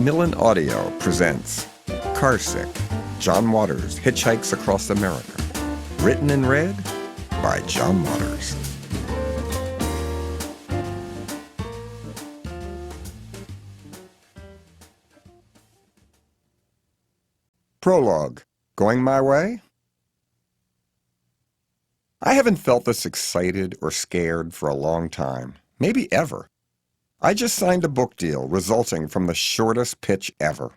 Macmillan Audio presents Carsick, John Waters' Hitchhikes Across America. Written and read by John Waters. Prologue. Going my way? I haven't felt this excited or scared for a long time, maybe ever. I just signed a book deal resulting from the shortest pitch ever.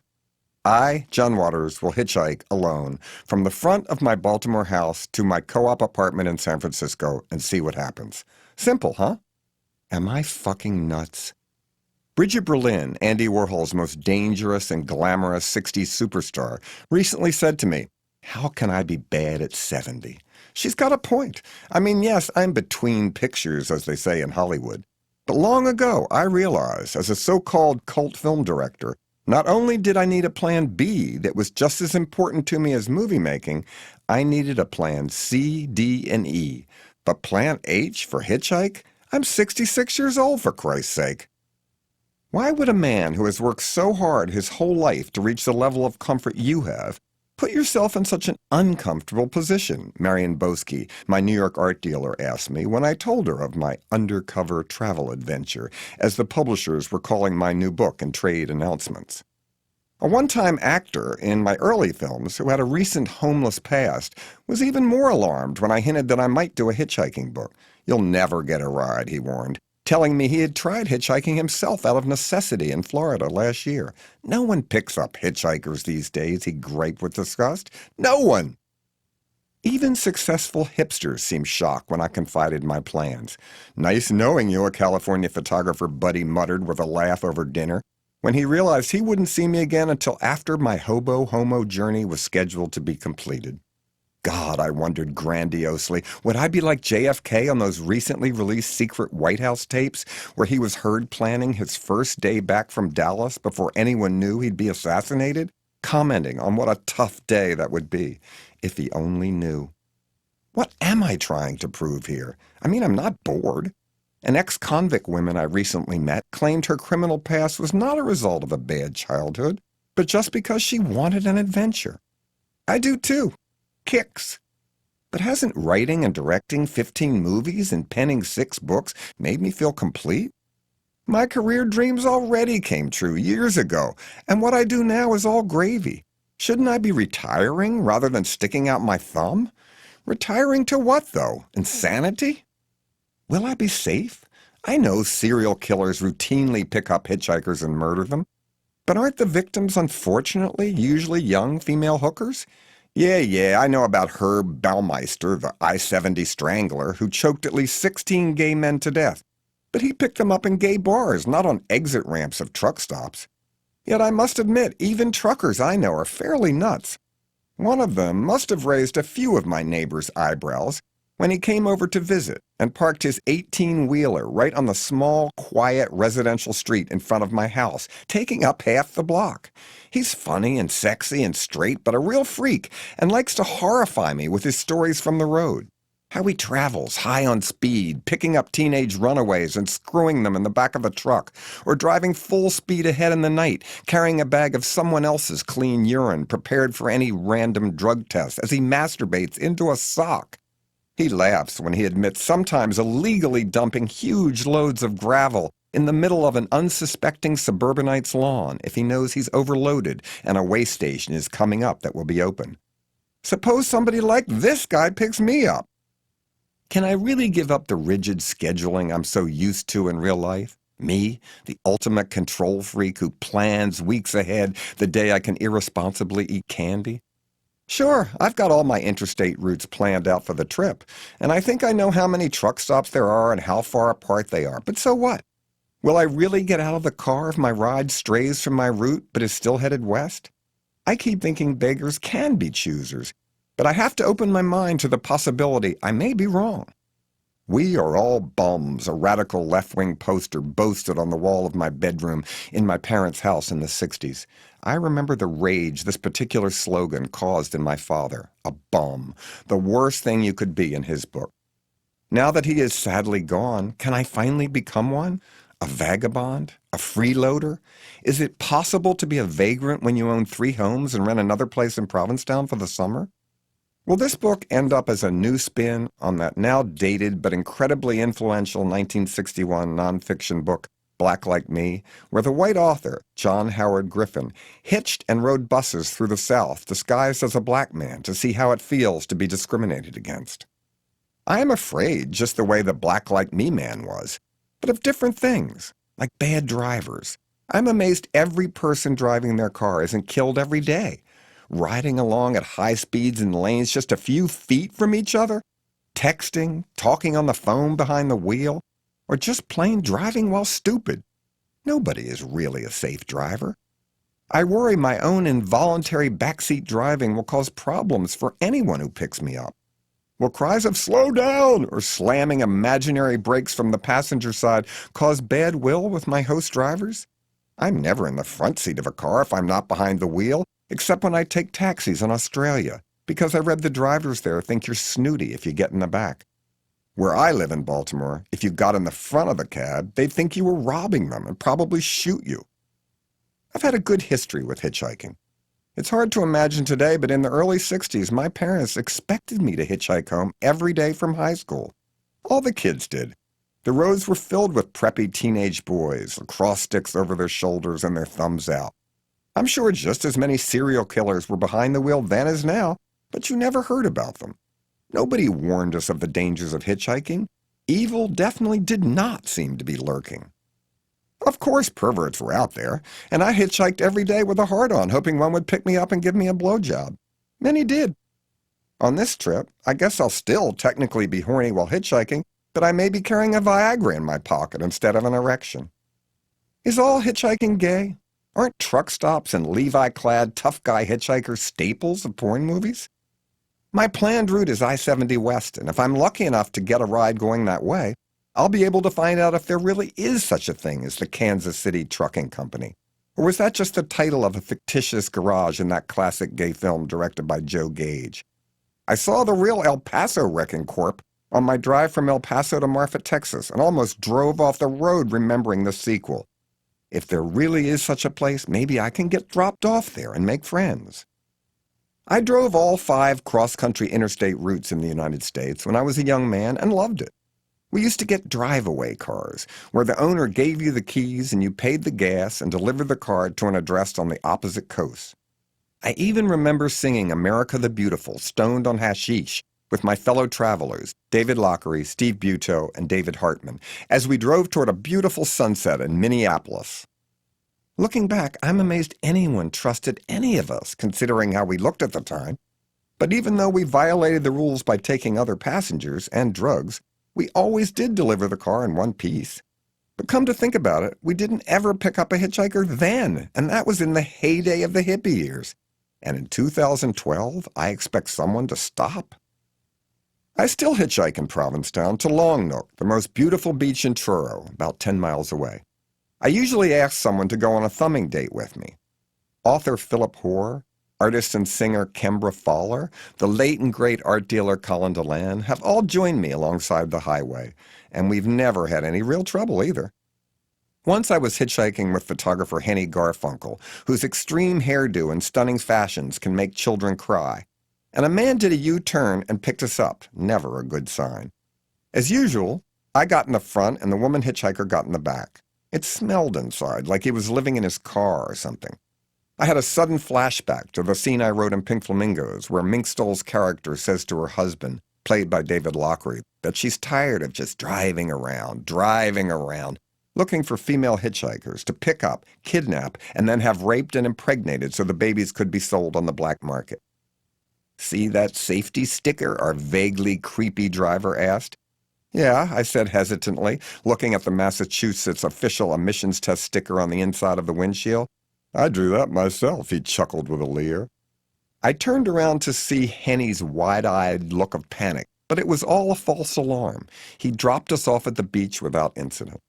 I, John Waters, will hitchhike alone from the front of my Baltimore house to my co-op apartment in San Francisco and see what happens. Simple, huh? Am I fucking nuts? Bridget Berlin, Andy Warhol's most dangerous and glamorous 60s superstar, recently said to me, "How can I be bad at 70? She's got a point. I mean, yes, I'm between pictures, as they say in Hollywood. But long ago, I realized, as a so-called cult film director, not only did I need a plan B that was just as important to me as movie making, I needed a plan C, D, and E. But plan H for Hitchhike? I'm 66 years old, for Christ's sake. Why would a man who has worked so hard his whole life to reach the level of comfort you have put yourself in such an uncomfortable position? Marion Boski, my New York art dealer, asked me when I told her of my undercover travel adventure, as the publishers were calling my new book in trade announcements. A one-time actor in my early films who had a recent homeless past was even more alarmed when I hinted that I might do a hitchhiking book. "You'll never get a ride," he warned, telling me he had tried hitchhiking himself out of necessity in Florida last year. "No one picks up hitchhikers these days," he griped with disgust. "No one!" Even successful hipsters seemed shocked when I confided my plans. "Nice knowing you," a California photographer buddy muttered with a laugh over dinner, when he realized he wouldn't see me again until after my hobo-homo journey was scheduled to be completed. God, I wondered grandiosely, would I be like JFK on those recently released secret White House tapes where he was heard planning his first day back from Dallas before anyone knew he'd be assassinated, commenting on what a tough day that would be, if he only knew. What am I trying to prove here? I mean, I'm not bored. An ex-convict woman I recently met claimed her criminal past was not a result of a bad childhood, but just because she wanted an adventure. I do too. Kicks. But hasn't writing and directing 15 movies and penning 6 books made me feel complete? My career dreams already came true years ago, and what I do now is all gravy. Shouldn't I be retiring rather than sticking out my thumb? Retiring to what, though? Insanity? Will I be safe? I know serial killers routinely pick up hitchhikers and murder them. But aren't the victims, unfortunately, usually young female hookers? Yeah, I know about Herb Baumeister, the I-70 strangler, who choked at least 16 gay men to death. But he picked them up in gay bars, not on exit ramps of truck stops. Yet I must admit, even truckers I know are fairly nuts. One of them must have raised a few of my neighbor's eyebrows when he came over to visit and parked his 18-wheeler right on the small, quiet residential street in front of my house, taking up half the block. He's funny and sexy and straight, but a real freak, and likes to horrify me with his stories from the road. How he travels high on speed, picking up teenage runaways and screwing them in the back of a truck, or driving full speed ahead in the night, carrying a bag of someone else's clean urine prepared for any random drug test as he masturbates into a sock. He laughs when he admits sometimes illegally dumping huge loads of gravel in the middle of an unsuspecting suburbanite's lawn if he knows he's overloaded and a way station is coming up that will be open. Suppose somebody like this guy picks me up. Can I really give up the rigid scheduling I'm so used to in real life? Me, the ultimate control freak who plans weeks ahead the day I can irresponsibly eat candy? Sure, I've got all my interstate routes planned out for the trip, and I think I know how many truck stops there are and how far apart they are, but so what? Will I really get out of the car if my ride strays from my route but is still headed west? I keep thinking beggars can be choosers, but I have to open my mind to the possibility I may be wrong. "We are all bums," a radical left-wing poster boasted on the wall of my bedroom in my parents' house in the 60s. I remember the rage this particular slogan caused in my father. A bum. The worst thing you could be in his book. Now that he is sadly gone, can I finally become one? A vagabond? A freeloader? Is it possible to be a vagrant when you own 3 homes and rent another place in Provincetown for the summer? Will this book end up as a new spin on that now dated but incredibly influential 1961 nonfiction book, Black Like Me, where the white author, John Howard Griffin, hitched and rode buses through the South disguised as a black man to see how it feels to be discriminated against? I am afraid just the way the Black Like Me man was, but of different things, like bad drivers. I'm amazed every person driving their car isn't killed every day, riding along at high speeds in lanes just a few feet from each other, texting, talking on the phone behind the wheel, or just plain driving while stupid. Nobody is really a safe driver. I worry my own involuntary backseat driving will cause problems for anyone who picks me up. Will cries of "slow down" or slamming imaginary brakes from the passenger side cause bad will with my host drivers? I'm never in the front seat of a car if I'm not behind the wheel, except when I take taxis in Australia, because I read the drivers there think you're snooty if you get in the back. Where I live in Baltimore, if you got in the front of the cab, they'd think you were robbing them and probably shoot you. I've had a good history with hitchhiking. It's hard to imagine today, but in the early 60s, my parents expected me to hitchhike home every day from high school. All the kids did. The roads were filled with preppy teenage boys, lacrosse sticks over their shoulders and their thumbs out. I'm sure just as many serial killers were behind the wheel then as now, but you never heard about them. Nobody warned us of the dangers of hitchhiking. Evil definitely did not seem to be lurking. Of course perverts were out there, and I hitchhiked every day with a heart-on, hoping one would pick me up and give me a blowjob. Many did. On this trip, I guess I'll still technically be horny while hitchhiking, but I may be carrying a Viagra in my pocket instead of an erection. Is all hitchhiking gay? Aren't truck stops and Levi-clad tough guy hitchhikers staples of porn movies? My planned route is I-70 West, and if I'm lucky enough to get a ride going that way, I'll be able to find out if there really is such a thing as the Kansas City Trucking Company. Or was that just the title of a fictitious garage in that classic gay film directed by Joe Gage? I saw the real El Paso Wrecking Corp on my drive from El Paso to Marfa, Texas, and almost drove off the road remembering the sequel. If there really is such a place, maybe I can get dropped off there and make friends. I drove all 5 cross-country interstate routes in the United States when I was a young man and loved it. We used to get drive-away cars, where the owner gave you the keys and you paid the gas and delivered the car to an address on the opposite coast. I even remember singing America the Beautiful, stoned on hashish, with my fellow travelers, David Lockery, Steve Butow, and David Hartman, as we drove toward a beautiful sunset in Minneapolis. Looking back, I'm amazed anyone trusted any of us, considering how we looked at the time. But even though we violated the rules by taking other passengers and drugs, we always did deliver the car in one piece. But come to think about it, we didn't ever pick up a hitchhiker then, and that was in the heyday of the hippie years. And in 2012, I expect someone to stop? I still hitchhike in Provincetown to Long Nook, the most beautiful beach in Truro, about 10 miles away. I usually ask someone to go on a thumbing date with me. Author Philip Hoare, artist and singer Kembra Fowler, the late and great art dealer Colin Delan have all joined me alongside the highway, and we've never had any real trouble either. Once I was hitchhiking with photographer Henny Garfunkel, whose extreme hairdo and stunning fashions can make children cry, and a man did a U-turn and picked us up, never a good sign. As usual, I got in the front and the woman hitchhiker got in the back. It smelled inside, like he was living in his car or something. I had a sudden flashback to the scene I wrote in Pink Flamingos, where Mink Stoll's character says to her husband, played by David Lockery, that she's tired of just driving around, looking for female hitchhikers to pick up, kidnap, and then have raped and impregnated so the babies could be sold on the black market. See that safety sticker our vaguely creepy driver asked? Yeah, I said hesitantly, looking at the Massachusetts official emissions test sticker on the inside of the windshield. I drew that myself, he chuckled with a leer. I turned around to see Henny's wide-eyed look of panic, but it was all a false alarm. He dropped us off at the beach without incident.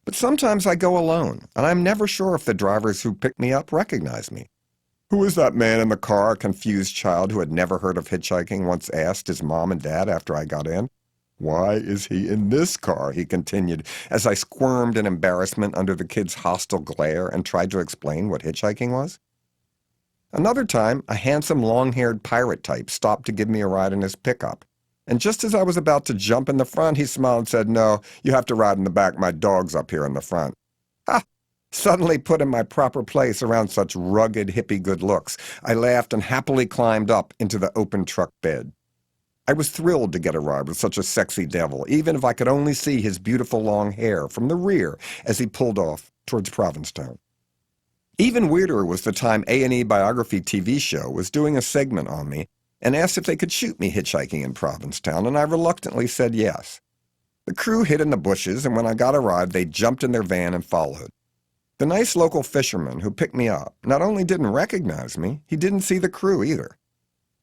But sometimes I go alone, and I'm never sure if the drivers who pick me up recognize me. Who is that man in the car? A confused child who had never heard of hitchhiking once asked his mom and dad after I got in. Why is he in this car? He continued, as I squirmed in embarrassment under the kid's hostile glare and tried to explain what hitchhiking was. Another time, a handsome long-haired pirate type stopped to give me a ride in his pickup. And just as I was about to jump in the front, he smiled and said, "No, you have to ride in the back. My dog's up here in the front." Ha! Suddenly put in my proper place around such rugged, hippie good looks, I laughed and happily climbed up into the open truck bed. I was thrilled to get a ride with such a sexy devil, even if I could only see his beautiful long hair from the rear as he pulled off towards Provincetown. Even weirder was the time A&E Biography TV show was doing a segment on me and asked if they could shoot me hitchhiking in Provincetown, and I reluctantly said yes. The crew hid in the bushes, and when I got a ride, they jumped in their van and followed. The nice local fisherman who picked me up not only didn't recognize me, he didn't see the crew either.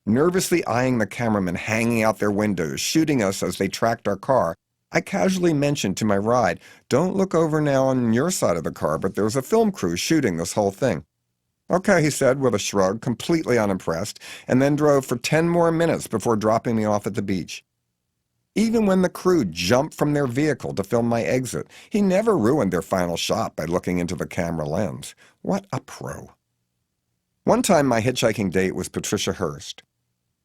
Nervously eyeing the cameramen hanging out their windows, shooting us as they tracked our car, I casually mentioned to my ride, "Don't look over now on your side of the car, but there's a film crew shooting this whole thing." "Okay," he said with a shrug, completely unimpressed, and then drove for 10 more minutes before dropping me off at the beach. Even when the crew jumped from their vehicle to film my exit, he never ruined their final shot by looking into the camera lens. What a pro. One time my hitchhiking date was Patricia Hearst.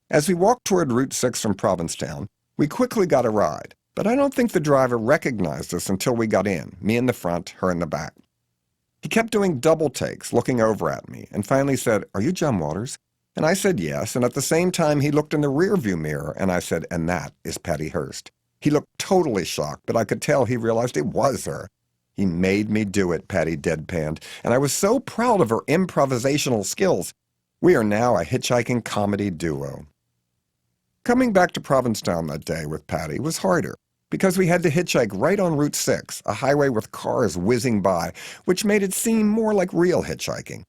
As we walked toward Route 6 from Provincetown, we quickly got a ride, but I don't think the driver recognized us until we got in, me in the front, her in the back. He kept doing double takes, looking over at me, and finally said, "Are you John Waters?" And I said yes, and at the same time he looked in the rearview mirror, and I said, "And that is Patty Hearst." He looked totally shocked, but I could tell he realized it was her. "He made me do it," Patty deadpanned, and I was so proud of her improvisational skills. We are now a hitchhiking comedy duo. Coming back to Provincetown that day with Patty was harder, because we had to hitchhike right on Route 6, a highway with cars whizzing by, which made it seem more like real hitchhiking.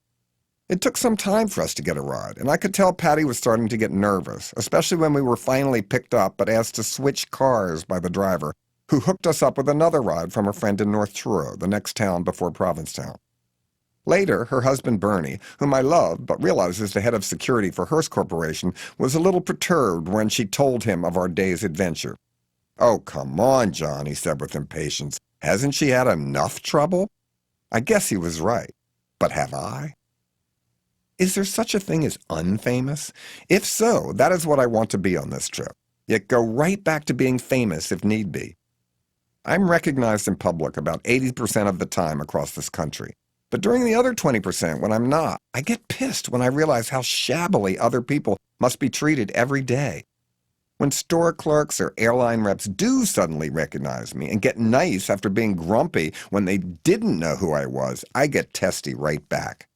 It took some time for us to get a ride, and I could tell Patty was starting to get nervous, especially when we were finally picked up but asked to switch cars by the driver, who hooked us up with another ride from a friend in North Truro, the next town before Provincetown. Later, her husband Bernie, whom I loved but realized is the head of security for Hearst Corporation, was a little perturbed when she told him of our day's adventure. "Oh, come on, John," he said with impatience. "Hasn't she had enough trouble?" I guess he was right. But have I? Is there such a thing as unfamous? If so, that is what I want to be on this trip, yet go right back to being famous if need be. I'm recognized in public about 80% of the time across this country. But during the other 20% when I'm not, I get pissed when I realize how shabbily other people must be treated every day. When store clerks or airline reps do suddenly recognize me and get nice after being grumpy when they didn't know who I was, I get testy right back.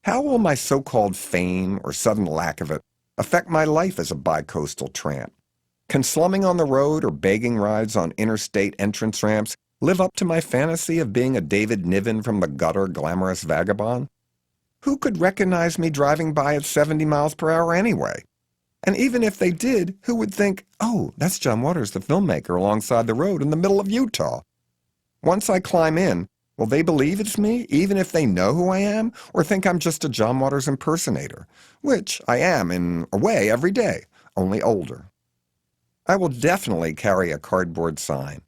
How will my so-called fame, or sudden lack of it, affect my life as a bi-coastal tramp? Can slumming on the road or begging rides on interstate entrance ramps live up to my fantasy of being a David Niven from the gutter glamorous vagabond? Who could recognize me driving by at 70 miles per hour anyway? And even if they did, who would think, "Oh, that's John Waters, the filmmaker, alongside the road in the middle of Utah"? Once I climb in, will they believe it's me, even if they know who I am, or think I'm just a John Waters impersonator, which I am in a way every day, only older? I will definitely carry a cardboard sign.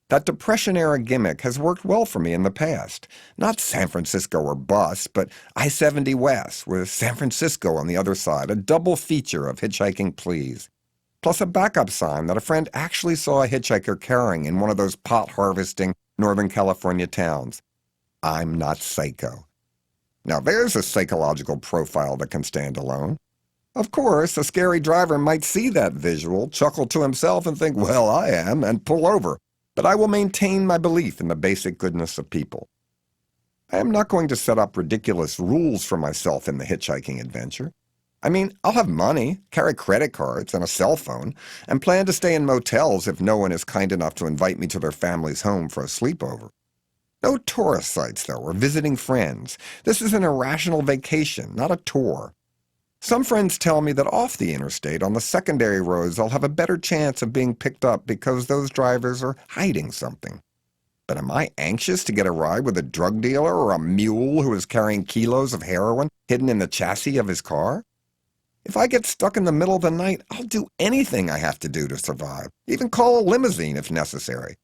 That Depression-era gimmick has worked well for me in the past. Not San Francisco or bust, but I-70 West, with San Francisco on the other side, a double feature of hitchhiking please. Plus a backup sign that a friend actually saw a hitchhiker carrying in one of those pot-harvesting Northern California towns. I'm not psycho. Now there's a psychological profile that can stand alone. Of course, a scary driver might see that visual, chuckle to himself and think, "Well, I am," and pull over. But I will maintain my belief in the basic goodness of people. I am not going to set up ridiculous rules for myself in the hitchhiking adventure. I mean, I'll have money, carry credit cards, and a cell phone, and plan to stay in motels if no one is kind enough to invite me to their family's home for a sleepover. No tourist sites, though, or visiting friends. This is an irrational vacation, not a tour. Some friends tell me that off the interstate, on the secondary roads, I'll have a better chance of being picked up because those drivers are hiding something. But am I anxious to get a ride with a drug dealer or a mule who is carrying kilos of heroin hidden in the chassis of his car? If I get stuck in the middle of the night, I'll do anything I have to do to survive, even call a limousine if necessary.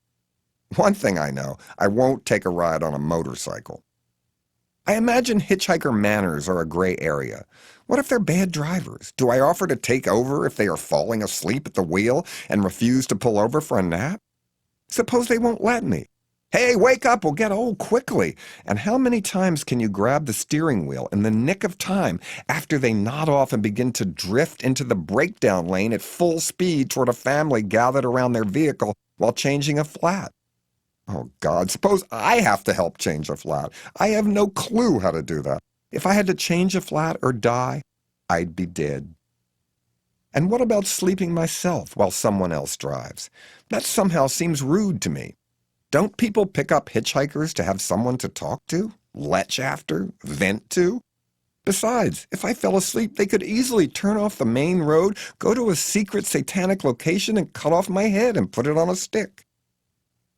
One thing I know, I won't take a ride on a motorcycle. I imagine hitchhiker manners are a gray area. What if they're bad drivers? Do I offer to take over if they are falling asleep at the wheel and refuse to pull over for a nap? Suppose they won't let me. Hey, wake up, we'll get old quickly. And how many times can you grab the steering wheel in the nick of time after they nod off and begin to drift into the breakdown lane at full speed toward a family gathered around their vehicle while changing a flat? Oh, God, suppose I have to help change a flat. I have no clue how to do that. If I had to change a flat or die, I'd be dead. And what about sleeping myself while someone else drives? That somehow seems rude to me. Don't people pick up hitchhikers to have someone to talk to, lech after, vent to? Besides, if I fell asleep, they could easily turn off the main road, go to a secret satanic location and cut off my head and put it on a stick.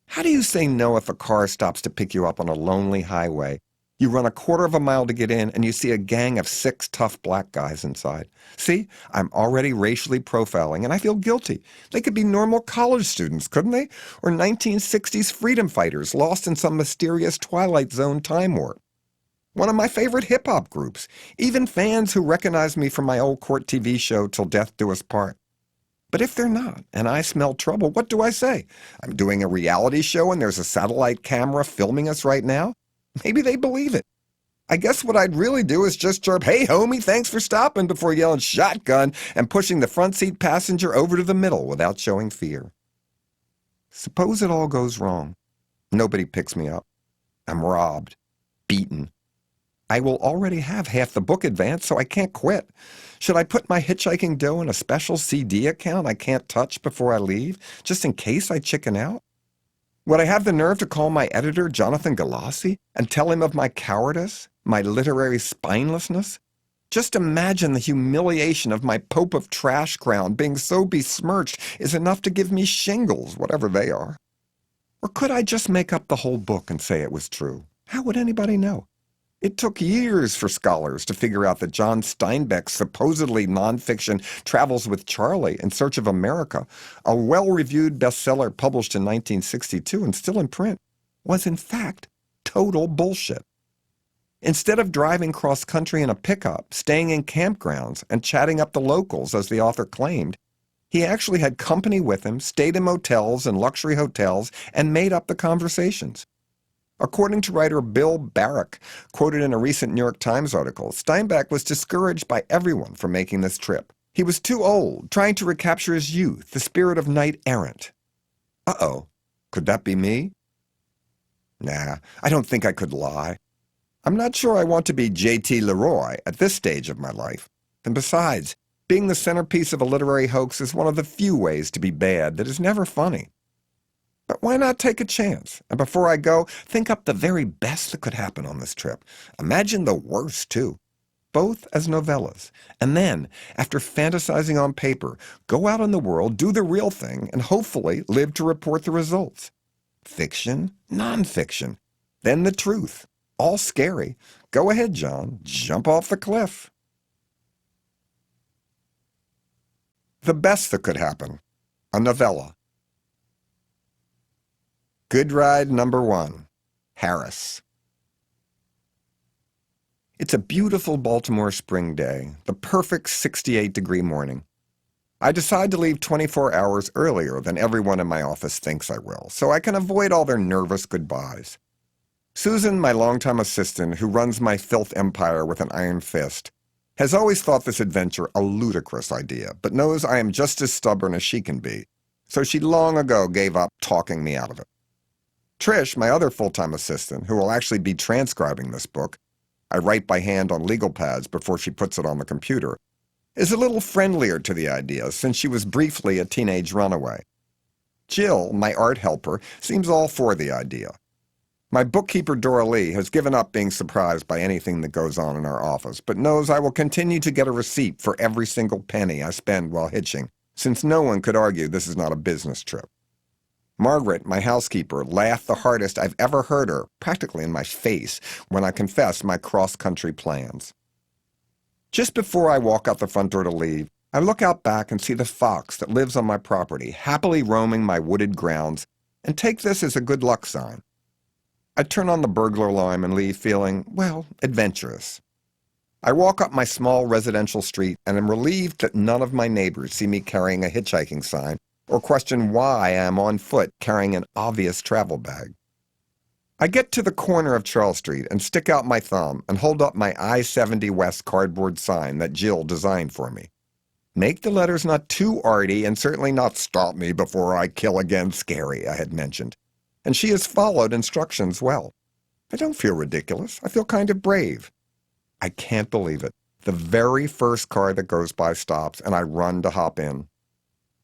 How do you say no if a car stops to pick you up on a lonely highway? You run a quarter of a mile to get in, and you see a gang of 6 tough black guys inside. See, I'm already racially profiling, and I feel guilty. They could be normal college students, couldn't they? Or 1960s freedom fighters lost in some mysterious Twilight Zone time warp. One of my favorite hip-hop groups. Even fans who recognize me from my old court TV show Till Death Do Us Part. But if they're not, and I smell trouble, what do I say? I'm doing a reality show and there's a satellite camera filming us right now? Maybe they believe it. I guess what I'd really do is just chirp, "Hey, homie, thanks for stopping," before yelling "shotgun" and pushing the front seat passenger over to the middle without showing fear. Suppose it all goes wrong. Nobody picks me up. I'm robbed. Beaten. I will already have half the book advance, so I can't quit. Should I put my hitchhiking dough in a special CD account I can't touch before I leave, just in case I chicken out? Would I have the nerve to call my editor, Jonathan Galassi, and tell him of my cowardice, my literary spinelessness? Just imagine the humiliation of my Pope of Trash crown being so besmirched is enough to give me shingles, whatever they are. Or could I just make up the whole book and say it was true? How would anybody know? It took years for scholars to figure out that John Steinbeck's supposedly nonfiction Travels with Charlie in Search of America, a well-reviewed bestseller published in 1962 and still in print, was in fact total bullshit. Instead of driving cross-country in a pickup, staying in campgrounds, and chatting up the locals as the author claimed, he actually had company with him, stayed in motels and luxury hotels, and made up the conversations. According to writer Bill Barrick, quoted in a recent New York Times article, Steinbeck was discouraged by everyone for making this trip. He was too old, trying to recapture his youth, the spirit of knight-errant. Uh-oh, could that be me? Nah, I don't think I could lie. I'm not sure I want to be J.T. Leroy at this stage of my life. And besides, being the centerpiece of a literary hoax is one of the few ways to be bad that is never funny. But why not take a chance? And before I go, think up the very best that could happen on this trip. Imagine the worst, too. Both as novellas. And then, after fantasizing on paper, go out in the world, do the real thing, and hopefully live to report the results. Fiction, nonfiction. Then the truth. All scary. Go ahead, John. Jump off the cliff. The best that could happen. A novella. Good ride number 1. Harris. It's a beautiful Baltimore spring day, the perfect 68-degree morning. I decide to leave 24 hours earlier than everyone in my office thinks I will, so I can avoid all their nervous goodbyes. Susan, my longtime assistant, who runs my filth empire with an iron fist, has always thought this adventure a ludicrous idea, but knows I am just as stubborn as she can be, so she long ago gave up talking me out of it. Trish, my other full-time assistant, who will actually be transcribing this book, I write by hand on legal pads before she puts it on the computer, is a little friendlier to the idea since she was briefly a teenage runaway. Jill, my art helper, seems all for the idea. My bookkeeper, Dora Lee, has given up being surprised by anything that goes on in our office, but knows I will continue to get a receipt for every single penny I spend while hitching, since no one could argue this is not a business trip. Margaret, my housekeeper, laughed the hardest I've ever heard her, practically in my face, when I confessed my cross-country plans. Just before I walk out the front door to leave, I look out back and see the fox that lives on my property, happily roaming my wooded grounds, and take this as a good luck sign. I turn on the burglar alarm and leave feeling, well, adventurous. I walk up my small residential street and am relieved that none of my neighbors see me carrying a hitchhiking sign or question why I am on foot carrying an obvious travel bag. I get to the corner of Charles Street and stick out my thumb and hold up my I-70 West cardboard sign that Jill designed for me. Make the letters not too arty and certainly not "stop me before I kill again" scary, I had mentioned. And she has followed instructions well. I don't feel ridiculous. I feel kind of brave. I can't believe it. The very first car that goes by stops, and I run to hop in.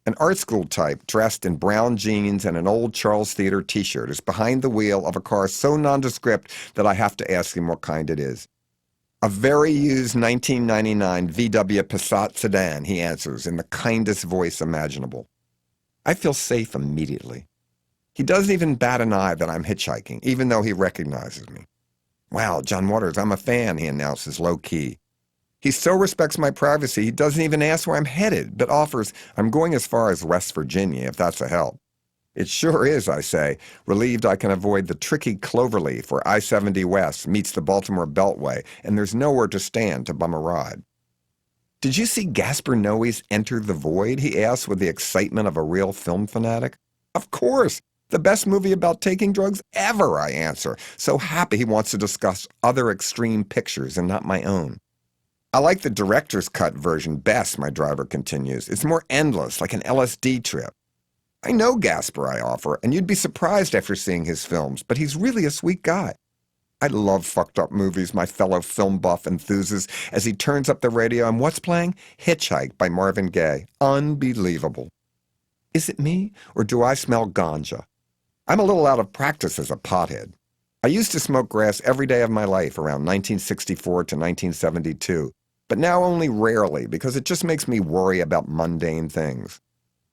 An art school type dressed in brown jeans and an old Charles Theater t-shirt is behind the wheel of a car so nondescript that I have to ask him what kind it is. A very used 1999 VW Passat sedan, he answers in the kindest voice imaginable. I feel safe immediately. He doesn't even bat an eye that I'm hitchhiking, even though he recognizes me. "Wow, John Waters, I'm a fan," he announces low-key. He so respects my privacy, he doesn't even ask where I'm headed, but offers, "I'm going as far as West Virginia, if that's a help." "It sure is," I say, relieved I can avoid the tricky cloverleaf where I-70 West meets the Baltimore Beltway, and there's nowhere to stand to bum a ride. "Did you see Gaspar Noé's Enter the Void?" he asks with the excitement of a real film fanatic. "Of course! The best movie about taking drugs ever," I answer, so happy he wants to discuss other extreme pictures and not my own. "I like the director's cut version best," my driver continues. "It's more endless, like an LSD trip." "I know Gaspar," I offer, "and you'd be surprised after seeing his films, but he's really a sweet guy." "I love fucked up movies," my fellow film buff enthuses as he turns up the radio and what's playing? Hitchhike by Marvin Gaye. Unbelievable. Is it me, or do I smell ganja? I'm a little out of practice as a pothead. I used to smoke grass every day of my life around 1964 to 1972, but now only rarely because it just makes me worry about mundane things.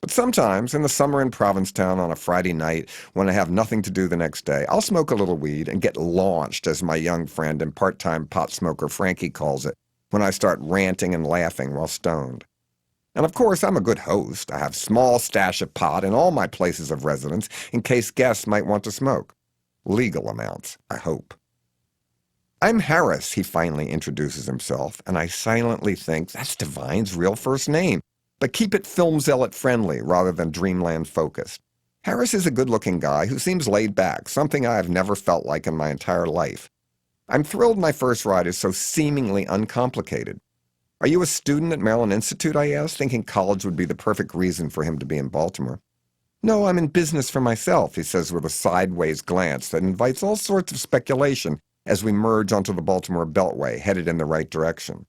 But sometimes, in the summer in Provincetown on a Friday night when I have nothing to do the next day, I'll smoke a little weed and get launched, as my young friend and part-time pot smoker Frankie calls it, when I start ranting and laughing while stoned. And of course, I'm a good host. I have small stash of pot in all my places of residence in case guests might want to smoke. Legal amounts, I hope. "I'm Harris," he finally introduces himself, and I silently think that's Divine's real first name, but keep it film zealot friendly rather than dreamland focused. Harris is a good-looking guy who seems laid back, something I have never felt like in my entire life. I'm thrilled my first ride is so seemingly uncomplicated. "Are you a student at Maryland Institute?" I asked, thinking college would be the perfect reason for him to be in Baltimore. "No, I'm in business for myself," he says with a sideways glance that invites all sorts of speculation as we merge onto the Baltimore Beltway, headed in the right direction.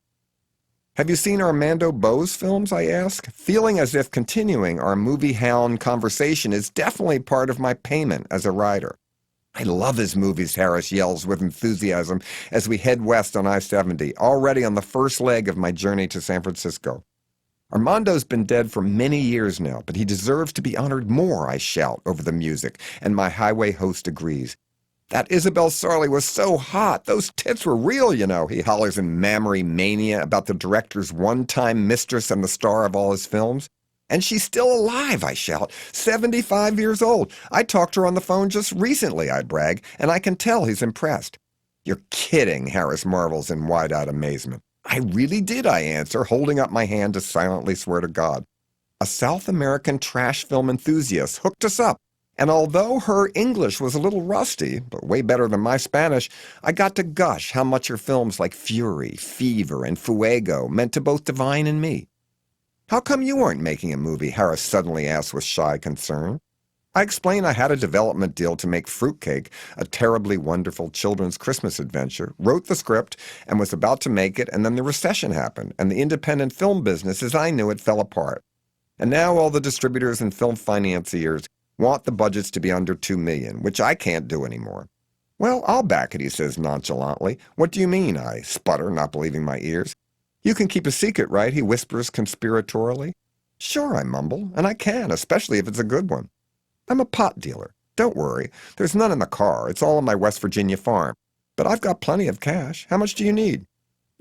"Have you seen Armando Bo's films?" I ask, feeling as if continuing our movie hound conversation is definitely part of my payment as a rider. "I love his movies," Harris yells with enthusiasm as we head west on I-70, already on the first leg of my journey to San Francisco. "Armando's been dead for many years now, but he deserves to be honored more," I shout over the music, and my highway host agrees. "That Isabel Sarli was so hot. Those tits were real, you know," he hollers in mammary mania about the director's one-time mistress and the star of all his films. "And she's still alive," I shout. 75 years old. I talked to her on the phone just recently, I brag, and I can tell he's impressed. "You're kidding," Harris marvels in wide-eyed amazement. "I really did," I answer, holding up my hand to silently swear to God. "A South American trash film enthusiast hooked us up, and although her English was a little rusty, but way better than my Spanish, I got to gush how much her films like Fury, Fever, and Fuego meant to both Divine and me." "How come you aren't making a movie?" Harris suddenly asked with shy concern. I explained I had a development deal to make Fruitcake, a terribly wonderful children's Christmas adventure, wrote the script, and was about to make it, and then the recession happened, and the independent film business as I knew it fell apart. And now all the distributors and film financiers want the budgets to be under $2 million, which I can't do anymore. "Well, I'll back it," he says nonchalantly. "What do you mean?" I sputter, not believing my ears. "You can keep a secret, right?" he whispers conspiratorially. "Sure," I mumble, "and I can, especially if it's a good one. I'm a pot dealer. Don't worry. There's none in the car. It's all on my West Virginia farm. But I've got plenty of cash. How much do you need?"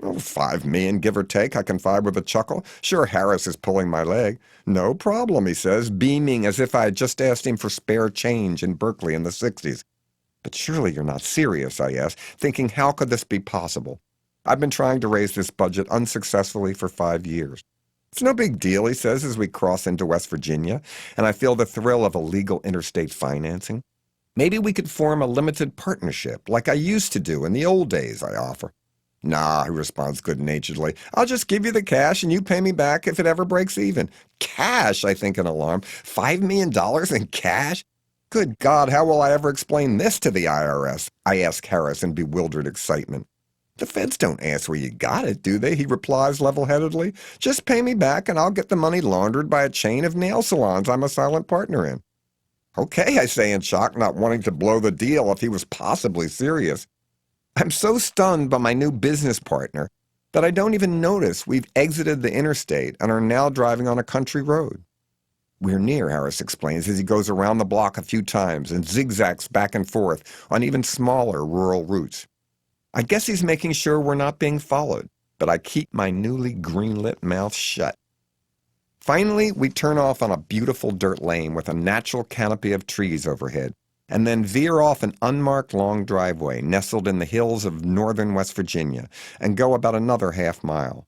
Oh, $5 million, give or take, I confide with a chuckle. Sure, Harris is pulling my leg. No problem, he says, beaming as if I had just asked him for spare change in Berkeley in the 60s. But surely you're not serious, I ask, thinking how could this be possible? I've been trying to raise this budget unsuccessfully for 5 years. It's no big deal, he says as we cross into West Virginia, and I feel the thrill of illegal interstate financing. Maybe we could form a limited partnership, like I used to do in the old days, I offer. Nah, he responds good-naturedly. I'll just give you the cash and you pay me back if it ever breaks even. Cash, I think in alarm. $5 million in cash? Good God, how will I ever explain this to the IRS? I ask Harris in bewildered excitement. The feds don't ask where you got it, do they? He replies level-headedly. Just pay me back and I'll get the money laundered by a chain of nail salons I'm a silent partner in. Okay, I say in shock, not wanting to blow the deal if he was possibly serious. I'm so stunned by my new business partner that I don't even notice we've exited the interstate and are now driving on a country road. We're near, Harris explains as he goes around the block a few times and zigzags back and forth on even smaller rural routes. I guess he's making sure we're not being followed, but I keep my newly green-lit mouth shut. Finally, we turn off on a beautiful dirt lane with a natural canopy of trees overhead, and then veer off an unmarked long driveway nestled in the hills of northern West Virginia and go about another half-mile.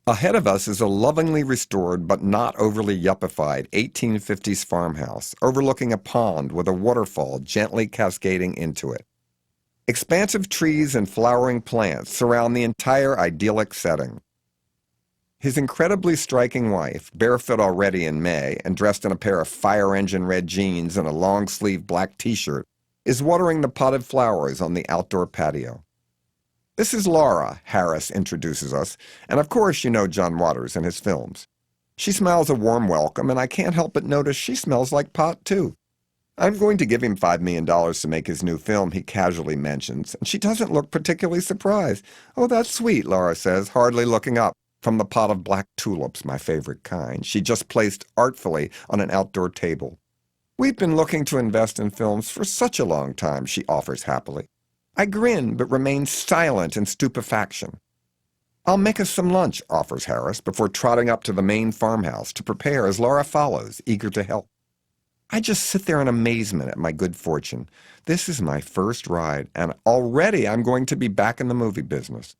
Ahead of us is a lovingly restored but not overly yuppified 1850s farmhouse overlooking a pond with a waterfall gently cascading into it. Expansive trees and flowering plants surround the entire idyllic setting. His incredibly striking wife, barefoot already in May and dressed in a pair of fire-engine red jeans and a long-sleeved black t-shirt, is watering the potted flowers on the outdoor patio. This is Laura, Harris introduces us, and of course you know John Waters and his films. She smiles a warm welcome, and I can't help but notice she smells like pot, too. I'm going to give him $5 million to make his new film, he casually mentions, and she doesn't look particularly surprised. Oh, that's sweet, Laura says, hardly looking up from the pot of black tulips, my favorite kind, she just placed artfully on an outdoor table. We've been looking to invest in films for such a long time, she offers happily. I grin, but remain silent in stupefaction. I'll make us some lunch, offers Harris, before trotting up to the main farmhouse to prepare as Laura follows, eager to help. I just sit there in amazement at my good fortune. This is my first ride, and already I'm going to be back in the movie business.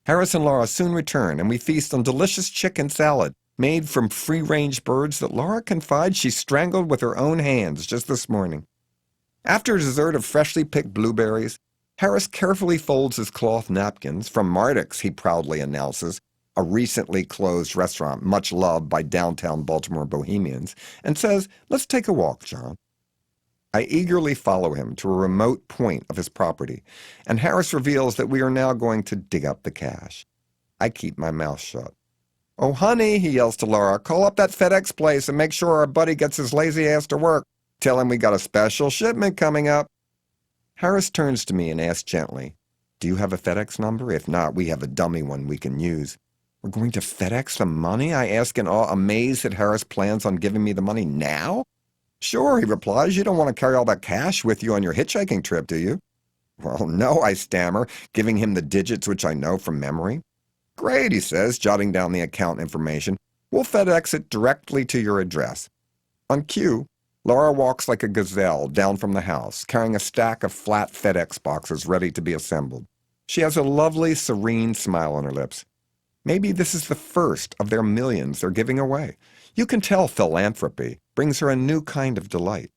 Harris and Laura soon return, and we feast on delicious chicken salad made from free-range birds that Laura confides she strangled with her own hands just this morning. After a dessert of freshly picked blueberries, Harris carefully folds his cloth napkins from Mardick's, he proudly announces, a recently closed restaurant much loved by downtown Baltimore bohemians, and says, "Let's take a walk, John." I eagerly follow him to a remote point of his property, and Harris reveals that we are now going to dig up the cash. I keep my mouth shut. "Oh, honey," he yells to Laura, "call up that FedEx place and make sure our buddy gets his lazy ass to work. Tell him we got a special shipment coming up." Harris turns to me and asks gently, "Do you have a FedEx number? If not, we have a dummy one we can use." "We're going to FedEx the money?" I ask in awe, amazed that Harris plans on giving me the money now. "Sure," he replies. "You don't want to carry all that cash with you on your hitchhiking trip, do you?" "Well, no," I stammer, giving him the digits which I know from memory. "Great," he says, jotting down the account information. "We'll FedEx it directly to your address." On cue, Laura walks like a gazelle down from the house, carrying a stack of flat FedEx boxes ready to be assembled. She has a lovely, serene smile on her lips. Maybe this is the first of their millions they're giving away. You can tell philanthropy brings her a new kind of delight.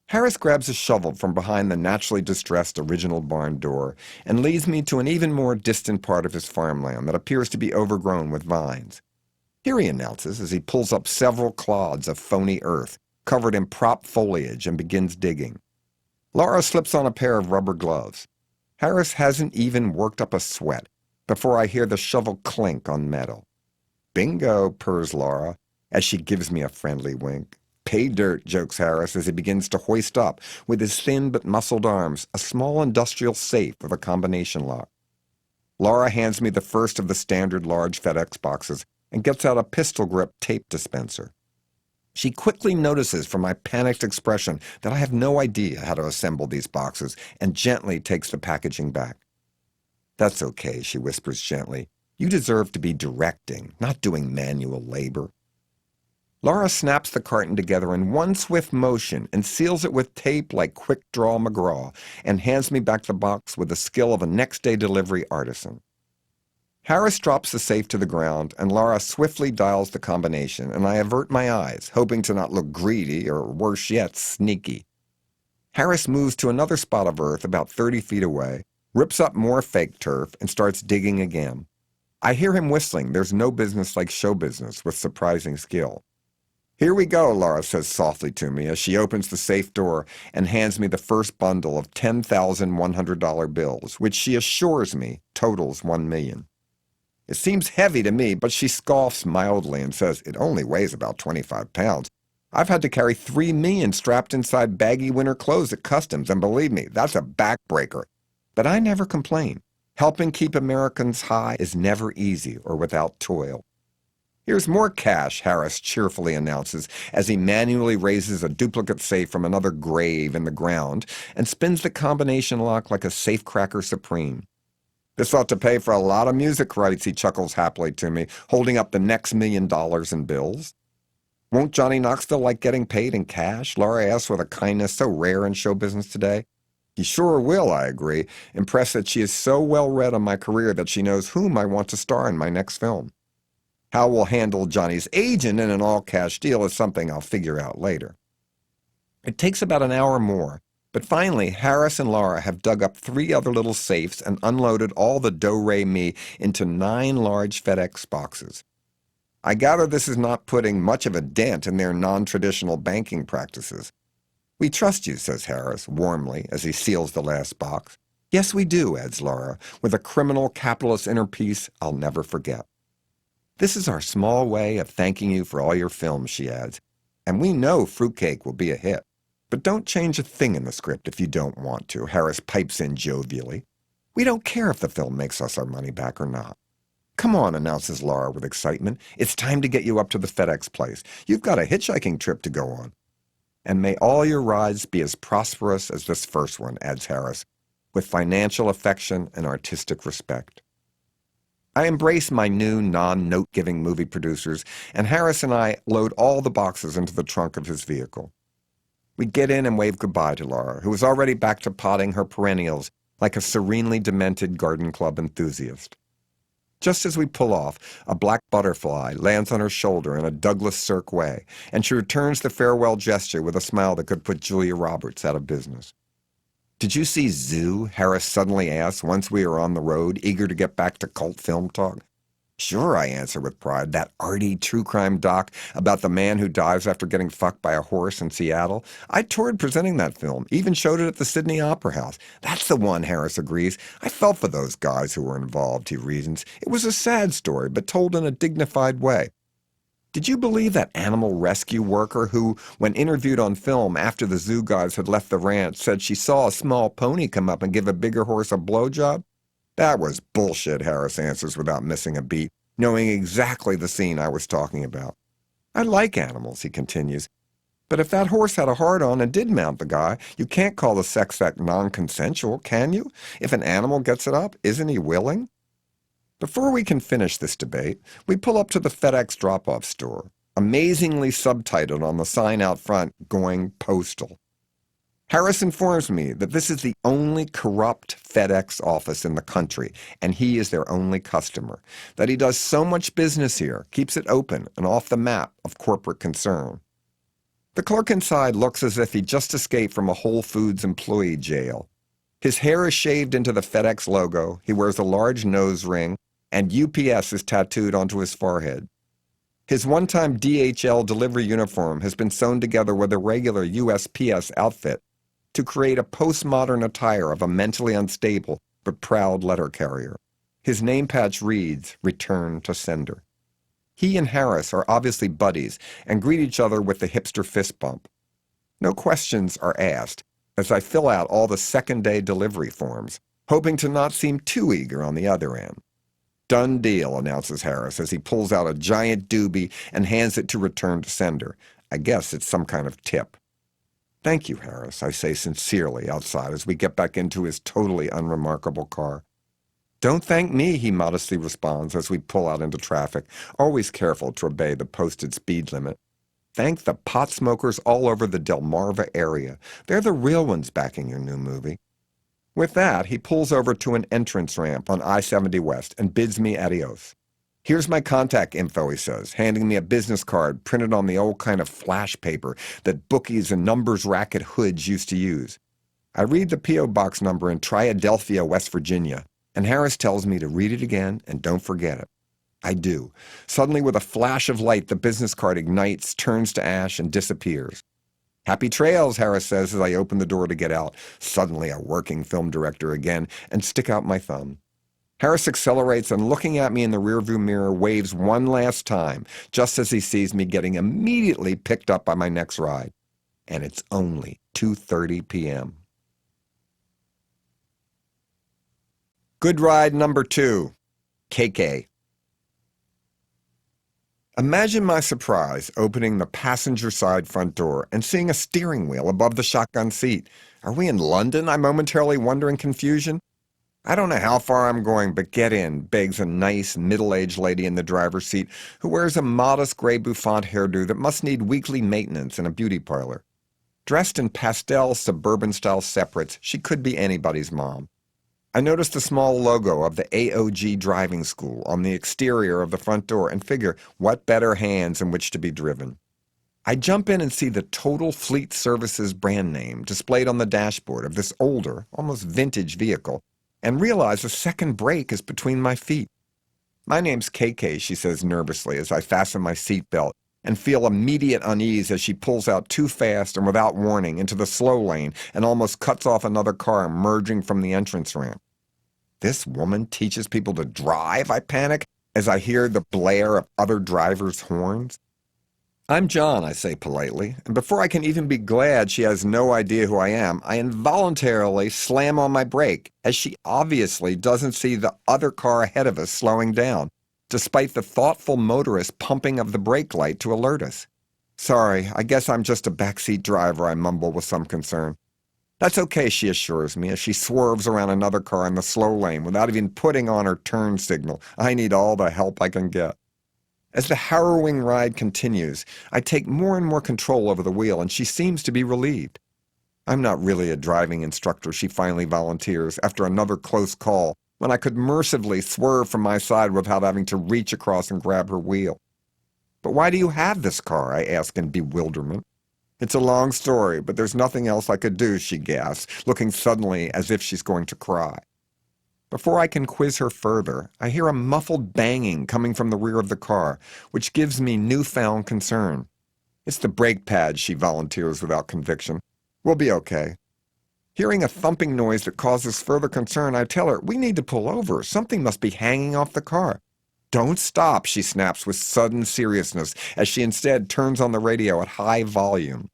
Harris grabs a shovel from behind the naturally distressed original barn door and leads me to an even more distant part of his farmland that appears to be overgrown with vines. Here, he announces as he pulls up several clods of phony earth covered in prop foliage and begins digging. Laura slips on a pair of rubber gloves. Harris hasn't even worked up a sweat before I hear the shovel clink on metal. "Bingo," purrs Laura, as she gives me a friendly wink. "Pay dirt," jokes Harris as he begins to hoist up, with his thin but muscled arms, a small industrial safe with a combination lock. Laura hands me the first of the standard large FedEx boxes and gets out a pistol-grip tape dispenser. She quickly notices from my panicked expression that I have no idea how to assemble these boxes and gently takes the packaging back. That's okay, she whispers gently. You deserve to be directing, not doing manual labor. Laura snaps the carton together in one swift motion and seals it with tape like Quick Draw McGraw and hands me back the box with the skill of a next-day delivery artisan. Harris drops the safe to the ground, and Laura swiftly dials the combination, and I avert my eyes, hoping to not look greedy or, worse yet, sneaky. Harris moves to another spot of earth about 30 feet away, rips up more fake turf, and starts digging again. I hear him whistling There's No Business Like Show Business with surprising skill. Here we go, Laura says softly to me as she opens the safe door and hands me the first bundle of $10,100 bills, which she assures me totals $1 million. It seems heavy to me, but she scoffs mildly and says it only weighs about 25 pounds. I've had to carry $3 million strapped inside baggy winter clothes at customs, and believe me, that's a backbreaker. But I never complain. Helping keep Americans high is never easy or without toil. Here's more cash, Harris cheerfully announces as he manually raises a duplicate safe from another grave in the ground and spins the combination lock like a safecracker supreme. This ought to pay for a lot of music rights, he chuckles happily to me, holding up the next $1 million in bills. Won't Johnny Knoxville like getting paid in cash? Laura asks with a kindness so rare in show business today. He sure will, I agree, impressed that she is so well read on my career that she knows whom I want to star in my next film. How we'll handle Johnny's agent in an all-cash deal is something I'll figure out later. It takes about an hour more, but finally Harris and Laura have dug up 3 other little safes and unloaded all the do-re-mi into 9 large FedEx boxes. I gather this is not putting much of a dent in their non-traditional banking practices. We trust you, says Harris warmly as he seals the last box. Yes, we do, adds Laura, with a criminal capitalist inner peace I'll never forget. This is our small way of thanking you for all your films, she adds. And we know Fruitcake will be a hit. But don't change a thing in the script if you don't want to, Harris pipes in jovially. We don't care if the film makes us our money back or not. Come on, announces Laura with excitement. It's time to get you up to the FedEx place. You've got a hitchhiking trip to go on. And may all your rides be as prosperous as this first one, adds Harris, with financial affection and artistic respect. I embrace my new non-note-giving movie producers, and Harris and I load all the boxes into the trunk of his vehicle. We get in and wave goodbye to Laura, who is already back to potting her perennials like a serenely demented garden club enthusiast. Just as we pull off, a black butterfly lands on her shoulder in a Douglas Sirk way, and she returns the farewell gesture with a smile that could put Julia Roberts out of business. Did you see Zoo? Harris suddenly asked once we were on the road, eager to get back to cult film talk. Sure, I answer with pride, that arty true crime doc about the man who dies after getting fucked by a horse in Seattle. I toured presenting that film, even showed it at the Sydney Opera House. That's the one, Harris agrees. I felt for those guys who were involved, he reasons. It was a sad story, but told in a dignified way. Did you believe that animal rescue worker who, when interviewed on film after the zoo guys had left the ranch, said she saw a small pony come up and give a bigger horse a blowjob? That was bullshit, Harris answers without missing a beat, knowing exactly the scene I was talking about. I like animals, he continues. But if that horse had a hard-on and did mount the guy, you can't call the sex act non-consensual, can you? If an animal gets it up, isn't he willing? Before we can finish this debate, we pull up to the FedEx drop-off store, amazingly subtitled on the sign out front, going postal. Harris informs me that this is the only corrupt FedEx office in the country, and he is their only customer, that he does so much business here, keeps it open and off the map of corporate concern. The clerk inside looks as if he just escaped from a Whole Foods employee jail. His hair is shaved into the FedEx logo, he wears a large nose ring, and UPS is tattooed onto his forehead. His one-time DHL delivery uniform has been sewn together with a regular USPS outfit to create a postmodern attire of a mentally unstable but proud letter carrier. His name patch reads, Return to Sender. He and Harris are obviously buddies and greet each other with the hipster fist bump. No questions are asked as I fill out all the second-day delivery forms, hoping to not seem too eager on the other end. Done deal, announces Harris as he pulls out a giant doobie and hands it to Return to Sender. I guess it's some kind of tip. Thank you, Harris, I say sincerely outside as we get back into his totally unremarkable car. Don't thank me, he modestly responds as we pull out into traffic, always careful to obey the posted speed limit. Thank the pot smokers all over the Delmarva area. They're the real ones backing your new movie. With that, he pulls over to an entrance ramp on I-70 West and bids me adios. Here's my contact info, he says, handing me a business card printed on the old kind of flash paper that bookies and numbers racket hoods used to use. I read the P.O. box number in Triadelphia, West Virginia, and Harris tells me to read it again and don't forget it. I do. Suddenly, with a flash of light, the business card ignites, turns to ash, and disappears. Happy trails, Harris says as I open the door to get out, suddenly a working film director again, and stick out my thumb. Harris accelerates and, looking at me in the rearview mirror, waves one last time, just as he sees me getting immediately picked up by my next ride. And it's only 2:30 p.m. Good ride number 2, KK. Imagine my surprise opening the passenger side front door and seeing a steering wheel above the shotgun seat. Are we in London? I momentarily wonder in confusion. I don't know how far I'm going, but get in, begs a nice, middle-aged lady in the driver's seat who wears a modest gray bouffant hairdo that must need weekly maintenance in a beauty parlor. Dressed in pastel suburban-style separates, she could be anybody's mom. I noticed the small logo of the AOG driving school on the exterior of the front door and figure, what better hands in which to be driven? I jump in and see the Total Fleet Services brand name displayed on the dashboard of this older, almost vintage vehicle, and realize a second brake is between my feet. My name's KK, she says nervously as I fasten my seatbelt and feel immediate unease as she pulls out too fast and without warning into the slow lane and almost cuts off another car emerging from the entrance ramp. This woman teaches people to drive, I panic as I hear the blare of other drivers' horns. I'm John, I say politely, and before I can even be glad she has no idea who I am, I involuntarily slam on my brake as she obviously doesn't see the other car ahead of us slowing down, despite the thoughtful motorist pumping of the brake light to alert us. Sorry, I guess I'm just a backseat driver, I mumble with some concern. That's okay, she assures me as she swerves around another car in the slow lane without even putting on her turn signal. I need all the help I can get. As the harrowing ride continues, I take more and more control over the wheel, and she seems to be relieved. I'm not really a driving instructor, she finally volunteers after another close call, when I could mercifully swerve from my side without having to reach across and grab her wheel. But why do you have this car? I ask in bewilderment. It's a long story, but there's nothing else I could do, she gasps, looking suddenly as if she's going to cry. Before I can quiz her further, I hear a muffled banging coming from the rear of the car, which gives me newfound concern. It's the brake pad, she volunteers without conviction. We'll be okay. Hearing a thumping noise that causes further concern, I tell her, we need to pull over. Something must be hanging off the car. Don't stop, she snaps with sudden seriousness as she instead turns on the radio at high volume.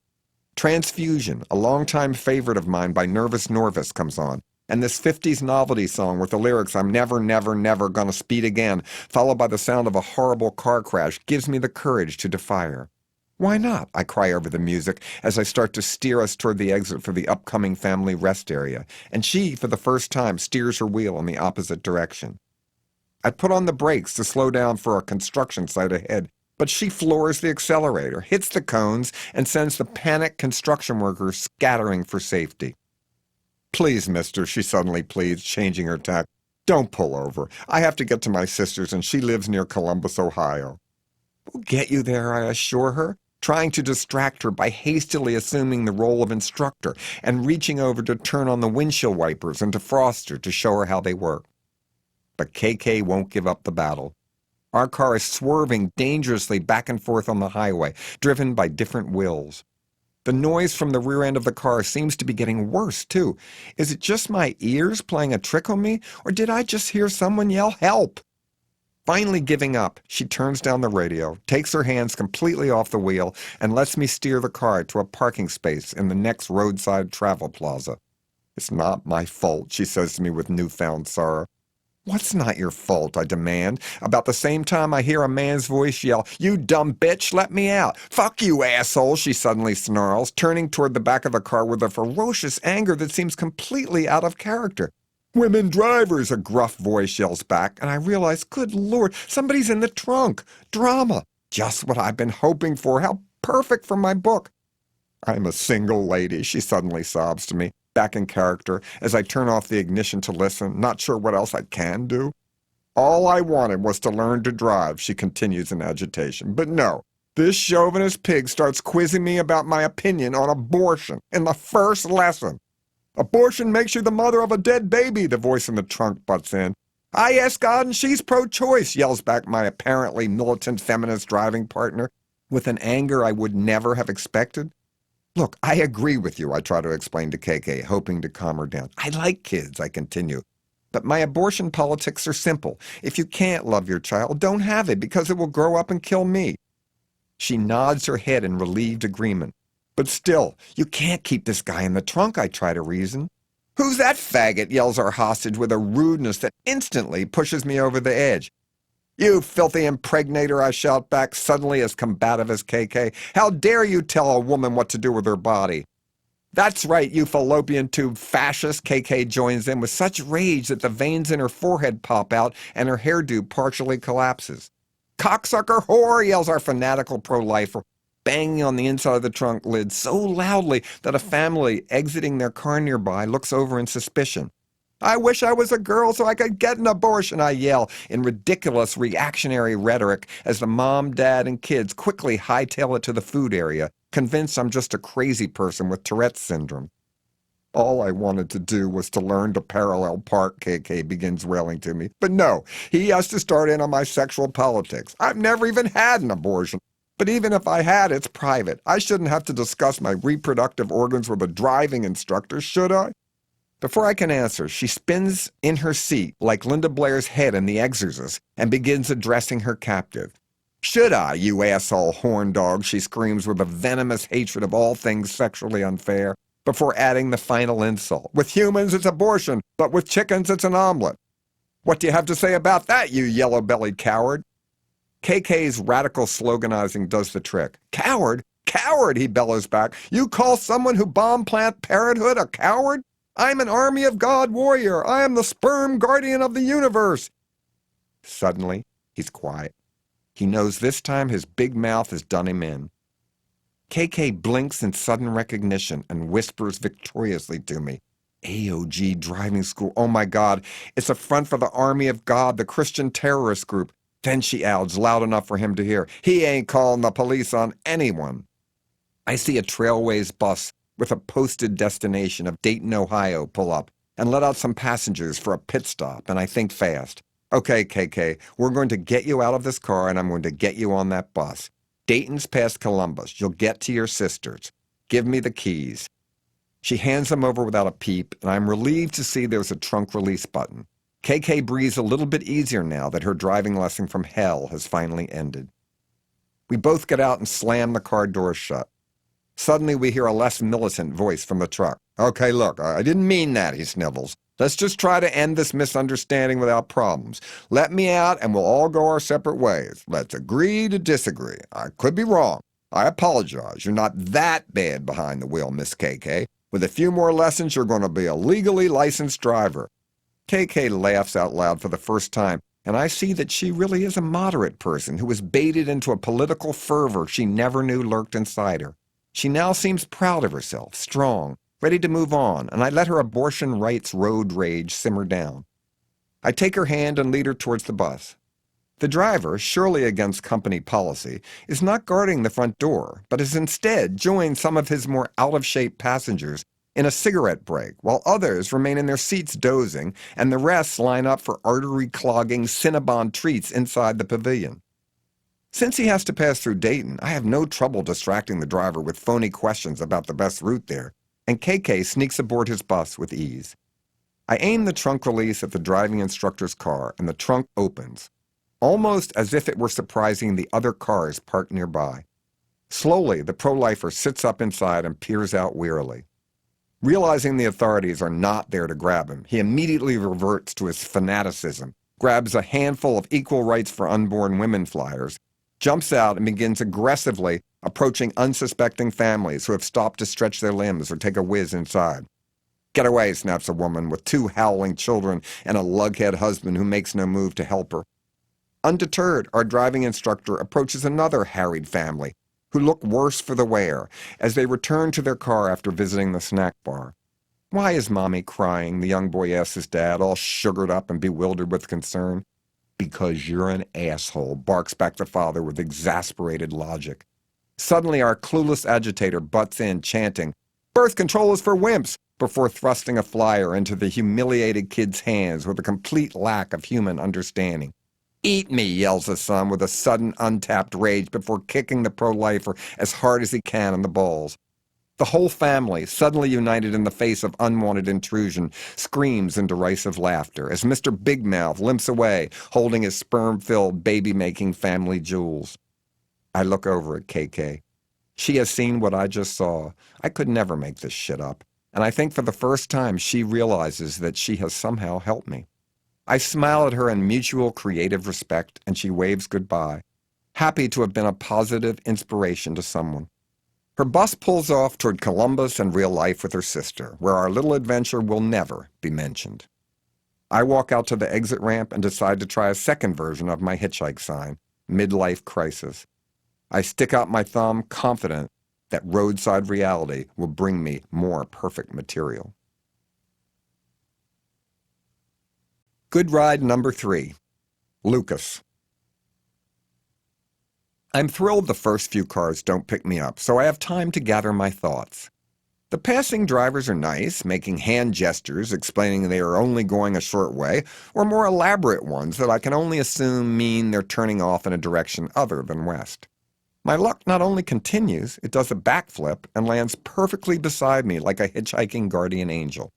Transfusion, a longtime favorite of mine by Nervous Norvis, comes on, and this 50s novelty song with the lyrics, I'm never, never, never gonna speed again, followed by the sound of a horrible car crash, gives me the courage to defy her. Why not? I cry over the music as I start to steer us toward the exit for the upcoming family rest area, and she, for the first time, steers her wheel in the opposite direction. I put on the brakes to slow down for a construction site ahead, but she floors the accelerator, hits the cones, and sends the panicked construction workers scattering for safety. Please, mister, she suddenly pleads, changing her tack. Don't pull over. I have to get to my sister's, and she lives near Columbus, Ohio. We'll get you there, I assure her, trying to distract her by hastily assuming the role of instructor and reaching over to turn on the windshield wipers and defroster to show her how they work. But KK won't give up the battle. Our car is swerving dangerously back and forth on the highway, driven by different wills. The noise from the rear end of the car seems to be getting worse, too. Is it just my ears playing a trick on me, or did I just hear someone yell, help? Finally giving up, she turns down the radio, takes her hands completely off the wheel, and lets me steer the car to a parking space in the next roadside travel plaza. It's not my fault, she says to me with newfound sorrow. What's not your fault, I demand. About the same time I hear a man's voice yell, you dumb bitch, let me out. Fuck you, asshole, she suddenly snarls, turning toward the back of the car with a ferocious anger that seems completely out of character. "Women drivers," a gruff voice yells back, and I realize, good Lord, somebody's in the trunk. Drama. Just what I've been hoping for. How perfect for my book. "I'm a single lady," she suddenly sobs to me, back in character, as I turn off the ignition to listen, not sure what else I can do. "All I wanted was to learn to drive," she continues in agitation. "But no, this chauvinist pig starts quizzing me about my opinion on abortion in the first lesson. "Abortion makes you the mother of a dead baby," the voice in the trunk butts in. "I asked God and she's pro-choice," yells back my apparently militant feminist driving partner, with an anger I would never have expected. "Look, I agree with you," I try to explain to KK, hoping to calm her down. "I like kids," I continue. "But my abortion politics are simple. If you can't love your child, don't have it, because it will grow up and kill me." She nods her head in relieved agreement. "But still, you can't keep this guy in the trunk," I try to reason. "Who's that faggot?" yells our hostage with a rudeness that instantly pushes me over the edge. "You filthy impregnator," I shout back, suddenly as combative as KK. "How dare you tell a woman what to do with her body?" "That's right, you fallopian tube fascist," KK joins in with such rage that the veins in her forehead pop out and her hairdo partially collapses. "Cocksucker whore," yells our fanatical pro-lifer, banging on the inside of the trunk lid so loudly that a family exiting their car nearby looks over in suspicion. "I wish I was a girl so I could get an abortion," I yell in ridiculous reactionary rhetoric as the mom, dad, and kids quickly hightail it to the food area, convinced I'm just a crazy person with Tourette's syndrome. "All I wanted to do was to learn to parallel park," KK begins wailing to me. "But no, he has to start in on my sexual politics. I've never even had an abortion. But even if I had, it's private. I shouldn't have to discuss my reproductive organs with a driving instructor, should I?" Before I can answer, she spins in her seat like Linda Blair's head in The Exorcist and begins addressing her captive. "Should I, you asshole horn dog?" she screams with a venomous hatred of all things sexually unfair, before adding the final insult. "With humans, it's abortion, but with chickens, it's an omelet. What do you have to say about that, you yellow-bellied coward?" KK's radical sloganizing does the trick. "Coward? Coward," he bellows back. "You call someone who bombed Planned Parenthood a coward? I'm an army of God warrior. I am the sperm guardian of the universe." Suddenly, he's quiet. He knows this time his big mouth has done him in. KK blinks in sudden recognition and whispers victoriously to me. AOG driving school. Oh my God, it's a front for the Army of God, the Christian terrorist group. Then she adds, loud enough for him to hear, "He ain't calling the police on anyone." I see a Trailways bus with a posted destination of Dayton, Ohio pull up and let out some passengers for a pit stop, and I think fast. "Okay, KK, we're going to get you out of this car and I'm going to get you on that bus. Dayton's past Columbus. You'll get to your sisters. Give me the keys." She hands them over without a peep, and I'm relieved to see there's a trunk release button. KK breathes a little bit easier now that her driving lesson from hell has finally ended. We both get out and slam the car doors shut. Suddenly we hear a less militant voice from the truck. "Okay, look, I didn't mean that," he snivels. "Let's just try to end this misunderstanding without problems. Let me out and we'll all go our separate ways. Let's agree to disagree. I could be wrong. I apologize. You're not that bad behind the wheel, Miss KK. With a few more lessons, you're going to be a legally licensed driver." KK laughs out loud for the first time, and I see that she really is a moderate person who was baited into a political fervor she never knew lurked inside her. She now seems proud of herself, strong, ready to move on, and I let her abortion rights road rage simmer down. I take her hand and lead her towards the bus. The driver, surely against company policy, is not guarding the front door, but has instead joined some of his more out-of-shape passengers in a cigarette break, while others remain in their seats dozing, and the rest line up for artery-clogging Cinnabon treats inside the pavilion. Since he has to pass through Dayton, I have no trouble distracting the driver with phony questions about the best route there, and KK sneaks aboard his bus with ease. I aim the trunk release at the driving instructor's car, and the trunk opens, almost as if it were surprising the other cars parked nearby. Slowly, the pro-lifer sits up inside and peers out wearily. Realizing the authorities are not there to grab him, he immediately reverts to his fanaticism, grabs a handful of equal rights for unborn women flyers, jumps out and begins aggressively approaching unsuspecting families who have stopped to stretch their limbs or take a whiz inside. Get away, snaps a woman with 2 howling children and a lughead husband who makes no move to help her. Undeterred, our driving instructor approaches another harried family, who look worse for the wear, as they return to their car after visiting the snack bar. "Why is Mommy crying?" the young boy asks his dad, all sugared up and bewildered with concern. "Because you're an asshole," barks back the father with exasperated logic. Suddenly our clueless agitator butts in, chanting, "Birth control is for wimps," before thrusting a flyer into the humiliated kid's hands with a complete lack of human understanding. "Eat me," yells the son with a sudden untapped rage before kicking the pro-lifer as hard as he can in the balls. The whole family, suddenly united in the face of unwanted intrusion, screams in derisive laughter as Mr. Big Mouth limps away, holding his sperm-filled, baby-making family jewels. I look over at KK. She has seen what I just saw. I could never make this shit up. And I think for the first time she realizes that she has somehow helped me. I smile at her in mutual creative respect, and she waves goodbye, happy to have been a positive inspiration to someone. Her bus pulls off toward Columbus and real life with her sister, where our little adventure will never be mentioned. I walk out to the exit ramp and decide to try a second version of my hitchhike sign, midlife crisis. I stick out my thumb, confident that roadside reality will bring me more perfect material. Good ride number 3. Lucas. I'm thrilled the first few cars don't pick me up, so I have time to gather my thoughts. The passing drivers are nice, making hand gestures explaining they are only going a short way, or more elaborate ones that I can only assume mean they're turning off in a direction other than west. My luck not only continues, it does a backflip and lands perfectly beside me like a hitchhiking guardian angel.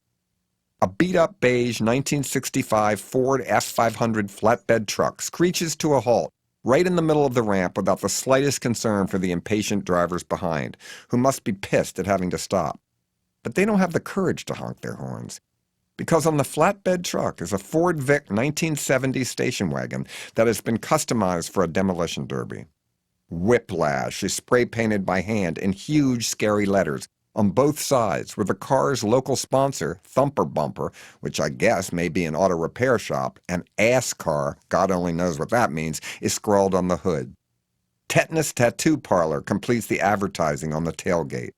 A beat-up beige 1965 Ford F500 flatbed truck screeches to a halt right in the middle of the ramp without the slightest concern for the impatient drivers behind, who must be pissed at having to stop. But they don't have the courage to honk their horns, because on the flatbed truck is a Ford Vic 1970 station wagon that has been customized for a demolition derby. Whiplash is spray-painted by hand in huge, scary letters on both sides, with the car's local sponsor, Thumper Bumper, which I guess may be an auto repair shop, and Ass Car, God only knows what that means, is scrawled on the hood. Tetanus Tattoo Parlor completes the advertising on the tailgate.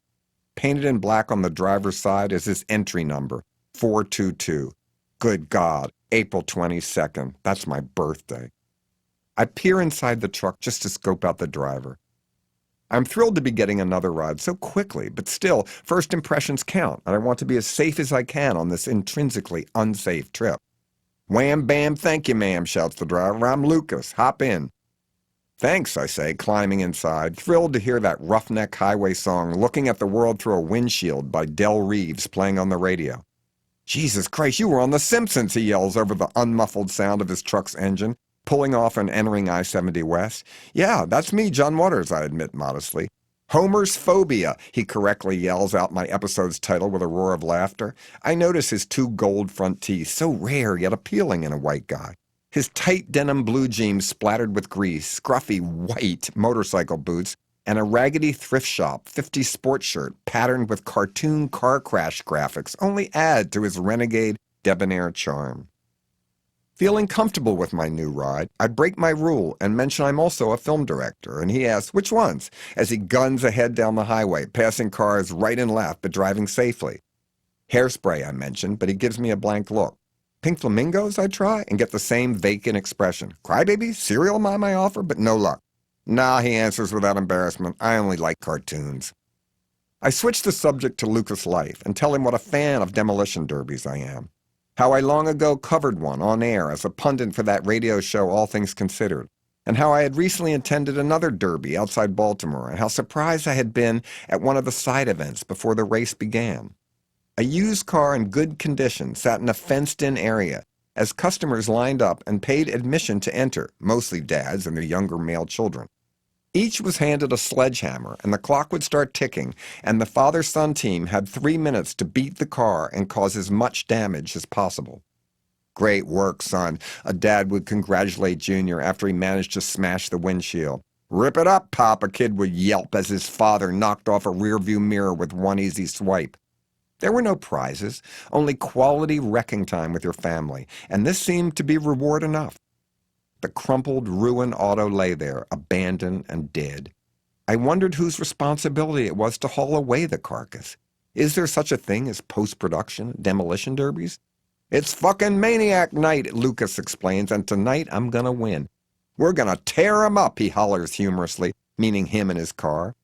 Painted in black on the driver's side is his entry number, 422. Good God, April 22nd. That's my birthday. I peer inside the truck just to scope out the driver. I'm thrilled to be getting another ride so quickly, but still, first impressions count, and I want to be as safe as I can on this intrinsically unsafe trip. "Wham, bam, thank you, ma'am," shouts the driver. "I'm Lucas. Hop in." "Thanks," I say, climbing inside, thrilled to hear that roughneck highway song, Looking at the World Through a Windshield by Del Reeves playing on the radio. "Jesus Christ, you were on The Simpsons," he yells over the unmuffled sound of his truck's engine, pulling off and entering I-70 West. "Yeah, that's me, John Waters," I admit modestly. "Homer's Phobia," he correctly yells out my episode's title with a roar of laughter. I notice his 2 gold front teeth, so rare yet appealing in a white guy. His tight denim blue jeans splattered with grease, scruffy white motorcycle boots, and a raggedy thrift shop 50s sports shirt patterned with cartoon car crash graphics only add to his renegade, debonair charm. Feeling comfortable with my new ride, I break my rule and mention I'm also a film director, and he asks, "Which ones?" as he guns ahead down the highway, passing cars right and left but driving safely. "Hairspray," I mention, but he gives me a blank look. "Pink Flamingos," I try, and get the same vacant expression. "Crybaby? Cereal Mom," I offer, but no luck. "Nah," he answers without embarrassment. "I only like cartoons." I switch the subject to Lucas' life and tell him what a fan of demolition derbies I am. How I long ago covered one on air as a pundit for that radio show All Things Considered, and how I had recently attended another derby outside Baltimore, and how surprised I had been at one of the side events before the race began. A used car in good condition sat in a fenced-in area as customers lined up and paid admission to enter, mostly dads and their younger male children. Each was handed a sledgehammer, and the clock would start ticking, and the father-son team had 3 minutes to beat the car and cause as much damage as possible. "Great work, son," a dad would congratulate Junior after he managed to smash the windshield. "Rip it up, Pop," a kid would yelp as his father knocked off a rearview mirror with one easy swipe. There were no prizes, only quality wrecking time with your family, and this seemed to be reward enough. The crumpled, ruined auto lay there, abandoned and dead. I wondered whose responsibility it was to haul away the carcass. Is there such a thing as post-production demolition derbies? It's fucking maniac night, Lucas explains, and tonight I'm gonna win. We're gonna tear him up, he hollers humorously, meaning him and his car.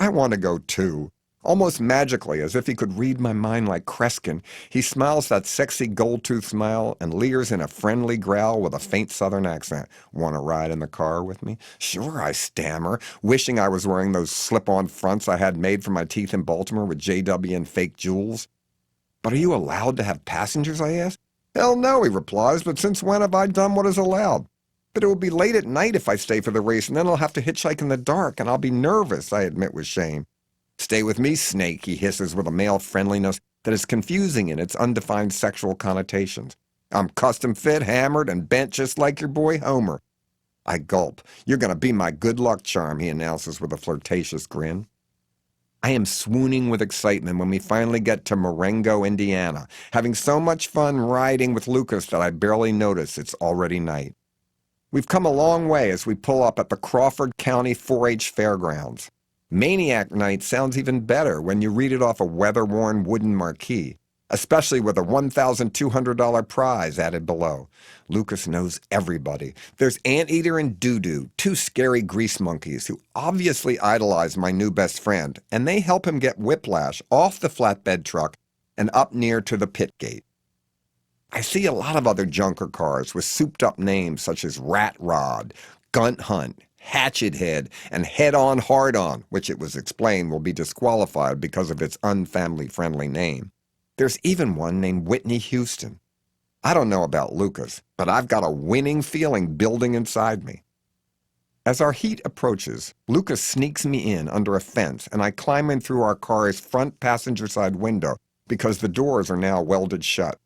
I want to go too. Almost magically, as if he could read my mind like Kreskin, he smiles that sexy gold-tooth smile and leers in a friendly growl with a faint southern accent. Want to ride in the car with me? Sure, I stammer, wishing I was wearing those slip-on fronts I had made for my teeth in Baltimore with JW and fake jewels. But are you allowed to have passengers, I ask? Hell no, he replies, but since when have I done what is allowed? But it will be late at night if I stay for the race, and then I'll have to hitchhike in the dark, and I'll be nervous, I admit with shame. Stay with me, snake, he hisses with a male friendliness that is confusing in its undefined sexual connotations. I'm custom fit, hammered, and bent just like your boy Homer. I gulp. You're going to be my good luck charm, he announces with a flirtatious grin. I am swooning with excitement when we finally get to Marengo, Indiana, having so much fun riding with Lucas that I barely notice it's already night. We've come a long way as we pull up at the Crawford County 4-H Fairgrounds. Maniac Night sounds even better when you read it off a weather-worn wooden marquee, especially with a $1,200 prize added below. Lucas knows everybody. There's Anteater and Doo-Doo, two scary grease monkeys who obviously idolize my new best friend, and they help him get whiplash off the flatbed truck and up near to the pit gate. I see a lot of other junker cars with souped-up names such as Rat Rod, Gunt Hunt, Hatchet Head, and Head On Hard On, which it was explained will be disqualified because of its unfamily-friendly name. There's even one named Whitney Houston. I don't know about Lucas, but I've got a winning feeling building inside me. As our heat approaches, Lucas sneaks me in under a fence, and I climb in through our car's front passenger side window because the doors are now welded shut.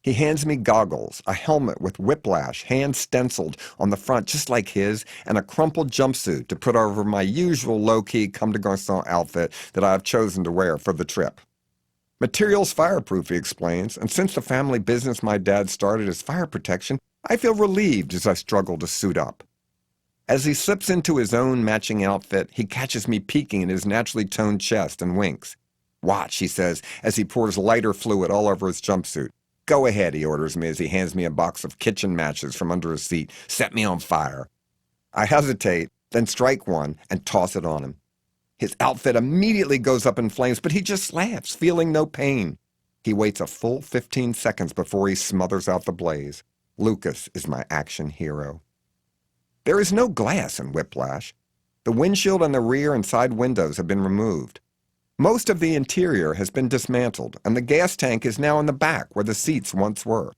He hands me goggles, a helmet with whiplash, hand stenciled on the front just like his, and a crumpled jumpsuit to put over my usual low-key comme des garçons outfit that I have chosen to wear for the trip. Material's fireproof, he explains, and since the family business my dad started is fire protection, I feel relieved as I struggle to suit up. As he slips into his own matching outfit, he catches me peeking in his naturally toned chest and winks. Watch, he says, as he pours lighter fluid all over his jumpsuit. Go ahead, he orders me as he hands me a box of kitchen matches from under his seat. Set me on fire. I hesitate, then strike one and toss it on him. His outfit immediately goes up in flames, but he just laughs, feeling no pain. He waits a full 15 seconds before he smothers out the blaze. Lucas is my action hero. There is no glass in Whiplash. The windshield and the rear and side windows have been removed. Most of the interior has been dismantled, and the gas tank is now in the back where the seats once were.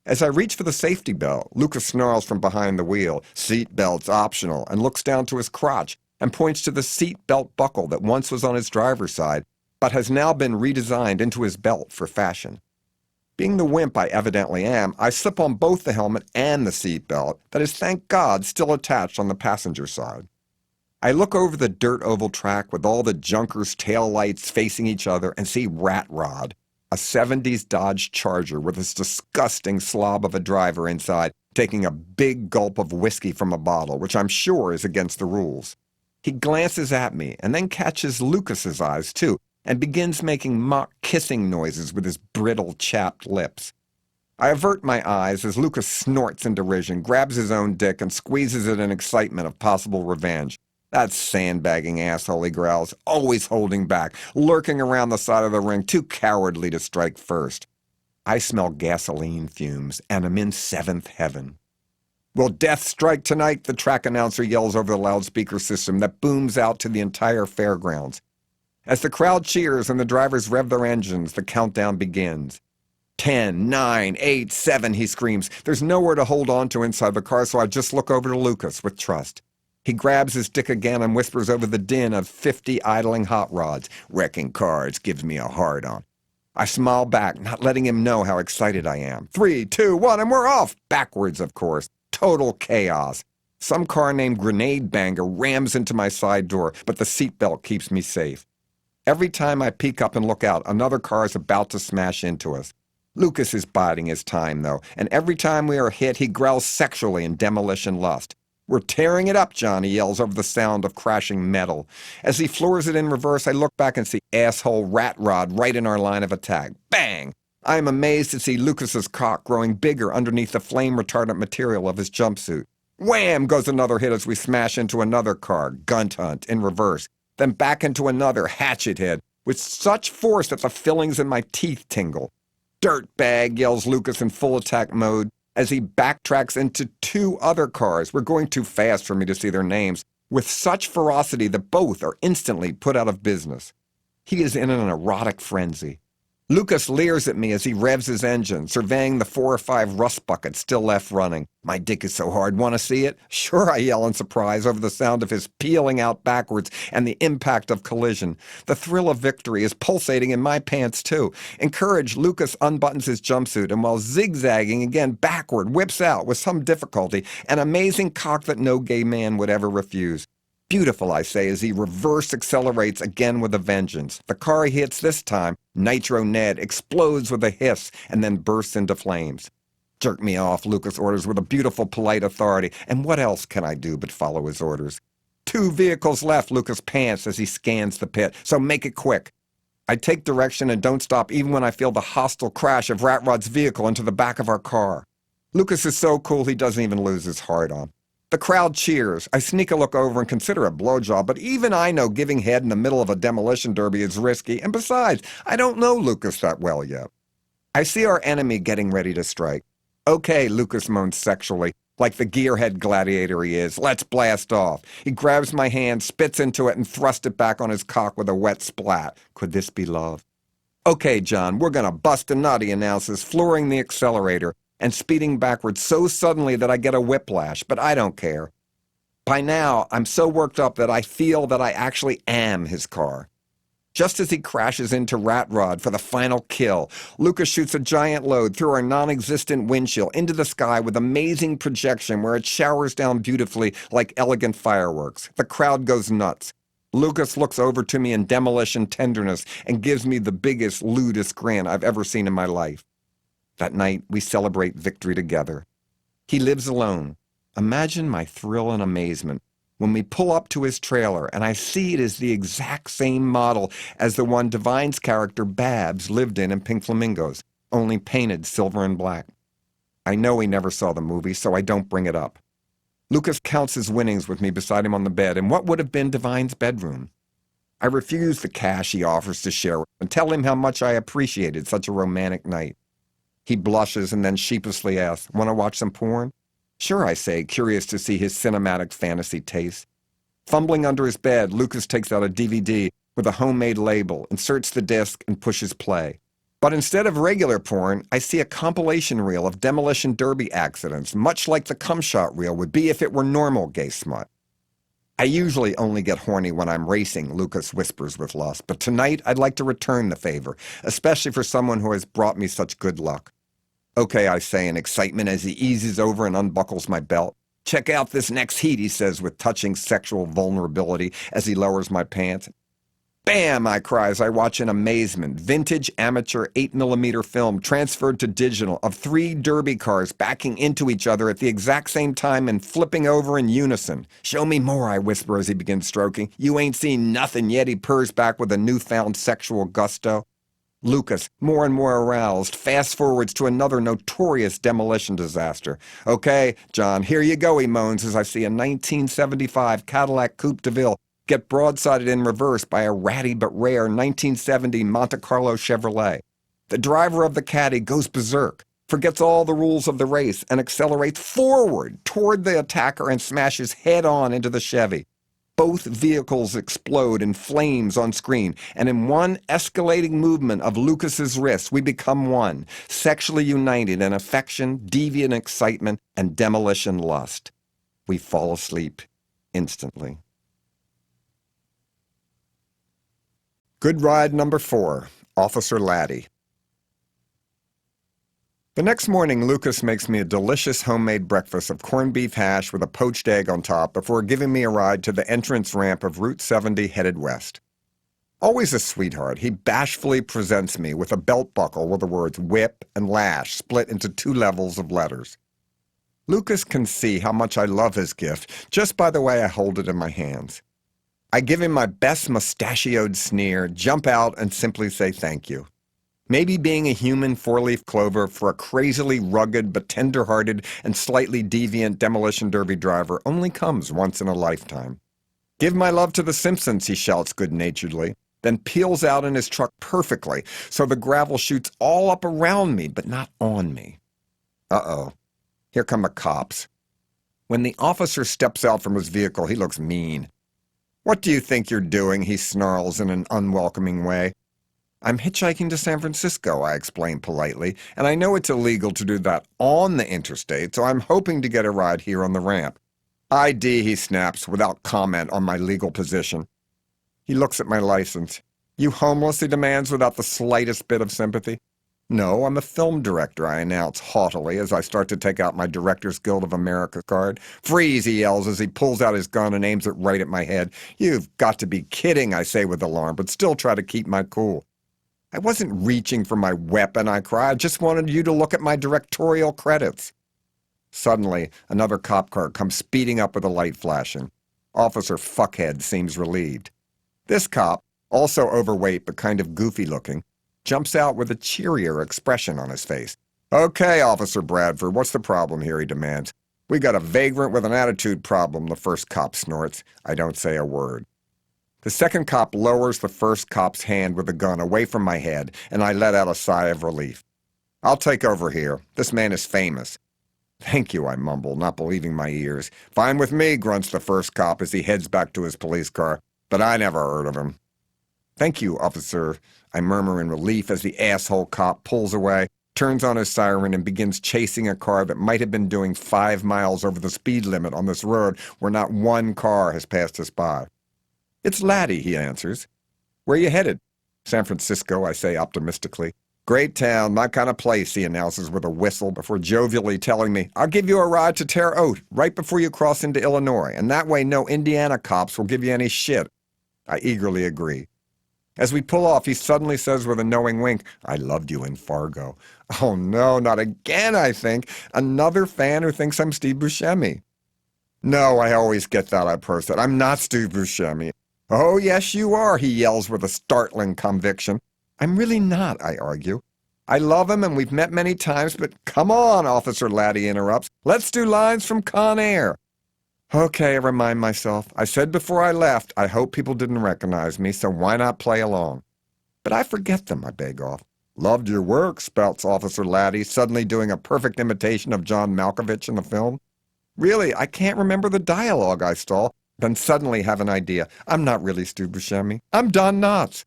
As I reach for the safety belt, Lucas snarls from behind the wheel, "Seat belt's optional," and looks down to his crotch and points to the seat belt buckle that once was on his driver's side, but has now been redesigned into his belt for fashion. Being the wimp I evidently am, I slip on both the helmet and the seat belt that is, thank God, still attached on the passenger side. I look over the dirt oval track with all the junkers' tail lights facing each other and see Rat Rod, a 70s Dodge Charger with this disgusting slob of a driver inside, taking a big gulp of whiskey from a bottle, which I'm sure is against the rules. He glances at me and then catches Lucas's eyes too and begins making mock kissing noises with his brittle, chapped lips. I avert my eyes as Lucas snorts in derision, grabs his own dick, and squeezes it in excitement of possible revenge. That sandbagging asshole, he growls, always holding back, lurking around the side of the ring, too cowardly to strike first. I smell gasoline fumes, and am in seventh heaven. "Will death strike tonight?" the track announcer yells over the loudspeaker system that booms out to the entire fairgrounds. As the crowd cheers and the drivers rev their engines, the countdown begins. 10, 9, 8, 7, he screams. There's nowhere to hold on to inside the car, so I just look over to Lucas with trust. He grabs his dick again and whispers over the din of 50 idling hot rods. "Wrecking cars gives me a hard-on." I smile back, not letting him know how excited I am. 3, 2, 1, and we're off! Backwards, of course. Total chaos. Some car named Grenade Banger rams into my side door, but the seatbelt keeps me safe. Every time I peek up and look out, another car is about to smash into us. Lucas is biding his time, though, and every time we are hit, he growls sexually in demolition lust. "We're tearing it up, John," he yells over the sound of crashing metal. As he floors it in reverse, I look back and see asshole Rat Rod right in our line of attack. Bang! I am amazed to see Lucas's cock growing bigger underneath the flame-retardant material of his jumpsuit. Wham! Goes another hit as we smash into another car, Gunt Hunt, in reverse, then back into another, Hatchet Head, with such force that the fillings in my teeth tingle. "Dirtbag," yells Lucas in full attack mode as he backtracks into two other cars. We're going too fast for me to see their names, with such ferocity that both are instantly put out of business. He is in an erotic frenzy. Lucas leers at me as he revs his engine, surveying the 4 or 5 rust buckets still left running. "My dick is so hard, want to see it?" "Sure," I yell in surprise over the sound of his peeling out backwards and the impact of collision. The thrill of victory is pulsating in my pants too. Encouraged, Lucas unbuttons his jumpsuit and while zigzagging again backward, whips out, with some difficulty, an amazing cock that no gay man would ever refuse. "Beautiful," I say as he reverse accelerates again with a vengeance. The car he hits this time, Nitro Ned, explodes with a hiss and then bursts into flames. "Jerk me off," Lucas orders with a beautiful, polite authority, and what else can I do but follow his orders? "2 vehicles left," Lucas pants as he scans the pit, "so make it quick." I take direction and don't stop even when I feel the hostile crash of Rat Rod's vehicle into the back of our car. Lucas is so cool he doesn't even lose his heart on. The crowd cheers. I sneak a look over and consider a blowjob, but even I know giving head in the middle of a demolition derby is risky, and besides, I don't know Lucas that well yet. I see our enemy getting ready to strike. "Okay," Lucas moans sexually, like the gearhead gladiator he is. "Let's blast off." He grabs my hand, spits into it, and thrusts it back on his cock with a wet splat. Could this be love? "Okay, John, we're gonna bust a nut," he announces, flooring the accelerator and speeding backwards so suddenly that I get a whiplash, but I don't care. By now, I'm so worked up that I feel that I actually am his car. Just as he crashes into Rat Rod for the final kill, Lucas shoots a giant load through our non-existent windshield into the sky with amazing projection where it showers down beautifully like elegant fireworks. The crowd goes nuts. Lucas looks over to me in demolition tenderness and gives me the biggest, lewdest grin I've ever seen in my life. That night, we celebrate victory together. He lives alone. Imagine my thrill and amazement when we pull up to his trailer and I see it is the exact same model as the one Divine's character Babs lived in Pink Flamingos, only painted silver and black. I know he never saw the movie, so I don't bring it up. Lucas counts his winnings with me beside him on the bed in what would have been Divine's bedroom. I refuse the cash he offers to share and tell him how much I appreciated such a romantic night. He blushes and then sheepishly asks, "Want to watch some porn?" "Sure," I say, curious to see his cinematic fantasy taste. Fumbling under his bed, Lucas takes out a DVD with a homemade label, inserts the disc, and pushes play. But instead of regular porn, I see a compilation reel of demolition derby accidents, much like the cum shot reel would be if it were normal gay smut. "I usually only get horny when I'm racing," Lucas whispers with lust, "but tonight I'd like to return the favor, especially for someone who has brought me such good luck." "Okay," I say in excitement as he eases over and unbuckles my belt. "Check out this next heat," he says with touching sexual vulnerability as he lowers my pants. "Bam!" I cry as I watch in amazement. Vintage amateur 8mm film transferred to digital of 3 derby cars backing into each other at the exact same time and flipping over in unison. "Show me more," I whisper as he begins stroking. "You ain't seen nothing yet," he purrs back with a newfound sexual gusto. Lucas, more and more aroused, fast-forwards to another notorious demolition disaster. "Okay, John, here you go," he moans as I see a 1975 Cadillac Coupe de Ville get broadsided in reverse by a ratty but rare 1970 Monte Carlo Chevrolet. The driver of the Caddy goes berserk, forgets all the rules of the race, and accelerates forward toward the attacker and smashes head-on into the Chevy. Both vehicles explode in flames on screen, and in one escalating movement of Lucas's wrist, we become one, sexually united in affection, deviant excitement, and demolition lust. We fall asleep instantly. Good ride number 4, Officer Laddie. The next morning, Lucas makes me a delicious homemade breakfast of corned beef hash with a poached egg on top before giving me a ride to the entrance ramp of Route 70 headed west. Always a sweetheart, he bashfully presents me with a belt buckle with the words whip and lash split into 2 levels of letters. Lucas can see how much I love his gift just by the way I hold it in my hands. I give him my best mustachioed sneer, jump out, and simply say thank you. Maybe being a human 4-leaf clover for a crazily rugged but tender-hearted and slightly deviant demolition derby driver only comes once in a lifetime. Give my love to the Simpsons, he shouts good-naturedly, then peels out in his truck perfectly so the gravel shoots all up around me but not on me. Uh-oh. Here come the cops. When the officer steps out from his vehicle, he looks mean. "What do you think you're doing?" he snarls in an unwelcoming way. "I'm hitchhiking to San Francisco," I explain politely, "and I know it's illegal to do that on the interstate, so I'm hoping to get a ride here on the ramp." "ID," he snaps, without comment on my legal position. He looks at my license. "You homeless?" he demands without the slightest bit of sympathy. "No, I'm a film director," I announce haughtily as I start to take out my Directors Guild of America card. "Freeze," he yells as he pulls out his gun and aims it right at my head. "You've got to be kidding," I say with alarm, but still try to keep my cool. "I wasn't reaching for my weapon," I cry. "I just wanted you to look at my directorial credits." Suddenly, another cop car comes speeding up with a light flashing. Officer Fuckhead seems relieved. This cop, also overweight but kind of goofy-looking, jumps out with a cheerier expression on his face. "Okay, Officer Bradford, what's the problem here?" he demands. "We got a vagrant with an attitude problem," the first cop snorts. I don't say a word. The second cop lowers the first cop's hand with the gun away from my head, and I let out a sigh of relief. "I'll take over here. This man is famous." "Thank you," I mumble, not believing my ears. "Fine with me," grunts the first cop as he heads back to his police car. "But I never heard of him." "Thank you, officer," I murmur in relief as the asshole cop pulls away, turns on his siren, and begins chasing a car that might have been doing 5 miles over the speed limit on this road where not one car has passed us by. "It's Laddie," he answers. "Where you headed?" "San Francisco," I say optimistically. "Great town, my kind of place," he announces with a whistle before jovially telling me, "I'll give you a ride to Terre Haute right before you cross into Illinois, and that way no Indiana cops will give you any shit." I eagerly agree. As we pull off, he suddenly says with a knowing wink, "I loved you in Fargo." Oh no, not again, I think. Another fan who thinks I'm Steve Buscemi. "No, I always get that," I protest. "I'm not Steve Buscemi." "Oh, yes, you are," he yells with a startling conviction. "I'm really not," I argue. "I love him and we've met many times, but come on," Officer Laddie interrupts. "Let's do lines from Con Air." Okay, I remind myself. I said before I left, I hope people didn't recognize me, so why not play along? But I forget them, I beg off. "Loved your work," spouts Officer Laddie, suddenly doing a perfect imitation of John Malkovich in the film. "Really, I can't remember the dialogue," I stall, then suddenly have an idea. I'm not really Stu Buscemi. I'm Don Knotts.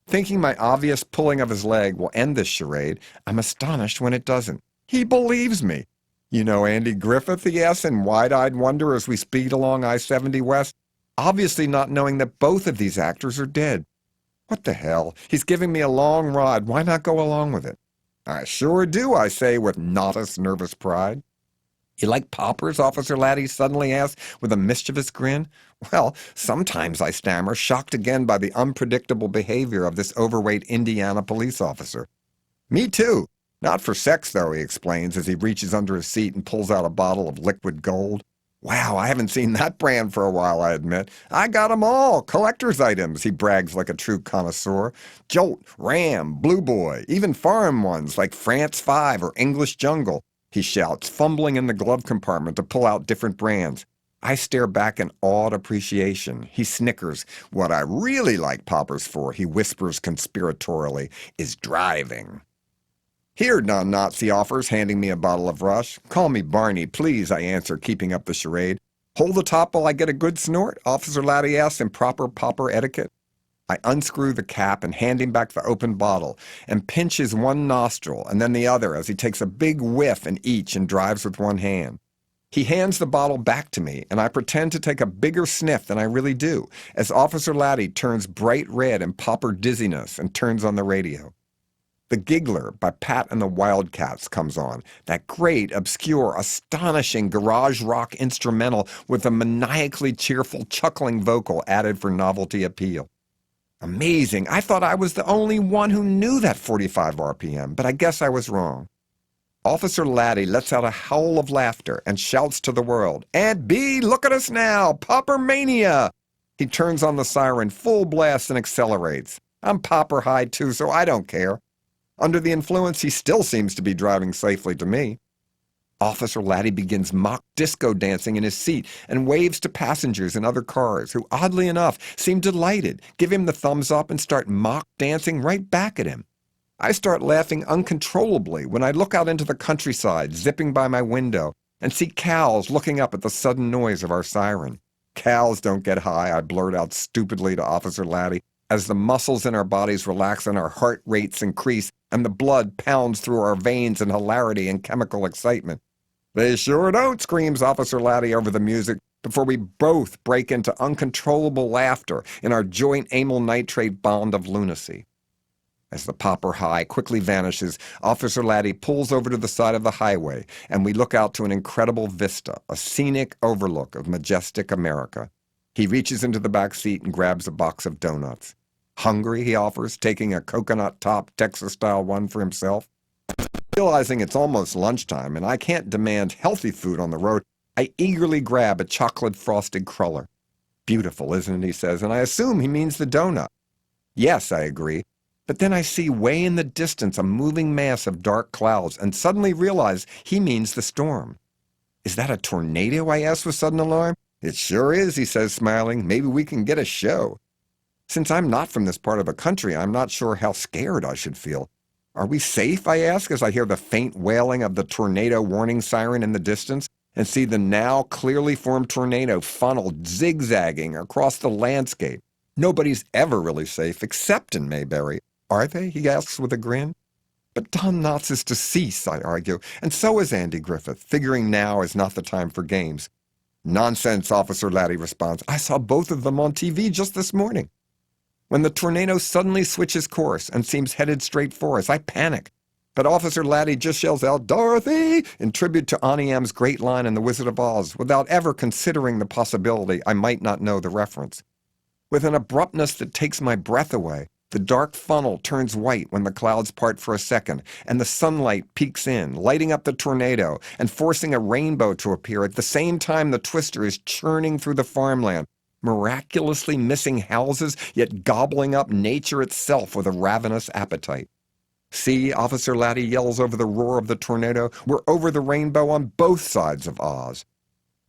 Thinking my obvious pulling of his leg will end this charade, I'm astonished when it doesn't. He believes me. "You know Andy Griffith?" he asks in wide-eyed wonder as we speed along I-70 West, obviously not knowing that both of these actors are dead. What the hell? He's giving me a long ride. Why not go along with it? "I sure do," I say with Knottis' nervous pride. "You like poppers?" Officer Laddie suddenly asks with a mischievous grin. "Well, sometimes," I stammer, shocked again by the unpredictable behavior of this overweight Indiana police officer. "Me too. Not for sex, though," he explains as he reaches under his seat and pulls out a bottle of liquid gold. "Wow, I haven't seen that brand for a while, I admit. I got 'em all, collector's items," he brags like a true connoisseur. "Jolt, Ram, Blue Boy, even foreign ones like France 5 or English Jungle," he shouts, fumbling in the glove compartment to pull out different brands. I stare back in awed appreciation. He snickers. "What I really like poppers for," he whispers conspiratorially, "is driving." "Here, Don Knotts," he offers, handing me a bottle of Rush. "Call me Barney, please," I answer, keeping up the charade. "Hold the top while I get a good snort?" Officer Laddie asks in proper popper etiquette. I unscrew the cap and hand him back the open bottle and pinch his one nostril and then the other as he takes a big whiff in each and drives with one hand. He hands the bottle back to me, and I pretend to take a bigger sniff than I really do, as Officer Laddie turns bright red in popper dizziness and turns on the radio. The Giggler by Pat and the Wildcats comes on, that great, obscure, astonishing garage rock instrumental with a maniacally cheerful, chuckling vocal added for novelty appeal. Amazing. I thought I was the only one who knew that 45 RPM, but I guess I was wrong. Officer Laddie lets out a howl of laughter and shouts to the world, "Aunt B, look at us now! Popper mania!" He turns on the siren full blast and accelerates. I'm popper high too, so I don't care. Under the influence, he still seems to be driving safely to me. Officer Laddie begins mock disco dancing in his seat and waves to passengers in other cars who, oddly enough, seem delighted, give him the thumbs up and start mock dancing right back at him. I start laughing uncontrollably when I look out into the countryside, zipping by my window, and see cows looking up at the sudden noise of our siren. "Cows don't get high," I blurt out stupidly to Officer Laddie, as the muscles in our bodies relax and our heart rates increase and the blood pounds through our veins in hilarity and chemical excitement. "They sure don't," screams Officer Laddie over the music, before we both break into uncontrollable laughter in our joint amyl nitrate bond of lunacy. As the popper high quickly vanishes, Officer Laddie pulls over to the side of the highway, and we look out to an incredible vista, a scenic overlook of majestic America. He reaches into the back seat and grabs a box of donuts. "Hungry?" he offers, taking a coconut-top Texas-style one for himself. Realizing it's almost lunchtime and I can't demand healthy food on the road, I eagerly grab a chocolate-frosted cruller. "Beautiful, isn't it?" he says, and I assume he means the donut. "Yes," I agree. But then I see way in the distance a moving mass of dark clouds and suddenly realize he means the storm. "Is that a tornado?" I ask with sudden alarm. "It sure is," he says, smiling. "Maybe we can get a show." Since I'm not from this part of the country, I'm not sure how scared I should feel. "Are we safe?" I ask as I hear the faint wailing of the tornado warning siren in the distance and see the now clearly formed tornado funnel zigzagging across the landscape. Nobody's ever really safe except in Mayberry. "Are they?" he asks with a grin. "But Don Knotts is deceased," I argue, "and so is Andy Griffith, figuring now is not the time for games." "Nonsense," Officer Laddie responds. "I saw both of them on TV just this morning." When the tornado suddenly switches course and seems headed straight for us, I panic. But Officer Laddie just yells out, "Dorothy!" in tribute to Auntie M's great line in The Wizard of Oz, without ever considering the possibility I might not know the reference. With an abruptness that takes my breath away, the dark funnel turns white when the clouds part for a second, and the sunlight peeks in, lighting up the tornado and forcing a rainbow to appear at the same time the twister is churning through the farmland, miraculously missing houses, yet gobbling up nature itself with a ravenous appetite. "See," Officer Laddie yells over the roar of the tornado, "we're over the rainbow on both sides of Oz."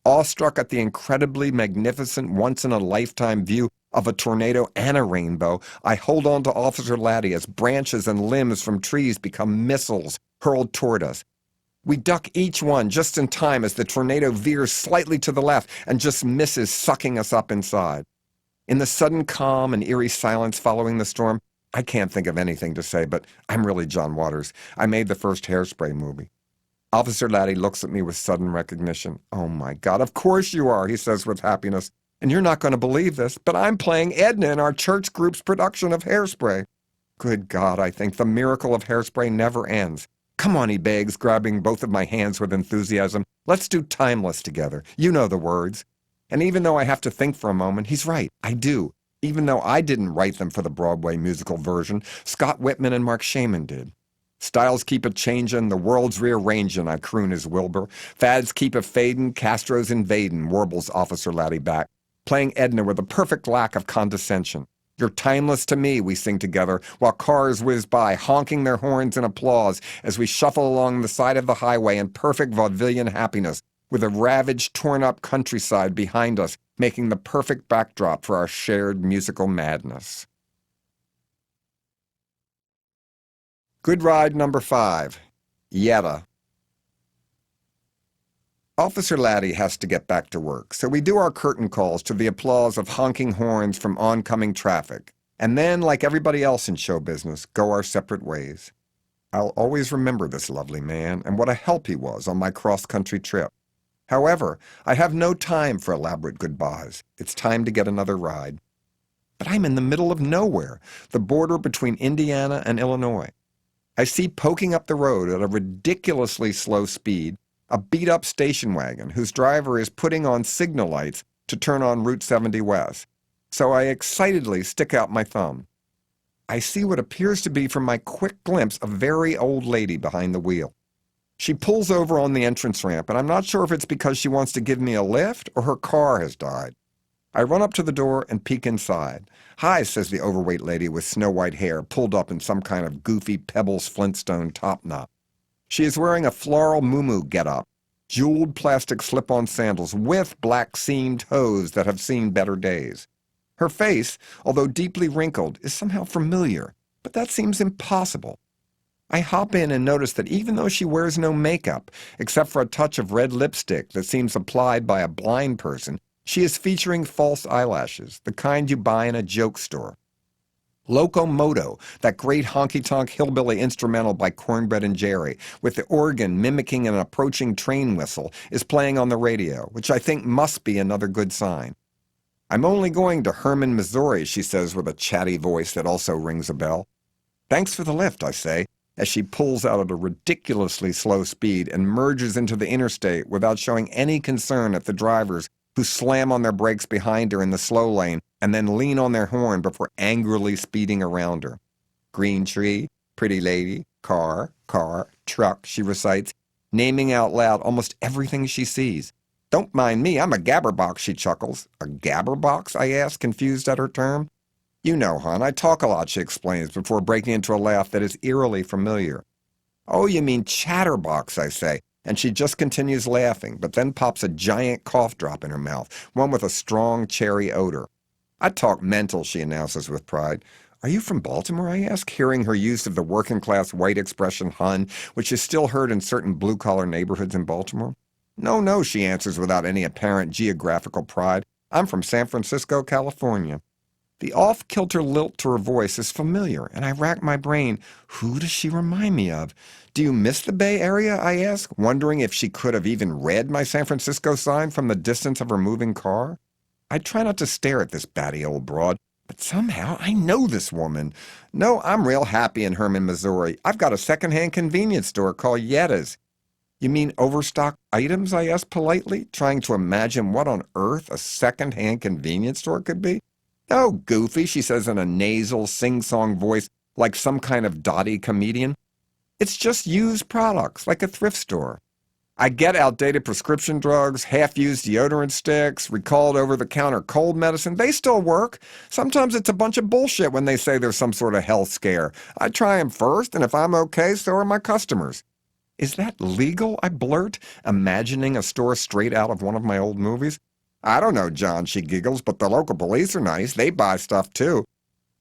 Awestruck at the incredibly magnificent once-in-a-lifetime view of a tornado and a rainbow, I hold on to Officer Laddie as branches and limbs from trees become missiles hurled toward us. We duck each one just in time as the tornado veers slightly to the left and just misses sucking us up inside. In the sudden calm and eerie silence following the storm, I can't think of anything to say, but I'm really John Waters. I made the first Hairspray movie. Officer Laddie looks at me with sudden recognition. "Oh my God, of course you are," he says with happiness. "And you're not going to believe this, but I'm playing Edna in our church group's production of Hairspray." Good God, I think, the miracle of Hairspray never ends. "Come on," he begs, grabbing both of my hands with enthusiasm. "Let's do Timeless together. You know the words." And even though I have to think for a moment, he's right. I do. Even though I didn't write them for the Broadway musical version, Scott Whitman and Mark Shaman did. "Styles keep a-changin', the world's rearrangin'," I croon as Wilbur. "Fads keep a-fadin', Castro's invadin'," warbles Officer Laddie back, playing Edna with a perfect lack of condescension. "You're timeless to me," we sing together, while cars whiz by, honking their horns in applause as we shuffle along the side of the highway in perfect vaudevillian happiness, with a ravaged, torn-up countryside behind us, making the perfect backdrop for our shared musical madness. Good ride number 5. Yetta. Officer Laddie has to get back to work, so we do our curtain calls to the applause of honking horns from oncoming traffic, and then, like everybody else in show business, go our separate ways. I'll always remember this lovely man and what a help he was on my cross-country trip. However, I have no time for elaborate goodbyes. It's time to get another ride. But I'm in the middle of nowhere, the border between Indiana and Illinois. I see poking up the road at a ridiculously slow speed a beat-up station wagon whose driver is putting on signal lights to turn on Route 70 West. So I excitedly stick out my thumb. I see what appears to be, from my quick glimpse, a very old lady behind the wheel. She pulls over on the entrance ramp, and I'm not sure if it's because she wants to give me a lift or her car has died. I run up to the door and peek inside. "Hi," says the overweight lady with snow-white hair pulled up in some kind of goofy Pebbles Flintstone top-knot. She is wearing a floral muumuu get-up, jeweled plastic slip-on sandals with black seamed hose that have seen better days. Her face, although deeply wrinkled, is somehow familiar, but that seems impossible. I hop in and notice that even though she wears no makeup, except for a touch of red lipstick that seems applied by a blind person, she is featuring false eyelashes, the kind you buy in a joke store. Locomoto, that great honky-tonk hillbilly instrumental by Cornbread and Jerry, with the organ mimicking an approaching train whistle, is playing on the radio, which I think must be another good sign. "I'm only going to Herman, Missouri," she says with a chatty voice that also rings a bell. "Thanks for the lift," I say, as she pulls out at a ridiculously slow speed and merges into the interstate without showing any concern at the drivers who slam on their brakes behind her in the slow lane and then lean on their horn before angrily speeding around her. "Green tree, pretty lady, car, truck," she recites, naming out loud almost everything she sees. "Don't mind me, I'm a gabberbox," she chuckles. "A gabberbox?" I ask, confused at her term. "You know, hon, I talk a lot," she explains, before breaking into a laugh that is eerily familiar. "Oh, you mean chatterbox," I say, and she just continues laughing, but then pops a giant cough drop in her mouth, one with a strong cherry odor. "I talk mental," she announces with pride. "Are you from Baltimore?" I ask, hearing her use of the working-class white expression hun, which is still heard in certain blue-collar neighborhoods in Baltimore. No, she answers without any apparent geographical pride. "I'm from San Francisco, California." The off-kilter lilt to her voice is familiar, and I rack my brain. Who does she remind me of? "Do you miss the Bay Area?" I ask, wondering if she could have even read my San Francisco sign from the distance of her moving car. I try not to stare at this batty old broad, but somehow I know this woman. "No, I'm real happy in Herman, Missouri. I've got a second-hand convenience store called Yetta's." "You mean overstocked items?" I ask politely, trying to imagine what on earth a second-hand convenience store could be. "Oh, goofy," she says in a nasal, sing-song voice like some kind of dotty comedian. "It's just used products, like a thrift store. I get outdated prescription drugs, half-used deodorant sticks, recalled over-the-counter cold medicine. They still work. Sometimes it's a bunch of bullshit when they say there's some sort of health scare. I try them first, and if I'm okay, so are my customers." "Is that legal?" I blurt, imagining a store straight out of one of my old movies. "I don't know, John," she giggles, "but the local police are nice. They buy stuff, too."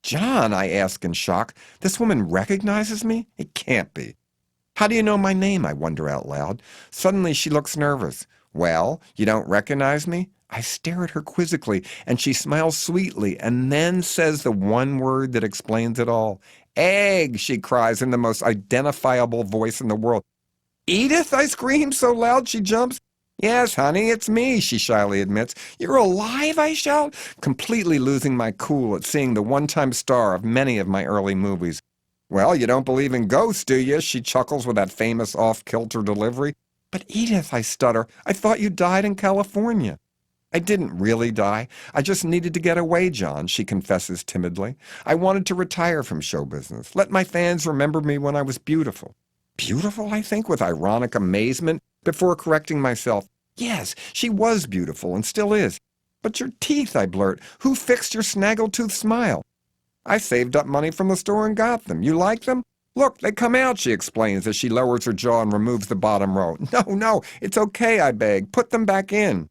"John," I ask in shock, "this woman recognizes me? It can't be." "How do you know my name?" I wonder out loud. Suddenly she looks nervous. "Well, you don't recognize me?" I stare at her quizzically, and she smiles sweetly and then says the one word that explains it all. "Egg," she cries in the most identifiable voice in the world. "Edith!" I scream so loud she jumps. "Yes, honey, it's me," she shyly admits. "You're alive?" I shout, completely losing my cool at seeing the one-time star of many of my early movies. "Well, you don't believe in ghosts, do you?" she chuckles with that famous off-kilter delivery. "But Edith," I stutter, "I thought you died in California." "I didn't really die. I just needed to get away, John," she confesses timidly. "I wanted to retire from show business. Let my fans remember me when I was beautiful." "Beautiful?" I think with ironic amazement, before correcting myself. Yes, she was beautiful and still is. "But your teeth," I blurt. "Who fixed your snaggletooth smile?" "I saved up money from the store and got them. You like them?" "Look, they come out," she explains as she lowers her jaw and removes the bottom row. No, it's okay," I beg. "Put them back in."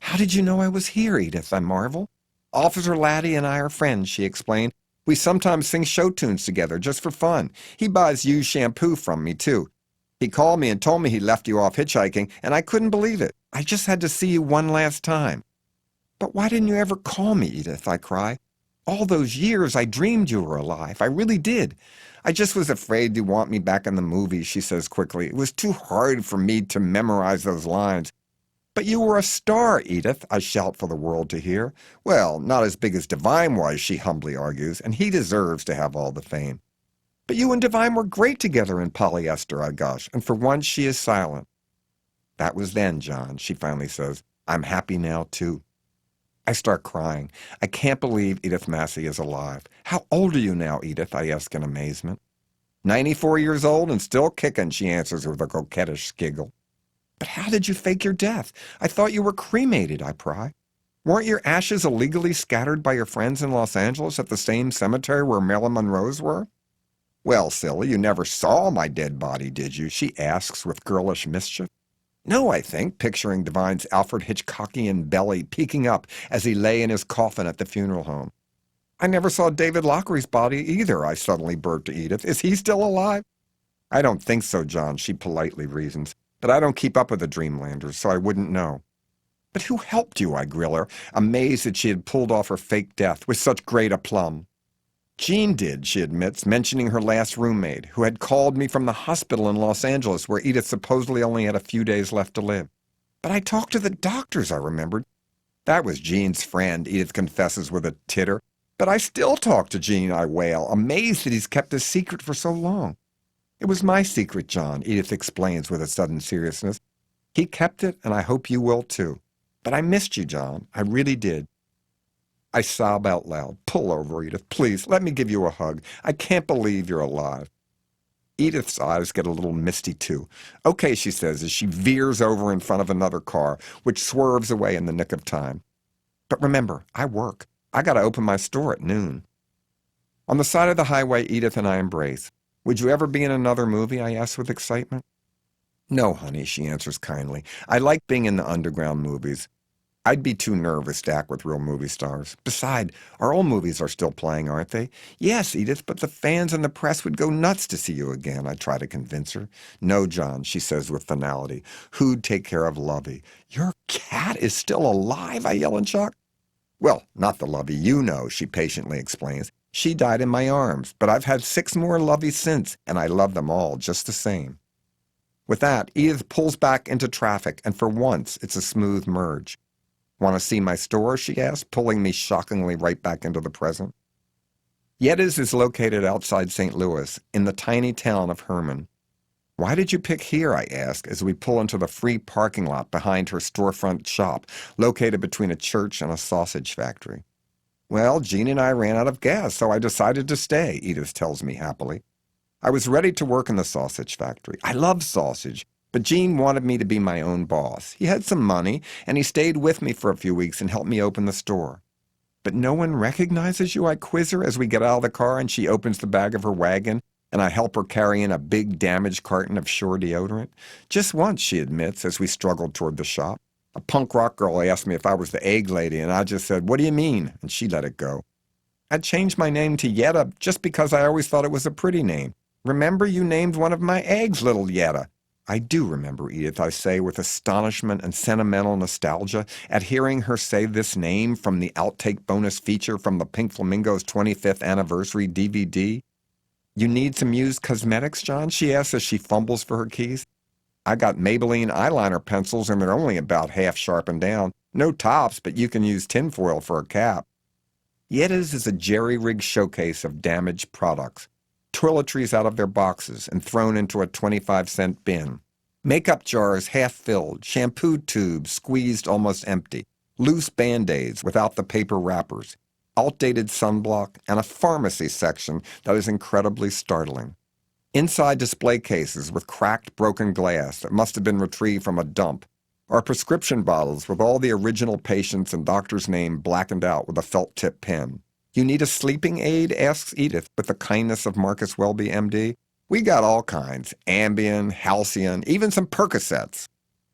"How did you know I was here, Edith?" I marvel. "Officer Laddie and I are friends," she explained. "We sometimes sing show tunes together just for fun. He buys used shampoo from me, too. He called me and told me he left you off hitchhiking, and I couldn't believe it. I just had to see you one last time." "But why didn't you ever call me, Edith?" I cry. "All those years I dreamed you were alive. I really did. I just was afraid you'd want me back in the movies," she says quickly. "It was too hard for me to memorize those lines." "But you were a star, Edith," I shout for the world to hear. "Well, not as big as Divine was," she humbly argues, "and he deserves to have all the fame." "But you and Divine were great together in Polyester," I gush, and for once she is silent. "That was then, John," she finally says. "I'm happy now, too." I start crying. I can't believe Edith Massey is alive. How old are you now, Edith? I ask in amazement. 94 years old and still kicking, she answers with a coquettish giggle. But how did you fake your death? I thought you were cremated, I pry. Weren't your ashes illegally scattered by your friends in Los Angeles at the same cemetery where Marilyn Monroe's were? Well, silly, you never saw my dead body, did you? She asks with girlish mischief. No, I think, picturing Divine's Alfred Hitchcockian belly peeking up as he lay in his coffin at the funeral home. I never saw David Lockery's body either, I suddenly burst to Edith. Is he still alive? I don't think so, John, she politely reasons. But I don't keep up with the Dreamlanders, so I wouldn't know. But who helped you, I grill her, amazed that she had pulled off her fake death with such great aplomb. Jean did, she admits, mentioning her last roommate, who had called me from the hospital in Los Angeles where Edith supposedly only had a few days left to live. But I talked to the doctors, I remembered. That was Jean's friend, Edith confesses with a titter. But I still talk to Jean, I wail, amazed that he's kept his secret for so long. It was my secret, John, Edith explains with a sudden seriousness. He kept it, and I hope you will too. But I missed you, John. I really did. I sob out loud. Pull over, Edith. Please, let me give you a hug. I can't believe you're alive. Edith's eyes get a little misty, too. Okay, she says as she veers over in front of another car, which swerves away in the nick of time. But remember, I work. I got to open my store at noon. On the side of the highway, Edith and I embrace. Would you ever be in another movie? I ask with excitement. No, honey, she answers kindly. I like being in the underground movies. I'd be too nervous to act with real movie stars. Besides, our old movies are still playing, aren't they? Yes, Edith, but the fans and the press would go nuts to see you again, I try to convince her. No, John, she says with finality. Who'd take care of Lovey? Your cat is still alive, I yell in shock. Well, not the Lovey you know, she patiently explains. She died in my arms, but I've had 6 more Loveys since, and I love them all just the same. With that, Edith pulls back into traffic, and for once, it's a smooth merge. Want to see my store, she asks, pulling me shockingly right back into the present. Yetta's is located outside St. Louis, in the tiny town of Herman. Why did you pick here, I ask, as we pull into the free parking lot behind her storefront shop, located between a church and a sausage factory. Well, Jean and I ran out of gas, so I decided to stay, Edith tells me happily. I was ready to work in the sausage factory. I love sausage. But Jean wanted me to be my own boss. He had some money, and he stayed with me for a few weeks and helped me open the store. But no one recognizes you, I quiz her as we get out of the car and she opens the bag of her wagon, and I help her carry in a big damaged carton of Sure deodorant. Just once, she admits, as we struggled toward the shop. A punk rock girl asked me if I was the egg lady, and I just said, "What do you mean?" And she let it go. I changed my name to Yetta just because I always thought it was a pretty name. Remember, you named one of my eggs Little Yetta. I do remember, Edith, I say with astonishment and sentimental nostalgia at hearing her say this name from the outtake bonus feature from the Pink Flamingo's 25th anniversary DVD. You need some used cosmetics, John? She asks as she fumbles for her keys. I got Maybelline eyeliner pencils and they're only about half sharpened down. No tops, but you can use tinfoil for a cap. Yetta's is a jerry-rigged showcase of damaged products. Toiletries out of their boxes and thrown into a 25-cent bin. Makeup jars half filled, shampoo tubes squeezed almost empty, loose Band-Aids without the paper wrappers, outdated sunblock, and a pharmacy section that is incredibly startling. Inside display cases with cracked, broken glass that must have been retrieved from a dump, are prescription bottles with all the original patients and doctor's name blackened out with a felt-tip pen. You need a sleeping aid? Asks Edith with the kindness of Marcus Welby, M.D. We got all kinds. Ambien, Halcyon, even some Percocets.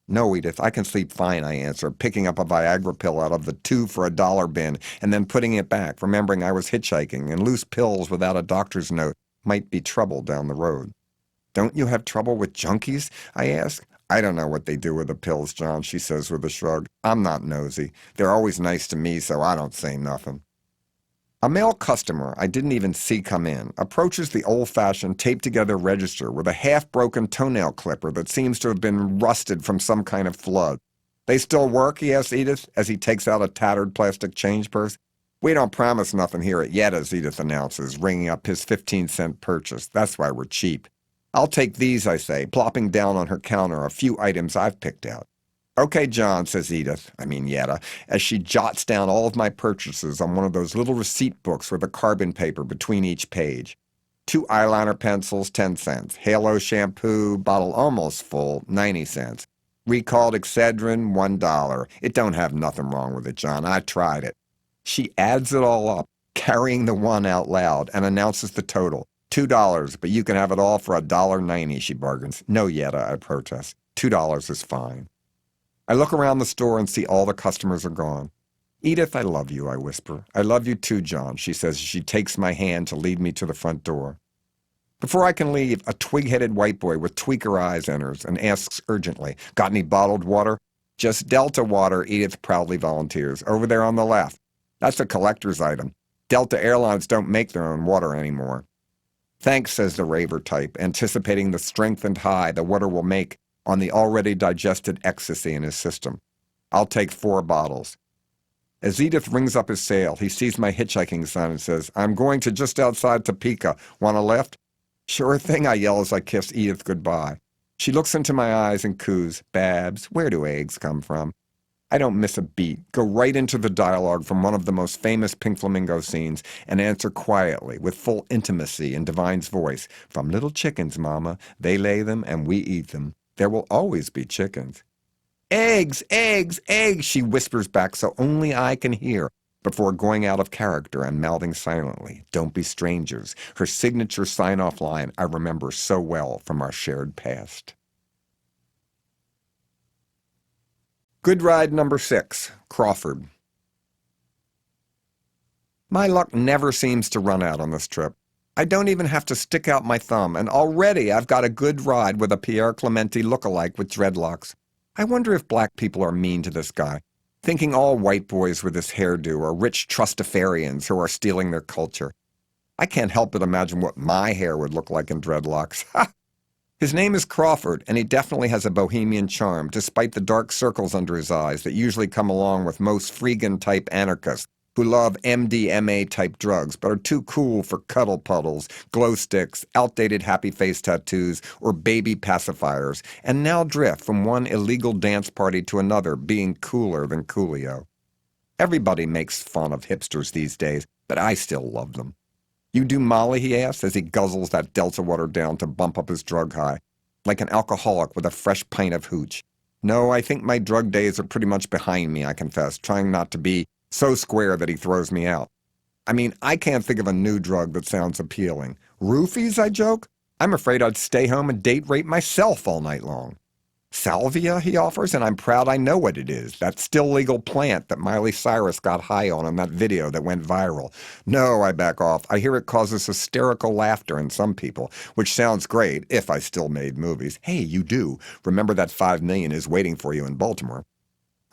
No, Edith, I can sleep fine, I answer, picking up a Viagra pill out of the 2 for $1 bin and then putting it back, remembering I was hitchhiking and loose pills without a doctor's note might be trouble down the road. Don't you have trouble with junkies? I ask. I don't know what they do with the pills, John, she says with a shrug. I'm not nosy. They're always nice to me, so I don't say nothing. A male customer I didn't even see come in approaches the old-fashioned taped-together register with a half-broken toenail clipper that seems to have been rusted from some kind of flood. They still work, he asks Edith, as he takes out a tattered plastic change purse. We don't promise nothing here at Yetta's, Edith announces, ringing up his 15-cent purchase. That's why we're cheap. I'll take these, I say, plopping down on her counter a few items I've picked out. Okay, John, says Yetta, as she jots down all of my purchases on one of those little receipt books with a carbon paper between each page. 2 eyeliner pencils, 10 cents. Halo shampoo, bottle almost full, 90 cents. Recalled Excedrin, $1. It don't have nothing wrong with it, John. I tried it. She adds it all up, carrying the one out loud, and announces the total. $2, but you can have it all for $1.90, she bargains. No, Yetta, I protest. $2 is fine. I look around the store and see all the customers are gone. Edith, I love you, I whisper. I love you too, John, she says as she takes my hand to lead me to the front door. Before I can leave, a twig-headed white boy with tweaker eyes enters and asks urgently, "Got any bottled water?" "Just Delta water," Edith proudly volunteers. "Over there on the left. That's a collector's item. Delta Airlines don't make their own water anymore." "Thanks," says the raver type, anticipating the strengthened high the water will make on the already digested ecstasy in his system. "I'll take 4 bottles. As Edith rings up his sail, he sees my hitchhiking sign and says, "I'm going to just outside Topeka. Want a lift?" "Sure thing," I yell as I kiss Edith goodbye. She looks into my eyes and coos, "Babs, where do eggs come from?" I don't miss a beat, go right into the dialogue from one of the most famous Pink Flamingo scenes, and answer quietly, with full intimacy in Divine's voice, "From little chickens, Mama. They lay them and we eat them. There will always be chickens." "Eggs, eggs, eggs," she whispers back so only I can hear, before going out of character and mouthing silently, "Don't be strangers," her signature sign-off line I remember so well from our shared past. Good ride number 6, Crawford. My luck never seems to run out on this trip. I don't even have to stick out my thumb, and already I've got a good ride with a Pierre Clementi look-alike with dreadlocks. I wonder if black people are mean to this guy, thinking all white boys with this hairdo are rich trustafarians who are stealing their culture. I can't help but imagine what my hair would look like in dreadlocks. His name is Crawford, and he definitely has a bohemian charm, despite the dark circles under his eyes that usually come along with most freegan-type anarchists who love MDMA-type drugs but are too cool for cuddle puddles, glow sticks, outdated happy face tattoos, or baby pacifiers, and now drift from one illegal dance party to another, being cooler than Coolio. Everybody makes fun of hipsters these days, but I still love them. "You do Molly?" he asks as he guzzles that Delta water down to bump up his drug high, like an alcoholic with a fresh pint of hooch. "No, I think my drug days are pretty much behind me," I confess, trying not to be so square that he throws me out. I mean, I can't think of a new drug that sounds appealing. "Roofies?" I joke. "I'm afraid I'd stay home and date rape myself all night long." "Salvia?" he offers, and I'm proud I know what it is, that still legal plant that Miley Cyrus got high on in that video that went viral. "No," I back off. "I hear it causes hysterical laughter in some people, which sounds great if I still made movies." "Hey, you do. Remember that $5 million is waiting for you in Baltimore."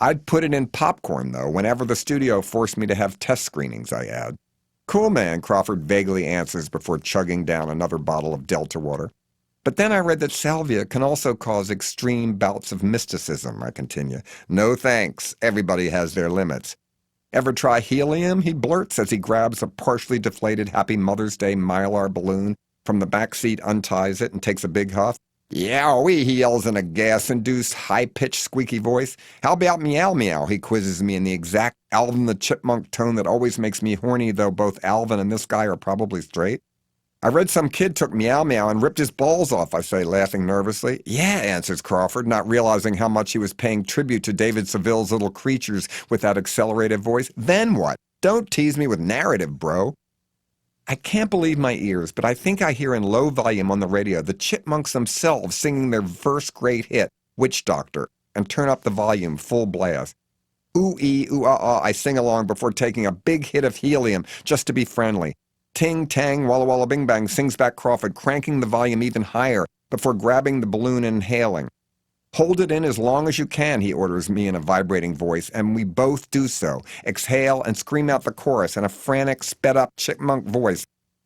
"I'd put it in popcorn, though, whenever the studio forced me to have test screenings," I add. "Cool, man," Crawford vaguely answers before chugging down another bottle of Delta water. "But then I read that salvia can also cause extreme bouts of mysticism," I continue. "No thanks. Everybody has their limits." "Ever try helium?" he blurts as he grabs a partially deflated Happy Mother's Day Mylar balloon from the back seat, unties it, and takes a big huff. "Yowie," he yells in a gas-induced, high-pitched, squeaky voice. "How about meow meow?" he quizzes me in the exact Alvin the Chipmunk tone that always makes me horny, though both Alvin and this guy are probably straight. "I read some kid took meow meow and ripped his balls off," I say, laughing nervously. "Yeah," answers Crawford, not realizing how much he was paying tribute to David Seville's Little Creatures with that accelerated voice. "Then what? Don't tease me with narrative, bro." I can't believe my ears, but I think I hear in low volume on the radio the Chipmunks themselves singing their first great hit, Witch Doctor, and turn up the volume full blast. "Ooh-ee, ooh-ah-ah," I sing along before taking a big hit of helium just to be friendly. "Ting, tang, walla walla bing bang," sings back Crawford, cranking the volume even higher before grabbing the balloon and inhaling. "Hold it in as long as you can," he orders me in a vibrating voice, and we both do so, exhale, and scream out the chorus in a frantic, sped-up chipmunk voice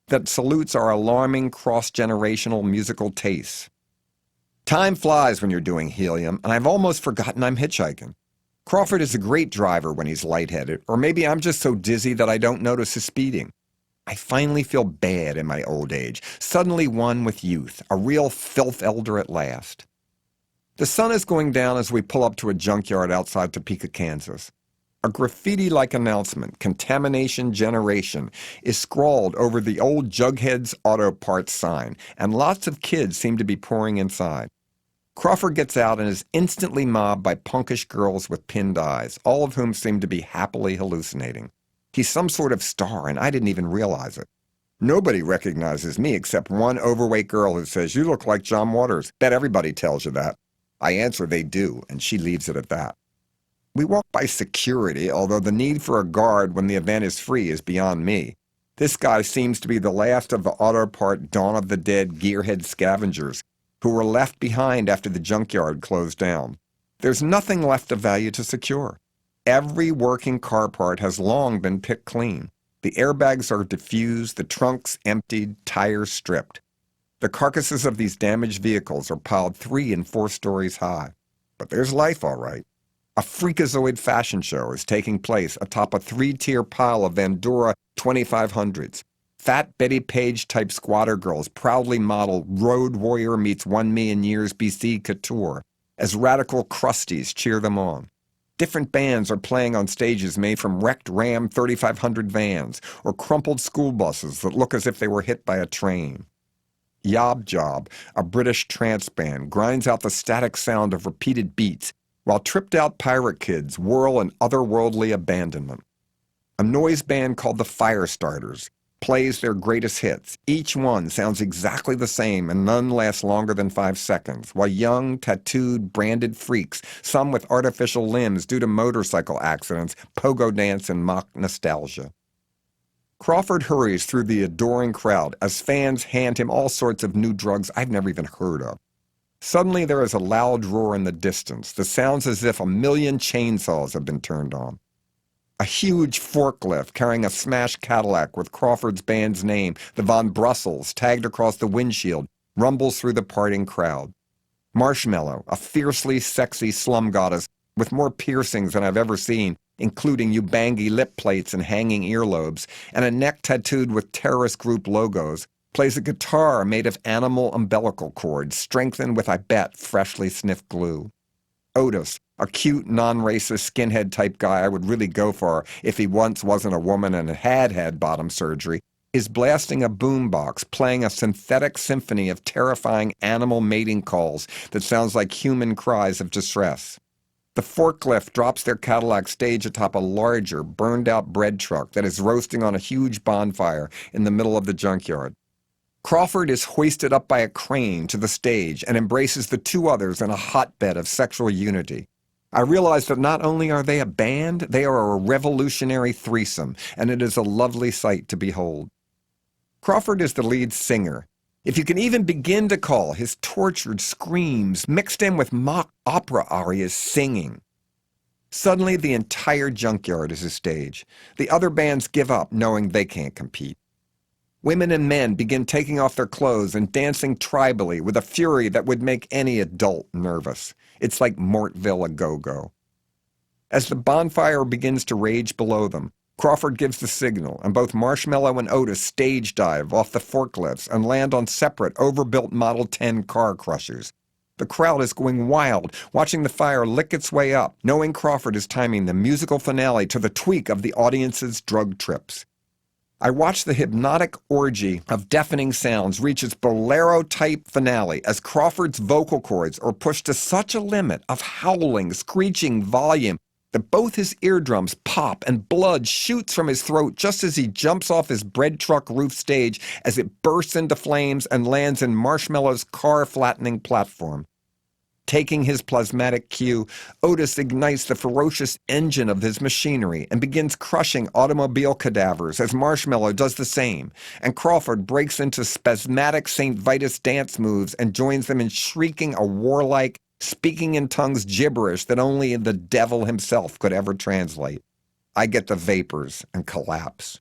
that salutes our alarming cross-generational musical tastes. Time flies when you're doing helium, and I've almost forgotten I'm hitchhiking. Crawford is a great driver when he's lightheaded, or maybe I'm just so dizzy that I don't notice his speeding. I finally feel bad in my old age, suddenly one with youth, a real filth elder at last. The sun is going down as we pull up to a junkyard outside Topeka, Kansas. A graffiti-like announcement, Contamination Generation, is scrawled over the old Jughead's Auto Parts sign, and lots of kids seem to be pouring inside. Crawford gets out and is instantly mobbed by punkish girls with pinned eyes, all of whom seem to be happily hallucinating. He's some sort of star, and I didn't even realize it. Nobody recognizes me except one overweight girl who says, "You look like John Waters." Bet everybody tells you that. I answer they do, and she leaves it at that. We walk by security, although the need for a guard when the event is free is beyond me. This guy seems to be the last of the auto part Dawn of the Dead gearhead scavengers who were left behind after the junkyard closed down. There's nothing left of value to secure. Every working car part has long been picked clean. The airbags are diffused, the trunks emptied, tires stripped. The carcasses of these damaged vehicles are piled 3 and 4 stories high. But there's life, all right. A freakazoid fashion show is taking place atop a 3-tier pile of Vandura 2500s. Fat Betty Page-type squatter girls proudly model Road Warrior meets 1 million years BC couture as radical crusties cheer them on. Different bands are playing on stages made from wrecked Ram 3500 vans or crumpled school buses that look as if they were hit by a train. Yob Job, a British trance band, grinds out the static sound of repeated beats while tripped-out pirate kids whirl in otherworldly abandonment. A noise band called the Firestarters plays their greatest hits. Each one sounds exactly the same, and none lasts longer than 5 seconds, while young, tattooed, branded freaks, some with artificial limbs due to motorcycle accidents, pogo dance and mock nostalgia. Crawford hurries through the adoring crowd as fans hand him all sorts of new drugs I've never even heard of. Suddenly there is a loud roar in the distance that sounds as if 1,000,000 chainsaws have been turned on. A huge forklift carrying a smashed Cadillac with Crawford's band's name, the Von Brussels, tagged across the windshield, rumbles through the parting crowd. Marshmallow, a fiercely sexy slum goddess with more piercings than I've ever seen, including Ubangi lip plates and hanging earlobes, and a neck tattooed with terrorist group logos, plays a guitar made of animal umbilical cords, strengthened with, I bet, freshly sniffed glue. Otis, a cute, non-racist skinhead-type guy I would really go for if he once wasn't a woman and had had bottom surgery, is blasting a boombox, playing a synthetic symphony of terrifying animal mating calls that sounds like human cries of distress. The forklift drops their Cadillac stage atop a larger, burned-out bread truck that is roasting on a huge bonfire in the middle of the junkyard. Crawford is hoisted up by a crane to the stage and embraces the 2 others in a hotbed of sexual unity. I realize that not only are they a band, they are a revolutionary threesome, and it is a lovely sight to behold. Crawford is the lead singer. If you can even begin to call his tortured screams mixed in with mock opera arias singing. Suddenly, the entire junkyard is a stage. The other bands give up, knowing they can't compete. Women and men begin taking off their clothes and dancing tribally with a fury that would make any adult nervous. It's like Mortville a-go-go. As the bonfire begins to rage below them, Crawford gives the signal, and both Marshmallow and Otis stage dive off the forklifts and land on separate, overbuilt Model 10 car crushers. The crowd is going wild, watching the fire lick its way up, knowing Crawford is timing the musical finale to the tweak of the audience's drug trips. I watch the hypnotic orgy of deafening sounds reach its bolero-type finale as Crawford's vocal cords are pushed to such a limit of howling, screeching volume that both his eardrums pop and blood shoots from his throat just as he jumps off his bread truck roof stage as it bursts into flames and lands in Marshmallow's car-flattening platform. Taking his plasmatic cue, Otis ignites the ferocious engine of his machinery and begins crushing automobile cadavers as Marshmallow does the same, and Crawford breaks into spasmodic St. Vitus dance moves and joins them in shrieking a warlike, speaking in tongues gibberish that only the devil himself could ever translate. I get the vapors and collapse.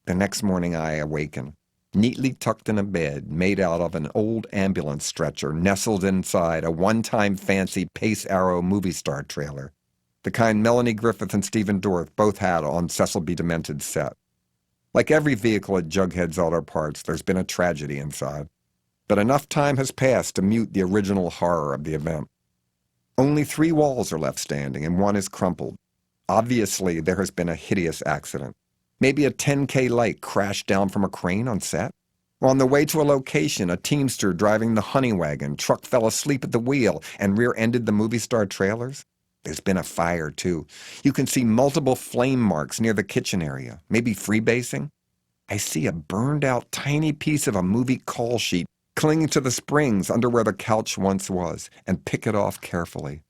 The next morning I awaken, neatly tucked in a bed made out of an old ambulance stretcher nestled inside a one-time fancy Pace Arrow movie star trailer, the kind Melanie Griffith and Stephen Dorff both had on Cecil B. Demented's set. Like every vehicle at Jughead's Auto Parts, there's been a tragedy inside. but enough time has passed to mute the original horror of the event. Only 3 walls are left standing, and one is crumpled. Obviously, there has been a hideous accident. Maybe a 10K light crashed down from a crane on set? Or on the way to a location, a teamster driving the honey wagon truck fell asleep at the wheel and rear-ended the movie star trailers? There's been a fire, too. You can see multiple flame marks near the kitchen area. Maybe freebasing? I see a burned-out tiny piece of a movie call sheet clinging to the springs under where the couch once was, and pick it off carefully.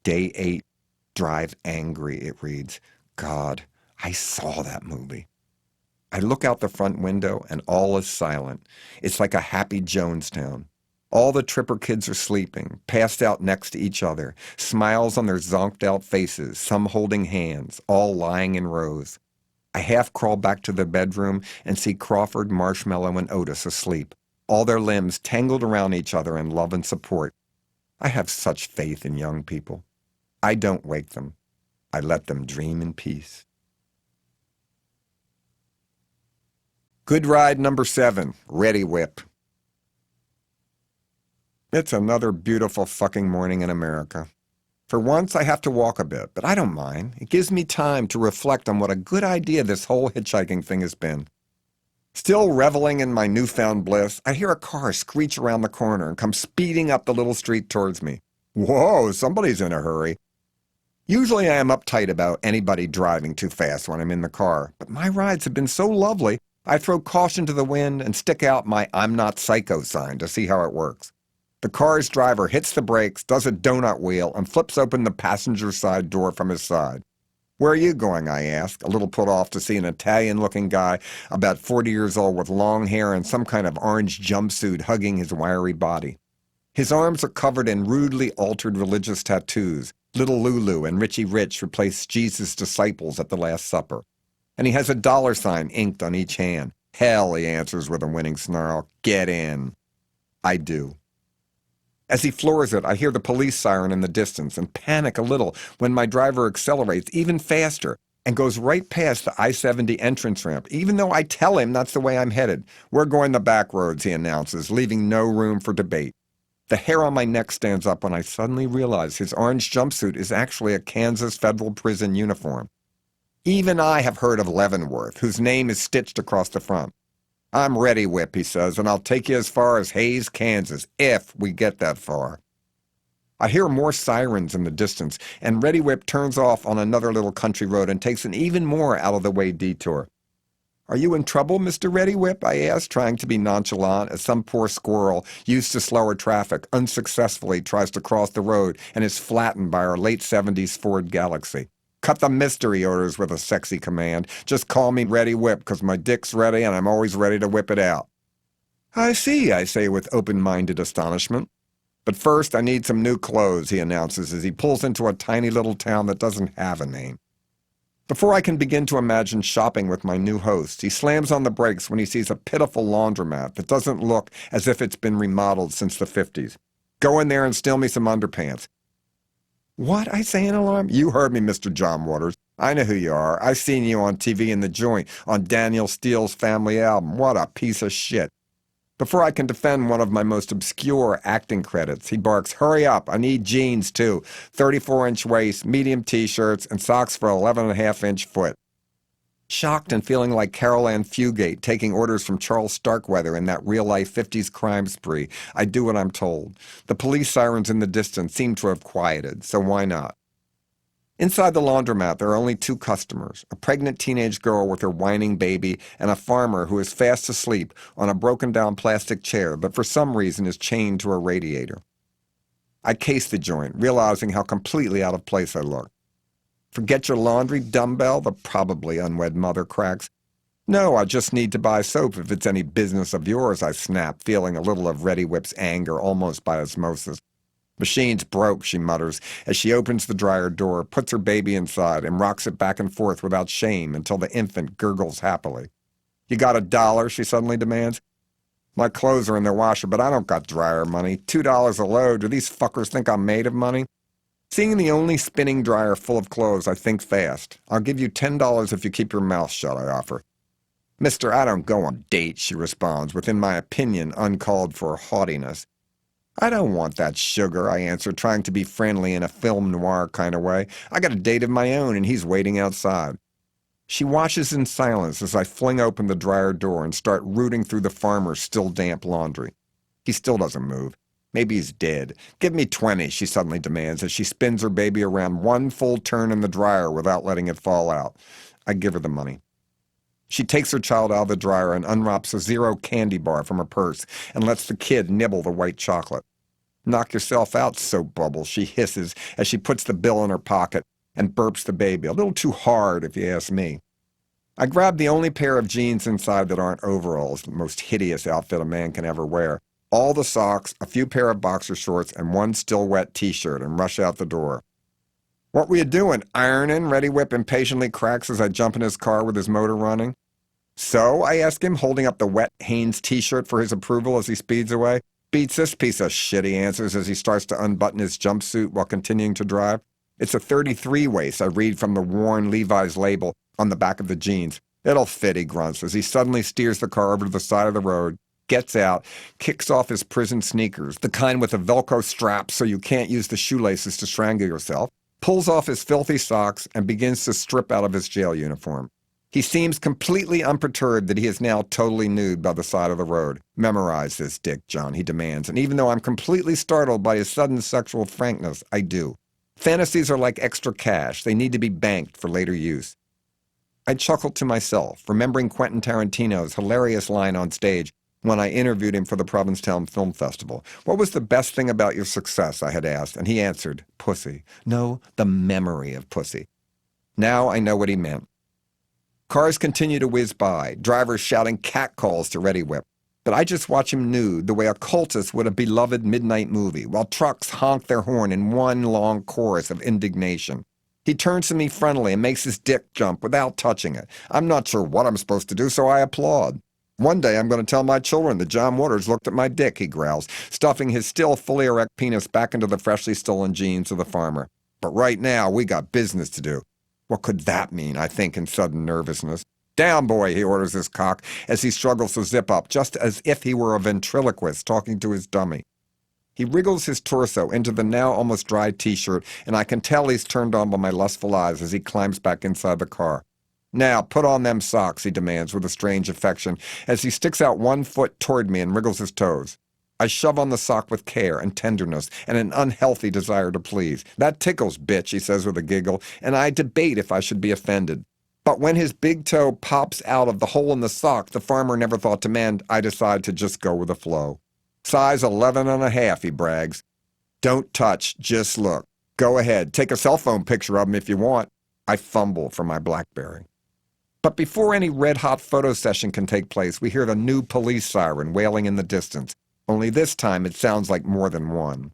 Day 8. Drive angry, it reads. God, I saw that movie. I look out the front window, and all is silent. It's like a happy Jonestown. All the Tripper kids are sleeping, passed out next to each other, smiles on their zonked-out faces, some holding hands, all lying in rows. I half crawl back to the bedroom and see Crawford, Marshmallow, and Otis asleep, all their limbs tangled around each other in love and support. I have such faith in young people. I don't wake them. I let them dream in peace. Good ride number 7, Ready Whip. It's another beautiful fucking morning in America. For once, I have to walk a bit, but I don't mind. It gives me time to reflect on what a good idea this whole hitchhiking thing has been. Still reveling in my newfound bliss, I hear a car screech around the corner and come speeding up the little street towards me. Whoa, somebody's in a hurry. Usually I am uptight about anybody driving too fast when I'm in the car, but my rides have been so lovely, I throw caution to the wind and stick out my I'm not psycho sign to see how it works. The car's driver hits the brakes, does a donut wheel, and flips open the passenger side door from his side. Where are you going, I ask, a little put off to see an Italian-looking guy about 40 years old with long hair and some kind of orange jumpsuit hugging his wiry body. His arms are covered in rudely altered religious tattoos. Little Lulu and Richie Rich replaced Jesus' disciples at the Last Supper. And he has a $sign inked on each hand. Hell, he answers with a winning snarl. Get in. I do. As he floors it, I hear the police siren in the distance and panic a little when my driver accelerates even faster and goes right past the I-70 entrance ramp, even though I tell him that's the way I'm headed. We're going the back roads, he announces, leaving no room for debate. The hair on my neck stands up when I suddenly realize his orange jumpsuit is actually a Kansas federal prison uniform. Even I have heard of Leavenworth, whose name is stitched across the front. I'm Ready Whip, he says, and I'll take you as far as Hays, Kansas, if we get that far. I hear more sirens in the distance, and Ready Whip turns off on another little country road and takes an even more out-of-the-way detour. Are you in trouble, Mr. Ready Whip? I ask, trying to be nonchalant as some poor squirrel, used to slower traffic, unsuccessfully tries to cross the road and is flattened by our late 70s Ford Galaxy. Cut the mystery, he orders with a sexy command. Just call me Ready Whip, because my dick's ready and I'm always ready to whip it out. I see, I say with open-minded astonishment. But first, I need some new clothes, he announces as he pulls into a tiny little town that doesn't have a name. Before I can begin to imagine shopping with my new host, he slams on the brakes when he sees a pitiful laundromat that doesn't look as if it's been remodeled since the 50s. Go in there and steal me some underpants. What? I say in alarm. You heard me, Mr. John Waters. I know who you are. I've seen you on TV in The Joint, on Daniel Steele's family album. What a piece of shit. Before I can defend one of my most obscure acting credits, he barks, hurry up, I need jeans too. 34-inch waist, medium t-shirts, and socks for 11.5-inch foot. Shocked and feeling like Carol Ann Fugate taking orders from Charles Starkweather in that real-life 50s crime spree, I do what I'm told. The police sirens in the distance seem to have quieted, so why not? Inside the laundromat, there are only 2 customers, a pregnant teenage girl with her whining baby and a farmer who is fast asleep on a broken-down plastic chair but for some reason is chained to a radiator. I case the joint, realizing how completely out of place I look. Forget your laundry, dumbbell, the probably unwed mother cracks. No, I just need to buy soap if it's any business of yours, I snap, feeling a little of Ready Whip's anger almost by osmosis. Machine's broke, she mutters, as she opens the dryer door, puts her baby inside, and rocks it back and forth without shame until the infant gurgles happily. You got $1, she suddenly demands. My clothes are in their washer, but I don't got dryer money. $2 a load. Do these fuckers think I'm made of money? Seeing the only spinning dryer full of clothes, I think fast. I'll give you $10 if you keep your mouth shut, I offer. Mister, I don't go on dates, she responds, with, in my opinion, uncalled for haughtiness. I don't want that sugar, I answer, trying to be friendly in a film noir kind of way. I got a date of my own, and he's waiting outside. She watches in silence as I fling open the dryer door and start rooting through the farmer's still damp laundry. He still doesn't move. Maybe he's dead. Give me 20, she suddenly demands as she spins her baby around one full turn in the dryer without letting it fall out. I give her the money. She takes her child out of the dryer and unwraps a zero candy bar from her purse and lets the kid nibble the white chocolate. Knock yourself out, soap bubble, she hisses as she puts the bill in her pocket and burps the baby, a little too hard if you ask me. I grab the only pair of jeans inside that aren't overalls, the most hideous outfit a man can ever wear, all the socks, a few pair of boxer shorts, and one still wet t-shirt, and rush out the door. What were you doing, ironing? Reddy Whip impatiently cracks as I jump in his car with his motor running. So, I ask him, holding up the wet Hanes t-shirt for his approval as he speeds away. Beats this piece of shit, he answers as he starts to unbutton his jumpsuit while continuing to drive. It's a 33 waist, I read from the worn Levi's label on the back of the jeans. It'll fit, he grunts as he suddenly steers the car over to the side of the road, gets out, kicks off his prison sneakers, the kind with a Velcro strap so you can't use the shoelaces to strangle yourself, pulls off his filthy socks, and begins to strip out of his jail uniform. He seems completely unperturbed that he is now totally nude by the side of the road. Memorize this, Dick, John, he demands, and even though I'm completely startled by his sudden sexual frankness, I do. Fantasies are like extra cash. They need to be banked for later use. I chuckled to myself, remembering Quentin Tarantino's hilarious line on stage when I interviewed him for the Provincetown Film Festival. What was the best thing about your success, I had asked, and he answered, pussy. No, the memory of pussy. Now I know what he meant. Cars continue to whiz by, drivers shouting catcalls to Reddy Whip. But I just watch him nude the way a cultist would a beloved midnight movie, while trucks honk their horn in one long chorus of indignation. He turns to me friendly and makes his dick jump without touching it. I'm not sure what I'm supposed to do, so I applaud. One day I'm going to tell my children that John Waters looked at my dick, he growls, stuffing his still fully erect penis back into the freshly stolen jeans of the farmer. But right now, we got business to do. What could that mean, I think, in sudden nervousness. Down, boy, he orders his cock as he struggles to zip up, just as if he were a ventriloquist talking to his dummy. He wriggles his torso into the now almost dry t-shirt, and I can tell he's turned on by my lustful eyes as he climbs back inside the car. Now, put on them socks, he demands with a strange affection, as he sticks out one foot toward me and wriggles his toes. I shove on the sock with care and tenderness and an unhealthy desire to please. That tickles, bitch, he says with a giggle, and I debate if I should be offended. But when his big toe pops out of the hole in the sock the farmer never thought to mend, I decide to just go with the flow. Size 11.5, he brags. Don't touch, just look. Go ahead, take a cell phone picture of him if you want. I fumble for my BlackBerry. But before any red-hot photo session can take place, we hear the new police siren wailing in the distance. Only this time it sounds like more than one.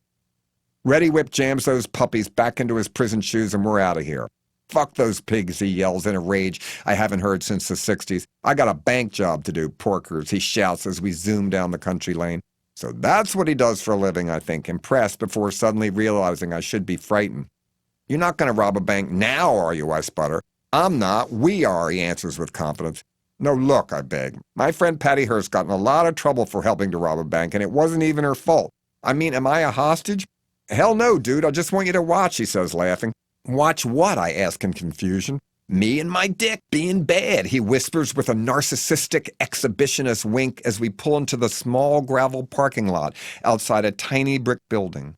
Reddy Whip jams those puppies back into his prison shoes and we're out of here. Fuck those pigs, he yells in a rage I haven't heard since the 60s. I got a bank job to do, porkers, he shouts as we zoom down the country lane. So that's what he does for a living, I think, impressed before suddenly realizing I should be frightened. You're not going to rob a bank now, are you, I sputter. I'm not, we are, he answers with confidence. No, look, I beg. My friend Patty Hearst got in a lot of trouble for helping to rob a bank, and it wasn't even her fault. I mean, am I a hostage? Hell no, dude, I just want you to watch, he says, laughing. Watch what? I ask in confusion. Me and my dick being bad, he whispers with a narcissistic exhibitionist wink as we pull into the small gravel parking lot outside a tiny brick building.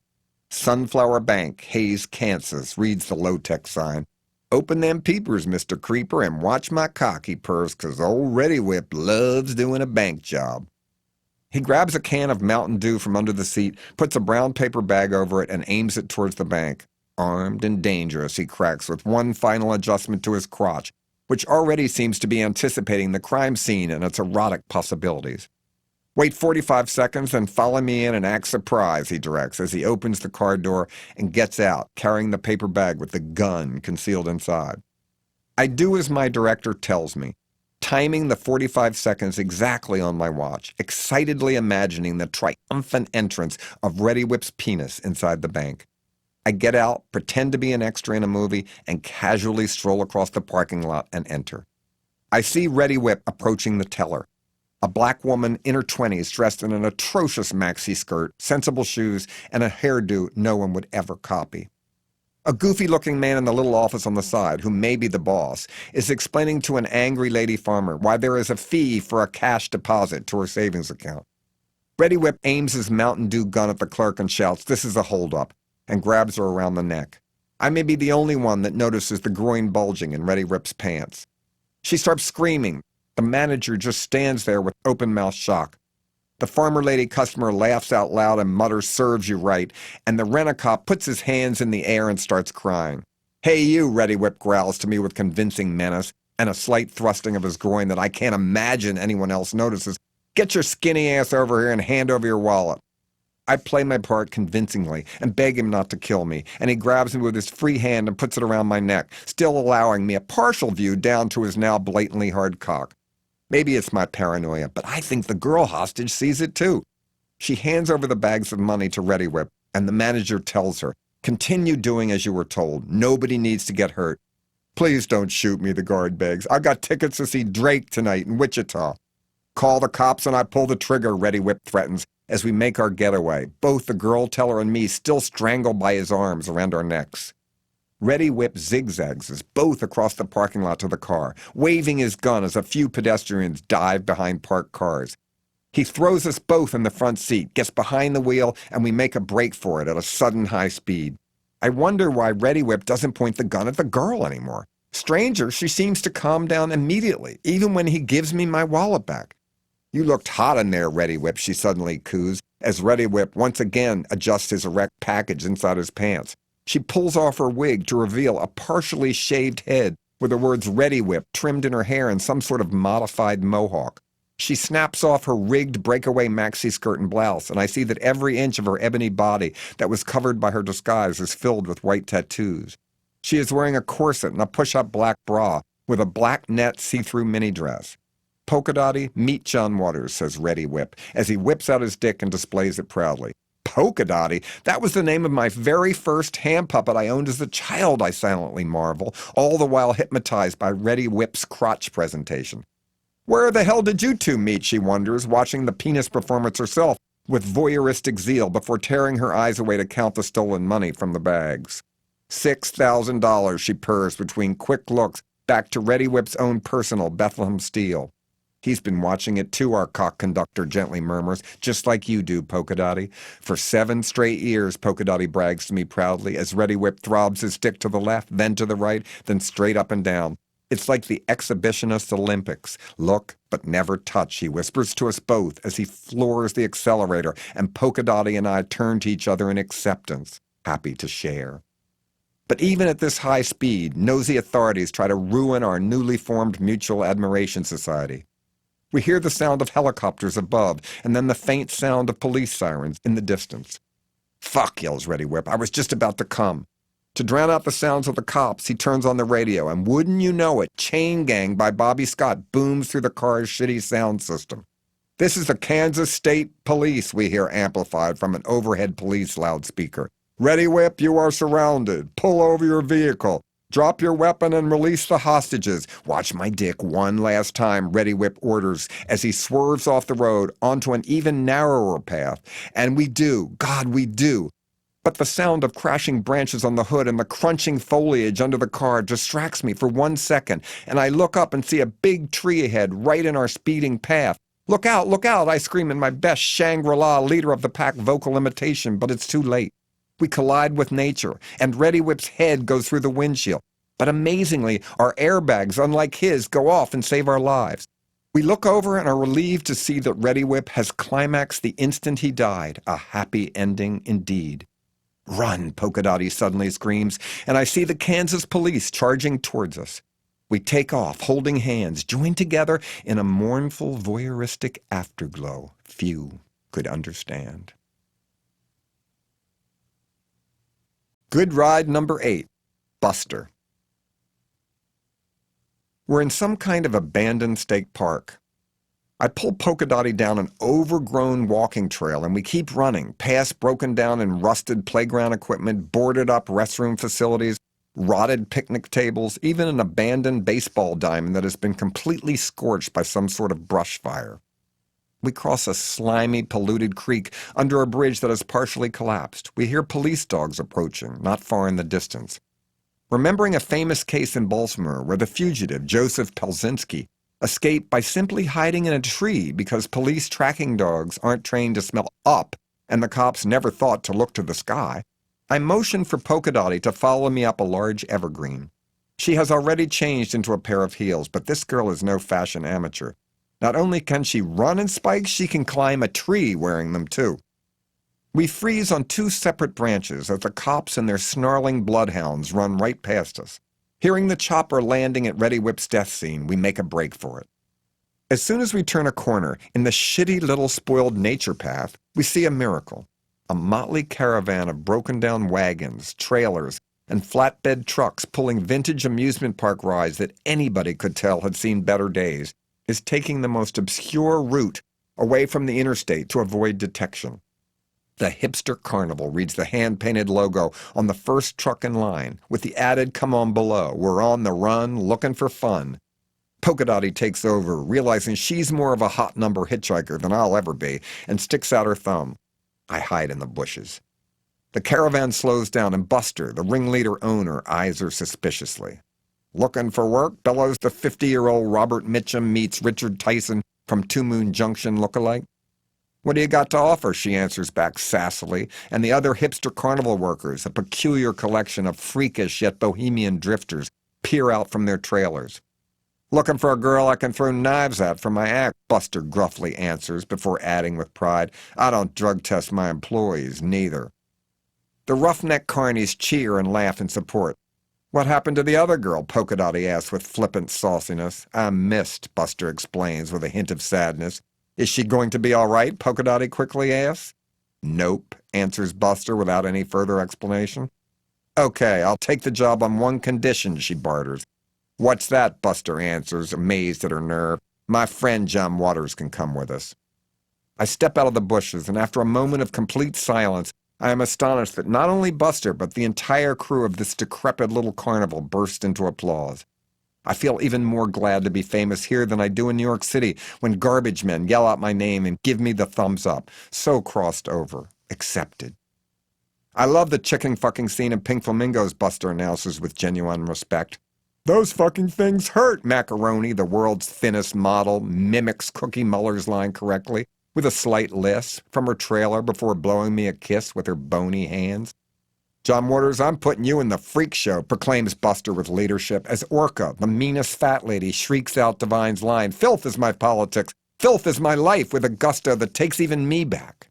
Sunflower Bank, Hayes, Kansas, reads the low-tech sign. Open them peepers, Mr. Creeper, and watch my cock, he purrs, 'cause old Reddy Whip loves doing a bank job. He grabs a can of Mountain Dew from under the seat, puts a brown paper bag over it, and aims it towards the bank. Armed and dangerous, he cracks with one final adjustment to his crotch, which already seems to be anticipating the crime scene and its erotic possibilities. Wait 45 seconds and follow me in and act surprised, he directs as he opens the car door and gets out, carrying the paper bag with the gun concealed inside. I do as my director tells me, timing the 45 seconds exactly on my watch, excitedly imagining the triumphant entrance of Reddy Whip's penis inside the bank. I get out, pretend to be an extra in a movie, and casually stroll across the parking lot and enter. I see Reddy Whip approaching the teller. A black woman in her 20s dressed in an atrocious maxi skirt, sensible shoes, and a hairdo no one would ever copy. A goofy-looking man in the little office on the side, who may be the boss, is explaining to an angry lady farmer why there is a fee for a cash deposit to her savings account. Reddy Whip aims his Mountain Dew gun at the clerk and shouts, "This is a holdup," and grabs her around the neck. I may be the only one that notices the groin bulging in Reddy Whip's pants. She starts screaming. The manager just stands there with open-mouthed shock. The farmer lady customer laughs out loud and mutters, "Serves you right," and the rent-a-cop puts his hands in the air and starts crying. "Hey you," Reddy Whip growls to me with convincing menace and a slight thrusting of his groin that I can't imagine anyone else notices. "Get your skinny ass over here and hand over your wallet." I play my part convincingly and beg him not to kill me, and he grabs me with his free hand and puts it around my neck, still allowing me a partial view down to his now blatantly hard cock. Maybe it's my paranoia, but I think the girl hostage sees it too. She hands over the bags of money to Reddy Whip, and the manager tells her, "Continue doing as you were told. Nobody needs to get hurt." "Please don't shoot me," the guard begs. "I've got tickets to see Drake tonight in Wichita." "Call the cops and I pull the trigger," Reddy Whip threatens, as we make our getaway, both the girl teller and me still strangled by his arms around our necks. Reddy Whip zigzags us both across the parking lot to the car, waving his gun as a few pedestrians dive behind parked cars. He throws us both in the front seat, gets behind the wheel, and we make a break for it at a sudden high speed. I wonder why Reddy Whip doesn't point the gun at the girl anymore. Stranger, she seems to calm down immediately, even when he gives me my wallet back. "You looked hot in there, Reddy Whip," she suddenly coos, as Reddy Whip once again adjusts his erect package inside his pants. She pulls off her wig to reveal a partially shaved head with the words "Reddy Whip" trimmed in her hair in some sort of modified mohawk. She snaps off her rigged breakaway maxi skirt and blouse, and I see that every inch of her ebony body that was covered by her disguise is filled with white tattoos. She is wearing a corset and a push-up black bra with a black net see-through mini dress. "Polka dotty, meet John Waters," says Reddy Whip, as he whips out his dick and displays it proudly. Polka dotty? That was the name of my very first hand puppet I owned as a child, I silently marvel, all the while hypnotized by Reddy Whip's crotch presentation. "Where the hell did you two meet?" she wonders, watching the penis performance herself with voyeuristic zeal before tearing her eyes away to count the stolen money from the bags. $6,000, she purrs between quick looks back to Reddy Whip's own personal Bethlehem steel. "He's been watching it too," our cock conductor gently murmurs, "just like you do, Polka Dotty. For 7 straight years," Polka Dotty brags to me proudly, as Reddy Whip throbs his stick to the left, then to the right, then straight up and down. "It's like the exhibitionist Olympics. Look, but never touch," he whispers to us both as he floors the accelerator, and Polka Dotty and I turn to each other in acceptance, happy to share. But even at this high speed, nosy authorities try to ruin our newly formed mutual admiration society. We hear the sound of helicopters above, and then the faint sound of police sirens in the distance. "Fuck," yells Reddy Whip, "I was just about to come." To drown out the sounds of the cops, he turns on the radio, and wouldn't you know it, Chain Gang by Bobby Scott booms through the car's shitty sound system. "This is the Kansas State Police," we hear amplified from an overhead police loudspeaker. "Reddy Whip, you are surrounded. Pull over your vehicle. Drop your weapon and release the hostages. Watch my dick one last time," Reddy Whip orders as he swerves off the road onto an even narrower path. And we do. God, we do. But the sound of crashing branches on the hood and the crunching foliage under the car distracts me for 1 second, and I look up and see a big tree ahead right in our speeding path. Look out, I scream in my best Shangri-La leader-of-the-pack vocal imitation, but it's too late. We collide with nature, and Reddy Whip's head goes through the windshield. But amazingly, our airbags, unlike his, go off and save our lives. We look over and are relieved to see that Reddy Whip has climaxed the instant he died, a happy ending indeed. "Run," Polka Dotty suddenly screams, and I see the Kansas police charging towards us. We take off, holding hands, joined together in a mournful, voyeuristic afterglow few could understand. Good ride number 8, Buster. We're in some kind of abandoned state park. I pull Polka Dotty down an overgrown walking trail, and we keep running, past broken down and rusted playground equipment, boarded up restroom facilities, Rotted picnic tables, even an abandoned baseball diamond that has been completely scorched by some sort of brush fire. We cross a slimy, polluted creek under a bridge that has partially collapsed. We hear police dogs approaching, not far in the distance. Remembering a famous case in Baltimore where the fugitive, Joseph Pelzinski, escaped by simply hiding in a tree because police tracking dogs aren't trained to smell up and the cops never thought to look to the sky, I motioned for Polka Dotty to follow me up a large evergreen. She has already changed into a pair of heels, but this girl is no fashion amateur. Not only can she run in spikes, she can climb a tree wearing them too. We freeze on two separate branches as the cops and their snarling bloodhounds run right past us. Hearing the chopper landing at Reddy Whip's death scene, we make a break for it. As soon as we turn a corner, in the shitty little spoiled nature path, we see a miracle. A motley caravan of broken-down wagons, trailers, and flatbed trucks pulling vintage amusement park rides that anybody could tell had seen better days is taking the most obscure route away from the interstate to avoid detection. The Hipster Carnival reads the hand-painted logo on the first truck in line, with the added "Come on below, we're on the run, looking for fun." Polka Dotty takes over, realizing she's more of a hot number hitchhiker than I'll ever be, and sticks out her thumb. I hide in the bushes. The caravan slows down, and Buster, the ringleader owner, eyes her suspiciously. "Looking for work?" bellows the 50-year-old Robert Mitchum meets Richard Tyson from Two Moon Junction look-alike. "What do you got to offer?" she answers back sassily, and the other hipster carnival workers, a peculiar collection of freakish yet bohemian drifters, peer out from their trailers. "Looking for a girl I can throw knives at for my act," Buster gruffly answers before adding with pride, "I don't drug test my employees, neither." The roughneck carnies cheer and laugh in support. "What happened to the other girl?" Polka Dotty asks with flippant sauciness. "I missed," Buster explains with a hint of sadness. "Is she going to be all right?" Polka Dotty quickly asks. "Nope," answers Buster without any further explanation. "Okay, I'll take the job on one condition," she barters. "What's that?" Buster answers, amazed at her nerve. "My friend John Waters can come with us." I step out of the bushes, and after a moment of complete silence, I am astonished that not only Buster, but the entire crew of this decrepit little carnival burst into applause. I feel even more glad to be famous here than I do in New York City, when garbage men yell out my name and give me the thumbs up. So crossed over. Accepted. "I love the chicken fucking scene in Pink Flamingos," Buster announces with genuine respect. "Those fucking things hurt," Macaroni, the world's thinnest model, mimics Cookie Muller's line correctly, with a slight lisp, from her trailer before blowing me a kiss with her bony hands. "John Waters, I'm putting you in the freak show," proclaims Buster with leadership, as Orca, the meanest fat lady, shrieks out Divine's line, "Filth is my politics, filth is my life," with a gusto that takes even me back.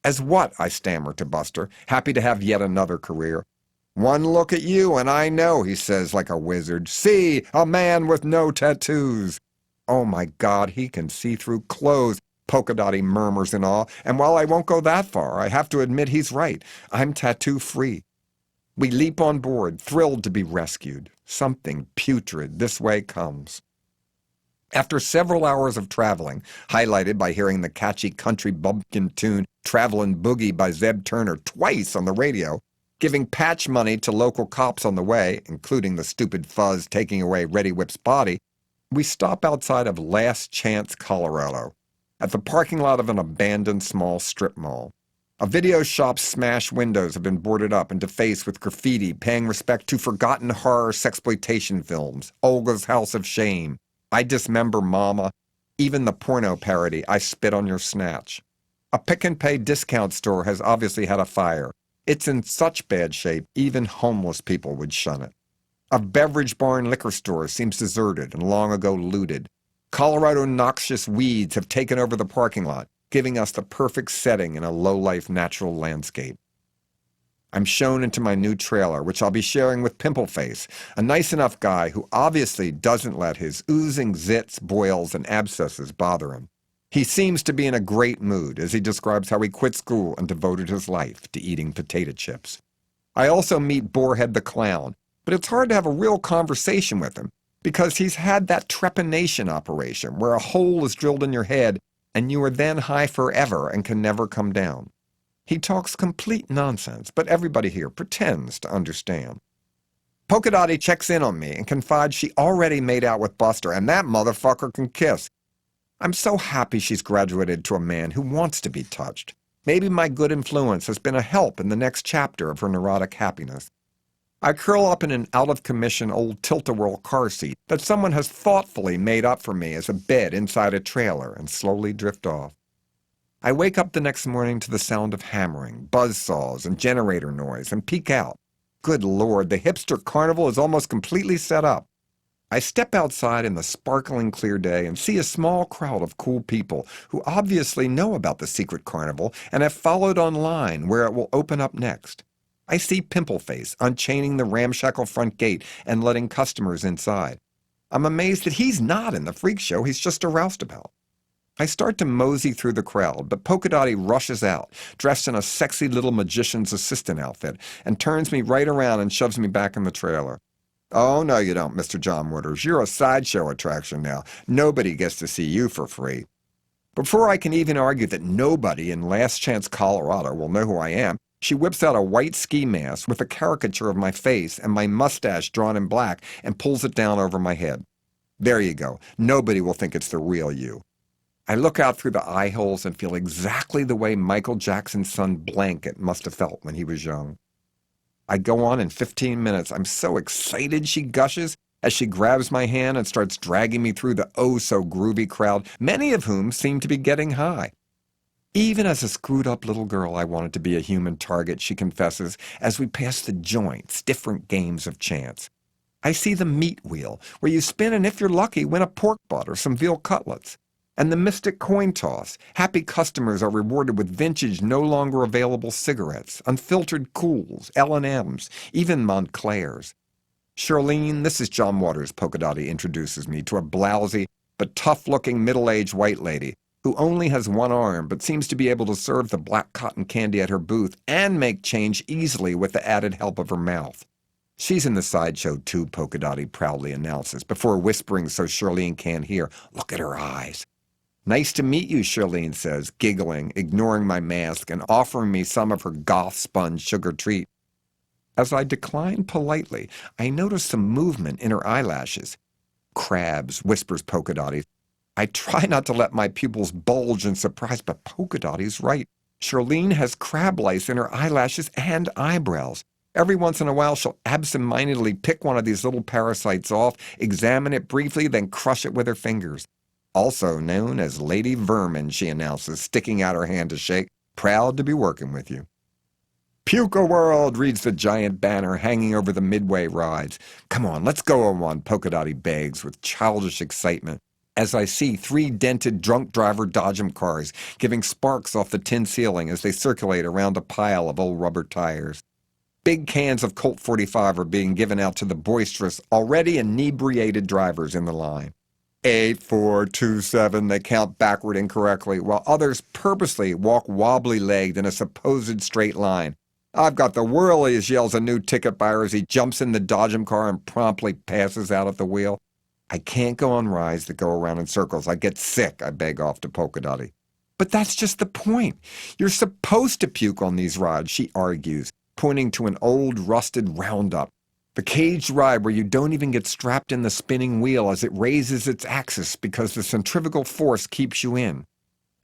"As what?" I stammer to Buster, happy to have yet another career. "One look at you and I know," he says like a wizard. "See, a man with no tattoos." "Oh my God, he can see through clothes," Polka Dotty murmurs in awe, and while I won't go that far, I have to admit he's right. I'm tattoo-free. We leap on board, thrilled to be rescued. Something putrid this way comes. After several hours of traveling, highlighted by hearing the catchy country bumpkin tune "Travelin' Boogie" by Zeb Turner twice on the radio, giving patch money to local cops on the way, including the stupid fuzz taking away Reddy Whip's body, we stop outside of Last Chance, Colorado, at the parking lot of an abandoned small strip mall. A video shop's smashed windows have been boarded up and defaced with graffiti paying respect to forgotten horror sexploitation films, Olga's House of Shame, I Dismember Mama, even the porno parody, I Spit on Your Snatch. A pick-and-pay discount store has obviously had a fire. It's in such bad shape, even homeless people would shun it. A Beverage Barn liquor store seems deserted and long ago looted. Colorado noxious weeds have taken over the parking lot, giving us the perfect setting in a low-life natural landscape. I'm shown into my new trailer, which I'll be sharing with Pimpleface, a nice enough guy who obviously doesn't let his oozing zits, boils, and abscesses bother him. He seems to be in a great mood as he describes how he quit school and devoted his life to eating potato chips. I also meet Boarhead the Clown, but it's hard to have a real conversation with him because he's had that trepanation operation where a hole is drilled in your head and you are then high forever and can never come down. He talks complete nonsense, but everybody here pretends to understand. Polka Dotty checks in on me and confides she already made out with Buster, and that motherfucker can kiss. I'm so happy she's graduated to a man who wants to be touched. Maybe my good influence has been a help in the next chapter of her neurotic happiness. I curl up in an out-of-commission old tilt-a-whirl car seat that someone has thoughtfully made up for me as a bed inside a trailer and slowly drift off. I wake up the next morning to the sound of hammering, buzzsaws, and generator noise and peek out. Good Lord, the hipster carnival is almost completely set up. I step outside in the sparkling clear day and see a small crowd of cool people who obviously know about the secret carnival and have followed online where it will open up next. I see Pimpleface unchaining the ramshackle front gate and letting customers inside. I'm amazed that he's not in the freak show he's just a roustabout. I start to mosey through the crowd, but Polka Dotty rushes out, dressed in a sexy little magician's assistant outfit, and turns me right around and shoves me back in the trailer. Oh, no you don't, Mr. John Wooders. You're a sideshow attraction now. Nobody gets to see you for free. Before I can even argue that nobody in Last Chance Colorado will know who I am, she whips out a white ski mask with a caricature of my face and my mustache drawn in black and pulls it down over my head. There you go. Nobody will think it's the real you. I look out through the eye holes and feel exactly the way Michael Jackson's son Blanket must have felt when he was young. I go on in 15 minutes. I'm so excited, she gushes, as she grabs my hand and starts dragging me through the oh-so-groovy crowd, many of whom seem to be getting high. Even as a screwed-up little girl, I wanted to be a human target, she confesses, as we pass the joints, different games of chance. I see the meat wheel, where you spin and if you're lucky, win a pork butt or some veal cutlets. And the mystic coin toss. Happy customers are rewarded with vintage, no longer available cigarettes, unfiltered Cools, L&Ms, even Montclairs. Charlene, this is John Waters, Polka Dotty introduces me to a blousy but tough-looking middle-aged white lady who only has one arm but seems to be able to serve the black cotton candy at her booth and make change easily with the added help of her mouth. She's in the sideshow too, Polka Dotty proudly announces, before whispering so Charlene can't hear. Look at her eyes. Nice to meet you, Charlene says, giggling, ignoring my mask and offering me some of her goth sponge sugar treat. As I decline politely, I notice some movement in her eyelashes. Crabs, whispers Polka Dotty. I try not to let my pupils bulge in surprise, but Polka Dotty's right. Charlene has crab lice in her eyelashes and eyebrows. Every once in a while, she'll absentmindedly pick one of these little parasites off, examine it briefly, then crush it with her fingers. Also known as Lady Vermin, she announces, sticking out her hand to shake. Proud to be working with you. Puka World, reads the giant banner hanging over the midway rides. Come on, let's go on one, Polka Dotty begs with childish excitement, as I see 3 dented drunk driver Dodgem cars giving sparks off the tin ceiling as they circulate around a pile of old rubber tires. Big cans of Colt 45 are being given out to the boisterous, already inebriated drivers in the line. 8, 4, 2, 7, they count backward incorrectly, while others purposely walk wobbly-legged in a supposed straight line. I've got the whirliest, yells a new ticket buyer as he jumps in the Dodgem car and promptly passes out at the wheel. I can't go on rides that go around in circles. I get sick, I beg off to Polka Dotty. But that's just the point. You're supposed to puke on these rides, she argues, pointing to an old, rusted roundup. The caged ride where you don't even get strapped in the spinning wheel as it raises its axis because the centrifugal force keeps you in.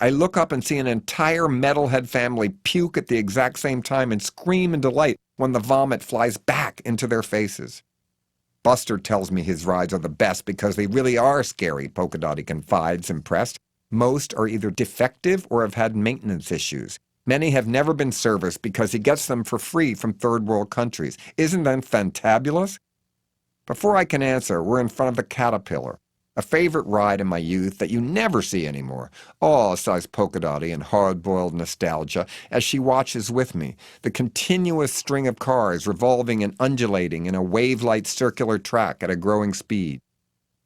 I look up and see an entire metalhead family puke at the exact same time and scream in delight when the vomit flies back into their faces. Buster tells me his rides are the best because they really are scary, Polka Dotty confides, impressed. Most are either defective or have had maintenance issues. Many have never been serviced because he gets them for free from third world countries. Isn't that fantabulous? Before I can answer, we're in front of the Caterpillar, a favorite ride in my youth that you never see anymore. Oh, sighs Polka Dotty in hard-boiled nostalgia as she watches with me, the continuous string of cars revolving and undulating in a wave-like circular track at a growing speed.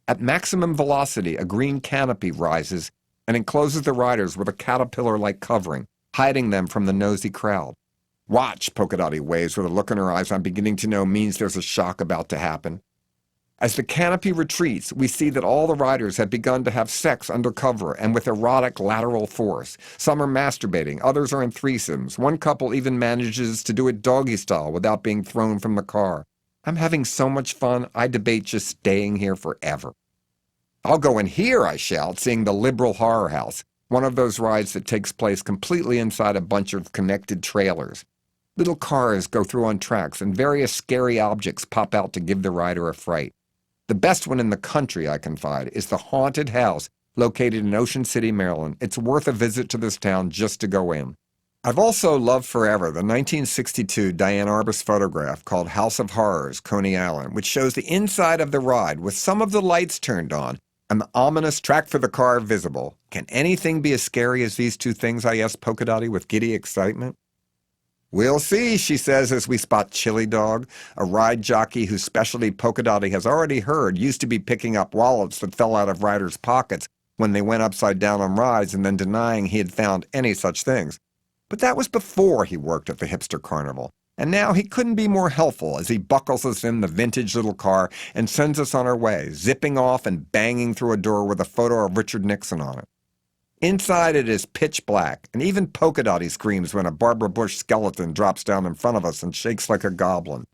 At maximum velocity, a green canopy rises and encloses the riders with a caterpillar-like covering, hiding them from the nosy crowd. Watch, Polka Dotty waves with a look in her eyes I'm beginning to know means there's a shock about to happen. As the canopy retreats, we see that all the riders have begun to have sex under cover and with erotic lateral force. Some are masturbating, others are in threesomes. One couple even manages to do it doggy style without being thrown from the car. I'm having so much fun, I debate just staying here forever. I'll go in here, I shout, seeing the Liberal Horror House, one of those rides that takes place completely inside a bunch of connected trailers. Little cars go through on tracks, and various scary objects pop out to give the rider a fright. The best one in the country, I confide, is the Haunted House, located in Ocean City, Maryland. It's worth a visit to this town just to go in. I've also loved forever the 1962 Diane Arbus photograph called House of Horrors, Coney Island, which shows the inside of the ride with some of the lights turned on and the ominous track for the car visible. Can anything be as scary as these two things, I asked Polka Dotty with giddy excitement. We'll see, she says as we spot Chili Dog, a ride jockey whose specialty Polka Dotty has already heard used to be picking up wallets that fell out of riders' pockets when they went upside down on rides and then denying he had found any such things. But that was before he worked at the hipster carnival. And now he couldn't be more helpful as he buckles us in the vintage little car and sends us on our way, zipping off and banging through a door with a photo of Richard Nixon on it. Inside it is pitch black, and even Polka Dotty screams when a Barbara Bush skeleton drops down in front of us and shakes like a goblin.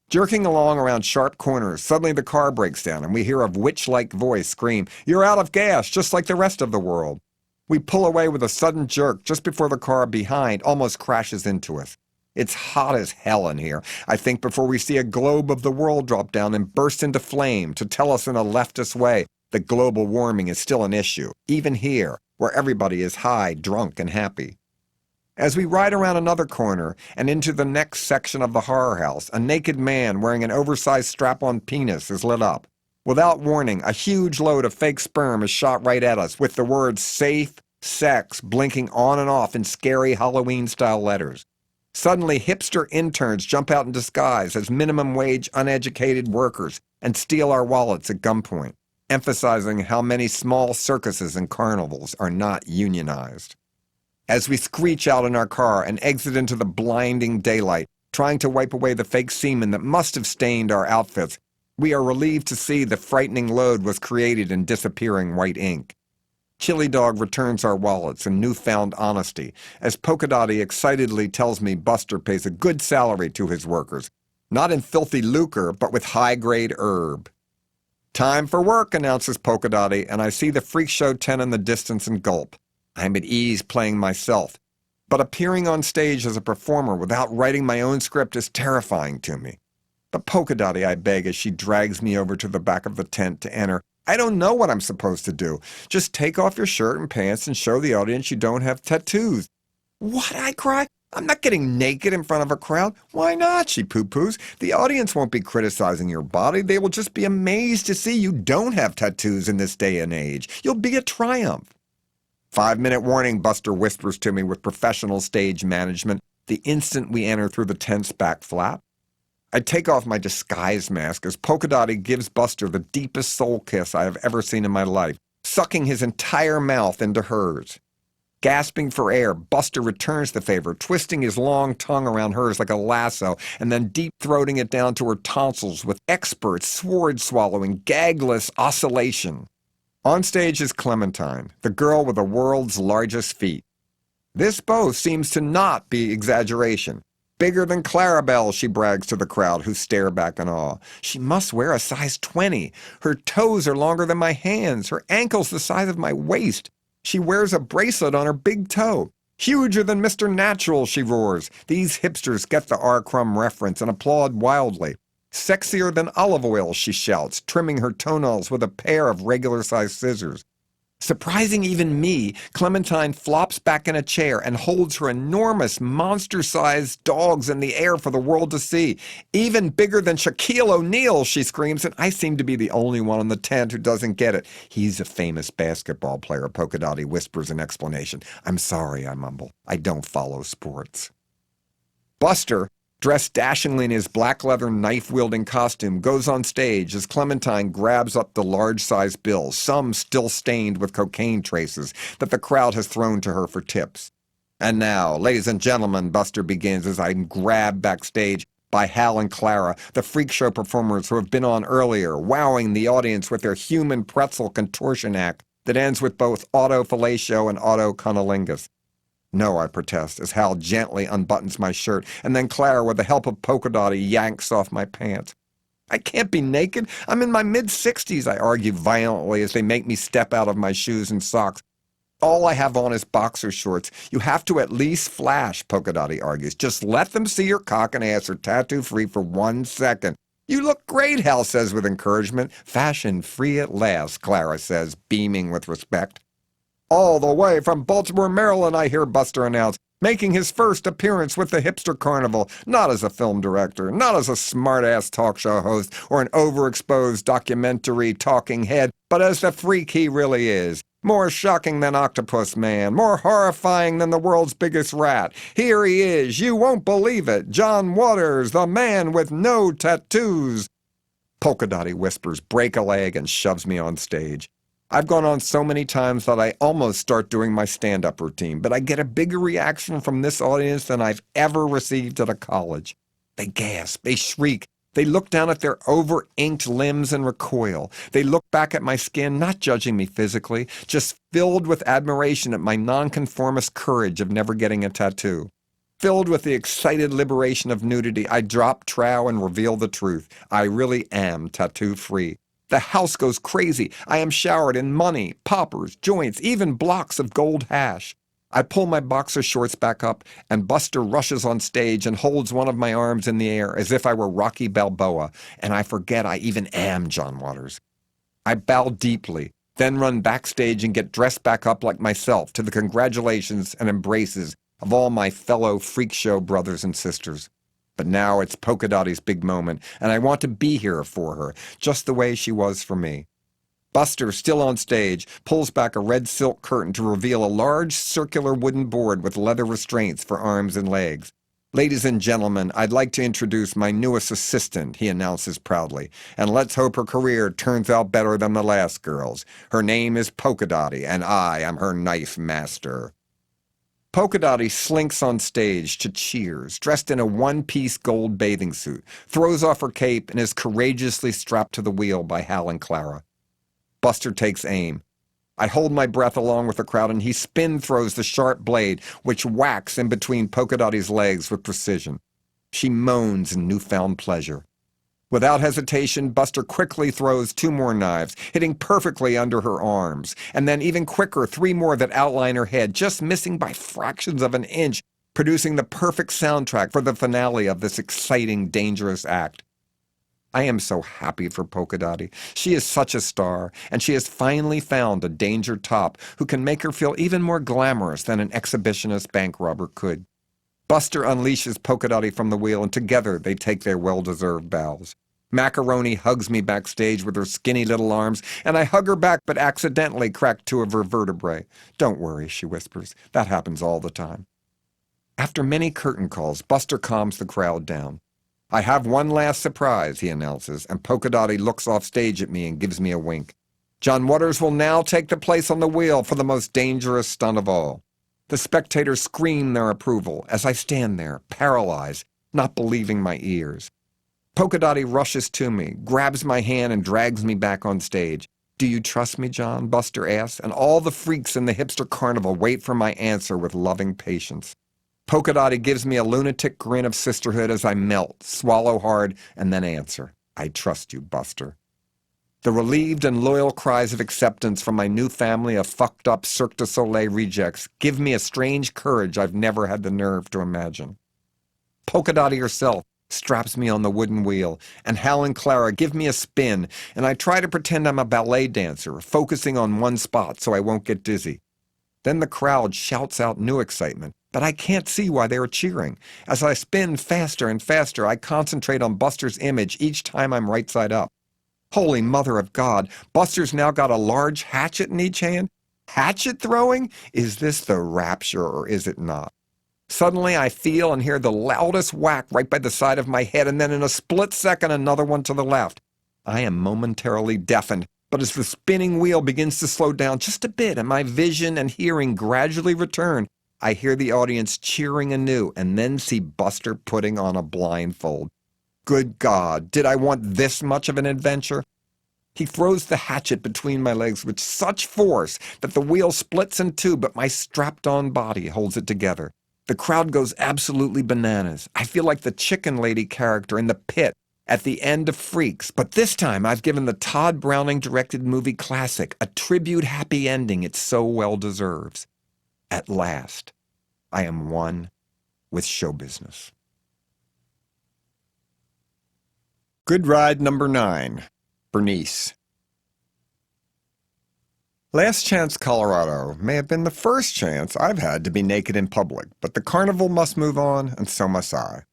Jerking along around sharp corners, suddenly the car breaks down and we hear a witch-like voice scream, "You're out of gas, just like the rest of the world." We pull away with a sudden jerk just before the car behind almost crashes into us. It's hot as hell in here, I think, before we see a globe of the world drop down and burst into flame to tell us in a leftist way that global warming is still an issue, even here, where everybody is high, drunk, and happy. As we ride around another corner and into the next section of the horror house, a naked man wearing an oversized strap-on penis is lit up. Without warning, a huge load of fake sperm is shot right at us with the words "safe," "sex" blinking on and off in scary Halloween-style letters. Suddenly, hipster interns jump out in disguise as minimum-wage uneducated workers and steal our wallets at gunpoint, emphasizing how many small circuses and carnivals are not unionized. As we screech out in our car and exit into the blinding daylight, trying to wipe away the fake semen that must have stained our outfits, we are relieved to see the frightening load was created in disappearing white ink. Chili Dog returns our wallets in newfound honesty, as Polka Dotty excitedly tells me Buster pays a good salary to his workers, not in filthy lucre, but with high-grade herb. "Time for work," announces Polka Dotty, and I see the freak show tent in the distance and gulp. I'm at ease playing myself, but appearing on stage as a performer without writing my own script is terrifying to me. "But Polka Dotty," I beg as she drags me over to the back of the tent to enter, "I don't know what I'm supposed to do. Just take off your shirt and pants and show the audience you don't have tattoos." "What?" I cry. "I'm not getting naked in front of a crowd." "Why not?" she poo-poos. "The audience won't be criticizing your body. They will just be amazed to see you don't have tattoos in this day and age. You'll be a triumph." "5-minute warning," Buster whispers to me with professional stage management the instant we enter through the tent's back flap. I take off my disguise mask as Polka Dotty gives Buster the deepest soul kiss I have ever seen in my life, sucking his entire mouth into hers. Gasping for air, Buster returns the favor, twisting his long tongue around hers like a lasso and then deep-throating it down to her tonsils with expert, sword-swallowing, gagless oscillation. On stage is Clementine, the girl with the world's largest feet. This both seems to not be exaggeration. "Bigger than Clarabelle," she brags to the crowd, who stare back in awe. "She must wear a size 20. Her toes are longer than my hands. Her ankle's the size of my waist. She wears a bracelet on her big toe. Huger than Mr. Natural," she roars. These hipsters get the R-Crumb reference and applaud wildly. "Sexier than olive oil," she shouts, trimming her toenails with a pair of regular-sized scissors. Surprising even me, Clementine flops back in a chair and holds her enormous, monster-sized dogs in the air for the world to see. "Even bigger than Shaquille O'Neal," she screams, and I seem to be the only one in the tent who doesn't get it. "He's a famous basketball player," Polka Dotty whispers in explanation. "I'm sorry," I mumble. "I don't follow sports." Buster, dressed dashingly in his black leather knife-wielding costume, goes on stage as Clementine grabs up the large-sized bills, some still stained with cocaine traces, that the crowd has thrown to her for tips. "And now, ladies and gentlemen," Buster begins as I'm grabbed backstage by Hal and Clara, the freak show performers who have been on earlier, wowing the audience with their human pretzel contortion act that ends with both auto-fellatio and auto-cunnilingus. "No," I protest, as Hal gently unbuttons my shirt, and then Clara, with the help of Polka Dotty, yanks off my pants. I can't be naked. I'm in my mid-60s, I argue violently as they make me step out of my shoes and socks. All I have on is boxer shorts. You have to at least flash, Polka Dotty argues. Just let them see your cock and ass are tattoo-free for 1 second. You look great, Hal says with encouragement. Fashion-free at last, Clara says, beaming with respect. All the way from Baltimore, Maryland, I hear Buster announce, making his first appearance with the Hipster Carnival, not as a film director, not as a smart-ass talk show host or an overexposed documentary talking head, but as the freak he really is. More shocking than Octopus Man, more horrifying than the world's biggest rat. Here he is, you won't believe it, John Waters, the man with no tattoos. Polka Dotty whispers, break a leg, and shoves me on stage. I've gone on so many times that I almost start doing my stand-up routine, but I get a bigger reaction from this audience than I've ever received at a college. They gasp, they shriek, they look down at their over-inked limbs and recoil. They look back at my skin, not judging me physically, just filled with admiration at my nonconformist courage of never getting a tattoo. Filled with the excited liberation of nudity, I drop trow and reveal the truth. I really am tattoo-free. The house goes crazy. I am showered in money, poppers, joints, even blocks of gold hash. I pull my boxer shorts back up, and Buster rushes on stage and holds one of my arms in the air as if I were Rocky Balboa, and I forget I even am John Waters. I bow deeply, then run backstage and get dressed back up like myself to the congratulations and embraces of all my fellow freak show brothers and sisters. But now it's Polka Dotty's big moment, and I want to be here for her, just the way she was for me. Buster, still on stage, pulls back a red silk curtain to reveal a large circular wooden board with leather restraints for arms and legs. Ladies and gentlemen, I'd like to introduce my newest assistant, he announces proudly, and let's hope her career turns out better than the last girl's. Her name is Polka Dotty, and I am her knife master. Polka Dotty slinks on stage to cheers, dressed in a one-piece gold bathing suit, throws off her cape, and is courageously strapped to the wheel by Hal and Clara. Buster takes aim. I hold my breath along with the crowd, and he spin-throws the sharp blade, which whacks in between Polka Dotty's legs with precision. She moans in newfound pleasure. Without hesitation, Buster quickly throws 2 more knives, hitting perfectly under her arms, and then even quicker 3 more that outline her head, just missing by fractions of an inch, producing the perfect soundtrack for the finale of this exciting, dangerous act. I am so happy for Polka Dotty. She is such a star, and she has finally found a danger top who can make her feel even more glamorous than an exhibitionist bank robber could. Buster unleashes Polka Dotty from the wheel, and together they take their well-deserved bows. Macaroni hugs me backstage with her skinny little arms, and I hug her back but accidentally crack 2 of her vertebrae. Don't worry, she whispers. That happens all the time. After many curtain calls, Buster calms the crowd down. I have one last surprise, he announces, and Polka Dotty looks off stage at me and gives me a wink. John Waters will now take the place on the wheel for the most dangerous stunt of all. The spectators scream their approval as I stand there, paralyzed, not believing my ears. Polka Dotty rushes to me, grabs my hand, and drags me back on stage. Do you trust me, John? Buster asks, and all the freaks in the hipster carnival wait for my answer with loving patience. Polka Dotty gives me a lunatic grin of sisterhood as I melt, swallow hard, and then answer. I trust you, Buster. The relieved and loyal cries of acceptance from my new family of fucked-up Cirque du Soleil rejects give me a strange courage I've never had the nerve to imagine. Polka Dotty herself straps me on the wooden wheel, and Hal and Clara give me a spin, and I try to pretend I'm a ballet dancer, focusing on one spot so I won't get dizzy. Then the crowd shouts out new excitement, but I can't see why they are cheering. As I spin faster and faster, I concentrate on Buster's image each time I'm right side up. Holy Mother of God, Buster's now got a large hatchet in each hand? Hatchet throwing? Is this the rapture or is it not? Suddenly I feel and hear the loudest whack right by the side of my head, and then in a split second another one to the left. I am momentarily deafened, but as the spinning wheel begins to slow down just a bit and my vision and hearing gradually return, I hear the audience cheering anew and then see Buster putting on a blindfold. Good God, did I want this much of an adventure? He throws the hatchet between my legs with such force that the wheel splits in 2, but my strapped-on body holds it together. The crowd goes absolutely bananas. I feel like the chicken lady character in The Pit at the end of Freaks, but this time I've given the Todd Browning-directed movie classic a tribute happy ending it so well deserves. At last, I am one with show business. Good ride number 9, Bernice. Last Chance Colorado may have been the first chance I've had to be naked in public, but the carnival must move on, and so must I.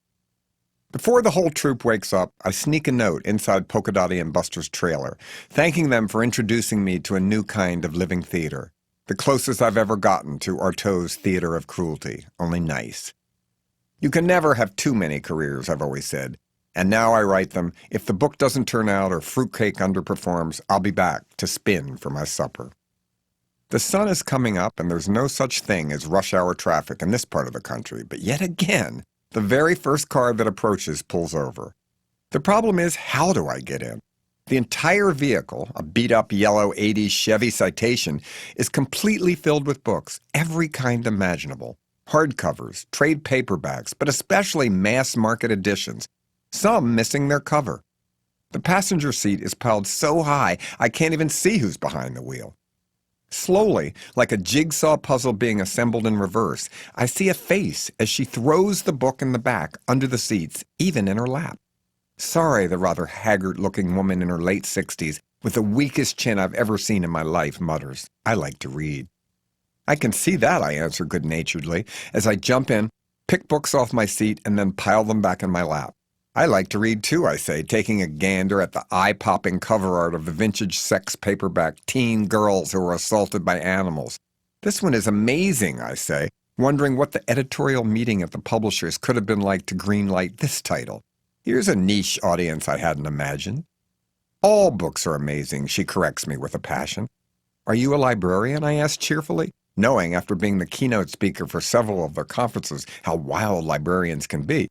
Before the whole troupe wakes up, I sneak a note inside Polka Dotty and Buster's trailer, thanking them for introducing me to a new kind of living theater, the closest I've ever gotten to Artaud's theater of cruelty, only nice. You can never have too many careers, I've always said, and now I write them, if the book doesn't turn out or fruitcake underperforms, I'll be back to spin for my supper. The sun is coming up, and there's no such thing as rush hour traffic in this part of the country, but yet again, the very first car that approaches pulls over. The problem is, how do I get in? The entire vehicle, a beat-up yellow 80s Chevy Citation, is completely filled with books, every kind imaginable. Hardcovers, trade paperbacks, but especially mass-market editions, some missing their cover. The passenger seat is piled so high I can't even see who's behind the wheel. Slowly, like a jigsaw puzzle being assembled in reverse, I see a face as she throws the book in the back, under the seats, even in her lap. Sorry, the rather haggard-looking woman in her late 60s, with the weakest chin I've ever seen in my life, mutters, I like to read. I can see that, I answer good-naturedly, as I jump in, pick books off my seat, and then pile them back in my lap. I like to read too, I say, taking a gander at the eye-popping cover art of the vintage sex paperback Teen Girls Who Were Assaulted by Animals. This one is amazing, I say, wondering what the editorial meeting at the publishers could have been like to greenlight this title. Here's a niche audience I hadn't imagined. All books are amazing, she corrects me with a passion. Are you a librarian, I ask cheerfully, knowing after being the keynote speaker for several of their conferences how wild librarians can be.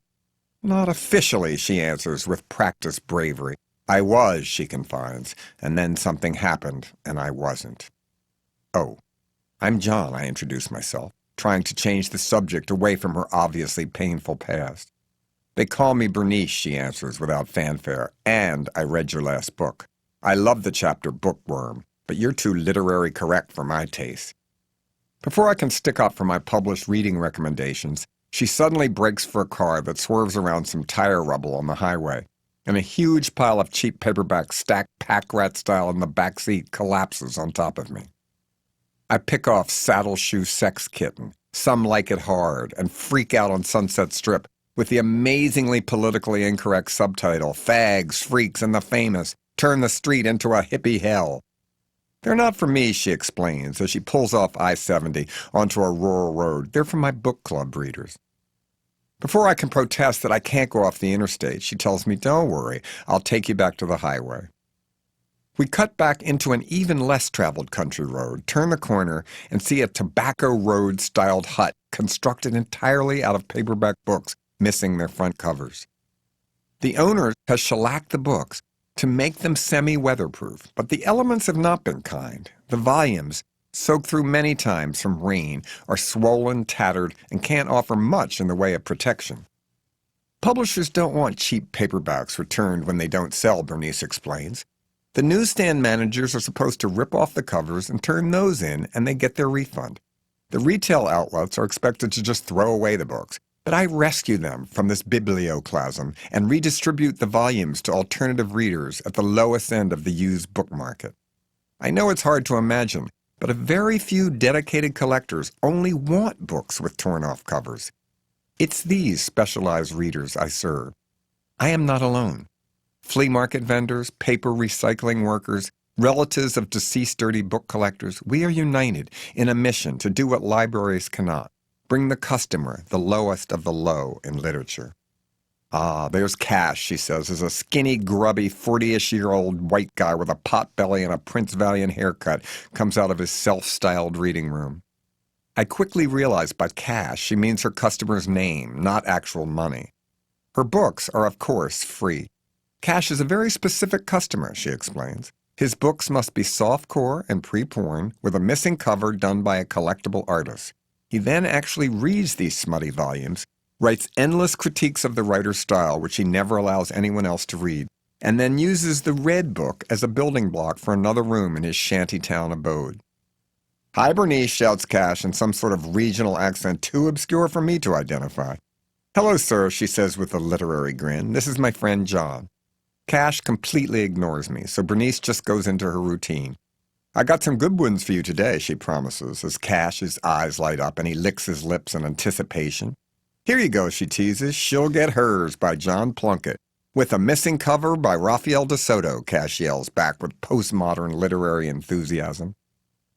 Not officially, she answers with practiced bravery. I was, she confides, and then something happened, and I wasn't. Oh, I'm John, I introduce myself, trying to change the subject away from her obviously painful past. They call me Bernice, she answers without fanfare, and I read your last book. I love the chapter Bookworm, but you're too literary correct for my taste. Before I can stick up for my published reading recommendations, she suddenly brakes for a car that swerves around some tire rubble on the highway, and a huge pile of cheap paperbacks stacked pack-rat style in the back seat collapses on top of me. I pick off Saddle Shoe Sex Kitten, Some Like It Hard, and freak out on Sunset Strip with the amazingly politically incorrect subtitle, Fags, Freaks, and the Famous Turn the Street into a Hippie Hell. They're not for me, she explains, as she pulls off I-70 onto a rural road. They're for my book club readers. Before I can protest that I can't go off the interstate, she tells me, don't worry, I'll take you back to the highway. We cut back into an even less traveled country road, turn the corner, and see a Tobacco Road-styled hut constructed entirely out of paperback books, missing their front covers. The owner has shellacked the books to make them semi-weatherproof, but the elements have not been kind. The volumes, soaked through many times from rain, are swollen, tattered, and can't offer much in the way of protection. Publishers don't want cheap paperbacks returned when they don't sell, Bernice explains. The newsstand managers are supposed to rip off the covers and turn those in, and they get their refund. The retail outlets are expected to just throw away the books, but I rescue them from this biblioclasm and redistribute the volumes to alternative readers at the lowest end of the used book market. I know it's hard to imagine, but a very few dedicated collectors only want books with torn-off covers. It's these specialized readers I serve. I am not alone. Flea market vendors, paper recycling workers, relatives of deceased dirty book collectors, we are united in a mission to do what libraries cannot. Bring the customer the lowest of the low in literature. Ah, there's Cash, she says, as a skinny, grubby, 40-ish-year-old white guy with a pot belly and a Prince Valiant haircut comes out of his self-styled reading room. I quickly realize by cash she means her customer's name, not actual money. Her books are, of course, free. Cash is a very specific customer, she explains. His books must be softcore and pre-porn with a missing cover done by a collectible artist. He then actually reads these smutty volumes, writes endless critiques of the writer's style, which he never allows anyone else to read, and then uses the Red Book as a building block for another room in his shantytown abode. "Hi, Bernice," shouts Cash in some sort of regional accent too obscure for me to identify. "Hello, sir," she says with a literary grin. "This is my friend John." Cash completely ignores me, so Bernice just goes into her routine. "I got some good ones for you today," she promises, as Cash's eyes light up and he licks his lips in anticipation. "Here you go," she teases. "She'll Get Hers" by John Plunkett, with a missing cover by Raphael de Soto, Cash yells back with postmodern literary enthusiasm.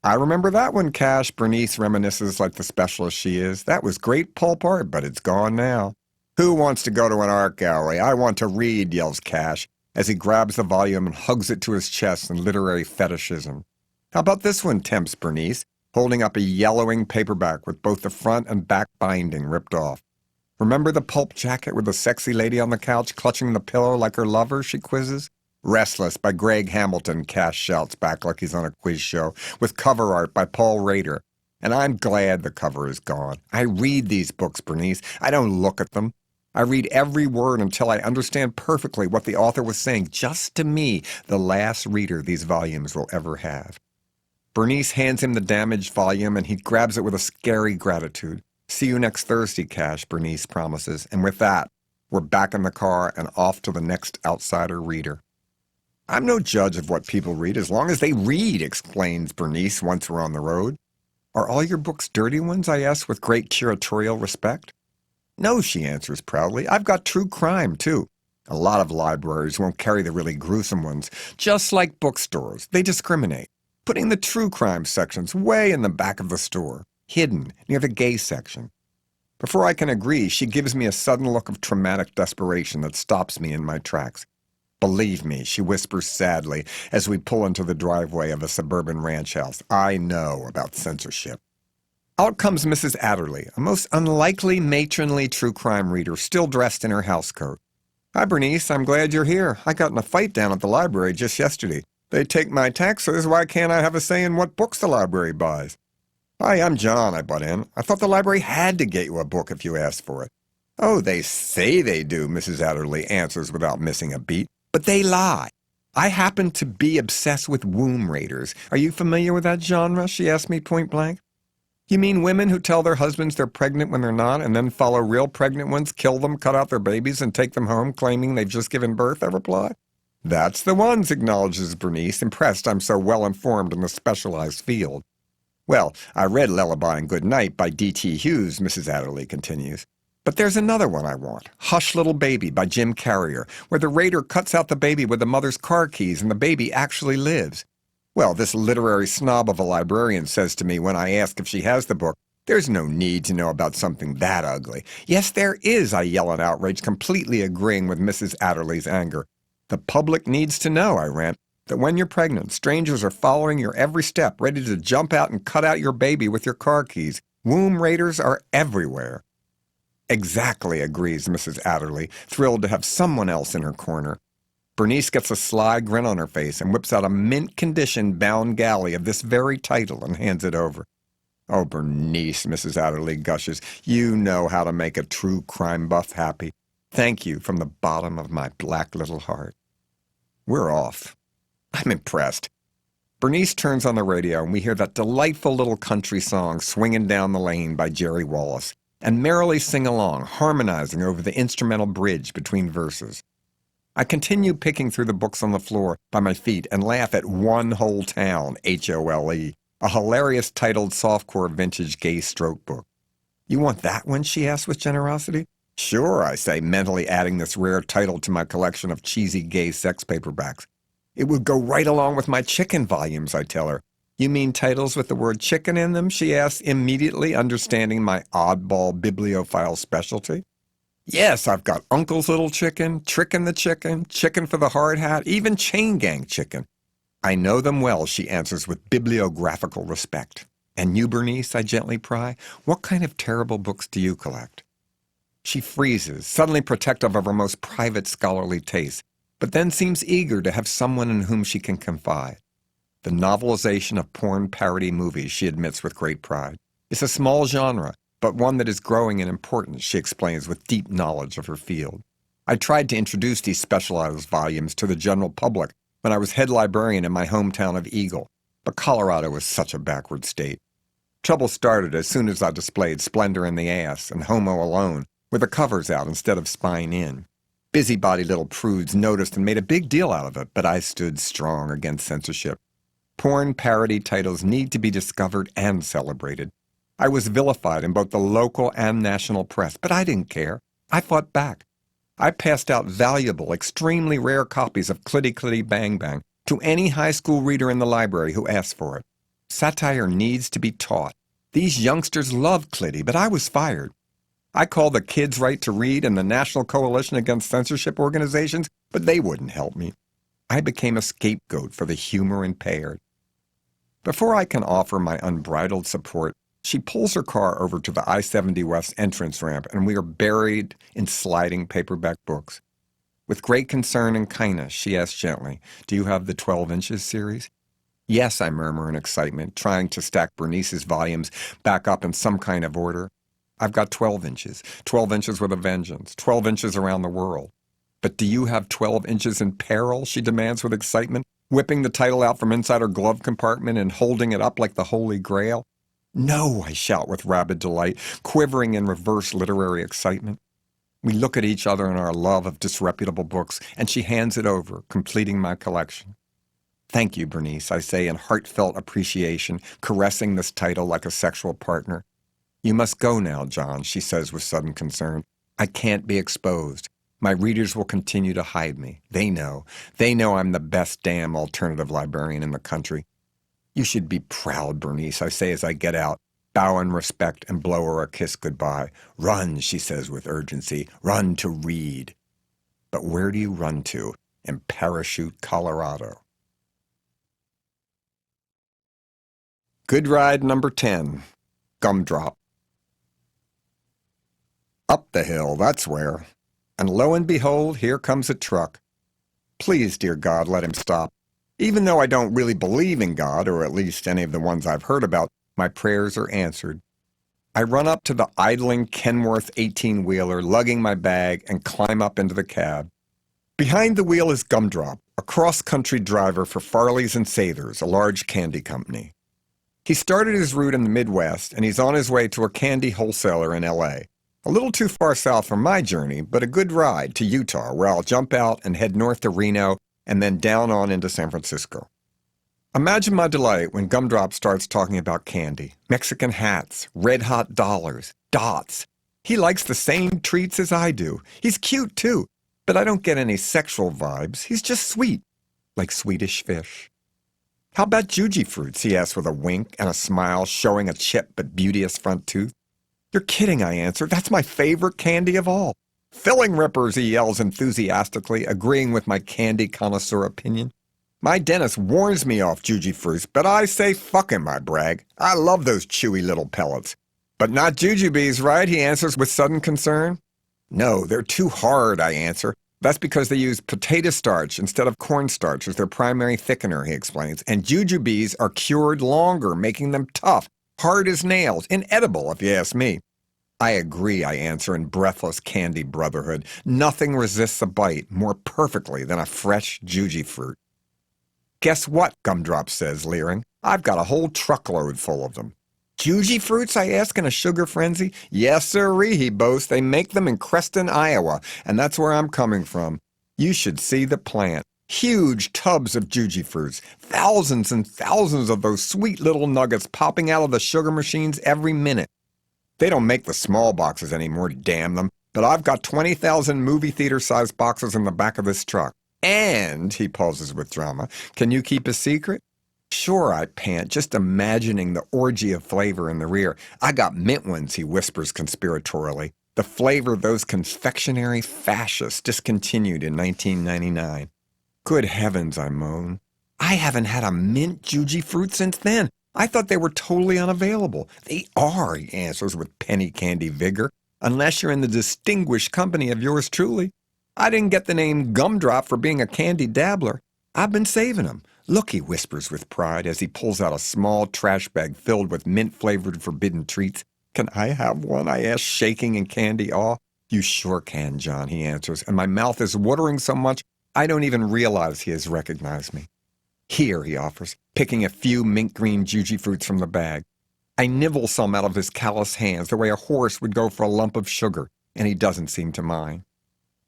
"I remember that one, Cash," Bernice reminisces like the specialist she is. "That was great pulp art, but it's gone now." "Who wants to go to an art gallery? I want to read," yells Cash, as he grabs the volume and hugs it to his chest in literary fetishism. "How about this one," tempts Bernice, holding up a yellowing paperback with both the front and back binding ripped off. "Remember the pulp jacket with the sexy lady on the couch clutching the pillow like her lover?" she quizzes. "Restless" by Greg Hamilton, Cash shouts back like he's on a quiz show, with cover art by Paul Rader. And I'm glad the cover is gone. I read these books, Bernice. I don't look at them. I read every word until I understand perfectly what the author was saying, just to me, the last reader these volumes will ever have. Bernice hands him the damaged volume, and he grabs it with a scary gratitude. "See you next Thursday, Cash," Bernice promises. And with that, we're back in the car and off to the next outsider reader. "I'm no judge of what people read as long as they read," explains Bernice once we're on the road. "Are all your books dirty ones?" I ask with great curatorial respect. "No," she answers proudly. "I've got true crime, too. A lot of libraries won't carry the really gruesome ones. Just like bookstores, they discriminate, putting the true crime sections way in the back of the store, hidden near the gay section." Before I can agree, she gives me a sudden look of traumatic desperation that stops me in my tracks. "Believe me," she whispers sadly as we pull into the driveway of a suburban ranch house, "I know about censorship." Out comes Mrs. Adderley, a most unlikely matronly true crime reader, still dressed in her housecoat. "Hi, Bernice. I'm glad you're here. I got in a fight down at the library just yesterday. They take my taxes. Why can't I have a say in what books the library buys?" "Hi, I'm John," I butt in. "I thought the library had to get you a book if you asked for it." "Oh, they say they do," Mrs. Adderley answers without missing a beat. "But they lie. I happen to be obsessed with womb raiders. Are you familiar with that genre?" she asked me point blank. "You mean women who tell their husbands they're pregnant when they're not and then follow real pregnant ones, kill them, cut out their babies, and take them home claiming they've just given birth?" I reply. "That's the ones," acknowledges Bernice, impressed I'm so well informed in the specialized field. "Well, I read Lullaby and Good Night by D.T. Hughes," Mrs. Adderley continues. "But there's another one I want, Hush Little Baby by Jim Carrier, where the raider cuts out the baby with the mother's car keys and the baby actually lives." Well, this literary snob of a librarian says to me when I ask if she has the book, "There's no need to know about something that ugly." "Yes, there is," I yell in outrage, completely agreeing with Mrs. Adderley's anger. "The public needs to know," I rant, "that when you're pregnant, strangers are following your every step, ready to jump out and cut out your baby with your car keys. Womb raiders are everywhere." "Exactly," agrees Mrs. Adderley, thrilled to have someone else in her corner. Bernice gets a sly grin on her face and whips out a mint-condition bound galley of this very title and hands it over. "Oh, Bernice," Mrs. Adderley gushes, "you know how to make a true crime buff happy. Thank you from the bottom of my black little heart." We're off. I'm impressed. Bernice turns on the radio and we hear that delightful little country song, Swingin' Down the Lane by Jerry Wallace, and merrily sing along, harmonizing over the instrumental bridge between verses. I continue picking through the books on the floor by my feet and laugh at One Whole Town, Hole, a hilarious titled softcore vintage gay stroke book. "You want that one?" she asks with generosity. "Sure," I say, mentally adding this rare title to my collection of cheesy gay sex paperbacks. "It would go right along with my chicken volumes," I tell her. "You mean titles with the word chicken in them?" she asks, immediately understanding my oddball bibliophile specialty. "Yes, I've got Uncle's Little Chicken, Trickin' the Chicken, Chicken for the Hard Hat, even Chain Gang Chicken." "I know them well," she answers with bibliographical respect. "And you, Bernice?" I gently pry. "What kind of terrible books do you collect?" She freezes, suddenly protective of her most private scholarly tastes, but then seems eager to have someone in whom she can confide. The novelization of porn parody movies, she admits with great pride. It's a small genre, but one that is growing in importance, she explains with deep knowledge of her field. I tried to introduce these specialized volumes to the general public when I was head librarian in my hometown of Eagle, but Colorado was such a backward state. Trouble started as soon as I displayed Splendor in the Ass and Homo Alone, with the covers out instead of spine in. Busybody little prudes noticed and made a big deal out of it, but I stood strong against censorship. Porn parody titles need to be discovered and celebrated. I was vilified in both the local and national press, but I didn't care. I fought back. I passed out valuable, extremely rare copies of Clitty Clitty Bang Bang to any high school reader in the library who asked for it. Satire needs to be taught. These youngsters love Clitty, but I was fired. I called the Kids' Right to Read and the National Coalition Against Censorship organizations, but they wouldn't help me. I became a scapegoat for the humor impaired. Before I can offer my unbridled support, she pulls her car over to the I-70 West entrance ramp, and we are buried in sliding paperback books. With great concern and kindness, she asks gently, "Do you have the 12 Inches series?" "Yes," I murmur in excitement, trying to stack Bernice's volumes back up in some kind of order. "I've got 12 inches. 12 inches with a vengeance. 12 inches around the world." "But do you have 12 Inches in Peril?" she demands with excitement, whipping the title out from inside her glove compartment and holding it up like the Holy Grail. "No," I shout with rabid delight, quivering in reverse literary excitement. We look at each other in our love of disreputable books, and she hands it over, completing my collection. "Thank you, Bernice," I say in heartfelt appreciation, caressing this title like a sexual partner. "You must go now, John," she says with sudden concern. "I can't be exposed. My readers will continue to hide me. They know. They know I'm the best damn alternative librarian in the country." "You should be proud, Bernice," I say as I get out, bow in respect and blow her a kiss goodbye. "Run," she says with urgency. "Run to read." But where do you run to? In Parachute, Colorado. Good ride number 10. Gumdrop. Up the hill, that's where. And lo and behold, here comes a truck. Please, dear God, let him stop. Even though I don't really believe in God, or at least any of the ones I've heard about, my prayers are answered. I run up to the idling Kenworth 18-wheeler, lugging my bag, and climb up into the cab. Behind the wheel is Gumdrop, a cross-country driver for Farley's and Sathers, a large candy company. He started his route in the Midwest, and he's on his way to a candy wholesaler in L.A. A little too far south from my journey, but a good ride to Utah, where I'll jump out and head north to Reno and then down on into San Francisco. Imagine my delight when Gumdrop starts talking about candy, Mexican hats, red-hot dollars, dots. He likes the same treats as I do. He's cute, too, but I don't get any sexual vibes. He's just sweet, like Swedish fish. "How about Juji fruits?" he asks with a wink and a smile, showing a chipped but beauteous front tooth. "You're kidding," I answer. "That's my favorite candy of all." "Filling rippers," he yells enthusiastically, agreeing with my candy connoisseur opinion. "My dentist warns me off Juji fruits, but I say fuck him," I brag. "I love those chewy little pellets." "But not jujubes, right?" he answers with sudden concern. "No, they're too hard," I answer. "That's because they use potato starch instead of cornstarch as their primary thickener," he explains. "And jujubes are cured longer, making them tough, hard as nails, inedible if you ask me." "I agree," I answer in breathless candy brotherhood. Nothing resists a bite more perfectly than a fresh Juji fruit. "Guess what?" Gumdrop says, leering. "I've got a whole truckload full of them." "Juji fruits?" I ask in a sugar frenzy. "Yes, sirree," he boasts. "They make them in Creston, Iowa, and that's where I'm coming from. You should see the plant. Huge tubs of Juji fruits. Thousands and thousands of those sweet little nuggets popping out of the sugar machines every minute. They don't make the small boxes anymore, damn them, but I've got 20,000 movie theater-sized boxes in the back of this truck. And," he pauses with drama, "can you keep a secret?" "Sure," I pant, just imagining the orgy of flavor in the rear. "I got mint ones," he whispers conspiratorially. "The flavor those confectionery fascists discontinued in 1999. "Good heavens," I moan. "I haven't had a mint Juji fruit since then. I thought they were totally unavailable." "They are," he answers with penny candy vigor, "unless you're in the distinguished company of yours truly. I didn't get the name Gumdrop for being a candy dabbler. I've been saving them. Look," he whispers with pride as he pulls out a small trash bag filled with mint-flavored forbidden treats. Can I have one? I ask, shaking in candy awe. You sure can, John, he answers, and my mouth is watering so much I don't even realize he has recognized me. Here, he offers, picking a few mint green juji fruits from the bag. I nibble some out of his callous hands the way a horse would go for a lump of sugar, and he doesn't seem to mind.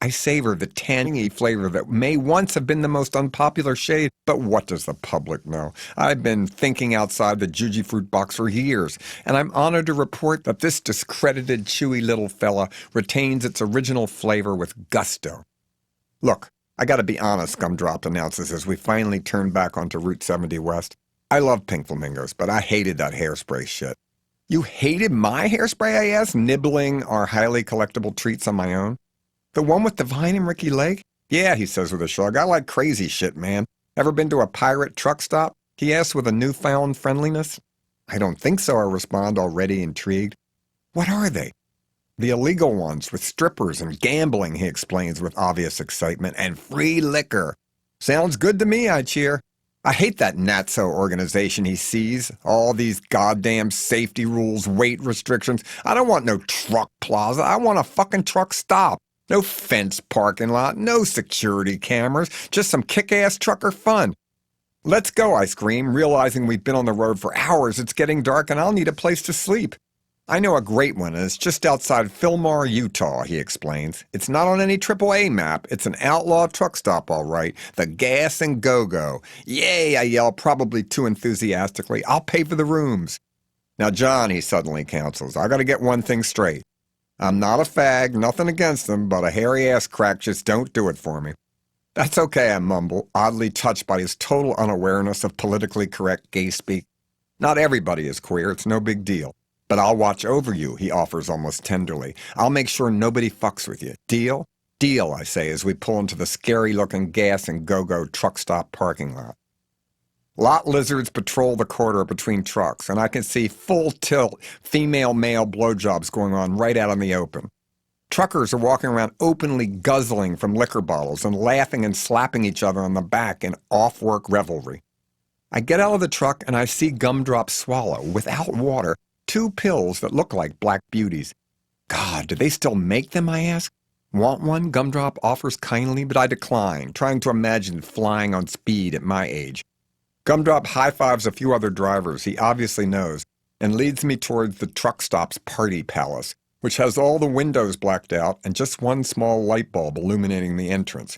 I savor the tangy flavor that may once have been the most unpopular shade, but what does the public know? I've been thinking outside the juji fruit box for years, and I'm honored to report that this discredited, chewy little fella retains its original flavor with gusto. Look, I gotta be honest, Gumdrop announces as we finally turn back onto Route 70 West. I love pink flamingos, but I hated that hairspray shit. You hated my hairspray, I asked, nibbling our highly collectible treats on my own. The one with Divine and Ricky Lake? Yeah, he says with a shrug. I like crazy shit, man. Ever been to a pirate truck stop? He asks with a newfound friendliness. I don't think so, I respond, already intrigued. What are they? The illegal ones, with strippers and gambling, he explains with obvious excitement, and free liquor. Sounds good to me, I cheer. I hate that Natso organization he sees. All these goddamn safety rules, weight restrictions. I don't want no truck plaza. I want a fucking truck stop. No fence parking lot, no security cameras, just some kick-ass trucker fun. Let's go, I scream, realizing we've been on the road for hours. It's getting dark and I'll need a place to sleep. I know a great one, and it's just outside Fillmore, Utah, he explains. It's not on any AAA map. It's an outlaw truck stop, all right. The Gas and Go-Go. Yay, I yell, probably too enthusiastically. I'll pay for the rooms. Now, John, he suddenly counsels, I gotta get one thing straight. I'm not a fag, nothing against them, but a hairy-ass crack just don't do it for me. That's okay, I mumble, oddly touched by his total unawareness of politically correct gay speak. Not everybody is queer, it's no big deal. But I'll watch over you, he offers almost tenderly. I'll make sure nobody fucks with you. Deal? Deal, I say as we pull into the scary-looking Gas and Go-Go truck stop parking lot. Lot lizards patrol the corridor between trucks, and I can see full-tilt female-male blowjobs going on right out in the open. Truckers are walking around openly guzzling from liquor bottles and laughing and slapping each other on the back in off-work revelry. I get out of the truck and I see Gumdrop swallow, without water, 2 pills that look like black beauties. God, do they still make them, I ask? Want one? Gumdrop offers kindly, but I decline, trying to imagine flying on speed at my age. Gumdrop high-fives a few other drivers he obviously knows and leads me towards the truck stop's party palace, which has all the windows blacked out and just one small light bulb illuminating the entrance.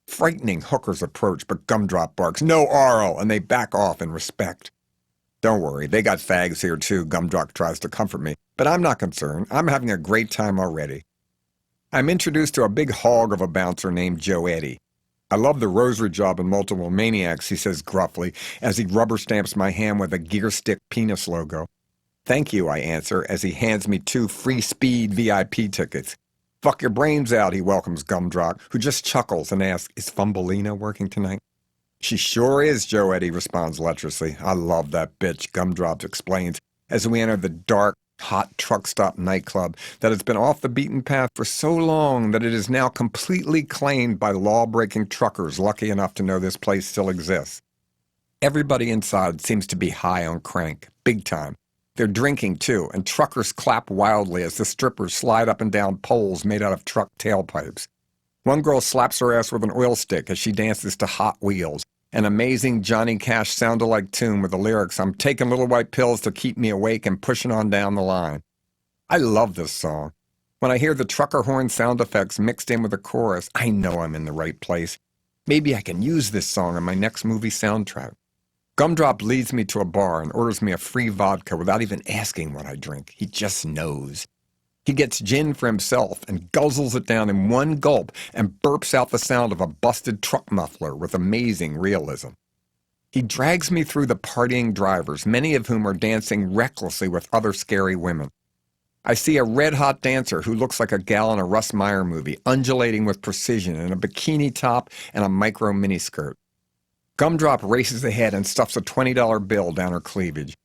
Frightening hookers approach, but Gumdrop barks, "No, Arl," and they back off in respect. Don't worry, they got fags here too, Gumdrop tries to comfort me, but I'm not concerned. I'm having a great time already. I'm introduced to a big hog of a bouncer named Joe Eddie. I love the rosary job in Multiple Maniacs, he says gruffly, as he rubber stamps my hand with a gear stick penis logo. Thank you, I answer, as he hands me 2 free speed VIP tickets. Fuck your brains out, he welcomes Gumdrop, who just chuckles and asks, is Fumbelina working tonight? She sure is, Joe Eddie responds lecherously. I love that bitch, Gumdrop explains, as we enter the dark, hot truck stop nightclub that has been off the beaten path for so long that it is now completely claimed by law-breaking truckers lucky enough to know this place still exists. Everybody inside seems to be high on crank, big time. They're drinking too, and truckers clap wildly as the strippers slide up and down poles made out of truck tailpipes. One girl slaps her ass with an oil stick as she dances to Hot Wheels, an amazing Johnny Cash sound-alike tune with the lyrics, I'm taking little white pills to keep me awake and pushing on down the line. I love this song. When I hear the trucker horn sound effects mixed in with the chorus, I know I'm in the right place. Maybe I can use this song on my next movie soundtrack. Gumdrop leads me to a bar and orders me a free vodka without even asking what I drink. He just knows. He gets gin for himself and guzzles it down in one gulp and burps out the sound of a busted truck muffler with amazing realism. He drags me through the partying drivers, many of whom are dancing recklessly with other scary women. I see a red-hot dancer who looks like a gal in a Russ Meyer movie, undulating with precision in a bikini top and a micro miniskirt. Gumdrop races ahead and stuffs a $20 bill down her cleavage.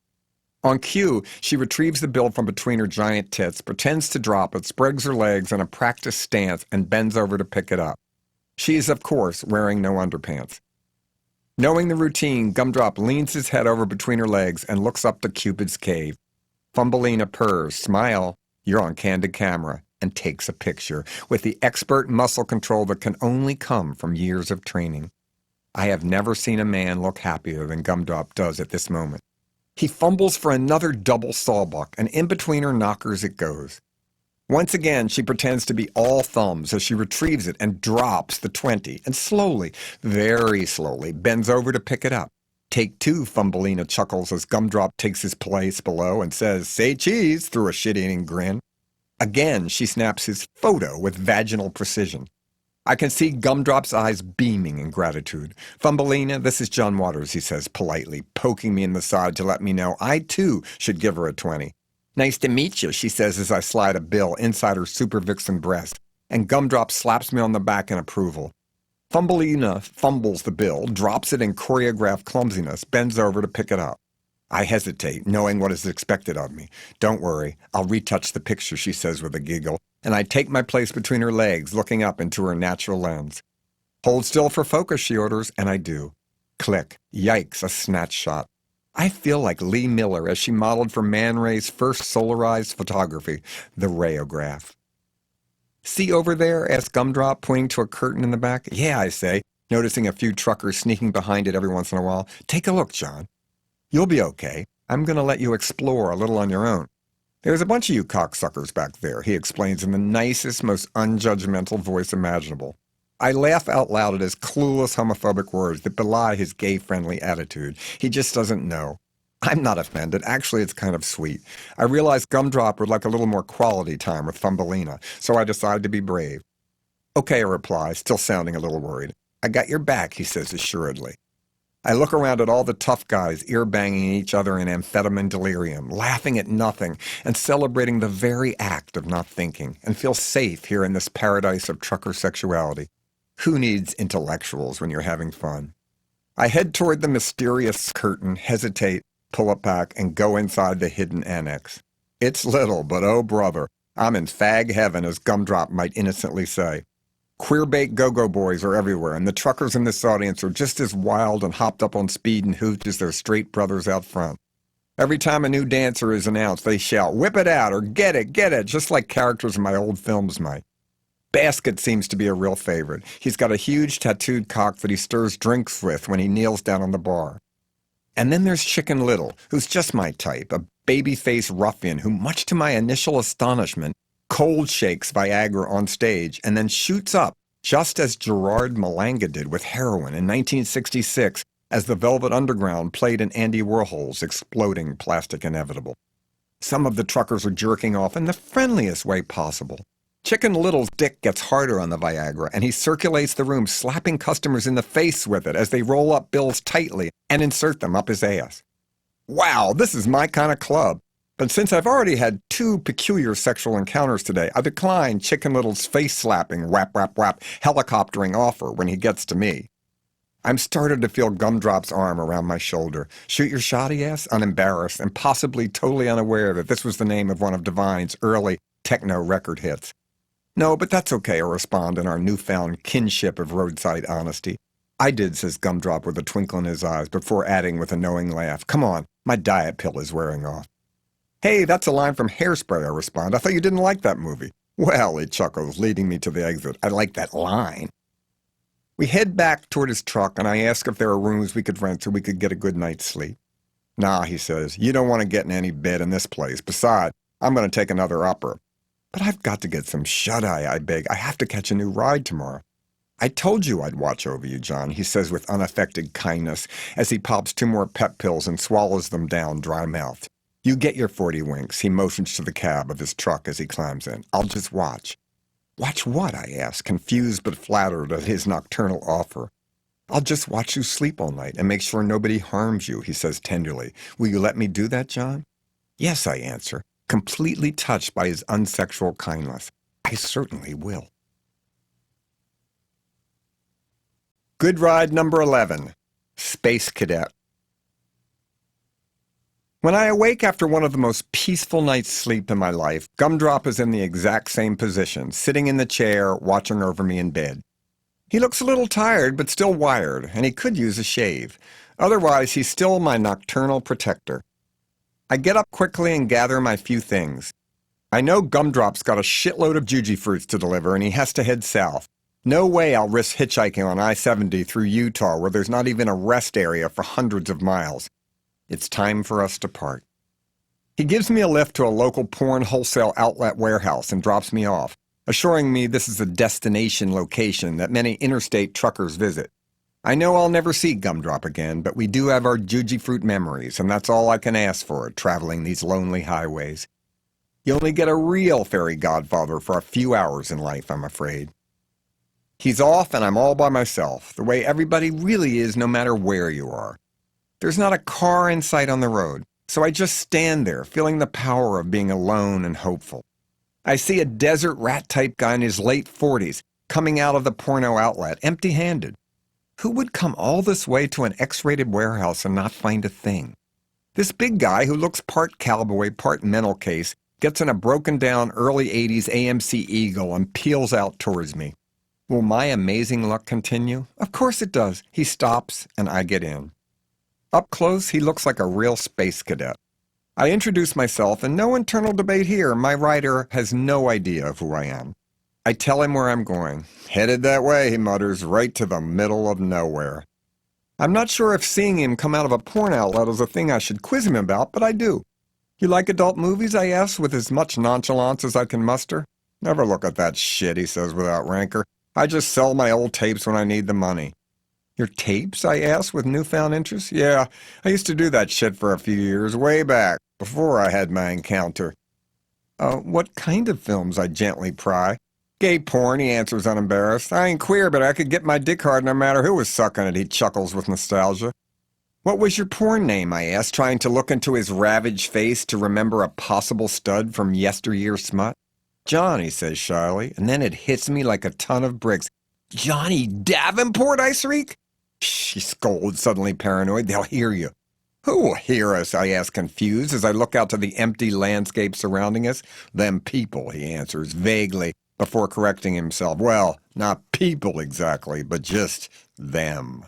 On cue, she retrieves the bill from between her giant tits, pretends to drop it, spreads her legs in a practiced stance, and bends over to pick it up. She is, of course, wearing no underpants. Knowing the routine, Gumdrop leans his head over between her legs and looks up to Cupid's cave. Thumbelina purrs, smile, you're on candid camera, and takes a picture with the expert muscle control that can only come from years of training. I have never seen a man look happier than Gumdrop does at this moment. He fumbles for another double sawbuck, and in between her knockers it goes. Once again, she pretends to be all thumbs as she retrieves it and drops the 20, and slowly, very slowly, bends over to pick it up. Take two, Thumbelina chuckles as Gumdrop takes his place below and says, "Say cheese," through a shit-eating grin. Again, she snaps his photo with vaginal precision. I can see Gumdrop's eyes beaming in gratitude. "Thumbelina, this is John Waters," he says politely, poking me in the side to let me know I, too, should give her a 20. "Nice to meet you," she says as I slide a bill inside her super vixen breast, and Gumdrop slaps me on the back in approval. Thumbelina fumbles the bill, drops it in choreographed clumsiness, bends over to pick it up. I hesitate, knowing what is expected of me. "Don't worry, I'll retouch the picture," she says with a giggle, and I take my place between her legs, looking up into her natural lens. "Hold still for focus," she orders, and I do. Click. Yikes, a snatch shot. I feel like Lee Miller as she modeled for Man Ray's first solarized photography, the rayograph. "See over there?" asks Gumdrop, pointing to a curtain in the back. "Yeah," I say, noticing a few truckers sneaking behind it every once in a while. "Take a look, John. You'll be okay. I'm going to let you explore a little on your own. There's a bunch of you cocksuckers back there," he explains in the nicest, most unjudgmental voice imaginable. I laugh out loud at his clueless homophobic words that belie his gay-friendly attitude. He just doesn't know. I'm not offended. Actually, it's kind of sweet. I realize Gumdrop would like a little more quality time with Thumbelina, so I decide to be brave. "Okay," I reply, still sounding a little worried. "I got your back," he says assuredly. I look around at all the tough guys ear-banging each other in amphetamine delirium, laughing at nothing, and celebrating the very act of not thinking, and feel safe here in this paradise of trucker sexuality. Who needs intellectuals when you're having fun? I head toward the mysterious curtain, hesitate, pull it back, and go inside the hidden annex. It's little, but oh brother, I'm in fag heaven, as Gumdrop might innocently say. Queer-bait go-go boys are everywhere, and the truckers in this audience are just as wild and hopped up on speed and hooch as their straight brothers out front. Every time a new dancer is announced, they shout, "Whip it out," or get it, just like characters in my old films might. Basket seems to be a real favorite. He's got a huge tattooed cock that he stirs drinks with when he kneels down on the bar. And then there's Chicken Little, who's just my type, a baby-faced ruffian who, much to my initial astonishment, cold shakes Viagra on stage and then shoots up, just as Gerard Malanga did with heroin in 1966 as the Velvet Underground played in Andy Warhol's exploding Plastic Inevitable. Some of the truckers are jerking off in the friendliest way possible. Chicken Little's dick gets harder on the Viagra, and he circulates the room, slapping customers in the face with it as they roll up bills tightly and insert them up his ass. Wow, this is my kind of club. But since I've already had two peculiar sexual encounters today, I decline Chicken Little's face-slapping, whap-whap-whap, helicoptering offer when he gets to me. I'm started to feel Gumdrop's arm around my shoulder. "Shoot your shot," he asks, unembarrassed and possibly totally unaware that this was the name of one of Divine's early techno record hits. "No, but that's okay," I respond in our newfound kinship of roadside honesty. "I did," says Gumdrop with a twinkle in his eyes, before adding with a knowing laugh, "Come on, my diet pill is wearing off." "Hey, that's a line from Hairspray," I respond. "I thought you didn't like that movie." "Well," he chuckles, leading me to the exit, "I like that line." We head back toward his truck, and I ask if there are rooms we could rent so we could get a good night's sleep. "Nah," he says, "you don't want to get in any bed in this place. Besides, I'm going to take another upper." "But I've got to get some shut-eye," I beg. "I have to catch a new ride tomorrow." "I told you I'd watch over you, John," he says with unaffected kindness as he pops two more pep pills and swallows them down dry-mouthed. "You get your 40 winks," he motions to the cab of his truck as he climbs in. "I'll just watch." "Watch what?" I ask, confused but flattered at his nocturnal offer. "I'll just watch you sleep all night and make sure nobody harms you," he says tenderly. "Will you let me do that, John?" "Yes," I answer, completely touched by his unsexual kindness. "I certainly will." Good ride number 11. Space Cadet. When I awake after one of the most peaceful night's sleep in my life, Gumdrop is in the exact same position, sitting in the chair, watching over me in bed. He looks a little tired, but still wired, and he could use a shave. Otherwise, he's still my nocturnal protector. I get up quickly and gather my few things. I know Gumdrop's got a shitload of juji fruits to deliver and he has to head south. No way I'll risk hitchhiking on I-70 through Utah where there's not even a rest area for hundreds of miles. It's time for us to part. He gives me a lift to a local porn wholesale outlet warehouse and drops me off, assuring me this is a destination location that many interstate truckers visit. I know I'll never see Gumdrop again, but we do have our juji fruit memories, and that's all I can ask for, traveling these lonely highways. You only get a real fairy godfather for a few hours in life, I'm afraid. He's off and I'm all by myself, the way everybody really is no matter where you are. There's not a car in sight on the road, so I just stand there, feeling the power of being alone and hopeful. I see a desert rat-type guy in his late 40s coming out of the porno outlet, empty-handed. Who would come all this way to an X-rated warehouse and not find a thing? This big guy who looks part cowboy, part mental case, gets in a broken-down early 80s AMC Eagle and peels out towards me. Will my amazing luck continue? Of course it does. He stops, and I get in. Up close, he looks like a real space cadet. I introduce myself, and no internal debate here. My rider has no idea of who I am. I tell him where I'm going. Headed that way, he mutters, right to the middle of nowhere. I'm not sure if seeing him come out of a porn outlet is a thing I should quiz him about, but I do. You like adult movies, I ask, with as much nonchalance as I can muster. Never look at that shit, he says without rancor. I just sell my old tapes when I need the money. Your tapes, I ask with newfound interest. Yeah, I used to do that shit for a few years, way back, before I had my encounter. What kind of films, I gently pry. Gay porn, he answers unembarrassed. I ain't queer, but I could get my dick hard no matter who was sucking it, he chuckles with nostalgia. What was your porn name, I asked, trying to look into his ravaged face to remember a possible stud from yesteryear smut. John, he says shyly, and then it hits me like a ton of bricks. Johnny Davenport, I shriek. Shh, he scolds, suddenly paranoid. They'll hear you. Who will hear us, I ask, confused, as I look out to the empty landscape surrounding us. Them people, he answers, vaguely, before correcting himself. Well, not people exactly, but just them.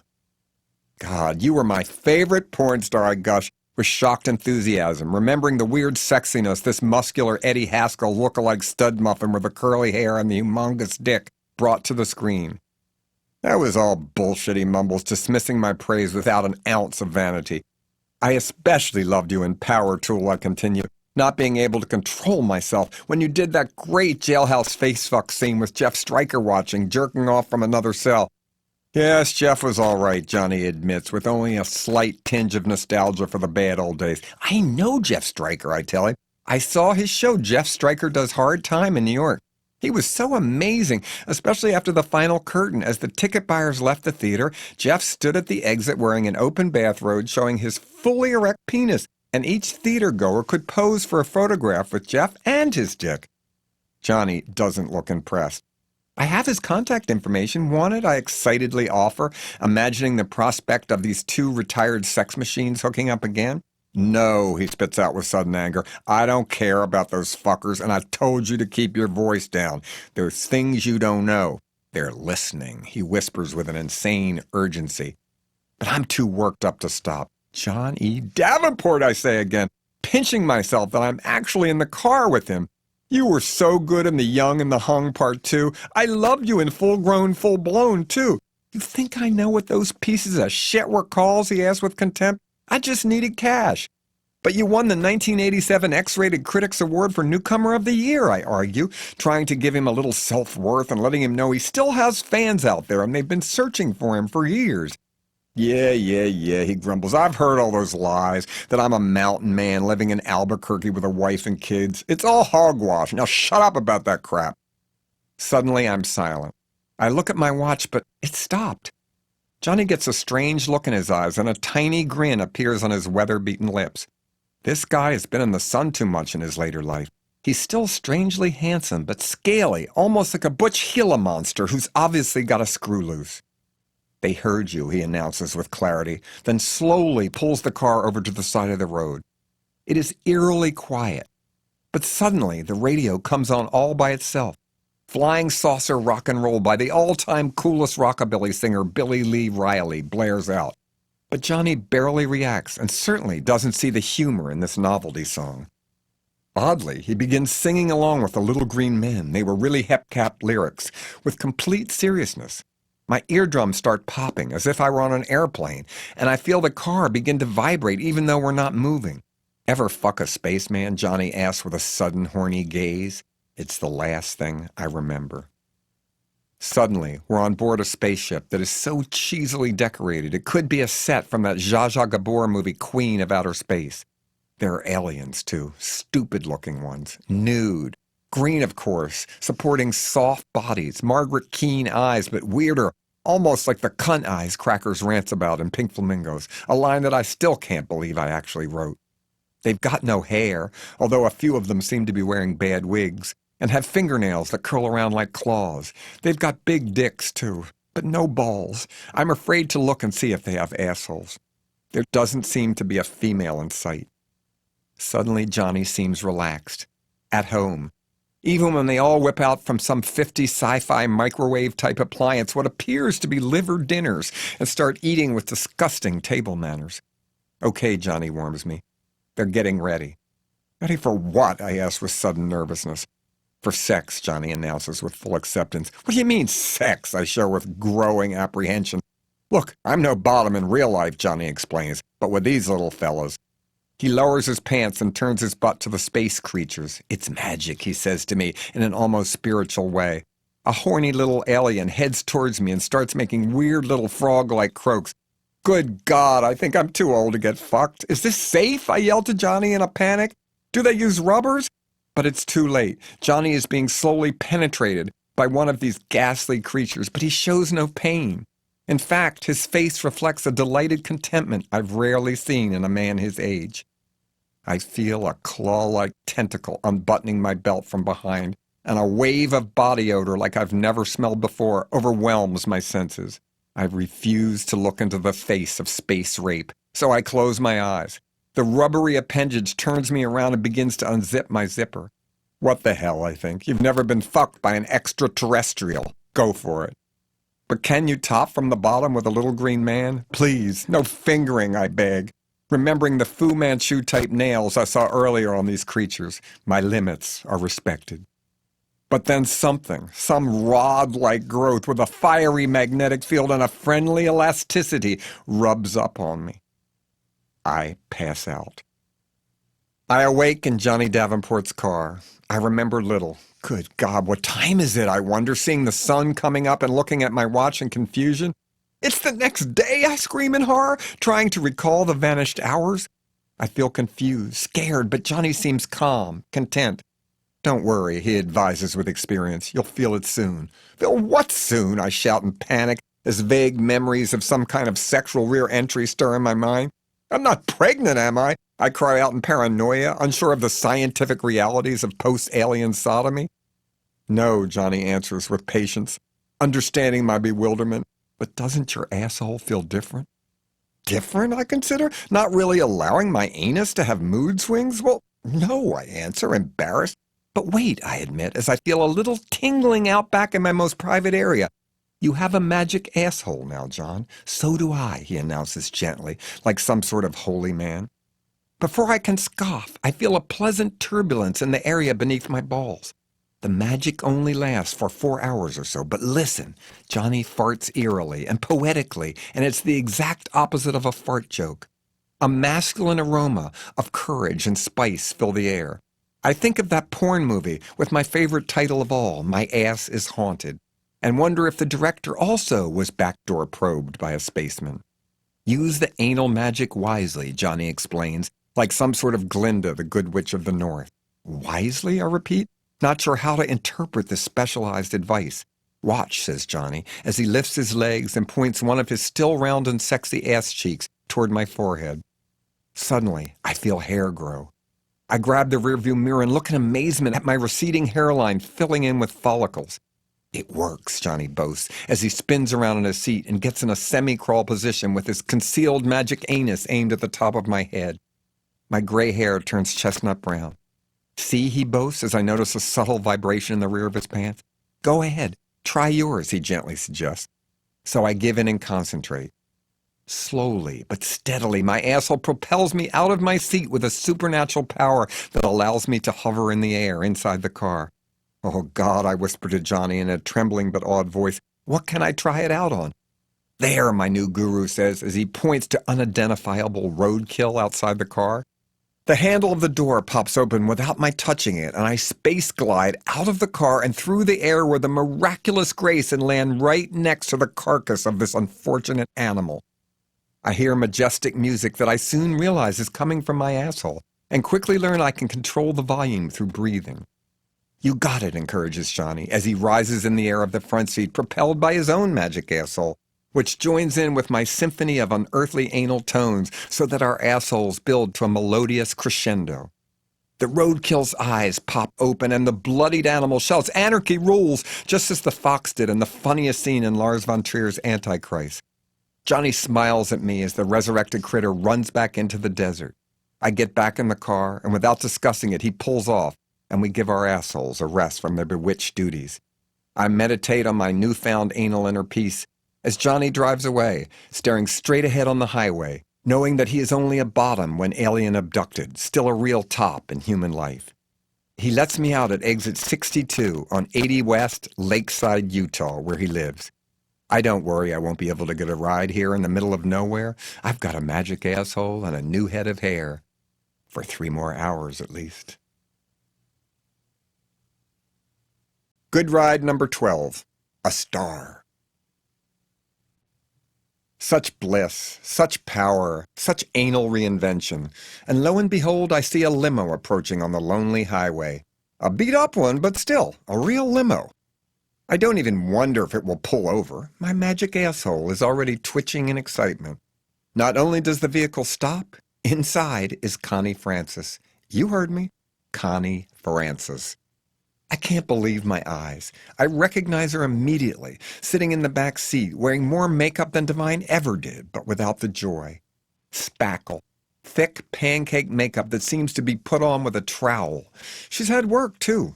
God, you were my favorite porn star, I gush, with shocked enthusiasm, remembering the weird sexiness this muscular Eddie Haskell look-alike stud muffin with the curly hair and the humongous dick brought to the screen. That was all bullshit, he mumbles, dismissing my praise without an ounce of vanity. I especially loved you in Power Tool, I continue, not being able to control myself when you did that great jailhouse facefuck scene with Jeff Stryker watching, jerking off from another cell. Yes, Jeff was all right, Johnny admits, with only a slight tinge of nostalgia for the bad old days. I know Jeff Stryker, I tell him. I saw his show, Jeff Stryker Does Hard Time, in New York. He was so amazing, especially after the final curtain. As the ticket buyers left the theater, Jeff stood at the exit wearing an open bathrobe showing his fully erect penis, and each theater-goer could pose for a photograph with Jeff and his dick. Johnny doesn't look impressed. I have his contact information. Want it? I excitedly offer, imagining the prospect of these two retired sex machines hooking up again. No, he spits out with sudden anger. I don't care about those fuckers, and I told you to keep your voice down. There's things you don't know. They're listening, he whispers with an insane urgency. But I'm too worked up to stop. John E. Davenport, I say again, pinching myself that I'm actually in the car with him. You were so good in The Young and the Hung Part 2. I loved you in Full-Grown, Full-Blown, too. You think I know what those pieces of shit were called, he asked with contempt. I just needed cash. But you won the 1987 X-Rated Critics Award for Newcomer of the Year, I argue, trying to give him a little self-worth and letting him know he still has fans out there and they've been searching for him for years. Yeah, he grumbles. I've heard all those lies, that I'm a mountain man living in Albuquerque with a wife and kids. It's all hogwash. Now shut up about that crap. Suddenly I'm silent. I look at my watch, but it stopped. Johnny gets a strange look in his eyes, and a tiny grin appears on his weather-beaten lips. This guy has been in the sun too much in his later life. He's still strangely handsome, but scaly, almost like a Butch Gila monster who's obviously got a screw loose. They heard you, he announces with clarity, then slowly pulls the car over to the side of the road. It is eerily quiet. But suddenly, the radio comes on all by itself. Flying Saucer Rock and Roll by the all-time coolest rockabilly singer Billy Lee Riley blares out. But Johnny barely reacts and certainly doesn't see the humor in this novelty song. Oddly, he begins singing along with the Little Green Men. They were really hep-cap lyrics, with complete seriousness. My eardrums start popping as if I were on an airplane, and I feel the car begin to vibrate even though we're not moving. Ever fuck a spaceman? Johnny asks with a sudden horny gaze. It's the last thing I remember. Suddenly, we're on board a spaceship that is so cheesily decorated it could be a set from that Zsa Zsa Gabor movie Queen of Outer Space. There are aliens, too, stupid-looking ones, nude, green, of course, supporting soft bodies, Margaret Keane eyes, but weirder, almost like the cunt eyes Crackers rants about in Pink Flamingos, a line that I still can't believe I actually wrote. They've got no hair, although a few of them seem to be wearing bad wigs, and have fingernails that curl around like claws. They've got big dicks, too, but no balls. I'm afraid to look and see if they have assholes. There doesn't seem to be a female in sight. Suddenly, Johnny seems relaxed, at home, even when they all whip out from some 50s sci-fi microwave-type appliance what appears to be liver dinners and start eating with disgusting table manners. Okay, Johnny warms me. They're getting ready. Ready for what? I ask with sudden nervousness. For sex, Johnny announces with full acceptance. What do you mean, sex? I show with growing apprehension. Look, I'm no bottom in real life, Johnny explains, but with these little fellas. He lowers his pants and turns his butt to the space creatures. It's magic, he says to me in an almost spiritual way. A horny little alien heads towards me and starts making weird little frog-like croaks. Good God, I think I'm too old to get fucked. Is this safe? I yell to Johnny in a panic. Do they use rubbers? But it's too late. Johnny is being slowly penetrated by one of these ghastly creatures, but he shows no pain. In fact, his face reflects a delighted contentment I've rarely seen in a man his age. I feel a claw-like tentacle unbuttoning my belt from behind, and a wave of body odor like I've never smelled before overwhelms my senses. I refuse to look into the face of space rape, so I close my eyes. The rubbery appendage turns me around and begins to unzip my zipper. What the hell, I think. You've never been fucked by an extraterrestrial. Go for it. But can you top from the bottom with a little green man? Please, no fingering, I beg. Remembering the Fu Manchu-type nails I saw earlier on these creatures, my limits are respected. But then something, some rod-like growth with a fiery magnetic field and a friendly elasticity rubs up on me. I pass out. I awake in Johnny Davenport's car. I remember little. Good God, what time is it, I wonder, seeing the sun coming up and looking at my watch in confusion? It's the next day, I scream in horror, trying to recall the vanished hours. I feel confused, scared, but Johnny seems calm, content. Don't worry, he advises with experience. You'll feel it soon. Feel what soon? I shout in panic as vague memories of some kind of sexual rear entry stir in my mind. I'm not pregnant, am I? I cry out in paranoia, unsure of the scientific realities of post-alien sodomy. No, Johnny answers with patience, understanding my bewilderment. But doesn't your asshole feel different? Different, I consider? Not really allowing my anus to have mood swings? Well, no, I answer, embarrassed. But wait, I admit, as I feel a little tingling out back in my most private area. You have a magic asshole now, John. So do I, he announces gently, like some sort of holy man. Before I can scoff, I feel a pleasant turbulence in the area beneath my balls. The magic only lasts for 4 hours or so, but listen, Johnny farts eerily and poetically, and it's the exact opposite of a fart joke. A masculine aroma of courage and spice fill the air. I think of that porn movie with my favorite title of all, My Ass is Haunted, and wonder if the director also was backdoor probed by a spaceman. Use the anal magic wisely, Johnny explains, like some sort of Glinda, the Good Witch of the North. Wisely, I repeat? Not sure how to interpret this specialized advice. Watch, says Johnny, as he lifts his legs and points one of his still round and sexy ass cheeks toward my forehead. Suddenly, I feel hair grow. I grab the rearview mirror and look in amazement at my receding hairline filling in with follicles. It works, Johnny boasts, as he spins around in his seat and gets in a semi-crawl position with his concealed magic anus aimed at the top of my head. My gray hair turns chestnut brown. See, he boasts as I notice a subtle vibration in the rear of his pants. Go ahead, try yours, he gently suggests. So I give in and concentrate. Slowly but steadily, my asshole propels me out of my seat with a supernatural power that allows me to hover in the air inside the car. Oh, God, I whispered to Johnny in a trembling but awed voice. What can I try it out on? There, my new guru says as he points to unidentifiable roadkill outside the car. The handle of the door pops open without my touching it, and I space glide out of the car and through the air with a miraculous grace and land right next to the carcass of this unfortunate animal. I hear majestic music that I soon realize is coming from my asshole, and quickly learn I can control the volume through breathing. You got it, encourages Johnny, as he rises in the air of the front seat, propelled by his own magic asshole, which joins in with my symphony of unearthly anal tones so that our assholes build to a melodious crescendo. The roadkill's eyes pop open and the bloodied animal shouts, "Anarchy rules!" just as the fox did in the funniest scene in Lars von Trier's Antichrist. Johnny smiles at me as the resurrected critter runs back into the desert. I get back in the car, and without discussing it, he pulls off, and we give our assholes a rest from their bewitched duties. I meditate on my newfound anal inner peace as Johnny drives away, staring straight ahead on the highway, knowing that he is only a bottom when alien abducted, still a real top in human life. He lets me out at exit 62 on 80 West, Lakeside, Utah, where he lives. I don't worry I won't be able to get a ride here in the middle of nowhere. I've got a magic asshole and a new head of hair. For 3 more hours at least. Good ride number 12. A star. Such bliss, such power, such anal reinvention. And lo and behold, I see a limo approaching on the lonely highway. A beat-up one, but still, a real limo. I don't even wonder if it will pull over. My magic asshole is already twitching in excitement. Not only does the vehicle stop, inside is Connie Francis. You heard me. Connie Francis. I can't believe my eyes. I recognize her immediately, sitting in the back seat, wearing more makeup than Divine ever did, but without the joy. Spackle. Thick pancake makeup that seems to be put on with a trowel. She's had work, too.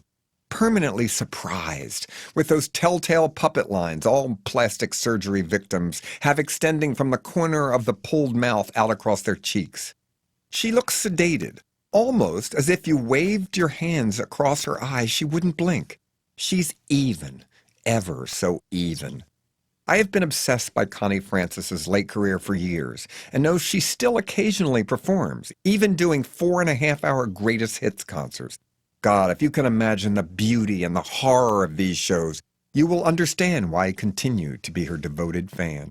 Permanently surprised, with those telltale puppet lines all plastic surgery victims have extending from the corner of the pulled mouth out across their cheeks. She looks sedated, almost as if you waved your hands across her eyes she wouldn't blink. She's even, ever so even. I have been obsessed by Connie Francis's late career for years, and know she still occasionally performs, even doing 4.5-hour greatest hits concerts. God, if you can imagine the beauty and the horror of these shows, you will understand why I continue to be her devoted fan.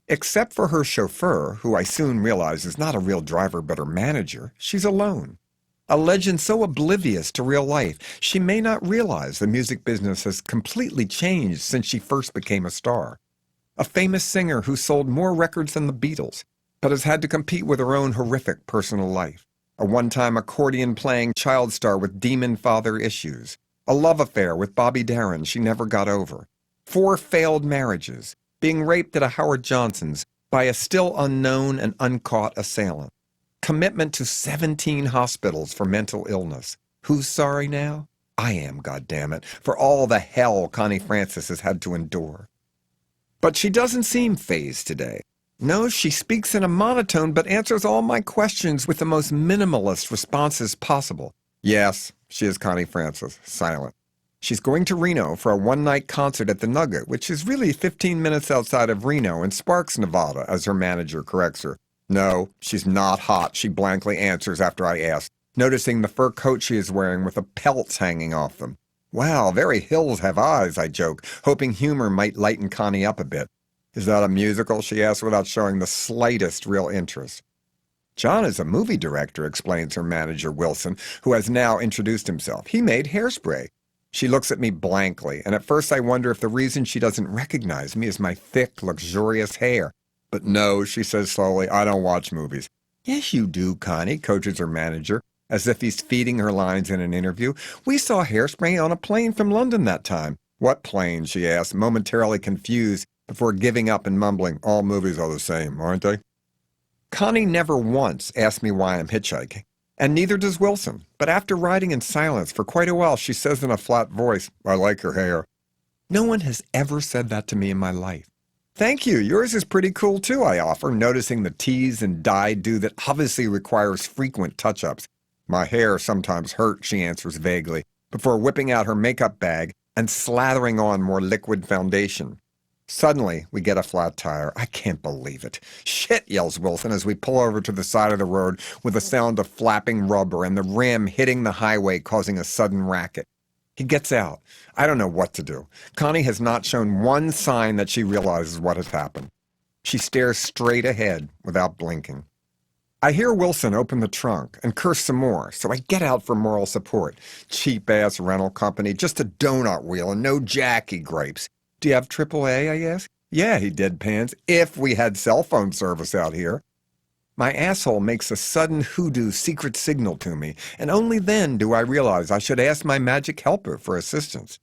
Except for her chauffeur, who I soon realize is not a real driver but her manager, she's alone. A legend so oblivious to real life, she may not realize the music business has completely changed since she first became a star. A famous singer who sold more records than the Beatles, but has had to compete with her own horrific personal life. A one-time accordion-playing child star with demon father issues. A love affair with Bobby Darin she never got over. 4 failed marriages. Being raped at a Howard Johnson's by a still unknown and uncaught assailant. Commitment to 17 hospitals for mental illness. Who's sorry now? I am, goddammit, for all the hell Connie Francis has had to endure. But she doesn't seem fazed today. No, she speaks in a monotone but answers all my questions with the most minimalist responses possible. Yes, she is Connie Francis, silent. She's going to Reno for a one-night concert at the Nugget, which is really 15 minutes outside of Reno in Sparks, Nevada, as her manager corrects her. No, she's not hot, she blankly answers after I ask, noticing the fur coat she is wearing with the pelts hanging off them. Wow, very hills have eyes, I joke, hoping humor might lighten Connie up a bit. Is that a musical? She asks without showing the slightest real interest. John is a movie director, explains her manager, Wilson, who has now introduced himself. He made Hairspray. She looks at me blankly, and at first I wonder if the reason she doesn't recognize me is my thick, luxurious hair. But no, she says slowly, I don't watch movies. Yes, you do, Connie, coaches her manager, as if he's feeding her lines in an interview. We saw Hairspray on a plane from London that time. What plane? She asked, momentarily confused, before giving up and mumbling, all movies are the same, aren't they? Connie never once asked me why I'm hitchhiking, and neither does Wilson, but after riding in silence for quite a while, she says in a flat voice, I like her hair. No one has ever said that to me in my life. Thank you. Yours is pretty cool too, I offer, noticing the tease and dye do that obviously requires frequent touch-ups. My hair sometimes hurts, she answers vaguely, before whipping out her makeup bag and slathering on more liquid foundation. Suddenly, we get a flat tire. I can't believe it. Shit, yells Wilson as we pull over to the side of the road with a sound of flapping rubber and the rim hitting the highway causing a sudden racket. He gets out. I don't know what to do. Connie has not shown one sign that she realizes what has happened. She stares straight ahead without blinking. I hear Wilson open the trunk and curse some more, so I get out for moral support. Cheap-ass rental company, just a donut wheel and no jack, he gripes. Do you have AAA, I ask? Yeah, he deadpans, if we had cell phone service out here. My asshole makes a sudden hoodoo secret signal to me, and only then do I realize I should ask my magic helper for assistance.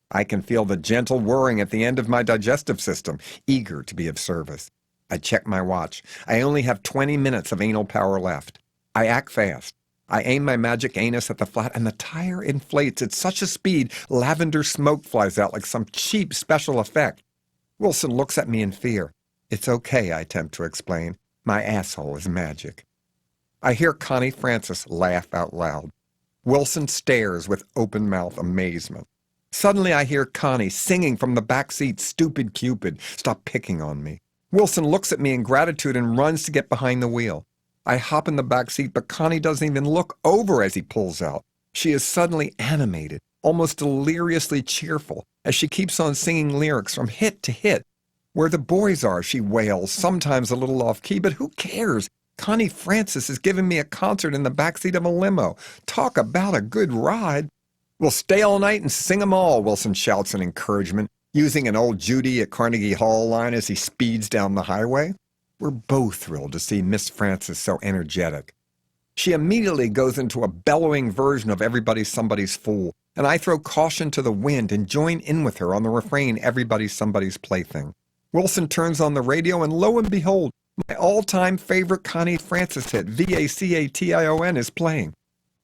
I can feel the gentle whirring at the end of my digestive system, eager to be of service. I check my watch. I only have 20 minutes of anal power left. I act fast. I aim my magic anus at the flat, and the tire inflates at such a speed lavender smoke flies out like some cheap special effect. Wilson looks at me in fear. It's okay, I attempt to explain. My asshole is magic. I hear Connie Francis laugh out loud. Wilson stares with open-mouth amazement. Suddenly I hear Connie singing from the back seat, "Stupid Cupid, stop picking on me." Wilson looks at me in gratitude and runs to get behind the wheel. I hop in the back seat, but Connie doesn't even look over as he pulls out. She is suddenly animated, almost deliriously cheerful, as she keeps on singing lyrics from hit to hit. Where the boys are, she wails, sometimes a little off-key, but who cares? Connie Francis is giving me a concert in the backseat of a limo. Talk about a good ride. We'll stay all night and sing 'em all, Wilson shouts in encouragement, using an old Judy at Carnegie Hall line as he speeds down the highway. We're both thrilled to see Miss Francis so energetic. She immediately goes into a bellowing version of Everybody's Somebody's Fool, and I throw caution to the wind and join in with her on the refrain Everybody's Somebody's Plaything. Wilson turns on the radio, and lo and behold, my all-time favorite Connie Francis hit, VACATION, is playing.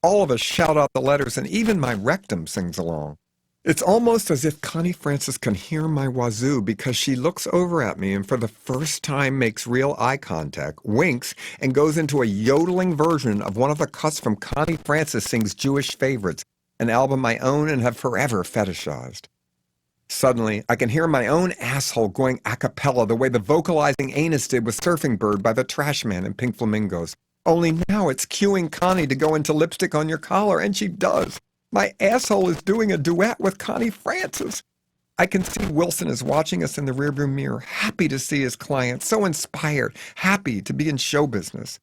All of us shout out the letters, and even my rectum sings along. It's almost as if Connie Francis can hear my wazoo because she looks over at me and for the first time makes real eye contact, winks, and goes into a yodeling version of one of the cuts from Connie Francis Sings Jewish Favorites, an album I own and have forever fetishized. Suddenly, I can hear my own asshole going a cappella the way the vocalizing anus did with Surfing Bird by the Trash Man and Pink Flamingos. Only now it's cueing Connie to go into Lipstick on Your Collar, and she does. My asshole is doing a duet with Connie Francis. I can see Wilson is watching us in the rearview mirror, happy to see his client, so inspired, happy to be in show business.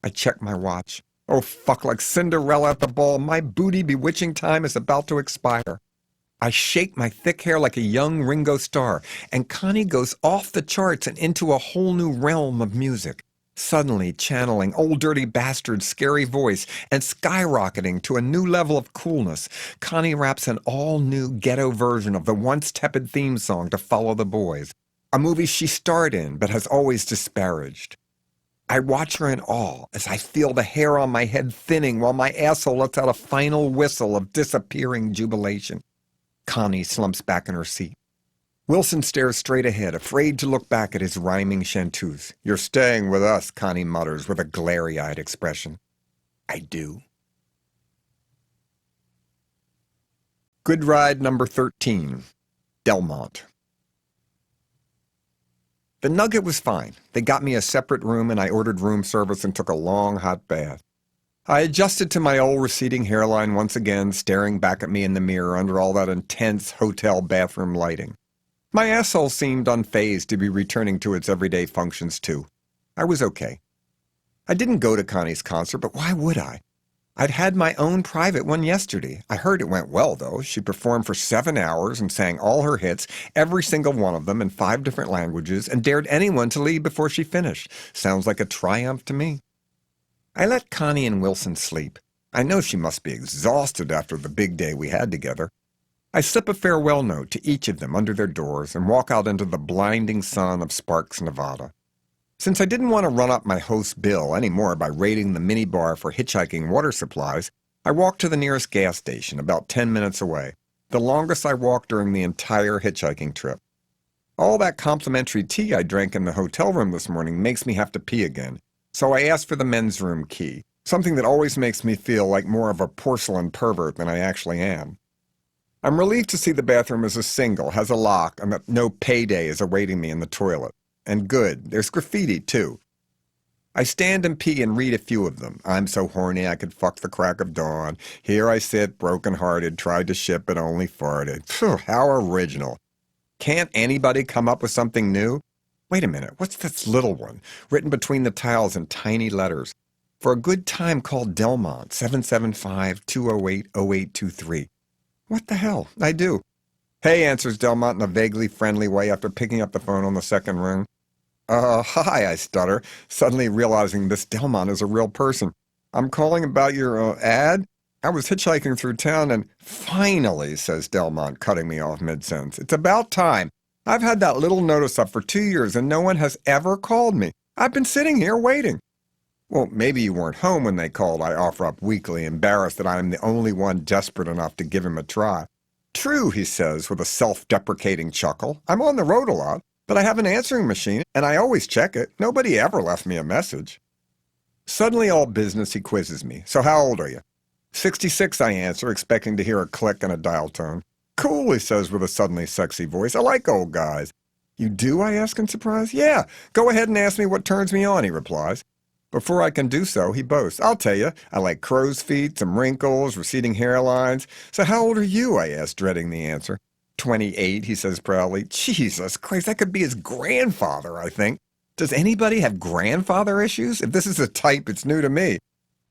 I check my watch. Oh, fuck, like Cinderella at the ball, my booty bewitching time is about to expire. I shake my thick hair like a young Ringo Starr, and Connie goes off the charts and into a whole new realm of music. Suddenly channeling Old Dirty Bastard's scary voice and skyrocketing to a new level of coolness, Connie raps an all-new ghetto version of the once tepid theme song to Follow the Boys, a movie she starred in but has always disparaged. I watch her in awe as I feel the hair on my head thinning while my asshole lets out a final whistle of disappearing jubilation. Connie slumps back in her seat. Wilson stares straight ahead, afraid to look back at his rhyming chanteuse. "You're staying with us," Connie mutters with a glary-eyed expression. I do. Good ride number 13. Delmont. The Nugget was fine. They got me a separate room and I ordered room service and took a long hot bath. I adjusted to my old receding hairline once again, staring back at me in the mirror under all that intense hotel bathroom lighting. My asshole seemed unfazed to be returning to its everyday functions too. I was okay. I didn't go to Connie's concert, but why would I? I'd had my own private one yesterday. I heard it went well, though. She performed for 7 hours and sang all her hits, every single one of them in 5 different languages, and dared anyone to leave before she finished. Sounds like a triumph to me. I let Connie and Wilson sleep. I know she must be exhausted after the big day we had together. I slip a farewell note to each of them under their doors and walk out into the blinding sun of Sparks, Nevada. Since I didn't want to run up my host's bill anymore by raiding the minibar for hitchhiking water supplies, I walked to the nearest gas station about 10 minutes away, the longest I walked during the entire hitchhiking trip. All that complimentary tea I drank in the hotel room this morning makes me have to pee again. So I asked for the men's room key, something that always makes me feel like more of a porcelain pervert than I actually am. I'm relieved to see the bathroom is a single, has a lock, and that no payday is awaiting me in the toilet. And good, there's graffiti, too. I stand and pee and read a few of them. I'm so horny I could fuck the crack of dawn. Here I sit, broken-hearted, tried to shit but only farted. Phew, how original. Can't anybody come up with something new? Wait a minute, what's this little one, written between the tiles in tiny letters? For a good time called Delmont, 775-208-0823. What the hell? I do. Hey, answers Delmont in a vaguely friendly way after picking up the phone on the second ring. Hi, I stutter, suddenly realizing this Delmont is a real person. I'm calling about your, ad? I was hitchhiking through town and finally, says Delmont, cutting me off mid-sentence. It's about time. I've had that little notice up for 2 years and no one has ever called me. I've been sitting here waiting. Well, maybe you weren't home when they called, I offer up weakly, embarrassed that I am the only one desperate enough to give him a try. True, he says with a self-deprecating chuckle. I'm on the road a lot, but I have an answering machine, and I always check it. Nobody ever left me a message. Suddenly all business, he quizzes me. So how old are you? 66, I answer, expecting to hear a click and a dial tone. Cool, he says with a suddenly sexy voice. I like old guys. You do, I ask in surprise. Yeah, go ahead and ask me what turns me on, he replies. Before I can do so, he boasts. I'll tell you, I like crow's feet, some wrinkles, receding hairlines. So how old are you, I ask, dreading the answer. 28, he says proudly. Jesus Christ, that could be his grandfather, I think. Does anybody have grandfather issues? If this is a type, it's new to me.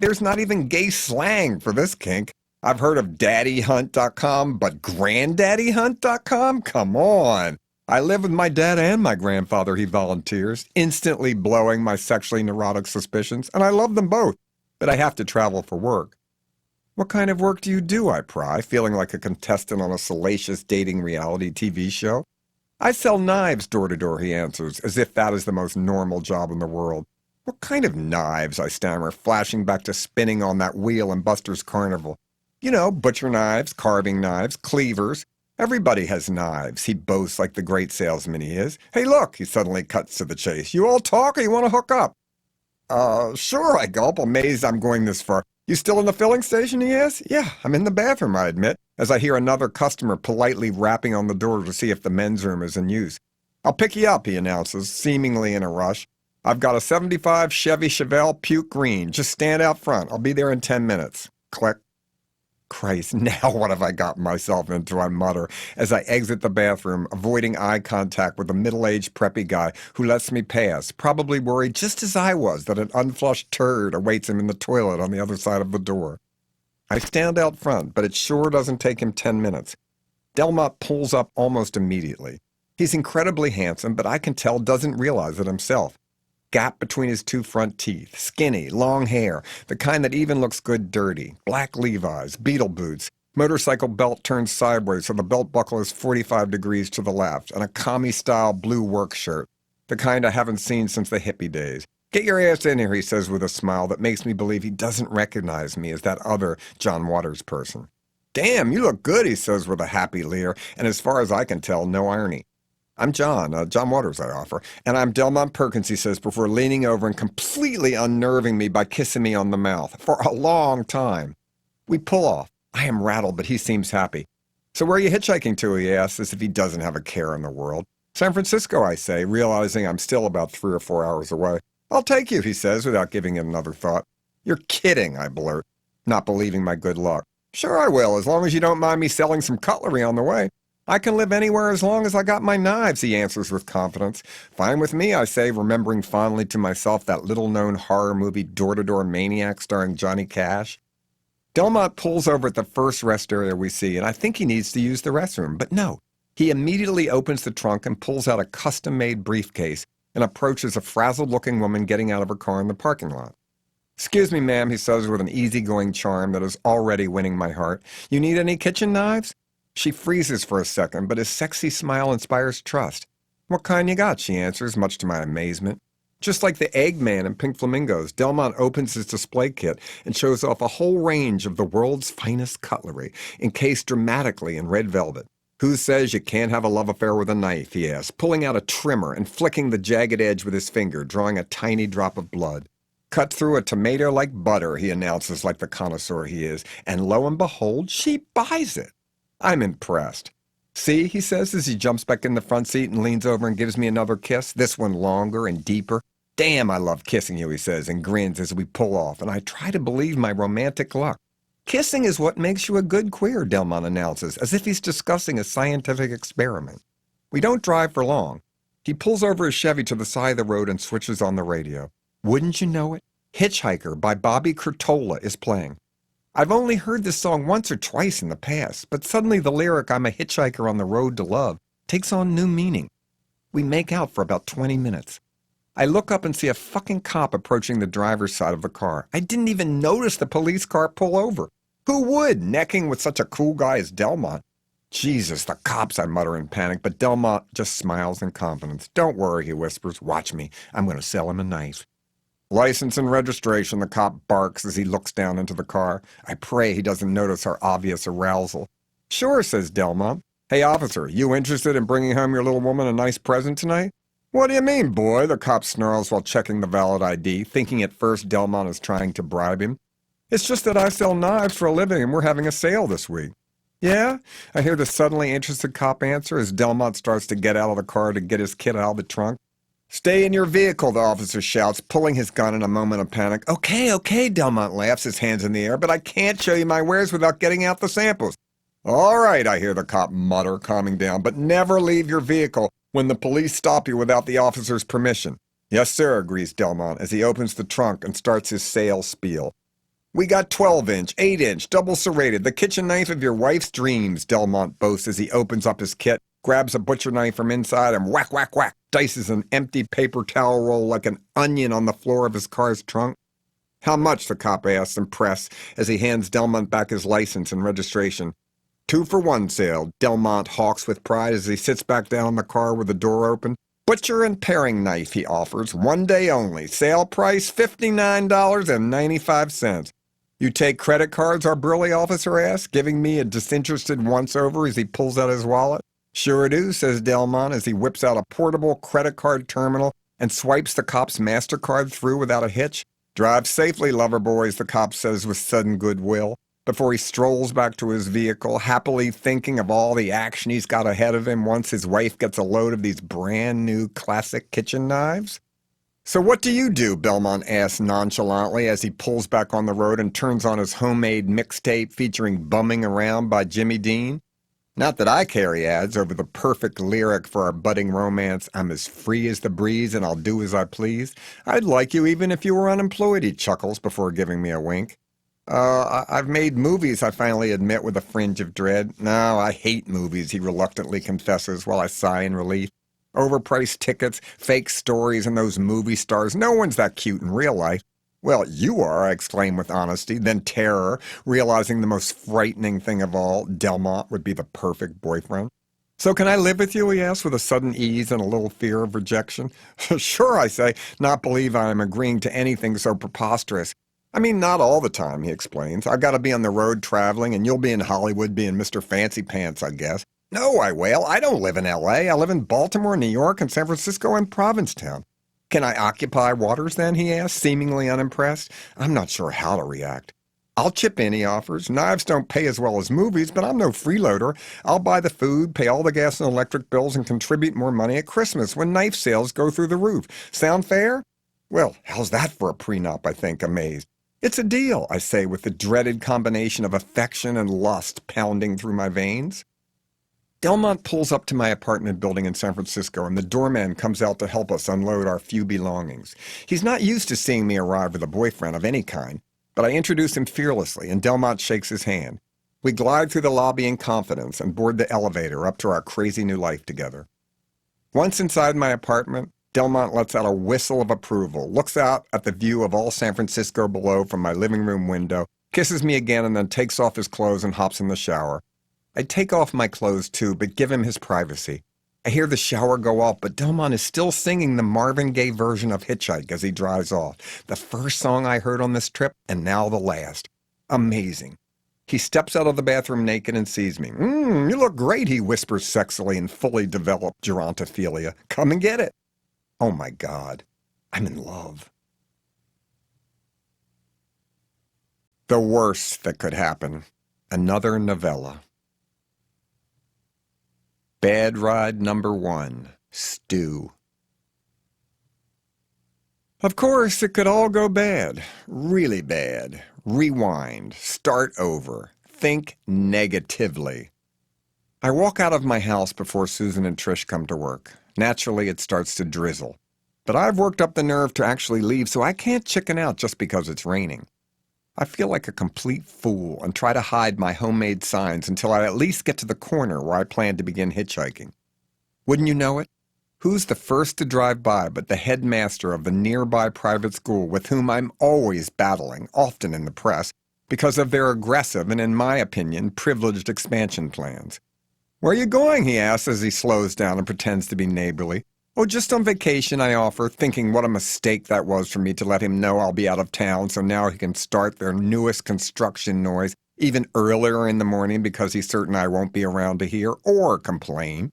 There's not even gay slang for this kink. I've heard of daddyhunt.com, but granddaddyhunt.com? Come on. I live with my dad and my grandfather, he volunteers, instantly blowing my sexually neurotic suspicions, and I love them both, but I have to travel for work. What kind of work do you do, I pry, feeling like a contestant on a salacious dating reality TV show? I sell knives door to door, he answers, as if that is the most normal job in the world. What kind of knives, I stammer, flashing back to spinning on that wheel in Buster's Carnival. You know, butcher knives, carving knives, cleavers. Everybody has knives, he boasts like the great salesman he is. Hey, look, he suddenly cuts to the chase. You all talk or you want to hook up? Sure, I gulp, amazed I'm going this far. You still in the filling station, he asks? Yeah, I'm in the bathroom, I admit, as I hear another customer politely rapping on the door to see if the men's room is in use. I'll pick you up, he announces, seemingly in a rush. I've got a 75 Chevy Chevelle puke green. Just stand out front. I'll be there in 10 minutes. Click. Christ, now what have I gotten myself into, I mutter, as I exit the bathroom, avoiding eye contact with a middle-aged preppy guy who lets me pass, probably worried just as I was that an unflushed turd awaits him in the toilet on the other side of the door. I stand out front, but it sure doesn't take him 10 minutes. Delmont pulls up almost immediately. He's incredibly handsome, but I can tell doesn't realize it himself. Gap between his two front teeth, skinny, long hair, the kind that even looks good dirty, black Levi's, beetle boots, motorcycle belt turned sideways so the belt buckle is 45 degrees to the left, and a commie-style blue work shirt, the kind I haven't seen since the hippie days. Get your ass in here, he says with a smile that makes me believe he doesn't recognize me as that other John Waters person. Damn, you look good, he says with a happy leer, and as far as I can tell, no irony. I'm John Waters, I offer, and I'm Delmont Perkins, he says, before leaning over and completely unnerving me by kissing me on the mouth, for a long time. We pull off. I am rattled, but he seems happy. So where are you hitchhiking to, he asks, as if he doesn't have a care in the world. San Francisco, I say, realizing I'm still about 3 or 4 hours away. I'll take you, he says, without giving it another thought. You're kidding, I blurt, not believing my good luck. Sure I will, as long as you don't mind me selling some cutlery on the way. I can live anywhere as long as I got my knives, he answers with confidence. Fine with me, I say, remembering fondly to myself that little-known horror movie Door-to-Door Maniac starring Johnny Cash. Delmont pulls over at the first rest area we see, and I think he needs to use the restroom, but no. He immediately opens the trunk and pulls out a custom-made briefcase and approaches a frazzled-looking woman getting out of her car in the parking lot. Excuse me, ma'am, he says with an easygoing charm that is already winning my heart. You need any kitchen knives? She freezes for a second, but his sexy smile inspires trust. What kind you got, she answers, much to my amazement. Just like the Eggman in Pink Flamingos, Delmont opens his display kit and shows off a whole range of the world's finest cutlery, encased dramatically in red velvet. Who says you can't have a love affair with a knife, he asks, pulling out a trimmer and flicking the jagged edge with his finger, drawing a tiny drop of blood. Cut through a tomato like butter, he announces like the connoisseur he is, and lo and behold, she buys it. I'm impressed. See, he says as he jumps back in the front seat and leans over and gives me another kiss, this one longer and deeper. Damn, I love kissing you, he says, and grins as we pull off, and I try to believe my romantic luck. Kissing is what makes you a good queer, Delmont announces, as if he's discussing a scientific experiment. We don't drive for long. He pulls over his Chevy to the side of the road and switches on the radio. Wouldn't you know it? Hitchhiker by Bobby Curtola is playing. I've only heard this song once or twice in the past, but suddenly the lyric, "I'm a hitchhiker on the road to love," takes on new meaning. We make out for about 20 minutes. I look up and see a fucking cop approaching the driver's side of the car. I didn't even notice the police car pull over. Who would, necking with such a cool guy as Delmont? Jesus, the cops, I mutter in panic, but Delmont just smiles in confidence. Don't worry, he whispers. Watch me. I'm going to sell him a knife. License and registration, the cop barks as he looks down into the car. I pray he doesn't notice our obvious arousal. Sure, says Delmont. Hey, officer, you interested in bringing home your little woman a nice present tonight? What do you mean, boy? The cop snarls while checking the valid ID, thinking at first Delmont is trying to bribe him. It's just that I sell knives for a living and we're having a sale this week. Yeah? I hear the suddenly interested cop answer as Delmont starts to get out of the car to get his kit out of the trunk. Stay in your vehicle, the officer shouts, pulling his gun in a moment of panic. Okay, Delmont laughs, his hands in the air, but I can't show you my wares without getting out the samples. All right, I hear the cop mutter, calming down, but never leave your vehicle when the police stop you without the officer's permission. Yes, sir, agrees Delmont as he opens the trunk and starts his sales spiel. We got 12-inch, 8-inch, double serrated, the kitchen knife of your wife's dreams, Delmont boasts as he opens up his kit, grabs a butcher knife from inside and whack, whack, whack, dices an empty paper towel roll like an onion on the floor of his car's trunk. How much, the cop asks, impressed, as he hands Delmont back his license and registration. 2 for 1 sale, Delmont hawks with pride as he sits back down in the car with the door open. Butcher and paring knife, he offers, 1 day only. Sale price $59.95. You take credit cards, our burly officer asks, giving me a disinterested once-over as he pulls out his wallet. Sure do, says Delmont as he whips out a portable credit card terminal and swipes the cop's MasterCard through without a hitch. Drive safely, lover boys, the cop says with sudden goodwill, before he strolls back to his vehicle, happily thinking of all the action he's got ahead of him once his wife gets a load of these brand new classic kitchen knives. So what do you do? Belmont asks nonchalantly as he pulls back on the road and turns on his homemade mixtape featuring Bumming Around by Jimmy Dean. Not that I carry ads over the perfect lyric for our budding romance, I'm as free as the breeze and I'll do as I please. I'd like you even if you were unemployed, he chuckles before giving me a wink. I've made movies, I finally admit with a fringe of dread. No, I hate movies, he reluctantly confesses while I sigh in relief. Overpriced tickets, fake stories, and those movie stars. No one's that cute in real life. Well, you are, I exclaim with honesty, then terror, realizing the most frightening thing of all, Delmont would be the perfect boyfriend. So can I live with you, he asks with a sudden ease and a little fear of rejection. Sure, I say, not believe I am agreeing to anything so preposterous. I mean, not all the time, he explains. I've got to be on the road traveling, and you'll be in Hollywood being Mr. Fancy Pants, I guess. No, I wail, I don't live in L.A. I live in Baltimore, New York, and San Francisco, and Provincetown. Can I occupy waters then, he asks, seemingly unimpressed. I'm not sure how to react. I'll chip in, he offers. Knives don't pay as well as movies, but I'm no freeloader. I'll buy the food, pay all the gas and electric bills, and contribute more money at Christmas when knife sales go through the roof. Sound fair? Well, how's that for a prenup, I think, amazed. It's a deal, I say, with the dreaded combination of affection and lust pounding through my veins. Delmont pulls up to my apartment building in San Francisco, and the doorman comes out to help us unload our few belongings. He's not used to seeing me arrive with a boyfriend of any kind, but I introduce him fearlessly, and Delmont shakes his hand. We glide through the lobby in confidence and board the elevator up to our crazy new life together. Once inside my apartment, Delmont lets out a whistle of approval, looks out at the view of all San Francisco below from my living room window, kisses me again, and then takes off his clothes and hops in the shower. I take off my clothes too, but give him his privacy. I hear the shower go off, but Delmont is still singing the Marvin Gaye version of Hitchhike as he drives off. The first song I heard on this trip, and now the last. Amazing. He steps out of the bathroom naked and sees me. You look great, he whispers sexily in fully developed gerontophilia. Come and get it. Oh my God, I'm in love. The worst that could happen. Another novella. Bad ride number 1. Stu. Of course, it could all go bad. Really bad. Rewind. Start over. Think negatively. I walk out of my house before Susan and Trish come to work. Naturally, it starts to drizzle. But I've worked up the nerve to actually leave, so I can't chicken out just because it's raining. I feel like a complete fool and try to hide my homemade signs until I at least get to the corner where I plan to begin hitchhiking. Wouldn't you know it? Who's the first to drive by but the headmaster of the nearby private school with whom I'm always battling, often in the press, because of their aggressive and, in my opinion, privileged expansion plans. Where are you going? He asks as he slows down and pretends to be neighborly. Oh, just on vacation, I offer, thinking what a mistake that was for me to let him know I'll be out of town so now he can start their newest construction noise even earlier in the morning because he's certain I won't be around to hear or complain.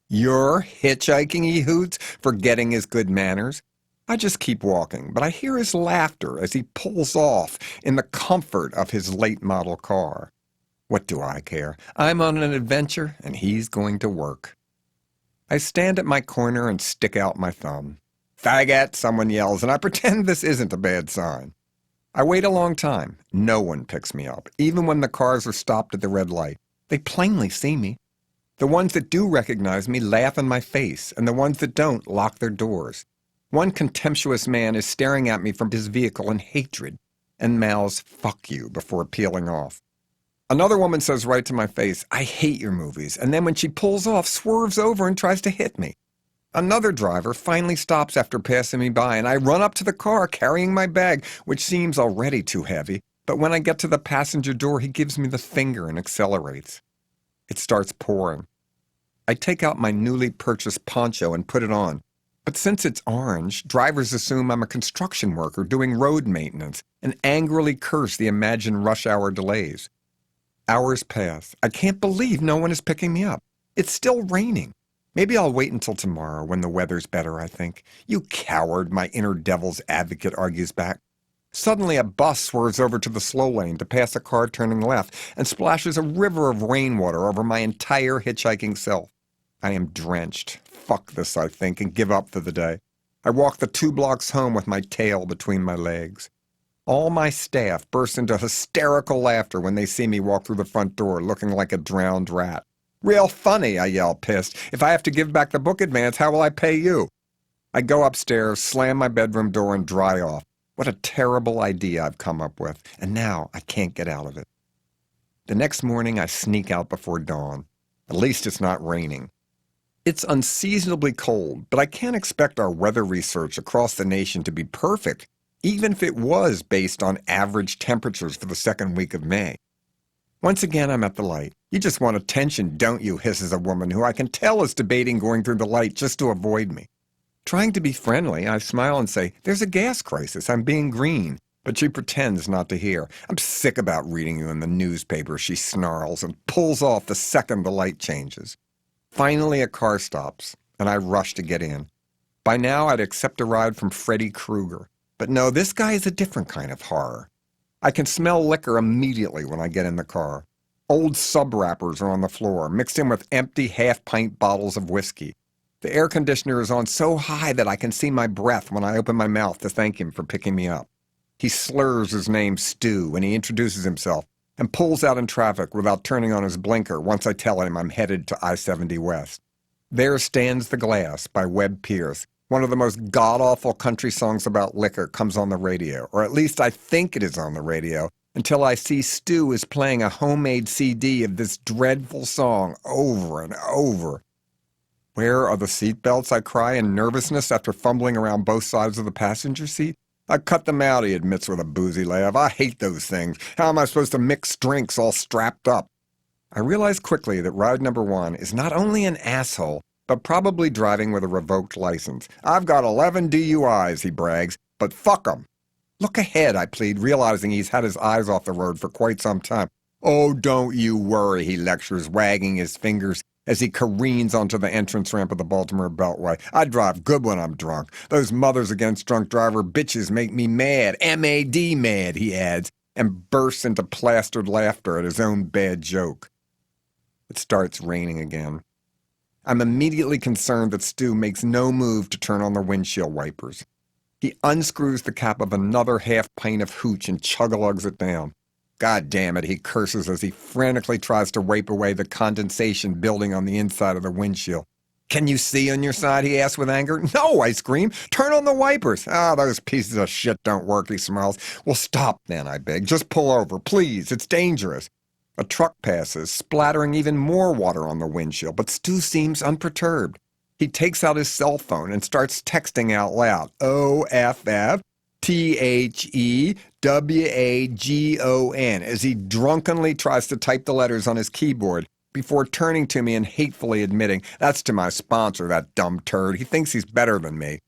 You're hitchhiking, he hoots, forgetting his good manners. I just keep walking, but I hear his laughter as he pulls off in the comfort of his late model car. What do I care? I'm on an adventure, and he's going to work. I stand at my corner and stick out my thumb. Faggot, someone yells, and I pretend this isn't a bad sign. I wait a long time. No one picks me up, even when the cars are stopped at the red light. They plainly see me. The ones that do recognize me laugh in my face, and the ones that don't lock their doors. One contemptuous man is staring at me from his vehicle in hatred and mouths, "Fuck you," before peeling off. Another woman says right to my face, "I hate your movies," and then when she pulls off, swerves over and tries to hit me. Another driver finally stops after passing me by, and I run up to the car carrying my bag, which seems already too heavy, but when I get to the passenger door, he gives me the finger and accelerates. It starts pouring. I take out my newly purchased poncho and put it on, but since it's orange, drivers assume I'm a construction worker doing road maintenance and angrily curse the imagined rush hour delays. Hours pass. I can't believe no one is picking me up. It's still raining. Maybe I'll wait until tomorrow when the weather's better, I think. You coward, my inner devil's advocate argues back. Suddenly a bus swerves over to the slow lane to pass a car turning left and splashes a river of rainwater over my entire hitchhiking self. I am drenched. Fuck this, I think, and give up for the day. I walk the 2 blocks home with my tail between my legs. All my staff burst into hysterical laughter when they see me walk through the front door looking like a drowned rat. Real funny, I yell, pissed. If I have to give back the book advance, how will I pay you? I go upstairs, slam my bedroom door, and dry off. What a terrible idea I've come up with, and now I can't get out of it. The next morning, I sneak out before dawn. At least it's not raining. It's unseasonably cold, but I can't expect our weather research across the nation to be perfect, even if it was based on average temperatures for the second week of May. Once again, I'm at the light. You just want attention, don't you, hisses a woman who I can tell is debating going through the light just to avoid me. Trying to be friendly, I smile and say, "There's a gas crisis, I'm being green." But she pretends not to hear. "I'm sick about reading you in the newspaper," she snarls and pulls off the second the light changes. Finally, a car stops, and I rush to get in. By now, I'd accept a ride from Freddy Krueger. But no, this guy is a different kind of horror. I can smell liquor immediately when I get in the car. Old sub-wrappers are on the floor, mixed in with empty half-pint bottles of whiskey. The air conditioner is on so high that I can see my breath when I open my mouth to thank him for picking me up. He slurs his name Stu when he introduces himself and pulls out in traffic without turning on his blinker once I tell him I'm headed to I-70 West. There Stands the Glass by Webb Pierce. One of the most god-awful country songs about liquor comes on the radio, or at least I think it is on the radio, until I see Stu is playing a homemade CD of this dreadful song over and over. "Where are the seatbelts?" I cry in nervousness after fumbling around both sides of the passenger seat. "I cut them out," he admits with a boozy laugh. "I hate those things. How am I supposed to mix drinks all strapped up?" I realize quickly that ride number 1 is not only an asshole, but probably driving with a revoked license. "I've got 11 DUIs, he brags, but fuck 'em. "Look ahead," I plead, realizing he's had his eyes off the road for quite some time. "Oh, don't you worry," he lectures, wagging his fingers as he careens onto the entrance ramp of the Baltimore Beltway. "I drive good when I'm drunk. Those mothers against drunk driver bitches make me mad. M-A-D mad," he adds, and bursts into plastered laughter at his own bad joke. It starts raining again. I'm immediately concerned that Stu makes no move to turn on the windshield wipers. He unscrews the cap of another half pint of hooch and chug-a-lugs it down. "God damn it," he curses as he frantically tries to wipe away the condensation building on the inside of the windshield. "Can you see on your side?" he asks with anger. "No," I scream. "Turn on the wipers." "Ah, those pieces of shit don't work," he smiles. "Well, stop then," I beg. "Just pull over, please. It's dangerous." A truck passes, splattering even more water on the windshield, but Stu seems unperturbed. He takes out his cell phone and starts texting out loud. OFFTHEWAGON as he drunkenly tries to type the letters on his keyboard before turning to me and hatefully admitting, "That's to my sponsor, that dumb turd. He thinks he's better than me."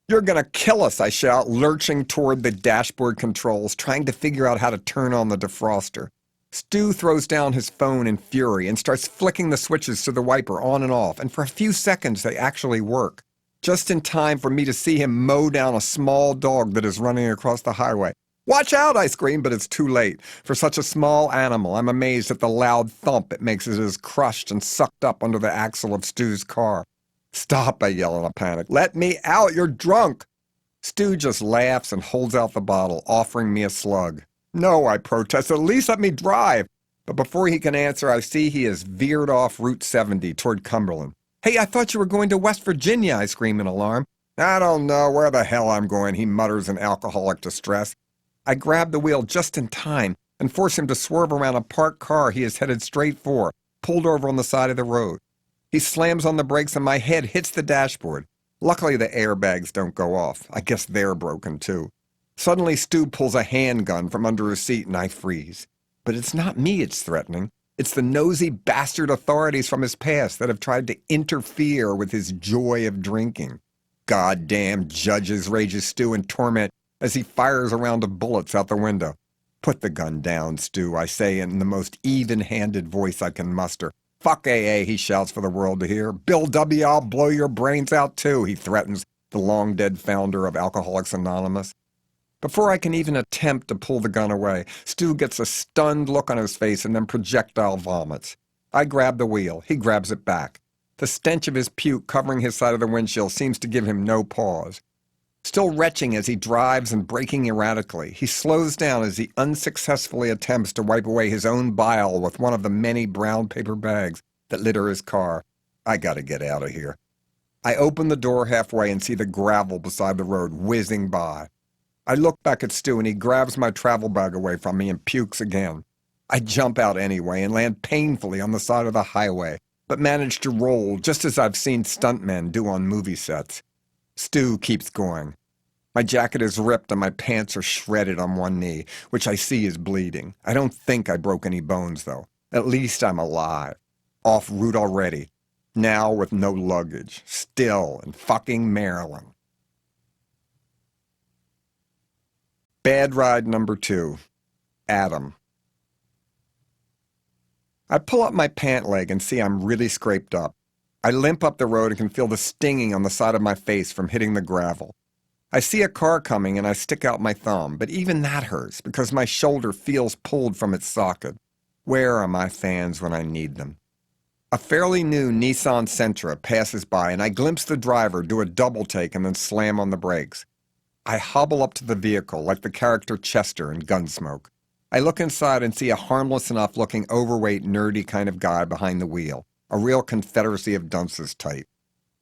"You're gonna kill us," I shout, lurching toward the dashboard controls, trying to figure out how to turn on the defroster. Stu throws down his phone in fury and starts flicking the switches to the wiper on and off, and for a few seconds they actually work. Just in time for me to see him mow down a small dog that is running across the highway. "Watch out," I scream, but it's too late. For such a small animal, I'm amazed at the loud thump it makes as it is crushed and sucked up under the axle of Stu's car. "Stop," I yell in a panic. "Let me out, you're drunk." Stu just laughs and holds out the bottle, offering me a slug. "No," I protest, "at least let me drive." But before he can answer, I see he has veered off Route 70 toward Cumberland. "Hey, I thought you were going to West Virginia," I scream in alarm. "I don't know where the hell I'm going," he mutters in alcoholic distress. I grab the wheel just in time and force him to swerve around a parked car he is headed straight for, pulled over on the side of the road. He slams on the brakes and my head hits the dashboard. Luckily, the airbags don't go off. I guess they're broken too. Suddenly, Stu pulls a handgun from under his seat and I freeze. But it's not me it's threatening. It's the nosy bastard authorities from his past that have tried to interfere with his joy of drinking. "Goddamn judges," rages Stu in torment as he fires a round of bullets out the window. "Put the gun down, Stu," I say in the most even-handed voice I can muster. "Fuck AA," he shouts for the world to hear. "Bill W., I'll blow your brains out too," he threatens, the long-dead founder of Alcoholics Anonymous. Before I can even attempt to pull the gun away, Stu gets a stunned look on his face and then projectile vomits. I grab the wheel. He grabs it back. The stench of his puke covering his side of the windshield seems to give him no pause. Still retching as he drives and braking erratically, he slows down as he unsuccessfully attempts to wipe away his own bile with one of the many brown paper bags that litter his car. I gotta get out of here. I open the door halfway and see the gravel beside the road whizzing by. I look back at Stu and he grabs my travel bag away from me and pukes again. I jump out anyway and land painfully on the side of the highway, but manage to roll just as I've seen stuntmen do on movie sets. Stu keeps going. My jacket is ripped and my pants are shredded on one knee, which I see is bleeding. I don't think I broke any bones, though. At least I'm alive. Off route already. Now with no luggage. Still in fucking Maryland. Bad ride number 2. Adam. I pull up my pant leg and see I'm really scraped up. I limp up the road and can feel the stinging on the side of my face from hitting the gravel. I see a car coming and I stick out my thumb, but even that hurts because my shoulder feels pulled from its socket. Where are my fans when I need them? A fairly new Nissan Sentra passes by and I glimpse the driver do a double take and then slam on the brakes. I hobble up to the vehicle like the character Chester in Gunsmoke. I look inside and see a harmless enough looking overweight nerdy kind of guy behind the wheel, a real Confederacy of Dunces type.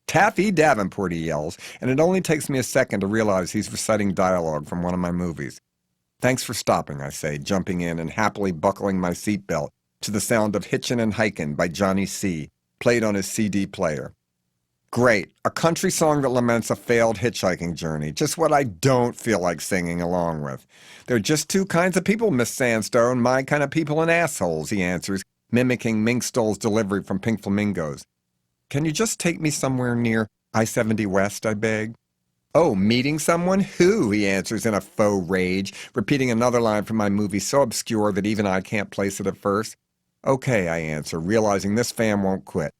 "Taffy Davenport," he yells, and it only takes me a second to realize he's reciting dialogue from one of my movies. "Thanks for stopping," I say, jumping in and happily buckling my seatbelt to the sound of Hitching and Hiking by Johnny C., played on his CD player. Great, a country song that laments a failed hitchhiking journey, just what I don't feel like singing along with. "There are just two kinds of people, Miss Sandstone, my kind of people and assholes," he answers, mimicking Mink Stoll's delivery from Pink Flamingos. "Can you just take me somewhere near I-70 West," I beg. Oh, meeting someone? Who? He answers in a faux rage, repeating another line from my movie so obscure that even I can't place it at first. Okay, I answer, realizing this fam won't quit.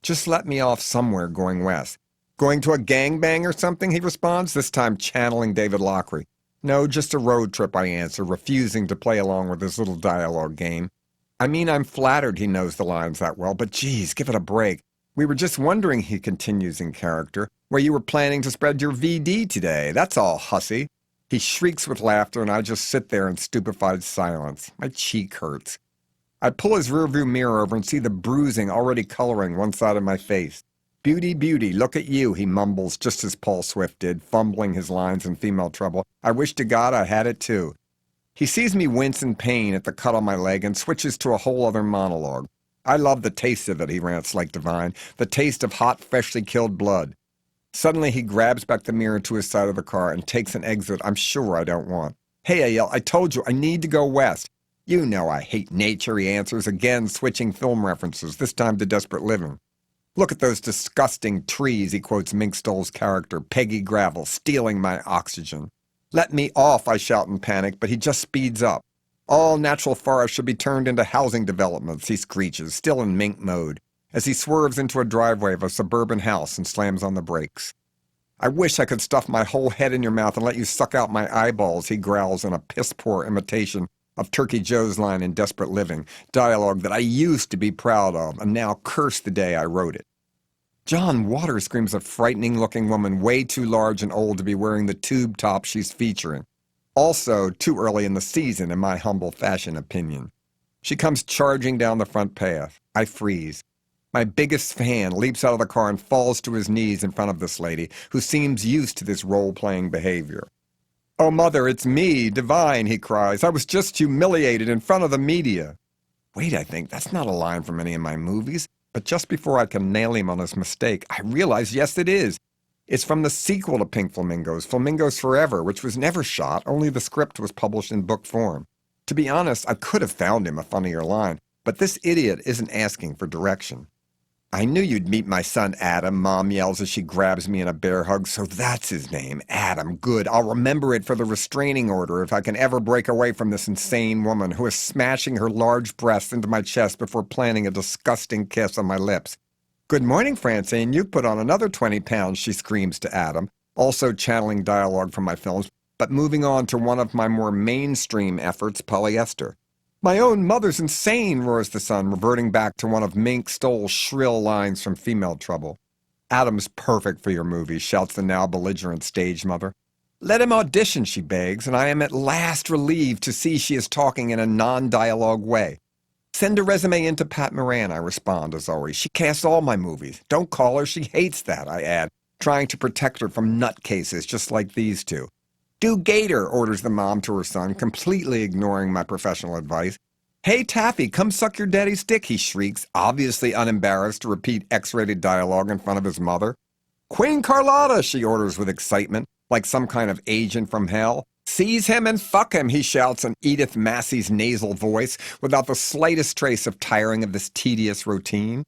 Just let me off somewhere going west. Going to a gangbang or something, he responds, this time channeling David Lochry. No, just a road trip, I answer, refusing to play along with his little dialogue game. I mean, I'm flattered he knows the lines that well, but geez, give it a break. We were just wondering, he continues in character, where you were planning to spread your VD today. That's all, hussy. He shrieks with laughter, and I just sit there in stupefied silence. My cheek hurts. I pull his rearview mirror over and see the bruising already coloring one side of my face. Beauty, beauty, look at you, he mumbles just as Paul Swift did, fumbling his lines in Female Trouble. I wish to God I had it too. He sees me wince in pain at the cut on my leg and switches to a whole other monologue. I love the taste of it, he rants like Divine, the taste of hot, freshly killed blood. Suddenly he grabs back the mirror to his side of the car and takes an exit I'm sure I don't want. Hey, I yell, I told you, I need to go west. You know I hate nature, he answers, again switching film references, this time to Desperate Living. Look at those disgusting trees, he quotes Mink Stoll's character, Peggy Gravel, stealing my oxygen. Let me off, I shout in panic, but he just speeds up. All natural forests should be turned into housing developments, he screeches, still in mink mode, as he swerves into a driveway of a suburban house and slams on the brakes. I wish I could stuff my whole head in your mouth and let you suck out my eyeballs, he growls in a piss-poor imitation of Turkey Joe's line in Desperate Living, dialogue that I used to be proud of and now curse the day I wrote it. John Waters, screams a frightening-looking woman way too large and old to be wearing the tube top she's featuring. Also, too early in the season, in my humble fashion opinion. She comes charging down the front path. I freeze. My biggest fan leaps out of the car and falls to his knees in front of this lady, who seems used to this role-playing behavior. Oh, Mother, it's me, Divine, he cries. I was just humiliated in front of the media. Wait, I think, that's not a line from any of my movies. But just before I can nail him on his mistake, I realize, yes, it is. It's from the sequel to Pink Flamingos, Flamingos Forever, which was never shot, only the script was published in book form. To be honest, I could have found him a funnier line, but this idiot isn't asking for direction. I knew you'd meet my son Adam, Mom yells as she grabs me in a bear hug, so that's his name, Adam. Good, I'll remember it for the restraining order if I can ever break away from this insane woman who is smashing her large breasts into my chest before planting a disgusting kiss on my lips. Good morning, Francine, you've put on another 20 pounds, she screams to Adam, also channeling dialogue from my films, but moving on to one of my more mainstream efforts, Polyester. My own mother's insane, roars the son, reverting back to one of Mink Stoll's shrill lines from Female Trouble. Adam's perfect for your movie, shouts the now belligerent stage mother. Let him audition, she begs, and I am at last relieved to see she is talking in a non-dialogue way. Send a resume in to Pat Moran, I respond as always. She casts all my movies. Don't call her, she hates that, I add, trying to protect her from nutcases just like these two. Do Gator, orders the mom to her son, completely ignoring my professional advice. Hey, Taffy, come suck your daddy's dick, he shrieks, obviously unembarrassed to repeat X-rated dialogue in front of his mother. Queen Carlotta, she orders with excitement, like some kind of agent from hell. Seize him and fuck him, he shouts in Edith Massey's nasal voice, without the slightest trace of tiring of this tedious routine.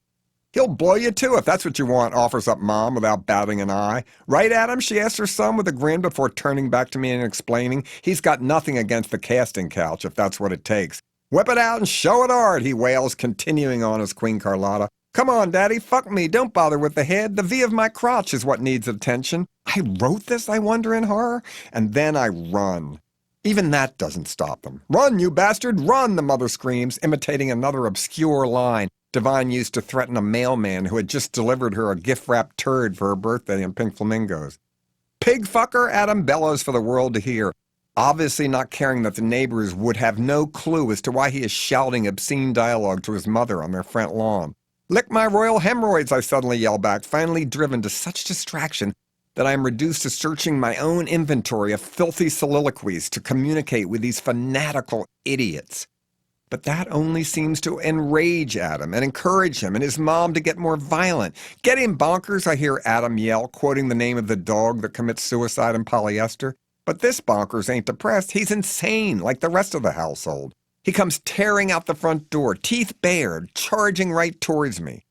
He'll blow you too, if that's what you want, offers up Mom without batting an eye. Right, Adam? She asks her son with a grin before turning back to me and explaining he's got nothing against the casting couch, if that's what it takes. Whip it out and show it hard, he wails, continuing on as Queen Carlotta. Come on, Daddy, fuck me, don't bother with the head. The V of my crotch is what needs attention. I wrote this, I wonder in horror, and then I run. Even that doesn't stop them. Run, you bastard, run, the mother screams, imitating another obscure line Divine used to threaten a mailman who had just delivered her a gift-wrapped turd for her birthday in Pink Flamingos. Pig fucker, Adam bellows for the world to hear, obviously not caring that the neighbors would have no clue as to why he is shouting obscene dialogue to his mother on their front lawn. Lick my royal hemorrhoids, I suddenly yell back, finally driven to such distraction that I am reduced to searching my own inventory of filthy soliloquies to communicate with these fanatical idiots. But that only seems to enrage Adam and encourage him and his mom to get more violent. Get him, bonkers, I hear Adam yell, quoting the name of the dog that commits suicide in Polyester. But this bonkers ain't depressed. He's insane, like the rest of the household. He comes tearing out the front door, teeth bared, charging right towards me.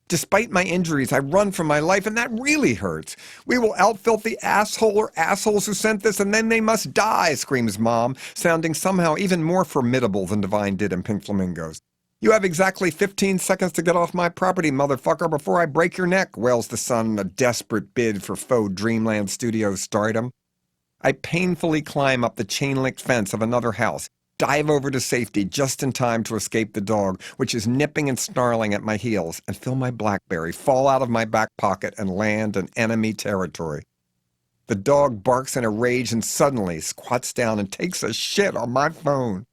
Despite my injuries, I run for my life, and that really hurts. We will outfilth the asshole or assholes who sent this, and then they must die, screams Mom, sounding somehow even more formidable than Divine did in Pink Flamingos. You have exactly 15 seconds to get off my property, motherfucker, before I break your neck, wails the son in a desperate bid for faux Dreamland Studios stardom. I painfully climb up the chain-link fence of another house, dive over to safety just in time to escape the dog, which is nipping and snarling at my heels, and feel my BlackBerry fall out of my back pocket and land in enemy territory. The dog barks in a rage and suddenly squats down and takes a shit on my phone.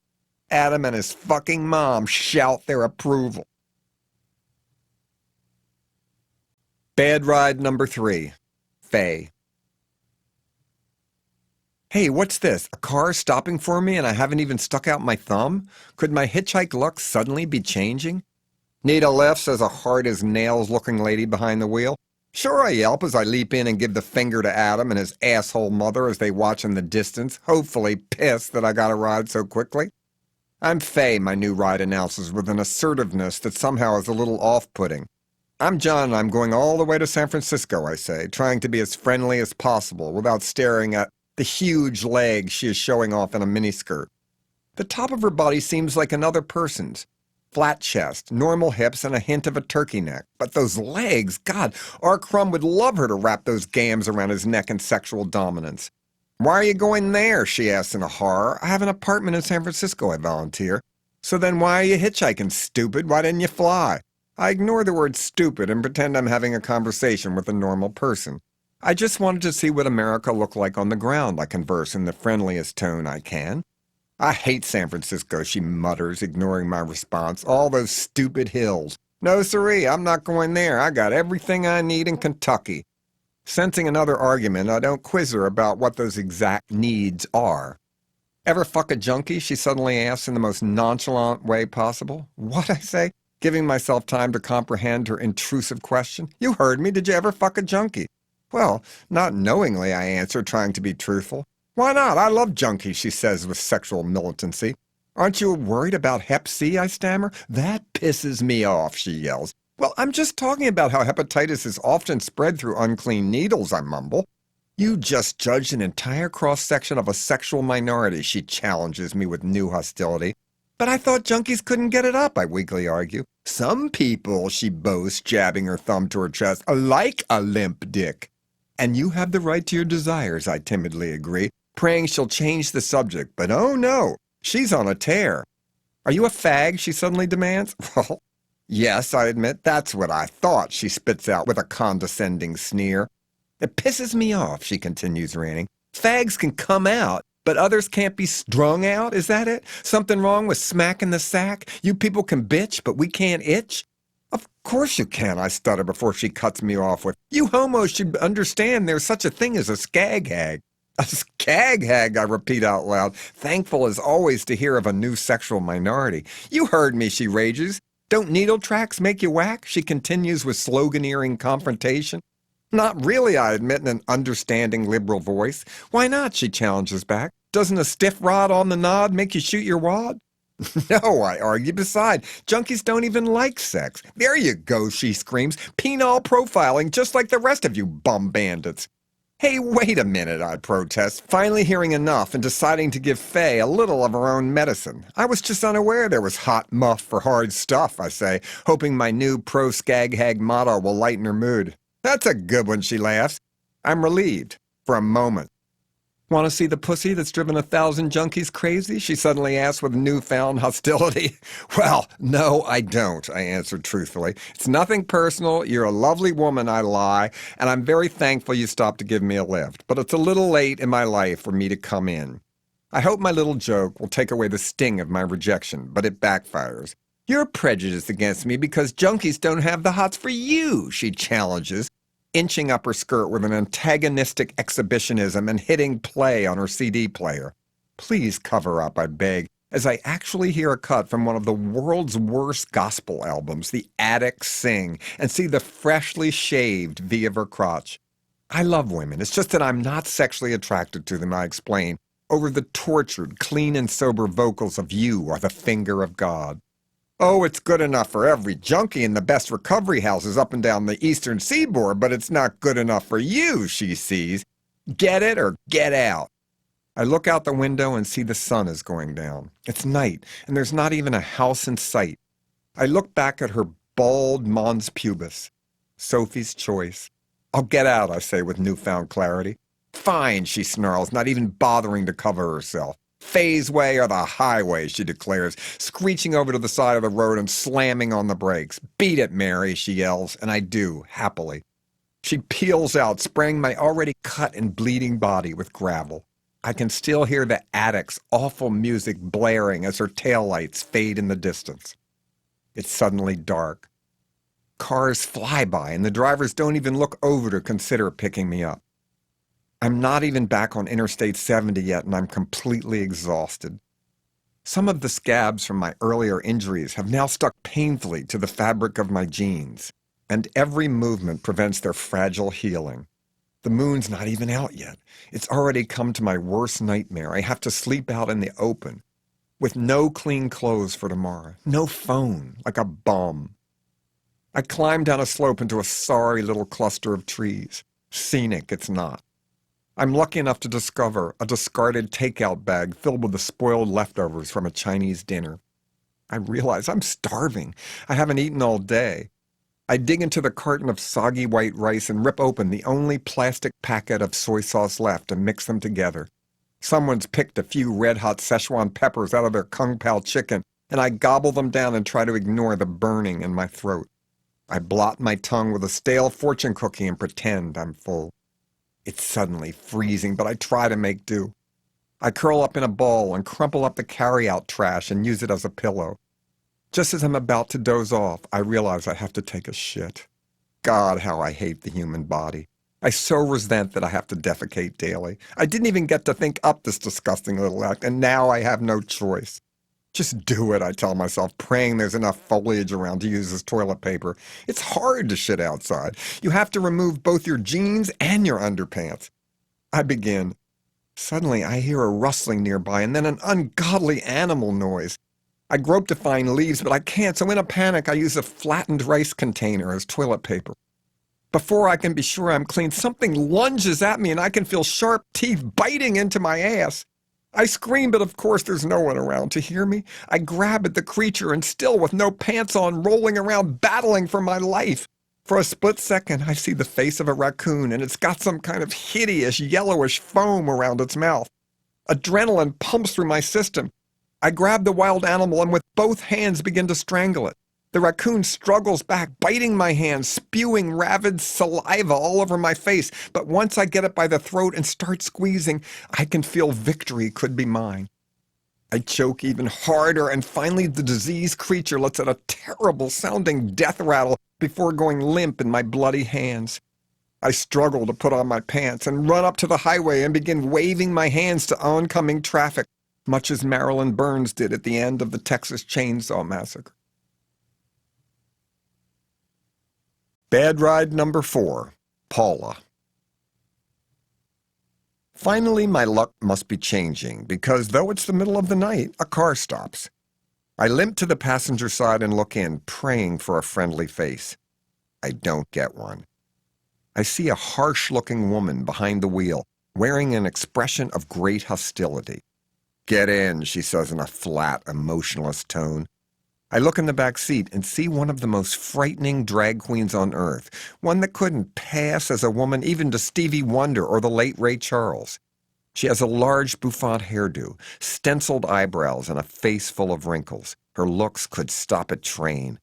Adam and his fucking mom shout their approval. Bad ride number 3. Faye. Hey, what's this? A car stopping for me and I haven't even stuck out my thumb? Could my hitchhike luck suddenly be changing? Need a lift, says a hard-as-nails-looking lady behind the wheel. Sure, I yelp as I leap in and give the finger to Adam and his asshole mother as they watch in the distance, hopefully pissed that I got a ride so quickly. I'm Faye, my new ride announces with an assertiveness that somehow is a little off-putting. I'm John and I'm going all the way to San Francisco, I say, trying to be as friendly as possible without staring at the huge legs she is showing off in a miniskirt. The top of her body seems like another person's. Flat chest, normal hips, and a hint of a turkey neck. But those legs, God, R. Crumb would love her to wrap those gams around his neck in sexual dominance. Why are you going there? She asks in a horror. I have an apartment in San Francisco, I volunteer. So then why are you hitchhiking, stupid? Why didn't you fly? I ignore the word stupid and pretend I'm having a conversation with a normal person. I just wanted to see what America looked like on the ground, I converse in the friendliest tone I can. I hate San Francisco, she mutters, ignoring my response. All those stupid hills. No, siree, I'm not going there. I got everything I need in Kentucky. Sensing another argument, I don't quiz her about what those exact needs are. Ever fuck a junkie? She suddenly asks in the most nonchalant way possible. What, I say, giving myself time to comprehend her intrusive question. You heard me. Did you ever fuck a junkie? Well, not knowingly, I answer, trying to be truthful. Why not? I love junkies, she says with sexual militancy. Aren't you worried about Hep C, I stammer? That pisses me off, she yells. Well, I'm just talking about how hepatitis is often spread through unclean needles, I mumble. You just judged an entire cross-section of a sexual minority, she challenges me with new hostility. But I thought junkies couldn't get it up, I weakly argue. Some people, she boasts, jabbing her thumb to her chest, like a limp dick. And you have the right to your desires, I timidly agree, praying she'll change the subject. But oh no, she's on a tear. Are you a fag, she suddenly demands? Well, yes, I admit, that's what I thought, she spits out with a condescending sneer. It pisses me off, she continues ranting. Fags can come out, but others can't be strung out, is that it? Something wrong with smacking the sack? You people can bitch, but we can't itch? Of course you can, I stutter before she cuts me off with, you homos should understand there's such a thing as a skag hag. A skag hag, I repeat out loud, thankful as always to hear of a new sexual minority. You heard me, she rages. Don't needle tracks make you whack? She continues with sloganeering confrontation. Not really, I admit in an understanding liberal voice. Why not, she challenges back. Doesn't a stiff rod on the nod make you shoot your wad? No, I argue. Besides, junkies don't even like sex. There you go, she screams. Penile profiling just like the rest of you bum bandits. Hey, wait a minute, I protest, finally hearing enough and deciding to give Faye a little of her own medicine. I was just unaware there was hot muff for hard stuff, I say, hoping my new pro-skag-hag motto will lighten her mood. That's a good one, she laughs. I'm relieved, for a moment. Want to see the pussy that's driven 1,000 junkies crazy? She suddenly asked with newfound hostility. Well, no, I don't, I answered truthfully. It's nothing personal. You're a lovely woman, I lie, and I'm very thankful you stopped to give me a lift. But it's a little late in my life for me to come in. I hope my little joke will take away the sting of my rejection, but it backfires. You're prejudiced against me because junkies don't have the hots for you, she challenges, inching up her skirt with an antagonistic exhibitionism and hitting play on her CD player. Please cover up, I beg, as I actually hear a cut from one of the world's worst gospel albums, The Addicts Sing, and see the freshly shaved V of her crotch. I love women. It's just that I'm not sexually attracted to them, I explain, over the tortured, clean and sober vocals of You Are the Finger of God. Oh, it's good enough for every junkie in the best recovery houses up and down the eastern seaboard, but it's not good enough for you, she sees. Get it or get out. I look out the window and see the sun is going down. It's night, and there's not even a house in sight. I look back at her bald mons pubis. Sophie's choice. I'll get out, I say with newfound clarity. Fine, she snarls, not even bothering to cover herself. Faye's way or the highway, she declares, screeching over to the side of the road and slamming on the brakes. Beat it, Mary, she yells, and I do, happily. She peels out, spraying my already cut and bleeding body with gravel. I can still hear the attic's awful music blaring as her taillights fade in the distance. It's suddenly dark. Cars fly by, and the drivers don't even look over to consider picking me up. I'm not even back on Interstate 70 yet, and I'm completely exhausted. Some of the scabs from my earlier injuries have now stuck painfully to the fabric of my jeans, and every movement prevents their fragile healing. The moon's not even out yet. It's already come to my worst nightmare. I have to sleep out in the open, with no clean clothes for tomorrow, no phone, like a bum. I climb down a slope into a sorry little cluster of trees. Scenic, it's not. I'm lucky enough to discover a discarded takeout bag filled with the spoiled leftovers from a Chinese dinner. I realize I'm starving. I haven't eaten all day. I dig into the carton of soggy white rice and rip open the only plastic packet of soy sauce left and mix them together. Someone's picked a few red-hot Szechuan peppers out of their Kung Pao chicken, and I gobble them down and try to ignore the burning in my throat. I blot my tongue with a stale fortune cookie and pretend I'm full. It's suddenly freezing, but I try to make do. I curl up in a ball and crumple up the carry-out trash and use it as a pillow. Just as I'm about to doze off, I realize I have to take a shit. God, how I hate the human body. I so resent that I have to defecate daily. I didn't even get to think up this disgusting little act, and now I have no choice. Just do it, I tell myself, praying there's enough foliage around to use as toilet paper. It's hard to shit outside. You have to remove both your jeans and your underpants. I begin. Suddenly, I hear a rustling nearby and then an ungodly animal noise. I grope to find leaves, but I can't, so in a panic, I use a flattened rice container as toilet paper. Before I can be sure I'm clean, something lunges at me and I can feel sharp teeth biting into my ass. I scream, but of course there's no one around to hear me. I grab at the creature and still with no pants on, rolling around, battling for my life. For a split second, I see the face of a raccoon, and it's got some kind of hideous yellowish foam around its mouth. Adrenaline pumps through my system. I grab the wild animal and with both hands begin to strangle it. The raccoon struggles back, biting my hand, spewing rabid saliva all over my face. But once I get it by the throat and start squeezing, I can feel victory could be mine. I choke even harder, and finally the diseased creature lets out a terrible-sounding death rattle before going limp in my bloody hands. I struggle to put on my pants and run up to the highway and begin waving my hands to oncoming traffic, much as Marilyn Burns did at the end of the Texas Chainsaw Massacre. Bad ride number 4, Paula. Finally, my luck must be changing, because though it's the middle of the night, a car stops. I limp to the passenger side and look in, praying for a friendly face. I don't get one. I see a harsh-looking woman behind the wheel, wearing an expression of great hostility. "Get in," she says in a flat, emotionless tone. I look in the back seat and see one of the most frightening drag queens on earth, one that couldn't pass as a woman even to Stevie Wonder or the late Ray Charles. She has a large bouffant hairdo, stenciled eyebrows, and a face full of wrinkles. Her looks could stop a train.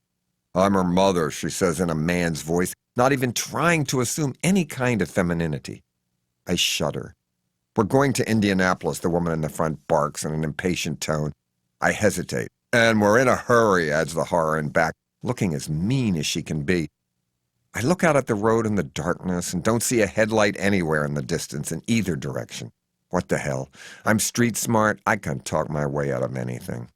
"I'm her mother," she says in a man's voice, not even trying to assume any kind of femininity. I shudder. "We're going to Indianapolis," the woman in the front barks in an impatient tone. I hesitate. "And we're in a hurry," adds the horror in back, looking as mean as she can be. I look out at the road in the darkness and don't see a headlight anywhere in the distance in either direction. What the hell? I'm street smart. I can talk my way out of anything.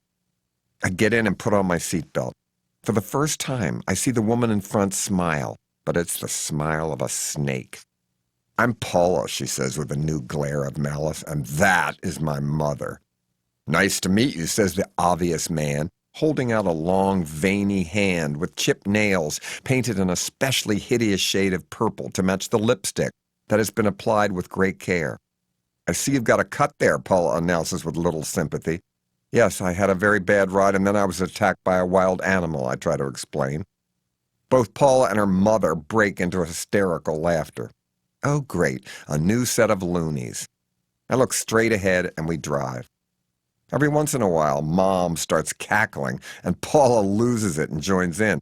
I get in and put on my seatbelt. For the first time, I see the woman in front smile, but it's the smile of a snake. "I'm Paula," she says with a new glare of malice, "and that is my mother." "Nice to meet you," says the obvious man, holding out a long, veiny hand with chipped nails painted an especially hideous shade of purple to match the lipstick that has been applied with great care. "I see you've got a cut there," Paula announces with little sympathy. "Yes, I had a very bad ride, and then I was attacked by a wild animal," I try to explain. Both Paula and her mother break into hysterical laughter. Oh, great, a new set of loonies. I look straight ahead, and we drive. Every once in a while, Mom starts cackling, and Paula loses it and joins in.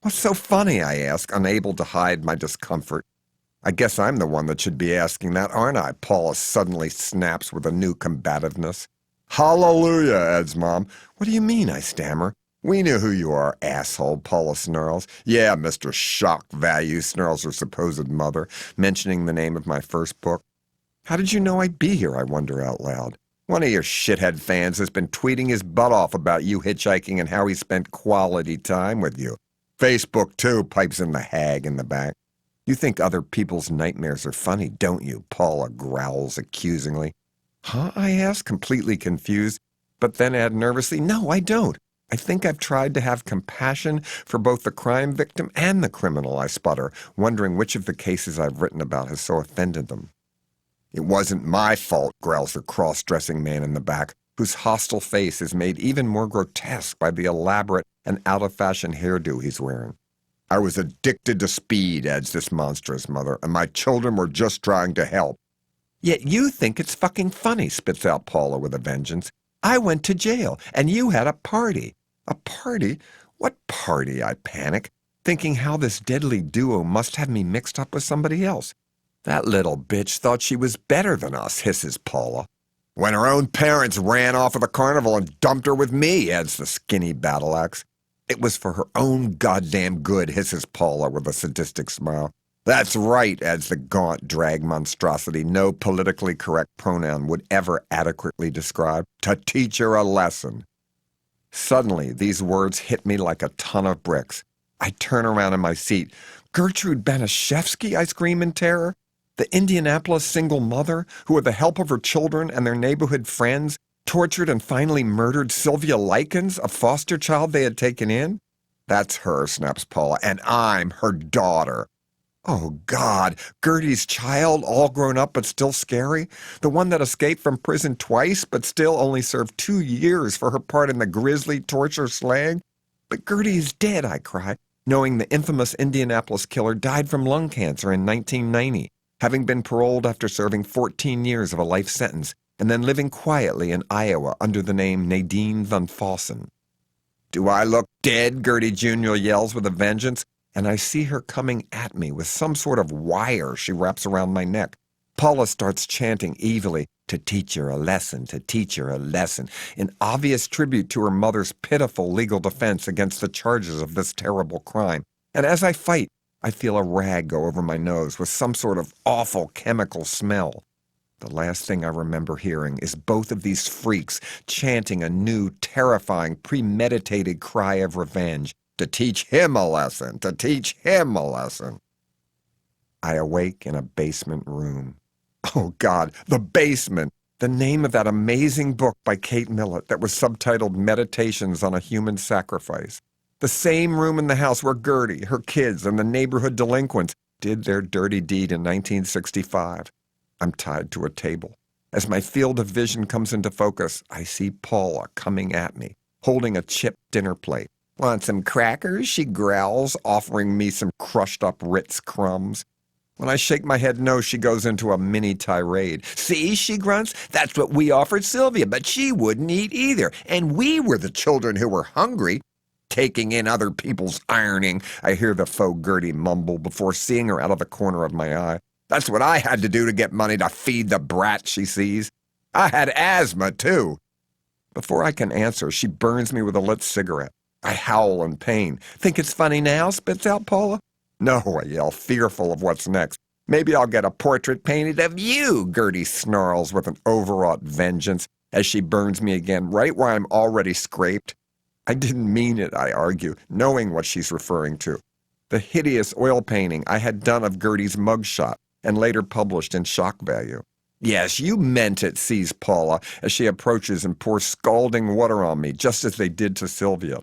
"What's so funny?" I ask, unable to hide my discomfort. "I guess I'm the one that should be asking that, aren't I?" Paula suddenly snaps with a new combativeness. "Hallelujah," adds Mom. "What do you mean?" I stammer. "We knew who you are, asshole," Paula snarls. "Yeah, Mr. Shock Value," snarls her supposed mother, mentioning the name of my first book. "How did you know I'd be here?" I wonder out loud. "One of your shithead fans has been tweeting his butt off about you hitchhiking and how he spent quality time with you." "Facebook, too," pipes in the hag in the back. "You think other people's nightmares are funny, don't you?" Paula growls accusingly. "Huh?" I ask, completely confused, but then add nervously, "No, I don't. I think I've tried to have compassion for both the crime victim and the criminal," I sputter, wondering which of the cases I've written about has so offended them. "It wasn't my fault," growls the cross-dressing man in the back, whose hostile face is made even more grotesque by the elaborate and out-of-fashion hairdo he's wearing. "I was addicted to speed," adds this monstrous mother, "and my children were just trying to help." "Yet you think it's fucking funny," spits out Paula with a vengeance. "I went to jail, and you had a party." "A party? What party?" I panic, thinking how this deadly duo must have me mixed up with somebody else. "That little bitch thought she was better than us," hisses Paula. "When her own parents ran off of the carnival and dumped her with me," adds the skinny battle axe. "It was for her own goddamn good," hisses Paula with a sadistic smile. "That's right," adds the gaunt drag monstrosity no politically correct pronoun would ever adequately describe, "to teach her a lesson." Suddenly, these words hit me like a ton of bricks. I turn around in my seat. "Gertrude Banashevsky," I scream in terror. The Indianapolis single mother, who with the help of her children and their neighborhood friends, tortured and finally murdered Sylvia Likens, a foster child they had taken in? "That's her," snaps Paula, "and I'm her daughter." Oh, God, Gertie's child, all grown up but still scary? The one that escaped from prison twice but still only served 2 years for her part in the grisly torture slaying? "But Gertie is dead," I cry, knowing the infamous Indianapolis killer died from lung cancer in 1990, having been paroled after serving 14 years of a life sentence, and then living quietly in Iowa under the name Nadine Van Fossen. "Do I look dead?" Gertie Jr. yells with a vengeance, and I see her coming at me with some sort of wire she wraps around my neck. Paula starts chanting evilly, "To teach her a lesson, to teach her a lesson," in obvious tribute to her mother's pitiful legal defense against the charges of this terrible crime. And as I fight, I feel a rag go over my nose with some sort of awful chemical smell. The last thing I remember hearing is both of these freaks chanting a new, terrifying, premeditated cry of revenge. "To teach him a lesson, to teach him a lesson." I awake in a basement room. Oh, God, the basement! The name of that amazing book by Kate Millett that was subtitled Meditations on a Human Sacrifice. The same room in the house where Gertie, her kids, and the neighborhood delinquents did their dirty deed in 1965. I'm tied to a table. As my field of vision comes into focus, I see Paula coming at me, holding a chipped dinner plate. "Want some crackers?" she growls, offering me some crushed-up Ritz crumbs. When I shake my head no, she goes into a mini tirade. "See," she grunts, "that's what we offered Sylvia, but she wouldn't eat either. And we were the children who were hungry." "Taking in other people's ironing," I hear the faux Gertie mumble before seeing her out of the corner of my eye. "That's what I had to do to get money to feed the brat she sees. I had asthma, too." Before I can answer, she burns me with a lit cigarette. I howl in pain. "Think it's funny now?" spits out Paula. "No," I yell, fearful of what's next. "Maybe I'll get a portrait painted of you," Gertie snarls with an overwrought vengeance as she burns me again right where I'm already scraped. I didn't mean it, I argue, knowing what she's referring to. The hideous oil painting I had done of Gertie's mugshot and later published in Shock Value. Yes, you meant it, sees Paula as she approaches and pours scalding water on me, just as they did to Sylvia.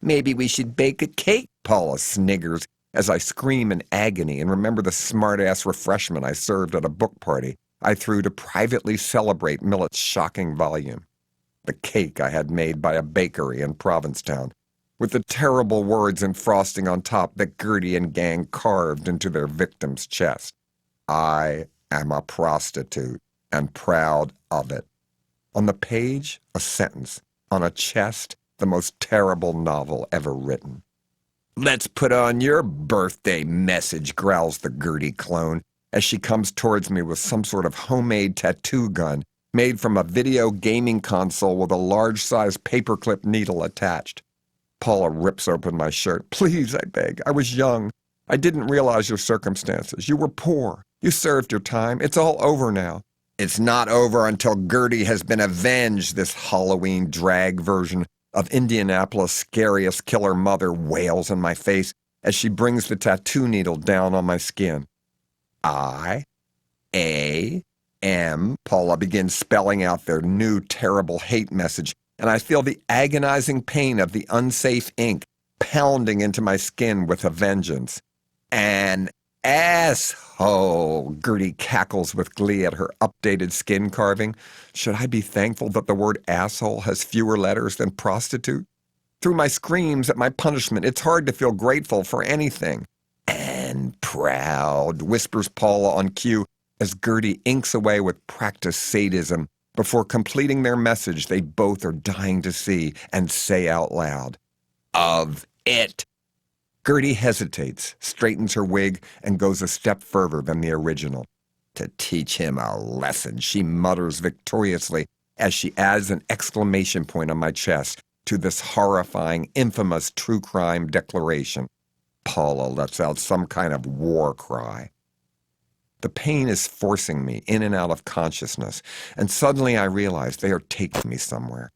Maybe we should bake a cake, Paula sniggers as I scream in agony and remember the smart-ass refreshment I served at a book party I threw to privately celebrate Millet's shocking volume. The cake I had made by a bakery in Provincetown, with the terrible words and frosting on top that Gertie and gang carved into their victim's chest. I am a prostitute, and proud of it. On the page, a sentence. On a chest, the most terrible novel ever written. Let's put on your birthday message, growls the Gertie clone, as she comes towards me with some sort of homemade tattoo gun made from a video gaming console with a large-sized paperclip needle attached. Paula rips open my shirt. Please, I beg. I was young. I didn't realize your circumstances. You were poor. You served your time. It's all over now. It's not over until Gertie has been avenged, this Halloween drag version of Indianapolis' scariest killer mother wails in my face as she brings the tattoo needle down on my skin. I-A-M, Paula begins spelling out their new terrible hate message, and I feel the agonizing pain of the unsafe ink pounding into my skin with a vengeance. An asshole, Gertie cackles with glee at her updated skin carving. Should I be thankful that the word asshole has fewer letters than prostitute? Through my screams at my punishment, it's hard to feel grateful for anything. And proud, whispers Paula on cue as Gertie inks away with practiced sadism before completing their message they both are dying to see and say out loud. Of it. Gertie hesitates, straightens her wig, and goes a step further than the original. To teach him a lesson, she mutters victoriously as she adds an exclamation point on my chest to this horrifying, infamous true crime declaration. Paula lets out some kind of war cry. The pain is forcing me in and out of consciousness, and suddenly I realize they are taking me somewhere.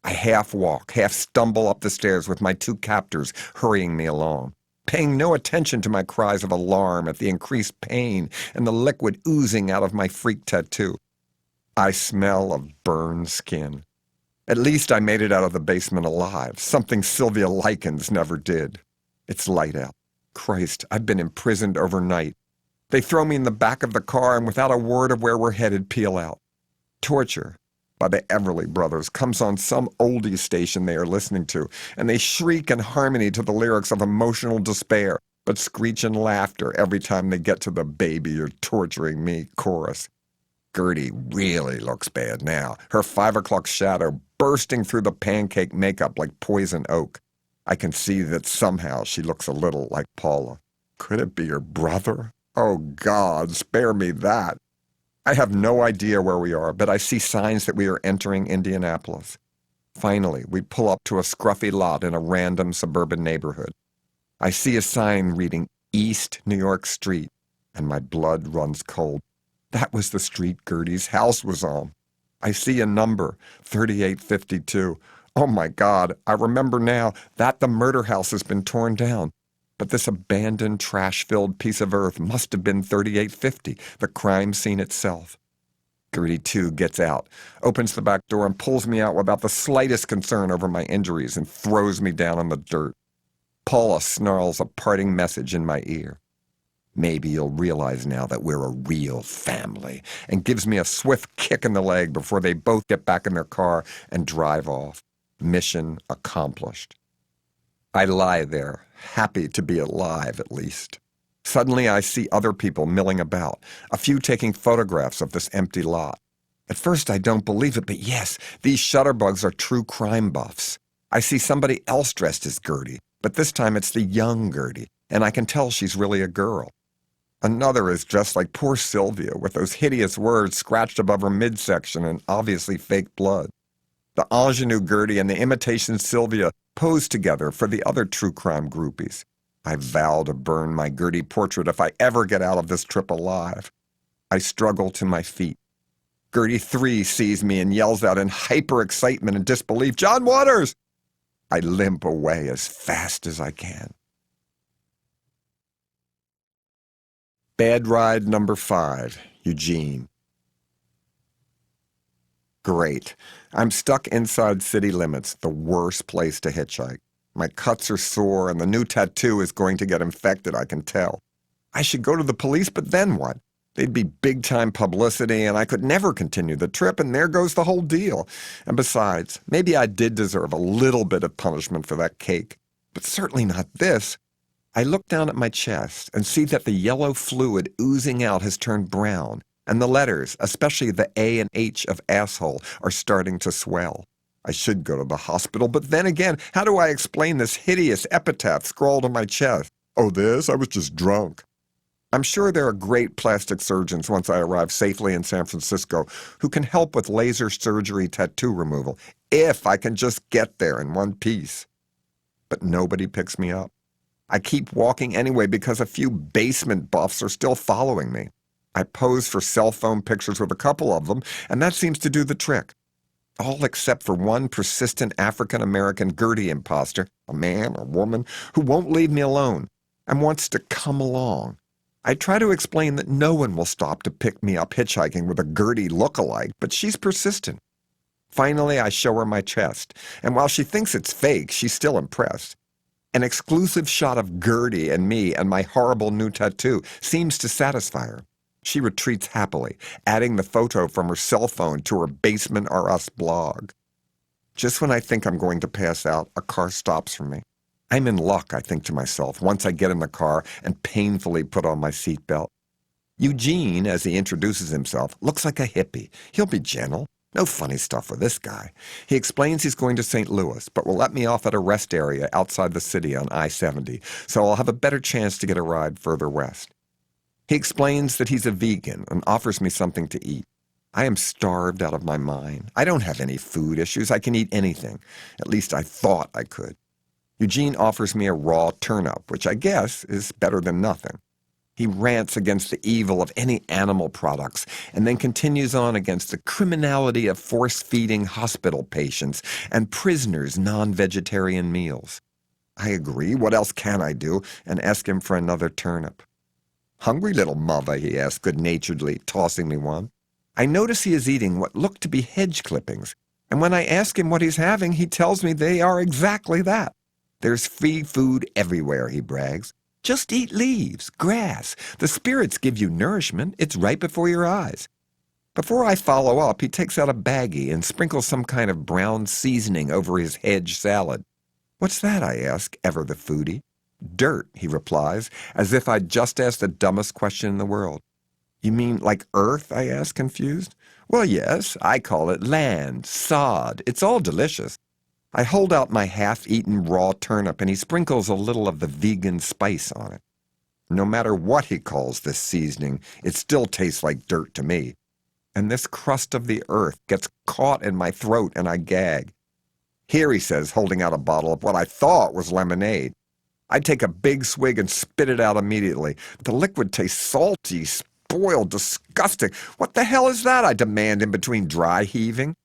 I half walk, half stumble up the stairs with my two captors hurrying me along, paying no attention to my cries of alarm at the increased pain and the liquid oozing out of my freak tattoo. I smell of burned skin. At least I made it out of the basement alive, something Sylvia Likens never did. It's light out. Christ, I've been imprisoned overnight. They throw me in the back of the car and without a word of where we're headed, peel out. Torture by the Everly Brothers comes on some oldie station they are listening to, and they shriek in harmony to the lyrics of emotional despair, but screech in laughter every time they get to the "baby, you're torturing me" chorus. Gertie really looks bad now, her 5 o'clock shadow bursting through the pancake makeup like poison oak. I can see that somehow she looks a little like Paula. Could it be her brother? Oh, God, spare me that. I have no idea where we are, but I see signs that we are entering Indianapolis. Finally, we pull up to a scruffy lot in a random suburban neighborhood. I see a sign reading East New York Street, and my blood runs cold. That was the street Gertie's house was on. I see a number, 3852. Oh my God, I remember now that the murder house has been torn down. But this abandoned, trash-filled piece of earth must have been 3850, the crime scene itself. Gertie, too, gets out, opens the back door and pulls me out without the slightest concern over my injuries and throws me down in the dirt. Paula snarls a parting message in my ear. Maybe you'll realize now that we're a real family, and gives me a swift kick in the leg before they both get back in their car and drive off. Mission accomplished. I lie there, happy to be alive at least. Suddenly I see other people milling about, a few taking photographs of this empty lot. At first I don't believe it, but yes, these shutterbugs are true crime buffs. I see somebody else dressed as Gertie, but this time it's the young Gertie, and I can tell she's really a girl. Another is dressed like poor Sylvia, with those hideous words scratched above her midsection and obviously fake blood. The ingenue Gertie and the imitation Sylvia pose together for the other true crime groupies. I vow to burn my Gertie portrait if I ever get out of this trip alive. I struggle to my feet. Gertie 3 sees me and yells out in hyper-excitement and disbelief, "John Waters!" I limp away as fast as I can. Bad ride number 5, Eugene. Great. I'm stuck inside city limits, the worst place to hitchhike. My cuts are sore, and the new tattoo is going to get infected, I can tell. I should go to the police, but then what? They'd be big-time publicity, and I could never continue the trip, and there goes the whole deal. And besides, maybe I did deserve a little bit of punishment for that cake, but certainly not this. I look down at my chest and see that the yellow fluid oozing out has turned brown, and the letters, especially the A and H of asshole, are starting to swell. I should go to the hospital, but then again, how do I explain this hideous epitaph scrawled on my chest? Oh, I was just drunk. I'm sure there are great plastic surgeons once I arrive safely in San Francisco who can help with laser surgery tattoo removal, if I can just get there in one piece. But nobody picks me up. I keep walking anyway because a few basement buffs are still following me. I pose for cell phone pictures with a couple of them, and that seems to do the trick. All except for one persistent African-American Gertie imposter, a man or woman, who won't leave me alone and wants to come along. I try to explain that no one will stop to pick me up hitchhiking with a Gertie look-alike, but she's persistent. Finally, I show her my chest, and while she thinks it's fake, she's still impressed. An exclusive shot of Gertie and me and my horrible new tattoo seems to satisfy her. She retreats happily, adding the photo from her cell phone to her Basement R Us blog. Just when I think I'm going to pass out, a car stops for me. I'm in luck, I think to myself, once I get in the car and painfully put on my seatbelt. Eugene, as he introduces himself, looks like a hippie. He'll be gentle. No funny stuff with this guy. He explains he's going to St. Louis, but will let me off at a rest area outside the city on I-70, so I'll have a better chance to get a ride further west. He explains that he's a vegan and offers me something to eat. I am starved out of my mind. I don't have any food issues. I can eat anything. At least I thought I could. Eugene offers me a raw turnip, which I guess is better than nothing. He rants against the evil of any animal products and then continues on against the criminality of force-feeding hospital patients and prisoners' non-vegetarian meals. I agree, what else can I do, and ask him for another turnip. Hungry little mother, he asks good-naturedly, tossing me one. I notice he is eating what look to be hedge clippings, and when I ask him what he's having, he tells me they are exactly that. There's free food everywhere, he brags. Just eat leaves, grass. The spirits give you nourishment. It's right before your eyes. Before I follow up, he takes out a baggie and sprinkles some kind of brown seasoning over his hedge salad. What's that, I ask, ever the foodie. Dirt, he replies, as if I'd just asked the dumbest question in the world. You mean like earth, I ask, confused. Well, yes, I call it land, sod. It's all delicious. I hold out my half-eaten raw turnip, and he sprinkles a little of the vegan spice on it. No matter what he calls this seasoning, it still tastes like dirt to me. And this crust of the earth gets caught in my throat, and I gag. Here, he says, holding out a bottle of what I thought was lemonade. I take a big swig and spit it out immediately. The liquid tastes salty, spoiled, disgusting. What the hell is that? I demand in between dry heaving.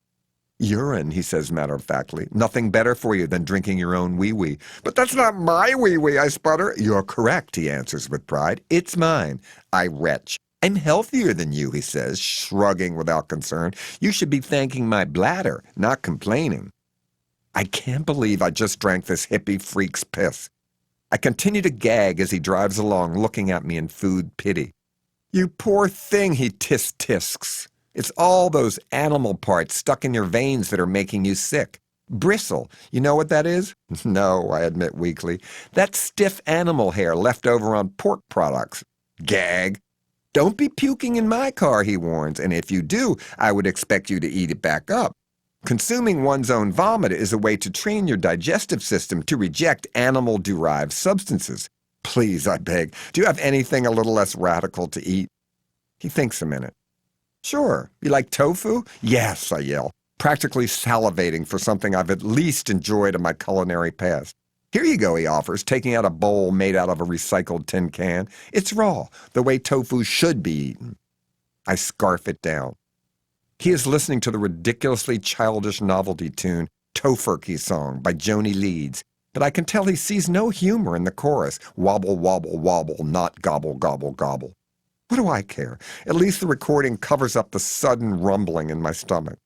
Urine, he says matter-of-factly. Nothing better for you than drinking your own wee-wee. But that's not my wee-wee, I sputter. You're correct, he answers with pride. It's mine. I retch. I'm healthier than you, he says, shrugging without concern. You should be thanking my bladder, not complaining. I can't believe I just drank this hippie freak's piss. I continue to gag as he drives along, looking at me in food pity. You poor thing, he tisk-tisks. It's all those animal parts stuck in your veins that are making you sick. Bristle, you know what that is? No, I admit weakly. That's stiff animal hair left over on pork products. Gag. Don't be puking in my car, he warns, and if you do, I would expect you to eat it back up. Consuming one's own vomit is a way to train your digestive system to reject animal-derived substances. Please, I beg, do you have anything a little less radical to eat? He thinks a minute. Sure. You like tofu? Yes, I yell, practically salivating for something I've at least enjoyed in my culinary past. Here you go, he offers, taking out a bowl made out of a recycled tin can. It's raw, the way tofu should be eaten. I scarf it down. He is listening to the ridiculously childish novelty tune, Tofurkey Song by Joni Leeds, but I can tell he sees no humor in the chorus, wobble, wobble, wobble, not gobble, gobble, gobble. What do I care? At least the recording covers up the sudden rumbling in my stomach.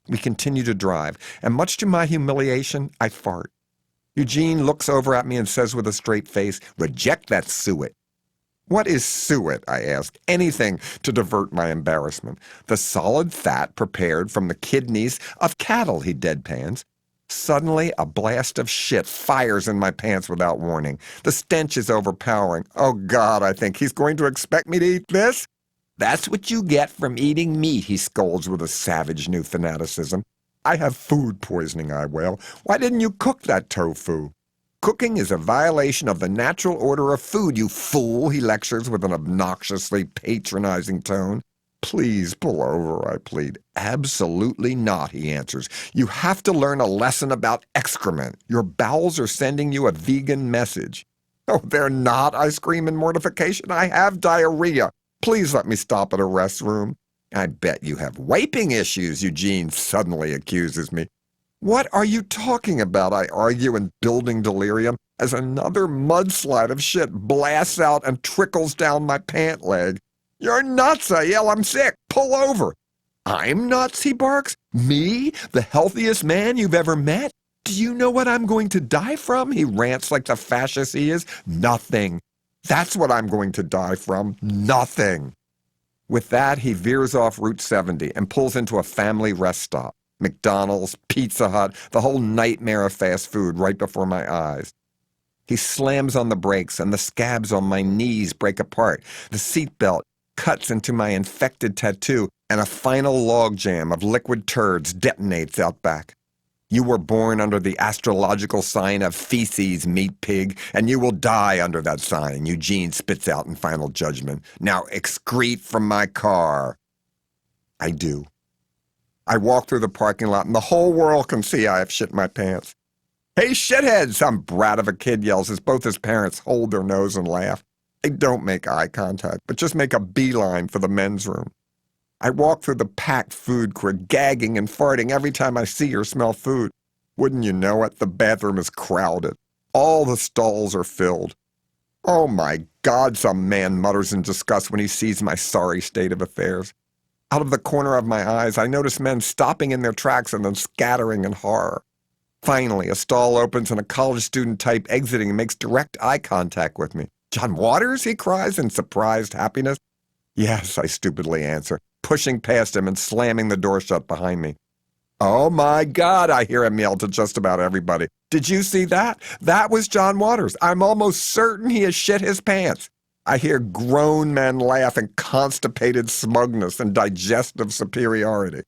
We continue to drive, and much to my humiliation, I fart. Eugene looks over at me and says with a straight face, "Reject that suet." "What is suet?" I ask. Anything to divert my embarrassment. "The solid fat prepared from the kidneys of cattle," he deadpans. Suddenly, a blast of shit fires in my pants without warning. The stench is overpowering. Oh God, I think he's going to expect me to eat this? "That's what you get from eating meat," he scolds with a savage new fanaticism. "I have food poisoning," I wail. "Why didn't you cook that tofu?" "Cooking is a violation of the natural order of food, you fool," he lectures with an obnoxiously patronizing tone. "Please pull over," I plead. "Absolutely not," he answers. "You have to learn a lesson about excrement. Your bowels are sending you a vegan message." "Oh, they're not," I scream in mortification. "I have diarrhea. Please let me stop at a restroom." "I bet you have wiping issues," Eugene suddenly accuses me. "What are you talking about?" I argue in building delirium as another mudslide of shit blasts out and trickles down my pant leg. "You're nuts," I yell. "I'm sick. Pull over." "I'm nuts," he barks. "Me? The healthiest man you've ever met? Do you know what I'm going to die from?" He rants like the fascist he is. "Nothing. That's what I'm going to die from. Nothing." With that, he veers off Route 70 and pulls into a family rest stop. McDonald's, Pizza Hut, the whole nightmare of fast food right before my eyes. He slams on the brakes and the scabs on my knees break apart. The seatbelt cuts into my infected tattoo and a final logjam of liquid turds detonates out back. "You were born under the astrological sign of feces, meat pig, and you will die under that sign," Eugene spits out in final judgment. "Now excrete from my car." I do. I walk through the parking lot, and the whole world can see I have shit my pants. "Hey, shithead!" some brat of a kid yells as both his parents hold their nose and laugh. They don't make eye contact, but just make a beeline for the men's room. I walk through the packed food court, gagging and farting every time I see or smell food. Wouldn't you know it, the bathroom is crowded. All the stalls are filled. "Oh my God," some man mutters in disgust when he sees my sorry state of affairs. Out of the corner of my eyes, I notice men stopping in their tracks and then scattering in horror. Finally, a stall opens and a college student type exiting makes direct eye contact with me. "John Waters?" he cries in surprised happiness. "Yes," I stupidly answer, pushing past him and slamming the door shut behind me. "Oh my God," I hear him yell to just about everybody. "Did you see that? That was John Waters. I'm almost certain he has shit his pants." I hear grown men laugh in constipated smugness and digestive superiority.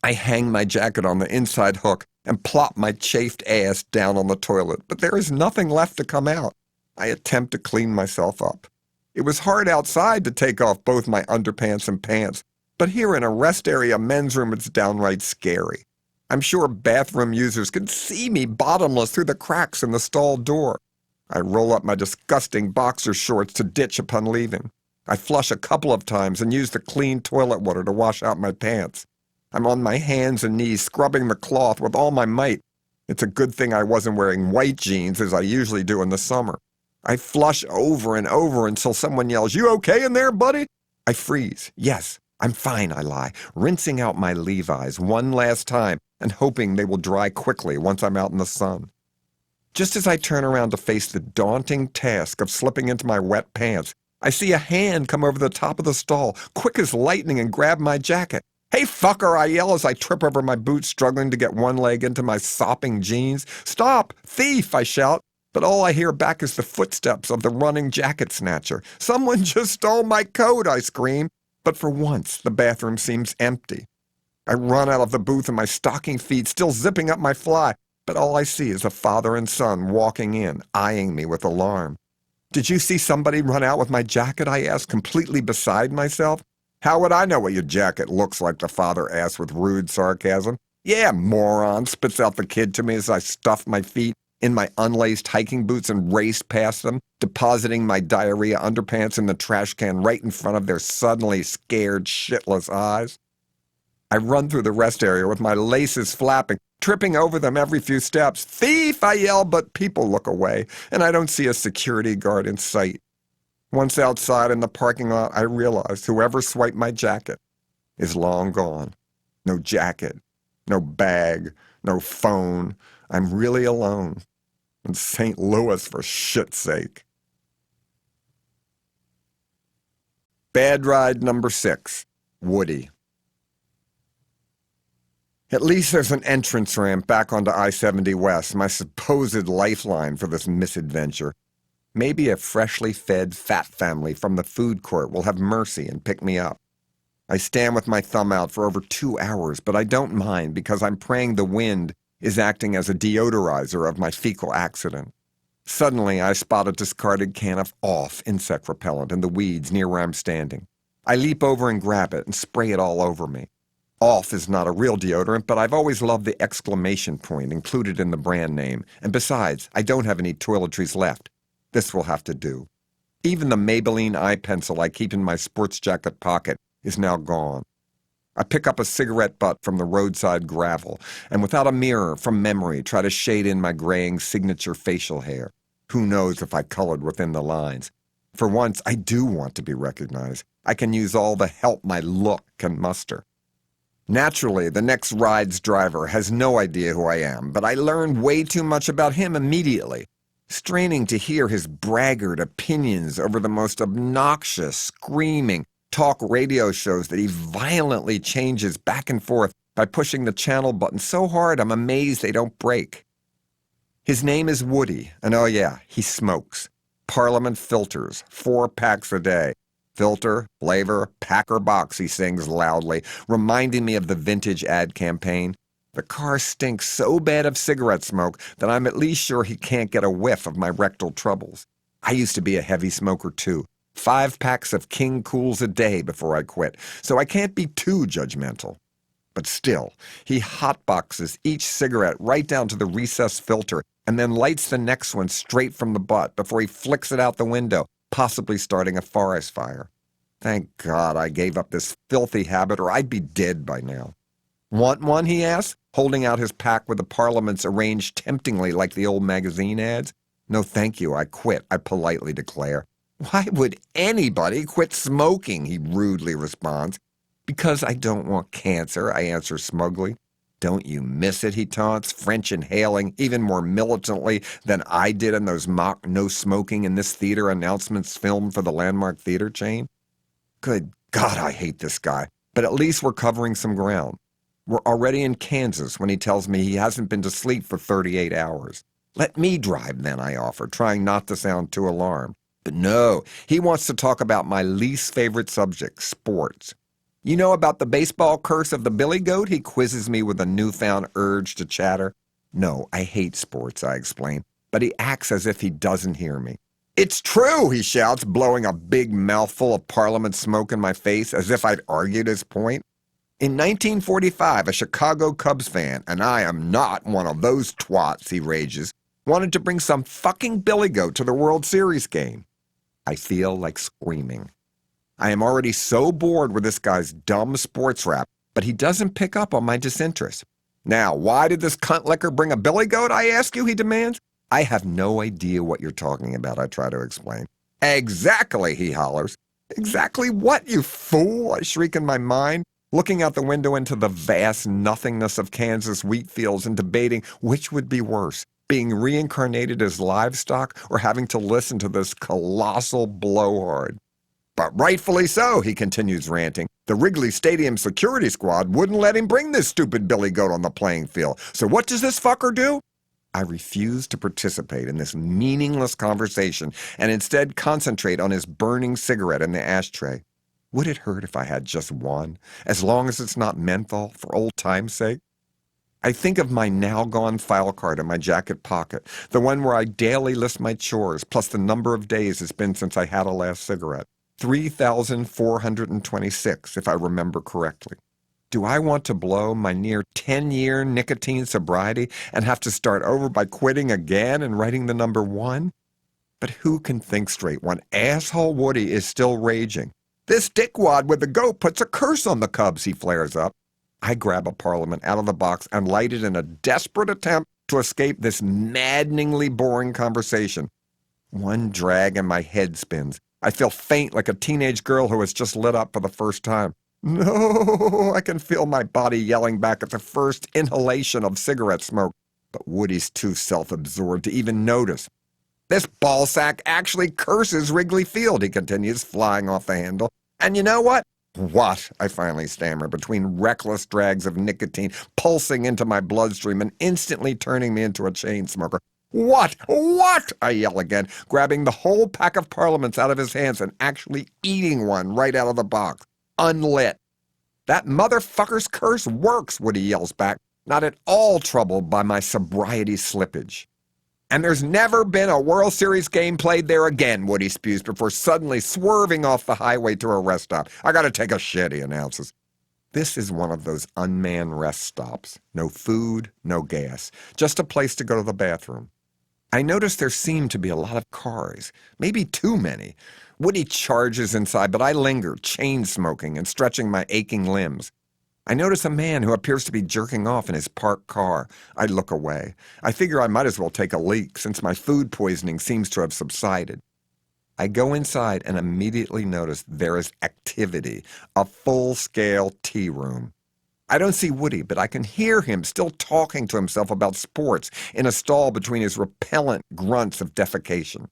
I hang my jacket on the inside hook and plop my chafed ass down on the toilet, but there is nothing left to come out. I attempt to clean myself up. It was hard outside to take off both my underpants and pants, but here in a rest area men's room it's downright scary. I'm sure bathroom users can see me bottomless through the cracks in the stall door. I roll up my disgusting boxer shorts to ditch upon leaving. I flush a couple of times and use the clean toilet water to wash out my pants. I'm on my hands and knees scrubbing the cloth with all my might. It's a good thing I wasn't wearing white jeans as I usually do in the summer. I flush over and over until someone yells, "You okay in there, buddy?" I freeze. "Yes, I'm fine," I lie, rinsing out my Levi's one last time and hoping they will dry quickly once I'm out in the sun. Just as I turn around to face the daunting task of slipping into my wet pants, I see a hand come over the top of the stall, quick as lightning, and grab my jacket. "Hey, fucker," I yell as I trip over my boots, struggling to get one leg into my sopping jeans. "Stop! Thief!" I shout, but all I hear back is the footsteps of the running jacket snatcher. "Someone just stole my coat," I scream, but for once the bathroom seems empty. I run out of the booth in my stocking feet, still zipping up my fly, but all I see is a father and son walking in, eyeing me with alarm. "Did you see somebody run out with my jacket?" I asked, completely beside myself. "How would I know what your jacket looks like?" the father asked with rude sarcasm. "Yeah, moron," spits out the kid to me as I stuff my feet in my unlaced hiking boots and race past them, depositing my diarrhea underpants in the trash can right in front of their suddenly scared, shitless eyes. I run through the rest area with my laces flapping, tripping over them every few steps. "Thief!" I yell, but people look away, and I don't see a security guard in sight. Once outside in the parking lot, I realize whoever swiped my jacket is long gone. No jacket, No bag, no phone. I'm really alone. In St. Louis, for shit's sake. Bad ride number 6. Woody. At least there's an entrance ramp back onto I-70 West, my supposed lifeline for this misadventure. Maybe a freshly fed fat family from the food court will have mercy and pick me up. I stand with my thumb out for over 2 hours, but I don't mind because I'm praying the wind is acting as a deodorizer of my fecal accident. Suddenly, I spot a discarded can of Off insect repellent in the weeds near where I'm standing. I leap over and grab it and spray it all over me. Off is not a real deodorant, but I've always loved the exclamation point included in the brand name. And besides, I don't have any toiletries left. This will have to do. Even the Maybelline eye pencil I keep in my sports jacket pocket is now gone. I pick up a cigarette butt from the roadside gravel, and without a mirror, from memory, try to shade in my graying signature facial hair. Who knows if I colored within the lines? For once, I do want to be recognized. I can use all the help my look can muster. Naturally, the next ride's driver has no idea who I am, but I learned way too much about him immediately. Straining to hear his braggart opinions over the most obnoxious, screaming talk radio shows that he violently changes back and forth by pushing the channel button so hard I'm amazed they don't break. His name is Woody, and oh yeah, he smokes. Parliament filters, 4 packs a day. Filter, flavor, pack or box, he sings loudly, reminding me of the vintage ad campaign. The car stinks so bad of cigarette smoke that I'm at least sure he can't get a whiff of my rectal troubles. I used to be a heavy smoker too. 5 packs of King Cools a day before I quit, so I can't be too judgmental. But still, he hotboxes each cigarette right down to the recessed filter and then lights the next one straight from the butt before he flicks it out the window, possibly starting a forest fire. Thank God I gave up this filthy habit or I'd be dead by now. Want one, he asks, holding out his pack with the parliaments arranged temptingly like the old magazine ads. No thank you, I quit, I politely declare. Why would anybody quit smoking, he rudely responds. Because I don't want cancer, I answer smugly. Don't you miss it, he taunts, French inhaling even more militantly than I did in those mock no smoking in this theater announcements filmed for the Landmark Theater chain? Good God, I hate this guy, but at least we're covering some ground. We're already in Kansas when he tells me he hasn't been to sleep for 38 hours. Let me drive then, I offer, trying not to sound too alarmed. But no, he wants to talk about my least favorite subject, sports. You know about the baseball curse of the billy goat? He quizzes me with a newfound urge to chatter. No, I hate sports, I explain, but he acts as if he doesn't hear me. It's true, he shouts, blowing a big mouthful of Parliament smoke in my face as if I'd argued his point. In 1945, a Chicago Cubs fan, and I am not one of those twats, he rages, wanted to bring some fucking billy goat to the World Series game. I feel like screaming. I am already so bored with this guy's dumb sports rap, but he doesn't pick up on my disinterest. Now, why did this cunt licker bring a billy goat, I ask you, he demands? I have no idea what you're talking about, I try to explain. Exactly, he hollers. Exactly what, you fool, I shriek in my mind, looking out the window into the vast nothingness of Kansas wheat fields and debating which would be worse, being reincarnated as livestock or having to listen to this colossal blowhard. But rightfully so, he continues ranting. The Wrigley Stadium security squad wouldn't let him bring this stupid billy goat on the playing field. So what does this fucker do? I refuse to participate in this meaningless conversation and instead concentrate on his burning cigarette in the ashtray. Would it hurt if I had just one, as long as it's not menthol, for old time's sake? I think of my now-gone file card in my jacket pocket, the one where I daily list my chores, plus the number of days it's been since I had a last cigarette. 3,426, if I remember correctly. Do I want to blow my near 10-year nicotine sobriety and have to start over by quitting again and writing the number 1? But who can think straight when asshole Woody is still raging? This dickwad with the goat puts a curse on the Cubs, he flares up. I grab a Parliament out of the box and light it in a desperate attempt to escape this maddeningly boring conversation. One drag and my head spins. I feel faint like a teenage girl who has just lit up for the first time. No, I can feel my body yelling back at the first inhalation of cigarette smoke, but Woody's too self-absorbed to even notice. This ballsack actually curses Wrigley Field, he continues, flying off the handle. And you know what? What? I finally stammer, between reckless drags of nicotine pulsing into my bloodstream and instantly turning me into a chain smoker. What? What? I yell again, grabbing the whole pack of Parliaments out of his hands and actually eating one right out of the box, unlit. That motherfucker's curse works, Woody yells back, not at all troubled by my sobriety slippage. And there's never been a World Series game played there again, Woody spews before suddenly swerving off the highway to a rest stop. I gotta take a shit, he announces. This is one of those unmanned rest stops. No food, no gas, just a place to go to the bathroom. I notice there seem to be a lot of cars, maybe too many. Woody charges inside, but I linger, chain smoking and stretching my aching limbs. I notice a man who appears to be jerking off in his parked car. I look away. I figure I might as well take a leak since my food poisoning seems to have subsided. I go inside and immediately notice there is activity, a full-scale tea room. I don't see Woody, but I can hear him still talking to himself about sports in a stall between his repellent grunts of defecation.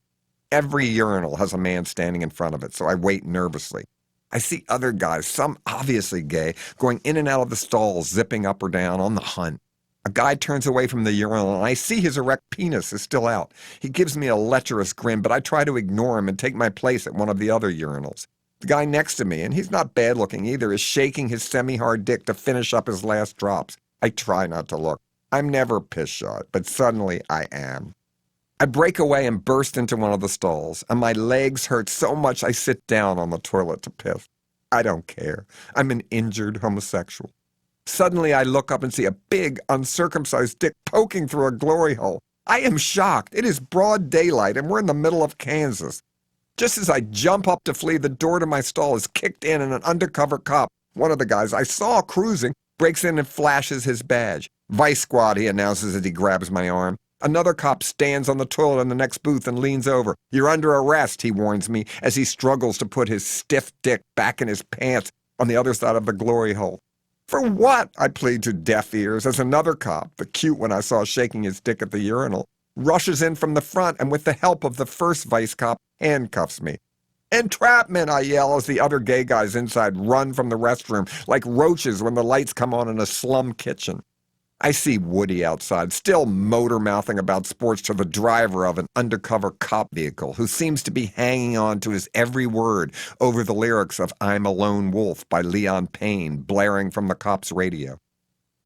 Every urinal has a man standing in front of it, so I wait nervously. I see other guys, some obviously gay, going in and out of the stalls, zipping up or down on the hunt. A guy turns away from the urinal, and I see his erect penis is still out. He gives me a lecherous grin, but I try to ignore him and take my place at one of the other urinals. The guy next to me, and he's not bad-looking either, is shaking his semi-hard dick to finish up his last drops. I try not to look. I'm never piss-shot, but suddenly I am. I break away and burst into one of the stalls, and my legs hurt so much I sit down on the toilet to piss. I don't care. I'm an injured homosexual. Suddenly I look up and see a big, uncircumcised dick poking through a glory hole. I am shocked. It is broad daylight, and we're in the middle of Kansas. Just as I jump up to flee, the door to my stall is kicked in, and an undercover cop, one of the guys I saw cruising, breaks in and flashes his badge. Vice Squad, he announces as he grabs my arm. Another cop stands on the toilet in the next booth and leans over. You're under arrest, he warns me, as he struggles to put his stiff dick back in his pants on the other side of the glory hole. For what? I plead to deaf ears as another cop, the cute one I saw shaking his dick at the urinal, rushes in from the front and with the help of the first vice cop, handcuffs me. Entrapment, I yell as the other gay guys inside run from the restroom like roaches when the lights come on in a slum kitchen. I see Woody outside, still motor-mouthing about sports to the driver of an undercover cop vehicle who seems to be hanging on to his every word over the lyrics of I'm a Lone Wolf by Leon Payne blaring from the cop's radio.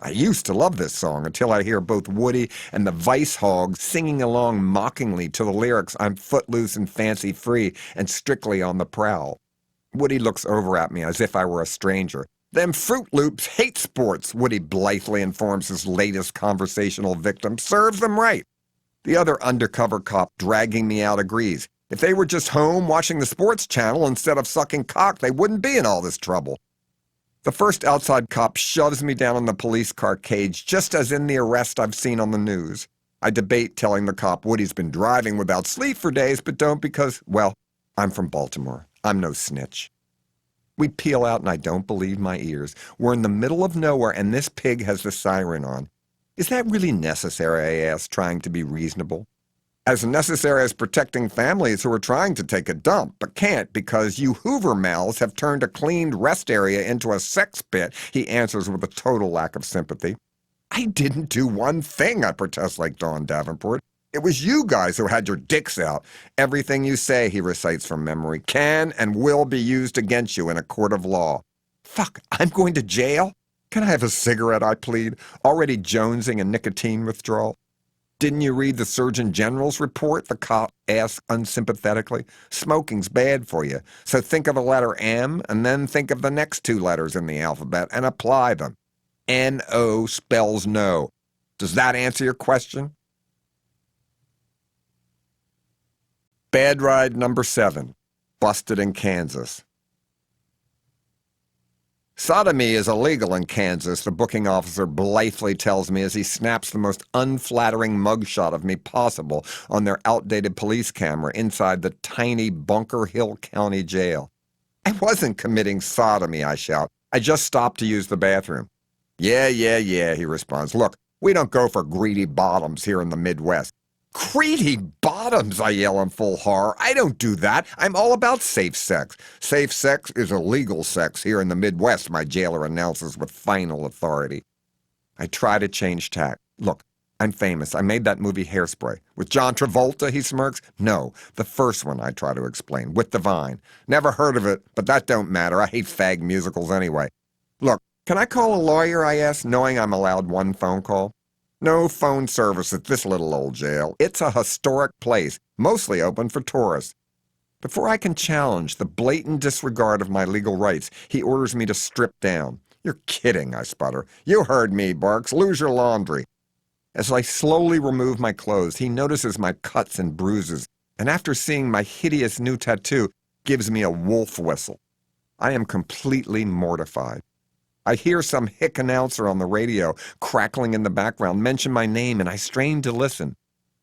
I used to love this song until I hear both Woody and the Vice Hogs singing along mockingly to the lyrics I'm footloose and fancy-free and strictly on the prowl. Woody looks over at me as if I were a stranger. Them Fruit Loops hate sports, Woody blithely informs his latest conversational victim. Serves them right. The other undercover cop dragging me out agrees. If they were just home watching the sports channel instead of sucking cock, they wouldn't be in all this trouble. The first outside cop shoves me down in the police car cage, just as in the arrest I've seen on the news. I debate telling the cop Woody's been driving without sleep for days, but don't because, well, I'm from Baltimore. I'm no snitch. We peel out and I don't believe my ears. We're in the middle of nowhere and this pig has the siren on. Is that really necessary, I ask, trying to be reasonable? As necessary as protecting families who are trying to take a dump, but can't because you Hoover mouths have turned a cleaned rest area into a sex pit, he answers with a total lack of sympathy. I didn't do one thing, I protest like Dawn Davenport. It was you guys who had your dicks out. Everything you say, he recites from memory, can and will be used against you in a court of law. Fuck, I'm going to jail? Can I have a cigarette, I plead, already jonesing a nicotine withdrawal? Didn't you read the Surgeon General's report? The cop asks unsympathetically. Smoking's bad for you, so think of a letter M and then think of the next two letters in the alphabet and apply them. N-O spells no. Does that answer your question? Bad ride number 7. Busted in Kansas. Sodomy is illegal in Kansas, the booking officer blithely tells me as he snaps the most unflattering mugshot of me possible on their outdated police camera inside the tiny Bunker Hill County Jail. I wasn't committing sodomy, I shout. I just stopped to use the bathroom. Yeah, he responds. Look, we don't go for greedy bottoms here in the Midwest. Greedy bottoms, I yell in full horror. I don't do that. I'm all about safe sex. Safe sex is illegal sex here in the Midwest, my jailer announces with final authority. I try to change tack. Look, I'm famous. I made that movie Hairspray. With John Travolta, he smirks. No, the first one, I try to explain, with Divine. Never heard of it, but that don't matter. I hate fag musicals anyway. Look, can I call a lawyer, I ask, knowing I'm allowed one phone call? No phone service at this little old jail. It's a historic place, mostly open for tourists. Before I can challenge the blatant disregard of my legal rights, he orders me to strip down. You're kidding, I sputter. You heard me, Barks. Lose your laundry. As I slowly remove my clothes, he notices my cuts and bruises, and after seeing my hideous new tattoo, gives me a wolf whistle. I am completely mortified. I hear some hick announcer on the radio crackling in the background mention my name, and I strain to listen.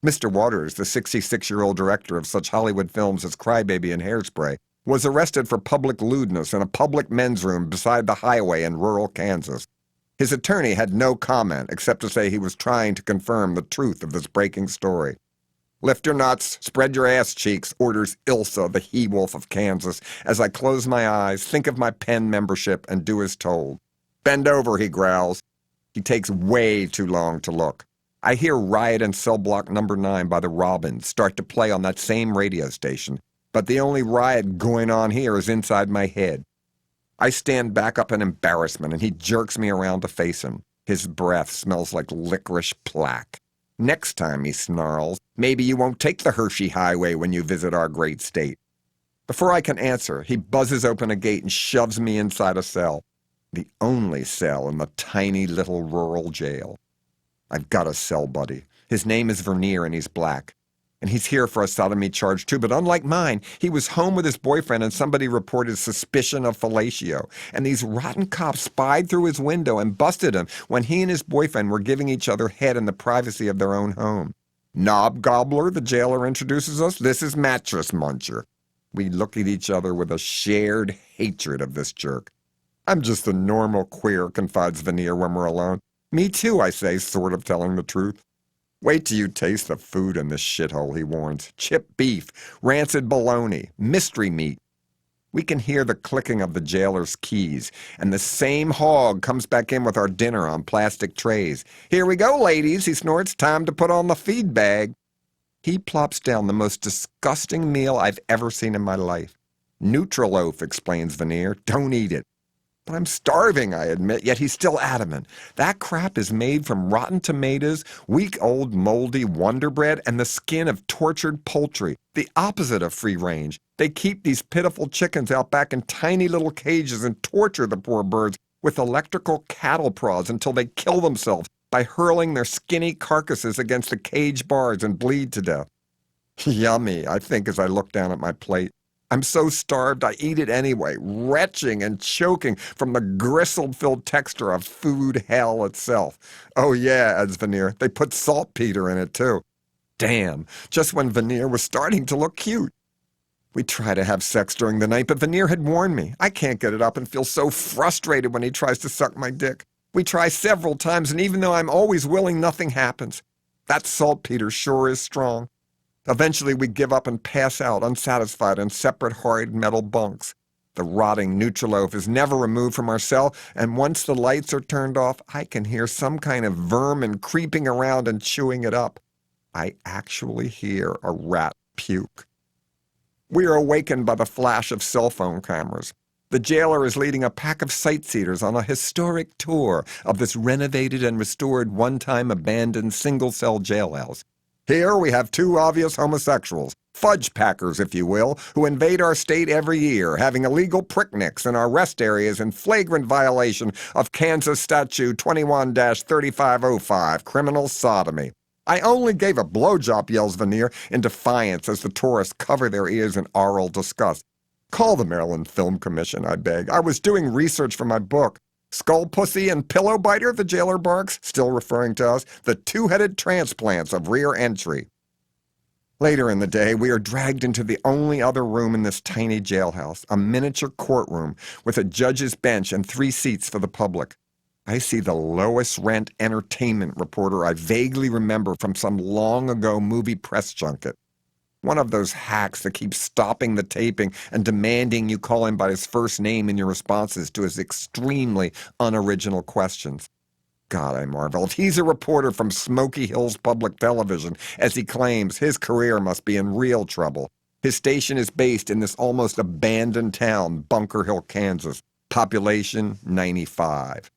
Mr. Waters, the 66-year-old director of such Hollywood films as Crybaby and Hairspray, was arrested for public lewdness in a public men's room beside the highway in rural Kansas. His attorney had no comment except to say he was trying to confirm the truth of this breaking story. Lift your nuts, spread your ass cheeks, orders Ilsa, the he-wolf of Kansas, as I close my eyes, think of my pen membership, and do as told. Bend over, he growls. He takes way too long to look. I hear Riot in Cell Block Number 9 by the Robins start to play on that same radio station, but the only riot going on here is inside my head. I stand back up in embarrassment, and he jerks me around to face him. His breath smells like licorice plaque. Next time, he snarls, maybe you won't take the Hershey Highway when you visit our great state. Before I can answer, he buzzes open a gate and shoves me inside a cell. The only cell in the tiny little rural jail. I've got a cell buddy. His name is Vernier, and he's black. And he's here for a sodomy charge too, but unlike mine, he was home with his boyfriend and somebody reported suspicion of fellatio. And these rotten cops spied through his window and busted him when he and his boyfriend were giving each other head in the privacy of their own home. Knob Gobbler, the jailer introduces us. This is Mattress Muncher. We look at each other with a shared hatred of this jerk. I'm just a normal queer, confides Veneer when we're alone. Me too, I say, sort of telling the truth. Wait till you taste the food in this shithole, he warns. Chipped beef, rancid bologna, mystery meat. We can hear the clicking of the jailer's keys, and the same hog comes back in with our dinner on plastic trays. Here we go, ladies, he snorts. Time to put on the feed bag. He plops down the most disgusting meal I've ever seen in my life. Nutriloaf, explains Veneer. Don't eat it. But I'm starving, I admit, yet he's still adamant. That crap is made from rotten tomatoes, week-old moldy Wonder Bread, and the skin of tortured poultry, the opposite of free range. They keep these pitiful chickens out back in tiny little cages and torture the poor birds with electrical cattle prods until they kill themselves by hurling their skinny carcasses against the cage bars and bleed to death. Yummy, I think as I look down at my plate. I'm so starved I eat it anyway, retching and choking from the gristle-filled texture of food hell itself. Oh yeah, adds Veneer, they put saltpeter in it too. Damn, just when Veneer was starting to look cute. We try to have sex during the night, but Veneer had warned me. I can't get it up and feel so frustrated when he tries to suck my dick. We try several times, and even though I'm always willing, nothing happens. That saltpeter sure is strong. Eventually, we give up and pass out, unsatisfied, in separate hard metal bunks. The rotting Nutriloaf is never removed from our cell, and once the lights are turned off, I can hear some kind of vermin creeping around and chewing it up. I actually hear a rat puke. We are awakened by the flash of cell phone cameras. The jailer is leading a pack of sightseers on a historic tour of this renovated and restored one-time abandoned single-cell jailhouse. Here we have two obvious homosexuals, fudge packers, if you will, who invade our state every year, having illegal picnics in our rest areas in flagrant violation of Kansas Statute 21-3505, criminal sodomy. I only gave a blowjob, yells Veneer in defiance as the tourists cover their ears in oral disgust. Call the Maryland Film Commission, I beg. I was doing research for my book. Skull Pussy and Pillow Biter, the jailer barks, still referring to us, the two-headed transplants of rear entry. Later in the day, we are dragged into the only other room in this tiny jailhouse, a miniature courtroom with a judge's bench and 3 seats for the public. I see the lowest rent entertainment reporter I vaguely remember from some long ago movie press junket. One of those hacks that keeps stopping the taping and demanding you call him by his first name in your responses to his extremely unoriginal questions. God, I marveled. He's a reporter from Smoky Hills Public Television, as he claims his career must be in real trouble. His station is based in this almost abandoned town, Bunker Hill, Kansas. Population 95.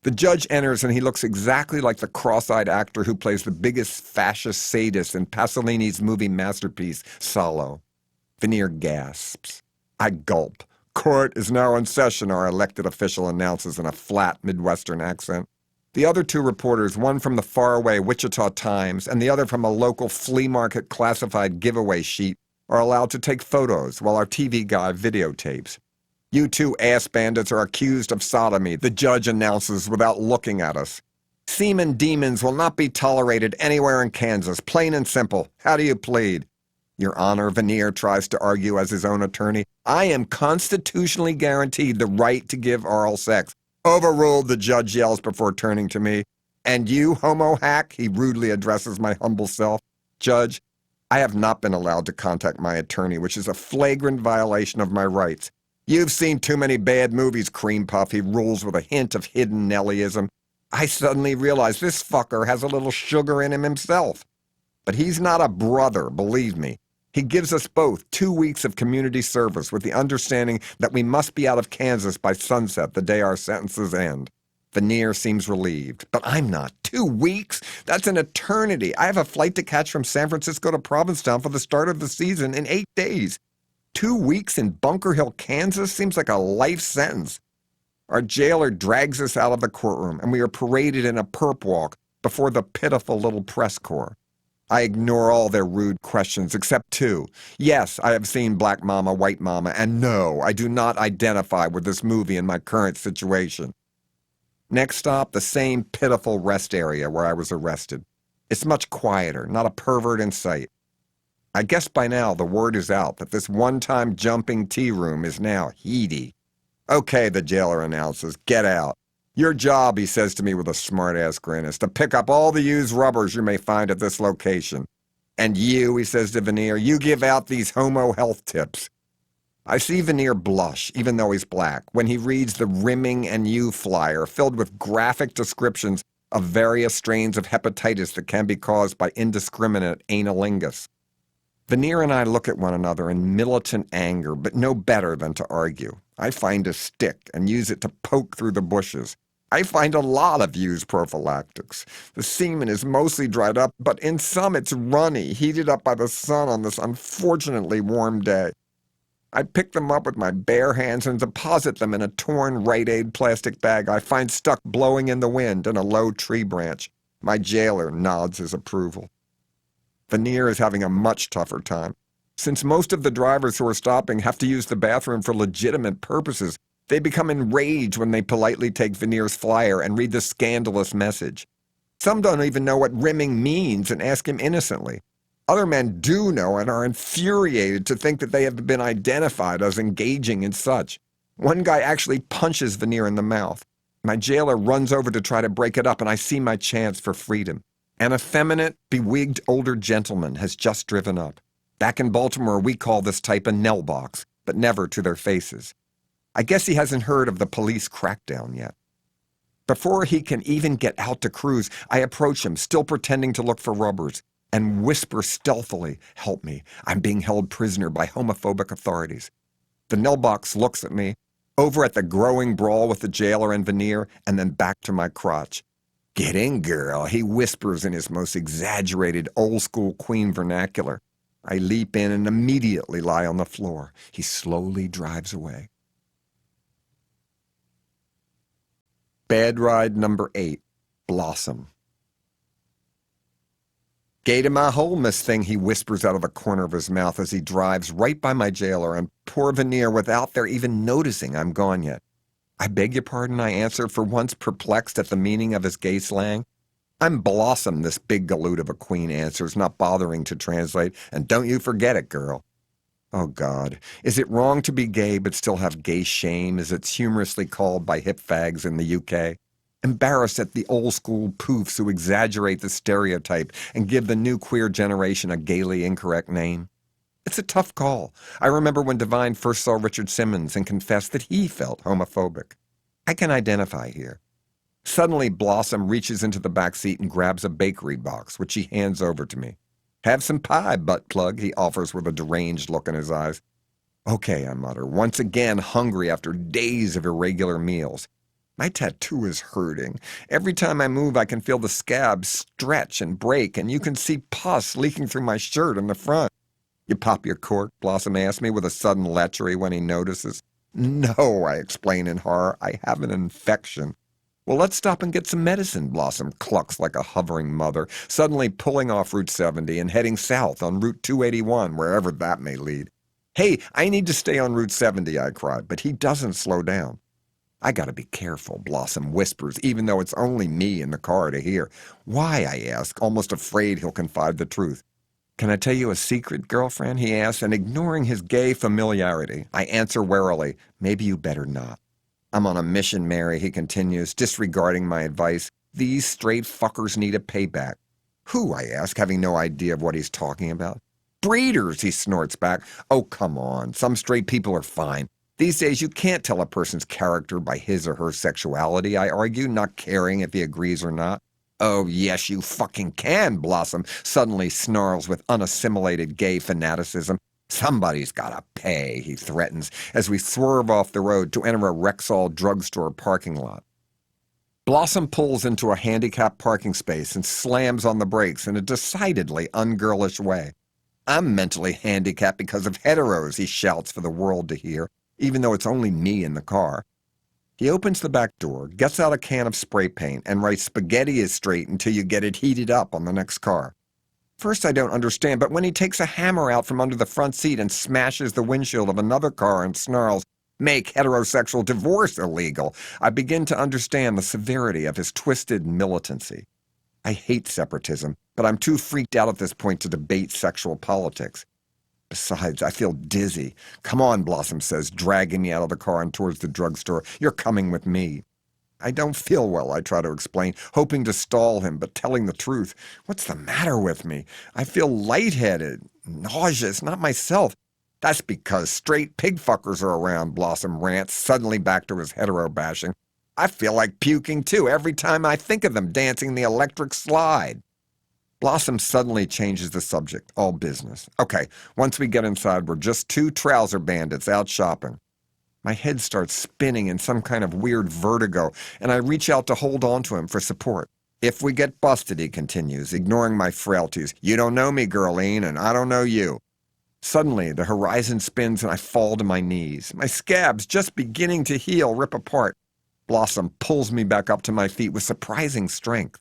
The judge enters and he looks exactly like the cross-eyed actor who plays the biggest fascist sadist in Pasolini's movie masterpiece, Salo. Veneer gasps. I gulp. Court is now in session, our elected official announces in a flat Midwestern accent. The other 2 reporters, one from the faraway Wichita Times and the other from a local flea market classified giveaway sheet, are allowed to take photos while our TV guy videotapes. You 2 ass bandits are accused of sodomy, the judge announces without looking at us. Semen demons will not be tolerated anywhere in Kansas, plain and simple. How do you plead? Your Honor, Veneer tries to argue as his own attorney. I am constitutionally guaranteed the right to give oral sex. Overruled, the judge yells before turning to me. And you, homo hack, he rudely addresses my humble self. Judge, I have not been allowed to contact my attorney, which is a flagrant violation of my rights. You've seen too many bad movies, cream puff, he rules with a hint of hidden Nellyism. I suddenly realize this fucker has a little sugar in him himself. But he's not a brother, believe me. He gives us both 2 weeks of community service with the understanding that we must be out of Kansas by sunset the day our sentences end. Veneer seems relieved, but I'm not. 2 weeks? That's an eternity. I have a flight to catch from San Francisco to Provincetown for the start of the season in 8 days. 2 weeks in Bunker Hill, Kansas seems like a life sentence. Our jailer drags us out of the courtroom, and we are paraded in a perp walk before the pitiful little press corps. I ignore all their rude questions except 2. Yes, I have seen Black Mama, White Mama, and no, I do not identify with this movie in my current situation. Next stop, the same pitiful rest area where I was arrested. It's much quieter, not a pervert in sight. I guess by now the word is out that this one-time jumping tea room is now heady. Okay, the jailer announces, get out. Your job, he says to me with a smart-ass grin, is to pick up all the used rubbers you may find at this location. And you, he says to Veneer, you give out these homo health tips. I see Veneer blush, even though he's black, when he reads the Rimming and You flyer filled with graphic descriptions of various strains of hepatitis that can be caused by indiscriminate analingus. Veneer and I look at one another in militant anger, but know better than to argue. I find a stick and use it to poke through the bushes. I find a lot of used prophylactics. The semen is mostly dried up, but in some it's runny, heated up by the sun on this unfortunately warm day. I pick them up with my bare hands and deposit them in a torn Rite Aid plastic bag I find stuck blowing in the wind in a low tree branch. My jailer nods his approval. Veneer is having a much tougher time. Since most of the drivers who are stopping have to use the bathroom for legitimate purposes, they become enraged when they politely take Veneer's flyer and read the scandalous message. Some don't even know what rimming means and ask him innocently. Other men do know and are infuriated to think that they have been identified as engaging in such. One guy actually punches Veneer in the mouth. My jailer runs over to try to break it up, and I see my chance for freedom. An effeminate, bewigged older gentleman has just driven up. Back in Baltimore, we call this type a Nell box, but never to their faces. I guess he hasn't heard of the police crackdown yet. Before he can even get out to cruise, I approach him, still pretending to look for rubbers, and whisper stealthily, "Help me, I'm being held prisoner by homophobic authorities." The Nell box looks at me, over at the growing brawl with the jailer and Veneer, and then back to my crotch. "Get in, girl," he whispers in his most exaggerated old-school Queen vernacular. I leap in and immediately lie on the floor. He slowly drives away. Bad ride number 8, Blossom. "Gate in my hole, Miss Thing," he whispers out of the corner of his mouth as he drives right by my jailer and poor Veneer without their even noticing I'm gone yet. "I beg your pardon," I answer, for once perplexed at the meaning of his gay slang. I'm Blossom, this big galoot of a queen answers, not bothering to translate, and don't you forget it, girl. Oh, God. Is it wrong to be gay but still have gay shame, as it's humorously called by hip fags in the UK? Embarrassed at the old-school poofs who exaggerate the stereotype and give the new queer generation a gaily incorrect name? It's a tough call. I remember when Divine first saw Richard Simmons and confessed that he felt homophobic. I can identify here. Suddenly, Blossom reaches into the back seat and grabs a bakery box, which he hands over to me. Have some pie, butt plug, he offers with a deranged look in his eyes. Okay, I mutter, once again hungry after days of irregular meals. My tattoo is hurting. Every time I move, I can feel the scabs stretch and break, and you can see pus leaking through my shirt in the front. You pop your cork? Blossom asks me with a sudden lechery when he notices. No, I explain in horror. I have an infection. Well, let's stop and get some medicine, Blossom clucks like a hovering mother, suddenly pulling off Route 70 and heading south on Route 281, wherever that may lead. Hey, I need to stay on Route 70, I cry, but he doesn't slow down. I gotta be careful, Blossom whispers, even though it's only me in the car to hear. Why, I ask, almost afraid he'll confide the truth. Can I tell you a secret, girlfriend, he asks, and ignoring his gay familiarity, I answer warily, maybe you better not. I'm on a mission, Mary, he continues, disregarding my advice. These straight fuckers need a payback. Who, I ask, having no idea of what he's talking about. Breeders, he snorts back. Oh, come on. Some straight people are fine. These days, you can't tell a person's character by his or her sexuality, I argue, not caring if he agrees or not. Oh, yes, you fucking can, Blossom suddenly snarls with unassimilated gay fanaticism. Somebody's gotta pay, he threatens, as we swerve off the road to enter a Rexall drugstore parking lot. Blossom pulls into a handicapped parking space and slams on the brakes in a decidedly ungirlish way. I'm mentally handicapped because of heteros, he shouts for the world to hear, even though it's only me in the car. He opens the back door, gets out a can of spray paint, and writes spaghetti is straight until you get it heated up on the next car. First, I don't understand, but when he takes a hammer out from under the front seat and smashes the windshield of another car and snarls, "Make heterosexual divorce illegal," I begin to understand the severity of his twisted militancy. I hate separatism, but I'm too freaked out at this point to debate sexual politics. Besides, I feel dizzy. Come on, Blossom says, dragging me out of the car and towards the drugstore. You're coming with me. I don't feel well, I try to explain, hoping to stall him, but telling the truth. What's the matter with me? I feel lightheaded, nauseous, not myself. That's because straight pig fuckers are around, Blossom rants, suddenly back to his hetero bashing. I feel like puking too every time I think of them dancing the electric slide. Blossom suddenly changes the subject, all business. Okay, once we get inside, we're just two trouser bandits out shopping. My head starts spinning in some kind of weird vertigo, and I reach out to hold on to him for support. If we get busted, he continues, ignoring my frailties, you don't know me, girline, and I don't know you. Suddenly, the horizon spins and I fall to my knees. My scabs, just beginning to heal, rip apart. Blossom pulls me back up to my feet with surprising strength.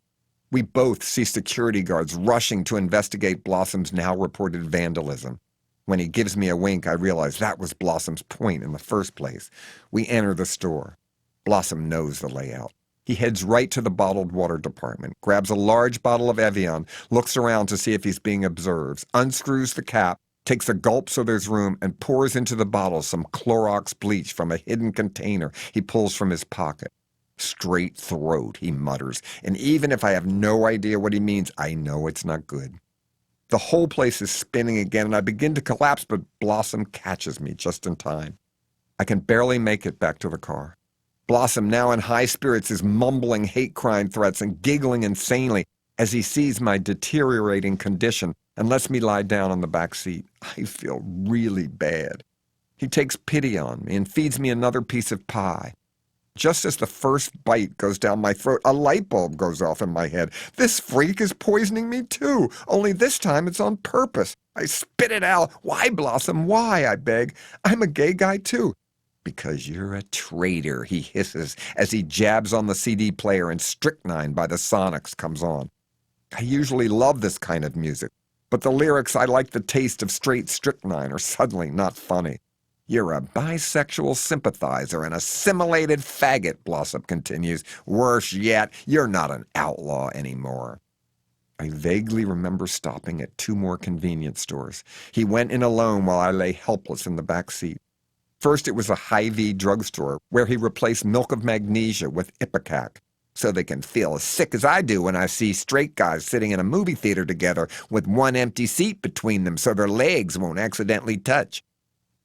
We both see security guards rushing to investigate Blossom's now reported vandalism. When he gives me a wink, I realize that was Blossom's point in the first place. We enter the store. Blossom knows the layout. He heads right to the bottled water department, grabs a large bottle of Evian, looks around to see if he's being observed, unscrews the cap, takes a gulp so there's room, and pours into the bottle some Clorox bleach from a hidden container he pulls from his pocket. Straight throat, he mutters, and even if I have no idea what he means, I know it's not good. The whole place is spinning again, and I begin to collapse, but Blossom catches me just in time. I can barely make it back to the car. Blossom, now in high spirits, is mumbling hate crime threats and giggling insanely as he sees my deteriorating condition and lets me lie down on the back seat. I feel really bad. He takes pity on me and feeds me another piece of pie. Just as the first bite goes down my throat, a light bulb goes off in my head. This freak is poisoning me too, only this time it's on purpose. I spit it out. Why, Blossom? Why, I beg? I'm a gay guy too. Because you're a traitor, he hisses as he jabs on the CD player and Strychnine by the Sonics comes on. I usually love this kind of music, but the lyrics "I like the taste of straight strychnine" are suddenly not funny. You're a bisexual sympathizer and assimilated faggot, Blossom continues. Worse yet, you're not an outlaw anymore. I vaguely remember stopping at 2 more convenience stores. He went in alone while I lay helpless in the back seat. First, it was a Hy-Vee drugstore where he replaced milk of magnesia with Ipecac, so they can feel as sick as I do when I see straight guys sitting in a movie theater together with one empty seat between them so their legs won't accidentally touch.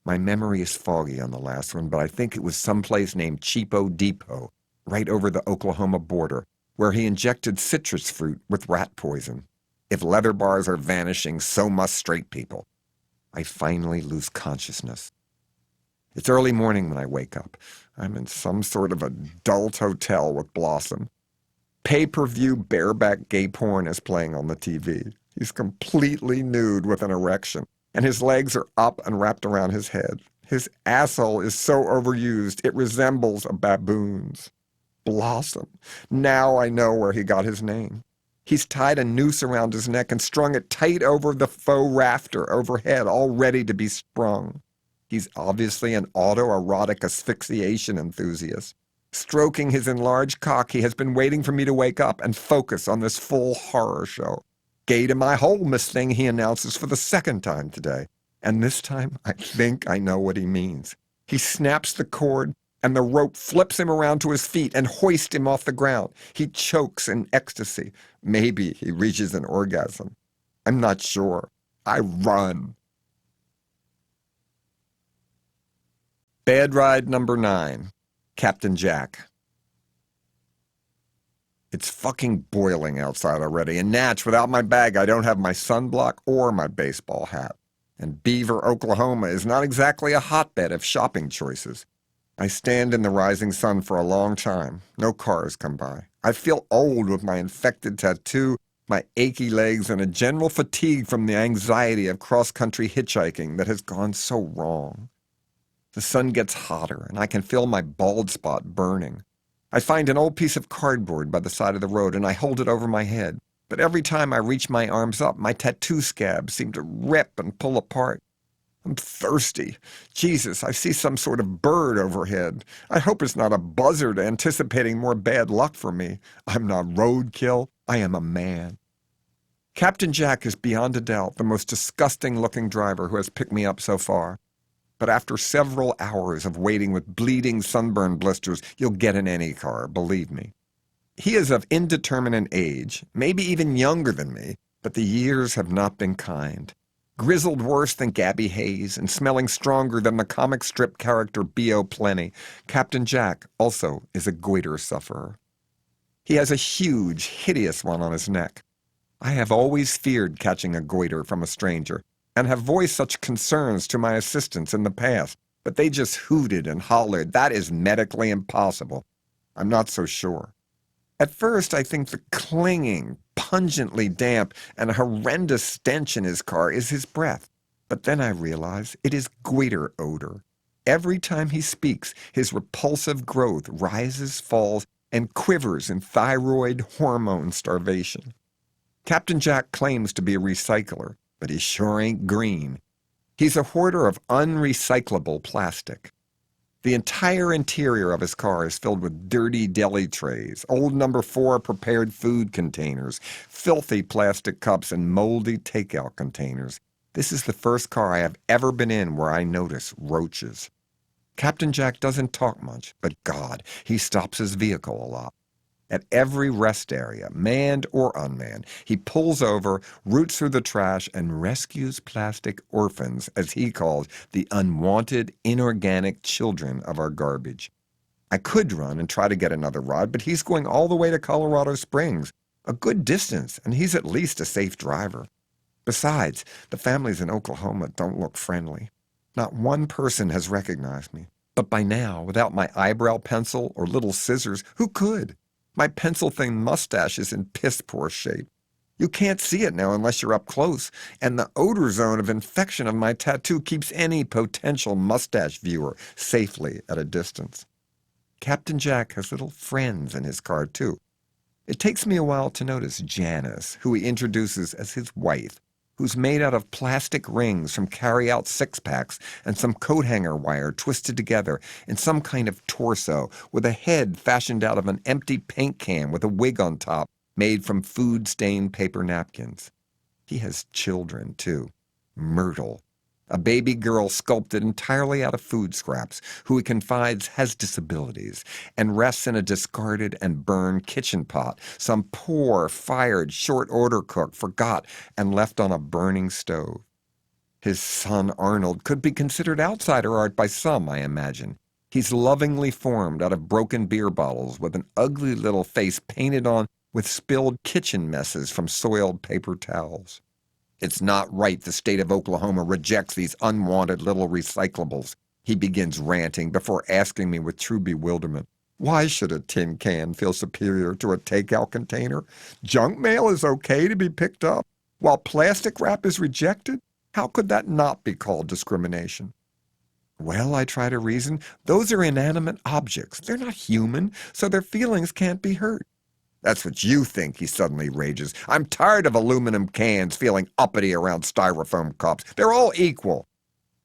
My memory is foggy on the last one, but I think it was someplace named Cheapo Depot, right over the Oklahoma border, where he injected citrus fruit with rat poison. If leather bars are vanishing, so must straight people. I finally lose consciousness. It's early morning when I wake up. I'm in some sort of adult hotel with Blossom. Pay-per-view bareback gay porn is playing on the TV. He's completely nude with an erection, and his legs are up and wrapped around his head. His asshole is so overused, it resembles a baboon's. Blossom. Now I know where he got his name. He's tied a noose around his neck and strung it tight over the faux rafter overhead, all ready to be sprung. He's obviously an autoerotic asphyxiation enthusiast. Stroking his enlarged cock, he has been waiting for me to wake up and focus on this full horror show. Gay to my whole Miss Thing, he announces for the 2nd time today. And this time, I think I know what he means. He snaps the cord, and the rope flips him around to his feet and hoists him off the ground. He chokes in ecstasy. Maybe he reaches an orgasm. I'm not sure. I run. Bad ride number 9. Captain Jack. It's fucking boiling outside already, and Natch, without my bag, I don't have my sunblock or my baseball hat. And Beaver, Oklahoma is not exactly a hotbed of shopping choices. I stand in the rising sun for a long time. No cars come by. I feel old with my infected tattoo, my achy legs, and a general fatigue from the anxiety of cross-country hitchhiking that has gone so wrong. The sun gets hotter, and I can feel my bald spot burning. I find an old piece of cardboard by the side of the road, and I hold it over my head. But every time I reach my arms up, my tattoo scabs seem to rip and pull apart. I'm thirsty. Jesus, I see some sort of bird overhead. I hope it's not a buzzard anticipating more bad luck for me. I'm not roadkill. I am a man. Captain Jack is beyond a doubt the most disgusting-looking driver who has picked me up so far. But after several hours of waiting with bleeding sunburn blisters, you'll get in any car, believe me. He is of indeterminate age, maybe even younger than me, but the years have not been kind. Grizzled worse than Gabby Hayes and smelling stronger than the comic strip character B.O. Plenty, Captain Jack also is a goiter sufferer. He has a huge, hideous one on his neck. I have always feared catching a goiter from a stranger, and have voiced such concerns to my assistants in the past, but they just hooted and hollered, "That is medically impossible." I'm not so sure. At first, I think the clinging, pungently damp, and horrendous stench in his car is his breath. But then I realize it is goiter odor. Every time he speaks, his repulsive growth rises, falls, and quivers in thyroid hormone starvation. Captain Jack claims to be a recycler, but he sure ain't green. He's a hoarder of unrecyclable plastic. The entire interior of his car is filled with dirty deli trays, old number 4 prepared food containers, filthy plastic cups, and moldy takeout containers. This is the first car I have ever been in where I notice roaches. Captain Jack doesn't talk much, but God, he stops his vehicle a lot. At every rest area, manned or unmanned, he pulls over, roots through the trash, and rescues plastic orphans, as he calls the unwanted, inorganic children of our garbage. I could run and try to get another ride, but he's going all the way to Colorado Springs, a good distance, and he's at least a safe driver. Besides, the families in Oklahoma don't look friendly. Not one person has recognized me. But by now, without my eyebrow pencil or little scissors, who could? My pencil-thin mustache is in piss-poor shape. You can't see it now unless you're up close, and the odor zone of infection of my tattoo keeps any potential mustache viewer safely at a distance. Captain Jack has little friends in his car, too. It takes me a while to notice Janice, who he introduces as his wife. who's made out of plastic rings from carry-out six-packs and some coat hanger wire twisted together in some kind of torso with a head fashioned out of an empty paint can with a wig on top made from food-stained paper napkins. He has children, too. Myrtle, a baby girl sculpted entirely out of food scraps, who he confides has disabilities and rests in a discarded and burned kitchen pot some poor, fired, short-order cook forgot and left on a burning stove. His son Arnold could be considered outsider art by some, I imagine. He's lovingly formed out of broken beer bottles with an ugly little face painted on with spilled kitchen messes from soiled paper towels. It's not right the state of Oklahoma rejects these unwanted little recyclables, he begins ranting before asking me with true bewilderment, why should a tin can feel superior to a takeout container? Junk mail is okay to be picked up, while plastic wrap is rejected? How could that not be called discrimination? Well, I try to reason, those are inanimate objects. They're not human, so their feelings can't be hurt. That's what you think, he suddenly rages. I'm tired of aluminum cans feeling uppity around styrofoam cups. They're all equal.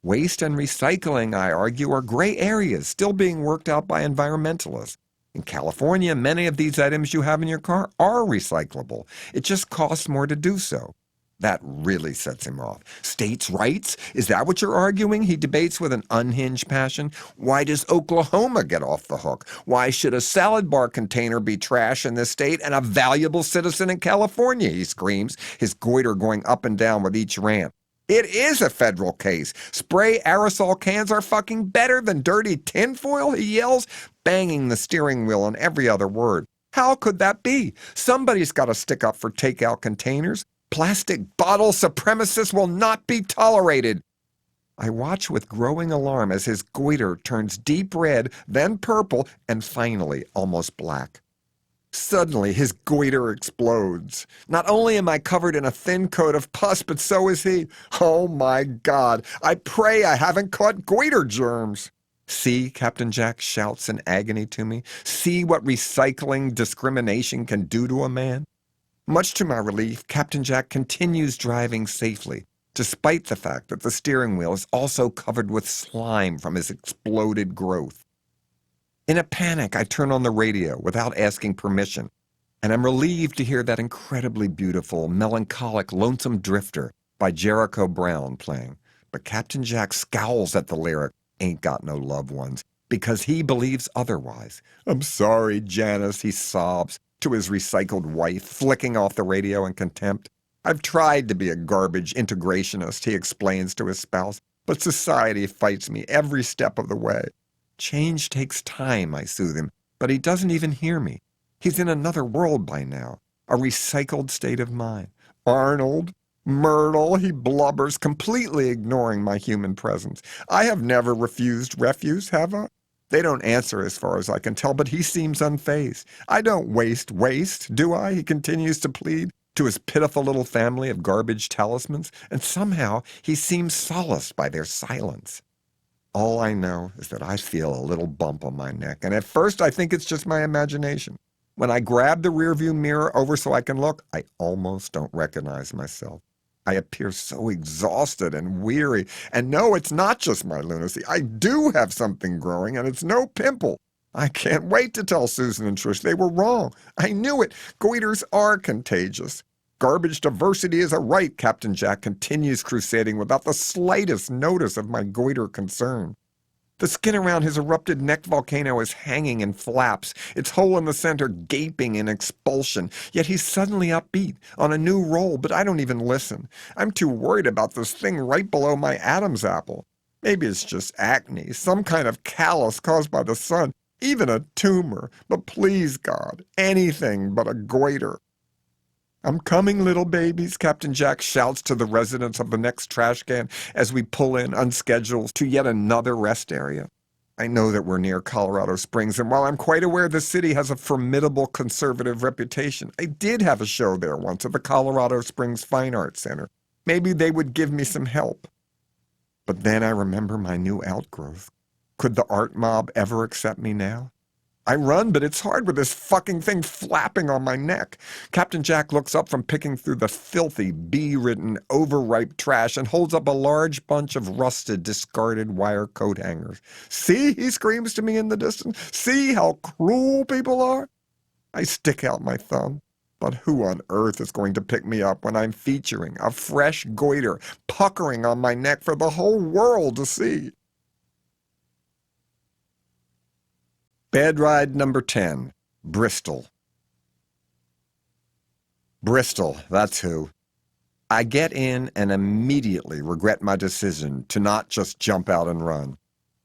Waste and recycling, I argue, are gray areas still being worked out by environmentalists. In California, many of these items you have in your car are recyclable. It just costs more to do so. That really sets him off. States' rights? Is that what you're arguing? He debates with an unhinged passion. Why does Oklahoma get off the hook? Why should a salad bar container be trash in this state and a valuable citizen in California? He screams, his goiter going up and down with each rant. It is a federal case. Spray aerosol cans are fucking better than dirty tinfoil, he yells, banging the steering wheel on every other word. How could that be? Somebody's got to stick up for takeout containers. Plastic bottle supremacists will not be tolerated. I watch with growing alarm as his goiter turns deep red, then purple, and finally almost black. Suddenly, his goiter explodes. Not only am I covered in a thin coat of pus, but so is he. Oh my God, I pray I haven't caught goiter germs. See, Captain Jack shouts in agony to me. See what recycling discrimination can do to a man. Much to my relief, Captain Jack continues driving safely, despite the fact that the steering wheel is also covered with slime from his exploded growth. In a panic, I turn on the radio without asking permission, and I'm relieved to hear that incredibly beautiful, melancholic Lonesome Drifter by Jericho Brown playing. But Captain Jack scowls at the lyric, Ain't Got No Loved Ones, because he believes otherwise. I'm sorry, Janice, he sobs to his recycled wife, flicking off the radio in contempt. I've tried to be a garbage integrationist, he explains to his spouse, but society fights me every step of the way. Change takes time, I soothe him, but he doesn't even hear me. He's in another world by now, a recycled state of mind. Arnold, Myrtle, he blubbers, completely ignoring my human presence. I have never refused refuse, have I? They don't answer as far as I can tell, but he seems unfazed. I don't waste, do I? He continues to plead to his pitiful little family of garbage talismans, and somehow he seems solaced by their silence. All I know is that I feel a little bump on my neck, and at first I think it's just my imagination. When I grab the rearview mirror over so I can look, I almost don't recognize myself. I appear so exhausted and weary, and no, it's not just my lunacy. I do have something growing, and it's no pimple. I can't wait to tell Susan and Trish they were wrong. I knew it. Goiters are contagious. Garbage diversity is a right, Captain Jack continues crusading without the slightest notice of my goiter concern. The skin around his erupted neck volcano is hanging in flaps, its hole in the center gaping in expulsion. Yet he's suddenly upbeat, on a new roll, but I don't even listen. I'm too worried about this thing right below my Adam's apple. Maybe it's just acne, some kind of callus caused by the sun, even a tumor. But please, God, anything but a goiter. I'm coming, little babies, Captain Jack shouts to the residents of the next trash can as we pull in unscheduled to yet another rest area. I know that we're near Colorado Springs, and while I'm quite aware the city has a formidable conservative reputation, I did have a show there once at the Colorado Springs Fine Arts Center. Maybe they would give me some help. But then I remember my new outgrowth. Could the art mob ever accept me now? I run, but it's hard with this fucking thing flapping on my neck. Captain Jack looks up from picking through the filthy, bee-ridden, overripe trash and holds up a large bunch of rusted, discarded wire coat hangers. See, he screams to me in the distance. See how cruel people are? I stick out my thumb. But who on earth is going to pick me up when I'm featuring a fresh goiter puckering on my neck for the whole world to see? Bed ride number 10, Bristol. Bristol, that's who. I get in and immediately regret my decision to not just jump out and run.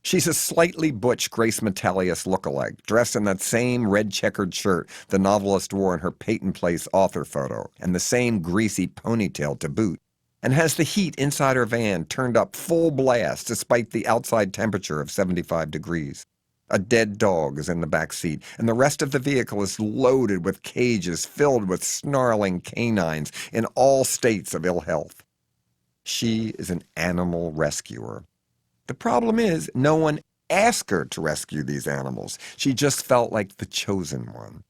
She's a slightly butch Grace Metalius lookalike, dressed in that same red checkered shirt the novelist wore in her Peyton Place author photo, and the same greasy ponytail to boot, and has the heat inside her van turned up full blast despite the outside temperature of 75 degrees. A dead dog is in the back seat, and the rest of the vehicle is loaded with cages filled with snarling canines in all states of ill health. She is an animal rescuer. The problem is, no one asked her to rescue these animals. She just felt like the chosen one.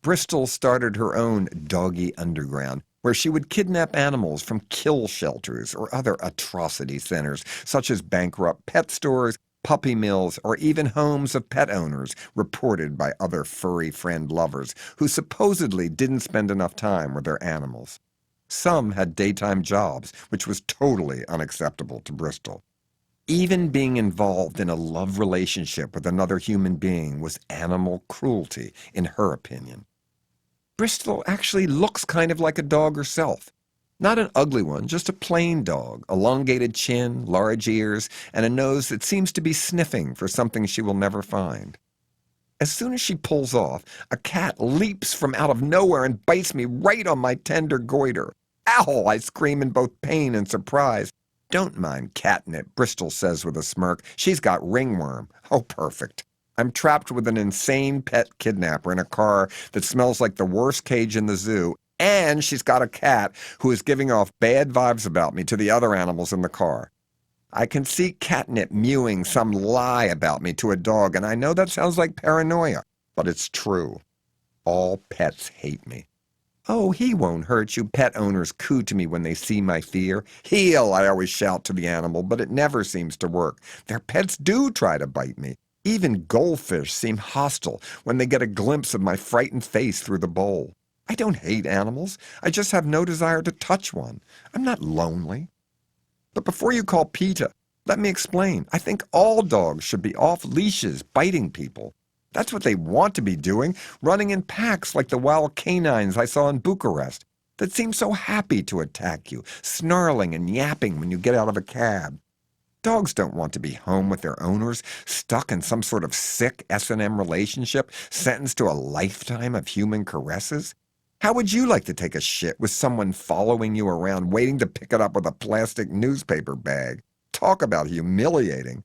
Bristol started her own doggy underground, where she would kidnap animals from kill shelters or other atrocity centers, such as bankrupt pet stores, puppy mills, or even homes of pet owners reported by other furry friend lovers who supposedly didn't spend enough time with their animals. Some had daytime jobs, which was totally unacceptable to Bristol. Even being involved in a love relationship with another human being was animal cruelty, in her opinion. Bristol actually looks kind of like a dog herself. Not an ugly one, just a plain dog, elongated chin, large ears, and a nose that seems to be sniffing for something she will never find. As soon as she pulls off, a cat leaps from out of nowhere and bites me right on my tender goiter. Ow! I scream in both pain and surprise. Don't mind catnip, Bristol says with a smirk. She's got ringworm. Oh, perfect. I'm trapped with an insane pet kidnapper in a car that smells like the worst cage in the zoo, and she's got a cat who is giving off bad vibes about me to the other animals in the car. I can see Catnip mewing some lie about me to a dog, and I know that sounds like paranoia, but it's true. All pets hate me. Oh, he won't hurt you, pet owners coo to me when they see my fear. Heel, I always shout to the animal, but it never seems to work. Their pets do try to bite me. Even goldfish seem hostile when they get a glimpse of my frightened face through the bowl. I don't hate animals. I just have no desire to touch one. I'm not lonely. But before you call PETA, let me explain. I think all dogs should be off leashes, biting people. That's what they want to be doing, running in packs like the wild canines I saw in Bucharest that seem so happy to attack you, snarling and yapping when you get out of a cab. Dogs don't want to be home with their owners, stuck in some sort of sick S&M relationship, sentenced to a lifetime of human caresses. How would you like to take a shit with someone following you around, waiting to pick it up with a plastic newspaper bag? Talk about humiliating.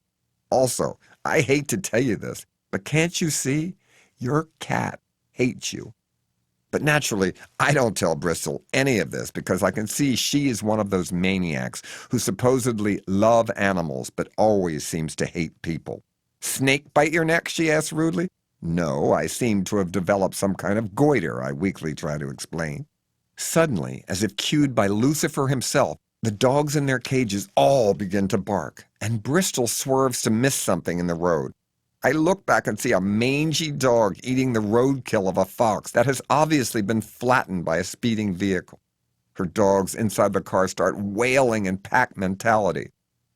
Also, I hate to tell you this, but can't you see? Your cat hates you. But naturally, I don't tell Bristol any of this because I can see she is one of those maniacs who supposedly love animals but always seems to hate people. Snake bite your neck, she asks rudely. No, I seem to have developed some kind of goiter, I weakly try to explain. Suddenly, as if cued by Lucifer himself, the dogs in their cages all begin to bark, and Bristol swerves to miss something in the road. I look back and see a mangy dog eating the roadkill of a fox that has obviously been flattened by a speeding vehicle. Her dogs inside the car start wailing in pack mentality.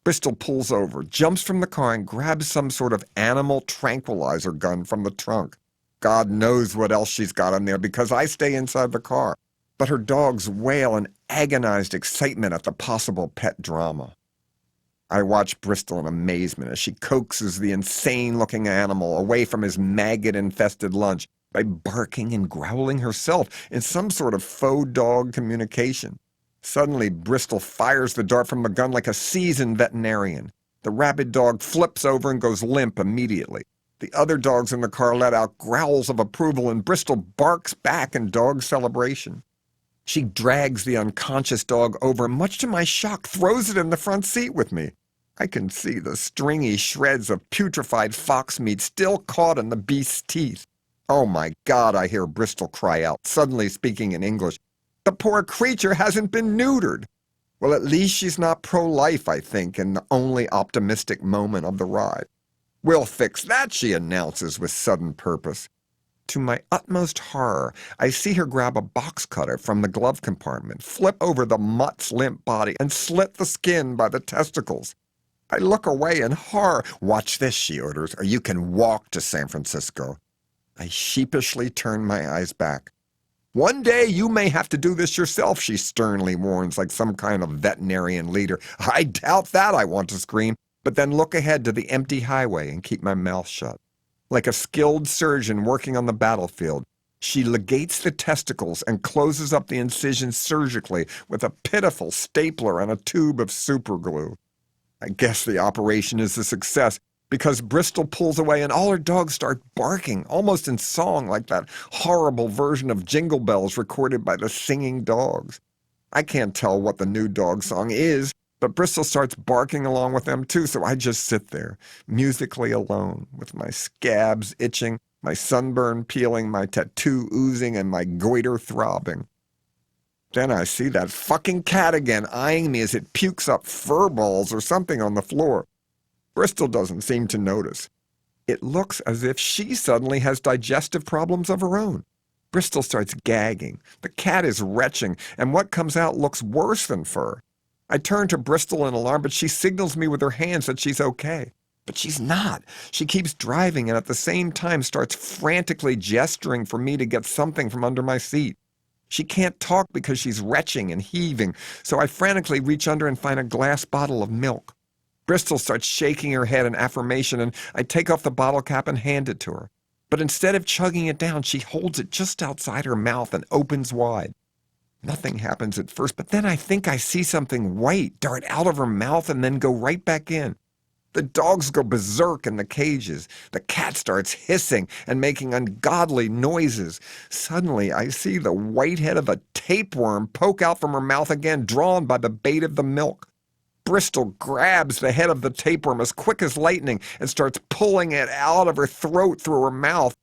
Bristol pulls over, jumps from the car, and grabs some sort of animal tranquilizer gun from the trunk. God knows what else she's got in there because I stay inside the car. But her dogs wail in agonized excitement at the possible pet drama. I watch Bristol in amazement as she coaxes the insane-looking animal away from his maggot-infested lunch by barking and growling herself in some sort of faux dog communication. Suddenly, Bristol fires the dart from the gun like a seasoned veterinarian. The rabid dog flips over and goes limp immediately. The other dogs in the car let out growls of approval, and Bristol barks back in dog celebration. She drags the unconscious dog over, and much to my shock, throws it in the front seat with me. I can see the stringy shreds of putrefied fox meat still caught in the beast's teeth. "Oh my God," I hear Bristol cry out, suddenly speaking in English. "The poor creature hasn't been neutered." Well, at least she's not pro-life, I think, in the only optimistic moment of the ride. "We'll fix that," she announces with sudden purpose. To my utmost horror, I see her grab a box cutter from the glove compartment, flip over the mutt's limp body, and slit the skin by the testicles. I look away in horror. "Watch this," she orders, "or you can walk to San Francisco." I sheepishly turn my eyes back. "One day you may have to do this yourself," she sternly warns, like some kind of veterinarian leader. "I doubt that," I want to scream, but then look ahead to the empty highway and keep my mouth shut. Like a skilled surgeon working on the battlefield, she ligates the testicles and closes up the incision surgically with a pitiful stapler and a tube of superglue. I guess the operation is a success, because Bristol pulls away and all her dogs start barking, almost in song, like that horrible version of Jingle Bells recorded by the singing dogs. I can't tell what the new dog song is, but Bristol starts barking along with them too, so I just sit there, musically alone, with my scabs itching, my sunburn peeling, my tattoo oozing, and my goiter throbbing. Then I see that fucking cat again, eyeing me as it pukes up fur balls or something on the floor. Bristol doesn't seem to notice. It looks as if she suddenly has digestive problems of her own. Bristol starts gagging. The cat is retching, and what comes out looks worse than fur. I turn to Bristol in alarm, but she signals me with her hands that she's okay. But she's not. She keeps driving and at the same time starts frantically gesturing for me to get something from under my seat. She can't talk because she's retching and heaving, so I frantically reach under and find a glass bottle of milk. Bristol starts shaking her head in affirmation, and I take off the bottle cap and hand it to her. But instead of chugging it down, she holds it just outside her mouth and opens wide. Nothing happens at first, but then I think I see something white dart out of her mouth and then go right back in. The dogs go berserk in the cages. The cat starts hissing and making ungodly noises. Suddenly, I see the white head of a tapeworm poke out from her mouth again, drawn by the bait of the milk. Bristol grabs the head of the tapeworm as quick as lightning and starts pulling it out of her throat through her mouth.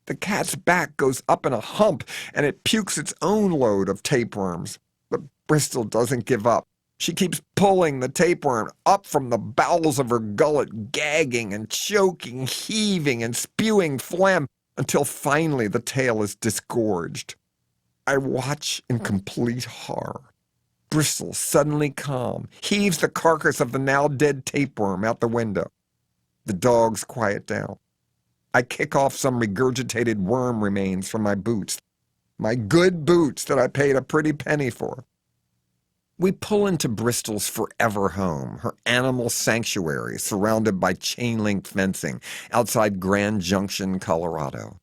The cat's back goes up in a hump, and it pukes its own load of tapeworms. But Bristol doesn't give up. She keeps pulling the tapeworm up from the bowels of her gullet, gagging and choking, heaving and spewing phlegm, until finally the tail is disgorged. I watch in complete horror. Bristol, suddenly calm, heaves the carcass of the now dead tapeworm out the window. The dogs quiet down. I kick off some regurgitated worm remains from my boots. My good boots that I paid a pretty penny for. We pull into Bristol's forever home, her animal sanctuary surrounded by chain-link fencing outside Grand Junction, Colorado.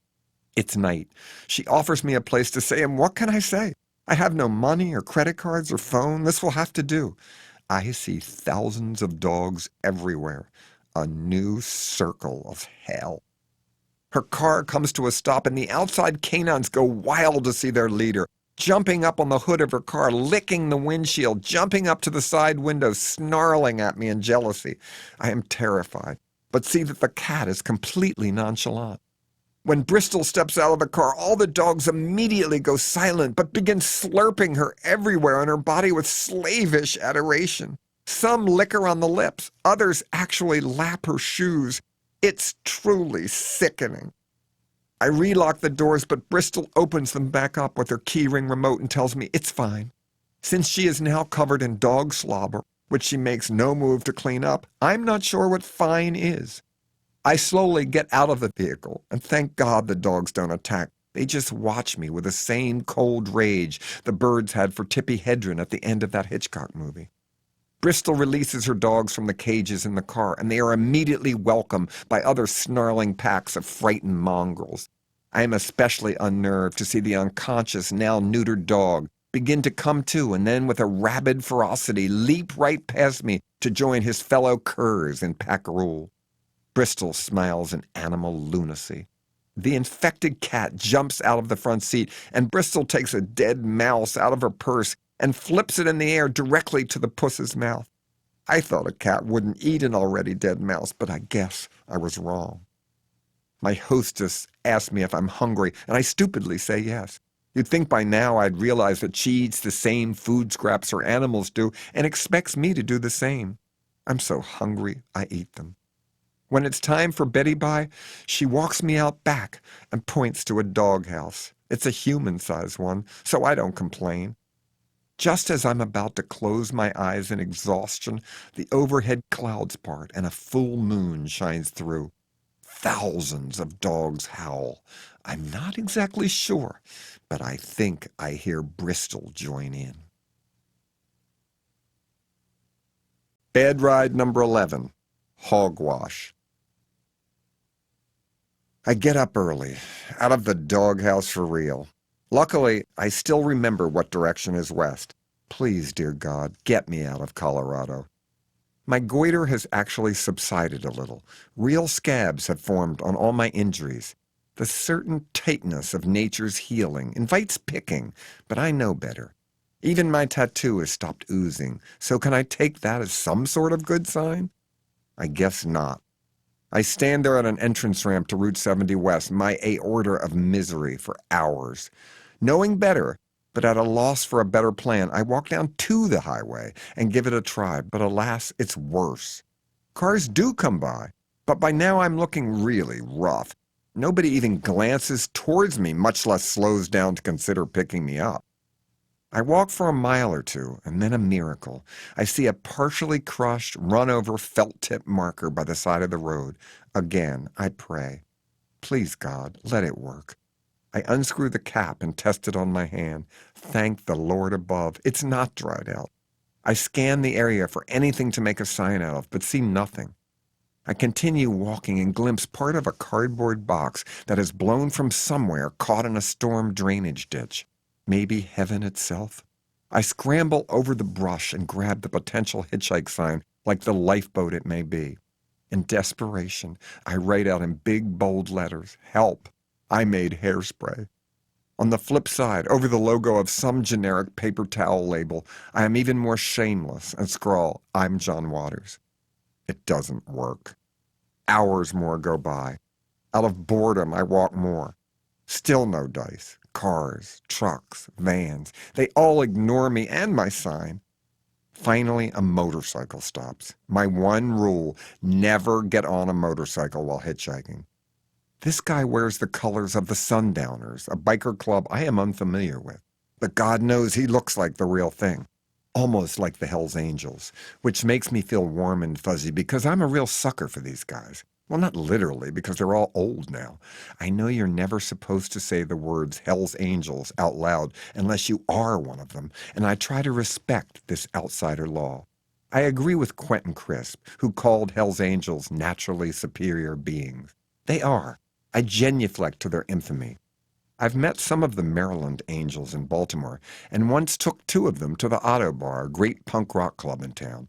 It's night. She offers me a place to stay, and what can I say? I have no money or credit cards or phone. This will have to do. I see thousands of dogs everywhere. A new circle of hell. Her car comes to a stop, and the outside canines go wild to see their leader, jumping up on the hood of her car, licking the windshield, jumping up to the side window, snarling at me in jealousy. I am terrified, but see that the cat is completely nonchalant. When Bristol steps out of the car, all the dogs immediately go silent, but begin slurping her everywhere on her body with slavish adoration. Some lick her on the lips, others actually lap her shoes. It's truly sickening. I relock the doors, but Bristol opens them back up with her keyring remote and tells me it's fine. Since she is now covered in dog slobber, which she makes no move to clean up, I'm not sure what fine is. I slowly get out of the vehicle, and thank God the dogs don't attack. They just watch me with the same cold rage the birds had for Tippi Hedren at the end of that Hitchcock movie. Bristol releases her dogs from the cages in the car, and they are immediately welcomed by other snarling packs of frightened mongrels. I am especially unnerved to see the unconscious, now neutered dog begin to come to, and then with a rabid ferocity leap right past me to join his fellow curs in pack rule. Bristol smiles in animal lunacy. The infected cat jumps out of the front seat, and Bristol takes a dead mouse out of her purse and flips it in the air directly to the puss's mouth. I thought a cat wouldn't eat an already dead mouse, but I guess I was wrong. My hostess asks me if I'm hungry, and I stupidly say yes. You'd think by now I'd realize that she eats the same food scraps her animals do and expects me to do the same. I'm so hungry, I eat them. When it's time for Betty Bye, she walks me out back and points to a doghouse. It's a human-sized one, so I don't complain. Just as I'm about to close my eyes in exhaustion, the overhead clouds part and a full moon shines through. Thousands of dogs howl. I'm not exactly sure, but I think I hear Bristol join in. Bed ride number 11, hogwash. I get up early, out of the doghouse for real. Luckily, I still remember what direction is west. Please, dear God, get me out of Colorado. My goiter has actually subsided a little. Real scabs have formed on all my injuries. The certain tightness of nature's healing invites picking, but I know better. Even my tattoo has stopped oozing, so can I take that as some sort of good sign? I guess not. I stand there at an entrance ramp to Route 70 West, my aorta of misery for hours. Knowing better, but at a loss for a better plan, I walk down to the highway and give it a try, but alas, it's worse. Cars do come by, but by now I'm looking really rough. Nobody even glances towards me, much less slows down to consider picking me up. I walk for a mile or two, and then a miracle. I see a partially crushed, run-over felt-tip marker by the side of the road. Again, I pray. Please, God, let it work. I unscrew the cap and test it on my hand. Thank the Lord above, it's not dried out. I scan the area for anything to make a sign out of, but see nothing. I continue walking and glimpse part of a cardboard box that has blown from somewhere, caught in a storm drainage ditch. Maybe heaven itself? I scramble over the brush and grab the potential hitchhike sign, like the lifeboat it may be. In desperation, I write out in big, bold letters, "Help! I made hairspray." On the flip side, over the logo of some generic paper towel label, I am even more shameless and scrawl, "I'm John Waters." It doesn't work. Hours more go by. Out of boredom, I walk more. Still no dice. Cars, trucks, vans, they all ignore me and my sign. Finally, a motorcycle stops. My one rule, never get on a motorcycle while hitchhiking. This guy wears the colors of the Sundowners, a biker club I am unfamiliar with. But God knows he looks like the real thing. Almost like the Hells Angels, which makes me feel warm and fuzzy because I'm a real sucker for these guys. Well, not literally, because they're all old now. I know you're never supposed to say the words Hells Angels out loud unless you are one of them, and I try to respect this outsider law. I agree with Quentin Crisp, who called Hells Angels naturally superior beings. They are. I genuflect to their infamy. I've met some of the Maryland Angels in Baltimore, and once took 2 of them to the Auto Bar, a great punk rock club in town.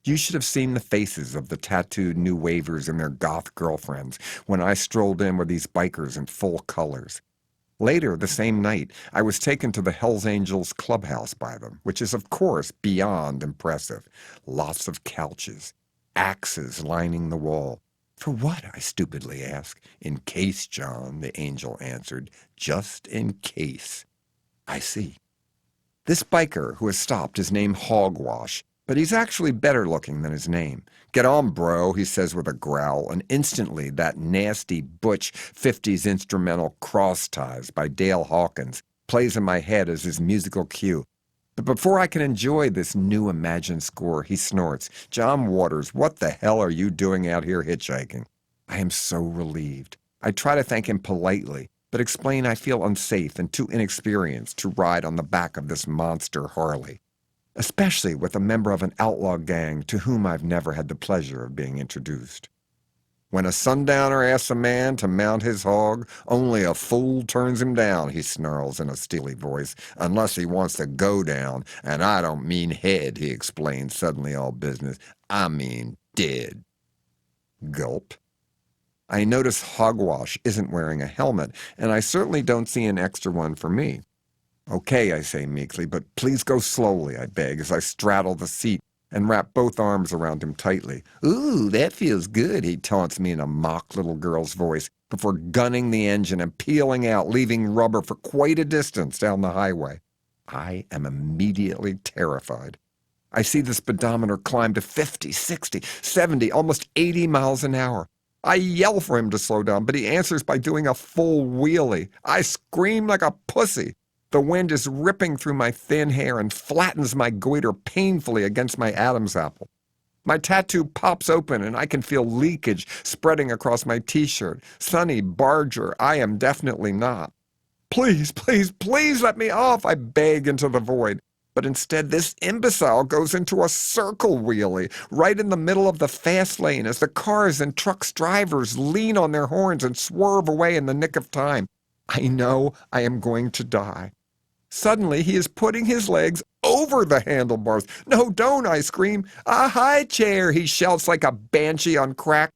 You should have seen the faces of the tattooed new wavers and their goth girlfriends when I strolled in with these bikers in full colors. Later, the same night, I was taken to the Hells Angels clubhouse by them, which is, of course, beyond impressive. Lots of couches, axes lining the wall. "For what?" I stupidly asked. "In case, John," the angel answered. "Just in case." I see. This biker who has stopped is named Hogwash, but he's actually better looking than his name. "Get on, bro," he says with a growl, and instantly that nasty butch 50s instrumental Cross Ties by Dale Hawkins plays in my head as his musical cue. But before I can enjoy this new imagined score, he snorts, "John Waters, what the hell are you doing out here hitchhiking?" I am so relieved. I try to thank him politely, but explain I feel unsafe and too inexperienced to ride on the back of this monster Harley, especially with a member of an outlaw gang to whom I've never had the pleasure of being introduced. "When a sundowner asks a man to mount his hog, only a fool turns him down," he snarls in a steely voice, "unless he wants to go down, and I don't mean head," he explains, suddenly all business. "I mean dead." Gulp. I notice Hogwash isn't wearing a helmet, and I certainly don't see an extra one for me. "Okay," I say meekly, "but please go slowly," I beg, as I straddle the seat and wrap both arms around him tightly. "Ooh, that feels good," he taunts me in a mock little girl's voice before gunning the engine and peeling out, leaving rubber for quite a distance down the highway. I am immediately terrified. I see the speedometer climb to 50, 60, 70, almost 80 miles an hour. I yell for him to slow down, but he answers by doing a full wheelie. I scream like a pussy. The wind is ripping through my thin hair and flattens my goiter painfully against my Adam's apple. My tattoo pops open and I can feel leakage spreading across my t-shirt. Sonny Barger, I am definitely not. "Please, please, please let me off," I beg into the void. But instead, this imbecile goes into a circle wheelie right in the middle of the fast lane as the cars and trucks drivers lean on their horns and swerve away in the nick of time. I know I am going to die. Suddenly, he is putting his legs over the handlebars. "No, don't," I scream. "A high chair," he shouts like a banshee on crack.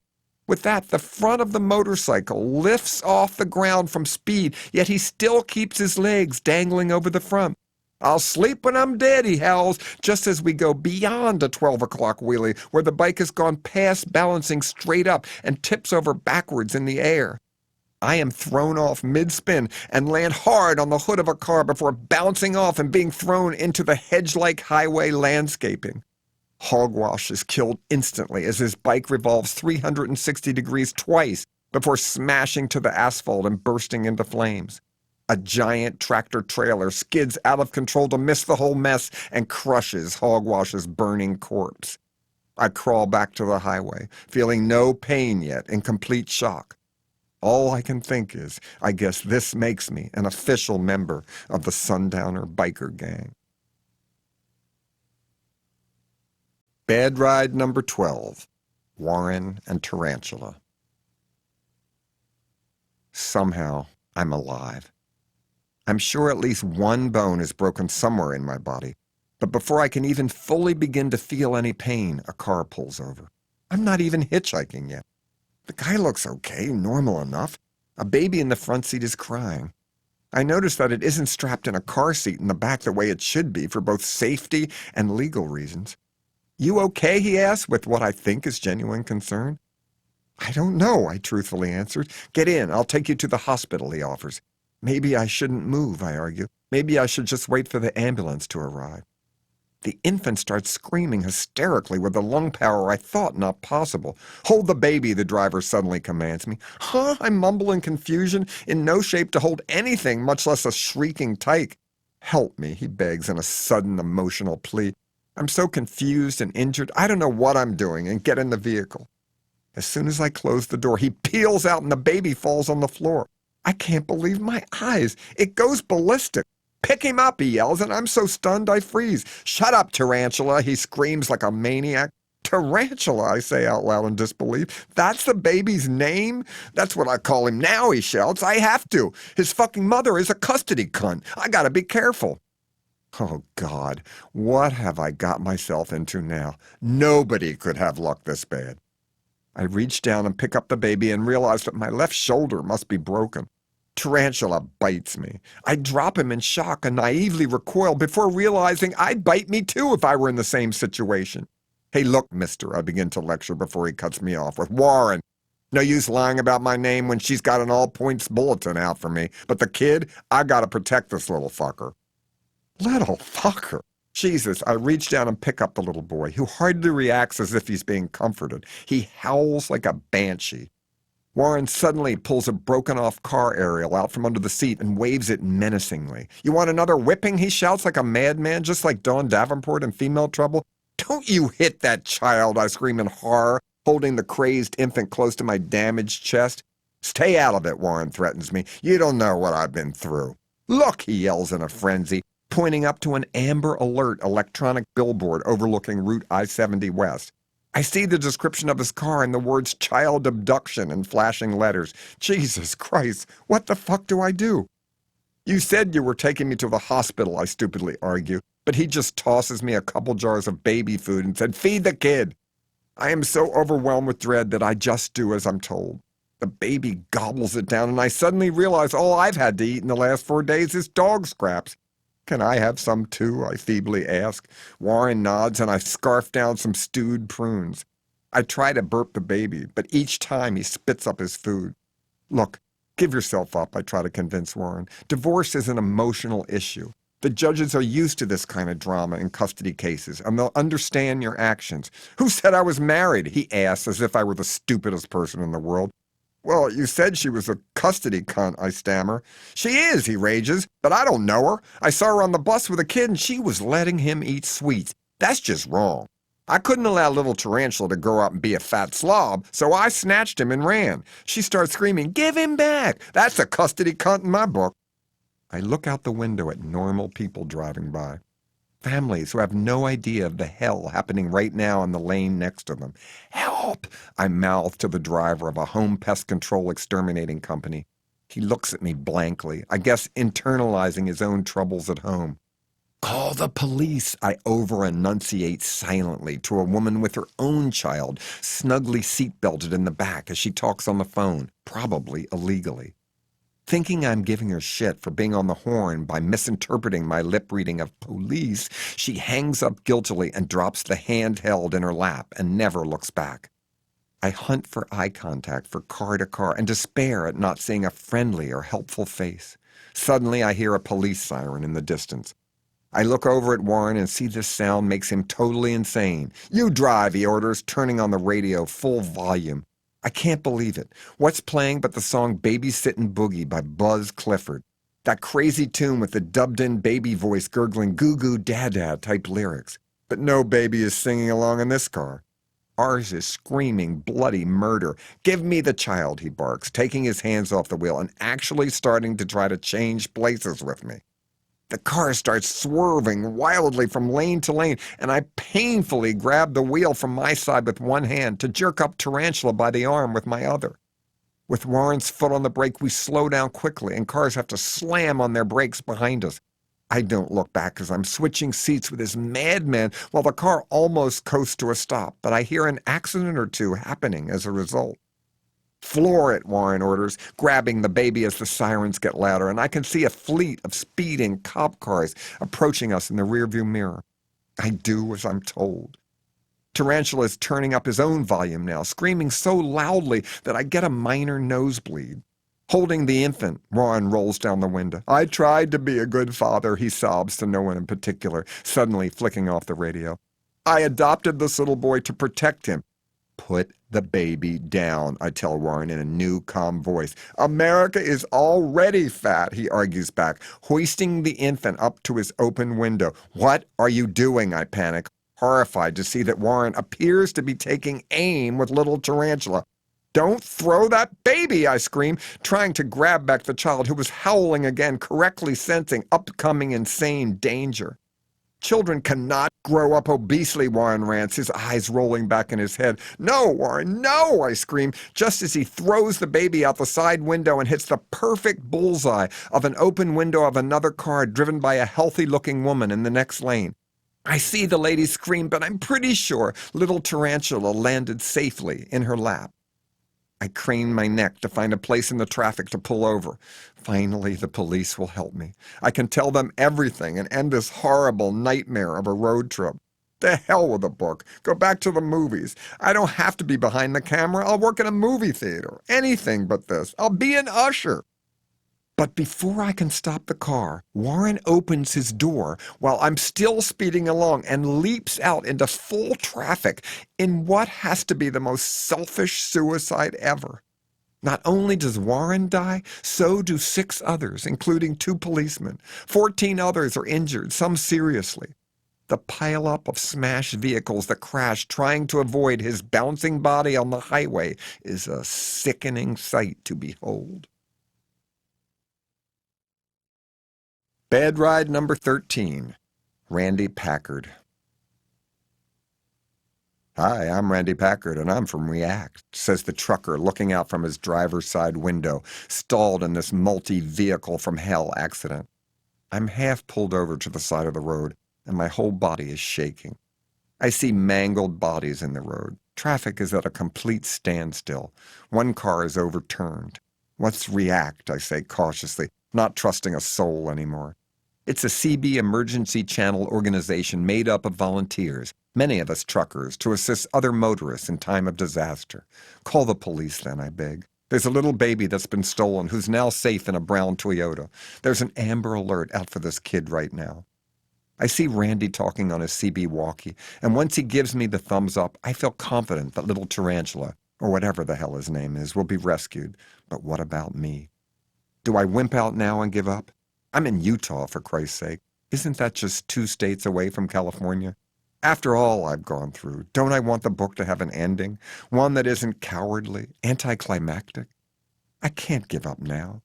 With that, the front of the motorcycle lifts off the ground from speed, yet he still keeps his legs dangling over the front. "I'll sleep when I'm dead," he howls, just as we go beyond a 12 o'clock wheelie, where the bike has gone past balancing straight up and tips over backwards in the air. I am thrown off mid-spin and land hard on the hood of a car before bouncing off and being thrown into the hedge-like highway landscaping. Hogwash is killed instantly as his bike revolves 360 degrees twice before smashing to the asphalt and bursting into flames. A giant tractor-trailer skids out of control to miss the whole mess and crushes Hogwash's burning corpse. I crawl back to the highway, feeling no pain yet, in complete shock. All I can think is, I guess this makes me an official member of the Sundowner Biker Gang. Bad ride number 12, Warren and Tarantula. Somehow, I'm alive. I'm sure at least one bone is broken somewhere in my body, but before I can even fully begin to feel any pain, a car pulls over. I'm not even hitchhiking yet. The guy looks okay, normal enough. A baby in the front seat is crying. I notice that it isn't strapped in a car seat in the back the way it should be for both safety and legal reasons. "You okay?" he asks, with what I think is genuine concern. "I don't know," I truthfully answered. "Get in, I'll take you to the hospital," he offers. "Maybe I shouldn't move," I argue. "Maybe I should just wait for the ambulance to arrive." The infant starts screaming hysterically with the lung power I thought not possible. "Hold the baby," the driver suddenly commands me. "Huh?" I mumble in confusion, in no shape to hold anything, much less a shrieking tyke. "Help me," he begs in a sudden emotional plea. I'm so confused and injured, I don't know what I'm doing, and get in the vehicle. As soon as I close the door, he peels out and the baby falls on the floor. I can't believe my eyes. It goes ballistic. "Pick him up," he yells, and I'm so stunned I freeze. "Shut up, Tarantula," he screams like a maniac. "Tarantula," I say out loud in disbelief. "That's the baby's name? That's what I call him now," he shouts. "I have to. His fucking mother is a custody cunt. I gotta be careful." Oh, God, what have I got myself into now? Nobody could have luck this bad. I reach down and pick up the baby and realize that my left shoulder must be broken. Tarantula bites me. I drop him in shock and naively recoil before realizing I'd bite me too if I were in the same situation. "Hey, look, mister," I begin to lecture before he cuts me off with, "Warren. No use lying about my name when she's got an all-points bulletin out for me. But the kid, I gotta protect this little fucker." Little fucker. Jesus, I reach down and pick up the little boy, who hardly reacts as if he's being comforted. He howls like a banshee. Warren suddenly pulls a broken-off car aerial out from under the seat and waves it menacingly. "You want another whipping?" he shouts like a madman, just like Dawn Davenport in Female Trouble. "Don't you hit that child," I scream in horror, holding the crazed infant close to my damaged chest. "Stay out of it," Warren threatens me. "You don't know what I've been through." "Look," he yells in a frenzy, pointing up to an Amber Alert electronic billboard overlooking Route I-70 West. I see the description of his car and the words "child abduction" in flashing letters. Jesus Christ, what the fuck do I do? "You said you were taking me to the hospital," I stupidly argue, but he just tosses me a couple jars of baby food and said, "Feed the kid." I am so overwhelmed with dread that I just do as I'm told. The baby gobbles it down, and I suddenly realize all I've had to eat in the last 4 days is dog scraps. Can I have some too? I feebly ask. Warren nods and I scarf down some stewed prunes. I try to burp the baby, but each time he spits up his food. Look, give yourself up, I try to convince Warren. Divorce is an emotional issue. The judges are used to this kind of drama in custody cases, and they'll understand your actions. Who said I was married? He asks, as if I were the stupidest person in the world. Well, you said she was a custody cunt, I stammer. She is, he rages, but I don't know her. I saw her on the bus with a kid and she was letting him eat sweets. That's just wrong. I couldn't allow little Tarantula to grow up and be a fat slob, so I snatched him and ran. She starts screaming, "Give him back! That's a custody cunt in my book." I look out the window at normal people driving by. Families who have no idea of the hell happening right now in the lane next to them. "Help!" I mouth to the driver of a home pest control exterminating company. He looks at me blankly, I guess internalizing his own troubles at home. "Call the police," I over-enunciate silently to a woman with her own child, snugly seatbelted in the back as she talks on the phone, probably illegally. Thinking I'm giving her shit for being on the horn by misinterpreting my lip reading of police, she hangs up guiltily and drops the hand held in her lap and never looks back. I hunt for eye contact for car to car and despair at not seeing a friendly or helpful face. Suddenly I hear a police siren in the distance. I look over at Warren and see this sound makes him totally insane. "You drive," he orders, turning on the radio full volume. I can't believe it. What's playing but the song Babysittin' Boogie by Buzz Clifford? That crazy tune with the dubbed-in baby voice gurgling goo-goo dada type lyrics. But no baby is singing along in this car. Ours is screaming bloody murder. "Give me the child," he barks, taking his hands off the wheel and actually starting to try to change places with me. The car starts swerving wildly from lane to lane, and I painfully grab the wheel from my side with one hand to jerk up Tarantula by the arm with my other. With Warren's foot on the brake, we slow down quickly, and cars have to slam on their brakes behind us. I don't look back as I'm switching seats with this madman while the car almost coasts to a stop, but I hear an accident or two happening as a result. "Floor it," Warren orders, grabbing the baby as the sirens get louder, and I can see a fleet of speeding cop cars approaching us in the rearview mirror. I do as I'm told. Tarantula is turning up his own volume now, screaming so loudly that I get a minor nosebleed. Holding the infant, Warren rolls down the window. "I tried to be a good father," he sobs to no one in particular, suddenly flicking off the radio. "I adopted this little boy to protect him." "Put the baby down," I tell Warren in a new, calm voice. "America is already fat," he argues back, hoisting the infant up to his open window. "What are you doing?" I panic, horrified to see that Warren appears to be taking aim with little Tarantula. "Don't throw that baby," I scream, trying to grab back the child who was howling again, correctly sensing upcoming insane danger. "Children cannot grow up obesely," Warren rants, his eyes rolling back in his head. "No, Warren, no," I scream, just as he throws the baby out the side window and hits the perfect bullseye of an open window of another car driven by a healthy-looking woman in the next lane. I see the lady scream, but I'm pretty sure little Tarantula landed safely in her lap. I crane my neck to find a place in the traffic to pull over. Finally, the police will help me. I can tell them everything and end this horrible nightmare of a road trip. The hell with the book. Go back to the movies. I don't have to be behind the camera. I'll work in a movie theater. Anything but this. I'll be an usher. But before I can stop the car, Warren opens his door while I'm still speeding along and leaps out into full traffic in what has to be the most selfish suicide ever. Not only does Warren die, so do 6 others, including 2 policemen. 14 others are injured, some seriously. The pileup of smashed vehicles that crash trying to avoid his bouncing body on the highway is a sickening sight to behold. Bad ride number 13, Randy Packard. "Hi, I'm Randy Packard, and I'm from React," says the trucker looking out from his driver's side window, stalled in this multi-vehicle from hell accident. I'm half pulled over to the side of the road, and my whole body is shaking. I see mangled bodies in the road. Traffic is at a complete standstill. One car is overturned. "What's React?" I say cautiously, not trusting a soul anymore. It's a CB emergency channel organization made up of volunteers, many of us truckers, to assist other motorists in time of disaster. Call the police then, I beg. There's a little baby that's been stolen who's now safe in a brown Toyota. There's an Amber Alert out for this kid right now. I see Randy talking on his CB walkie, and once he gives me the thumbs up, I feel confident that little Tarantula, or whatever the hell his name is, will be rescued. But what about me? Do I wimp out now and give up? I'm in Utah, for Christ's sake. Isn't that just 2 states away from California? After all I've gone through, don't I want the book to have an ending? One that isn't cowardly, anticlimactic? I can't give up now.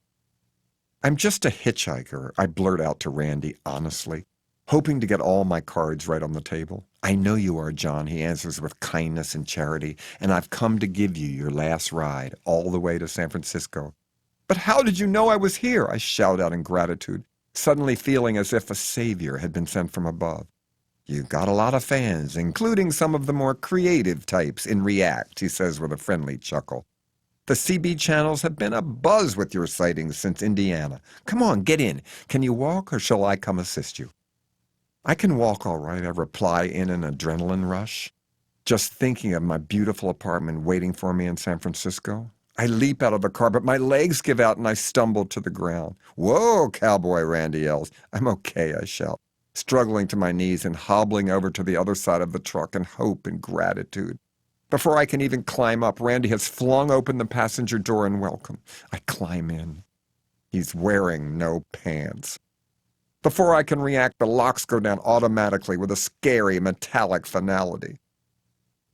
I'm just a hitchhiker, I blurt out to Randy honestly, hoping to get all my cards right on the table. I know you are, John, he answers with kindness and charity, and I've come to give you your last ride all the way to San Francisco. But how did you know I was here? I shout out in gratitude, suddenly feeling as if a savior had been sent from above. You've got a lot of fans, including some of the more creative types in React, he says with a friendly chuckle. The CB channels have been abuzz with your sightings since Indiana. Come on, get in. Can you walk, or shall I come assist you? I can walk all right, I reply in an adrenaline rush. Just thinking of my beautiful apartment waiting for me in San Francisco. I leap out of the car, but my legs give out and I stumble to the ground. Whoa, cowboy, Randy yells. I'm okay, I shout, struggling to my knees and hobbling over to the other side of the truck in hope and gratitude. Before I can even climb up, Randy has flung open the passenger door in welcome. I climb in. He's wearing no pants. Before I can react, the locks go down automatically with a scary metallic finality.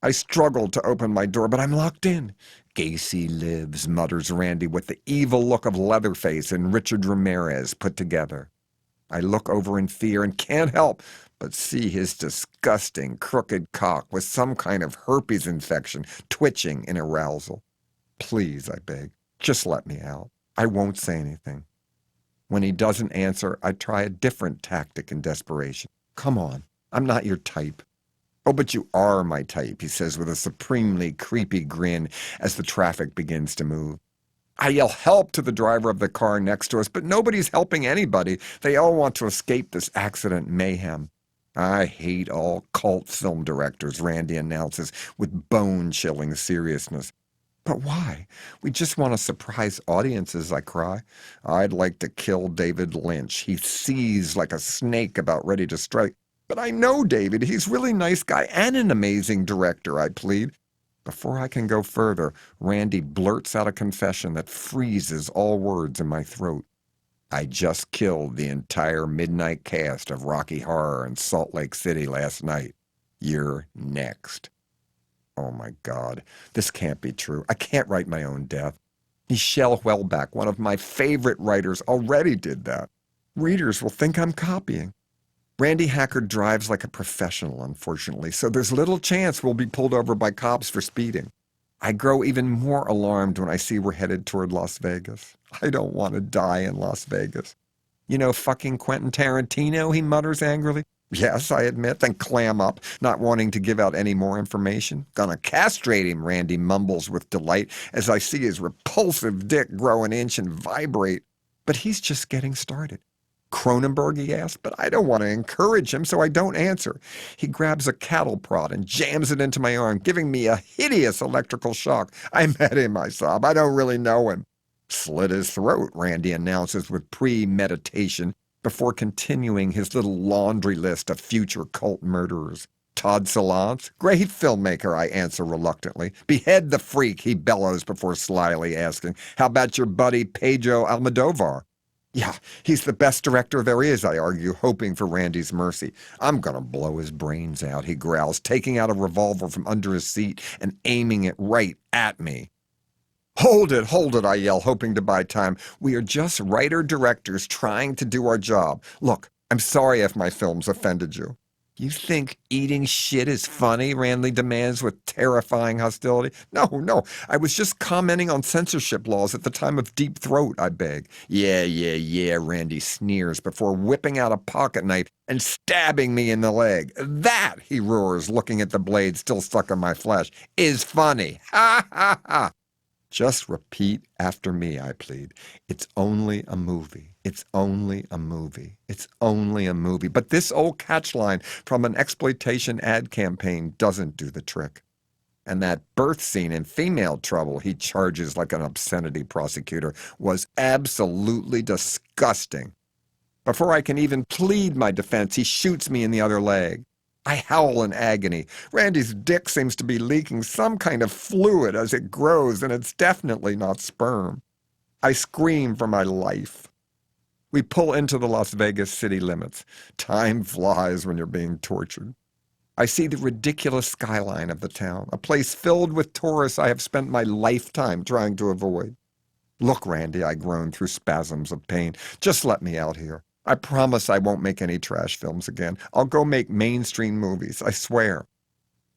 I struggle to open my door, but I'm locked in. Gacy lives, mutters Randy with the evil look of Leatherface and Richard Ramirez put together. I look over in fear and can't help but see his disgusting, crooked cock with some kind of herpes infection twitching in arousal. Please, I beg, just let me out. I won't say anything. When he doesn't answer, I try a different tactic in desperation. Come on, I'm not your type. Oh, but you are my type, he says with a supremely creepy grin as the traffic begins to move. I yell help to the driver of the car next to us, but nobody's helping anybody. They all want to escape this accident mayhem. I hate all cult film directors, Randy announces with bone-chilling seriousness. But why? We just want to surprise audiences, I cry. I'd like to kill David Lynch. He seethes like a snake about ready to strike. But I know David. He's a really nice guy and an amazing director, I plead. Before I can go further, Randy blurts out a confession that freezes all words in my throat. I just killed the entire midnight cast of Rocky Horror in Salt Lake City last night. You're next. Oh my God, this can't be true. I can't write my own death. Michelle Houellebecq, one of my favorite writers, already did that. Readers will think I'm copying. Randy Hackard drives like a professional, unfortunately, so there's little chance we'll be pulled over by cops for speeding. I grow even more alarmed when I see we're headed toward Las Vegas. I don't want to die in Las Vegas. You know fucking Quentin Tarantino, he mutters angrily. Yes, I admit, then clam up, not wanting to give out any more information. Gonna castrate him, Randy mumbles with delight as I see his repulsive dick grow an inch and vibrate. But he's just getting started. Cronenberg, he asks, but I don't want to encourage him, so I don't answer. He grabs a cattle prod and jams it into my arm, giving me a hideous electrical shock. I met him, I sob. I don't really know him. Slit his throat, Randy announces with premeditation before continuing his little laundry list of future cult murderers. Todd Solondz? Great filmmaker, I answer reluctantly. Behead the freak, he bellows before slyly asking, how about your buddy Pedro Almodovar? Yeah, he's the best director there is, I argue, hoping for Randy's mercy. I'm gonna blow his brains out, he growls, taking out a revolver from under his seat and aiming it right at me. Hold it, I yell, hoping to buy time. We are just writer-directors trying to do our job. Look, I'm sorry if my films offended you. You think eating shit is funny? Randy demands with terrifying hostility. No, I was just commenting on censorship laws at the time of Deep Throat, I beg. Yeah, Randy sneers before whipping out a pocket knife and stabbing me in the leg. That, he roars, looking at the blade still stuck in my flesh, is funny. Ha ha ha. Just repeat after me, I plead. It's only a movie. It's only a movie. It's only a movie. But this old catchline from an exploitation ad campaign doesn't do the trick. And that birth scene in Female Trouble he charges like an obscenity prosecutor was absolutely disgusting. Before I can even plead my defense, he shoots me in the other leg. I howl in agony. Randy's dick seems to be leaking some kind of fluid as it grows, and it's definitely not sperm. I scream for my life. We pull into the Las Vegas city limits. Time flies when you're being tortured. I see the ridiculous skyline of the town, a place filled with tourists I have spent my lifetime trying to avoid. Look, Randy, I groan through spasms of pain. Just let me out here. I promise I won't make any trash films again. I'll go make mainstream movies, I swear.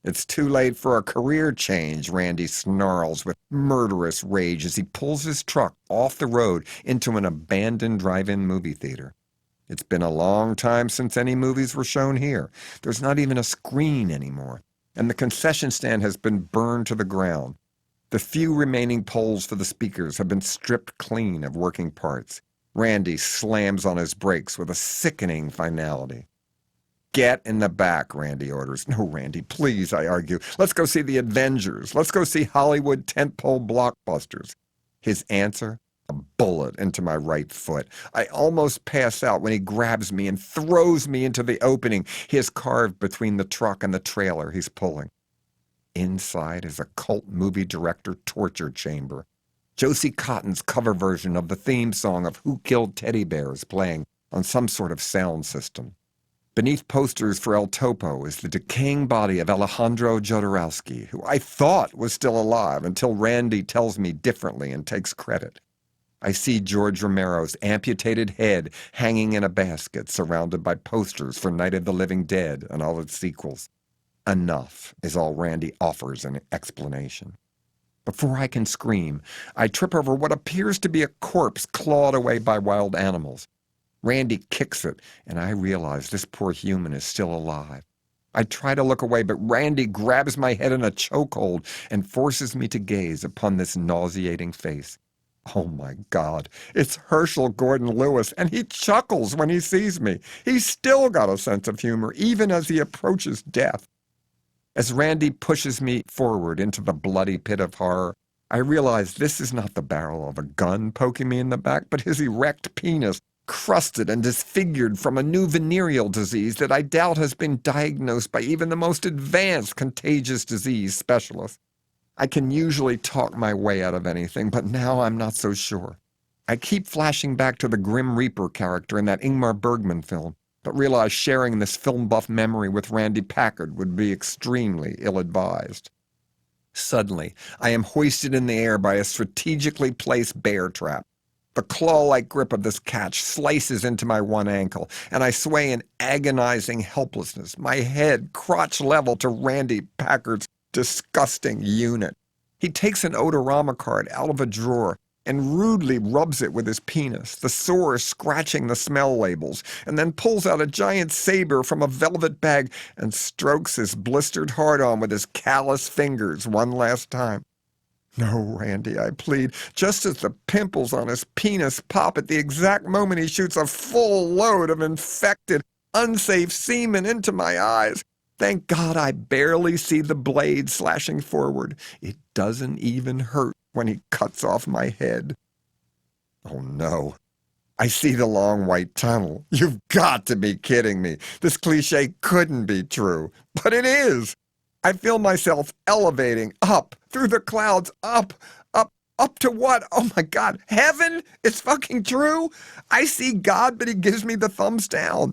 It's too late for a career change, Randy snarls with murderous rage as he pulls his truck off the road into an abandoned drive-in movie theater. It's been a long time since any movies were shown here. There's not even a screen anymore, and the concession stand has been burned to the ground. The few remaining poles for the speakers have been stripped clean of working parts. Randy slams on his brakes with a sickening finality. Get in the back, Randy orders. No, Randy, please, I argue. Let's go see the Avengers. Let's go see Hollywood tentpole blockbusters. His answer? A bullet into my right foot. I almost pass out when he grabs me and throws me into the opening he has carved between the truck and the trailer he's pulling. Inside is a cult movie director torture chamber. Josie Cotton's cover version of the theme song of Who Killed Teddy Bears playing on some sort of sound system. Beneath posters for El Topo is the decaying body of Alejandro Jodorowsky, who I thought was still alive until Randy tells me differently and takes credit. I see George Romero's amputated head hanging in a basket surrounded by posters for Night of the Living Dead and all its sequels. Enough is all Randy offers in explanation. Before I can scream, I trip over what appears to be a corpse clawed away by wild animals. Randy kicks it, and I realize this poor human is still alive. I try to look away, but Randy grabs my head in a chokehold and forces me to gaze upon this nauseating face. Oh my God, it's Herschel Gordon Lewis, and he chuckles when he sees me. He's still got a sense of humor, even as he approaches death. As Randy pushes me forward into the bloody pit of horror, I realize this is not the barrel of a gun poking me in the back, but his erect penis, crusted and disfigured from a new venereal disease that I doubt has been diagnosed by even the most advanced contagious disease specialist. I can usually talk my way out of anything, but now I'm not so sure. I keep flashing back to the Grim Reaper character in that Ingmar Bergman film, but realize sharing this film buff memory with Randy Packard would be extremely ill-advised. Suddenly, I am hoisted in the air by a strategically placed bear trap. The claw-like grip of this catch slices into my one ankle, and I sway in agonizing helplessness, my head crotch level to Randy Packard's disgusting unit. He takes an odorama card out of a drawer and rudely rubs it with his penis, the sore scratching the smell labels, and then pulls out a giant saber from a velvet bag and strokes his blistered hard-on with his callous fingers one last time. No, Randy, I plead, just as the pimples on his penis pop at the exact moment he shoots a full load of infected, unsafe semen into my eyes. Thank God I barely see the blade slashing forward. It doesn't even hurt when he cuts off my head. Oh no. I see the long white tunnel. You've got to be kidding me. This cliche couldn't be true, but it is. I feel myself elevating up through the clouds, up to what? Oh my God, heaven? It's fucking true. I see God, but he gives me the thumbs down.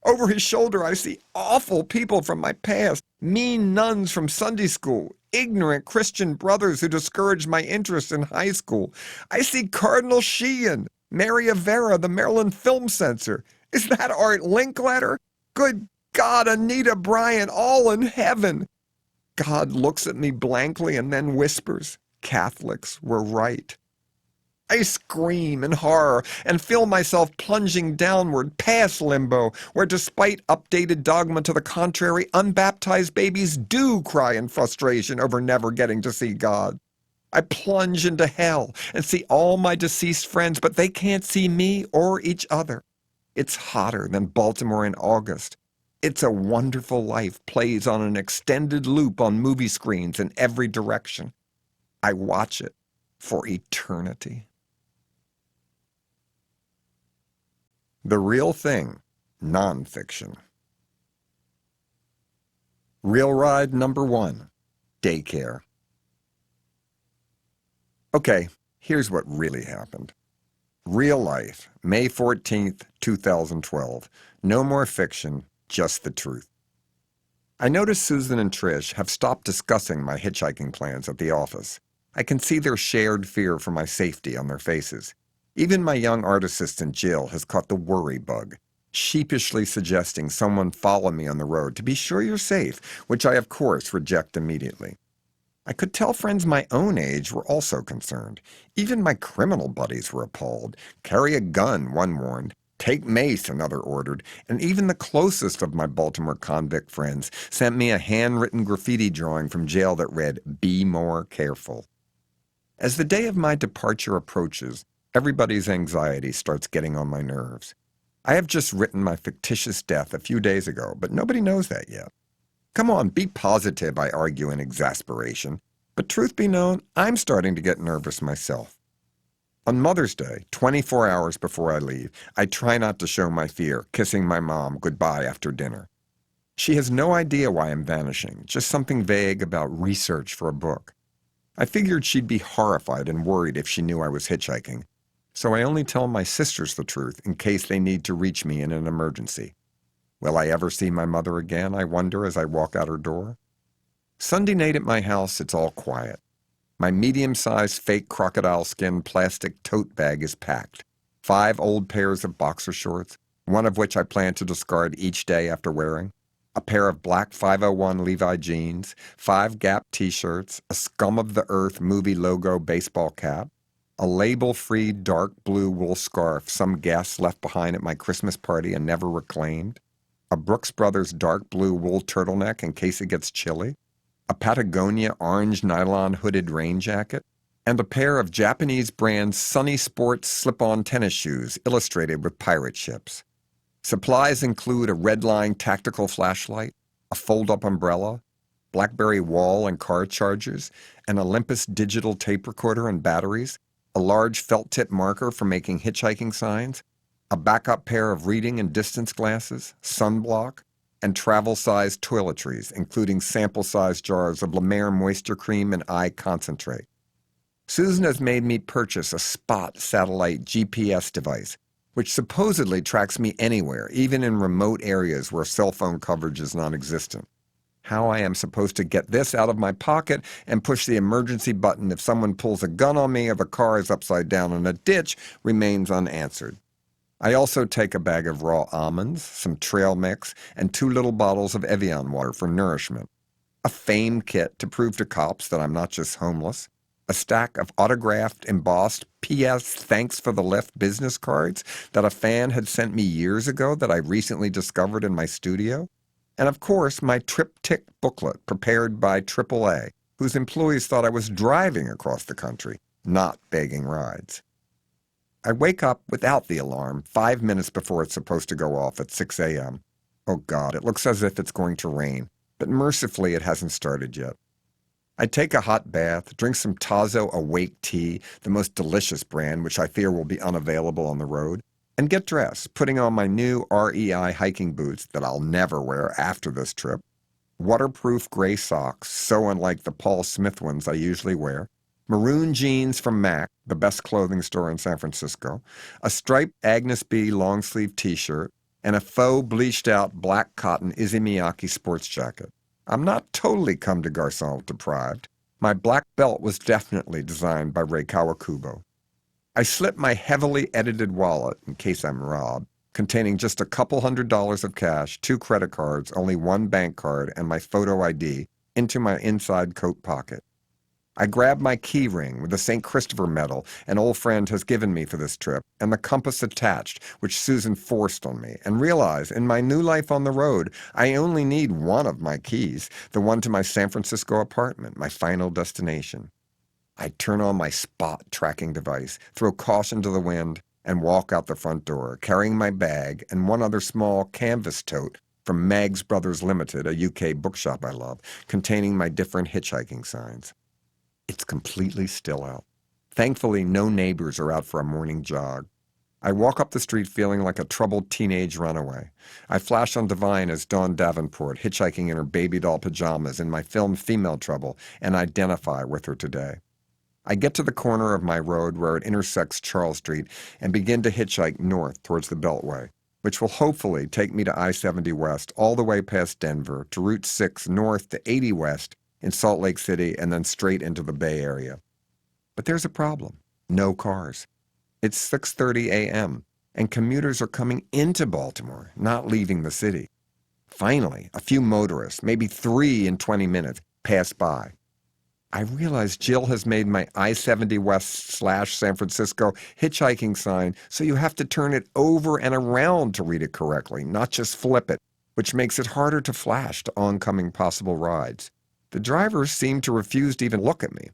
Over his shoulder, I see awful people from my past, mean nuns from Sunday school, ignorant Christian brothers who discouraged my interest in high school. I see Cardinal Sheehan, Mary Avera, the Maryland film censor. Is that Art Linkletter? Good God, Anita Bryant, all in heaven. God looks at me blankly and then whispers, Catholics were right. I scream in horror and feel myself plunging downward past limbo, where despite updated dogma to the contrary, unbaptized babies do cry in frustration over never getting to see God. I plunge into hell and see all my deceased friends, but they can't see me or each other. It's hotter than Baltimore in August. It's a Wonderful Life plays on an extended loop on movie screens in every direction. I watch it for eternity. The Real Thing, nonfiction. Real ride number 1, daycare. Okay, here's what really happened. Real life, May 14th, 2012. No more fiction, just the truth. I notice Susan and Trish have stopped discussing my hitchhiking plans at the office. I can see their shared fear for my safety on their faces. Even my young art assistant Jill has caught the worry bug, sheepishly suggesting someone follow me on the road to be sure you're safe, which I of course reject immediately. I could tell friends my own age were also concerned. Even my criminal buddies were appalled. Carry a gun, one warned. Take mace, another ordered. And even the closest of my Baltimore convict friends sent me a handwritten graffiti drawing from jail that read, "Be more careful." As the day of my departure approaches, everybody's anxiety starts getting on my nerves. I have just written my fictitious death a few days ago, but nobody knows that yet. Come on, be positive, I argue in exasperation. But truth be known, I'm starting to get nervous myself. On Mother's Day, 24 hours before I leave, I try not to show my fear, kissing my mom goodbye after dinner. She has no idea why I'm vanishing, just something vague about research for a book. I figured she'd be horrified and worried if she knew I was hitchhiking, so I only tell my sisters the truth in case they need to reach me in an emergency. Will I ever see my mother again, I wonder as I walk out her door? Sunday night at my house, it's all quiet. My medium-sized fake crocodile skin plastic tote bag is packed. 5 old pairs of boxer shorts, one of which I plan to discard each day after wearing. A pair of black 501 Levi jeans, 5 Gap t-shirts, a Scum of the Earth movie logo baseball cap, a label-free dark blue wool scarf some guests left behind at my Christmas party and never reclaimed, a Brooks Brothers dark blue wool turtleneck in case it gets chilly, a Patagonia orange nylon hooded rain jacket, and a pair of Japanese brand Sunny Sports slip-on tennis shoes illustrated with pirate ships. Supplies include a Redline tactical flashlight, a fold-up umbrella, BlackBerry wall and car chargers, an Olympus digital tape recorder and batteries, a large felt-tip marker for making hitchhiking signs, a backup pair of reading and distance glasses, sunblock, and travel-sized toiletries, including sample-sized jars of La Mer moisture cream and eye concentrate. Susan has made me purchase a Spot satellite GPS device, which supposedly tracks me anywhere, even in remote areas where cell phone coverage is non-existent. How I am supposed to get this out of my pocket and push the emergency button if someone pulls a gun on me or the car is upside down in a ditch remains unanswered. I also take a bag of raw almonds, some trail mix, and 2 little bottles of Evian water for nourishment. A fame kit to prove to cops that I'm not just homeless. A stack of autographed, embossed P.S. Thanks for the Lift business cards that a fan had sent me years ago that I recently discovered in my studio. And of course, my triptych booklet prepared by AAA, whose employees thought I was driving across the country, not begging rides. I wake up without the alarm 5 minutes before it's supposed to go off at 6 a.m. Oh God, it looks as if it's going to rain, but mercifully it hasn't started yet. I take a hot bath, drink some Tazo Awake tea, the most delicious brand, which I fear will be unavailable on the road, and get dressed, putting on my new REI hiking boots that I'll never wear after this trip, waterproof gray socks, so unlike the Paul Smith ones I usually wear, maroon jeans from MAC, the best clothing store in San Francisco, a striped Agnes B long-sleeve t-shirt, and a faux bleached-out black cotton Issey Miyake sports jacket. I'm not totally come to garçon deprived. My black belt was definitely designed by Rei Kawakubo. I slip my heavily edited wallet, in case I'm robbed, containing just a couple $100s of cash, 2 credit cards, only 1 bank card, and my photo ID, into my inside coat pocket. I grab my key ring with the St. Christopher medal an old friend has given me for this trip, and the compass attached, which Susan forced on me, and realize in my new life on the road, I only need one of my keys, the one to my San Francisco apartment, my final destination. I turn on my spot tracking device, throw caution to the wind, and walk out the front door, carrying my bag and one other small canvas tote from Meg's Brothers Limited, a UK bookshop I love, containing my different hitchhiking signs. It's completely still out. Thankfully, no neighbors are out for a morning jog. I walk up the street feeling like a troubled teenage runaway. I flash on Divine as Dawn Davenport, hitchhiking in her baby doll pajamas in my film Female Trouble, and identify with her today. I get to the corner of my road where it intersects Charles Street and begin to hitchhike north towards the Beltway, which will hopefully take me to I-70 West all the way past Denver to Route 6 north to 80 West in Salt Lake City and then straight into the Bay Area. But there's a problem. No cars. It's 6:30 a.m., and commuters are coming into Baltimore, not leaving the city. Finally, a few motorists, maybe 3 in 20 minutes, pass by. I realize Jill has made my I-70 West/San Francisco hitchhiking sign so you have to turn it over and around to read it correctly, not just flip it, which makes it harder to flash to oncoming possible rides. The drivers seem to refuse to even look at me.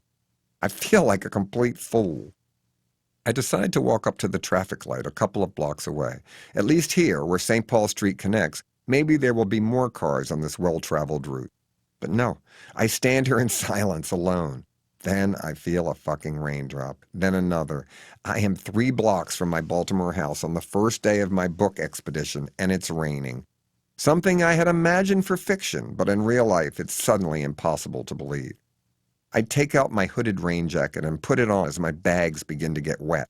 I feel like a complete fool. I decide to walk up to the traffic light a couple of blocks away. At least here, where St. Paul Street connects, maybe there will be more cars on this well-traveled route. But no, I stand here in silence alone. Then I feel a fucking raindrop, then another. I am 3 blocks from my Baltimore house on the first day of my book expedition, and it's raining. Something I had imagined for fiction, but in real life it's suddenly impossible to believe. I take out my hooded rain jacket and put it on as my bags begin to get wet.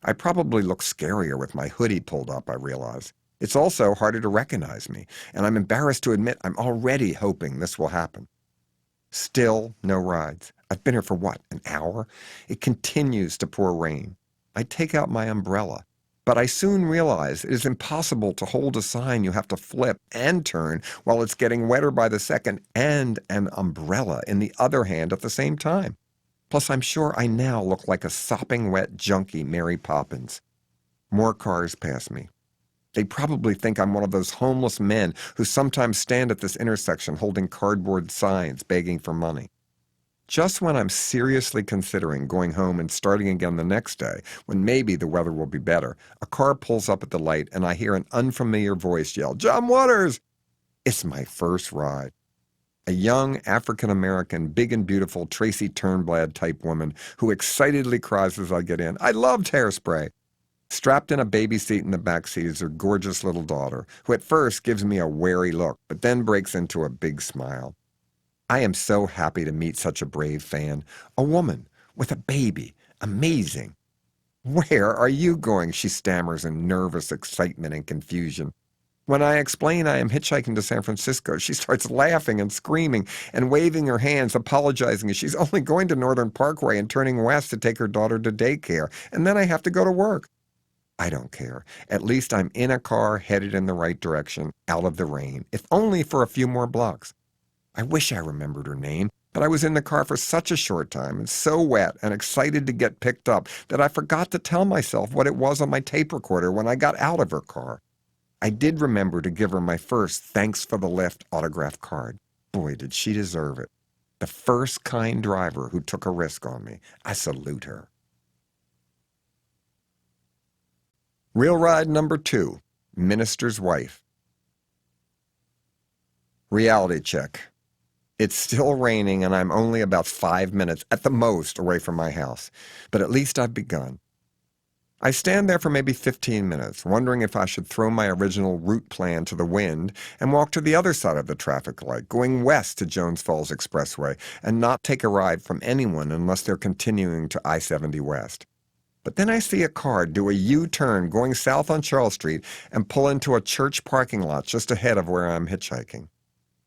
I probably look scarier with my hoodie pulled up, I realize. It's also harder to recognize me, and I'm embarrassed to admit I'm already hoping this will happen. Still no rides. I've been here for what, an hour? It continues to pour rain. I take out my umbrella, but I soon realize it is impossible to hold a sign you have to flip and turn while it's getting wetter by the second and an umbrella in the other hand at the same time. Plus, I'm sure I now look like a sopping wet junkie Mary Poppins. More cars pass me. They probably think I'm one of those homeless men who sometimes stand at this intersection holding cardboard signs begging for money. Just when I'm seriously considering going home and starting again the next day, when maybe the weather will be better, a car pulls up at the light and I hear an unfamiliar voice yell, "John Waters!" It's my first ride. A young African-American, big and beautiful Tracy Turnblad type woman who excitedly cries as I get in, "I loved Hairspray!" Strapped in a baby seat in the back seat is her gorgeous little daughter, who at first gives me a wary look, but then breaks into a big smile. I am so happy to meet such a brave fan. A woman with a baby. Amazing. "Where are you going?" she stammers in nervous excitement and confusion. When I explain I am hitchhiking to San Francisco, she starts laughing and screaming and waving her hands, apologizing as she's only going to Northern Parkway and turning west to take her daughter to daycare, and then I have to go to work. I don't care. At least I'm in a car headed in the right direction, out of the rain, if only for a few more blocks. I wish I remembered her name, but I was in the car for such a short time and so wet and excited to get picked up that I forgot to tell myself what it was on my tape recorder when I got out of her car. I did remember to give her my first "Thanks for the lift" autograph card. Boy, did she deserve it. The first kind driver who took a risk on me. I salute her. Real ride number 2, Minister's Wife. Reality check. It's still raining and I'm only about 5 minutes at the most away from my house, but at least I've begun. I stand there for maybe 15 minutes, wondering if I should throw my original route plan to the wind and walk to the other side of the traffic light, going west to Jones Falls Expressway, and not take a ride from anyone unless they're continuing to I-70 West. But then I see a car do a U-turn going south on Charles Street and pull into a church parking lot just ahead of where I'm hitchhiking.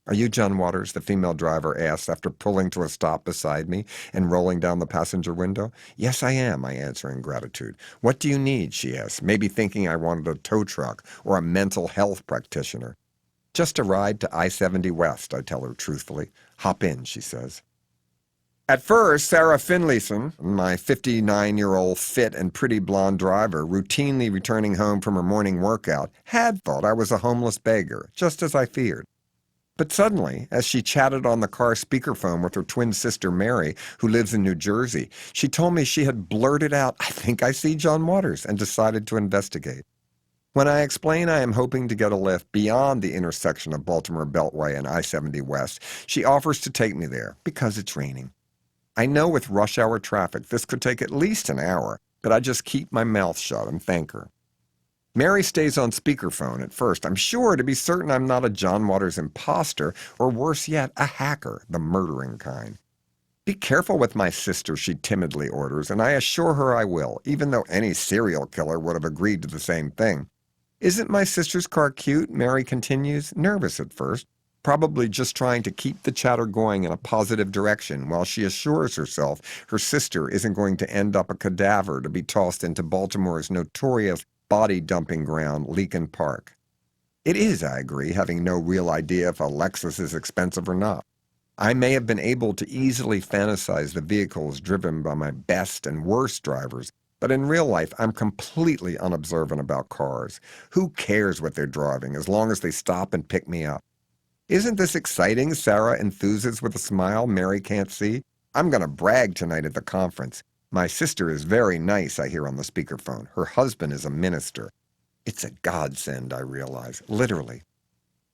"Are you John Waters?" the female driver asks after pulling to a stop beside me and rolling down the passenger window. "Yes, I am," I answer in gratitude. "What do you need?" she asks, maybe thinking I wanted a tow truck or a mental health practitioner. "Just a ride to I-70 West," I tell her truthfully. "Hop in," she says. At first, Sarah Finlayson, my 59-year-old fit and pretty blonde driver, routinely returning home from her morning workout, had thought I was a homeless beggar, just as I feared. But suddenly, as she chatted on the car speakerphone with her twin sister Mary, who lives in New Jersey, she told me she had blurted out, "I think I see John Waters," and decided to investigate. When I explain I am hoping to get a lift beyond the intersection of Baltimore Beltway and I-70 West, she offers to take me there because it's raining. I know with rush hour traffic this could take at least an hour, but I just keep my mouth shut and thank her. Mary stays on speakerphone at first, I'm sure, to be certain I'm not a John Waters imposter, or worse yet, a hacker, the murdering kind. "Be careful with my sister," she timidly orders, and I assure her I will, even though any serial killer would have agreed to the same thing. "Isn't my sister's car cute?" Mary continues, nervous at first, probably just trying to keep the chatter going in a positive direction while she assures herself her sister isn't going to end up a cadaver to be tossed into Baltimore's notorious body dumping ground, Leakin Park. It is, I agree, having no real idea if a Lexus is expensive or not. I may have been able to easily fantasize the vehicles driven by my best and worst drivers, but in real life, I'm completely unobservant about cars. Who cares what they're driving as long as they stop and pick me up? "Isn't this exciting?" Sarah enthuses with a smile Mary can't see. "I'm going to brag tonight at the conference. My sister is very nice," I hear on the speakerphone. Her husband is a minister. It's a godsend, I realize, literally.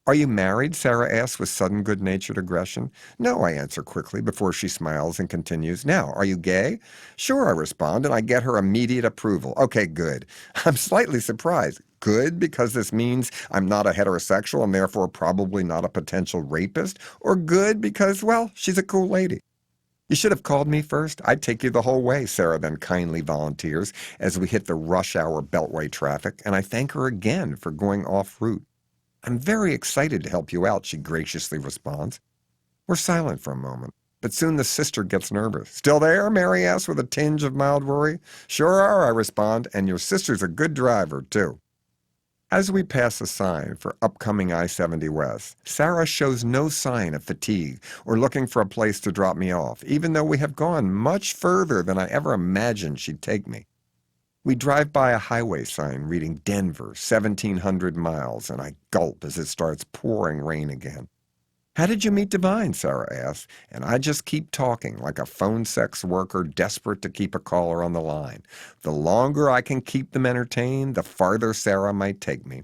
"Are you married?" Sarah asks with sudden good-natured aggression. "No," I answer quickly before she smiles and continues. "Now, are you gay?" "Sure," I respond, and I get her immediate approval. "Okay, good." I'm slightly surprised. Good because this means I'm not a heterosexual and therefore probably not a potential rapist? Or good because, well, she's a cool lady? "You should have called me first. I'd take you the whole way," Sarah then kindly volunteers as we hit the rush hour beltway traffic, and I thank her again for going off route. "I'm very excited to help you out," she graciously responds. We're silent for a moment, but soon the sister gets nervous. "Still there?" Mary asks with a tinge of mild worry. "Sure are," I respond, "and your sister's a good driver, too." As we pass a sign for upcoming I-70 West, Sarah shows no sign of fatigue or looking for a place to drop me off, even though we have gone much further than I ever imagined she'd take me. We drive by a highway sign reading Denver, 1,700 miles, and I gulp as it starts pouring rain again. "How did you meet Divine?" Sarah asks, and I just keep talking like a phone sex worker desperate to keep a caller on the line. The longer I can keep them entertained, the farther Sarah might take me.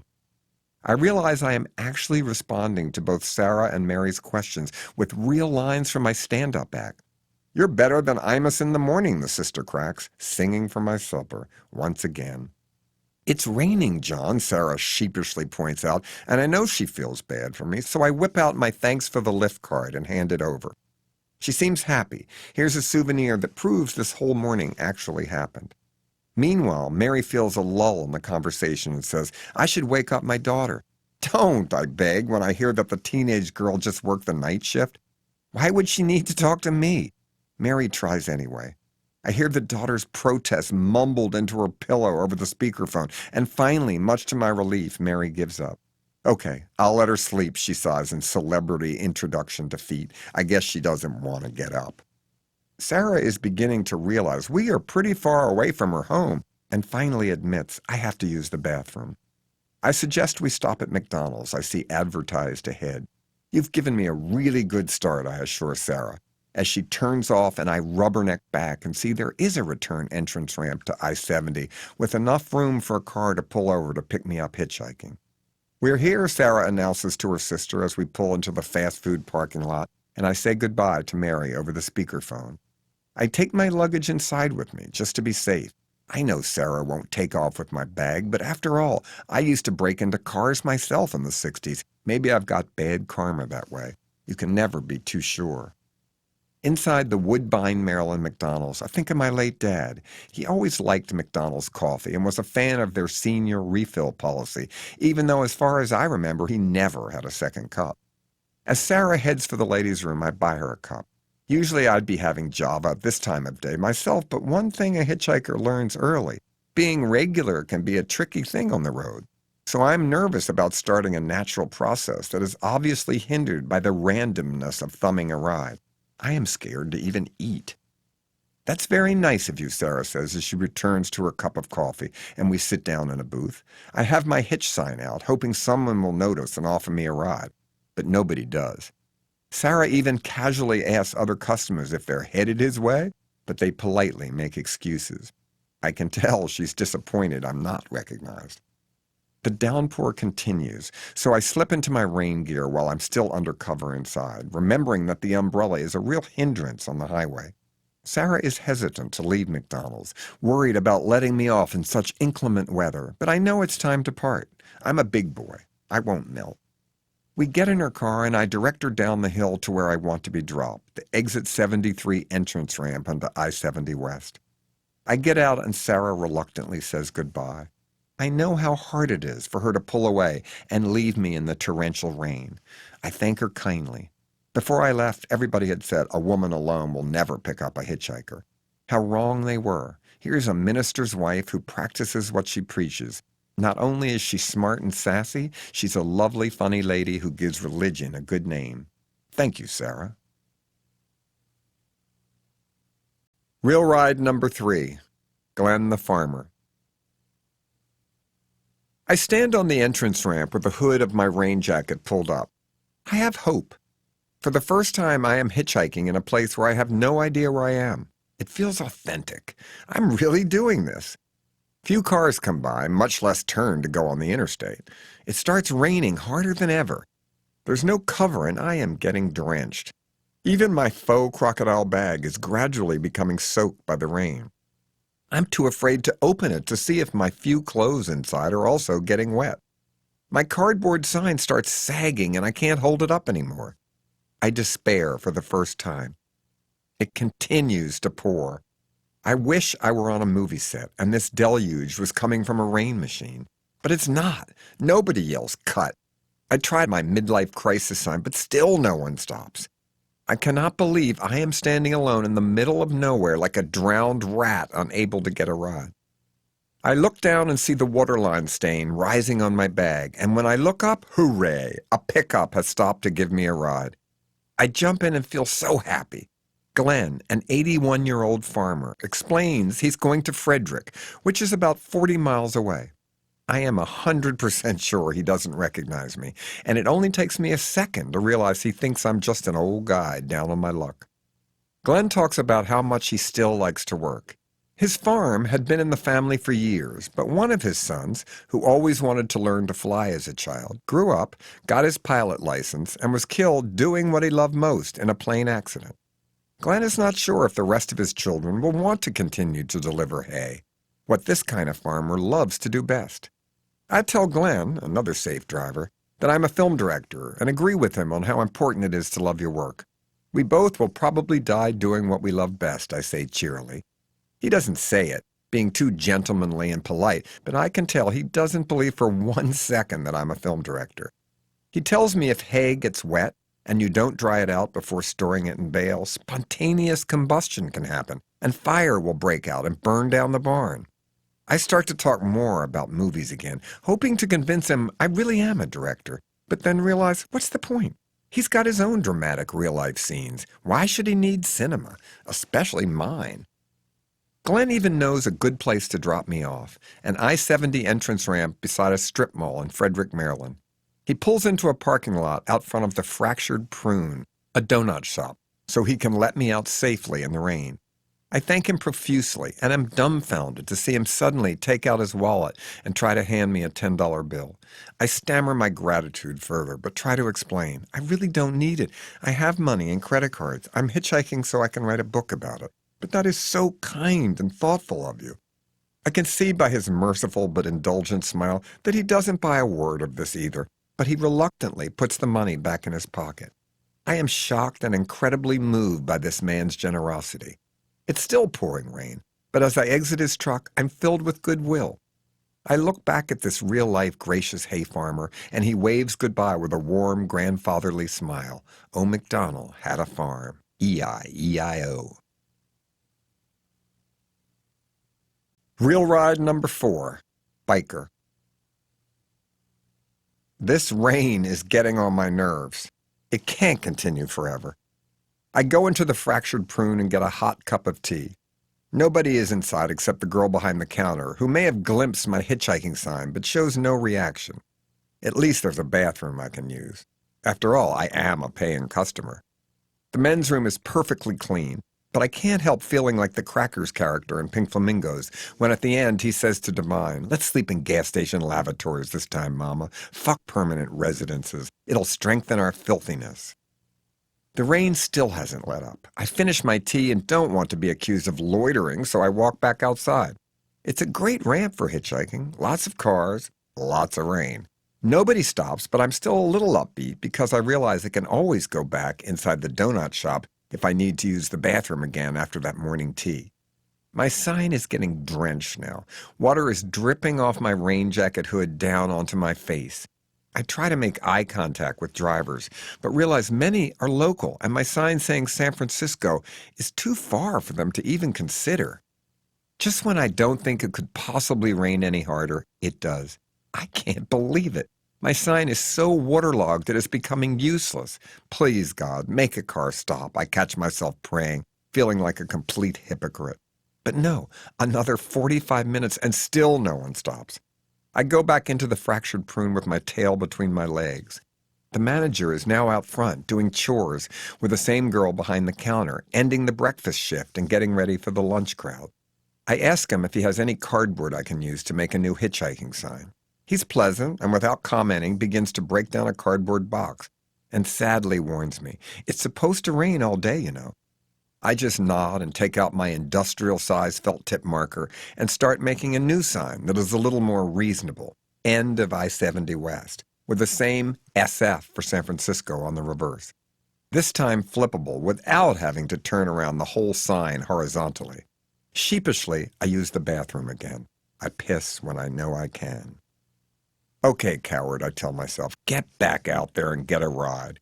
I realize I am actually responding to both Sarah and Mary's questions with real lines from my stand-up act. "You're better than Imus in the morning," the sister cracks, singing for my supper, once again. "It's raining, John," Sarah sheepishly points out, and I know she feels bad for me, so I whip out my thanks for the lift card and hand it over. She seems happy. Here's a souvenir that proves this whole morning actually happened. Meanwhile, Mary feels a lull in the conversation and says, "I should wake up my daughter." "Don't," I beg when I hear that the teenage girl just worked the night shift. "Why would she need to talk to me?" Mary tries anyway. I hear the daughter's protest mumbled into her pillow over the speakerphone, and finally, much to my relief, Mary gives up. "Okay, I'll let her sleep," she sighs in celebrity introduction defeat. I guess she doesn't want to get up. Sarah is beginning to realize we are pretty far away from her home, and finally admits I have to use the bathroom. I suggest we stop at McDonald's. I see advertised ahead. "You've given me a really good start," I assure Sarah, as she turns off and I rubberneck back and see there is a return entrance ramp to I-70 with enough room for a car to pull over to pick me up hitchhiking. "We're here," Sarah announces to her sister as we pull into the fast food parking lot, and I say goodbye to Mary over the speakerphone. I take my luggage inside with me just to be safe. I know Sarah won't take off with my bag, but after all, I used to break into cars myself in the 60s. Maybe I've got bad karma that way. You can never be too sure. Inside the Woodbine, Maryland McDonald's, I think of my late dad. He always liked McDonald's coffee and was a fan of their senior refill policy, even though as far as I remember, he never had a second cup. As Sarah heads for the ladies' room, I buy her a cup. Usually I'd be having Java at this time of day myself, but one thing a hitchhiker learns early, being regular can be a tricky thing on the road. So I'm nervous about starting a natural process that is obviously hindered by the randomness of thumbing a ride. I am scared to even eat. "That's very nice of you," Sarah says as she returns to her cup of coffee, and we sit down in a booth. I have my hitch sign out, hoping someone will notice and offer me a ride. but nobody does. Sarah even casually asks other customers if they're headed his way, but they politely make excuses. I can tell she's disappointed I'm not recognized. The downpour continues, so I slip into my rain gear while I'm still undercover inside, remembering that the umbrella is a real hindrance on the highway. Sarah is hesitant to leave McDonald's, worried about letting me off in such inclement weather, but I know it's time to part. I'm a big boy. I won't melt. We get in her car and I direct her down the hill to where I want to be dropped, the exit 73 entrance ramp onto I-70 West. I get out and Sarah reluctantly says goodbye. I know how hard it is for her to pull away and leave me in the torrential rain. I thank her kindly. Before I left, everybody had said a woman alone will never pick up a hitchhiker. How wrong they were. Here's a minister's wife who practices what she preaches. Not only is she smart and sassy, she's a lovely, funny lady who gives religion a good name. Thank you, Sarah. Real ride number 3. Glenn the farmer. I stand on the entrance ramp with the hood of my rain jacket pulled up. I have hope. For the first time, I am hitchhiking in a place where I have no idea where I am. It feels authentic. I'm really doing this. Few cars come by, much less turn to go on the interstate. It starts raining harder than ever. There's no cover and I am getting drenched. Even my faux crocodile bag is gradually becoming soaked by the rain. I'm too afraid to open it to see if my few clothes inside are also getting wet. My cardboard sign starts sagging and I can't hold it up anymore. I despair for the first time. It continues to pour. I wish I were on a movie set and this deluge was coming from a rain machine. But it's not. Nobody yells cut. I tried my midlife crisis sign, but still no one stops. I cannot believe I am standing alone in the middle of nowhere like a drowned rat unable to get a ride. I look down and see the waterline stain rising on my bag, and when I look up, hooray, a pickup has stopped to give me a ride. I jump in and feel so happy. Glenn, an 81-year-old farmer, explains he's going to Frederick, which is about 40 miles away. I am 100% sure he doesn't recognize me, and it only takes me a second to realize he thinks I'm just an old guy down on my luck. Glenn talks about how much he still likes to work. His farm had been in the family for years, but one of his sons, who always wanted to learn to fly as a child, grew up, got his pilot license, and was killed doing what he loved most in a plane accident. Glenn is not sure if the rest of his children will want to continue to deliver hay, what this kind of farmer loves to do best. I tell Glenn, another safe driver, that I'm a film director and agree with him on how important it is to love your work. We both will probably die doing what we love best, I say cheerily. He doesn't say it, being too gentlemanly and polite, but I can tell he doesn't believe for 1 second that I'm a film director. He tells me if hay gets wet, and you don't dry it out before storing it in bales, spontaneous combustion can happen, and fire will break out and burn down the barn. I start to talk more about movies again, hoping to convince him I really am a director, but then realize, what's the point? He's got his own dramatic real-life scenes. Why should he need cinema, especially mine? Glenn even knows a good place to drop me off, an I-70 entrance ramp beside a strip mall in Frederick, Maryland. He pulls into a parking lot out front of the Fractured Prune, a donut shop, so he can let me out safely in the rain. I thank him profusely and am dumbfounded to see him suddenly take out his wallet and try to hand me a $10 bill. I stammer my gratitude further, but try to explain. I really don't need it. I have money and credit cards. I'm hitchhiking so I can write a book about it. But that is so kind and thoughtful of you. I can see by his merciful but indulgent smile that he doesn't buy a word of this either, but he reluctantly puts the money back in his pocket. I am shocked and incredibly moved by this man's generosity. It's still pouring rain, but as I exit his truck, I'm filled with goodwill. I look back at this real-life gracious hay farmer, and he waves goodbye with a warm, grandfatherly smile. O. MacDonald had a farm. E-I-E-I-O. Real ride number 4. Biker. This rain is getting on my nerves. It can't continue forever. I go into the Fractured Prune and get a hot cup of tea. Nobody is inside except the girl behind the counter, who may have glimpsed my hitchhiking sign but shows no reaction. At least there's a bathroom I can use. After all, I am a paying customer. The men's room is perfectly clean, but I can't help feeling like the Crackers character in Pink Flamingos when at the end he says to Divine, "Let's sleep in gas station lavatories this time, Mama. Fuck permanent residences. It'll strengthen our filthiness." The rain still hasn't let up. I finish my tea and don't want to be accused of loitering, so I walk back outside. It's a great ramp for hitchhiking. Lots of cars, lots of rain. Nobody stops, but I'm still a little upbeat because I realize I can always go back inside the donut shop if I need to use the bathroom again after that morning tea. My sign is getting drenched now. Water is dripping off my rain jacket hood down onto my face. I try to make eye contact with drivers, but realize many are local, and my sign saying San Francisco is too far for them to even consider. Just when I don't think it could possibly rain any harder, it does. I can't believe it. My sign is so waterlogged that it's becoming useless. Please, God, make a car stop. I catch myself praying, feeling like a complete hypocrite. But no, another 45 minutes and still no one stops. I go back into the fractured prune with my tail between my legs. The manager is now out front doing chores with the same girl behind the counter, ending the breakfast shift and getting ready for the lunch crowd. I ask him if he has any cardboard I can use to make a new hitchhiking sign. He's pleasant and without commenting begins to break down a cardboard box and sadly warns me, "It's supposed to rain all day, you know." I just nod and take out my industrial-sized felt tip marker and start making a new sign that is a little more reasonable. End of I-70 West, with the same SF for San Francisco on the reverse. This time flippable without having to turn around the whole sign horizontally. Sheepishly, I use the bathroom again. I piss when I know I can. "Okay, coward," I tell myself, "get back out there and get a ride."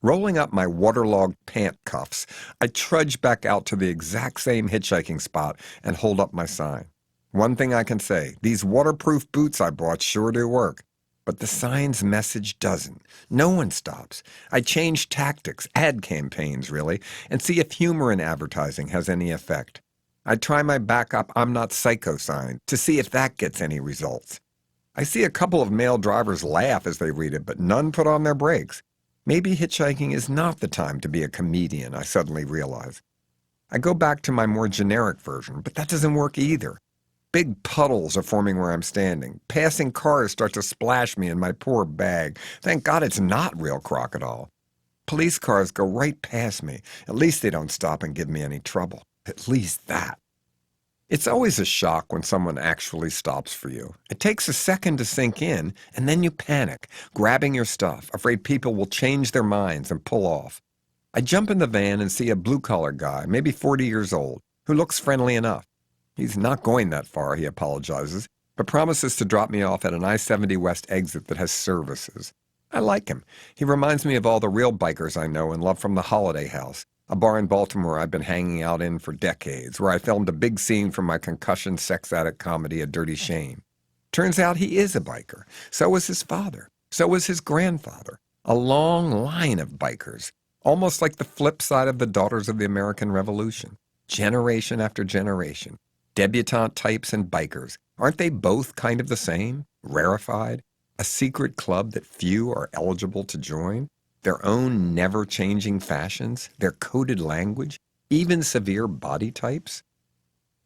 Rolling up my waterlogged pant cuffs, I trudge back out to the exact same hitchhiking spot and hold up my sign. One thing I can say, these waterproof boots I bought sure do work. But the sign's message doesn't. No one stops. I change tactics, ad campaigns really, and see if humor in advertising has any effect. I try my backup "I'm not psycho" sign to see if that gets any results. I see a couple of male drivers laugh as they read it, but none put on their brakes. Maybe hitchhiking is not the time to be a comedian, I suddenly realize. I go back to my more generic version, but that doesn't work either. Big puddles are forming where I'm standing. Passing cars start to splash me in my poor bag. Thank God it's not real crocodile. Police cars go right past me. At least they don't stop and give me any trouble. At least that. It's always a shock when someone actually stops for you. It takes a second to sink in, and then you panic, grabbing your stuff, afraid people will change their minds and pull off. I jump in the van and see a blue-collar guy, maybe 40 years old, who looks friendly enough. He's not going that far, he apologizes, but promises to drop me off at an I-70 West exit that has services. I like him. He reminds me of all the real bikers I know and love from the Holiday House, a bar in Baltimore I've been hanging out in for decades, where I filmed a big scene from my concussion sex addict comedy A Dirty Shame. Turns out he is a biker. So was his father. So was his grandfather. A long line of bikers, almost like the flip side of the Daughters of the American Revolution. Generation after generation. Debutante types and bikers. Aren't they both kind of the same? Rarefied? A secret club that few are eligible to join? Their own never-changing fashions, their coded language, even severe body types?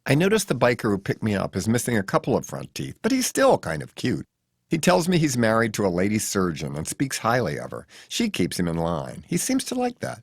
I notice the biker who picked me up is missing a couple of front teeth, but he's still kind of cute. He tells me he's married to a lady surgeon and speaks highly of her. She keeps him in line. He seems to like that.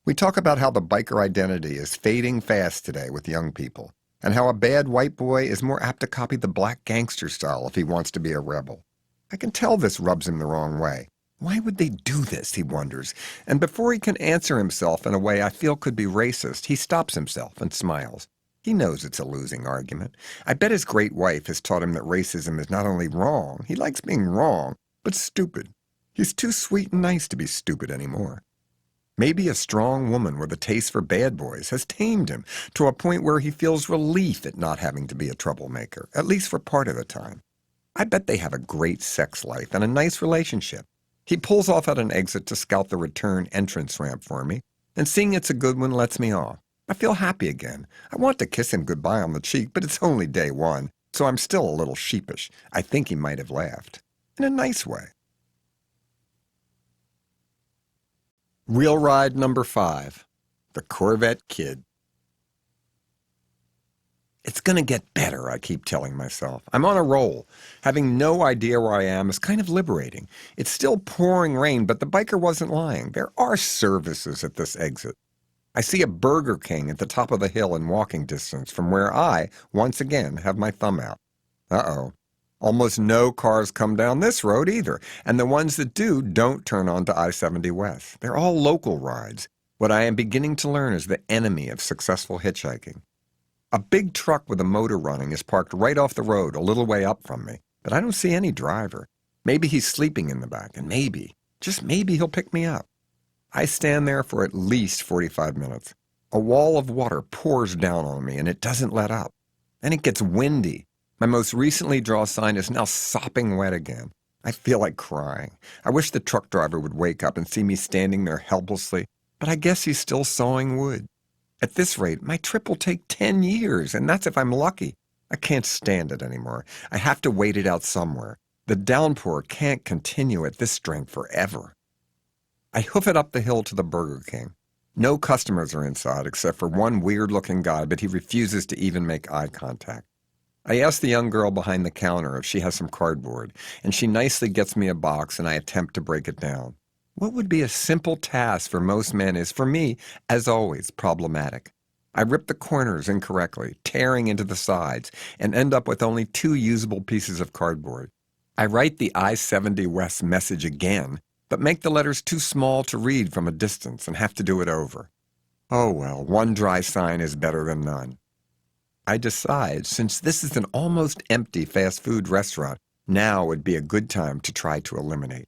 We talk about how the biker identity is fading fast today with young people, and how a bad white boy is more apt to copy the black gangster style if he wants to be a rebel. I can tell this rubs him the wrong way. Why would they do this, he wonders, and before he can answer himself in a way I feel could be racist, he stops himself and smiles. He knows it's a losing argument. I bet his great wife has taught him that racism is not only wrong, he likes being wrong, but stupid. He's too sweet and nice to be stupid anymore. Maybe a strong woman with a taste for bad boys has tamed him to a point where he feels relief at not having to be a troublemaker, at least for part of the time. I bet they have a great sex life and a nice relationship. He pulls off at an exit to scout the return entrance ramp for me, and seeing it's a good one lets me off. I feel happy again. I want to kiss him goodbye on the cheek, but it's only day one, so I'm still a little sheepish. I think he might have laughed. In a nice way. Real ride number 5, the Corvette Kid. It's going to get better, I keep telling myself. I'm on a roll. Having no idea where I am is kind of liberating. It's still pouring rain, but the biker wasn't lying. There are services at this exit. I see a Burger King at the top of the hill in walking distance from where I, once again, have my thumb out. Uh-oh. Almost no cars come down this road either, and the ones that do don't turn onto I-70 West. They're all local rides. What I am beginning to learn is the enemy of successful hitchhiking. A big truck with a motor running is parked right off the road a little way up from me, but I don't see any driver. Maybe he's sleeping in the back, and maybe, just maybe he'll pick me up. I stand there for at least 45 minutes. A wall of water pours down on me, and it doesn't let up. Then it gets windy. My most recently drawn sign is now sopping wet again. I feel like crying. I wish the truck driver would wake up and see me standing there helplessly, but I guess he's still sawing wood. At this rate, my trip will take 10 years, and that's if I'm lucky. I can't stand it anymore. I have to wait it out somewhere. The downpour can't continue at this strength forever. I hoof it up the hill to the Burger King. No customers are inside except for one weird-looking guy, but he refuses to even make eye contact. I ask the young girl behind the counter if she has some cardboard, and she nicely gets me a box, and I attempt to break it down. What would be a simple task for most men is, for me, as always, problematic. I rip the corners incorrectly, tearing into the sides, and end up with only 2 usable pieces of cardboard. I write the I-70 West message again, but make the letters too small to read from a distance and have to do it over. Oh well, one dry sign is better than none. I decide, since this is an almost empty fast food restaurant, now would be a good time to try to eliminate.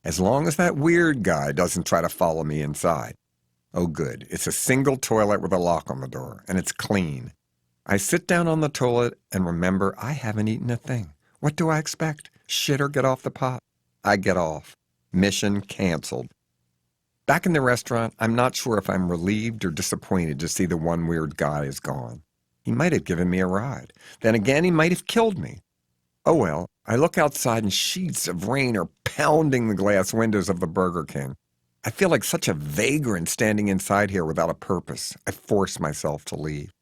As long as that weird guy doesn't try to follow me inside. Oh good, it's a single toilet with a lock on the door, and it's clean. I sit down on the toilet and remember I haven't eaten a thing. What do I expect? Shit or get off the pot? I get off. Mission canceled. Back in the restaurant, I'm not sure if I'm relieved or disappointed to see the one weird guy is gone. He might have given me a ride. Then again, he might have killed me. Oh well, I look outside and sheets of rain are pounding the glass windows of the Burger King. I feel like such a vagrant standing inside here without a purpose. I force myself to leave.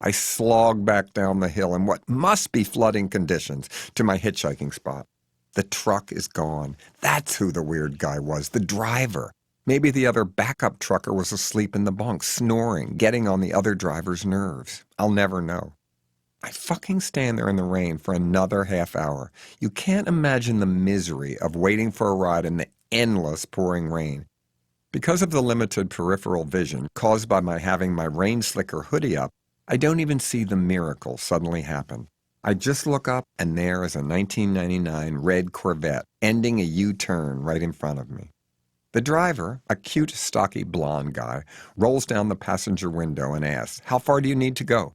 I slog back down the hill in what must be flooding conditions to my hitchhiking spot. The truck is gone. That's who the weird guy was, the driver. Maybe the other backup trucker was asleep in the bunk, snoring, getting on the other driver's nerves. I'll never know. I fucking stand there in the rain for another half hour. You can't imagine the misery of waiting for a ride in the endless pouring rain. Because of the limited peripheral vision caused by my having my rain slicker hoodie up, I don't even see the miracle suddenly happen. I just look up, and there is a 1999 red Corvette ending a U-turn right in front of me. The driver, a cute, stocky blonde guy, rolls down the passenger window and asks, "How far do you need to go?"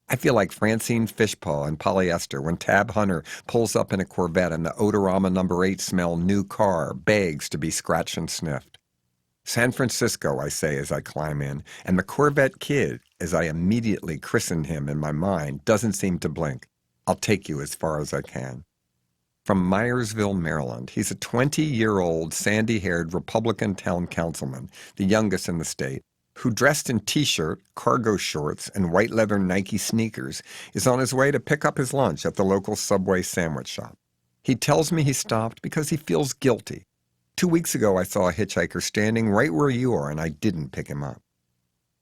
I feel like Francine Fishpaw in Polyester when Tab Hunter pulls up in a Corvette and the Odorama No. 8 smell new car begs to be scratched and sniffed. San Francisco, I say as I climb in, and the Corvette Kid, as I immediately christened him in my mind, doesn't seem to blink. I'll take you as far as I can. From Myersville, Maryland, he's a 20-year-old, sandy-haired Republican town councilman, the youngest in the state, who, dressed in T-shirt, cargo shorts, and white leather Nike sneakers, is on his way to pick up his lunch at the local Subway sandwich shop. He tells me he stopped because he feels guilty. 2 weeks ago, I saw a hitchhiker standing right where you are, and I didn't pick him up.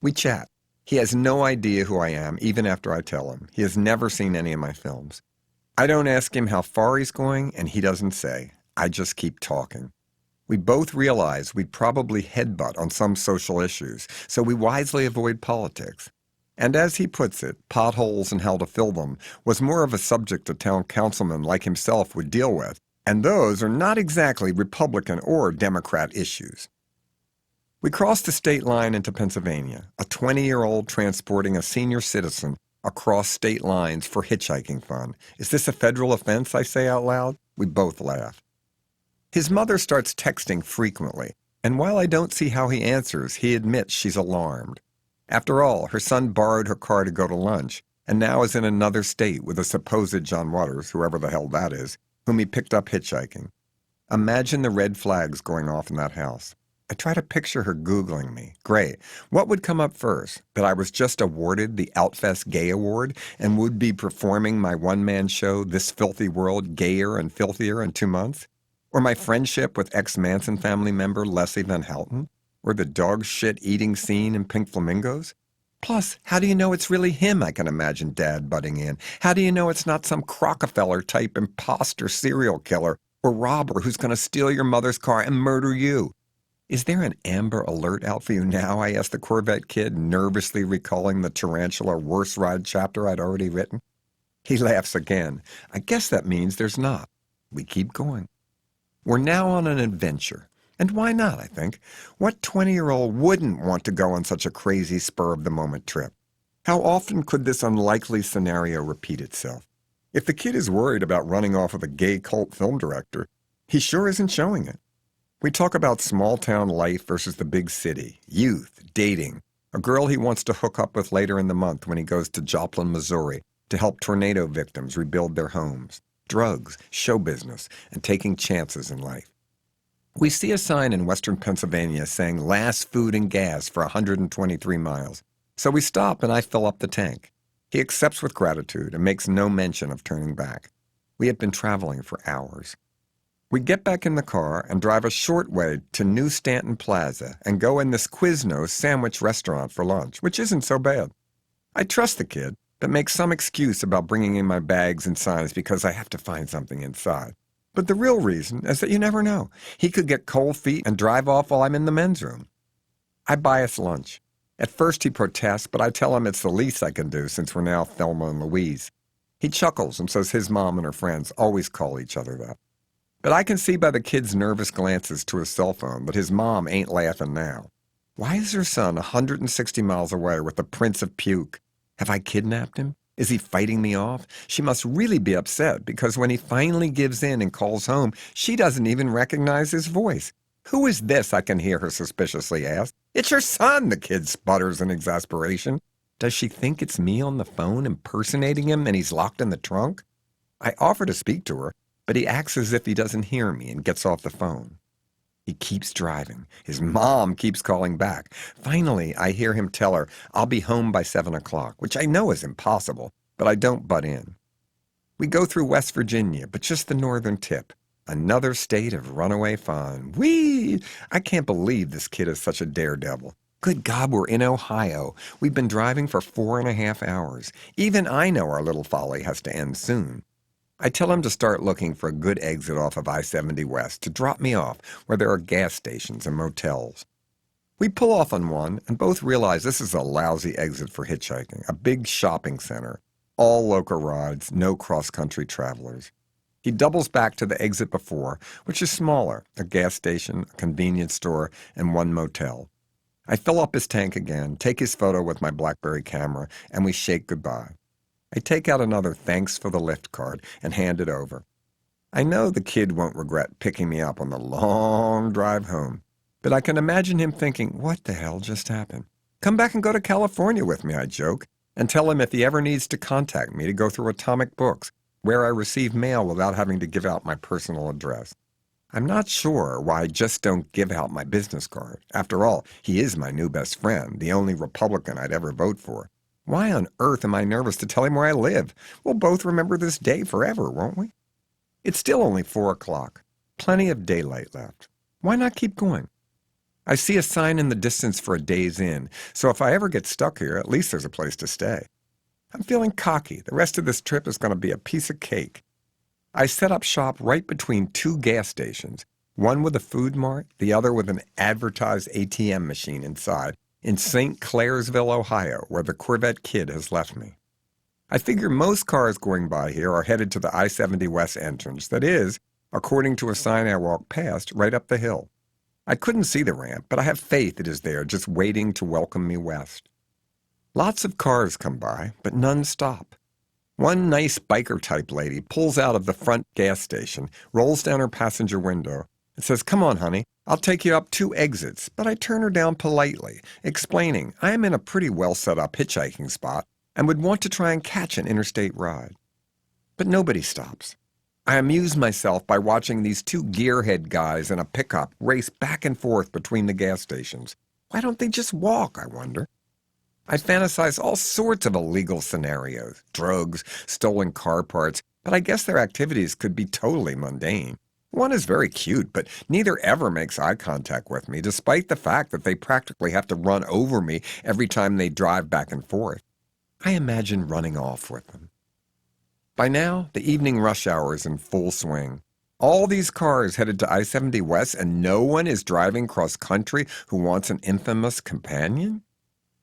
We chat. He has no idea who I am, even after I tell him. He has never seen any of my films. I don't ask him how far he's going, and he doesn't say. I just keep talking. We both realize we'd probably headbutt on some social issues, so we wisely avoid politics. And as he puts it, potholes and how to fill them was more of a subject a town councilman like himself would deal with, and those are not exactly Republican or Democrat issues. We crossed the state line into Pennsylvania, a 20-year-old transporting a senior citizen across state lines for hitchhiking fun. Is this a federal offense, I say out loud? We both laugh. His mother starts texting frequently, and while I don't see how he answers, he admits she's alarmed. After all, her son borrowed her car to go to lunch, and now is in another state with a supposed John Waters, whoever the hell that is, whom he picked up hitchhiking. Imagine the red flags going off in that house. I try to picture her Googling me. Great. What would come up first? That I was just awarded the Outfest Gay Award and would be performing my one-man show, This Filthy World, Gayer and Filthier in 2 months? Or my friendship with ex-Manson family member Leslie Van Houten? Or the dog shit eating scene in Pink Flamingos? Plus, how do you know it's really him I can imagine Dad butting in? How do you know it's not some Rockefeller-type imposter serial killer or robber who's going to steal your mother's car and murder you? Is there an Amber Alert out for you now? I asked the Corvette kid, nervously recalling the tarantula worst ride chapter I'd already written. He laughs again. I guess that means there's not. We keep going. We're now on an adventure. And why not, I think? What 20-year-old wouldn't want to go on such a crazy spur-of-the-moment trip? How often could this unlikely scenario repeat itself? If the kid is worried about running off with a gay cult film director, he sure isn't showing it. We talk about small-town life versus the big city, youth, dating, a girl he wants to hook up with later in the month when he goes to Joplin, Missouri, to help tornado victims rebuild their homes, drugs, show business, and taking chances in life. We see a sign in western Pennsylvania saying last food and gas for 123 miles. So we stop and I fill up the tank. He accepts with gratitude and makes no mention of turning back. We had been traveling for hours. We get back in the car and drive a short way to New Stanton Plaza and go in this Quiznos sandwich restaurant for lunch, which isn't so bad. I trust the kid, but make some excuse about bringing in my bags and signs because I have to find something inside. But the real reason is that you never know. He could get cold feet and drive off while I'm in the men's room. I buy us lunch. At first he protests, but I tell him it's the least I can do since we're now Thelma and Louise. He chuckles and says his mom and her friends always call each other that. But I can see by the kid's nervous glances to his cell phone that his mom ain't laughing now. Why is her son 160 miles away with the Prince of Puke? Have I kidnapped him? Is he fighting me off? She must really be upset because when he finally gives in and calls home, she doesn't even recognize his voice. Who is this? I can hear her suspiciously ask. It's your son, the kid sputters in exasperation. Does she think it's me on the phone impersonating him and he's locked in the trunk? I offer to speak to her, but he acts as if he doesn't hear me and gets off the phone. He keeps driving. His mom keeps calling back. Finally, I hear him tell her, I'll be home by 7 o'clock, which I know is impossible, but I don't butt in. We go through West Virginia, but just the northern tip. Another state of runaway fun. Whee! I can't believe this kid is such a daredevil. Good God, we're in Ohio. We've been driving for 4.5 hours. Even I know our little folly has to end soon. I tell him to start looking for a good exit off of I-70 West to drop me off where there are gas stations and motels. We pull off on one and both realize this is a lousy exit for hitchhiking, a big shopping center, all local rides, no cross-country travelers. He doubles back to the exit before, which is smaller, a gas station, a convenience store, and one motel. I fill up his tank again, take his photo with my BlackBerry camera, and we shake goodbye. I take out another thanks for the lift card and hand it over. I know the kid won't regret picking me up on the long drive home, but I can imagine him thinking, what the hell just happened? Come back and go to California with me, I joke, and tell him if he ever needs to contact me to go through Atomic Books, where I receive mail without having to give out my personal address. I'm not sure why I just don't give out my business card. After all, he is my new best friend, the only Republican I'd ever vote for. Why on earth am I nervous to tell him where I live? We'll both remember this day forever, won't we? It's still only 4 o'clock. Plenty of daylight left. Why not keep going? I see a sign in the distance for a day's inn, so if I ever get stuck here, at least there's a place to stay. I'm feeling cocky. The rest of this trip is going to be a piece of cake. I set up shop right between 2 gas stations, one with a food mart, the other with an advertised ATM machine inside, in St. Clairsville, Ohio, where the Corvette kid has left me. I figure most cars going by here are headed to the I-70 West entrance, that is, according to a sign I walked past, right up the hill. I couldn't see the ramp, but I have faith it is there, just waiting to welcome me west. Lots of cars come by, but none stop. One nice biker-type lady pulls out of the front gas station, rolls down her passenger window, and says, "Come on, honey, I'll take you up 2 exits," but I turn her down politely, explaining I am in a pretty well-set-up hitchhiking spot and would want to try and catch an interstate ride. But nobody stops. I amuse myself by watching these two gearhead guys in a pickup race back and forth between the gas stations. Why don't they just walk, I wonder? I fantasize all sorts of illegal scenarios, drugs, stolen car parts, but I guess their activities could be totally mundane. One is very cute, but neither ever makes eye contact with me, despite the fact that they practically have to run over me every time they drive back and forth. I imagine running off with them. By now, the evening rush hour is in full swing. All these cars headed to I-70 West, and no one is driving cross-country who wants an infamous companion?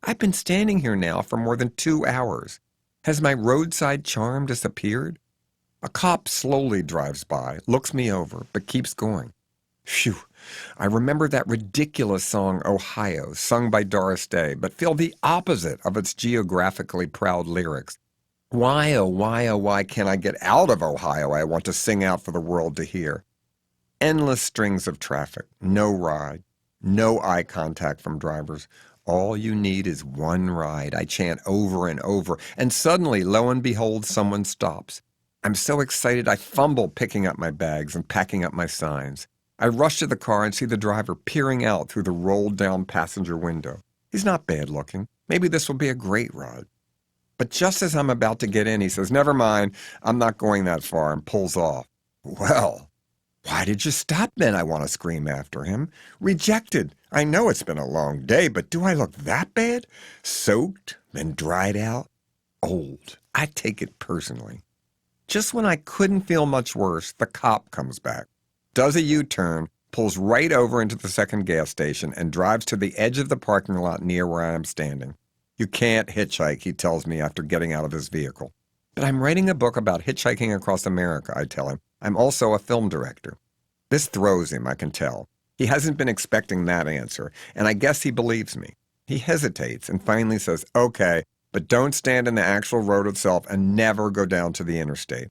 I've been standing here now for more than 2 hours. Has my roadside charm disappeared? A cop slowly drives by, looks me over, but keeps going. Phew, I remember that ridiculous song Ohio, sung by Doris Day, but feel the opposite of its geographically proud lyrics. Why, oh why can't I get out of Ohio? I want to sing out for the world to hear. Endless strings of traffic, no ride, no eye contact from drivers. All you need is one ride, I chant over and over, and suddenly, lo and behold, someone stops. I'm so excited I fumble picking up my bags and packing up my signs. I rush to the car and see the driver peering out through the rolled-down passenger window. He's not bad looking. Maybe this will be a great ride. But just as I'm about to get in, he says, "Never mind, I'm not going that far," and pulls off. Well, why did you stop then? I want to scream after him. Rejected. I know it's been a long day, but do I look that bad? Soaked, then dried out, old. I take it personally. Just when I couldn't feel much worse, the cop comes back, does a U-turn, pulls right over into the second gas station, and drives to the edge of the parking lot near where I am standing. You can't hitchhike, he tells me after getting out of his vehicle. But I'm writing a book about hitchhiking across America, I tell him. I'm also a film director. This throws him, I can tell. He hasn't been expecting that answer, and I guess he believes me. He hesitates and finally says, "Okay, but don't stand in the actual road itself and never go down to the interstate."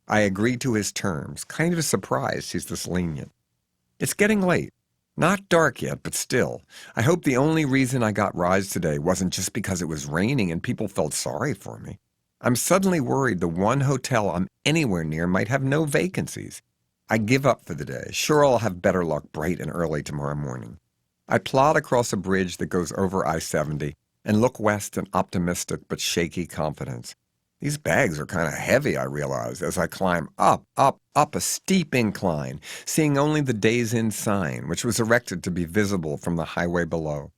I agree to his terms, kind of surprised he's this lenient. It's getting late. Not dark yet, but still. I hope the only reason I got rides today wasn't just because it was raining and people felt sorry for me. I'm suddenly worried the one hotel I'm anywhere near might have no vacancies. I give up for the day. Sure, I'll have better luck bright and early tomorrow morning. I plod across a bridge that goes over I-70 and look west in optimistic but shaky confidence. These bags are kind of heavy, I realize, as I climb up a steep incline, seeing only the Days Inn sign, which was erected to be visible from the highway below.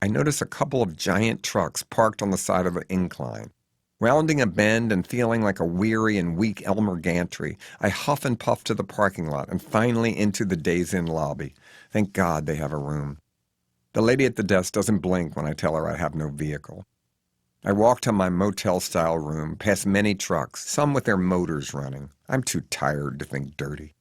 I notice a couple of giant trucks parked on the side of the incline. Rounding a bend and feeling like a weary and weak Elmer Gantry, I huff and puff to the parking lot and finally into the Days Inn lobby. Thank God they have a room. The lady at the desk doesn't blink when I tell her I have no vehicle. I walk to my motel-style room, past many trucks, some with their motors running. I'm too tired to think dirty.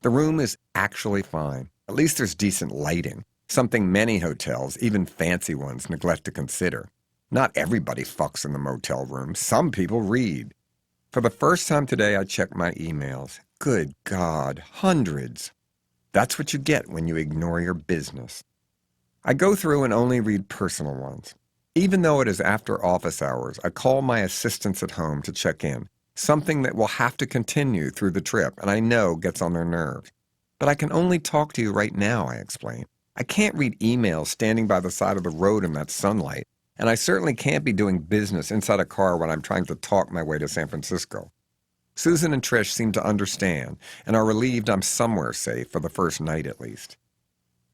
The room is actually fine. At least there's decent lighting, something many hotels, even fancy ones, neglect to consider. Not everybody fucks in the motel room. Some people read. For the first time today, I checked my emails. Good God, hundreds. That's what you get when you ignore your business. I go through and only read personal ones. Even though it is after office hours, I call my assistants at home to check in, something that will have to continue through the trip and I know gets on their nerves. But I can only talk to you right now, I explain. I can't read emails standing by the side of the road in that sunlight, and I certainly can't be doing business inside a car when I'm trying to talk my way to San Francisco. Susan and Trish seem to understand and are relieved I'm somewhere safe for the first night at least.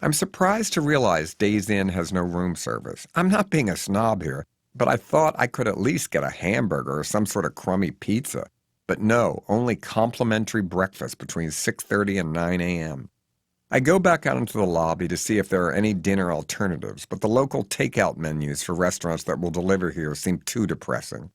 I'm surprised to realize Days Inn has no room service. I'm not being a snob here, but I thought I could at least get a hamburger or some sort of crummy pizza. But no, only complimentary breakfast between 6:30 and 9 a.m. I go back out into the lobby to see if there are any dinner alternatives, but the local takeout menus for restaurants that will deliver here seem too depressing.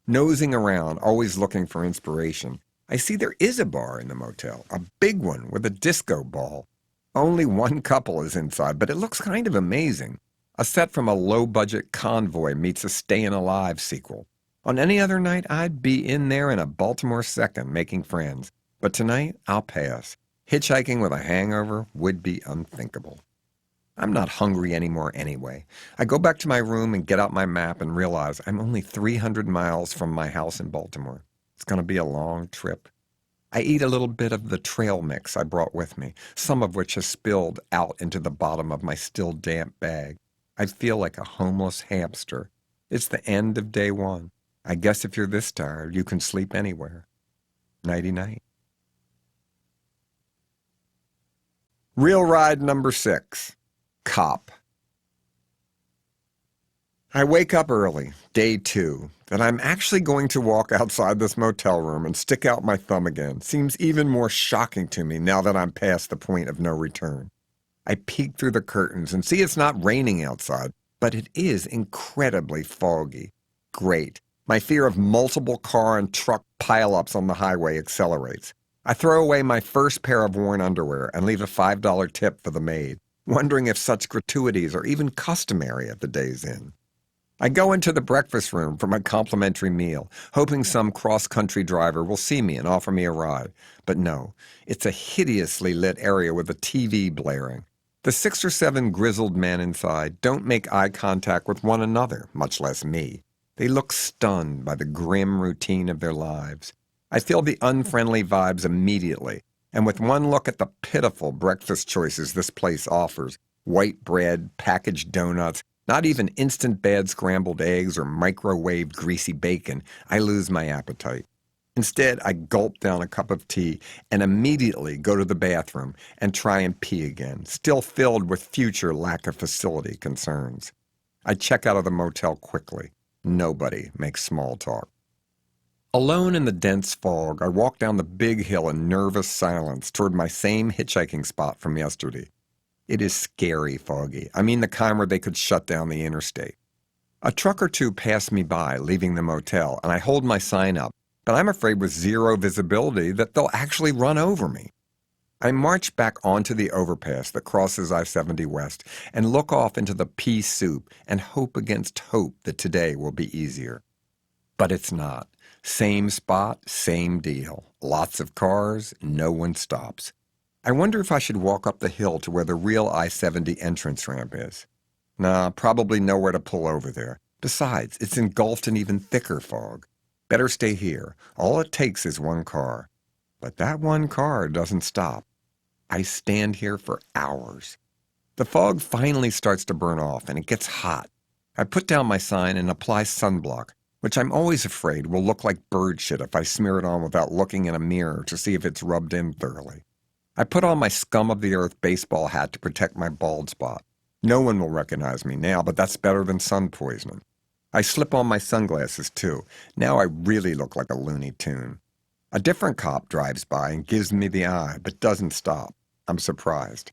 Nosing around, always looking for inspiration, I see there is a bar in the motel, a big one with a disco ball. Only one couple is inside, but it looks kind of amazing. A set from a low-budget Convoy meets a Stayin' Alive sequel. On any other night, I'd be in there in a Baltimore second making friends. But tonight, I'll pass. Hitchhiking with a hangover would be unthinkable. I'm not hungry anymore anyway. I go back to my room and get out my map and realize I'm only 300 miles from my house in Baltimore. It's going to be a long trip. I eat a little bit of the trail mix I brought with me, some of which has spilled out into the bottom of my still damp bag. I feel like a homeless hamster. It's the end of day one. I guess if you're this tired, you can sleep anywhere. Nighty-night. Real ride number 6. Cop. I wake up early, day 2. That I'm actually going to walk outside this motel room and stick out my thumb again seems even more shocking to me now that I'm past the point of no return. I peek through the curtains and see it's not raining outside, but it is incredibly foggy. Great. My fear of multiple car and truck pileups on the highway accelerates. I throw away my first pair of worn underwear and leave a $5 tip for the maid, wondering if such gratuities are even customary at the day's inn. I go into the breakfast room for my complimentary meal, hoping some cross-country driver will see me and offer me a ride. But no, it's a hideously lit area with a TV blaring. The 6 or 7 grizzled men inside don't make eye contact with one another, much less me. They look stunned by the grim routine of their lives. I feel the unfriendly vibes immediately, and with one look at the pitiful breakfast choices this place offers, white bread, packaged donuts, not even instant bad scrambled eggs or microwaved greasy bacon, I lose my appetite. Instead, I gulp down a cup of tea and immediately go to the bathroom and try and pee again, still filled with future lack of facility concerns. I check out of the motel quickly. Nobody makes small talk. Alone in the dense fog, I walk down the big hill in nervous silence toward my same hitchhiking spot from yesterday. It is scary foggy. I mean the kind where they could shut down the interstate. A truck or two pass me by, leaving the motel, and I hold my sign up, but I'm afraid with zero visibility that they'll actually run over me. I march back onto the overpass that crosses I-70 West and look off into the pea soup and hope against hope that today will be easier. But it's not. Same spot, same deal. Lots of cars, no one stops. I wonder if I should walk up the hill to where the real I-70 entrance ramp is. Nah, probably nowhere to pull over there. Besides, it's engulfed in even thicker fog. Better stay here. All it takes is one car. But that one car doesn't stop. I stand here for hours. The fog finally starts to burn off, and it gets hot. I put down my sign and apply sunblock, which I'm always afraid will look like bird shit if I smear it on without looking in a mirror to see if it's rubbed in thoroughly. I put on my scum-of-the-earth baseball hat to protect my bald spot. No one will recognize me now, but that's better than sun poisoning. I slip on my sunglasses, too. Now I really look like a Looney Tune. A different cop drives by and gives me the eye, but doesn't stop. I'm surprised.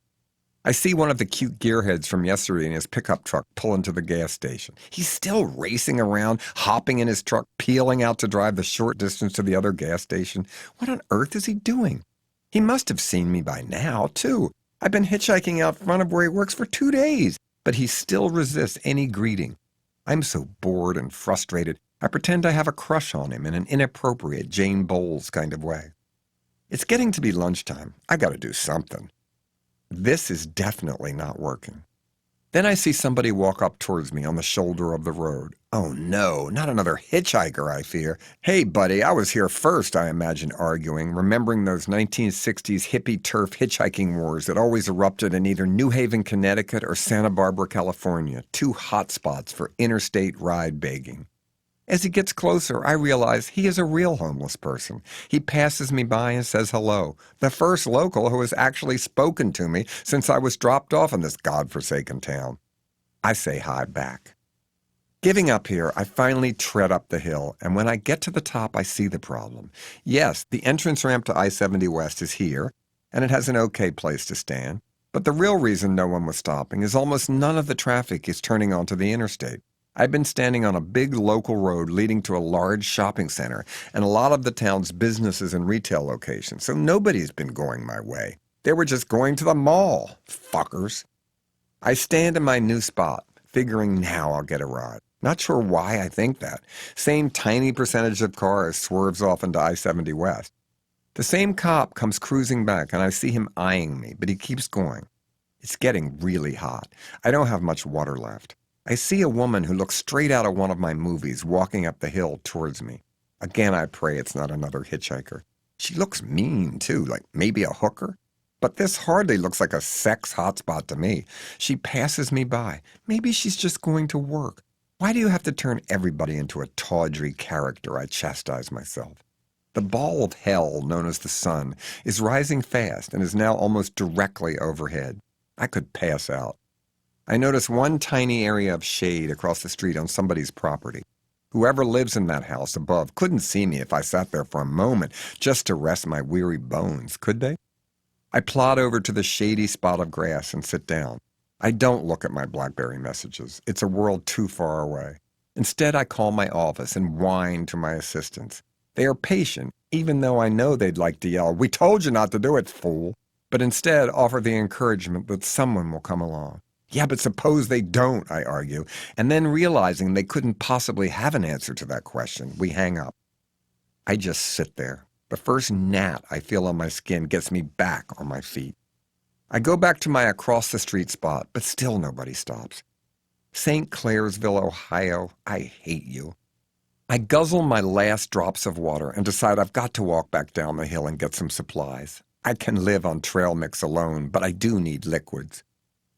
I see one of the cute gearheads from yesterday in his pickup truck pull into the gas station. He's still racing around, hopping in his truck, peeling out to drive the short distance to the other gas station. What on earth is he doing? He must have seen me by now, too. I've been hitchhiking out front of where he works for 2 days, but he still resists any greeting. I'm so bored and frustrated, I pretend I have a crush on him in an inappropriate Jane Bowles kind of way. It's getting to be lunchtime. I gotta do something. This is definitely not working. Then I see somebody walk up towards me on the shoulder of the road. Oh no, not another hitchhiker, I fear. Hey buddy, I was here first, I imagine arguing, remembering those 1960s hippie turf hitchhiking wars that always erupted in either New Haven, Connecticut or Santa Barbara, California, 2 hot spots for interstate ride begging. As he gets closer, I realize he is a real homeless person. He passes me by and says hello, the first local who has actually spoken to me since I was dropped off in this godforsaken town. I say hi back. Giving up here, I finally tread up the hill, and when I get to the top, I see the problem. Yes, the entrance ramp to I-70 West is here, and it has an okay place to stand, but the real reason no one was stopping is almost none of the traffic is turning onto the interstate. I've been standing on a big local road leading to a large shopping center and a lot of the town's businesses and retail locations, so nobody's been going my way. They were just going to the mall, fuckers. I stand in my new spot, figuring now I'll get a ride. Not sure why I think that. Same tiny percentage of cars swerves off into I-70 West. The same cop comes cruising back, and I see him eyeing me, but he keeps going. It's getting really hot. I don't have much water left. I see a woman who looks straight out of one of my movies walking up the hill towards me. Again, I pray it's not another hitchhiker. She looks mean, too, like maybe a hooker. But this hardly looks like a sex hotspot to me. She passes me by. Maybe she's just going to work. Why do you have to turn everybody into a tawdry character? I chastise myself. The ball of hell known as the sun is rising fast and is now almost directly overhead. I could pass out. I notice one tiny area of shade across the street on somebody's property. Whoever lives in that house above couldn't see me if I sat there for a moment just to rest my weary bones, could they? I plod over to the shady spot of grass and sit down. I don't look at my BlackBerry messages. It's a world too far away. Instead, I call my office and whine to my assistants. They are patient, even though I know they'd like to yell, "We told you not to do it, fool!" but instead offer the encouragement that someone will come along. Yeah, but suppose they don't, I argue, and then realizing they couldn't possibly have an answer to that question, we hang up. I just sit there. The first gnat I feel on my skin gets me back on my feet. I go back to my across-the-street spot, but still nobody stops. St. Clairsville, Ohio, I hate you. I guzzle my last drops of water and decide I've got to walk back down the hill and get some supplies. I can live on trail mix alone, but I do need liquids.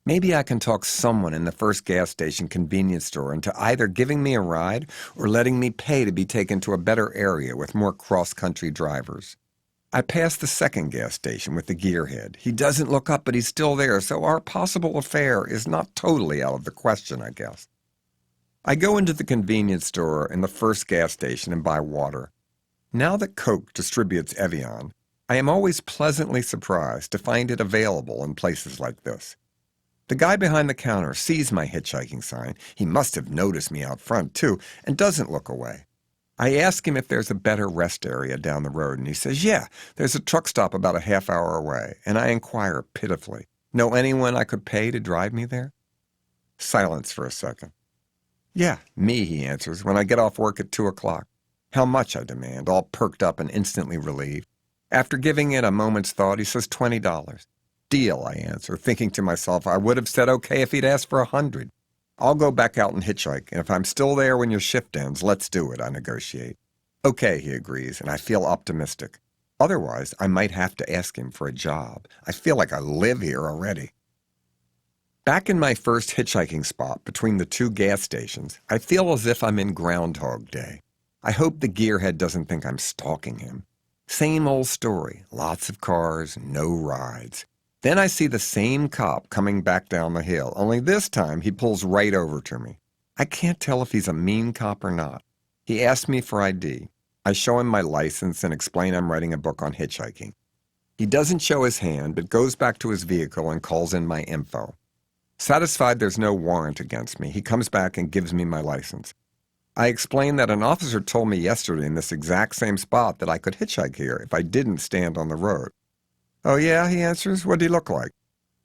Maybe I can talk someone in the first gas station convenience store into either giving me a ride or letting me pay to be taken to a better area with more cross-country drivers. I pass the second gas station with the gearhead. He doesn't look up, but he's still there, so our possible affair is not totally out of the question, I guess. I go into the convenience store in the first gas station and buy water. Now that Coke distributes Evian, I am always pleasantly surprised to find it available in places like this. The guy behind the counter sees my hitchhiking sign. He must have noticed me out front, too, and doesn't look away. I ask him if there's a better rest area down the road, and he says, yeah, there's a truck stop about a half hour away, and I inquire pitifully, know anyone I could pay to drive me there? Silence for a second. Yeah, me, he answers, when I get off work at 2 o'clock. How much, I demand, all perked up and instantly relieved. After giving it a moment's thought, he says $20. Deal, I answer, thinking to myself I would have said okay if he'd asked for $100. I'll go back out and hitchhike, and if I'm still there when your shift ends, let's do it, I negotiate. Okay, he agrees, and I feel optimistic. Otherwise, I might have to ask him for a job. I feel like I live here already. Back in my first hitchhiking spot between the two gas stations, I feel as if I'm in Groundhog Day. I hope the gearhead doesn't think I'm stalking him. Same old story, lots of cars, no rides. Then I see the same cop coming back down the hill, only this time he pulls right over to me. I can't tell if he's a mean cop or not. He asks me for ID. I show him my license and explain I'm writing a book on hitchhiking. He doesn't show his hand, but goes back to his vehicle and calls in my info. Satisfied there's no warrant against me, he comes back and gives me my license. I explain that an officer told me yesterday in this exact same spot that I could hitchhike here if I didn't stand on the road. Oh yeah, he answers. What'd he look like?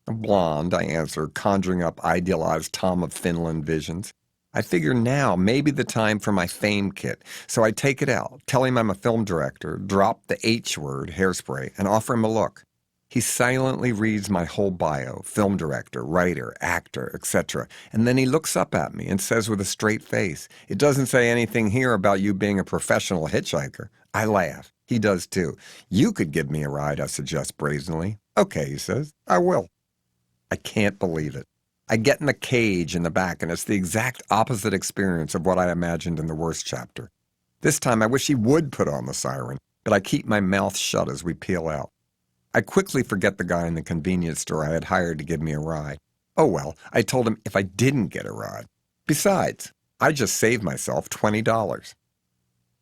A blonde, I answer, conjuring up idealized Tom of Finland visions. I figure now may be the time for my fame kit, so I take it out, tell him I'm a film director, drop the H word, hairspray, and offer him a look. He silently reads my whole bio, film director, writer, actor, etc., and then he looks up at me and says with a straight face, "It doesn't say anything here about you being a professional hitchhiker." I laugh. He does too. "You could give me a ride," I suggest brazenly. "Okay," he says, "I will." I can't believe it. I get in the cage in the back, and it's the exact opposite experience of what I imagined in the worst chapter. This time I wish he would put on the siren, but I keep my mouth shut as we peel out. I quickly forget the guy in the convenience store I had hired to give me a ride. Oh well, I told him if I didn't get a ride. Besides, I just saved myself $20.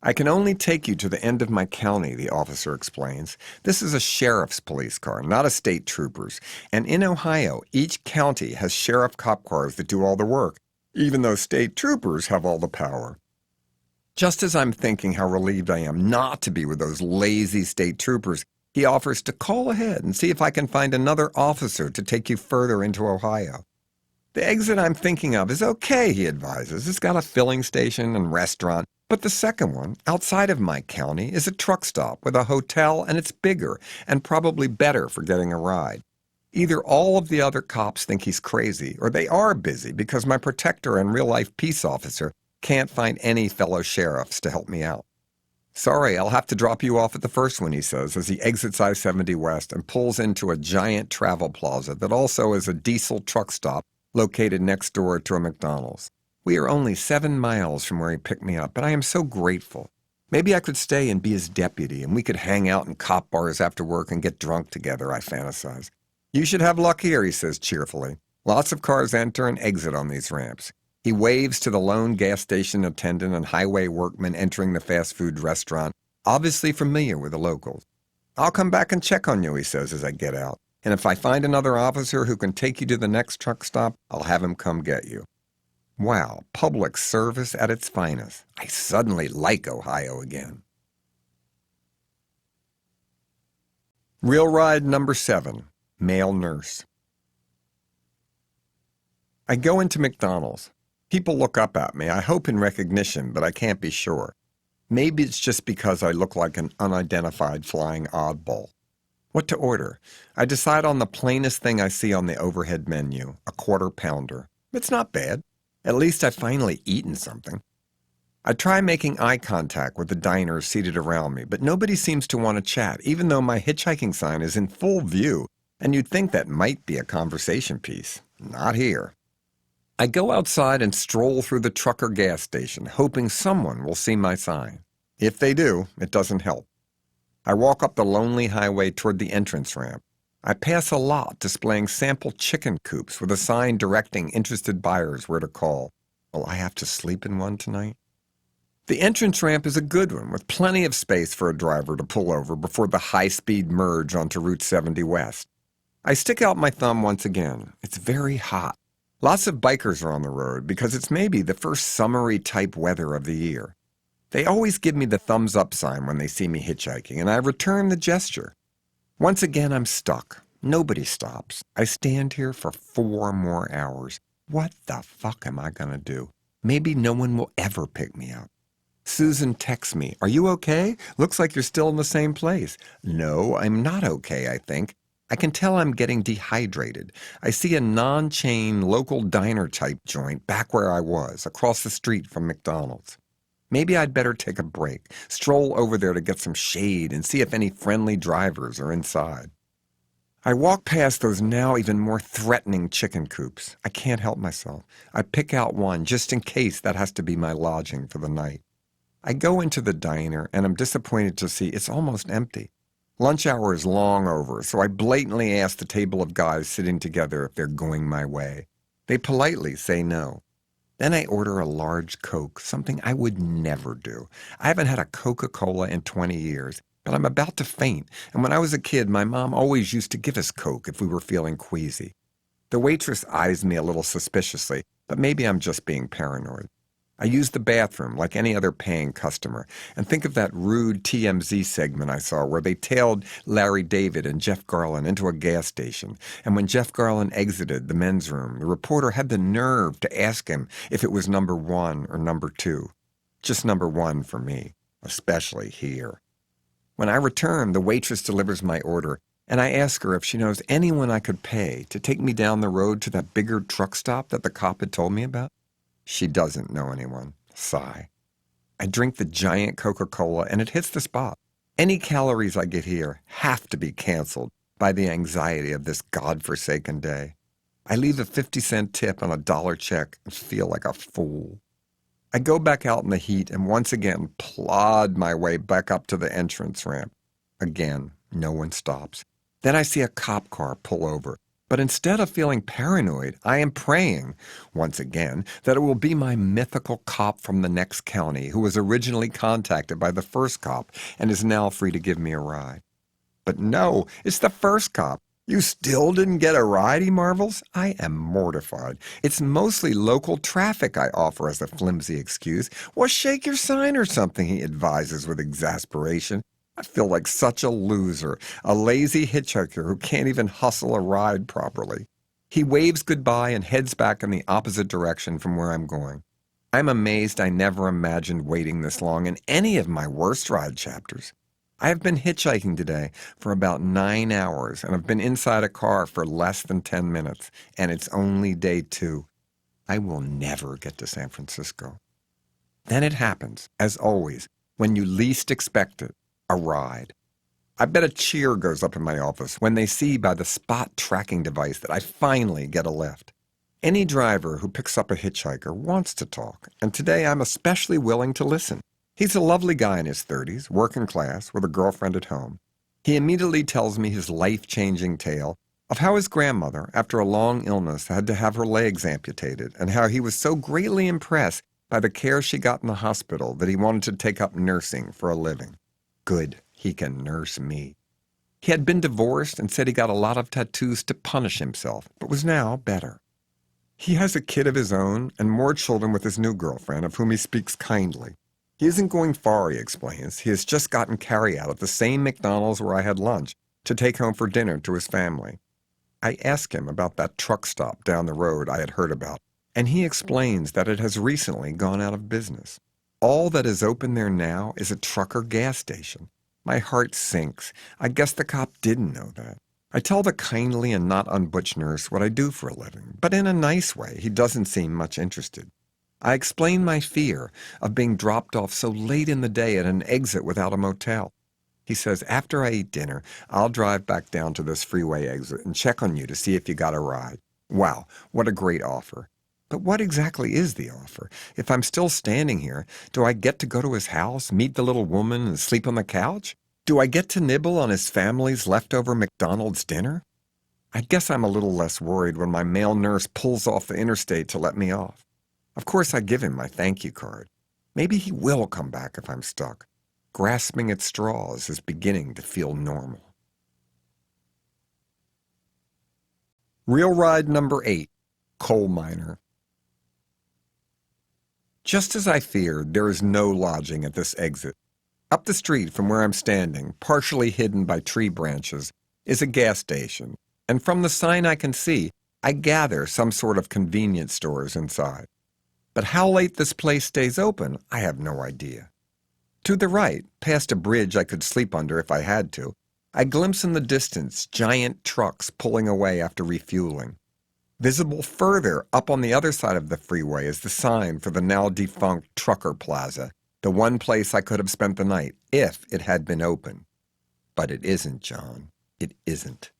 "I can only take you to the end of my county," the officer explains. "This is a sheriff's police car, not a state trooper's. And in Ohio, each county has sheriff cop cars that do all the work, even though state troopers have all the power." Just as I'm thinking how relieved I am not to be with those lazy state troopers, he offers to call ahead and see if I can find another officer to take you further into Ohio. "The exit I'm thinking of is okay," he advises. "It's got a filling station and restaurant. But the second one, outside of my county, is a truck stop with a hotel, and it's bigger and probably better for getting a ride. Either all of the other cops think he's crazy, or they are busy because my protector and real-life peace officer can't find any fellow sheriffs to help me out." Sorry, I'll have to drop you off at the first one, he says as he exits I-70 West and pulls into a giant travel plaza that also is a diesel truck stop located next door to a McDonald's. We are only 7 miles from where he picked me up, and I am so grateful. Maybe I could stay and be his deputy, and we could hang out in cop bars after work and get drunk together, I fantasize. You should have luck here, he says cheerfully. Lots of cars enter and exit on these ramps. He waves to the lone gas station attendant and highway workman entering the fast food restaurant, obviously familiar with the locals. I'll come back and check on you, he says as I get out. And if I find another officer who can take you to the next truck stop, I'll have him come get you. Wow, public service at its finest. I suddenly like Ohio again. Real ride number 7, male nurse. I go into McDonald's. People look up at me, I hope in recognition, but I can't be sure. Maybe it's just because I look like an unidentified flying oddball. What to order? I decide on the plainest thing I see on the overhead menu, a quarter pounder. It's not bad. At least I've finally eaten something. I try making eye contact with the diners seated around me, but nobody seems to want to chat, even though my hitchhiking sign is in full view, and you'd think that might be a conversation piece. Not here. I go outside and stroll through the trucker gas station, hoping someone will see my sign. If they do, it doesn't help. I walk up the lonely highway toward the entrance ramp. I pass a lot displaying sample chicken coops with a sign directing interested buyers where to call. Will I have to sleep in one tonight? The entrance ramp is a good one, with plenty of space for a driver to pull over before the high-speed merge onto Route 70 West. I stick out my thumb once again. It's very hot. Lots of bikers are on the road because it's maybe the first summery type weather of the year. They always give me the thumbs up sign when they see me hitchhiking, and I return the gesture. Once again, I'm stuck. Nobody stops. I stand here for 4 more hours. What the fuck am I gonna do? Maybe no one will ever pick me up. Susan texts me, "Are you okay? Looks like you're still in the same place." No, I'm not okay, I think. I can tell I'm getting dehydrated. I see a non-chain local diner type joint back where I was, across the street from McDonald's. Maybe I'd better take a break, stroll over there to get some shade and see if any friendly drivers are inside. I walk past those now even more threatening chicken coops. I can't help myself. I pick out one just in case that has to be my lodging for the night. I go into the diner and I'm disappointed to see it's almost empty. Lunch hour is long over, so I blatantly ask the table of guys sitting together if they're going my way. They politely say no. Then I order a large Coke, something I would never do. I haven't had a Coca-Cola in 20 years, but I'm about to faint, and when I was a kid, my mom always used to give us Coke if we were feeling queasy. The waitress eyes me a little suspiciously, but maybe I'm just being paranoid. I use the bathroom like any other paying customer and think of that rude TMZ segment I saw where they tailed Larry David and Jeff Garlin into a gas station. And when Jeff Garlin exited the men's room, the reporter had the nerve to ask him if it was number 1 or number 2. Just number 1 for me, especially here. When I return, the waitress delivers my order, and I ask her if she knows anyone I could pay to take me down the road to that bigger truck stop that the cop had told me about. She doesn't know anyone. Sigh. I drink the giant Coca-Cola and it hits the spot. Any calories I get here have to be canceled by the anxiety of this godforsaken day. I leave a 50-cent tip on a $1 check and feel like a fool. I go back out in the heat and once again plod my way back up to the entrance ramp. Again, no one stops. Then I see a cop car pull over. But instead of feeling paranoid, I am praying, once again, that it will be my mythical cop from the next county who was originally contacted by the first cop and is now free to give me a ride. But no, it's the first cop. You still didn't get a ride, he marvels. I am mortified. It's mostly local traffic I offer as a flimsy excuse. Well, shake your sign or something, he advises with exasperation. I feel like such a loser, a lazy hitchhiker who can't even hustle a ride properly. He waves goodbye and heads back in the opposite direction from where I'm going. I'm amazed I never imagined waiting this long in any of my worst ride chapters. I have been hitchhiking today for about 9 hours and have been inside a car for less than 10 minutes, and it's only day 2. I will never get to San Francisco. Then it happens, as always. when you least expect it, a ride. I bet a cheer goes up in my office when they see by the spot tracking device that I finally get a lift. Any driver who picks up a hitchhiker wants to talk, and today I'm especially willing to listen. He's a lovely guy in his 30s, working class, with a girlfriend at home. He immediately tells me his life-changing tale of how his grandmother, after a long illness, had to have her legs amputated, and how he was so greatly impressed by the care she got in the hospital that he wanted to take up nursing for a living. Good, he can nurse me. He had been divorced and said he got a lot of tattoos to punish himself, but was now better. He has a kid of his own and more children with his new girlfriend, of whom he speaks kindly. He isn't going far, he explains. He has just gotten carry-out at the same McDonald's where I had lunch to take home for dinner to his family. I ask him about that truck stop down the road I had heard about, and he explains that it has recently gone out of business. All that is open there now is a trucker gas station. My heart sinks. I guess the cop didn't know that. I tell the kindly and not unbutch nurse what I do for a living, but in a nice way. He doesn't seem much interested. I explain my fear of being dropped off so late in the day at an exit without a motel. He says, after I eat dinner, I'll drive back down to this freeway exit and check on you to see if you got a ride. Wow, what a great offer. But what exactly is the offer? If I'm still standing here, do I get to go to his house, meet the little woman, and sleep on the couch? Do I get to nibble on his family's leftover McDonald's dinner? I guess I'm a little less worried when my male nurse pulls off the interstate to let me off. Of course, I give him my thank you card. Maybe he will come back if I'm stuck. Grasping at straws is beginning to feel normal. Real ride number 8, Coal Miner. Just as I feared, there is no lodging at this exit. Up the street from where I'm standing, partially hidden by tree branches, is a gas station, and from the sign I can see, I gather some sort of convenience store is inside. But how late this place stays open, I have no idea. To the right, past a bridge I could sleep under if I had to, I glimpse in the distance giant trucks pulling away after refueling. Visible further up on the other side of the freeway is the sign for the now defunct Trucker Plaza, the one place I could have spent the night if it had been open. But it isn't, John. It isn't.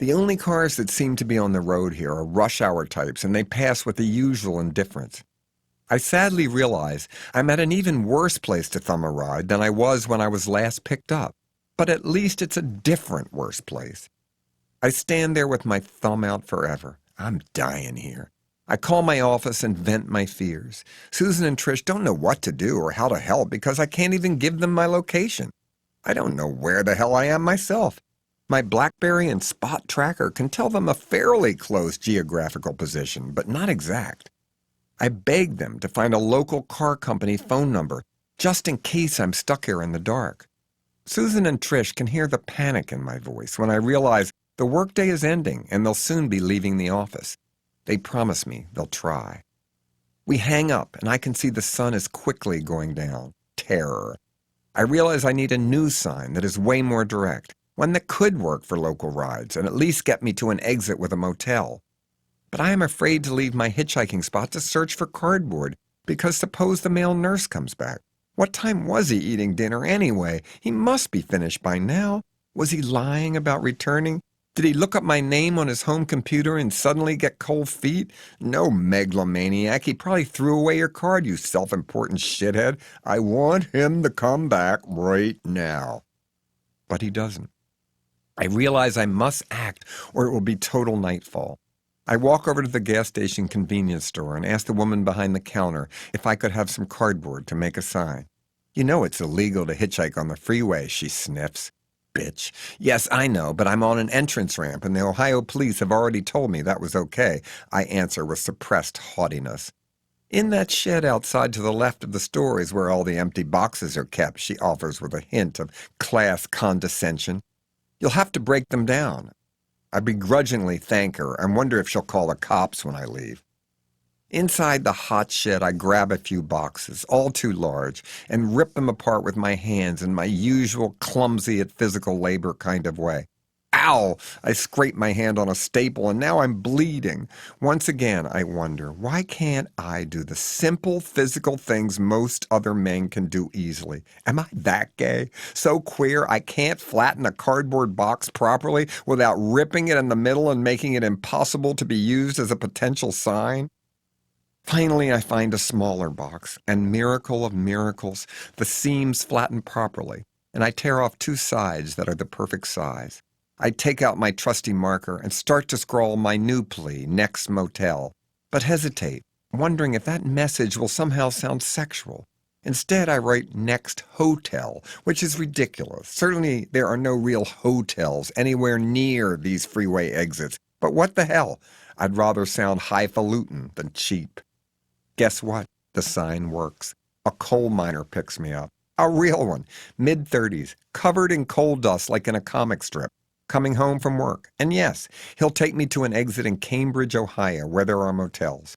The only cars that seem to be on the road here are rush hour types, and they pass with the usual indifference. I sadly realize I'm at an even worse place to thumb a ride than I was when I was last picked up, but at least it's a different worse place. I stand there with my thumb out forever. I'm dying here. I call my office and vent my fears. Susan and Trish don't know what to do or how to help because I can't even give them my location. I don't know where the hell I am myself. My BlackBerry and Spot Tracker can tell them a fairly close geographical position, but not exact. I beg them to find a local car company phone number, just in case I'm stuck here in the dark. Susan and Trish can hear the panic in my voice when I realize the workday is ending and they'll soon be leaving the office. They promise me they'll try. We hang up and I can see the sun is quickly going down. Terror. I realize I need a new sign that is way more direct, one that could work for local rides and at least get me to an exit with a motel. But I am afraid to leave my hitchhiking spot to search for cardboard, because suppose the male nurse comes back. What time was he eating dinner anyway? He must be finished by now. Was he lying about returning? Did he look up my name on his home computer and suddenly get cold feet? No, megalomaniac. He probably threw away your card, you self-important shithead. I want him to come back right now. But he doesn't. I realize I must act or it will be total nightfall. I walk over to the gas station convenience store and ask the woman behind the counter if I could have some cardboard to make a sign. You know it's illegal to hitchhike on the freeway, she sniffs. Bitch. Yes, I know, but I'm on an entrance ramp and the Ohio police have already told me that was okay, I answer with suppressed haughtiness. In that shed outside to the left of the store is where all the empty boxes are kept, she offers with a hint of class condescension. You'll have to break them down. I begrudgingly thank her and wonder if she'll call the cops when I leave. Inside the hot shed, I grab a few boxes, all too large, and rip them apart with my hands in my usual clumsy at physical labor kind of way. Ow! I scraped my hand on a staple and now I'm bleeding. Once again, I wonder, why can't I do the simple physical things most other men can do easily? Am I that gay? So queer I can't flatten a cardboard box properly without ripping it in the middle and making it impossible to be used as a potential sign? Finally, I find a smaller box, and miracle of miracles, the seams flatten properly, and I tear off 2 sides that are the perfect size. I take out my trusty marker and start to scrawl my new plea, next motel, but hesitate, wondering if that message will somehow sound sexual. Instead, I write next hotel, which is ridiculous. Certainly, there are no real hotels anywhere near these freeway exits, but what the hell? I'd rather sound highfalutin than cheap. Guess what? The sign works. A coal miner picks me up. A real one, mid-30s, covered in coal dust like in a comic strip, coming home from work. And yes, he'll take me to an exit in Cambridge, Ohio, where there are motels.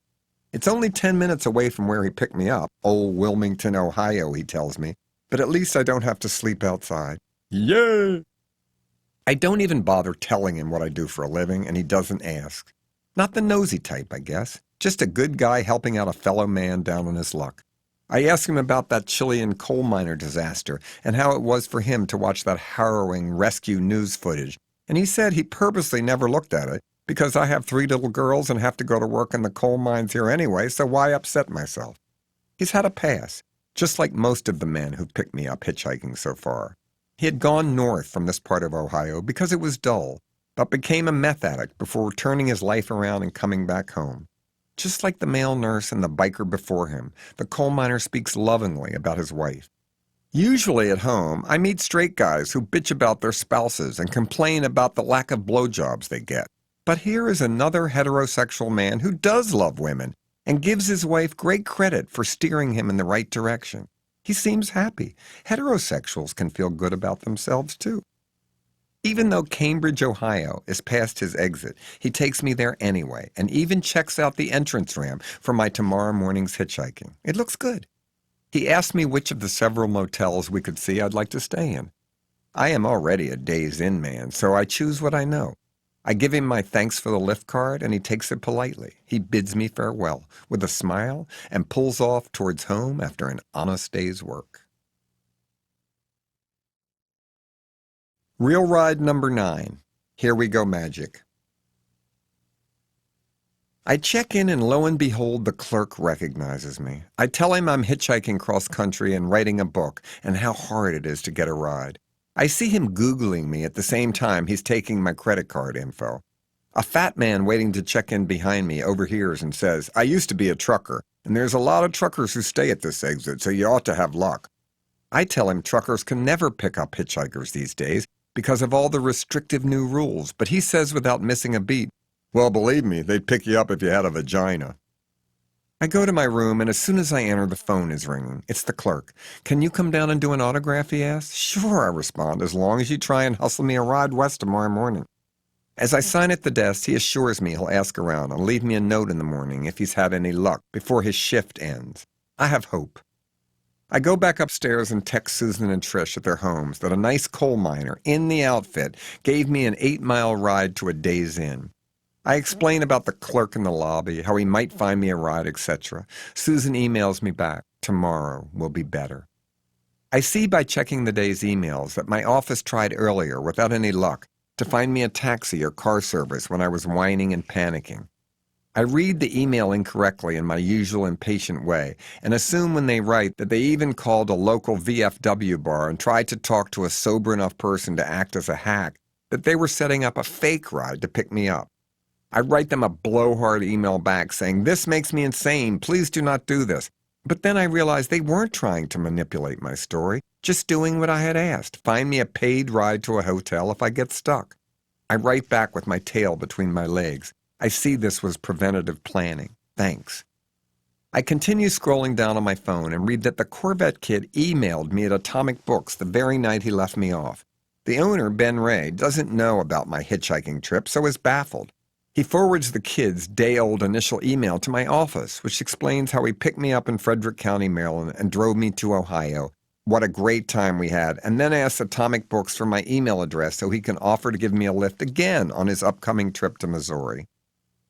It's only 10 minutes away from where he picked me up, old Wilmington, Ohio, he tells me, but at least I don't have to sleep outside. Yay! I don't even bother telling him what I do for a living, and he doesn't ask. Not the nosy type, I guess. Just a good guy helping out a fellow man down on his luck. I asked him about that Chilean coal miner disaster and how it was for him to watch that harrowing rescue news footage, and he said he purposely never looked at it because I have 3 little girls and have to go to work in the coal mines here anyway, so why upset myself? He's had a pass, just like most of the men who've picked me up hitchhiking so far. He had gone north from this part of Ohio because it was dull, but became a meth addict before turning his life around and coming back home. Just like the male nurse and the biker before him, the coal miner speaks lovingly about his wife. Usually at home, I meet straight guys who bitch about their spouses and complain about the lack of blowjobs they get. But here is another heterosexual man who does love women and gives his wife great credit for steering him in the right direction. He seems happy. Heterosexuals can feel good about themselves too. Even though Cambridge, Ohio is past his exit, he takes me there anyway and even checks out the entrance ramp for my tomorrow morning's hitchhiking. It looks good. He asked me which of the several motels we could see I'd like to stay in. I am already a Days Inn man, so I choose what I know. I give him my thanks for the lift card, and he takes it politely. He bids me farewell with a smile and pulls off towards home after an honest day's work. Real ride number 9. Here we go magic. I check in and lo and behold, the clerk recognizes me. I tell him I'm hitchhiking cross country and writing a book and how hard it is to get a ride. I see him Googling me at the same time he's taking my credit card info. A fat man waiting to check in behind me overhears and says, I used to be a trucker, and there's a lot of truckers who stay at this exit, so you ought to have luck. I tell him truckers can never pick up hitchhikers these days because of all the restrictive new rules, but he says without missing a beat, well, believe me, they'd pick you up if you had a vagina. I go to my room, and as soon as I enter, the phone is ringing. It's the clerk. Can you come down and do an autograph, he asks. Sure, I respond, as long as you try and hustle me a ride west tomorrow morning. As I sign at the desk, he assures me he'll ask around and leave me a note in the morning if he's had any luck before his shift ends. I have hope. I go back upstairs and text Susan and Trish at their homes that a nice coal miner in the outfit gave me an 8-mile ride to a Days Inn. I explain about the clerk in the lobby, how he might find me a ride, etc. Susan emails me back, tomorrow will be better. I see by checking the day's emails that my office tried earlier, without any luck, to find me a taxi or car service when I was whining and panicking. I read the email incorrectly in my usual impatient way and assume when they write that they even called a local VFW bar and tried to talk to a sober enough person to act as a hack, that they were setting up a fake ride to pick me up. I write them a blowhard email back saying, this makes me insane, please do not do this. But then I realized they weren't trying to manipulate my story, just doing what I had asked, find me a paid ride to a hotel if I get stuck. I write back with my tail between my legs. I see this was preventative planning. Thanks. I continue scrolling down on my phone and read that the Corvette kid emailed me at Atomic Books the very night he left me off. The owner, Ben Ray, doesn't know about my hitchhiking trip, so is baffled. He forwards the kid's day-old initial email to my office, which explains how he picked me up in Frederick County, Maryland, and drove me to Ohio, what a great time we had, and then asked Atomic Books for my email address so he can offer to give me a lift again on his upcoming trip to Missouri.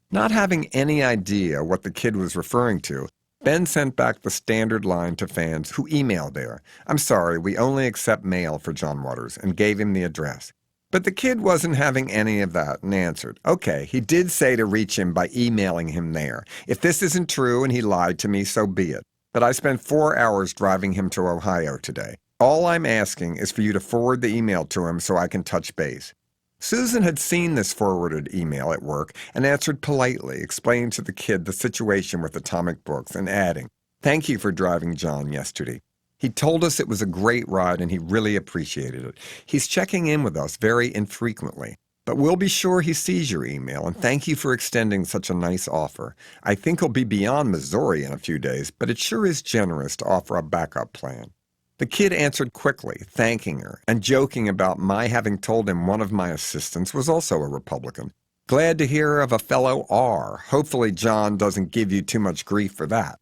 Not having any idea what the kid was referring to, Ben sent back the standard line to fans who emailed there. "I'm sorry, we only accept mail for John Waters," and gave him the address. But the kid wasn't having any of that and answered, "Okay, he did say to reach him by emailing him there. If this isn't true and he lied to me, so be it. But I spent 4 hours driving him to Ohio today. All I'm asking is for you to forward the email to him so I can touch base." Susan had seen this forwarded email at work and answered politely, explaining to the kid the situation with Atomic Books and adding, "Thank you for driving John yesterday. He told us it was a great ride and he really appreciated it. He's checking in with us very infrequently, but we'll be sure he sees your email, and thank you for extending such a nice offer. I think he'll be beyond Missouri in a few days, but it sure is generous to offer a backup plan." The kid answered quickly, thanking her, and joking about my having told him one of my assistants was also a Republican. "Glad to hear of a fellow R. Hopefully John doesn't give you too much grief for that."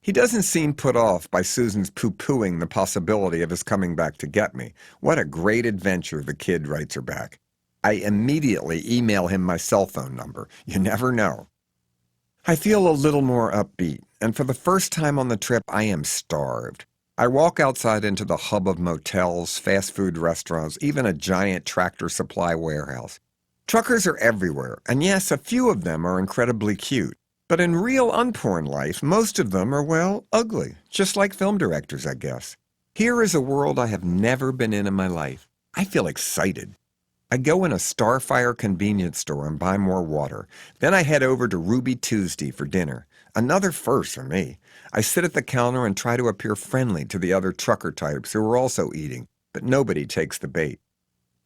He doesn't seem put off by Susan's poo-pooing the possibility of his coming back to get me. "What a great adventure," the kid writes her back. I immediately email him my cell phone number. You never know. I feel a little more upbeat, and for the first time on the trip, I am starved. I walk outside into the hub of motels, fast food restaurants, even a giant Tractor Supply warehouse. Truckers are everywhere, and yes, a few of them are incredibly cute. But in real unporn life, most of them are, well, ugly, just like film directors, I guess. Here is a world I have never been in my life. I feel excited. I go in a Starfire convenience store and buy more water. Then I head over to Ruby Tuesday for dinner. Another first for me. I sit at the counter and try to appear friendly to the other trucker types who are also eating, but nobody takes the bait.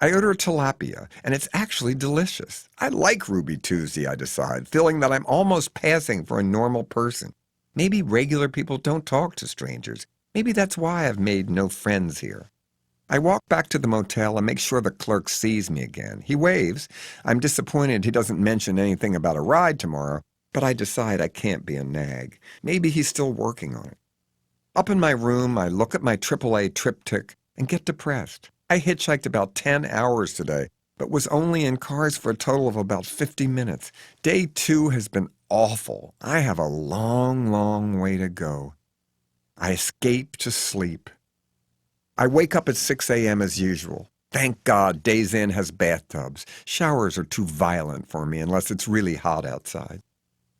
I order tilapia, and it's actually delicious. I like Ruby Tuesday, I decide, feeling that I'm almost passing for a normal person. Maybe regular people don't talk to strangers. Maybe that's why I've made no friends here. I walk back to the motel and make sure the clerk sees me again. He waves. I'm disappointed he doesn't mention anything about a ride tomorrow, but I decide I can't be a nag. Maybe he's still working on it. Up in my room, I look at my AAA triptych and get depressed. I hitchhiked about 10 hours today, but was only in cars for a total of about 50 minutes. Day 2 has been awful. I have a long, long way to go. I escape to sleep. I wake up at 6 a.m. as usual. Thank God Days Inn has bathtubs. Showers are too violent for me unless it's really hot outside.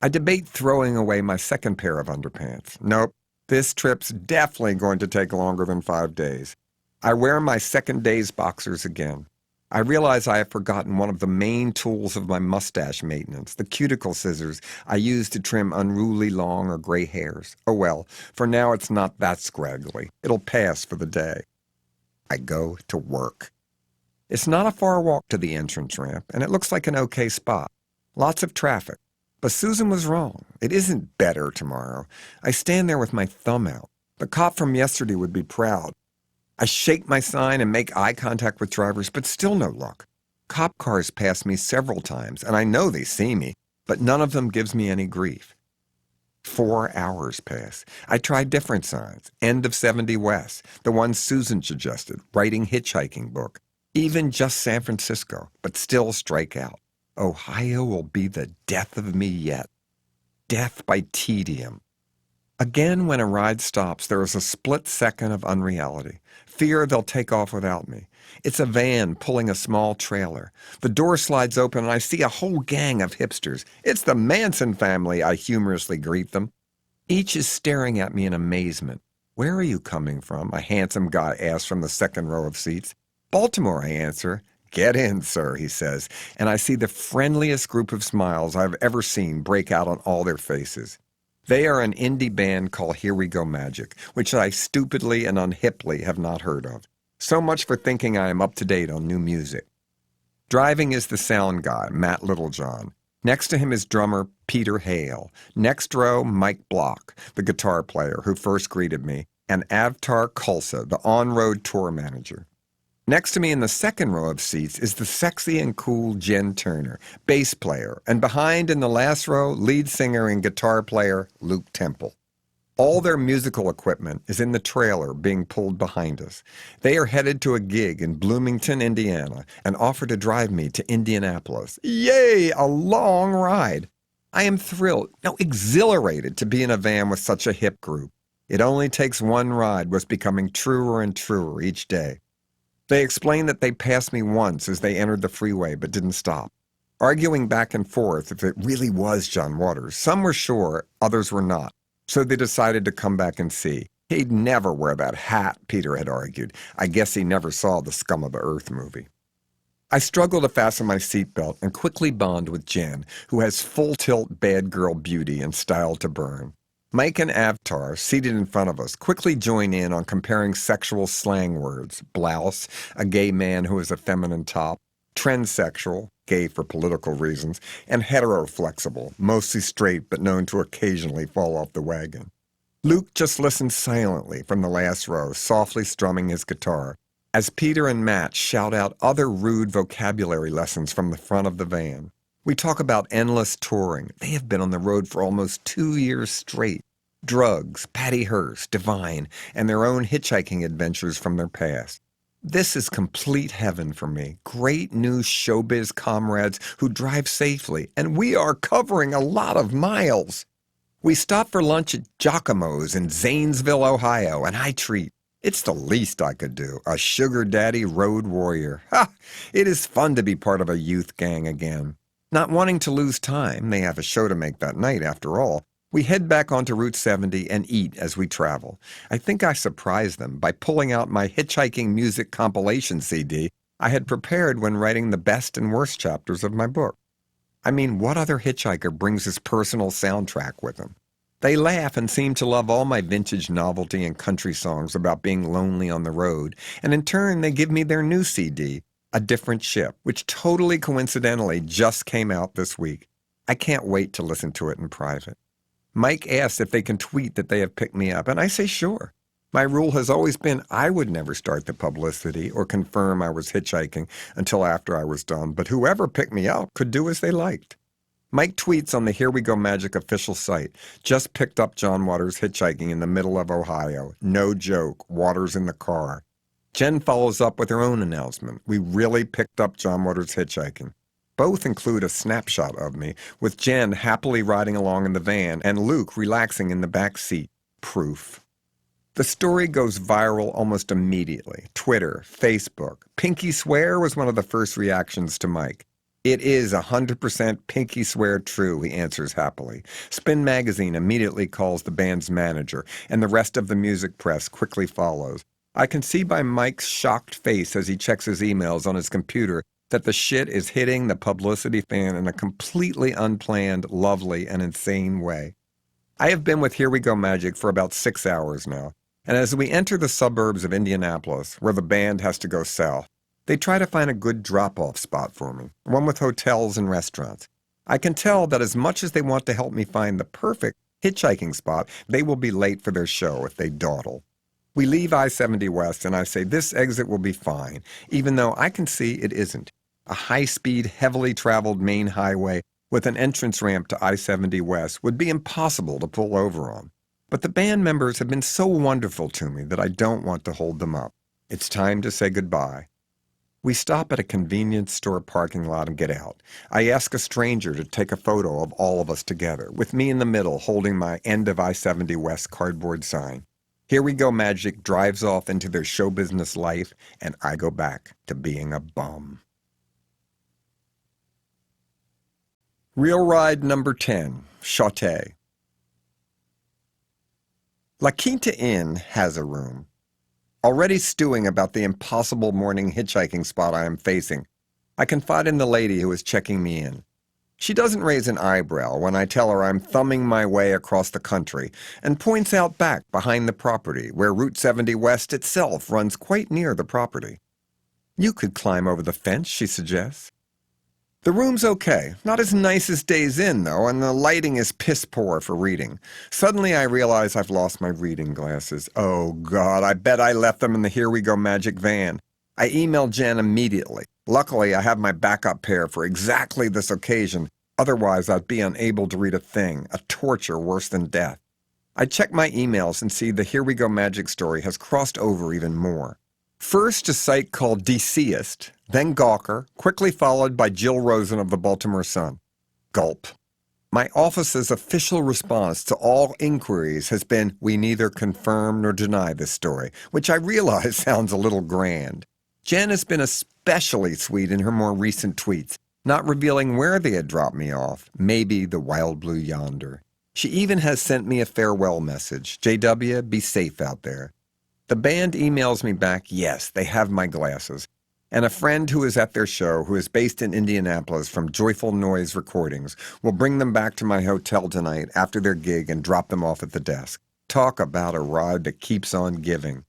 I debate throwing away my second pair of underpants. Nope, this trip's definitely going to take longer than 5 days. I wear my second day's boxers again. I realize I have forgotten one of the main tools of my mustache maintenance, the cuticle scissors I use to trim unruly long or gray hairs. Oh well, for now it's not that scraggly. It'll pass for the day. I go to work. It's not a far walk to the entrance ramp, and it looks like an okay spot. Lots of traffic. But Susan was wrong. It isn't better tomorrow. I stand there with my thumb out. The cop from yesterday would be proud. I shake my sign and make eye contact with drivers, but still no luck. Cop cars pass me several times, and I know they see me, but none of them gives me any grief. 4 hours pass. I try different signs. End of 70 West, the one Susan suggested, writing hitchhiking book. Even just San Francisco, but still strike out. Ohio will be the death of me yet. Death by tedium. Again, when a ride stops, there is a split second of unreality. Fear they'll take off without me. It's a van pulling a small trailer. The door slides open and I see a whole gang of hipsters. It's the Manson family, I humorously greet them. Each is staring at me in amazement. Where are you coming from? A handsome guy asks from the second row of seats. Baltimore, I answer. Get in, sir, he says, and I see the friendliest group of smiles I've ever seen break out on all their faces. They are an indie band called Here We Go Magic, which I stupidly and unhiply have not heard of. So much for thinking I am up to date on new music. Driving is the sound guy, Matt Littlejohn. Next to him is drummer Peter Hale. Next row, Mike Block, the guitar player who first greeted me, and Avtar Kulsa, the on-road tour manager. Next to me in the second row of seats is the sexy and cool Jen Turner, bass player, and behind in the last row, lead singer and guitar player Luke Temple. All their musical equipment is in the trailer being pulled behind us. They are headed to a gig in Bloomington, Indiana, and offer to drive me to Indianapolis. Yay, a long ride. I am thrilled, no, exhilarated to be in a van with such a hip group. It only takes one ride was becoming truer and truer each day. They explained that they passed me once as they entered the freeway but didn't stop. Arguing back and forth if it really was John Waters. Some were sure, others were not. So they decided to come back and see. He'd never wear that hat, Peter had argued. I guess he never saw the Scum of the Earth movie. I struggle to fasten my seatbelt and quickly bond with Jen, who has full-tilt bad girl beauty and style to burn. Mike and Avtar, seated in front of us, quickly join in on comparing sexual slang words. Blouse, a gay man who is a feminine top. Transsexual, gay for political reasons. And heteroflexible, mostly straight but known to occasionally fall off the wagon. Luke just listens silently from the last row, softly strumming his guitar, as Peter and Matt shout out other rude vocabulary lessons from the front of the van. We talk about endless touring. They have been on the road for almost 2 years straight. Drugs, Patty Hearst, Divine, and their own hitchhiking adventures from their past. This is complete heaven for me. Great new showbiz comrades who drive safely, and we are covering a lot of miles. We stop for lunch at Giacomo's in Zanesville, Ohio, and I treat. It's the least I could do, a sugar daddy road warrior. Ha! It is fun to be part of a youth gang again. Not wanting to lose time, they have a show to make that night after all, we head back onto Route 70 and eat as we travel. I think I surprised them by pulling out my hitchhiking music compilation CD I had prepared when writing the best and worst chapters of my book. I mean, what other hitchhiker brings his personal soundtrack with him? They laugh and seem to love all my vintage novelty and country songs about being lonely on the road, and in turn they give me their new CD, A Different Ship, which totally coincidentally just came out this week. I can't wait to listen to it in private. Mike asks if they can tweet that they have picked me up, and I say sure. My rule has always been I would never start the publicity or confirm I was hitchhiking until after I was done, but whoever picked me up could do as they liked. Mike tweets on the Here We Go Magic official site, just picked up John Waters hitchhiking in the middle of Ohio. No joke, Waters in the car. Jen follows up with her own announcement. We really picked up John Waters hitchhiking. Both include a snapshot of me, with Jen happily riding along in the van and Luke relaxing in the back seat. Proof. The story goes viral almost immediately. Twitter, Facebook. Pinky swear was one of the first reactions to Mike. It is 100% pinky swear true, he answers happily. Spin Magazine immediately calls the band's manager, and the rest of the music press quickly follows. I can see by Mike's shocked face as he checks his emails on his computer that the shit is hitting the publicity fan in a completely unplanned, lovely, and insane way. I have been with Here We Go Magic for about 6 hours now, and as we enter the suburbs of Indianapolis, where the band has to go south, they try to find a good drop-off spot for me, one with hotels and restaurants. I can tell that as much as they want to help me find the perfect hitchhiking spot, they will be late for their show if they dawdle. We leave I-70 West, and I say this exit will be fine, even though I can see it isn't. A high-speed, heavily traveled main highway with an entrance ramp to I-70 West would be impossible to pull over on. But the band members have been so wonderful to me that I don't want to hold them up. It's time to say goodbye. We stop at a convenience store parking lot and get out. I ask a stranger to take a photo of all of us together, with me in the middle holding my end of I-70 West cardboard sign. Here We Go Magic drives off into their show business life, and I go back to being a bum. Real Ride number 10, Chauté. La Quinta Inn has a room. Already stewing about the impossible morning hitchhiking spot I am facing, I confide in the lady who is checking me in. She doesn't raise an eyebrow when I tell her I'm thumbing my way across the country and points out back behind the property where Route 70 West itself runs quite near the property. You could climb over the fence, she suggests. The room's okay. Not as nice as Days Inn, though, and the lighting is piss poor for reading. Suddenly I realize I've lost my reading glasses. Oh, God, I bet I left them in the Here We Go Magic van. I emailed Jen immediately. Luckily, I have my backup pair for exactly this occasion. Otherwise, I'd be unable to read a thing, a torture worse than death. I check my emails and see the Here We Go Magic story has crossed over even more. First, a site called Deseist, then Gawker, quickly followed by Jill Rosen of the Baltimore Sun. Gulp. My office's official response to all inquiries has been, we neither confirm nor deny this story, which I realize sounds a little grand. Jen has been especially sweet in her more recent tweets, not revealing where they had dropped me off, maybe the wild blue yonder. She even has sent me a farewell message. JW, be safe out there. The band emails me back, yes, they have my glasses. And a friend who is at their show, who is based in Indianapolis from Joyful Noise Recordings, will bring them back to my hotel tonight after their gig and drop them off at the desk. Talk about a ride that keeps on giving.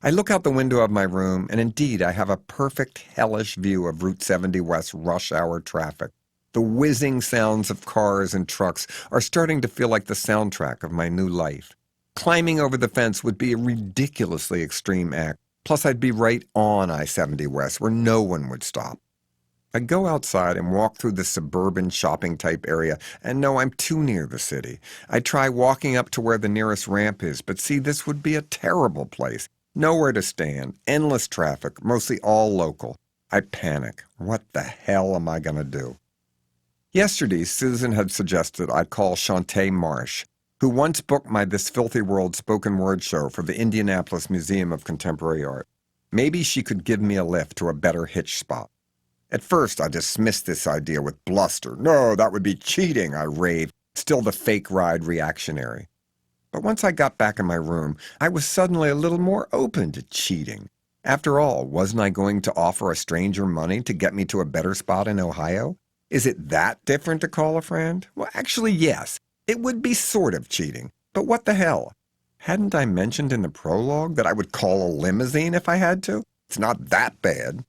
I look out the window of my room, and indeed I have a perfect hellish view of Route 70 West rush hour traffic. The whizzing sounds of cars and trucks are starting to feel like the soundtrack of my new life. Climbing over the fence would be a ridiculously extreme act. Plus, I'd be right on I-70 West, where no one would stop. I go outside and walk through the suburban shopping-type area, and no, I'm too near the city. I try walking up to where the nearest ramp is, but see, this would be a terrible place. Nowhere to stand, endless traffic, mostly all local. I panic. What the hell am I going to do? Yesterday, Susan had suggested I call Shantae Marsh, who once booked my This Filthy World spoken word show for the Indianapolis Museum of Contemporary Art. Maybe she could give me a lift to a better hitch spot. At first, I dismissed this idea with bluster. No, that would be cheating, I raved, still the fake ride reactionary. But once I got back in my room, I was suddenly a little more open to cheating. After all, wasn't I going to offer a stranger money to get me to a better spot in Ohio? Is it that different to call a friend? Well, actually, yes. It would be sort of cheating, but what the hell? Hadn't I mentioned in the prologue that I would call a limousine if I had to? It's not that bad.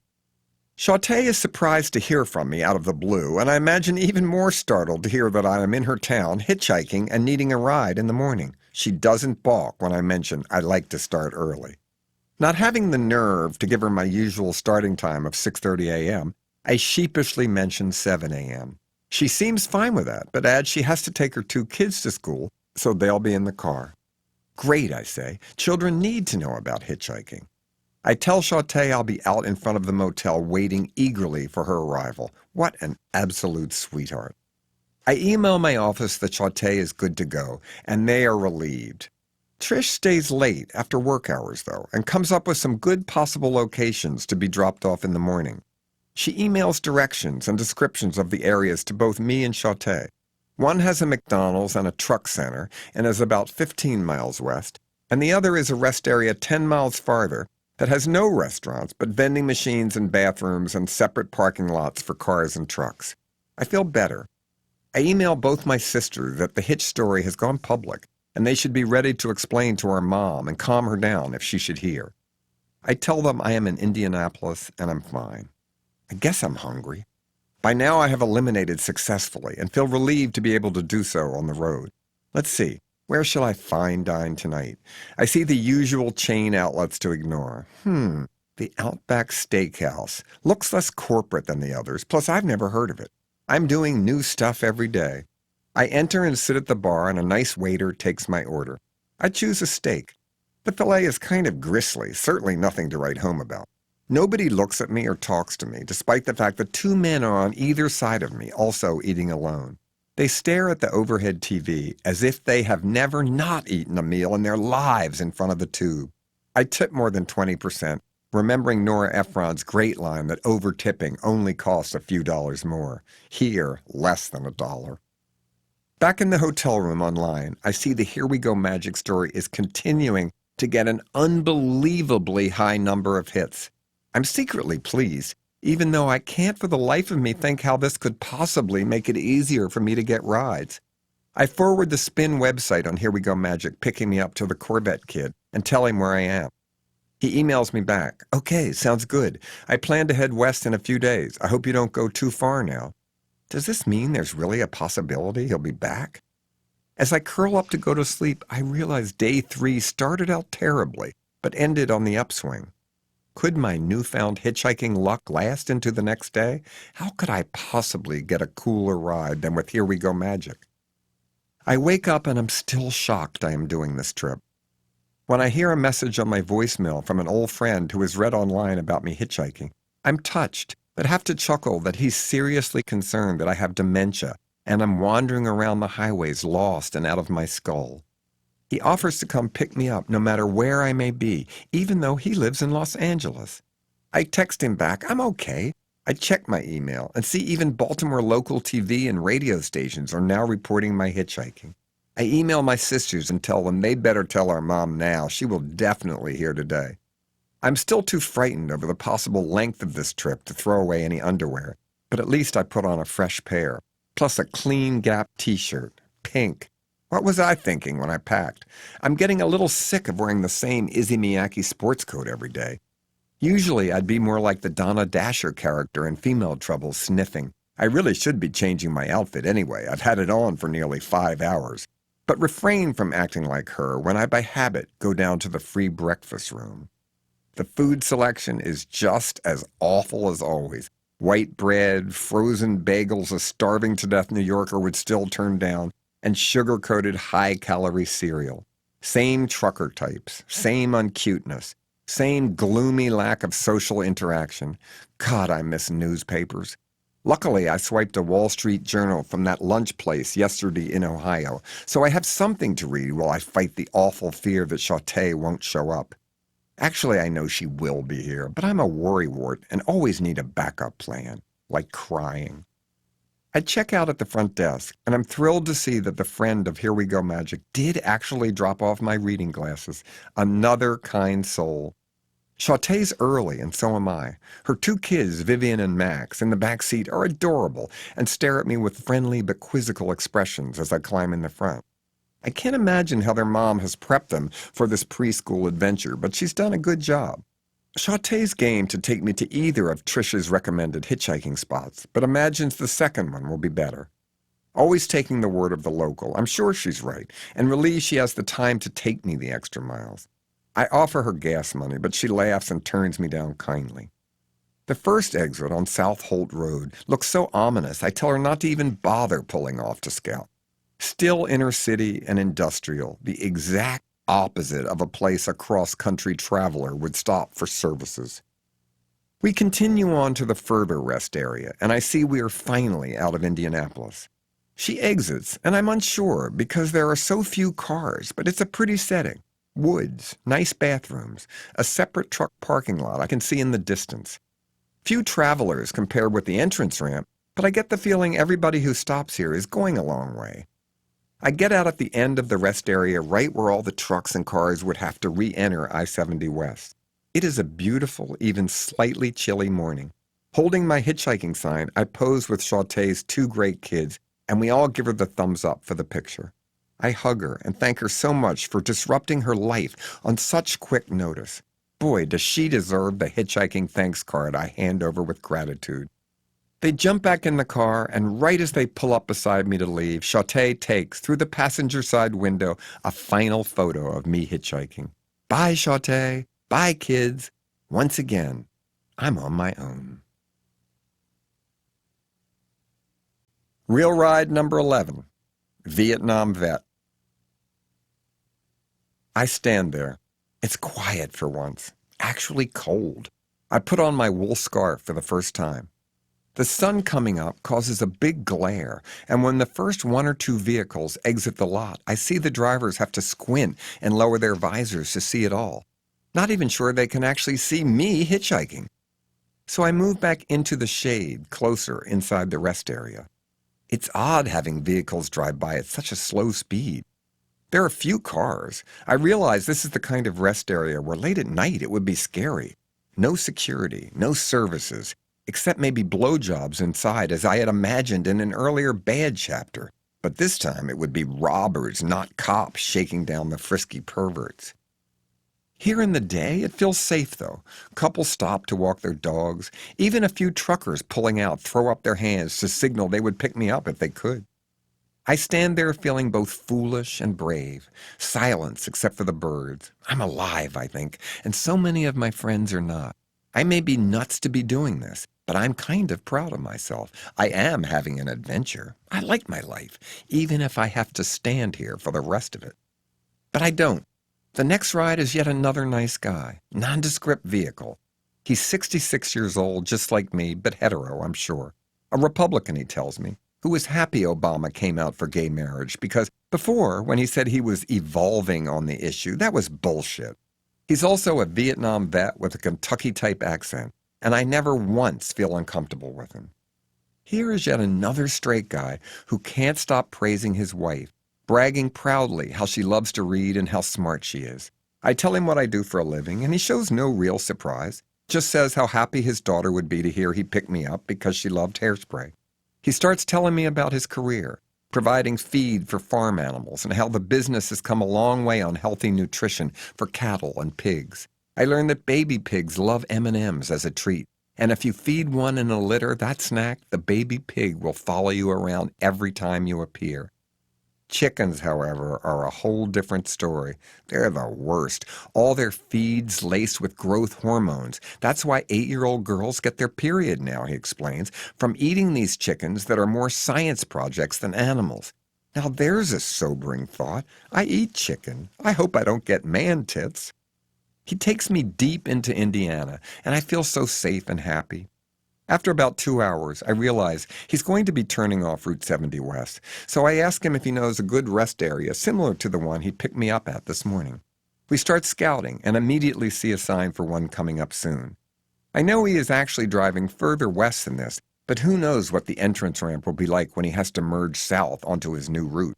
Shantae is surprised to hear from me out of the blue, and I imagine even more startled to hear that I am in her town hitchhiking and needing a ride in the morning. She doesn't balk when I mention I like to start early. Not having the nerve to give her my usual starting time of 6:30 a.m., I sheepishly mention 7 a.m. She seems fine with that, but adds she has to take her 2 kids to school, so they'll be in the car. Great, I say. Children need to know about hitchhiking. I tell Shantae I'll be out in front of the motel waiting eagerly for her arrival. What an absolute sweetheart. I email my office that Shantae is good to go, and they are relieved. Trish stays late after work hours, though, and comes up with some good possible locations to be dropped off in the morning. She emails directions and descriptions of the areas to both me and Shantae. One has a McDonald's and a truck center and is about 15 miles west, and the other is a rest area 10 miles farther that has no restaurants but vending machines and bathrooms and separate parking lots for cars and trucks. I feel better. I email both my sisters that the Hitch story has gone public, and they should be ready to explain to our mom and calm her down if she should hear. I tell them I am in Indianapolis and I'm fine. I guess I'm hungry. By now I have eliminated successfully and feel relieved to be able to do so on the road. Let's see, where shall I fine dine tonight? I see the usual chain outlets to ignore. The Outback Steakhouse. Looks less corporate than the others, plus I've never heard of it. I'm doing new stuff every day. I enter and sit at the bar and a nice waiter takes my order. I choose a steak. The filet is kind of gristly, certainly nothing to write home about. Nobody looks at me or talks to me, despite the fact that 2 men are on either side of me, also eating alone. They stare at the overhead TV as if they have never not eaten a meal in their lives in front of the tube. I tip more than 20%, remembering Nora Ephron's great line that over-tipping only costs a few dollars more. Here, less than $1. Back in the hotel room online, I see the Here We Go Magic story is continuing to get an unbelievably high number of hits. I'm secretly pleased, even though I can't for the life of me think how this could possibly make it easier for me to get rides. I forward the Spin website on Here We Go Magic picking me up to the Corvette kid and tell him where I am. He emails me back. Okay, sounds good. I plan to head west in a few days. I hope you don't go too far now. Does this mean there's really a possibility he'll be back? As I curl up to go to sleep, I realize day 3 started out terribly, but ended on the upswing. Could my newfound hitchhiking luck last into the next day? How could I possibly get a cooler ride than with Here We Go Magic? I wake up and I'm still shocked I am doing this trip. When I hear a message on my voicemail from an old friend who has read online about me hitchhiking, I'm touched, but have to chuckle that he's seriously concerned that I have dementia and I'm wandering around the highways lost and out of my skull. He offers to come pick me up no matter where I may be, even though he lives in Los Angeles. I text him back, I'm okay. I check my email and see even Baltimore local TV and radio stations are now reporting my hitchhiking. I email my sisters and tell them they'd better tell our mom now. She will definitely hear today. I'm still too frightened over the possible length of this trip to throw away any underwear, but at least I put on a fresh pair, plus a clean Gap t-shirt, pink. What was I thinking when I packed? I'm getting a little sick of wearing the same Izzy Miyake sports coat every day. Usually I'd be more like the Donna Dasher character in Female Trouble, sniffing. I really should be changing my outfit anyway. I've had it on for nearly 5 hours. But refrain from acting like her when I by habit go down to the free breakfast room. The food selection is just as awful as always. White bread, frozen bagels a starving to death New Yorker would still turn down, and sugar-coated high-calorie cereal. Same trucker types, same uncuteness, same gloomy lack of social interaction. God, I miss newspapers. Luckily, I swiped a Wall Street Journal from that lunch place yesterday in Ohio, so I have something to read while I fight the awful fear that Chauté won't show up. Actually, I know she will be here, but I'm a worrywart and always need a backup plan, like crying. I check out at the front desk, and I'm thrilled to see that the friend of Here We Go Magic did actually drop off my reading glasses. Another kind soul. Chauté's early, and so am I. Her 2 kids, Vivian and Max, in the back seat are adorable and stare at me with friendly but quizzical expressions as I climb in the front. I can't imagine how their mom has prepped them for this preschool adventure, but she's done a good job. Chauté's game to take me to either of Trish's recommended hitchhiking spots, but imagines the second one will be better. Always taking the word of the local, I'm sure she's right, and relieved she has the time to take me the extra miles. I offer her gas money, but she laughs and turns me down kindly. The first exit on South Holt Road looks so ominous I tell her not to even bother pulling off to scout. Still inner city and industrial, the exact opposite of a place a cross-country traveler would stop for services. We continue on to the further rest area, and I see we are finally out of Indianapolis. She exits, and I'm unsure because there are so few cars, but it's a pretty setting. Woods, nice bathrooms, a separate truck parking lot I can see in the distance. Few travelers compared with the entrance ramp, but I get the feeling everybody who stops here is going a long way. I get out at the end of the rest area right where all the trucks and cars would have to re-enter I-70 West. It is a beautiful, even slightly chilly morning. Holding my hitchhiking sign, I pose with Chauté's 2 great kids, and we all give her the thumbs up for the picture. I hug her and thank her so much for disrupting her life on such quick notice. Boy, does she deserve the hitchhiking thanks card I hand over with gratitude. They jump back in the car, and right as they pull up beside me to leave, Chauté takes, through the passenger side window, a final photo of me hitchhiking. Bye, Chauté. Bye, kids. Once again, I'm on my own. Real ride number 11. Vietnam vet. I stand there. It's quiet for once, actually cold. I put on my wool scarf for the first time. The sun coming up causes a big glare, and when the first 1 or 2 vehicles exit the lot, I see the drivers have to squint and lower their visors to see it all. Not even sure they can actually see me hitchhiking. So I move back into the shade, closer inside the rest area. It's odd having vehicles drive by at such a slow speed. There are few cars. I realize this is the kind of rest area where late at night it would be scary. No security, no services, except maybe blowjobs inside as I had imagined in an earlier bad chapter. But this time it would be robbers, not cops, shaking down the frisky perverts. Here in the day, it feels safe, though. Couples stop to walk their dogs. Even a few truckers pulling out throw up their hands to signal they would pick me up if they could. I stand there feeling both foolish and brave. Silence except for the birds. I'm alive, I think, and so many of my friends are not. I may be nuts to be doing this, But I'm kind of proud of myself. I am having an adventure. I like my life, even if I have to stand here for the rest of it. But I don't. The next ride is yet another nice guy, nondescript vehicle. He's 66 years old, just like me, but hetero, I'm sure. A Republican, he tells me, who was happy Obama came out for gay marriage because before, when he said he was evolving on the issue, that was bullshit. He's also a Vietnam vet with a Kentucky-type accent, and I never once feel uncomfortable with him. Here is yet another straight guy who can't stop praising his wife, bragging proudly how she loves to read and how smart she is. I tell him what I do for a living, and he shows no real surprise, just says how happy his daughter would be to hear he picked me up because she loved hairspray. He starts telling me about his career, providing feed for farm animals and how the business has come a long way on healthy nutrition for cattle and pigs. I learned that baby pigs love M&Ms as a treat, and if you feed one in a litter, that snack, the baby pig will follow you around every time you appear. Chickens, however, are a whole different story. They're the worst. All their feeds laced with growth hormones. That's why 8-year-old girls get their period now, he explains, from eating these chickens that are more science projects than animals. Now there's a sobering thought. I eat chicken. I hope I don't get man tits. He takes me deep into Indiana, and I feel so safe and happy. After about 2 hours, I realize he's going to be turning off Route 70 West, so I ask him if he knows a good rest area similar to the one he picked me up at this morning. We start scouting and immediately see a sign for one coming up soon. I know he is actually driving further west than this, but who knows what the entrance ramp will be like when he has to merge south onto his new route.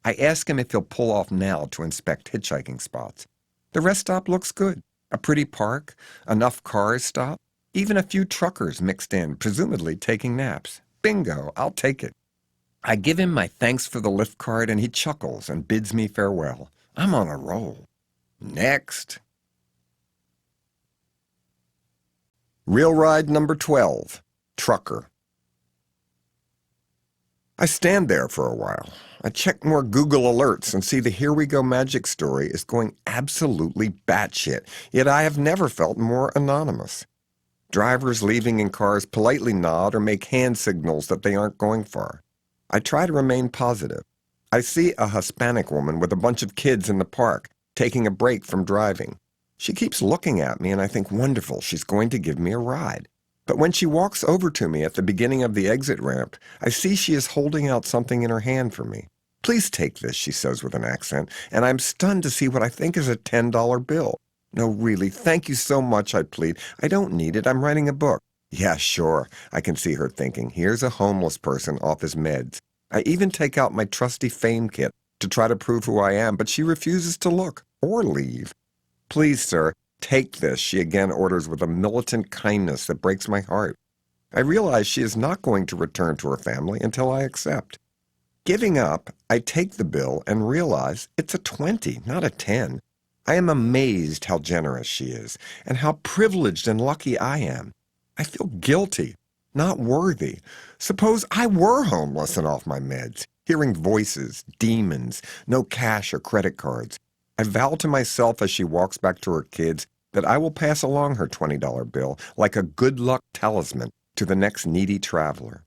I ask him if he'll pull off now to inspect hitchhiking spots. The rest stop looks good. A pretty park, enough cars stopped. Even a few truckers mixed in, presumably taking naps. Bingo, I'll take it. I give him my thanks for the lift card and he chuckles and bids me farewell. I'm on a roll. Next. Real ride number 12, Trucker. I stand there for a while. I check more Google alerts and see the Here We Go magic story is going absolutely batshit, yet I have never felt more anonymous. Drivers leaving in cars politely nod or make hand signals that they aren't going far. I try to remain positive. I see a Hispanic woman with a bunch of kids in the park, taking a break from driving. She keeps looking at me and I think, wonderful, she's going to give me a ride. But when she walks over to me at the beginning of the exit ramp, I see she is holding out something in her hand for me. Please take this, she says with an accent, and I'm stunned to see what I think is a $10 bill. No, really, thank you so much, I plead. I don't need it. I'm writing a book. Yeah, sure. I can see her thinking, here's a homeless person off his meds. I even take out my trusty fame kit to try to prove who I am, but she refuses to look or leave. Please, sir, take this, she again orders with a militant kindness that breaks my heart. I realize she is not going to return to her family until I accept. Giving up, I take the bill and realize it's a 20, not a 10. I am amazed how generous she is, and how privileged and lucky I am. I feel guilty, not worthy. Suppose I were homeless and off my meds, hearing voices, demons, no cash or credit cards. I vow to myself as she walks back to her kids that I will pass along her $20 bill like a good luck talisman to the next needy traveler.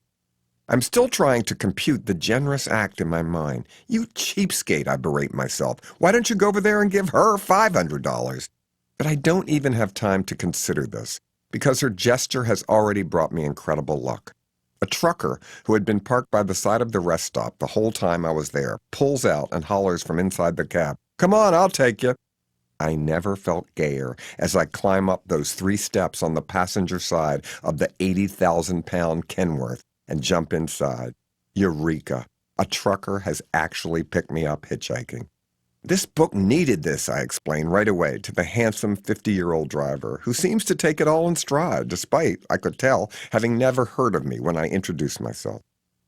I'm still trying to compute the generous act in my mind. You cheapskate, I berate myself. Why don't you go over there and give her $500? But I don't even have time to consider this, because her gesture has already brought me incredible luck. A trucker who had been parked by the side of the rest stop the whole time I was there pulls out and hollers from inside the cab, "Come on, I'll take you." I never felt gayer as I climb up those 3 steps on the passenger side of the 80,000-pound Kenworth and jump inside. Eureka! A trucker has actually picked me up hitchhiking. This book needed this, I explain right away to the handsome 50-year-old driver, who seems to take it all in stride, despite, I could tell, having never heard of me when I introduced myself.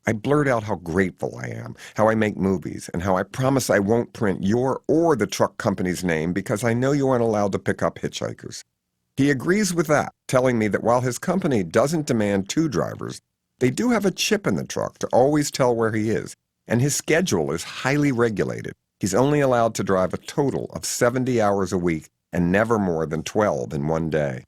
I blurt out how grateful I am, how I make movies, and how I promise I won't print your or the truck company's name because I know you aren't allowed to pick up hitchhikers. He agrees with that, telling me that while his company doesn't demand 2 drivers, they do have a chip in the truck to always tell where he is, and his schedule is highly regulated. He's only allowed to drive a total of 70 hours a week and never more than 12 in one day.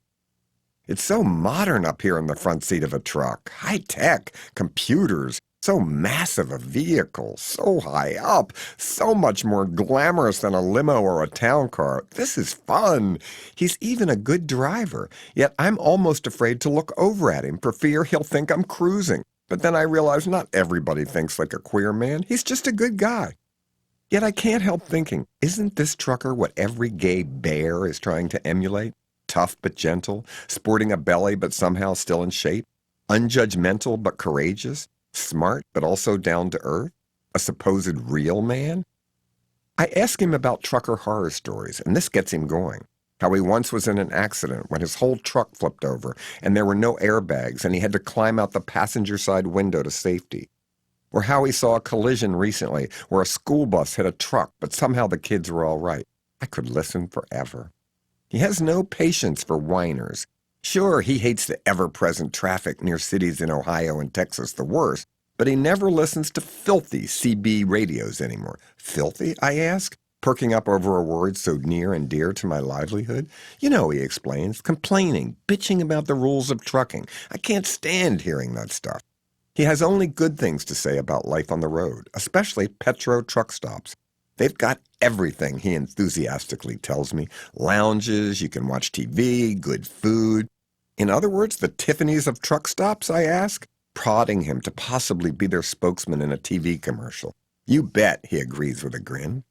It's so modern up here in the front seat of a truck. High tech, computers, so massive a vehicle, so high up, so much more glamorous than a limo or a town car. This is fun. He's even a good driver, yet I'm almost afraid to look over at him for fear he'll think I'm cruising. But then I realize not everybody thinks like a queer man. He's just a good guy. Yet I can't help thinking, isn't this trucker what every gay bear is trying to emulate? Tough but gentle, sporting a belly but somehow still in shape, unjudgmental but courageous, smart but also down to earth, a supposed real man? I ask him about trucker horror stories, and this gets him going. How he once was in an accident when his whole truck flipped over and there were no airbags and he had to climb out the passenger side window to safety. Or how he saw a collision recently where a school bus hit a truck but somehow the kids were all right. I could listen forever. He has no patience for whiners. Sure, he hates the ever-present traffic near cities in Ohio and Texas the worst, but he never listens to filthy CB radios anymore. Filthy, I ask, perking up over a word so near and dear to my livelihood. You know, he explains, complaining, bitching about the rules of trucking. I can't stand hearing that stuff. He has only good things to say about life on the road, especially Petro truck stops. They've got everything, he enthusiastically tells me. Lounges, you can watch TV, good food. In other words, the Tiffany's of truck stops, I ask, prodding him to possibly be their spokesman in a TV commercial. You bet, he agrees with a grin.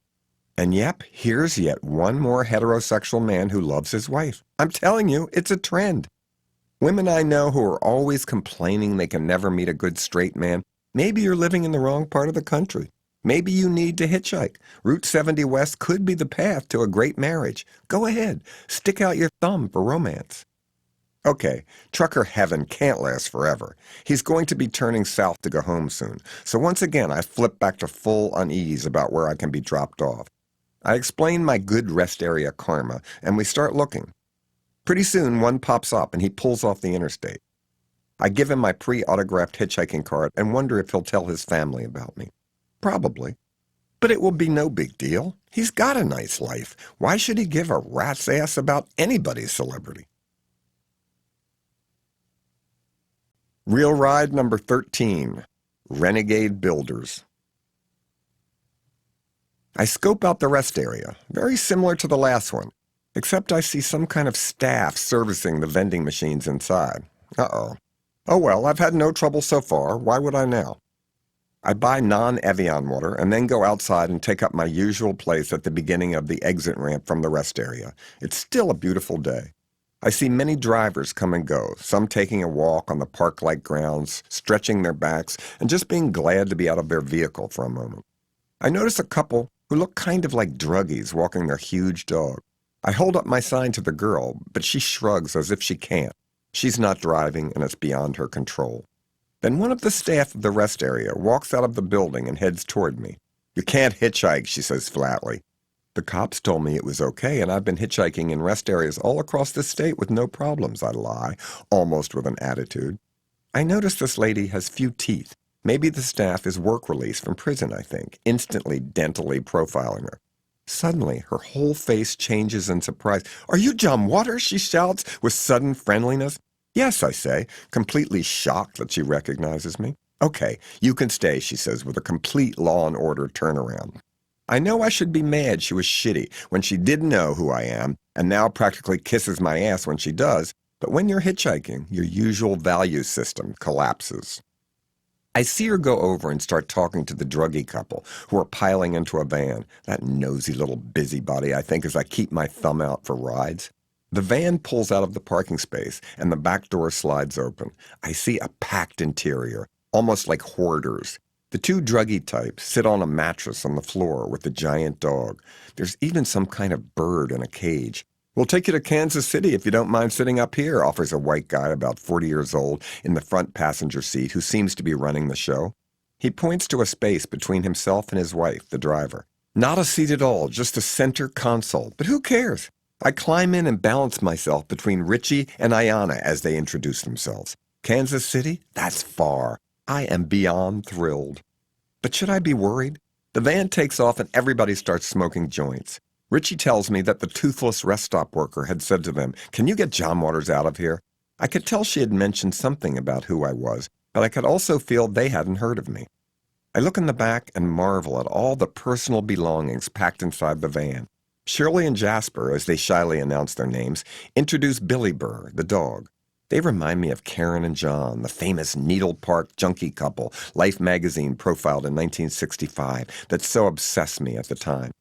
And yep, here's yet one more heterosexual man who loves his wife. I'm telling you, it's a trend. Women I know who are always complaining they can never meet a good straight man, maybe you're living in the wrong part of the country. Maybe you need to hitchhike. Route 70 West could be the path to a great marriage. Go ahead, stick out your thumb for romance. Okay, trucker heaven can't last forever. He's going to be turning south to go home soon. So once again, I flip back to full unease about where I can be dropped off. I explain my good rest area karma, and we start looking. Pretty soon, one pops up, and he pulls off the interstate. I give him my pre-autographed hitchhiking card and wonder if he'll tell his family about me. Probably. But it will be no big deal. He's got a nice life. Why should he give a rat's ass about anybody's celebrity? Real ride number 13, Renegade Builders. I scope out the rest area, very similar to the last one, except I see some kind of staff servicing the vending machines inside. Uh-oh. Oh well, I've had no trouble so far. Why would I now? I buy non-Evian water and then go outside and take up my usual place at the beginning of the exit ramp from the rest area. It's still a beautiful day. I see many drivers come and go, some taking a walk on the park-like grounds, stretching their backs, and just being glad to be out of their vehicle for a moment. I notice a couple who look kind of like druggies walking their huge dog. I hold up my sign to the girl, but she shrugs as if she can't. She's not driving, and it's beyond her control. Then one of the staff of the rest area walks out of the building and heads toward me. You can't hitchhike, she says flatly. The cops told me it was okay, and I've been hitchhiking in rest areas all across the state with no problems, I lie, almost with an attitude. I notice this lady has few teeth. Maybe the staff is work release from prison, I think, instantly dentally profiling her. Suddenly, her whole face changes in surprise. Are you John Waters? She shouts with sudden friendliness. Yes, I say, completely shocked that she recognizes me. Okay, you can stay, she says with a complete law and order turnaround. I know I should be mad she was shitty when she didn't know who I am and now practically kisses my ass when she does, but when you're hitchhiking, your usual value system collapses. I see her go over and start talking to the druggie couple who are piling into a van. That nosy little busybody, I think, as I keep my thumb out for rides. The van pulls out of the parking space and the back door slides open. I see a packed interior, almost like hoarders. The two druggie types sit on a mattress on the floor with the giant dog. There's even some kind of bird in a cage. We'll take you to Kansas City if you don't mind sitting up here, offers a white guy about 40 years old in the front passenger seat who seems to be running the show. He points to a space between himself and his wife, the driver. Not a seat at all, just a center console. But who cares? I climb in and balance myself between Richie and Ayanna as they introduce themselves. Kansas City? That's far. I am beyond thrilled. But should I be worried? The van takes off and everybody starts smoking joints. Richie tells me that the toothless rest stop worker had said to them, "Can you get John Waters out of here?" I could tell she had mentioned something about who I was, but I could also feel they hadn't heard of me. I look in the back and marvel at all the personal belongings packed inside the van. Shirley and Jasper, as they shyly announce their names, introduce Billy Burr, the dog. They remind me of Karen and John, the famous Needle Park junkie couple Life magazine profiled in 1965 that so obsessed me at the time.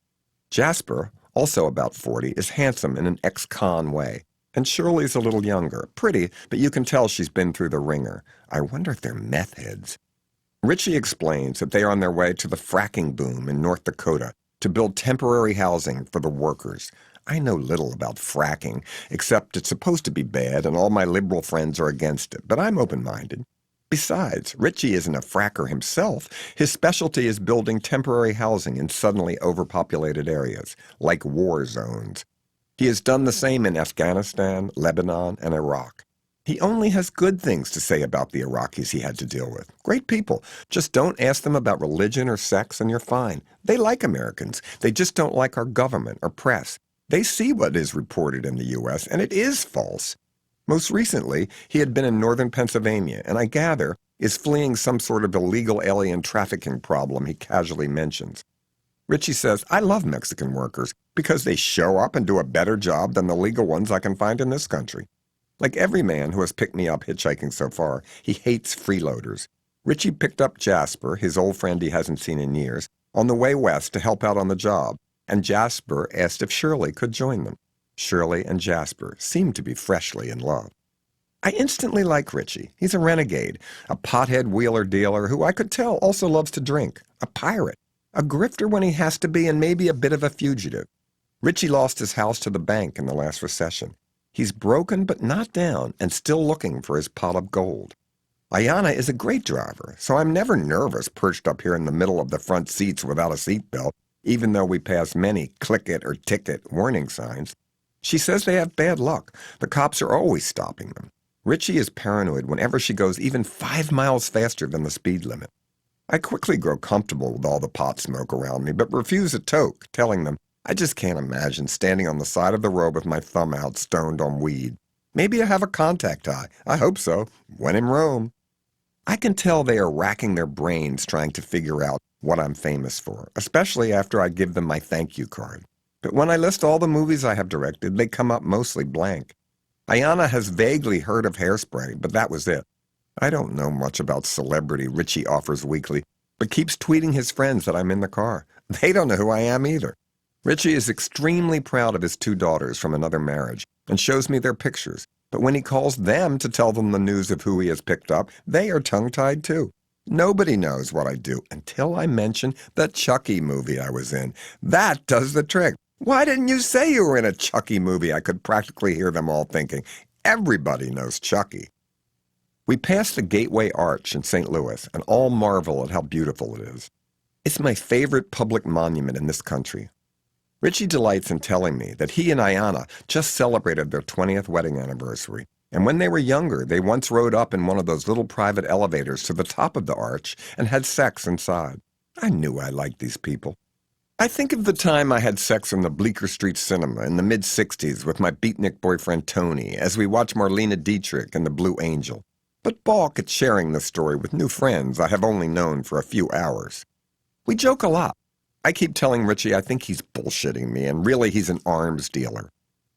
Jasper, also about 40, is handsome in an ex-con way. And Shirley's a little younger, pretty, but you can tell she's been through the ringer. I wonder if they're meth heads. Richie explains that they are on their way to the fracking boom in North Dakota to build temporary housing for the workers. I know little about fracking, except it's supposed to be bad and all my liberal friends are against it, but I'm open-minded. Besides, Richie isn't a fracker himself. His specialty is building temporary housing in suddenly overpopulated areas, like war zones. He has done the same in Afghanistan, Lebanon, and Iraq. He only has good things to say about the Iraqis he had to deal with. Great people. Just don't ask them about religion or sex and you're fine. They like Americans. They just don't like our government or press. They see what is reported in the U.S., and it is false. Most recently, he had been in northern Pennsylvania, and I gather is fleeing some sort of illegal alien trafficking problem he casually mentions. Richie says, I love Mexican workers because they show up and do a better job than the legal ones I can find in this country. Like every man who has picked me up hitchhiking so far, he hates freeloaders. Richie picked up Jasper, his old friend he hasn't seen in years, on the way west to help out on the job, and Jasper asked if Shirley could join them. Shirley and Jasper seem to be freshly in love. I instantly like Richie. He's a renegade, a pothead wheeler-dealer who I could tell also loves to drink, a pirate, a grifter when he has to be, and maybe a bit of a fugitive. Richie lost his house to the bank in the last recession. He's broken but not down and still looking for his pot of gold. Ayanna is a great driver, so I'm never nervous perched up here in the middle of the front seats without a seatbelt, even though we pass many click it or ticket warning signs. She says they have bad luck. The cops are always stopping them. Richie is paranoid whenever she goes even 5 miles faster than the speed limit. I quickly grow comfortable with all the pot smoke around me, but refuse a toke, telling them I just can't imagine standing on the side of the road with my thumb out stoned on weed. Maybe I have a contact eye. I hope so. When in Rome. I can tell they are racking their brains trying to figure out what I'm famous for, especially after I give them my thank you card. But when I list all the movies I have directed, they come up mostly blank. Ayanna has vaguely heard of Hairspray, but that was it. I don't know much about celebrity Richie offers weekly, but keeps tweeting his friends that I'm in the car. They don't know who I am either. Richie is extremely proud of his 2 daughters from another marriage and shows me their pictures. But when he calls them to tell them the news of who he has picked up, they are tongue-tied too. Nobody knows what I do until I mention the Chucky movie I was in. That does the trick. Why didn't you say you were in a Chucky movie? I could practically hear them all thinking. Everybody knows Chucky. We pass the Gateway Arch in St. Louis and all marvel at how beautiful it is. It's my favorite public monument in this country. Richie delights in telling me that he and Ayanna just celebrated their 20th wedding anniversary, and when they were younger, they once rode up in one of those little private elevators to the top of the arch and had sex inside. I knew I liked these people. I think of the time I had sex in the Bleecker Street Cinema in the mid-'60s with my beatnik boyfriend Tony as we watched Marlene Dietrich and the Blue Angel, but balk at sharing the story with new friends I have only known for a few hours. We joke a lot. I keep telling Richie I think he's bullshitting me, and really he's an arms dealer.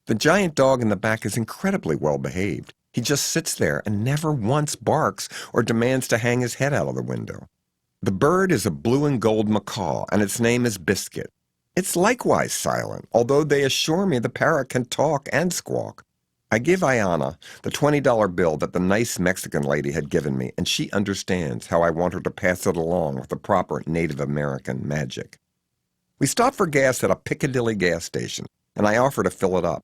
The giant dog in the back is incredibly well behaved. He just sits there and never once barks or demands to hang his head out of the window. The bird is a blue and gold macaw, and its name is Biscuit. It's likewise silent, although they assure me the parrot can talk and squawk. I give Ayanna the $20 bill that the nice Mexican lady had given me, and she understands how I want her to pass it along with the proper Native American magic. We stop for gas at a Piccadilly gas station, and I offer to fill it up.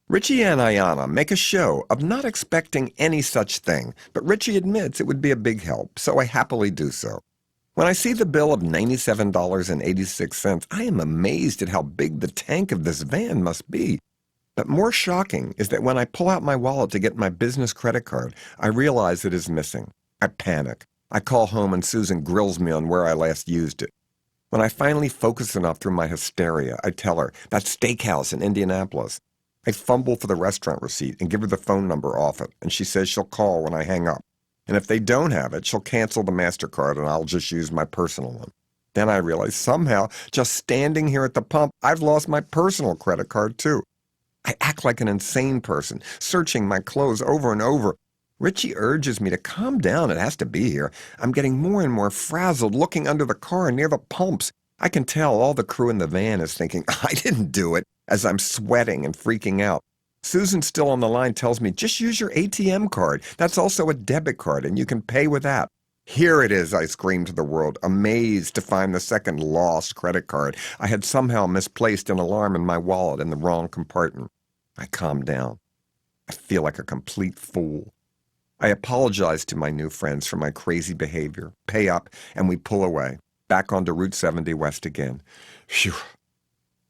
Richie and Ayanna make a show of not expecting any such thing, but Richie admits it would be a big help, so I happily do so. When I see the bill of $97.86, I am amazed at how big the tank of this van must be. But more shocking is that when I pull out my wallet to get my business credit card, I realize it is missing. I panic. I call home and Susan grills me on where I last used it. When I finally focus enough through my hysteria, I tell her, that steakhouse in Indianapolis. I fumble for the restaurant receipt and give her the phone number off it, and she says she'll call when I hang up. And if they don't have it, she'll cancel the MasterCard and I'll just use my personal one. Then I realize somehow, just standing here at the pump, I've lost my personal credit card too. I act like an insane person, searching my clothes over and over. Richie urges me to calm down. It has to be here. I'm getting more and more frazzled, looking under the car near the pumps. I can tell all the crew in the van is thinking, I didn't do it, as I'm sweating and freaking out. Susan, still on the line, tells me, just use your ATM card. That's also a debit card, and you can pay with that. Here it is, I screamed to the world, amazed to find the second lost credit card. I had somehow misplaced an alarm in my wallet in the wrong compartment. I calmed down. I feel like a complete fool. I apologize to my new friends for my crazy behavior, pay up, and we pull away, back onto Route 70 West again. Phew.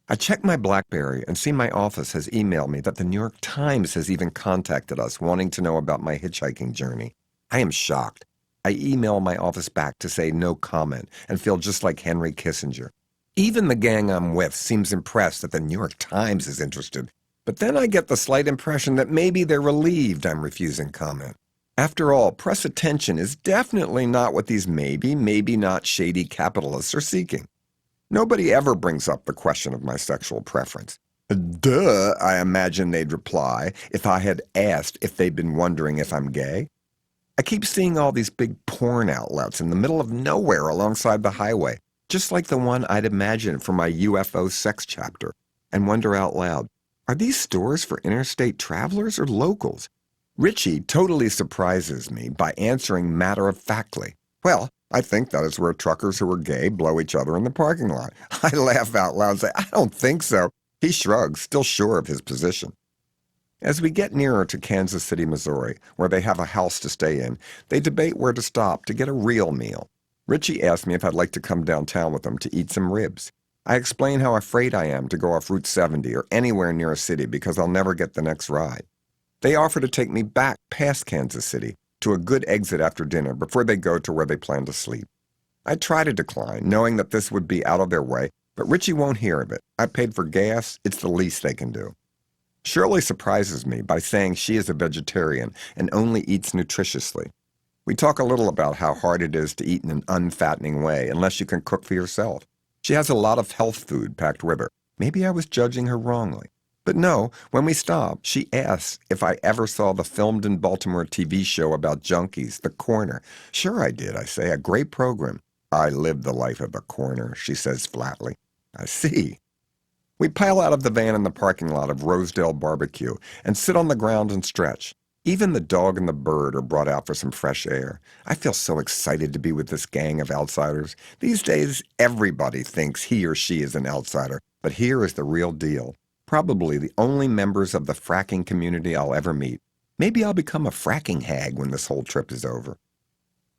I check my BlackBerry and see my office has emailed me that the New York Times has even contacted us wanting to know about my hitchhiking journey. I am shocked. I email my office back to say no comment and feel just like Henry Kissinger. Even the gang I'm with seems impressed that the New York Times is interested, but then I get the slight impression that maybe they're relieved I'm refusing comment. After all, press attention is definitely not what these maybe not shady capitalists are seeking. Nobody ever brings up the question of my sexual preference. Duh, I imagine they'd reply if I had asked if they'd been wondering if I'm gay. I keep seeing all these big porn outlets in the middle of nowhere alongside the highway, just like the one I'd imagined for my UFO sex chapter, and wonder out loud, are these stores for interstate travelers or locals? Richie totally surprises me by answering matter-of-factly, well, I think that is where truckers who are gay blow each other in the parking lot. I laugh out loud and say, I don't think so. He shrugs, still sure of his position. As we get nearer to Kansas City, Missouri, where they have a house to stay in, they debate where to stop to get a real meal. Richie asks me if I'd like to come downtown with them to eat some ribs. I explain how afraid I am to go off Route 70 or anywhere near a city because I'll never get the next ride. They offer to take me back past Kansas City to a good exit after dinner before they go to where they plan to sleep. I try to decline, knowing that this would be out of their way, but Richie won't hear of it. I paid for gas. It's the least they can do. Shirley surprises me by saying she is a vegetarian and only eats nutritiously. We talk a little about how hard it is to eat in an unfattening way unless you can cook for yourself. She has a lot of health food packed with her. Maybe I was judging her wrongly. But no, when we stop, she asks if I ever saw the filmed in Baltimore TV show about junkies, The Corner. Sure I did, I say. A great program. I lived the life of a corner, she says flatly. I see. We pile out of the van in the parking lot of Rosedale Barbecue and sit on the ground and stretch. Even the dog and the bird are brought out for some fresh air. I feel so excited to be with this gang of outsiders. These days, everybody thinks he or she is an outsider, but here is the real deal. Probably the only members of the fracking community I'll ever meet. Maybe I'll become a fracking hag when this whole trip is over.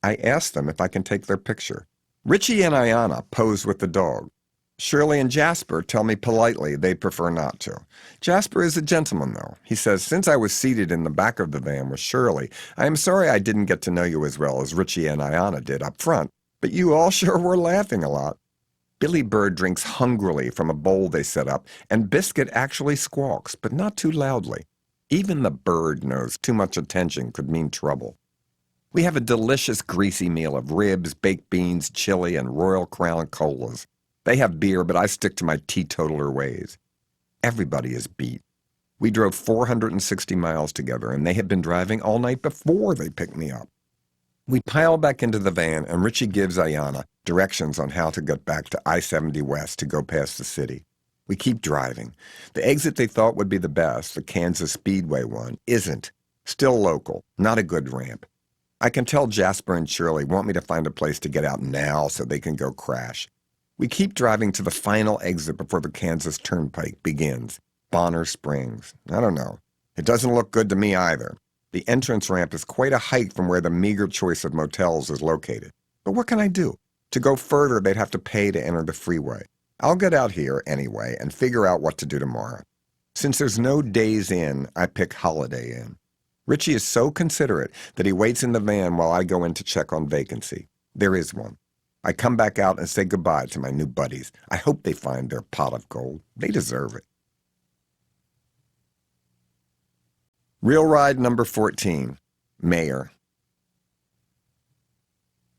I ask them if I can take their picture. Richie and Ayanna pose with the dog. Shirley and Jasper tell me politely they'd prefer not to. Jasper is a gentleman, though. He says, since I was seated in the back of the van with Shirley, I am sorry I didn't get to know you as well as Richie and Ayanna did up front, but you all sure were laughing a lot. Billy Bird drinks hungrily from a bowl they set up, and Biscuit actually squawks, but not too loudly. Even the bird knows too much attention could mean trouble. We have a delicious greasy meal of ribs, baked beans, chili, and Royal Crown colas. They have beer, but I stick to my teetotaler ways. Everybody is beat. We drove 460 miles together, and they had been driving all night before they picked me up. We pile back into the van, and Richie gives Ayanna directions on how to get back to I-70 West to go past the city. We keep driving. The exit they thought would be the best, the Kansas Speedway one, isn't. Still local, not a good ramp. I can tell Jasper and Shirley want me to find a place to get out now so they can go crash. We keep driving to the final exit before the Kansas Turnpike begins. Bonner Springs. I don't know. It doesn't look good to me either. The entrance ramp is quite a hike from where the meager choice of motels is located. But what can I do? To go further, they'd have to pay to enter the freeway. I'll get out here anyway and figure out what to do tomorrow. Since there's no Days Inn, I pick Holiday Inn. Richie is so considerate that he waits in the van while I go in to check on vacancy. There is one. I come back out and say goodbye to my new buddies. I hope they find their pot of gold. They deserve it. Real ride number 14. Mayor.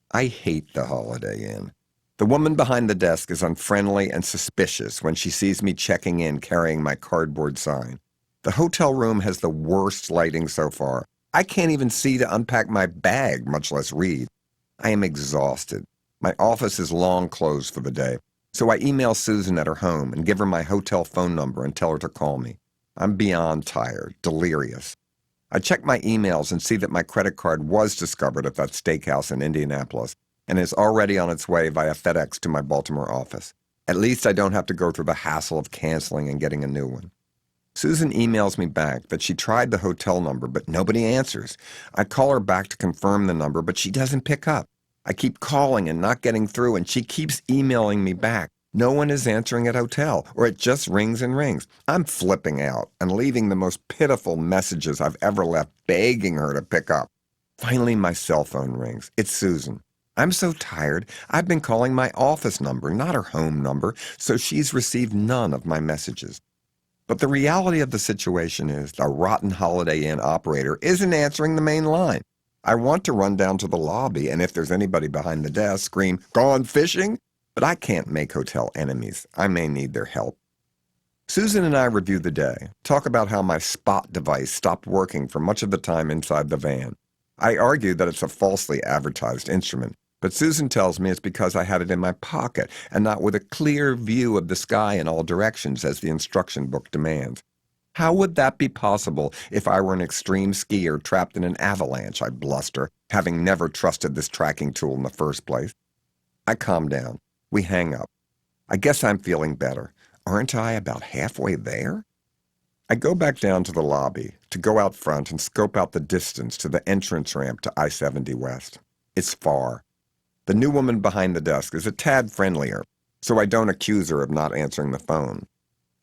I hate the Holiday Inn. The woman behind the desk is unfriendly and suspicious when she sees me checking in carrying my cardboard sign. The hotel room has the worst lighting so far. I can't even see to unpack my bag, much less read. I am exhausted. My office is long closed for the day, so I email Susan at her home and give her my hotel phone number and tell her to call me. I'm beyond tired, delirious. I check my emails and see that my credit card was discovered at that steakhouse in Indianapolis and is already on its way via FedEx to my Baltimore office. At least I don't have to go through the hassle of canceling and getting a new one. Susan emails me back that she tried the hotel number, but nobody answers. I call her back to confirm the number, but she doesn't pick up. I keep calling and not getting through, and she keeps emailing me back. No one is answering at hotel, or it just rings and rings. I'm flipping out and leaving the most pitiful messages I've ever left, begging her to pick up. Finally, my cell phone rings. It's Susan. I'm so tired, I've been calling my office number, not her home number, so she's received none of my messages. But the reality of the situation is the rotten Holiday Inn operator isn't answering the main line. I want to run down to the lobby and if there's anybody behind the desk, scream, "Gone fishing?" But I can't make hotel enemies. I may need their help. Susan and I review the day, talk about how my spot device stopped working for much of the time inside the van. I argue that it's a falsely advertised instrument, but Susan tells me it's because I had it in my pocket and not with a clear view of the sky in all directions as the instruction book demands. How would that be possible if I were an extreme skier trapped in an avalanche, I bluster, having never trusted this tracking tool in the first place? I calm down. We hang up. I guess I'm feeling better. Aren't I about halfway there? I go back down to the lobby to go out front and scope out the distance to the entrance ramp to I-70 West. It's far. The new woman behind the desk is a tad friendlier, so I don't accuse her of not answering the phone.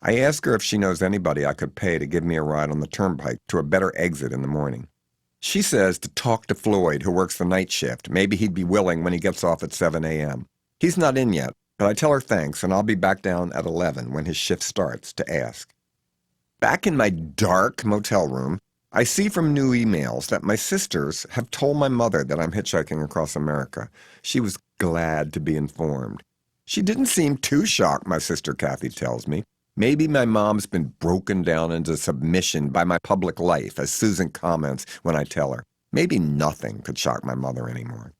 I ask her if she knows anybody I could pay to give me a ride on the turnpike to a better exit in the morning. She says to talk to Floyd, who works the night shift. Maybe he'd be willing when he gets off at 7 a.m. He's not in yet, but I tell her thanks, and I'll be back down at 11 when his shift starts to ask. Back in my dark motel room, I see from new emails that my sisters have told my mother that I'm hitchhiking across America. She was glad to be informed. She didn't seem too shocked, my sister Kathy tells me. Maybe my mom's been broken down into submission by my public life, as Susan comments when I tell her. Maybe nothing could shock my mother anymore.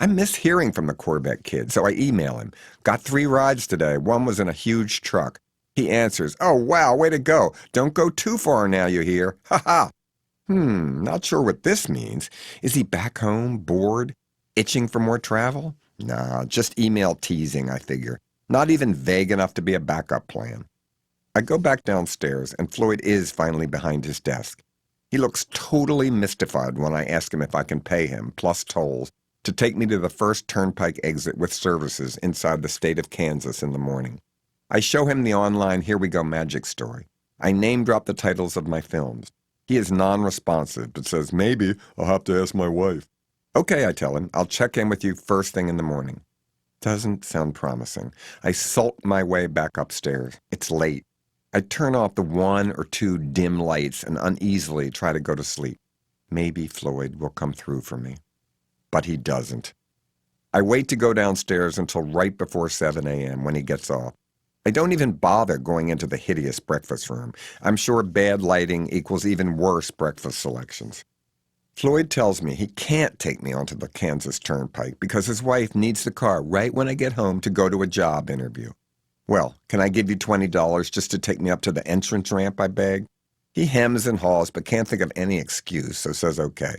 I miss hearing from the Corvette kid, so I email him. Got 3 rides today. One was in a huge truck. He answers, "Oh, wow, way to go. Don't go too far now, you hear? Ha ha." Not sure what this means. Is he back home, bored, itching for more travel? Nah, just email teasing, I figure. Not even vague enough to be a backup plan. I go back downstairs, and Floyd is finally behind his desk. He looks totally mystified when I ask him if I can pay him, plus tolls, to take me to the first turnpike exit with services inside the state of Kansas in the morning. I show him the online Here We Go magic story. I name-drop the titles of my films. He is non-responsive, but says, "Maybe I'll have to ask my wife." Okay, I tell him, I'll check in with you first thing in the morning. Doesn't sound promising. I sulk my way back upstairs. It's late. I turn off the 1 or 2 dim lights and uneasily try to go to sleep. Maybe Floyd will come through for me. But he doesn't. I wait to go downstairs until right before 7 a.m. when he gets off. I don't even bother going into the hideous breakfast room. I'm sure bad lighting equals even worse breakfast selections. Floyd tells me he can't take me onto the Kansas Turnpike because his wife needs the car right when I get home to go to a job interview. Well, can I give you $20 just to take me up to the entrance ramp, I beg? He hems and haws but can't think of any excuse, so says okay.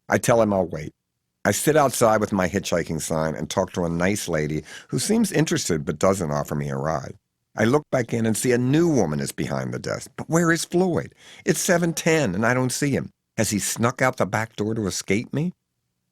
I tell him I'll wait. I sit outside with my hitchhiking sign and talk to a nice lady who seems interested but doesn't offer me a ride. I look back in and see a new woman is behind the desk. But where is Floyd? It's 7:10 and I don't see him. Has he snuck out the back door to escape me?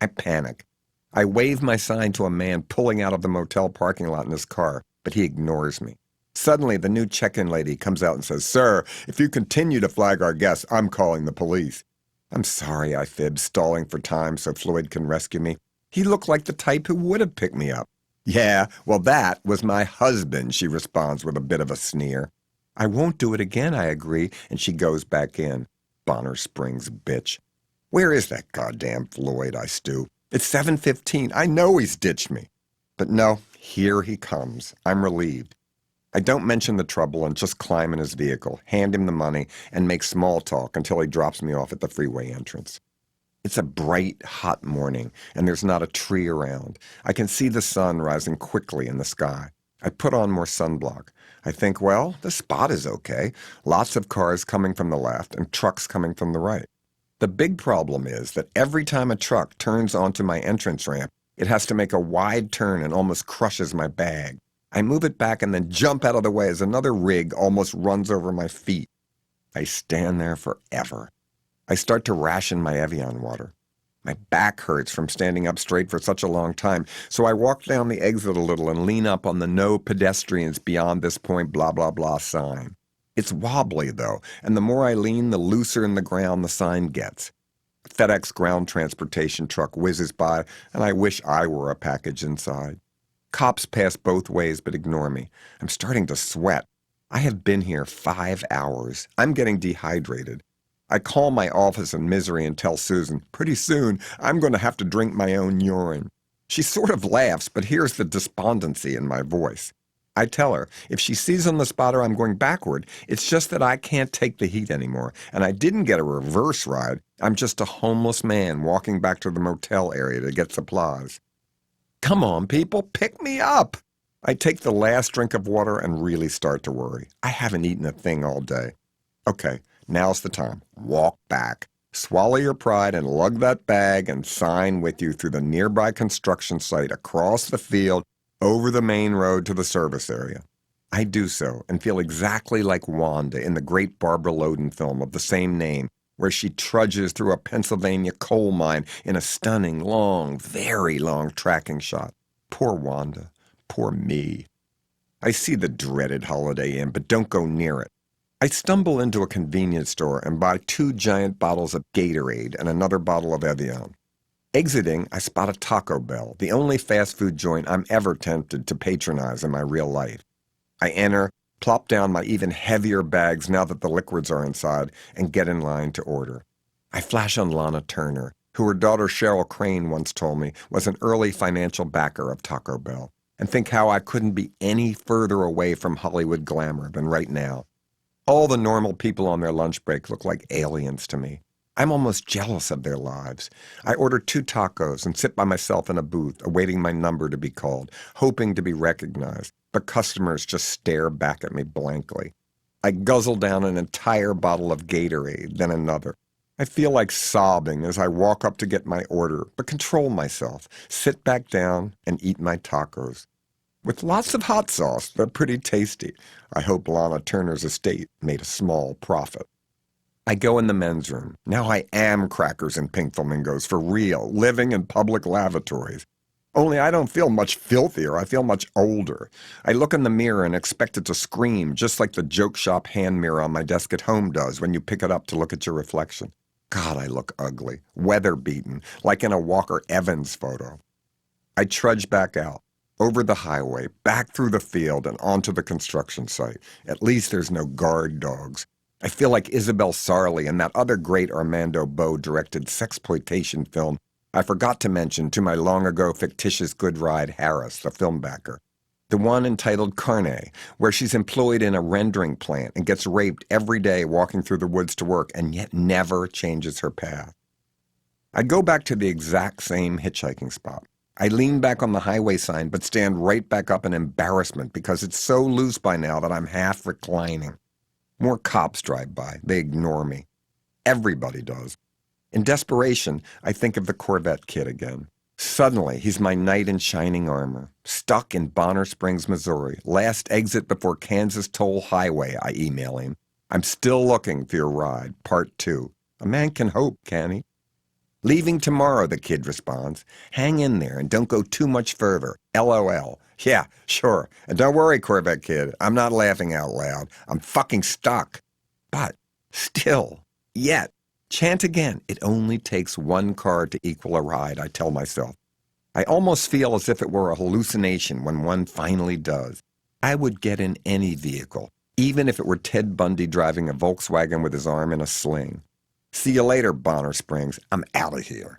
I panic. I wave my sign to a man pulling out of the motel parking lot in his car, but he ignores me. Suddenly, the new check-in lady comes out and says, "Sir, if you continue to flag our guests, I'm calling the police." I'm sorry, I fib, stalling for time so Floyd can rescue me. He looked like the type who would have picked me up. "Yeah, well, that was my husband," she responds with a bit of a sneer. "I won't do it again," I agree, and she goes back in. Bonner Springs bitch. Where is that goddamn Floyd, I stew? It's 7:15. I know he's ditched me. But no, here he comes. I'm relieved. I don't mention the trouble and just climb in his vehicle, hand him the money, and make small talk until he drops me off at the freeway entrance. It's a bright, hot morning, and there's not a tree around. I can see the sun rising quickly in the sky. I put on more sunblock. I think, well, the spot is okay. Lots of cars coming from the left and trucks coming from the right. The big problem is that every time a truck turns onto my entrance ramp, it has to make a wide turn and almost crushes my bag. I move it back and then jump out of the way as another rig almost runs over my feet. I stand there forever. I start to ration my Evian water. My back hurts from standing up straight for such a long time, so I walk down the exit a little and lean up on the "No pedestrians beyond this point blah blah blah" sign. It's wobbly, though, and the more I lean, the looser in the ground the sign gets. A FedEx ground transportation truck whizzes by, and I wish I were a package inside. Cops pass both ways but ignore me. I'm starting to sweat. I have been here 5 hours. I'm getting dehydrated. I call my office in misery and tell Susan, pretty soon I'm going to have to drink my own urine. She sort of laughs, but hears the despondency in my voice. I tell her, if she sees on the spotter I'm going backward, it's just that I can't take the heat anymore, and I didn't get a reverse ride. I'm just a homeless man walking back to the motel area to get supplies. Come on, people, pick me up. I take the last drink of water and really start to worry. I haven't eaten a thing all day. Okay, now's the time. Walk back. Swallow your pride and lug that bag and sign with you through the nearby construction site, across the field, over the main road to the service area. I do so and feel exactly like Wanda in the great Barbara Loden film of the same name, where she trudges through a Pennsylvania coal mine in a stunning, long, very long tracking shot. Poor Wanda. Poor me. I see the dreaded Holiday Inn, but don't go near it. I stumble into a convenience store and buy 2 giant bottles of Gatorade and another bottle of Evian. Exiting, I spot a Taco Bell, the only fast food joint I'm ever tempted to patronize in my real life. I enter, plop down my even heavier bags now that the liquids are inside, and get in line to order. I flash on Lana Turner, who her daughter Cheryl Crane once told me was an early financial backer of Taco Bell, and think how I couldn't be any further away from Hollywood glamour than right now. All the normal people on their lunch break look like aliens to me. I'm almost jealous of their lives. I order 2 tacos and sit by myself in a booth, awaiting my number to be called, hoping to be recognized, but customers just stare back at me blankly. I guzzle down an entire bottle of Gatorade, then another. I feel like sobbing as I walk up to get my order, but control myself, sit back down, and eat my tacos. With lots of hot sauce, they're pretty tasty. I hope Lana Turner's estate made a small profit. I go in the men's room. Now I am crackers and pink flamingos for real, living in public lavatories. Only I don't feel much filthier, I feel much older. I look in the mirror and expect it to scream, just like the joke shop hand mirror on my desk at home does when you pick it up to look at your reflection. God, I look ugly, weather-beaten, like in a Walker Evans photo. I trudge back out, over the highway, back through the field and onto the construction site. At least there's no guard dogs. I feel like Isabel Sarli in that other great Armando Boe-directed sexploitation film I forgot to mention to my long-ago fictitious good ride Harris, the filmmaker. The one entitled Carne, where she's employed in a rendering plant and gets raped every day walking through the woods to work and yet never changes her path. I go back to the exact same hitchhiking spot. I lean back on the highway sign but stand right back up in embarrassment because it's so loose by now that I'm half reclining. More cops drive by. They ignore me. Everybody does. In desperation, I think of the Corvette kid again. Suddenly, he's my knight in shining armor. Stuck in Bonner Springs, Missouri. Last exit before Kansas Toll Highway, I email him. I'm still looking for your ride, part 2. A man can hope, can he? Leaving tomorrow, the kid responds. Hang in there and don't go too much further. LOL. Yeah, sure. And don't worry, Corvette kid. I'm not laughing out loud. I'm fucking stuck. But still, yet, chant again. It only takes 1 car to equal a ride, I tell myself. I almost feel as if it were a hallucination when one finally does. I would get in any vehicle, even if it were Ted Bundy driving a Volkswagen with his arm in a sling. See you later, Bonner Springs. I'm out of here.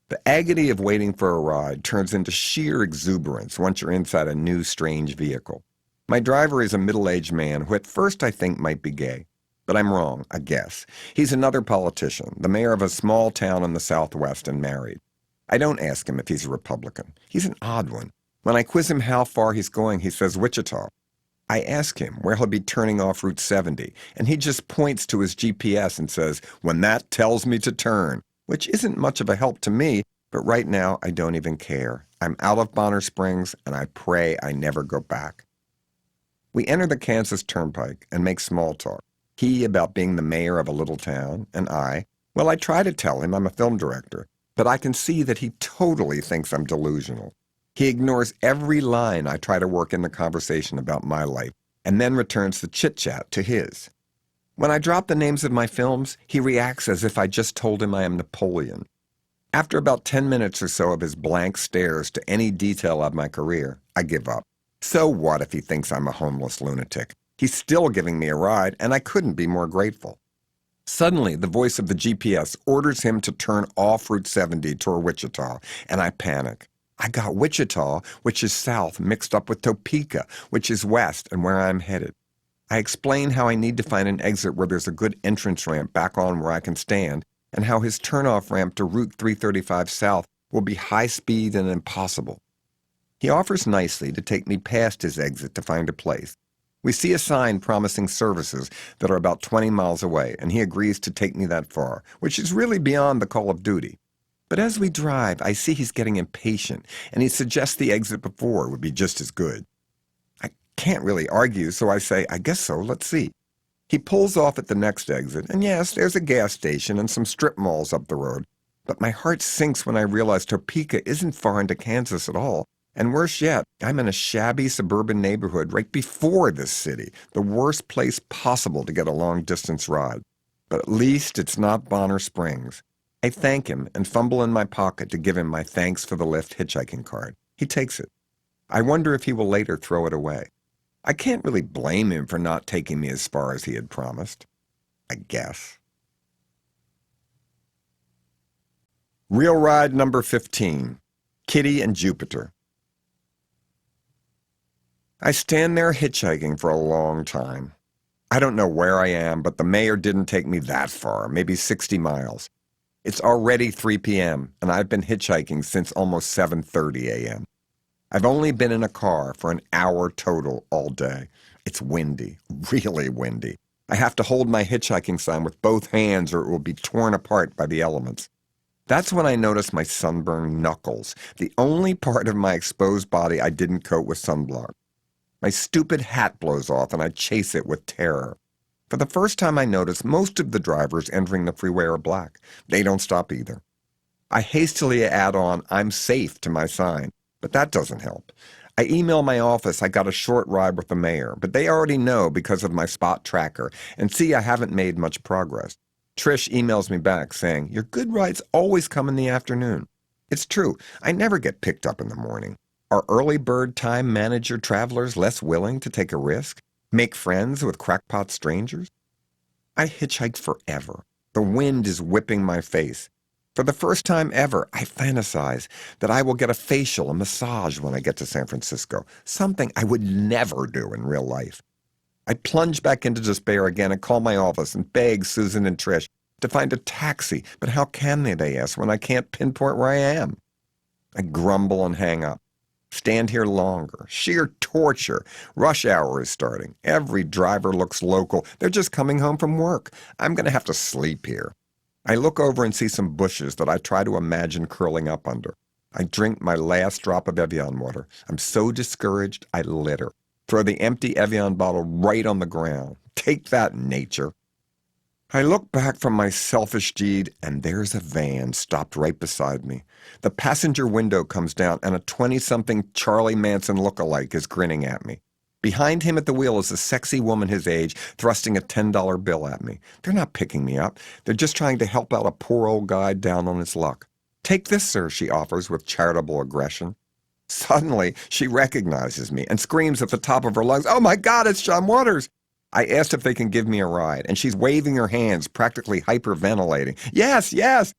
The agony of waiting for a ride turns into sheer exuberance once you're inside a new, strange vehicle. My driver is a middle-aged man who at first I think might be gay. But I'm wrong, I guess. He's another politician, the mayor of a small town in the Southwest and married. I don't ask him if he's a Republican. He's an odd one. When I quiz him how far he's going, he says Wichita. I ask him where he'll be turning off Route 70, and he just points to his GPS and says, "When that tells me to turn," which isn't much of a help to me, but right now I don't even care. I'm out of Bonner Springs, and I pray I never go back. We enter the Kansas Turnpike and make small talk. He about being the mayor of a little town, and I try to tell him I'm a film director, but I can see that he totally thinks I'm delusional. He ignores every line I try to work in the conversation about my life, and then returns the chit-chat to his. When I drop the names of my films, he reacts as if I just told him I am Napoleon. After about 10 minutes or so of his blank stares to any detail of my career, I give up. So what if he thinks I'm a homeless lunatic? He's still giving me a ride, and I couldn't be more grateful. Suddenly, the voice of the GPS orders him to turn off Route 70 toward Wichita, and I panic. I got Wichita, which is south, mixed up with Topeka, which is west and where I'm headed. I explain how I need to find an exit where there's a good entrance ramp back on where I can stand, and how his turnoff ramp to Route 335 south will be high speed and impossible. He offers nicely to take me past his exit to find a place. We see a sign promising services that are about 20 miles away, and he agrees to take me that far, which is really beyond the call of duty. But as we drive, I see he's getting impatient, and he suggests the exit before would be just as good. I can't really argue, so I say, I guess so, let's see. He pulls off at the next exit, and yes, there's a gas station and some strip malls up the road, but my heart sinks when I realize Topeka isn't far into Kansas at all. And worse yet, I'm in a shabby suburban neighborhood right before this city, the worst place possible to get a long-distance ride. But at least it's not Bonner Springs. I thank him and fumble in my pocket to give him my thanks for the lift hitchhiking card. He takes it. I wonder if he will later throw it away. I can't really blame him for not taking me as far as he had promised. I guess. Real ride number 15. Kitty and Jupiter. I stand there hitchhiking for a long time. I don't know where I am, but the mayor didn't take me that far, maybe 60 miles. It's already 3 p.m., and I've been hitchhiking since almost 7:30 a.m. I've only been in a car for an hour total all day. It's windy, really windy. I have to hold my hitchhiking sign with both hands or it will be torn apart by the elements. That's when I notice my sunburned knuckles, the only part of my exposed body I didn't coat with sunblock. My stupid hat blows off and I chase it with terror. For the first time I notice most of the drivers entering the freeway are black. They don't stop either. I hastily add on "I'm safe" to my sign, but that doesn't help. I email my office I got a short ride with the mayor, but they already know because of my spot tracker and see I haven't made much progress. Trish emails me back saying, "Your good rides always come in the afternoon." It's true, I never get picked up in the morning. Are early bird time manager travelers less willing to take a risk? Make friends with crackpot strangers? I hitchhiked forever. The wind is whipping my face. For the first time ever, I fantasize that I will get a facial, a massage when I get to San Francisco, something I would never do in real life. I plunge back into despair again and call my office and beg Susan and Trish to find a taxi, but how can they ask, when I can't pinpoint where I am? I grumble and hang up. Stand here longer. Sheer torture. Rush hour is starting. Every driver looks local. They're just coming home from work. I'm going to have to sleep here. I look over and see some bushes that I try to imagine curling up under. I drink my last drop of Evian water. I'm so discouraged, I litter. Throw the empty Evian bottle right on the ground. Take that, nature. I look back from my selfish deed, and there's a van stopped right beside me. The passenger window comes down, and a 20-something Charlie Manson look-alike is grinning at me. Behind him at the wheel is a sexy woman his age, thrusting a $10 bill at me. They're not picking me up. They're just trying to help out a poor old guy down on his luck. "Take this, sir," she offers with charitable aggression. Suddenly, she recognizes me and screams at the top of her lungs, "Oh my God, it's John Waters!" I asked if they can give me a ride, and she's waving her hands, practically hyperventilating. Yes, yes!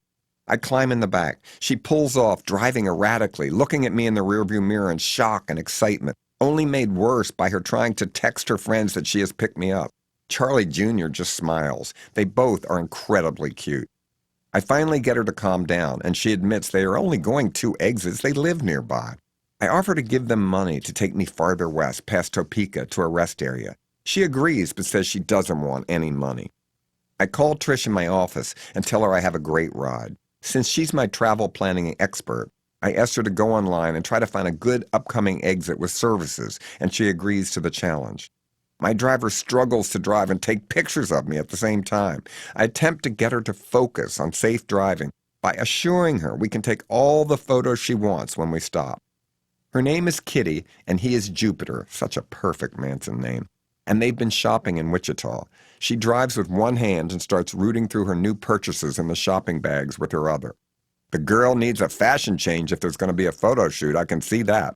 I climb in the back. She pulls off, driving erratically, looking at me in the rearview mirror in shock and excitement, only made worse by her trying to text her friends that she has picked me up. Charlie Jr. just smiles. They both are incredibly cute. I finally get her to calm down, and she admits they are only going 2 exits. They live nearby. I offer to give them money to take me farther west, past Topeka, to a rest area. She agrees, but says she doesn't want any money. I call Trish in my office and tell her I have a great ride. Since she's my travel planning expert, I asked her to go online and try to find a good upcoming exit with services, and she agrees to the challenge. My driver struggles to drive and take pictures of me at the same time. I attempt to get her to focus on safe driving by assuring her we can take all the photos she wants when we stop. Her name is Kitty, and he is Jupiter, such a perfect Manson name. And they've been shopping in Wichita. She drives with one hand and starts rooting through her new purchases in the shopping bags with her other. The girl needs a fashion change if there's going to be a photo shoot, I can see that.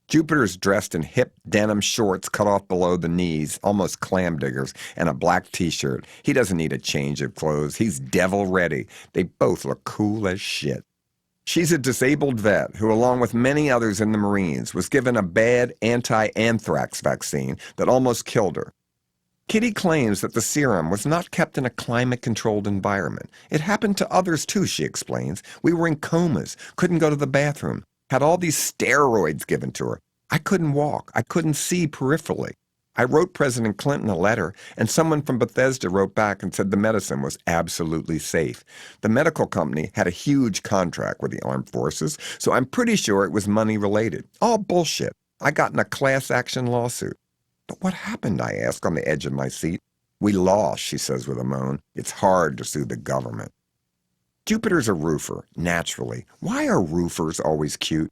Jupiter's dressed in hip denim shorts cut off below the knees, almost clam diggers, and a black t-shirt. He doesn't need a change of clothes. He's devil ready. They both look cool as shit. She's a disabled vet who, along with many others in the Marines, was given a bad anti-anthrax vaccine that almost killed her. Kitty claims that the serum was not kept in a climate-controlled environment. It happened to others too, she explains. We were in comas, couldn't go to the bathroom, had all these steroids given to her. I couldn't walk. I couldn't see peripherally. I wrote President Clinton a letter, and someone from Bethesda wrote back and said the medicine was absolutely safe. The medical company had a huge contract with the armed forces, so I'm pretty sure it was money-related. All bullshit. I got in a class action lawsuit. But what happened, I ask, on the edge of my seat. We lost, she says with a moan. It's hard to sue the government. Jupiter's a roofer, naturally. Why are roofers always cute?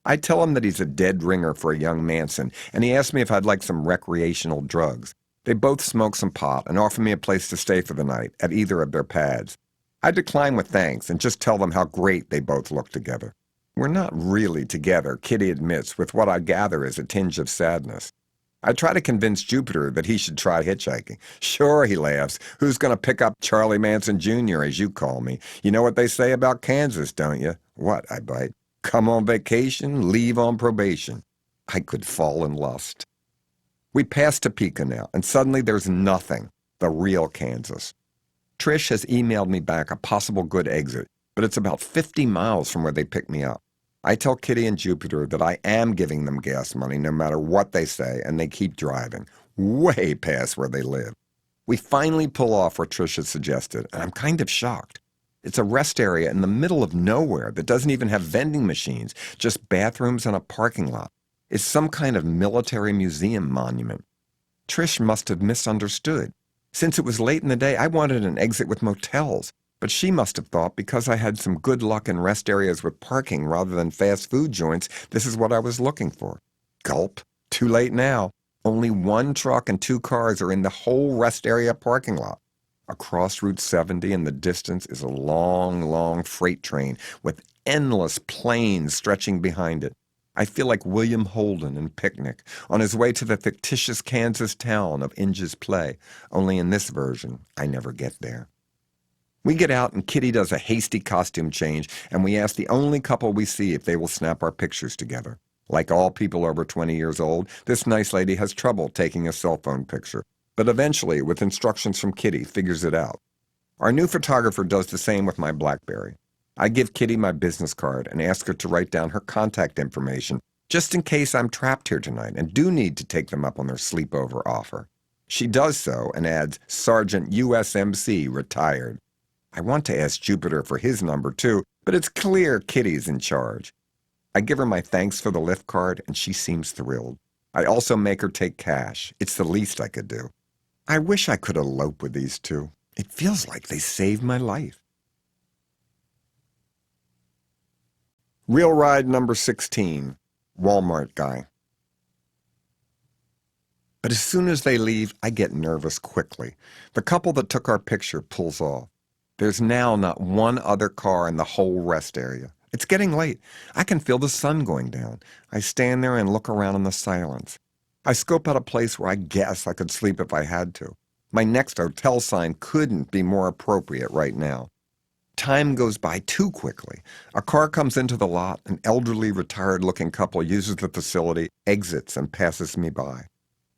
I tell him that he's a dead ringer for a young Manson, and he asks me if I'd like some recreational drugs. They both smoke some pot and offer me a place to stay for the night at either of their pads. I decline with thanks and just tell them how great they both look together. We're not really together, Kitty admits, with what I gather is a tinge of sadness. I try to convince Jupiter that he should try hitchhiking. Sure, he laughs. Who's going to pick up Charlie Manson Jr., as you call me? You know what they say about Kansas, don't you? What, I bite. Come on vacation, leave on probation. I could fall in lust. We pass Topeka now, and suddenly there's nothing. The real Kansas. Trish has emailed me back a possible good exit, but it's about 50 miles from where they picked me up. I tell Kitty and Jupiter that I am giving them gas money no matter what they say, and they keep driving, way past where they live. We finally pull off where Trish had suggested, and I'm kind of shocked. It's a rest area in the middle of nowhere that doesn't even have vending machines, just bathrooms and a parking lot. It's some kind of military museum monument. Trish must have misunderstood. Since it was late in the day, I wanted an exit with motels, but she must have thought because I had some good luck in rest areas with parking rather than fast food joints, this is what I was looking for. Gulp. Too late now. Only 1 truck and 2 cars are in the whole rest area parking lot. Across Route 70 in the distance is a long, long freight train with endless plains stretching behind it. I feel like William Holden in Picnic, on his way to the fictitious Kansas town of Inge's play, only in this version, I never get there. We get out and Kitty does a hasty costume change, and we ask the only couple we see if they will snap our pictures together. Like all people over 20 years old, this nice lady has trouble taking a cell phone picture, but eventually, with instructions from Kitty, figures it out. Our new photographer does the same with my BlackBerry. I give Kitty my business card and ask her to write down her contact information, just in case I'm trapped here tonight and do need to take them up on their sleepover offer. She does so and adds, Sergeant USMC, retired. I want to ask Jupiter for his number too, but it's clear Kitty's in charge. I give her my thanks for the Lyft card, and she seems thrilled. I also make her take cash. It's the least I could do. I wish I could elope with these two. It feels like they saved my life. Real ride number 16, Walmart guy. But as soon as they leave, I get nervous quickly. The couple that took our picture pulls off. There's now not one other car in the whole rest area. It's getting late. I can feel the sun going down. I stand there and look around in the silence. I scope out a place where I guess I could sleep if I had to. My next hotel sign couldn't be more appropriate right now. Time goes by too quickly. A car comes into the lot. An elderly, retired-looking couple uses the facility, exits, and passes me by.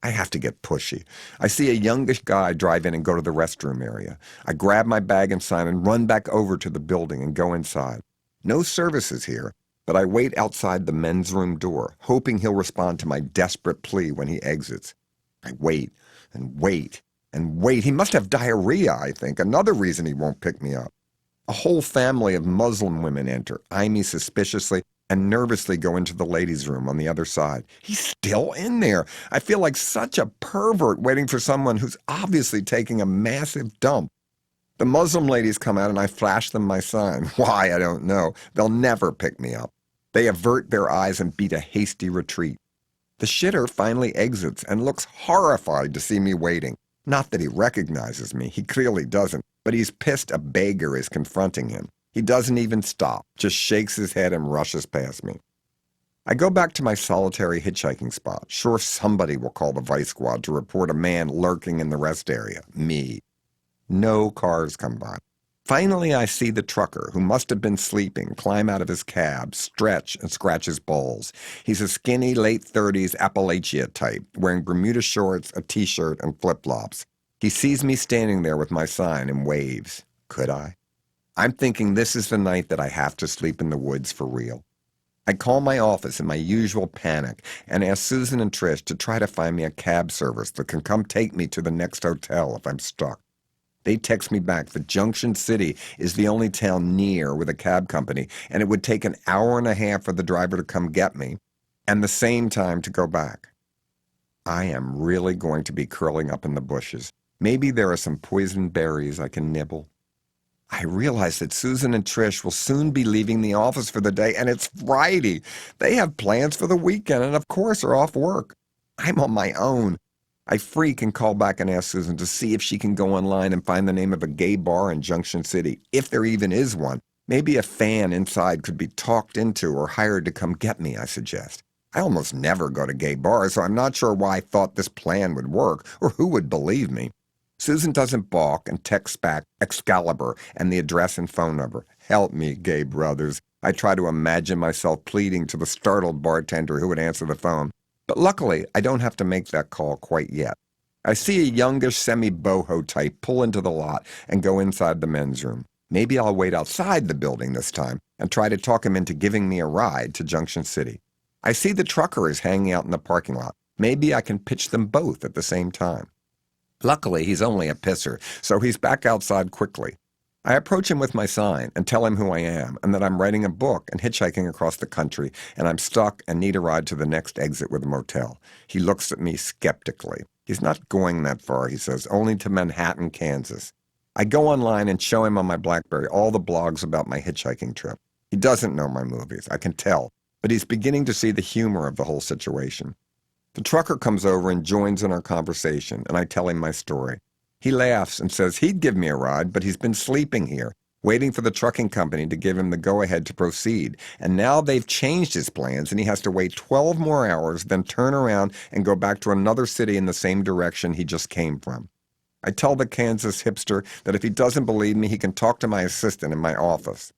I have to get pushy. I see a youngish guy drive in and go to the restroom area. I grab my bag and sign and run back over to the building and go inside. No services here, but I wait outside the men's room door, hoping he'll respond to my desperate plea when he exits. I wait and wait and wait. He must have diarrhea, I think, another reason he won't pick me up. A whole family of Muslim women enter, eye me suspiciously, and nervously go into the ladies' room on the other side. He's still in there. I feel like such a pervert waiting for someone who's obviously taking a massive dump. The Muslim ladies come out and I flash them my sign. Why, I don't know. They'll never pick me up. They avert their eyes and beat a hasty retreat. The shitter finally exits and looks horrified to see me waiting. Not that he recognizes me. He clearly doesn't. But he's pissed a beggar is confronting him. He doesn't even stop, just shakes his head and rushes past me. I go back to my solitary hitchhiking spot. Sure, somebody will call the vice squad to report a man lurking in the rest area. Me. No cars come by. Finally, I see the trucker, who must have been sleeping, climb out of his cab, stretch, and scratch his balls. He's a skinny, late-30s Appalachia type, wearing Bermuda shorts, a T-shirt, and flip-flops. He sees me standing there with my sign and waves. Could I? I'm thinking this is the night that I have to sleep in the woods for real. I call my office in my usual panic and ask Susan and Trish to try to find me a cab service that can come take me to the next hotel if I'm stuck. They text me back that Junction City is the only town near with a cab company, and it would take an hour and a half for the driver to come get me, and the same time to go back. I am really going to be curling up in the bushes. Maybe there are some poisoned berries I can nibble. I realize that Susan and Trish will soon be leaving the office for the day, and it's Friday. They have plans for the weekend and, of course, are off work. I'm on my own. I freak and call back and ask Susan to see if she can go online and find the name of a gay bar in Junction City, if there even is one. Maybe a fan inside could be talked into or hired to come get me, I suggest. I almost never go to gay bars, so I'm not sure why I thought this plan would work or who would believe me. Susan doesn't balk and texts back Excalibur and the address and phone number. Help me, gay brothers. I try to imagine myself pleading to the startled bartender who would answer the phone. But luckily, I don't have to make that call quite yet. I see a youngish semi-boho type pull into the lot and go inside the men's room. Maybe I'll wait outside the building this time and try to talk him into giving me a ride to Junction City. I see the trucker is hanging out in the parking lot. Maybe I can pitch them both at the same time. Luckily, he's only a pisser, so he's back outside quickly. I approach him with my sign and tell him who I am and that I'm writing a book and hitchhiking across the country, and I'm stuck and need a ride to the next exit with a motel. He looks at me skeptically. He's not going that far, he says, only to Manhattan, Kansas. I go online and show him on my BlackBerry all the blogs about my hitchhiking trip. He doesn't know my movies, I can tell, but he's beginning to see the humor of the whole situation. The trucker comes over and joins in our conversation, and I tell him my story. He laughs and says he'd give me a ride, but he's been sleeping here, waiting for the trucking company to give him the go-ahead to proceed. And now they've changed his plans, and he has to wait 12 more hours, then turn around and go back to another city in the same direction he just came from. I tell the Kansas hipster that if he doesn't believe me, he can talk to my assistant in my office.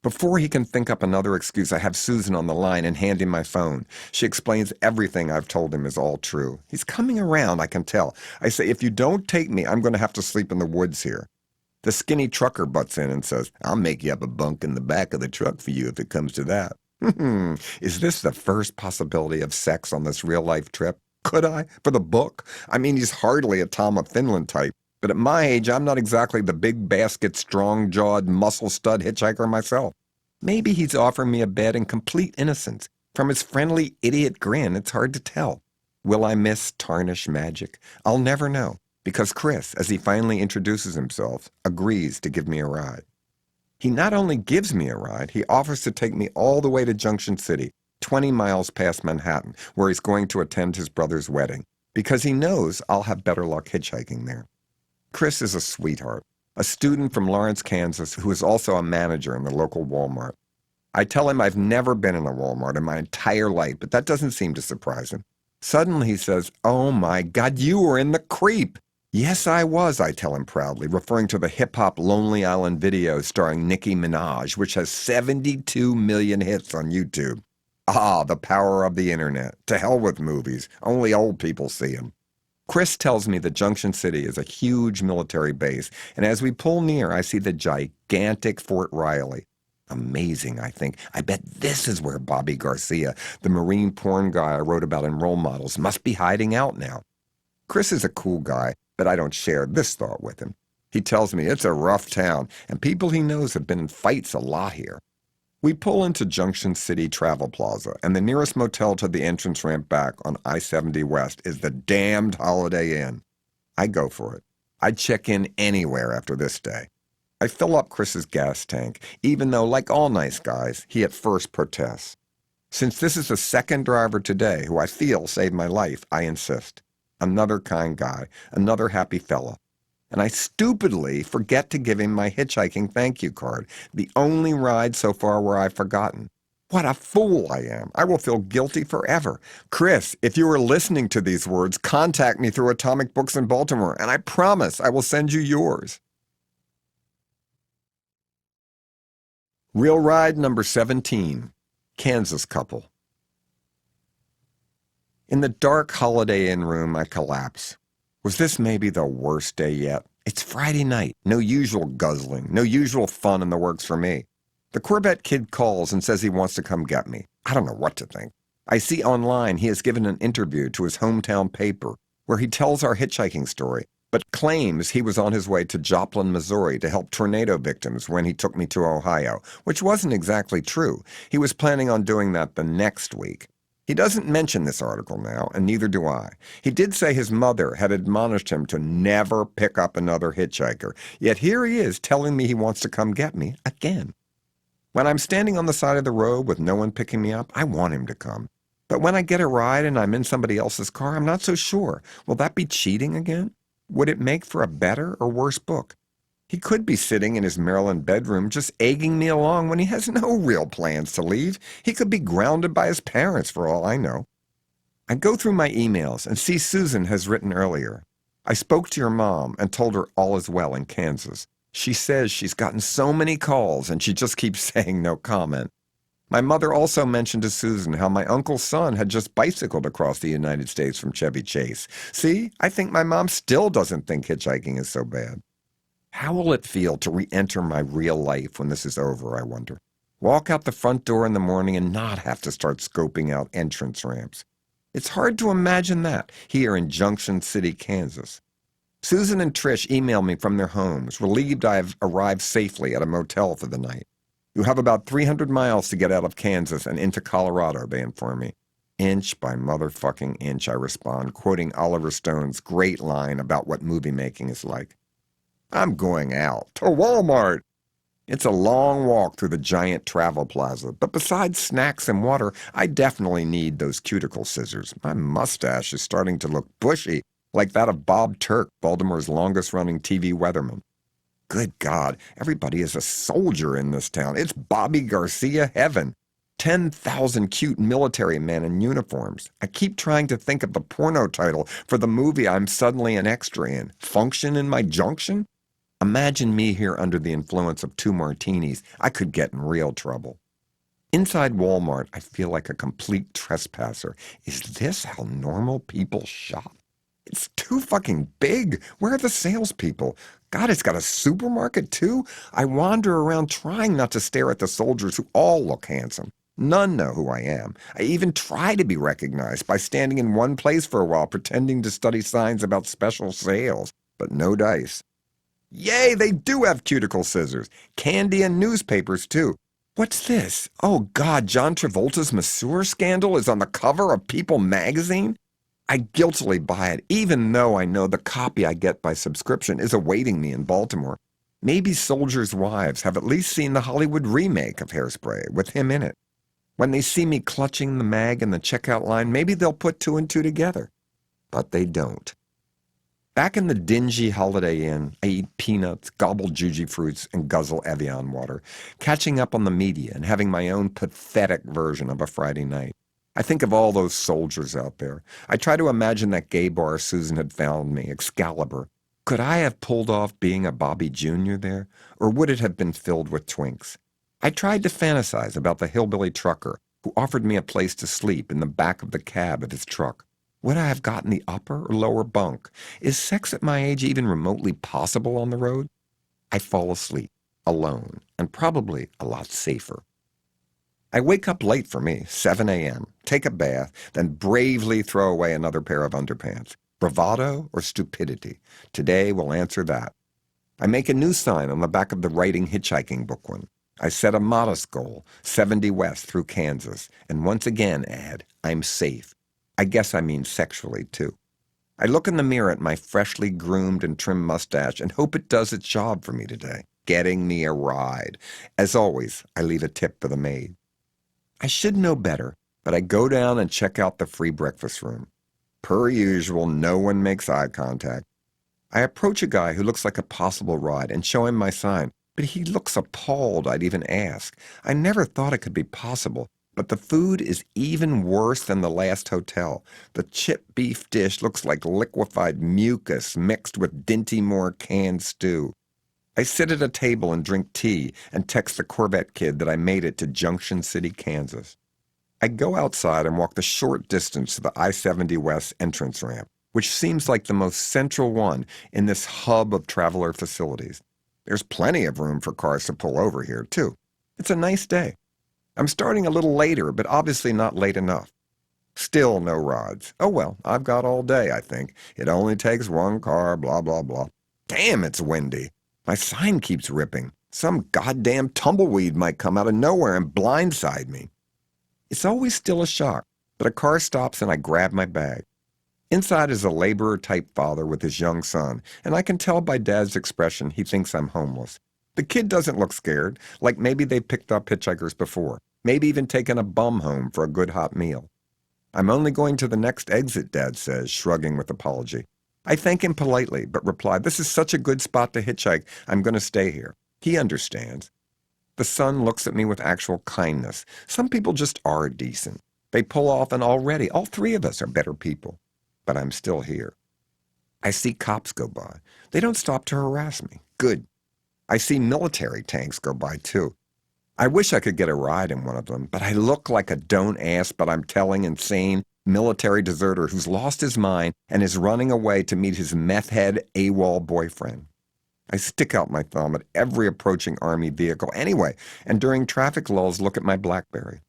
Before he can think up another excuse, I have Susan on the line and hand him my phone. She explains everything I've told him is all true. He's coming around, I can tell. I say, if you don't take me, I'm going to have to sleep in the woods here. The skinny trucker butts in and says, I'll make you up a bunk in the back of the truck for you if it comes to that. Is this the first possibility of sex on this real-life trip? Could I? For the book? I mean, he's hardly a Tom of Finland type. But at my age, I'm not exactly the big basket, strong-jawed, muscle-stud hitchhiker myself. Maybe he's offering me a bed in complete innocence. From his friendly idiot grin, it's hard to tell. Will I miss tarnished magic? I'll never know, because Chris, as he finally introduces himself, agrees to give me a ride. He not only gives me a ride, he offers to take me all the way to Junction City, 20 miles past Manhattan, where he's going to attend his brother's wedding, because he knows I'll have better luck hitchhiking there. Chris is a sweetheart, a student from Lawrence, Kansas, who is also a manager in the local Walmart. I tell him I've never been in a Walmart in my entire life, but that doesn't seem to surprise him. Suddenly he says, "Oh my God, you were in The Creep." "Yes, I was," I tell him proudly, referring to the hip-hop Lonely Island video starring Nicki Minaj, which has 72 million hits on YouTube. Ah, the power of the internet. To hell with movies. Only old people see them. Chris tells me that Junction City is a huge military base, and as we pull near, I see the gigantic Fort Riley. Amazing, I think. I bet this is where Bobby Garcia, the Marine porn guy I wrote about in Role Models, must be hiding out now. Chris is a cool guy, but I don't share this thought with him. He tells me it's a rough town, and people he knows have been in fights a lot here. We pull into Junction City Travel Plaza, and the nearest motel to the entrance ramp back on I-70 West is the damned Holiday Inn. I go for it. I'd check in anywhere after this day. I fill up Chris's gas tank, even though, like all nice guys, he at first protests. Since this is the second driver today who I feel saved my life, I insist. Another kind guy, another happy fella. And I stupidly forget to give him my hitchhiking thank you card, the only ride so far where I've forgotten. What a fool I am. I will feel guilty forever. Chris, if you are listening to these words, contact me through Atomic Books in Baltimore, and I promise I will send you yours. Real ride number 17, Kansas couple. In the dark Holiday Inn room, I collapse. Was this maybe the worst day yet? It's Friday night. No usual guzzling. No usual fun in the works for me. The Corvette kid calls and says he wants to come get me. I don't know what to think. I see online he has given an interview to his hometown paper where he tells our hitchhiking story, but claims he was on his way to Joplin, Missouri to help tornado victims when he took me to Ohio, which wasn't exactly true. He was planning on doing that the next week. He doesn't mention this article now, and neither do I. He did say his mother had admonished him to never pick up another hitchhiker, yet here he is telling me he wants to come get me again. When I'm standing on the side of the road with no one picking me up, I want him to come. But when I get a ride and I'm in somebody else's car, I'm not so sure. Will that be cheating again? Would it make for a better or worse book? He could be sitting in his Maryland bedroom just egging me along when he has no real plans to leave. He could be grounded by his parents for all I know. I go through my emails and see Susan has written earlier. I spoke to your mom and told her all is well in Kansas. She says she's gotten so many calls and she just keeps saying no comment. My mother also mentioned to Susan how my uncle's son had just bicycled across the United States from Chevy Chase. See, I think my mom still doesn't think hitchhiking is so bad. How will it feel to re-enter my real life when this is over, I wonder? Walk out the front door in the morning and not have to start scoping out entrance ramps. It's hard to imagine that here in Junction City, Kansas. Susan and Trish email me from their homes, relieved I have arrived safely at a motel for the night. You have about 300 miles to get out of Kansas and into Colorado, they inform me. Inch by motherfucking inch, I respond, quoting Oliver Stone's great line about what movie making is like. I'm going out to Walmart. It's a long walk through the giant travel plaza, but besides snacks and water, I definitely need those cuticle scissors. My mustache is starting to look bushy, like that of Bob Turk, Baltimore's longest-running TV weatherman. Good God, everybody is a soldier in this town. It's Bobby Garcia heaven. 10,000 cute military men in uniforms. I keep trying to think of the porno title for the movie I'm suddenly an extra in. Function in my junction? Imagine me here under the influence of 2 martinis. I could get in real trouble. Inside Walmart, I feel like a complete trespasser. Is this how normal people shop? It's too fucking big. Where are the salespeople? God, it's got a supermarket too? I wander around trying not to stare at the soldiers who all look handsome. None know who I am. I even try to be recognized by standing in one place for a while pretending to study signs about special sales, but no dice. Yay, they do have cuticle scissors. Candy and newspapers, too. What's this? Oh, God, John Travolta's masseur scandal is on the cover of People magazine? I guiltily buy it, even though I know the copy I get by subscription is awaiting me in Baltimore. Maybe soldiers' wives have at least seen the Hollywood remake of Hairspray with him in it. When they see me clutching the mag in the checkout line, maybe they'll put 2 and 2 together. But they don't. Back in the dingy Holiday Inn, I eat peanuts, gobble juji fruits, and guzzle Evian water, catching up on the media and having my own pathetic version of a Friday night. I think of all those soldiers out there. I try to imagine that gay bar Susan had found me, Excalibur. Could I have pulled off being a Bobby Jr. there, or would it have been filled with twinks? I tried to fantasize about the hillbilly trucker who offered me a place to sleep in the back of the cab of his truck. Would I have gotten the upper or lower bunk? Is sex at my age even remotely possible on the road? I fall asleep, alone, and probably a lot safer. I wake up late for me, 7 a.m., take a bath, then bravely throw away another pair of underpants. Bravado or stupidity? Today we'll answer that. I make a new sign on the back of the writing hitchhiking book one. I set a modest goal, 70 west through Kansas, and once again add, I'm safe. I guess I mean sexually, too. I look in the mirror at my freshly groomed and trimmed mustache and hope it does its job for me today, getting me a ride. As always, I leave a tip for the maid. I should know better, but I go down and check out the free breakfast room. Per usual, no one makes eye contact. I approach a guy who looks like a possible ride and show him my sign, but he looks appalled I'd even ask. I never thought it could be possible, but the food is even worse than the last hotel. The chipped beef dish looks like liquefied mucus mixed with Dinty-Moore canned stew. I sit at a table and drink tea and text the Corvette kid that I made it to Junction City, Kansas. I go outside and walk the short distance to the I-70 West entrance ramp, which seems like the most central one in this hub of traveler facilities. There's plenty of room for cars to pull over here, too. It's a nice day. I'm starting a little later, but obviously not late enough. Still no rides. Oh well, I've got all day, I think. It only takes one car, blah, blah, blah. Damn, it's windy. My sign keeps ripping. Some goddamn tumbleweed might come out of nowhere and blindside me. It's always still a shock, but a car stops and I grab my bag. Inside is a laborer-type father with his young son, and I can tell by Dad's expression he thinks I'm homeless. The kid doesn't look scared, like maybe they picked up hitchhikers before, maybe even taken a bum home for a good hot meal. I'm only going to the next exit, Dad says, shrugging with apology. I thank him politely, but reply, this is such a good spot to hitchhike, I'm going to stay here. He understands. The son looks at me with actual kindness. Some people just are decent. They pull off, and already all three of us are better people. But I'm still here. I see cops go by. They don't stop to harass me. Good. I see military tanks go by, too. I wish I could get a ride in one of them, but I look like a don't ask, but I'm telling insane military deserter who's lost his mind and is running away to meet his meth-head AWOL boyfriend. I stick out my thumb at every approaching Army vehicle anyway, and during traffic lulls look at my BlackBerry.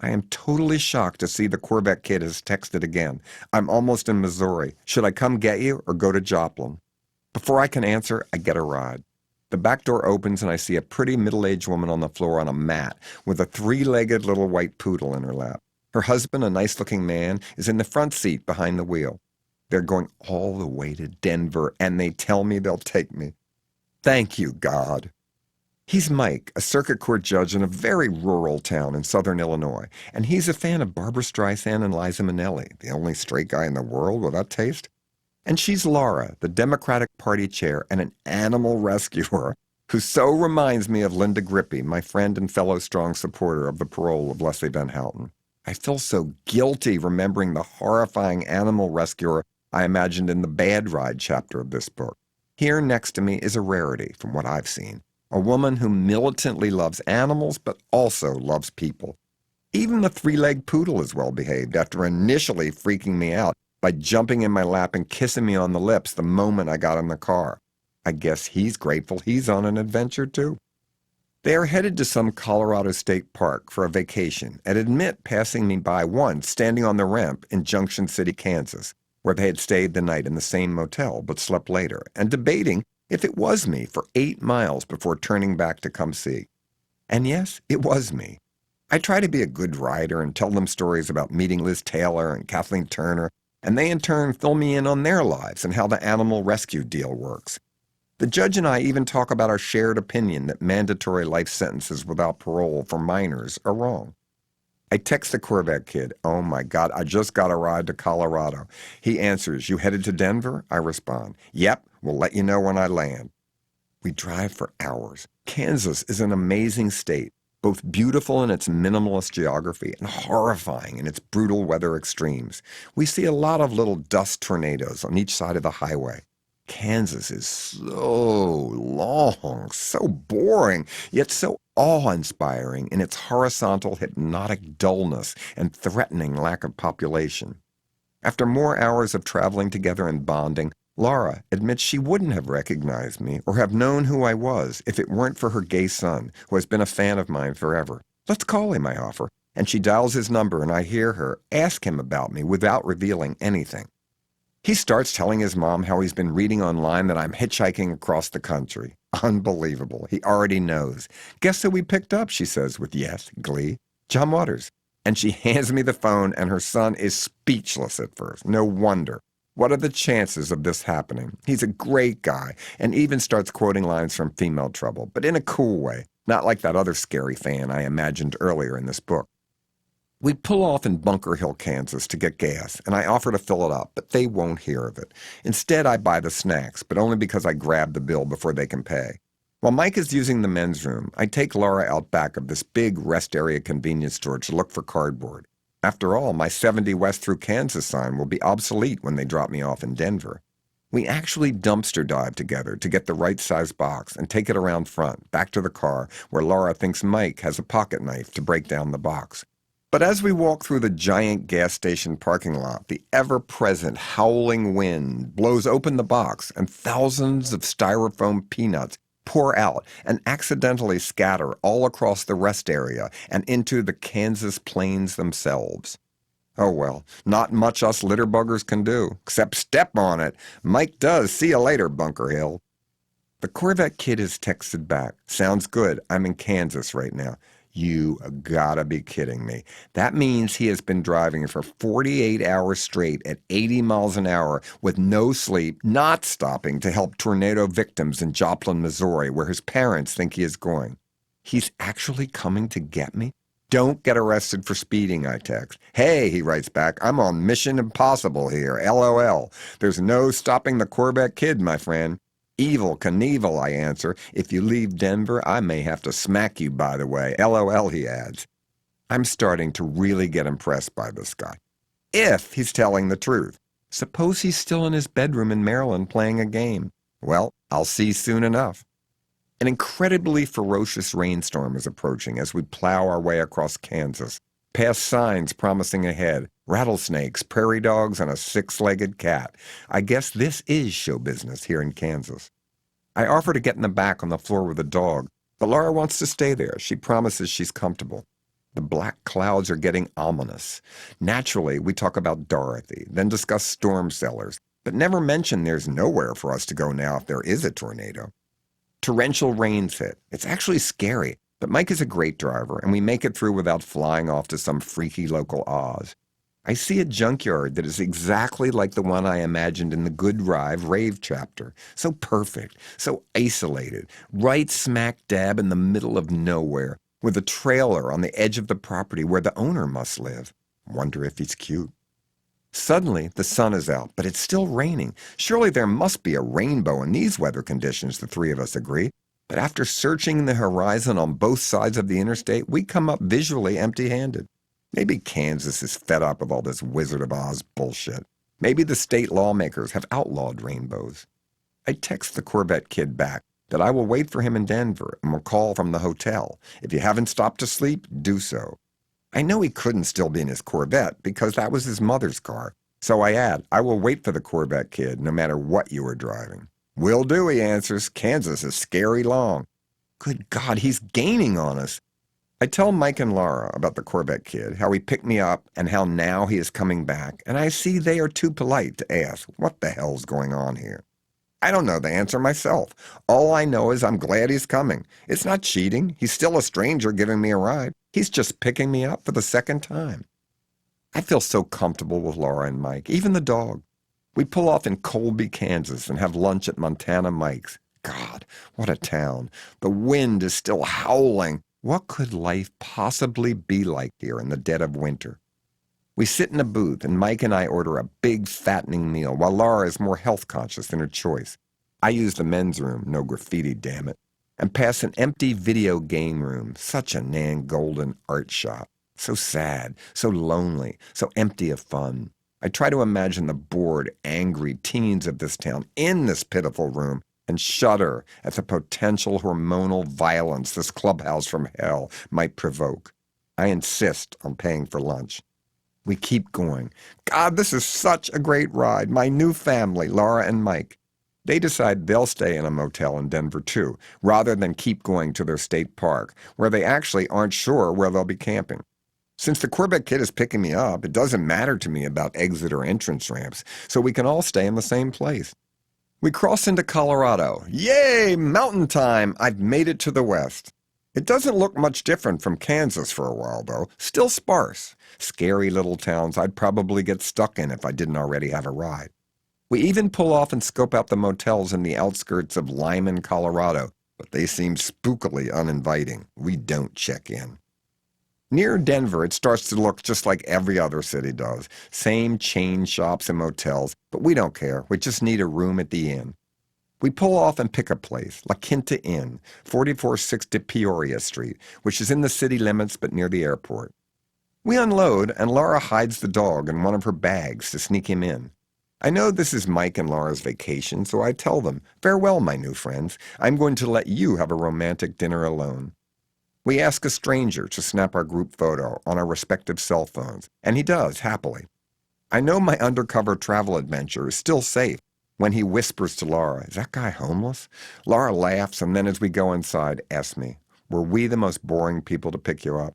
I am totally shocked to see the Corvette kid has texted again. I'm almost in Missouri. Should I come get you or go to Joplin? Before I can answer, I get a ride. The back door opens and I see a pretty middle-aged woman on the floor on a mat with a three-legged little white poodle in her lap. Her husband, a nice-looking man, is in the front seat behind the wheel. They're going all the way to Denver, and they tell me they'll take me. Thank you, God. He's Mike, a circuit court judge in a very rural town in southern Illinois, and he's a fan of Barbra Streisand and Liza Minnelli, the only straight guy in the world with that taste. And she's Laura, the Democratic Party chair and an animal rescuer, who so reminds me of Linda Grippy, my friend and fellow strong supporter of the parole of Leslie Van Houten. I feel so guilty remembering the horrifying animal rescuer I imagined in the Bad Ride chapter of this book. Here next to me is a rarity from what I've seen. A woman who militantly loves animals but also loves people. Even the three-legged poodle is well behaved after initially freaking me out by jumping in my lap and kissing me on the lips the moment I got in the car. I guess he's grateful he's on an adventure too. They are headed to some Colorado state park for a vacation and admit passing me by once standing on the ramp in Junction City, Kansas, where they had stayed the night in the same motel but slept later, and debating if it was me for 8 miles before turning back to come see. And yes, it was me. I try to be a good writer and tell them stories about meeting Liz Taylor and Kathleen Turner, and they in turn fill me in on their lives and how the animal rescue deal works. The judge and I even talk about our shared opinion that mandatory life sentences without parole for minors are wrong. I text the Corvette kid, oh my God, I just got a ride to Colorado. He answers, you headed to Denver? I respond, yep, we'll let you know when I land. We drive for hours. Kansas is an amazing state, both beautiful in its minimalist geography and horrifying in its brutal weather extremes. We see a lot of little dust tornadoes on each side of the highway. Kansas is so long, so boring, yet so awe-inspiring in its horizontal hypnotic dullness and threatening lack of population. After more hours of traveling together and bonding, Laura admits she wouldn't have recognized me or have known who I was if it weren't for her gay son, who has been a fan of mine forever. Let's call him, I offer, and she dials his number and I hear her ask him about me without revealing anything. He starts telling his mom how he's been reading online that I'm hitchhiking across the country. Unbelievable. He already knows. Guess who we picked up, she says with glee. John Waters. And she hands me the phone and her son is speechless at first. No wonder. What are the chances of this happening? He's a great guy and even starts quoting lines from Female Trouble, but in a cool way, not like that other scary fan I imagined earlier in this book. We pull off in Bunker Hill, Kansas to get gas, and I offer to fill it up, but they won't hear of it. Instead, I buy the snacks, but only because I grab the bill before they can pay. While Mike is using the men's room, I take Laura out back of this big rest area convenience store to look for cardboard. After all, my 70 West through Kansas sign will be obsolete when they drop me off in Denver. We actually dumpster dive together to get the right size box and take it around front, back to the car, where Laura thinks Mike has a pocket knife to break down the box. But as we walk through the giant gas station parking lot, the ever-present howling wind blows open the box and thousands of styrofoam peanuts pour out and accidentally scatter all across the rest area and into the Kansas plains themselves. Oh well, not much us litterbuggers can do, except step on it. Mike does. See you later, Bunker Hill. The Corvette kid has texted back. Sounds good. I'm in Kansas right now. You gotta be kidding me. That means he has been driving for 48 hours straight at 80 miles an hour with no sleep, not stopping to help tornado victims in Joplin, Missouri, where his parents think he is going. He's actually coming to get me? Don't get arrested for speeding, I text. Hey, he writes back, I'm on Mission Impossible here, LOL. There's no stopping the Corvette kid, my friend. Evil Knievel, I answer. If you leave Denver, I may have to smack you, by the way. LOL, he adds. I'm starting to really get impressed by this guy. If he's telling the truth. Suppose he's still in his bedroom in Maryland playing a game. Well, I'll see soon enough. An incredibly ferocious rainstorm is approaching as we plow our way across Kansas, past signs promising ahead, rattlesnakes, prairie dogs, and a six-legged cat. I guess this is show business here in Kansas. I offer to get in the back on the floor with the dog, but Laura wants to stay there. She promises she's comfortable. The black clouds are getting ominous. Naturally, we talk about Dorothy, then discuss storm cellars, but never mention there's nowhere for us to go now if there is a tornado. Torrential rains hit. It's actually scary, but Mike is a great driver, and we make it through without flying off to some freaky local Oz. I see a junkyard that is exactly like the one I imagined in the Good Rave chapter. So perfect, so isolated, right smack dab in the middle of nowhere, with a trailer on the edge of the property where the owner must live. Wonder if he's cute. Suddenly, the sun is out, but it's still raining. Surely there must be a rainbow in these weather conditions, the three of us agree. But after searching the horizon on both sides of the interstate, we come up visually empty-handed. Maybe Kansas is fed up with all this Wizard of Oz bullshit. Maybe the state lawmakers have outlawed rainbows. I text the Corvette kid back that I will wait for him in Denver and will call from the hotel. If you haven't stopped to sleep, do so. I know he couldn't still be in his Corvette because that was his mother's car. So I add, I will wait for the Corvette kid no matter what you are driving. Will do, he answers. Kansas is scary long. Good God, he's gaining on us. I tell Mike and Laura about the Corvette kid, how he picked me up and how now he is coming back, and I see they are too polite to ask, what the hell's going on here? I don't know the answer myself. All I know is I'm glad he's coming. It's not cheating. He's still a stranger giving me a ride. He's just picking me up for the second time. I feel so comfortable with Laura and Mike, even the dog. We pull off in Colby, Kansas, and have lunch at Montana Mike's. God, what a town. The wind is still howling. What could life possibly be like here in the dead of winter? We sit in a booth, and Mike and I order a big, fattening meal, while Laura is more health-conscious in her choice. I use the men's room, no graffiti, damn it. and past an empty video game room, such a Nan Golden art shop. So sad, so lonely, so empty of fun. I try to imagine the bored, angry teens of this town in this pitiful room and shudder at the potential hormonal violence this clubhouse from hell might provoke. I insist on paying for lunch. We keep going. God, this is such a great ride. My new family, Laura and Mike. They decide they'll stay in a motel in Denver too, rather than keep going to their state park, where they actually aren't sure where they'll be camping. Since the Corvette kid is picking me up, it doesn't matter to me about exit or entrance ramps, so we can all stay in the same place. We cross into Colorado. Yay, mountain time! I've made it to the west. It doesn't look much different from Kansas for a while, though. Still sparse. Scary little towns I'd probably get stuck in if I didn't already have a ride. We even pull off and scope out the motels in the outskirts of Lyman, Colorado, but they seem spookily uninviting. We don't check in. Near Denver, it starts to look just like every other city does. Same chain shops and motels, but we don't care. We just need a room at the inn. We pull off and pick a place, La Quinta Inn, 4460 Peoria Street, which is in the city limits but near the airport. We unload, and Laura hides the dog in one of her bags to sneak him in. I know this is Mike and Laura's vacation, so I tell them, "Farewell, my new friends. I'm going to let you have a romantic dinner alone." We ask a stranger to snap our group photo on our respective cell phones, and he does, happily. I know my undercover travel adventure is still safe when he whispers to Laura, "Is that guy homeless?" Laura laughs, and then as we go inside, asks me, "Were we the most boring people to pick you up?"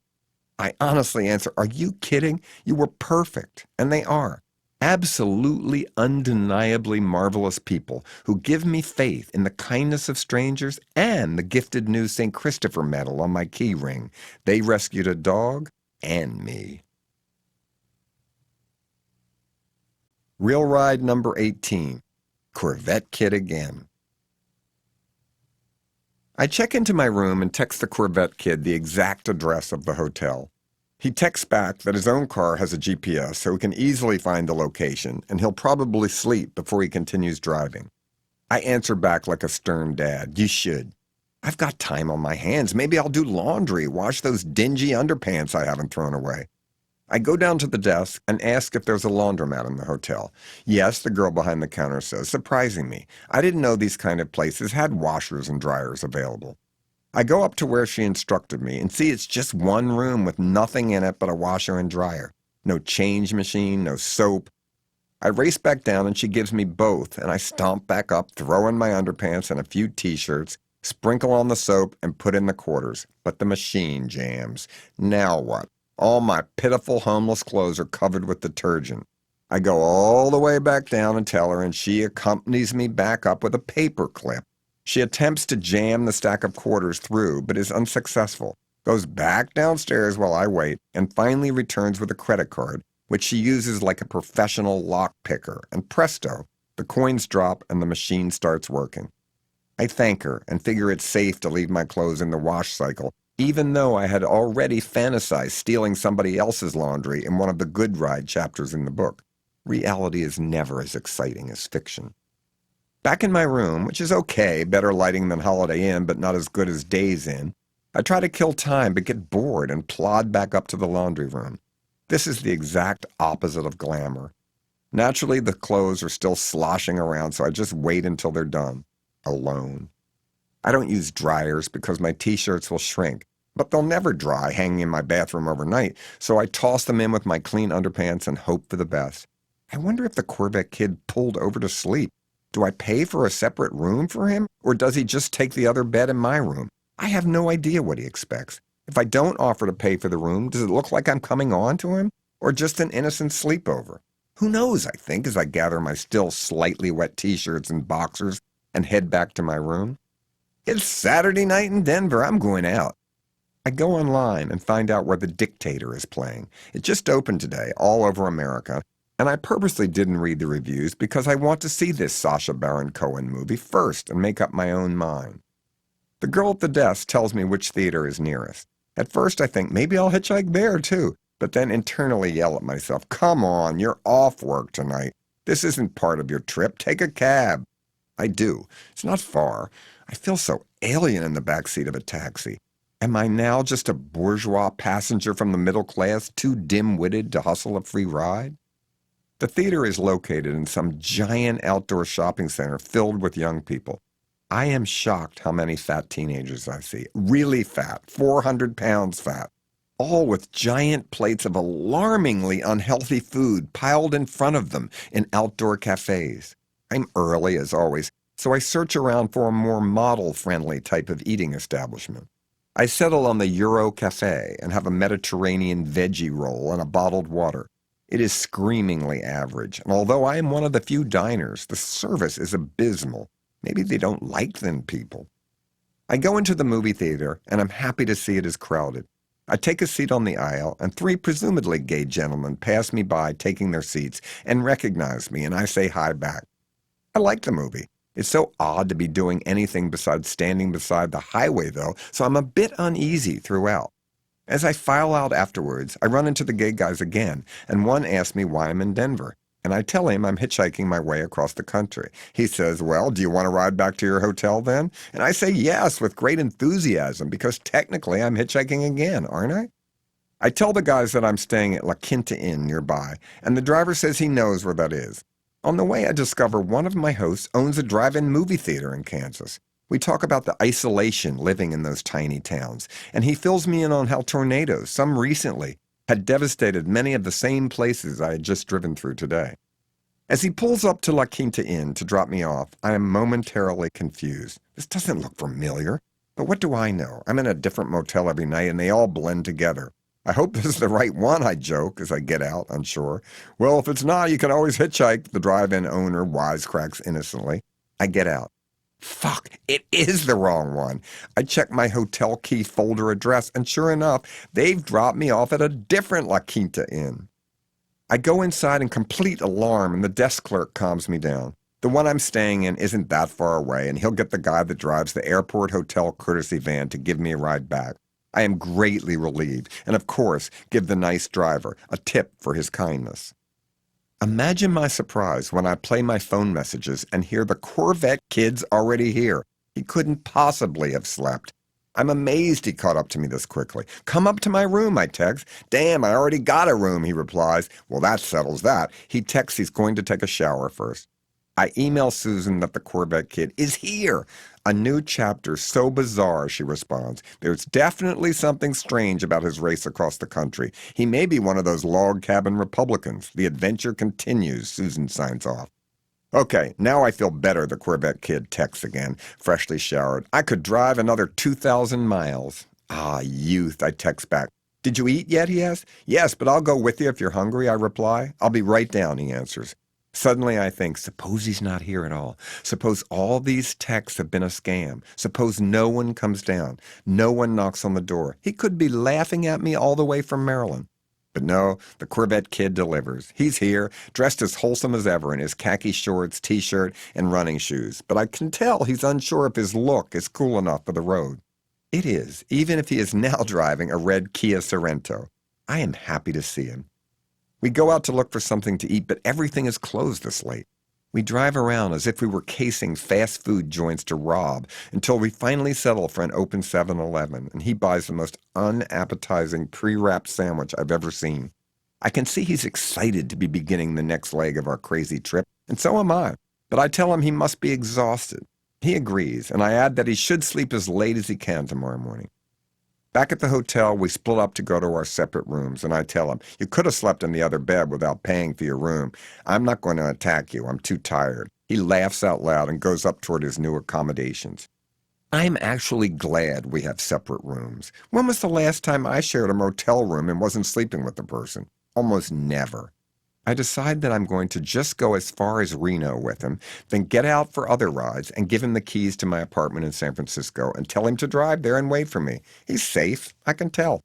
I honestly answer, "Are you kidding? You were perfect." And they are. Absolutely, undeniably marvelous people who give me faith in the kindness of strangers and the gifted new St. Christopher medal on my key ring. They rescued a dog and me. Real ride number 18. Corvette kid again. I check into my room and text the Corvette kid the exact address of the hotel. He texts back that his own car has a GPS, so he can easily find the location, and he'll probably sleep before he continues driving. I answer back like a stern dad, "You should. I've got time on my hands. Maybe I'll do laundry, wash those dingy underpants I haven't thrown away." I go down to the desk and ask if there's a laundromat in the hotel. "Yes," the girl behind the counter says, surprising me. I didn't know these kind of places had washers and dryers available. I go up to where she instructed me and see it's just one room with nothing in it but a washer and dryer. No change machine, no soap. I race back down and she gives me both, and I stomp back up, throw in my underpants and a few t-shirts, sprinkle on the soap, and put in the quarters. But the machine jams. Now what? All my pitiful homeless clothes are covered with detergent. I go all the way back down and tell her, and she accompanies me back up with a paper clip. She attempts to jam the stack of quarters through, but is unsuccessful, goes back downstairs while I wait, and finally returns with a credit card, which she uses like a professional lock picker, and presto, the coins drop and the machine starts working. I thank her and figure it's safe to leave my clothes in the wash cycle, even though I had already fantasized stealing somebody else's laundry in one of the Good Ride chapters in the book. Reality is never as exciting as fiction. Back in my room, which is okay, better lighting than Holiday Inn, but not as good as Days Inn, I try to kill time but get bored and plod back up to the laundry room. This is the exact opposite of glamour. Naturally, the clothes are still sloshing around, so I just wait until they're done. Alone. I don't use dryers because my t-shirts will shrink, but they'll never dry hanging in my bathroom overnight, so I toss them in with my clean underpants and hope for the best. I wonder if the Corvette kid pulled over to sleep. Do I pay for a separate room for him, or does he just take the other bed in my room? I have no idea what he expects. If I don't offer to pay for the room, does it look like I'm coming on to him, or just an innocent sleepover? Who knows, I think, as I gather my still slightly wet t-shirts and boxers and head back to my room. It's Saturday night in Denver. I'm going out. I go online and find out where The Dictator is playing. It just opened today, all over America, and I purposely didn't read the reviews because I want to see this Sacha Baron Cohen movie first and make up my own mind. The girl at the desk tells me which theater is nearest. At first I think maybe I'll hitchhike there too, but then internally yell at myself, "Come on, you're off work tonight. This isn't part of your trip. Take a cab." I do. It's not far. I feel so alien in the backseat of a taxi. Am I now just a bourgeois passenger from the middle class, too dim-witted to hustle a free ride? The theater is located in some giant outdoor shopping center filled with young people. I am shocked how many fat teenagers I see. Really fat, 400 pounds fat. All with giant plates of alarmingly unhealthy food piled in front of them in outdoor cafes. I'm early, as always, so I search around for a more model-friendly type of eating establishment. I settle on the Euro Cafe and have a Mediterranean veggie roll and a bottled water. It is screamingly average, and although I am one of the few diners, the service is abysmal. Maybe they don't like thin people. I go into the movie theater, and I'm happy to see it is crowded. I take a seat on the aisle, and 3 presumably gay gentlemen pass me by taking their seats and recognize me, and I say hi back. I like the movie. It's so odd to be doing anything besides standing beside the highway, though, so I'm a bit uneasy throughout. As I file out afterwards, I run into the gay guys again, and one asks me why I'm in Denver. And I tell him I'm hitchhiking my way across the country. He says, well, do you want to ride back to your hotel then? And I say yes with great enthusiasm because technically I'm hitchhiking again, aren't I? I tell the guys that I'm staying at La Quinta Inn nearby, and the driver says he knows where that is. On the way, I discover one of my hosts owns a drive-in movie theater in Kansas. We talk about the isolation living in those tiny towns, and he fills me in on how tornadoes, some recently, had devastated many of the same places I had just driven through today. As he pulls up to La Quinta Inn to drop me off, I am momentarily confused. This doesn't look familiar, but what do I know? I'm in a different motel every night, and they all blend together. I hope this is the right one, I joke as I get out, unsure. Well, if it's not, you can always hitchhike, the drive-in owner wisecracks innocently. I get out. Fuck, it is the wrong one. I check my hotel key folder address, and sure enough, they've dropped me off at a different La Quinta Inn. I go inside in complete alarm, and the desk clerk calms me down. The one I'm staying in isn't that far away, and he'll get the guy that drives the airport hotel courtesy van to give me a ride back. I am greatly relieved, and of course, give the nice driver a tip for his kindness. Imagine my surprise when I play my phone messages and hear the Corvette kid's already here. He couldn't possibly have slept. I'm amazed he caught up to me this quickly. Come up to my room, I text. Damn, I already got a room, he replies. Well, that settles that. He texts he's going to take a shower first. I email Susan that the Corvette kid is here. A new chapter so bizarre, she responds. There's definitely something strange about his race across the country. He may be one of those log cabin Republicans. The adventure continues, Susan signs off. Okay, now I feel better, the Corvette kid texts again, freshly showered. I could drive another 2,000 miles. Ah, youth, I text back. Did you eat yet, he asks. Yes, but I'll go with you if you're hungry, I reply. I'll be right down, he answers. Suddenly I think, suppose he's not here at all. Suppose all these texts have been a scam. Suppose no one comes down. No one knocks on the door. He could be laughing at me all the way from Maryland. But no, the Corvette kid delivers. He's here, dressed as wholesome as ever in his khaki shorts, t-shirt, and running shoes. But I can tell he's unsure if his look is cool enough for the road. It is, even if he is now driving a red Kia Sorento. I am happy to see him. We go out to look for something to eat, but everything is closed this late. We drive around as if we were casing fast food joints to rob until we finally settle for an open 7-Eleven, and he buys the most unappetizing pre-wrapped sandwich I've ever seen. I can see he's excited to be beginning the next leg of our crazy trip, and so am I. But I tell him he must be exhausted. He agrees, and I add that he should sleep as late as he can tomorrow morning. Back at the hotel, we split up to go to our separate rooms, and I tell him, you could have slept in the other bed without paying for your room. I'm not going to attack you. I'm too tired. He laughs out loud and goes up toward his new accommodations. I'm actually glad we have separate rooms. When was the last time I shared a motel room and wasn't sleeping with the person? Almost never. I decide that I'm going to just go as far as Reno with him, then get out for other rides and give him the keys to my apartment in San Francisco and tell him to drive there and wait for me. He's safe, I can tell.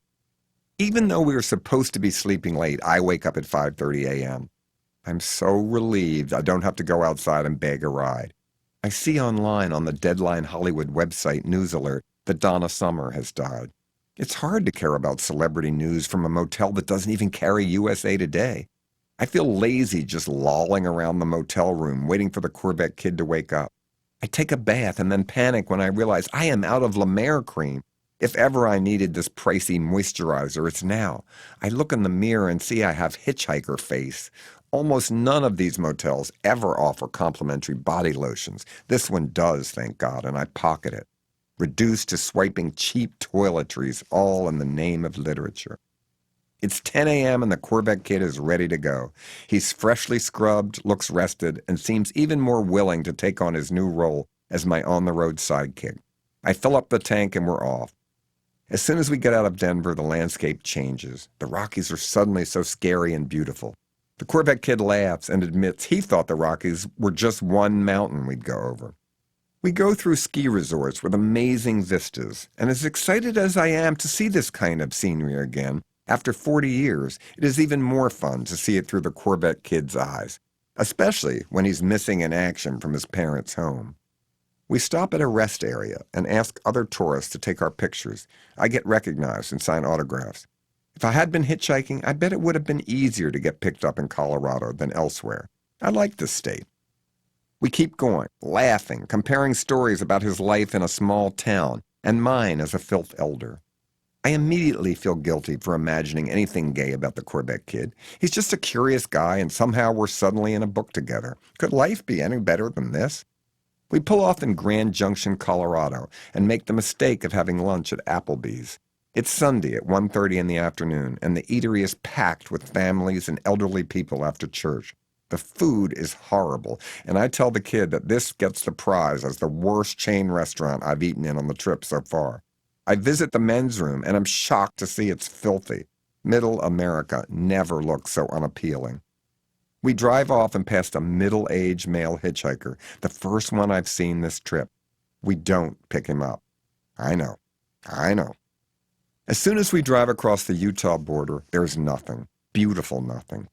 Even though we were supposed to be sleeping late, I wake up at 5:30 a.m. I'm so relieved I don't have to go outside and beg a ride. I see online on the Deadline Hollywood website news alert that Donna Summer has died. It's hard to care about celebrity news from a motel that doesn't even carry USA Today. I feel lazy just lolling around the motel room waiting for the Corvette kid to wake up. I take a bath and then panic when I realize I am out of La Mer cream. If ever I needed this pricey moisturizer, it's now. I look in the mirror and see I have hitchhiker face. Almost none of these motels ever offer complimentary body lotions. This one does, thank God, and I pocket it. Reduced to swiping cheap toiletries, all in the name of literature. It's 10 a.m. and the Corvette kid is ready to go. He's freshly scrubbed, looks rested, and seems even more willing to take on his new role as my on-the-road sidekick. I fill up the tank and we're off. As soon as we get out of Denver, the landscape changes. The Rockies are suddenly so scary and beautiful. The Corvette kid laughs and admits he thought the Rockies were just one mountain we'd go over. We go through ski resorts with amazing vistas, and as excited as I am to see this kind of scenery again, after 40 years, it is even more fun to see it through the Corvette kid's eyes, especially when he's missing in action from his parents' home. We stop at a rest area and ask other tourists to take our pictures. I get recognized and sign autographs. If I had been hitchhiking, I bet it would have been easier to get picked up in Colorado than elsewhere. I like this state. We keep going, laughing, comparing stories about his life in a small town and mine as a filth elder. I immediately feel guilty for imagining anything gay about the Corvette kid. He's just a curious guy, and somehow we're suddenly in a book together. Could life be any better than this? We pull off in Grand Junction, Colorado, and make the mistake of having lunch at Applebee's. It's Sunday at 1:30 in the afternoon, and the eatery is packed with families and elderly people after church. The food is horrible, and I tell the kid that this gets the prize as the worst chain restaurant I've eaten in on the trip so far. I visit the men's room, and I'm shocked to see it's filthy. Middle America never looks so unappealing. We drive off and past a middle-aged male hitchhiker, the first one I've seen this trip. We don't pick him up. I know. As soon as we drive across the Utah border, there's nothing. Beautiful nothing.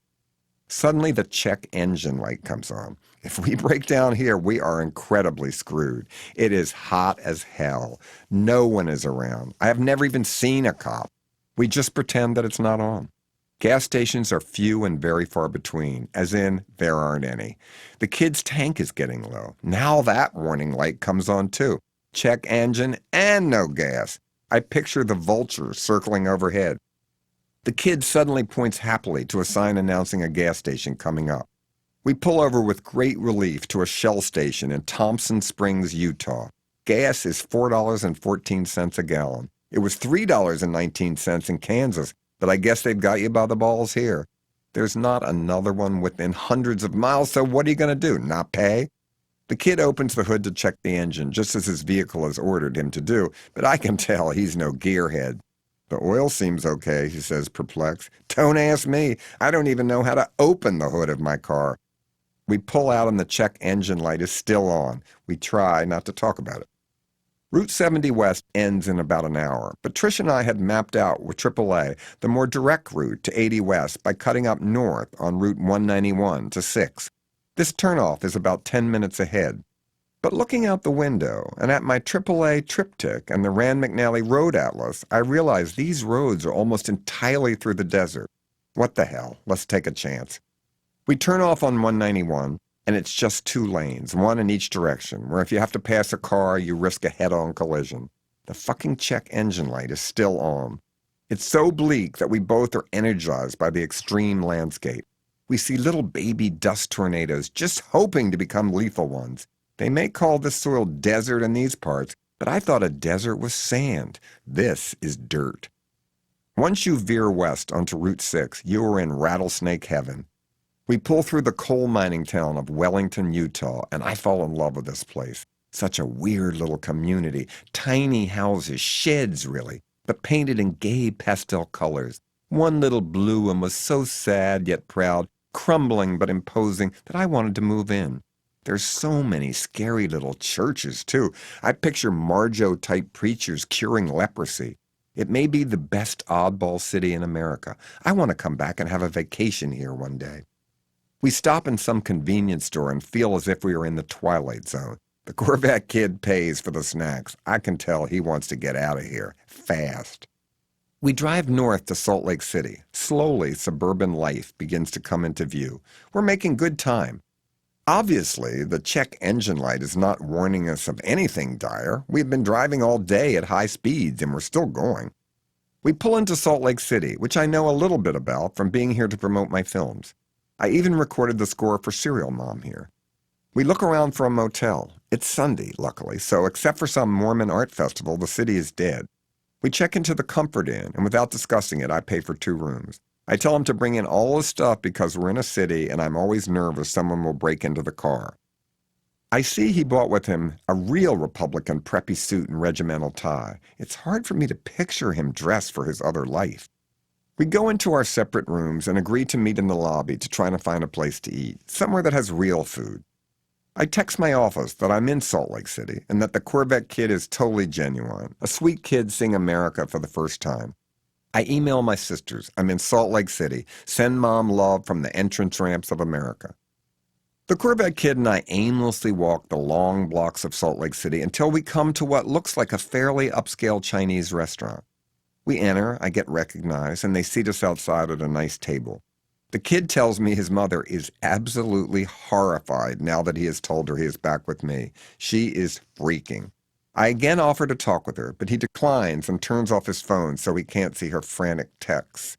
Suddenly the check engine light comes on. If we break down here, we are incredibly screwed. It is hot as hell. No one is around. I have never even seen a cop. We just pretend that it's not on. Gas stations are few and very far between, as in, there aren't any. The kid's tank is getting low. Now that warning light comes on too. Check engine and no gas. I picture the vultures circling overhead. The kid suddenly points happily to a sign announcing a gas station coming up. We pull over with great relief to a Shell station in Thompson Springs, Utah. Gas is $4.14 a gallon. It was $3.19 in Kansas, but I guess they've got you by the balls here. There's not another one within hundreds of miles, so what are you going to do, not pay? The kid opens the hood to check the engine, just as his vehicle has ordered him to do, but I can tell he's no gearhead. The oil seems okay, he says, perplexed. Don't ask me. I don't even know how to open the hood of my car. We pull out and the check engine light is still on. We try not to talk about it. Route 70 West ends in about an hour, but Trish and I had mapped out with AAA the more direct route to 80 West by cutting up north on Route 191 to 6. This turnoff is about 10 minutes ahead. But looking out the window and at my AAA triptych and the Rand McNally Road Atlas, I realize these roads are almost entirely through the desert. What the hell? Let's take a chance. We turn off on 191, and it's just 2 lanes, one in each direction, where if you have to pass a car, you risk a head-on collision. The fucking check engine light is still on. It's so bleak that we both are energized by the extreme landscape. We see little baby dust tornadoes just hoping to become lethal ones. They may call this soil desert in these parts, but I thought a desert was sand. This is dirt. Once you veer west onto Route 6, you are in rattlesnake heaven. We pull through the coal mining town of Wellington, Utah, and I fall in love with this place. Such a weird little community. Tiny houses, sheds really, but painted in gay pastel colors. One little blue one was so sad yet proud, crumbling but imposing, that I wanted to move in. There's so many scary little churches, too. I picture Marjo-type preachers curing leprosy. It may be the best oddball city in America. I want to come back and have a vacation here one day. We stop in some convenience store and feel as if we are in the Twilight Zone. The Corvette kid pays for the snacks. I can tell he wants to get out of here, fast. We drive north to Salt Lake City. Slowly, suburban life begins to come into view. We're making good time. Obviously, the check engine light is not warning us of anything dire. We've been driving all day at high speeds and we're still going. We pull into Salt Lake City, which I know a little bit about from being here to promote my films. I even recorded the score for Serial Mom here. We look around for a motel. It's Sunday, luckily, so except for some Mormon art festival, the city is dead. We check into the Comfort Inn, and without discussing it, I pay for 2 rooms. I tell him to bring in all his stuff because we're in a city and I'm always nervous someone will break into the car. I see he brought with him a real Republican preppy suit and regimental tie. It's hard for me to picture him dressed for his other life. We go into our separate rooms and agree to meet in the lobby to try to find a place to eat, somewhere that has real food. I text my office that I'm in Salt Lake City and that the Corvette kid is totally genuine, a sweet kid seeing America for the first time. I email my sisters, I'm in Salt Lake City, send mom love from the entrance ramps of America. The Corvette kid and I aimlessly walk the long blocks of Salt Lake City until we come to what looks like a fairly upscale Chinese restaurant. We enter, I get recognized, and they seat us outside at a nice table. The kid tells me his mother is absolutely horrified now that he has told her he is back with me. She is freaking. I again offer to talk with her, but he declines and turns off his phone so he can't see her frantic texts.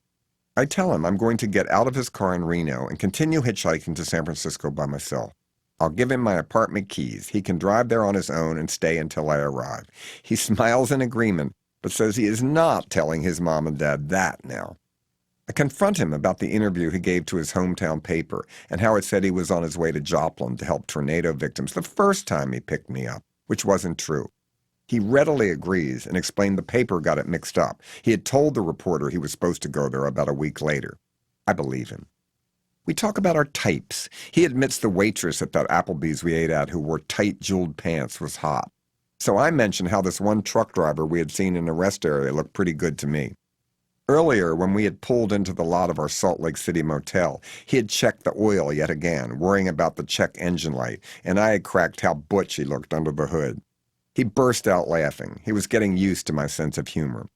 I tell him I'm going to get out of his car in Reno and continue hitchhiking to San Francisco by myself. I'll give him my apartment keys. He can drive there on his own and stay until I arrive. He smiles in agreement, but says he is not telling his mom and dad that now. I confront him about the interview he gave to his hometown paper and how it said he was on his way to Joplin to help tornado victims the first time he picked me up, which wasn't true. He readily agrees and explained the paper got it mixed up. He had told the reporter he was supposed to go there about a week later. I believe him. We talk about our types. He admits the waitress at that Applebee's we ate at who wore tight jeweled pants was hot. So I mentioned how this one truck driver we had seen in the rest area looked pretty good to me. Earlier, when we had pulled into the lot of our Salt Lake City motel, he had checked the oil yet again, worrying about the check engine light, and I had cracked how butch he looked under the hood. He burst out laughing. He was getting used to my sense of humor.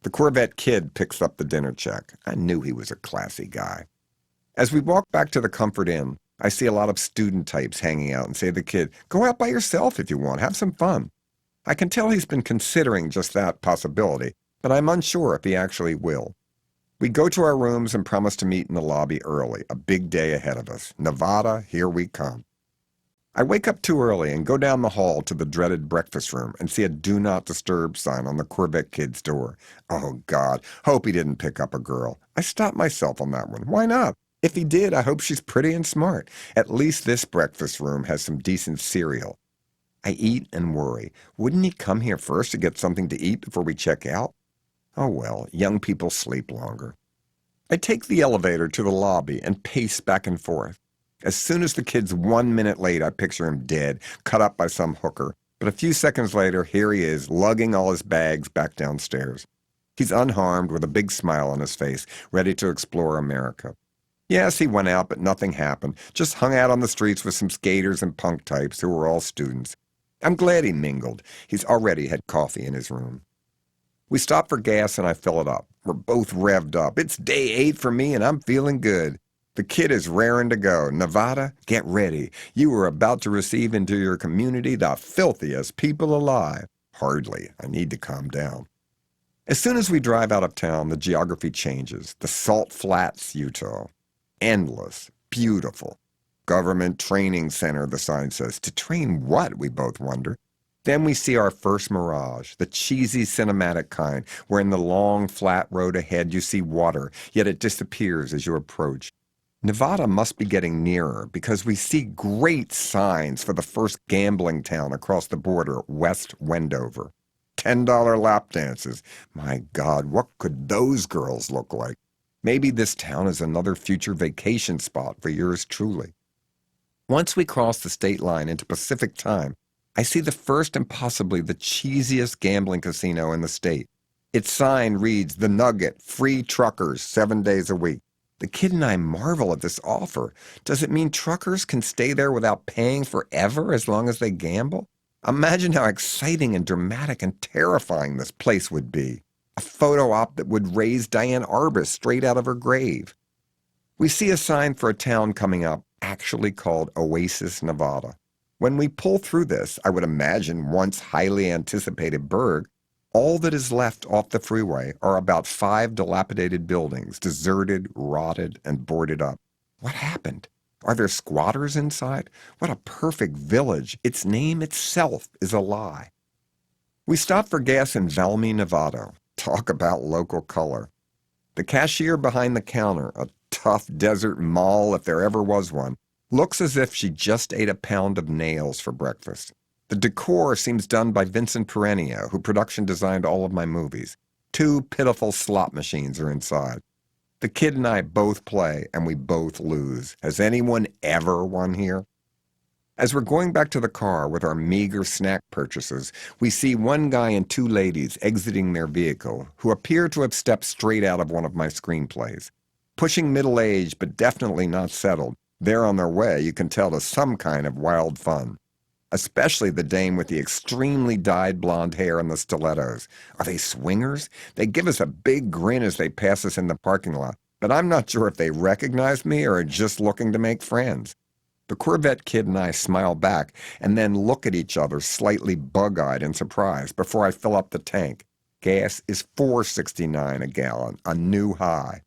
The Corvette kid picks up the dinner check. I knew he was a classy guy. As we walk back to the Comfort Inn, I see a lot of student types hanging out and say to the kid, "Go out by yourself if you want, have some fun." I can tell he's been considering just that possibility, but I'm unsure if he actually will. We go to our rooms and promise to meet in the lobby early, a big day ahead of us. Nevada, here we come. I wake up too early and go down the hall to the dreaded breakfast room and see a "Do Not Disturb" sign on the Corvette kid's door. Oh, God, hope he didn't pick up a girl. I stopped myself on that one. Why not? If he did, I hope she's pretty and smart. At least this breakfast room has some decent cereal. I eat and worry. Wouldn't he come here first to get something to eat before we check out? Oh well, young people sleep longer. I take the elevator to the lobby and pace back and forth. As soon as the kid's 1 minute late, I picture him dead, cut up by some hooker. But a few seconds later, here he is, lugging all his bags back downstairs. He's unharmed, with a big smile on his face, ready to explore America. Yes, he went out, but nothing happened. Just hung out on the streets with some skaters and punk types who were all students. I'm glad he mingled. He's already had coffee in his room. We stop for gas and I fill it up. We're both revved up. It's day 8 for me and I'm feeling good. The kid is raring to go. Nevada, get ready. You are about to receive into your community the filthiest people alive. Hardly. I need to calm down. As soon as we drive out of town, the geography changes. The Salt Flats, Utah. Endless. Beautiful. Government Training Center, the sign says. To train what, we both wonder. Then we see our first mirage, the cheesy cinematic kind, where in the long, flat road ahead you see water, yet it disappears as you approach. Nevada must be getting nearer because we see great signs for the first gambling town across the border, West Wendover. $10 lap dances. My God, what could those girls look like? Maybe this town is another future vacation spot for yours truly. Once we cross the state line into Pacific Time, I see the first and possibly the cheesiest gambling casino in the state. Its sign reads, "The Nugget, free truckers, 7 days a week." The kid and I marvel at this offer. Does it mean truckers can stay there without paying forever as long as they gamble? Imagine how exciting and dramatic and terrifying this place would be. A photo op that would raise Diane Arbus straight out of her grave. We see a sign for a town coming up, actually called Oasis, Nevada. When we pull through this, I would imagine once highly anticipated burg, all that is left off the freeway are about 5 dilapidated buildings, deserted, rotted, and boarded up. What happened? Are there squatters inside? What a perfect village. Its name itself is a lie. We stopped for gas in Valmy, Nevada. Talk about local color. The cashier behind the counter, a tough desert mall if there ever was one, looks as if she just ate a pound of nails for breakfast. The decor seems done by Vincent Perennia, who production designed all of my movies. 2 pitiful slot machines are inside. The kid and I both play, and we both lose. Has anyone ever won here? As we're going back to the car with our meager snack purchases, we see one guy and 2 ladies exiting their vehicle who appear to have stepped straight out of one of my screenplays. Pushing middle age, but definitely not settled, they're on their way, you can tell, to some kind of wild fun. Especially the dame with the extremely dyed blonde hair and the stilettos. Are they swingers? They give us a big grin as they pass us in the parking lot, but I'm not sure if they recognize me or are just looking to make friends. The Corvette kid and I smile back and then look at each other slightly bug-eyed and surprised before I fill up the tank. Gas is $4.69 a gallon, a new high.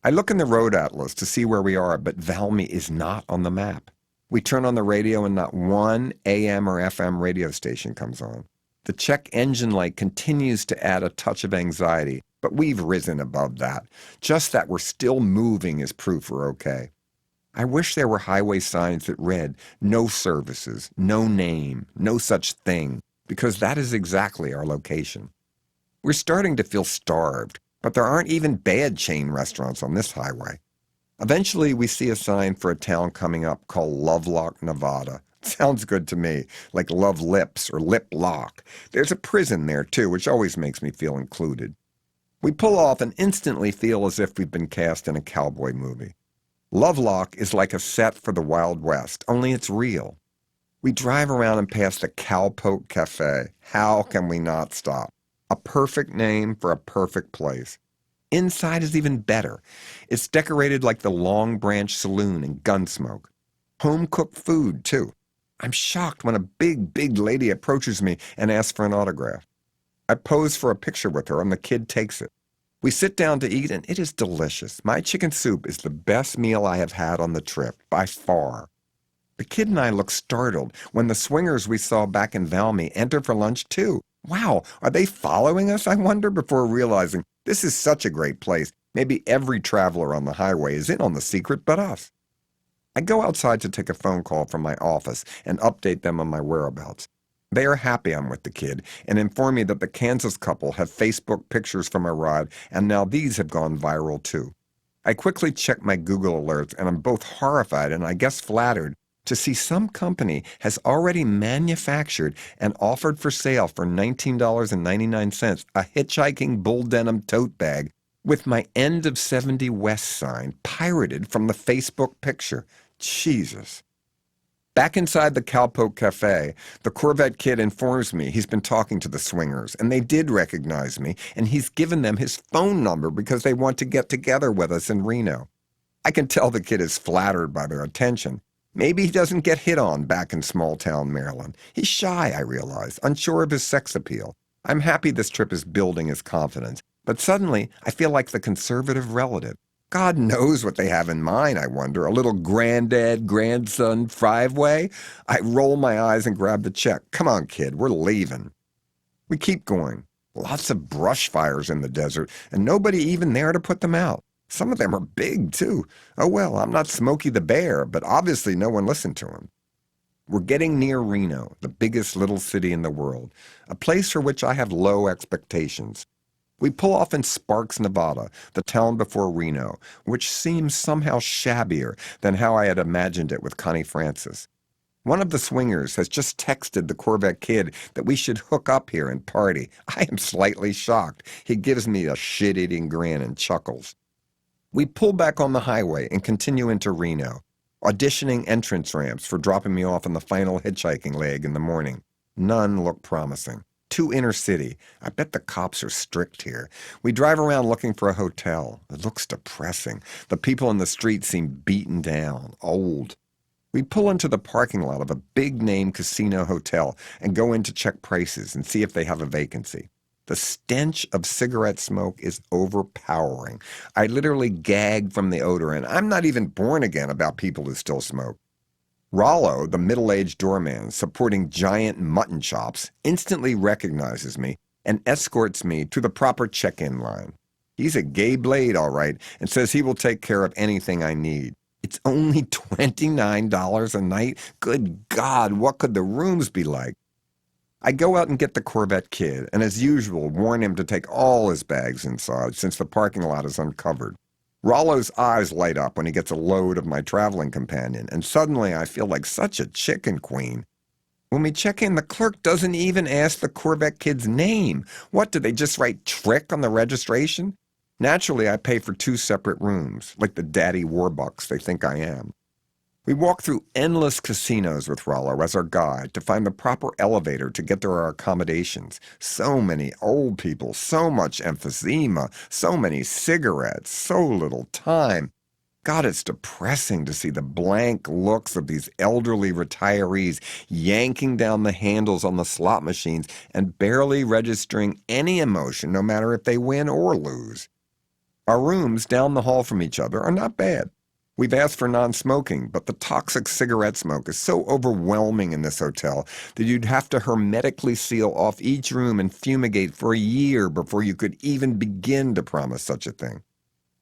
I look in the road atlas to see where we are, but Valmy is not on the map. We turn on the radio and not one AM or FM radio station comes on. The check engine light continues to add a touch of anxiety, but we've risen above that. Just that we're still moving is proof we're okay. I wish there were highway signs that read, no services, no name, no such thing, because that is exactly our location. We're starting to feel starved, but there aren't even bad chain restaurants on this highway. Eventually, we see a sign for a town coming up called Lovelock, Nevada. Sounds good to me, like Love Lips or Lip Lock. There's a prison there, too, which always makes me feel included. We pull off and instantly feel as if we've been cast in a cowboy movie. Lovelock is like a set for the Wild West, only it's real. We drive around and pass the Cowpoke Cafe. How can we not stop? A perfect name for a perfect place. Inside is even better. It's decorated like the Long Branch Saloon in Gunsmoke. Home-cooked food, too. I'm shocked when a big lady approaches me and asks for an autograph. I pose for a picture with her, and the kid takes it. We sit down to eat, and it is delicious. My chicken soup is the best meal I have had on the trip, by far. The kid and I look startled when the swingers we saw back in Valmy enter for lunch, too. Wow, are they following us, I wonder, before realizing this is such a great place. Maybe every traveler on the highway is in on the secret but us. I go outside to take a phone call from my office and update them on my whereabouts. They are happy I'm with the kid and inform me that the Kansas couple have Facebook pictures from our ride, and now these have gone viral too. I quickly check my Google alerts, and I'm both horrified and I guess flattered to see some company has already manufactured and offered for sale for $19.99 a hitchhiking bull denim tote bag with my End of 70 West sign pirated from the Facebook picture. Jesus. Back inside the Cowpoke Cafe, the Corvette kid informs me he's been talking to the swingers, and they did recognize me, and he's given them his phone number because they want to get together with us in Reno. I can tell the kid is flattered by their attention. Maybe he doesn't get hit on back in small-town Maryland. He's shy, I realize, unsure of his sex appeal. I'm happy this trip is building his confidence, but suddenly I feel like the conservative relative. God knows what they have in mind, I wonder. A little granddad, grandson, five-way? I roll my eyes and grab the check. Come on, kid, we're leaving. We keep going. Lots of brush fires in the desert, and nobody even there to put them out. Some of them are big, too. Oh, well, I'm not Smokey the Bear, but obviously no one listened to him. We're getting near Reno, the biggest little city in the world, a place for which I have low expectations. We pull off in Sparks, Nevada, the town before Reno, which seems somehow shabbier than how I had imagined it with Connie Francis. One of the swingers has just texted the Corvette kid that we should hook up here and party. I am slightly shocked. He gives me a shit-eating grin and chuckles. We pull back on the highway and continue into Reno, auditioning entrance ramps for dropping me off on the final hitchhiking leg in the morning. None look promising. too inner city. I bet the cops are strict here. We drive around looking for a hotel. It looks depressing. The people in the street seem beaten down, old. We pull into the parking lot of a big-name casino hotel and go in to check prices and see if they have a vacancy. The stench of cigarette smoke is overpowering. I literally gag from the odor, and I'm not even born again about people who still smoke. Rollo, the middle-aged doorman supporting giant mutton chops, instantly recognizes me and escorts me to the proper check-in line. He's a gay blade, all right, and says he will take care of anything I need. It's only $29 a night? Good God, what could the rooms be like? I go out and get the Corvette kid, and as usual, warn him to take all his bags inside since the parking lot is uncovered. Rollo's eyes light up when he gets a load of my traveling companion, and suddenly I feel like such a chicken queen. When we check in, the clerk doesn't even ask the Corvette kid's name. What, did they just write trick on the registration? Naturally, I pay for 2 separate rooms, like the daddy warbucks they think I am. We walk through endless casinos with Rollo as our guide to find the proper elevator to get to our accommodations. So many old people, so much emphysema, so many cigarettes, so little time. God, it's depressing to see the blank looks of these elderly retirees yanking down the handles on the slot machines and barely registering any emotion, no matter if they win or lose. Our rooms down the hall from each other are not bad. We've asked for non-smoking, but the toxic cigarette smoke is so overwhelming in this hotel that you'd have to hermetically seal off each room and fumigate for a year before you could even begin to promise such a thing.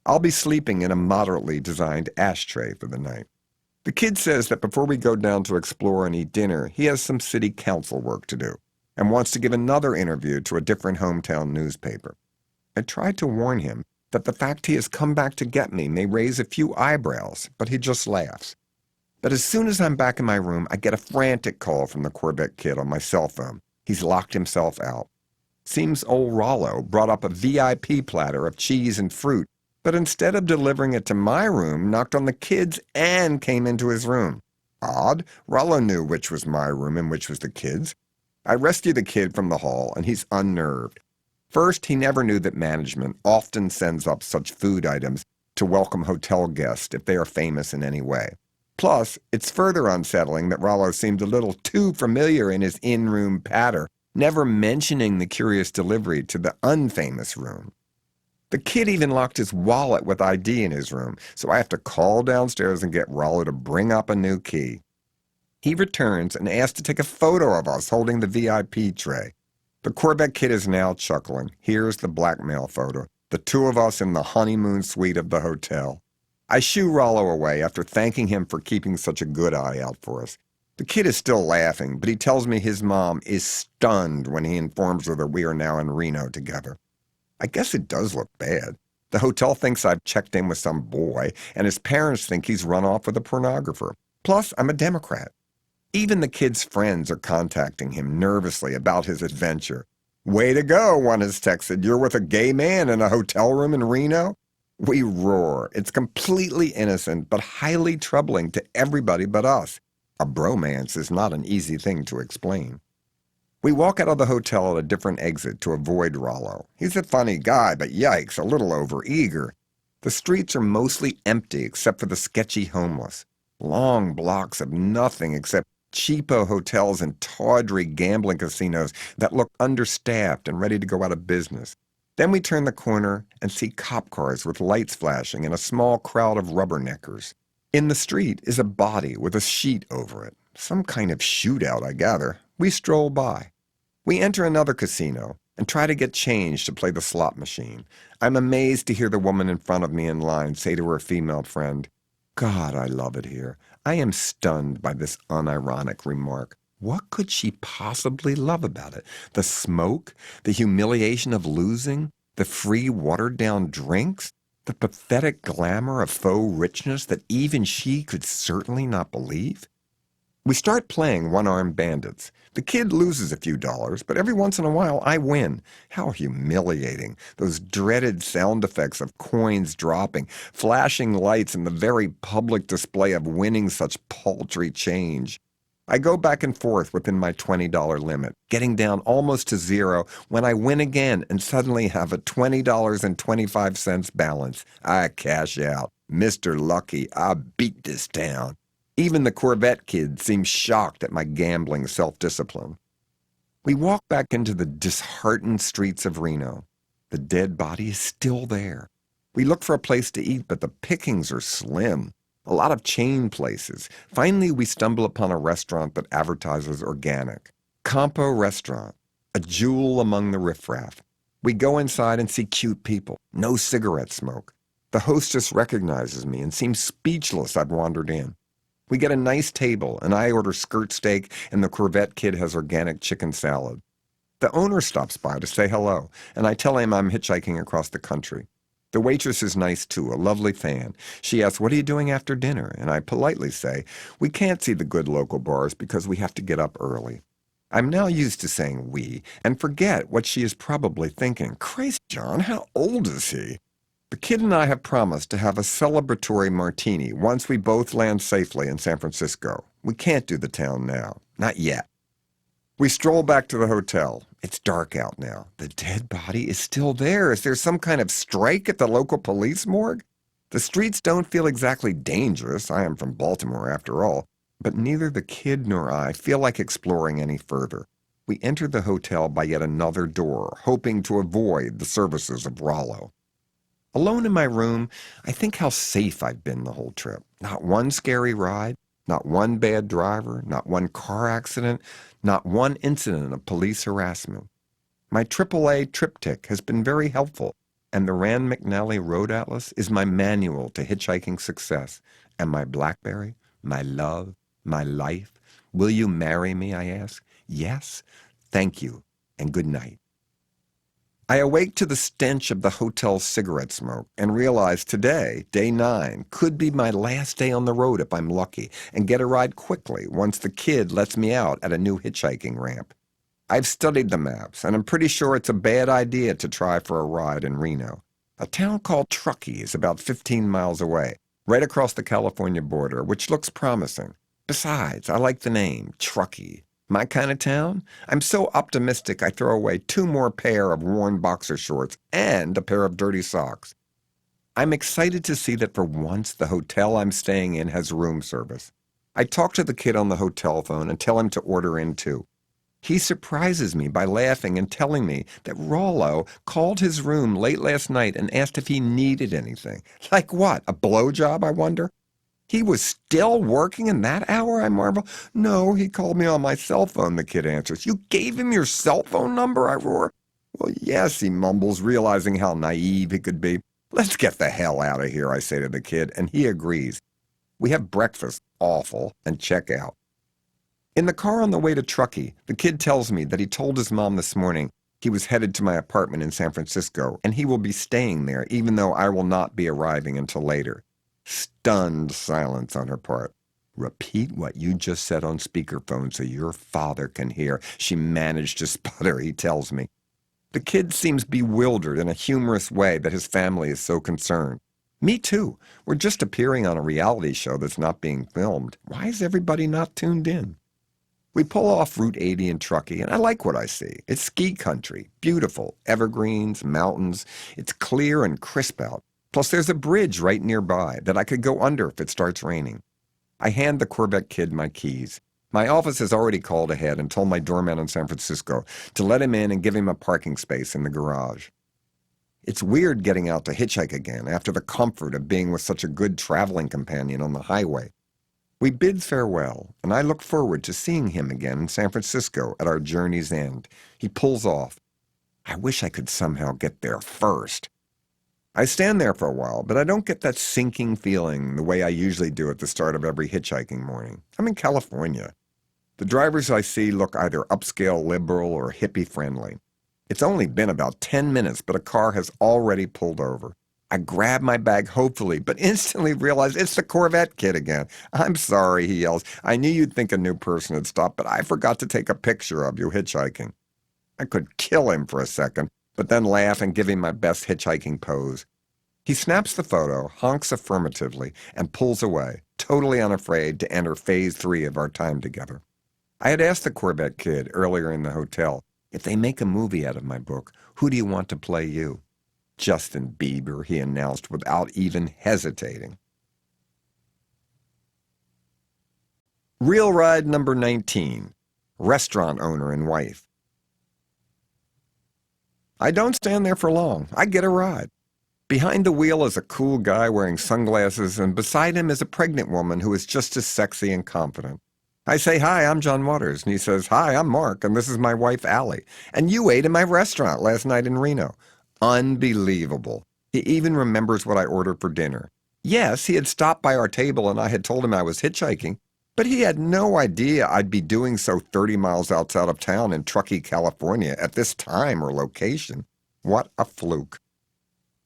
I'll be sleeping in a moderately designed ashtray for the night. The kid says that before we go down to explore and eat dinner, he has some city council work to do and wants to give another interview to a different hometown newspaper. I tried to warn him that the fact he has come back to get me may raise a few eyebrows, but he just laughs. But as soon as I'm back in my room, I get a frantic call from the Corvette kid on my cell phone. He's locked himself out. Seems old Rollo brought up a VIP platter of cheese and fruit, but instead of delivering it to my room, knocked on the kid's and came into his room. Odd. Rollo knew which was my room and which was the kid's. I rescue the kid from the hall, and he's unnerved. First, he never knew that management often sends up such food items to welcome hotel guests if they are famous in any way. Plus, it's further unsettling that Rollo seemed a little too familiar in his in-room patter, never mentioning the curious delivery to the unfamous room. The kid even locked his wallet with ID in his room, so I have to call downstairs and get Rollo to bring up a new key. He returns and asks to take a photo of us holding the VIP tray. The Corvette kid is now chuckling. Here's the blackmail photo. The 2 of us in the honeymoon suite of the hotel. I shoo Rollo away after thanking him for keeping such a good eye out for us. The kid is still laughing, but he tells me his mom is stunned when he informs her that we are now in Reno together. I guess it does look bad. The hotel thinks I've checked in with some boy, and his parents think he's run off with a pornographer. Plus, I'm a Democrat. Even the kid's friends are contacting him nervously about his adventure. Way to go, one has texted. You're with a gay man in a hotel room in Reno? We roar. It's completely innocent, but highly troubling to everybody but us. A bromance is not an easy thing to explain. We walk out of the hotel at a different exit to avoid Rollo. He's a funny guy, but yikes, a little overeager. The streets are mostly empty except for the sketchy homeless. Long blocks of nothing except cheapo hotels and tawdry gambling casinos that look understaffed and ready to go out of business. Then we turn the corner and see cop cars with lights flashing and a small crowd of rubberneckers. In the street is a body with a sheet over it. Some kind of shootout, I gather. We stroll by. We enter another casino and try to get change to play the slot machine. I'm amazed to hear the woman in front of me in line say to her female friend, God, I love it here. I am stunned by this unironic remark. What could she possibly love about it? The smoke? The humiliation of losing? The free watered-down drinks? The pathetic glamour of faux richness that even she could certainly not believe? We start playing one-armed bandits. The kid loses a few dollars, but every once in a while I win. How humiliating. Those dreaded sound effects of coins dropping, flashing lights, and the very public display of winning such paltry change. I go back and forth within my $20 limit, getting down almost to zero when I win again and suddenly have a $20.25 balance. I cash out. Mr. Lucky, I beat this town. Even the Corvette kid seems shocked at my gambling self-discipline. We walk back into the disheartened streets of Reno. The dead body is still there. We look for a place to eat, but the pickings are slim. A lot of chain places. Finally, we stumble upon a restaurant that advertises organic. Campo Restaurant, a jewel among the riffraff. We go inside and see cute people. No cigarette smoke. The hostess recognizes me and seems speechless I've wandered in. We get a nice table, and I order skirt steak, and the Corvette kid has organic chicken salad. The owner stops by to say hello, and I tell him I'm hitchhiking across the country. The waitress is nice too, a lovely fan. She asks, "What are you doing after dinner?" And I politely say, "We can't see the good local bars because we have to get up early." I'm now used to saying we, and forget what she is probably thinking. Christ, John, how old is he? The kid and I have promised to have a celebratory martini once we both land safely in San Francisco. We can't do the town now. Not yet. We stroll back to the hotel. It's dark out now. The dead body is still there. Is there some kind of strike at the local police morgue? The streets don't feel exactly dangerous. I am from Baltimore after all. But neither the kid nor I feel like exploring any further. We enter the hotel by yet another door, hoping to avoid the services of Rollo. Alone in my room, I think how safe I've been the whole trip. Not one scary ride, not one bad driver, not one car accident, not one incident of police harassment. My AAA triptych has been very helpful, and the Rand McNally Road Atlas is my manual to hitchhiking success. And my BlackBerry, my love, my life. Will you marry me, I ask? Yes, thank you, and good night. I awake to the stench of the hotel cigarette smoke and realize today, day 9, could be my last day on the road if I'm lucky and get a ride quickly once the kid lets me out at a new hitchhiking ramp. I've studied the maps, and I'm pretty sure it's a bad idea to try for a ride in Reno. A town called Truckee is about 15 miles away, right across the California border, which looks promising. Besides, I like the name, Truckee. My kind of town? I'm so optimistic I throw away 2 more pair of worn boxer shorts and a pair of dirty socks. I'm excited to see that for once the hotel I'm staying in has room service. I talk to the kid on the hotel phone and tell him to order in too. He surprises me by laughing and telling me that Rollo called his room late last night and asked if he needed anything. Like what, a blowjob, I wonder? He was still working in that hour, I marvel. No, he called me on my cell phone, the kid answers. You gave him your cell phone number, I roar. Well, yes, he mumbles, realizing how naive he could be. Let's get the hell out of here, I say to the kid, and he agrees. We have breakfast, awful, and check out. In the car on the way to Truckee, the kid tells me that he told his mom this morning he was headed to my apartment in San Francisco, and he will be staying there, even though I will not be arriving until later. Stunned silence on her part. Repeat what you just said on speakerphone so your father can hear. She managed to sputter, he tells me. The kid seems bewildered in a humorous way that his family is so concerned. Me too. We're just appearing on a reality show that's not being filmed. Why is everybody not tuned in? We pull off Route 80 in Truckee, and I like what I see. It's ski country, beautiful, evergreens, mountains. It's clear and crisp out. Plus, there's a bridge right nearby that I could go under if it starts raining. I hand the Corvette kid my keys. My office has already called ahead and told my doorman in San Francisco to let him in and give him a parking space in the garage. It's weird getting out to hitchhike again after the comfort of being with such a good traveling companion on the highway. We bid farewell, and I look forward to seeing him again in San Francisco at our journey's end. He pulls off. I wish I could somehow get there first. I stand there for a while, but I don't get that sinking feeling the way I usually do at the start of every hitchhiking morning. I'm in California. The drivers I see look either upscale liberal or hippie friendly. It's only been about 10 minutes, but a car has already pulled over. I grab my bag hopefully, but instantly realize it's the Corvette kid again. I'm sorry, he yells. I knew you'd think a new person had stopped, but I forgot to take a picture of you hitchhiking. I could kill him for a second, but then laugh and give him my best hitchhiking pose. He snaps the photo, honks affirmatively, and pulls away, totally unafraid to enter phase 3 of our time together. I had asked the Corvette kid earlier in the hotel, if they make a movie out of my book, who do you want to play you? Justin Bieber, he announced without even hesitating. Real ride number 19, restaurant owner and wife. I don't stand there for long. I get a ride. Behind the wheel is a cool guy wearing sunglasses, and beside him is a pregnant woman who is just as sexy and confident. I say, "Hi, I'm John Waters," and he says, "Hi, I'm Mark, and this is my wife, Allie. And you ate in my restaurant last night in Reno." Unbelievable. He even remembers what I ordered for dinner. Yes, he had stopped by our table and I had told him I was hitchhiking, but he had no idea I'd be doing so 30 miles outside of town in Truckee, California at this time or location. What a fluke.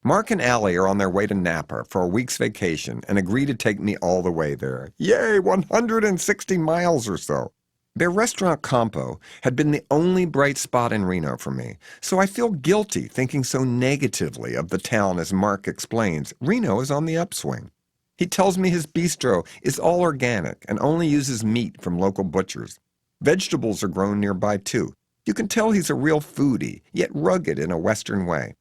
Mark and Allie are on their way to Napa for a week's vacation and agree to take me all the way there. Yay, 160 miles or so. Their restaurant Campo had been the only bright spot in Reno for me, so I feel guilty thinking so negatively of the town. As Mark explains, Reno is on the upswing. He tells me his bistro is all organic and only uses meat from local butchers. Vegetables are grown nearby too. You can tell he's a real foodie, yet rugged in a Western way.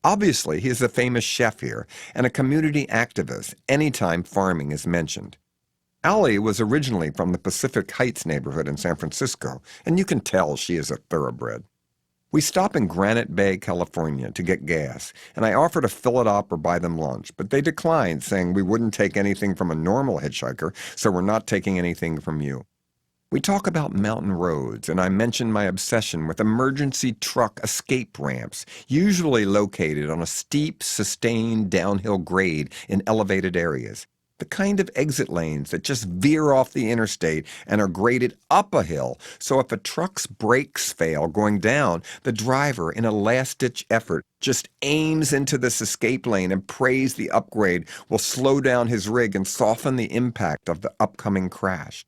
Obviously, he is a famous chef here and a community activist anytime farming is mentioned. Allie was originally from the Pacific Heights neighborhood in San Francisco, and you can tell she is a thoroughbred. We stop in Granite Bay, California to get gas, and I offer to fill it up or buy them lunch, but they declined, saying we wouldn't take anything from a normal hitchhiker, so we're not taking anything from you. We talk about mountain roads, and I mention my obsession with emergency truck escape ramps, usually located on a steep, sustained downhill grade in elevated areas. The kind of exit lanes that just veer off the interstate and are graded up a hill, so if a truck's brakes fail going down, the driver, in a last-ditch effort, just aims into this escape lane and prays the upgrade will slow down his rig and soften the impact of the upcoming crash.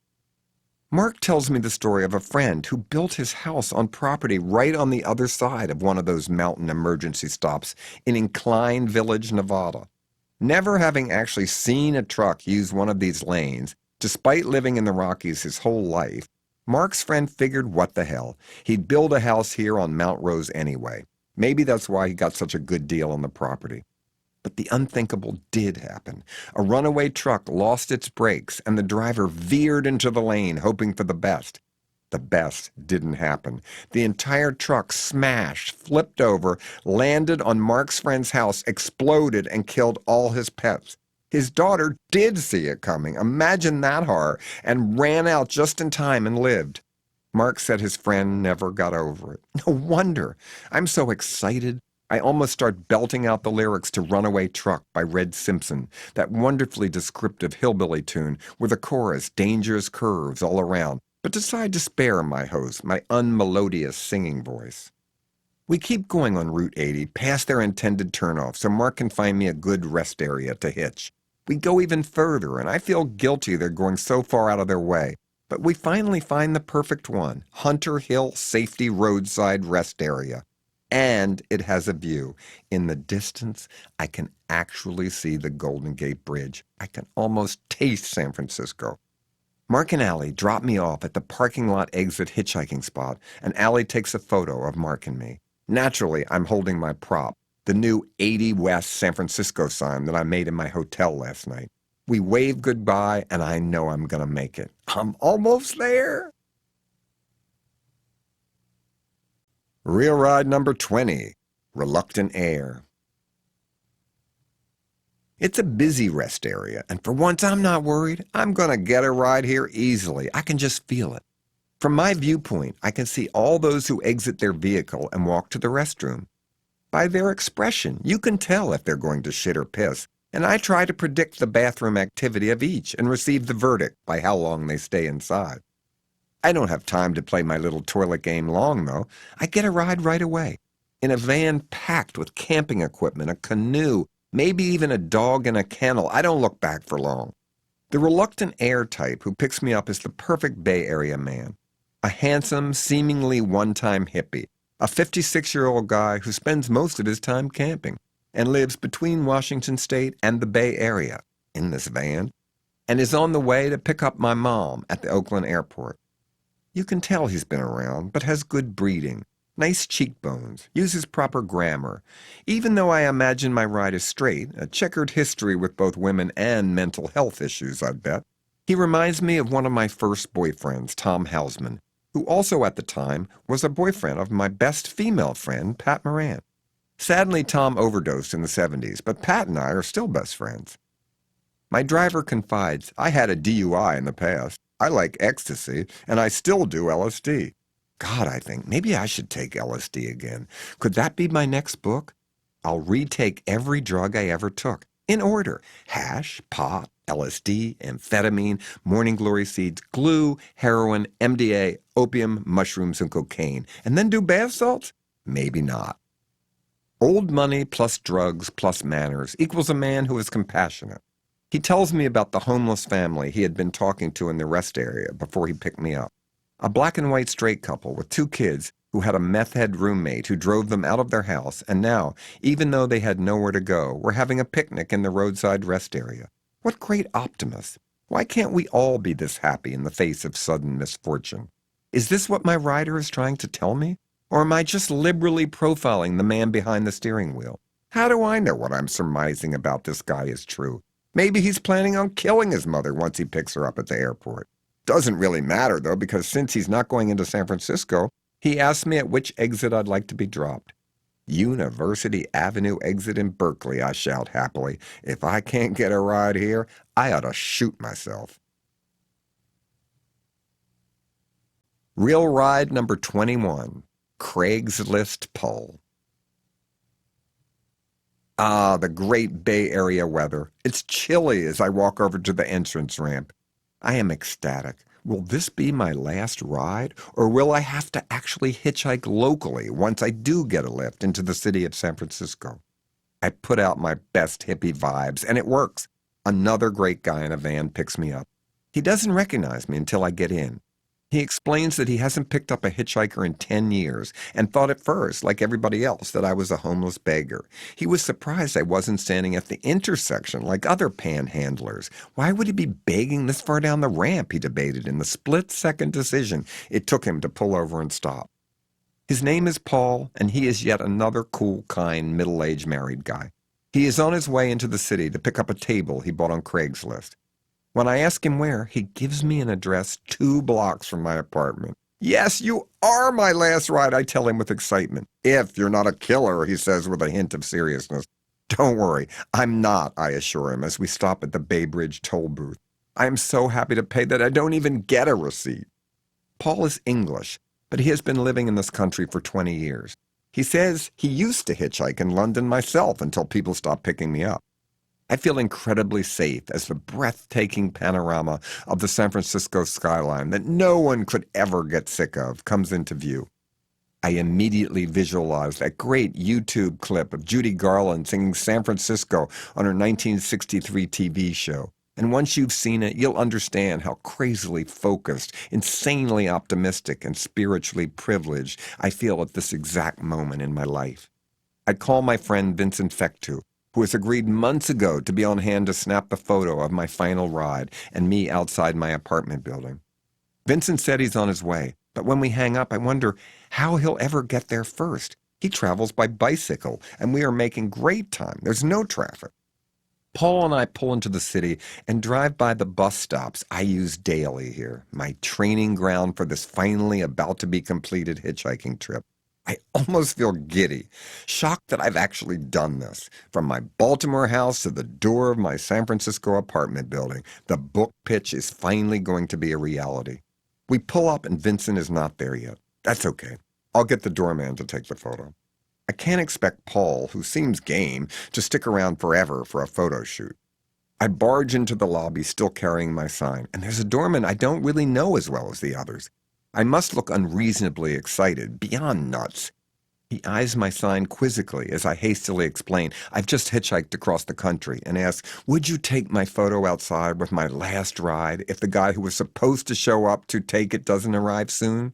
Mark tells me the story of a friend who built his house on property right on the other side of one of those mountain emergency stops in Incline Village, Nevada. Never having actually seen a truck use one of these lanes, despite living in the Rockies his whole life, Mark's friend figured what the hell. He'd build a house here on Mount Rose anyway. Maybe that's why he got such a good deal on the property. But the unthinkable did happen. A runaway truck lost its brakes, and the driver veered into the lane, hoping for the best. The best didn't happen. The entire truck smashed, flipped over, landed on Mark's friend's house, exploded, and killed all his pets. His daughter did see it coming, imagine that horror, and ran out just in time and lived. Mark said his friend never got over it. No wonder. I'm so excited. I almost start belting out the lyrics to Runaway Truck by Red Simpson, that wonderfully descriptive hillbilly tune with a chorus, dangerous curves all around, but decide to spare my host my unmelodious singing voice. We keep going on Route 80 past their intended turnoff so Mark can find me a good rest area to hitch. We go even further, and I feel guilty they're going so far out of their way. But we finally find the perfect one, Hunter Hill Safety Roadside Rest Area. And it has a view. In the distance, I can actually see the Golden Gate Bridge. I can almost taste San Francisco. Mark and Allie drop me off at the parking lot exit hitchhiking spot, and Allie takes a photo of Mark and me. Naturally, I'm holding my prop, the new 80 West San Francisco sign that I made in my hotel last night. We wave goodbye, and I know I'm going to make it. I'm almost there. Real ride number 20, reluctant air. It's a busy rest area, and for once I'm not worried. I'm going to get a ride here easily. I can just feel it. From my viewpoint, I can see all those who exit their vehicle and walk to the restroom. By their expression, you can tell if they're going to shit or piss, and I try to predict the bathroom activity of each and receive the verdict by how long they stay inside. I don't have time to play my little toilet game long, though. I get a ride right away. In a van packed with camping equipment, a canoe, maybe even a dog in a kennel. I don't look back for long. The reluctant air type who picks me up is the perfect Bay Area man. A handsome, seemingly one-time hippie. A 56-year-old guy who spends most of his time camping and lives between Washington State and the Bay Area in this van and is on the way to pick up my mom at the Oakland airport. You can tell he's been around, but has good breeding, nice cheekbones, uses proper grammar. Even though I imagine my ride is straight, a checkered history with both women and mental health issues, I bet. He reminds me of one of my first boyfriends, Tom Hausman, who also at the time was a boyfriend of my best female friend, Pat Moran. Sadly, Tom overdosed in the 70s, but Pat and I are still best friends. My driver confides, I had a DUI in the past. I like ecstasy, and I still do LSD. God, I think, maybe I should take LSD again. Could that be my next book? I'll retake every drug I ever took, in order. Hash, pot, LSD, amphetamine, morning glory seeds, glue, heroin, MDA, opium, mushrooms, and cocaine. And then do bath salts? Maybe not. Old money plus drugs plus manners equals a man who is compassionate. He tells me about the homeless family he had been talking to in the rest area before he picked me up. A black and white straight couple with 2 kids who had a meth head roommate who drove them out of their house, and now, even though they had nowhere to go, were having a picnic in the roadside rest area. What great optimists! Why can't we all be this happy in the face of sudden misfortune? Is this what my writer is trying to tell me? Or am I just liberally profiling the man behind the steering wheel? How do I know what I'm surmising about this guy is true? Maybe he's planning on killing his mother once he picks her up at the airport. Doesn't really matter, though, because since he's not going into San Francisco, he asked me at which exit I'd like to be dropped. University Avenue exit in Berkeley, I shout happily. If I can't get a ride here, I ought to shoot myself. Real ride number 21, Craigslist Pull. Ah, the great Bay Area weather. It's chilly as I walk over to the entrance ramp. I am ecstatic. Will this be my last ride, or will I have to actually hitchhike locally once I do get a lift into the city of San Francisco? I put out my best hippie vibes, and it works. Another great guy in a van picks me up. He doesn't recognize me until I get in. He explains that he hasn't picked up a hitchhiker in 10 years and thought at first, like everybody else, that I was a homeless beggar. He was surprised I wasn't standing at the intersection like other panhandlers. Why would he be begging this far down the ramp, he debated in the split-second decision it took him to pull over and stop. His name is Paul, and he is yet another cool, kind, middle-aged married guy. He is on his way into the city to pick up a table he bought on Craigslist. When I ask him where, he gives me an address 2 blocks from my apartment. Yes, you are my last ride, I tell him with excitement. If you're not a killer, he says with a hint of seriousness. Don't worry, I'm not, I assure him as we stop at the Bay Bridge toll booth. I am so happy to pay that I don't even get a receipt. Paul is English, but he has been living in this country for 20 years. He says he used to hitchhike in London myself until people stopped picking me up. I feel incredibly safe as the breathtaking panorama of the San Francisco skyline that no one could ever get sick of comes into view. I immediately visualize that great YouTube clip of Judy Garland singing San Francisco on her 1963 TV show. And once you've seen it, you'll understand how crazily focused, insanely optimistic, and spiritually privileged I feel at this exact moment in my life. I call my friend Vincent Fectu, who has agreed months ago to be on hand to snap the photo of my final ride and me outside my apartment building. Vincent said he's on his way, but when we hang up, I wonder how he'll ever get there first. He travels by bicycle, and we are making great time. There's no traffic. Paul and I pull into the city and drive by the bus stops I use daily here, my training ground for this finally about-to-be-completed hitchhiking trip. I almost feel giddy, shocked that I've actually done this. From my Baltimore house to the door of my San Francisco apartment building, the book pitch is finally going to be a reality. We pull up and Vincent is not there yet. That's okay. I'll get the doorman to take the photo. I can't expect Paul, who seems game, to stick around forever for a photo shoot. I barge into the lobby still carrying my sign, and there's a doorman I don't really know as well as the others. I must look unreasonably excited, beyond nuts. He eyes my sign quizzically as I hastily explain I've just hitchhiked across the country and asks, would you take my photo outside with my last ride if the guy who was supposed to show up to take it doesn't arrive soon?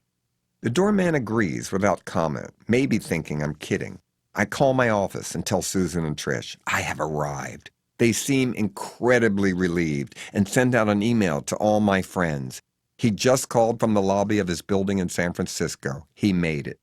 The doorman agrees without comment, maybe thinking I'm kidding. I call my office and tell Susan and Trish I have arrived. They seem incredibly relieved and send out an email to all my friends. He just called from the lobby of his building in San Francisco. He made it.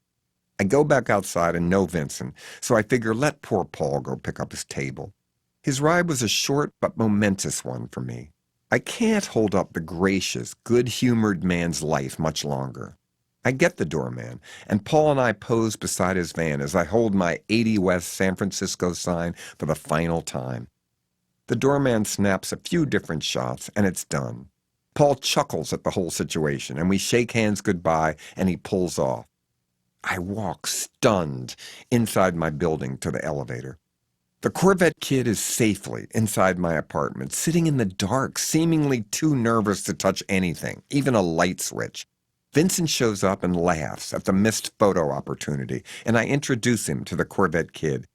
I go back outside and know Vincent, so I figure let poor Paul go pick up his table. His ride was a short but momentous one for me. I can't hold up the gracious, good-humored man's life much longer. I get the doorman, and Paul and I pose beside his van as I hold my 80 West San Francisco sign for the final time. The doorman snaps a few different shots, and it's done. Paul chuckles at the whole situation, and we shake hands goodbye, and he pulls off. I walk stunned inside my building to the elevator. The Corvette kid is safely inside my apartment, sitting in the dark, seemingly too nervous to touch anything, even a light switch. Vincent shows up and laughs at the missed photo opportunity, and I introduce him to the Corvette kid.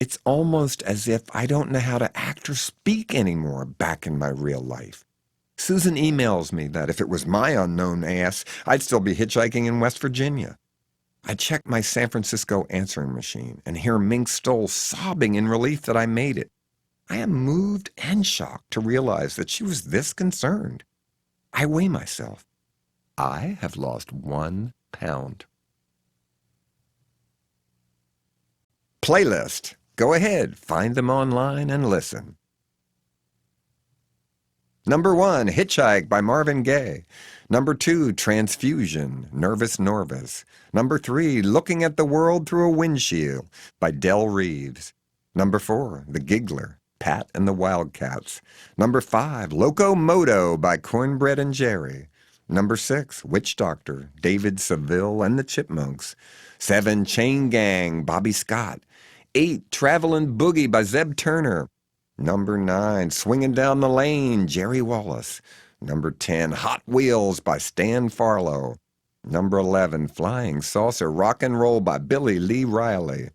It's almost as if I don't know how to act or speak anymore back in my real life. Susan emails me that if it was my unknown ass, I'd still be hitchhiking in West Virginia. I check my San Francisco answering machine and hear Mink Stoll sobbing in relief that I made it. I am moved and shocked to realize that she was this concerned. I weigh myself. I have lost 1 pound. Playlist. Go ahead, find them online and listen. Number 1, Hitchhike by Marvin Gaye. Number 2, Transfusion, Nervous Norvis. Number 3, Looking at the World Through a Windshield by Del Reeves. Number 4, The Giggler, Pat and the Wildcats. Number 5, Locomoto by Cornbread and Jerry. Number 6, Witch Doctor, David Seville and the Chipmunks. 7, Chain Gang, Bobby Scott. 8, Travelin' Boogie by Zeb Turner. Number 9, Swinging Down the Lane, Jerry Wallace. Number 10, Hot Wheels by Stan Farlow. Number 11, Flying Saucer Rock and Roll by Billy Lee Riley.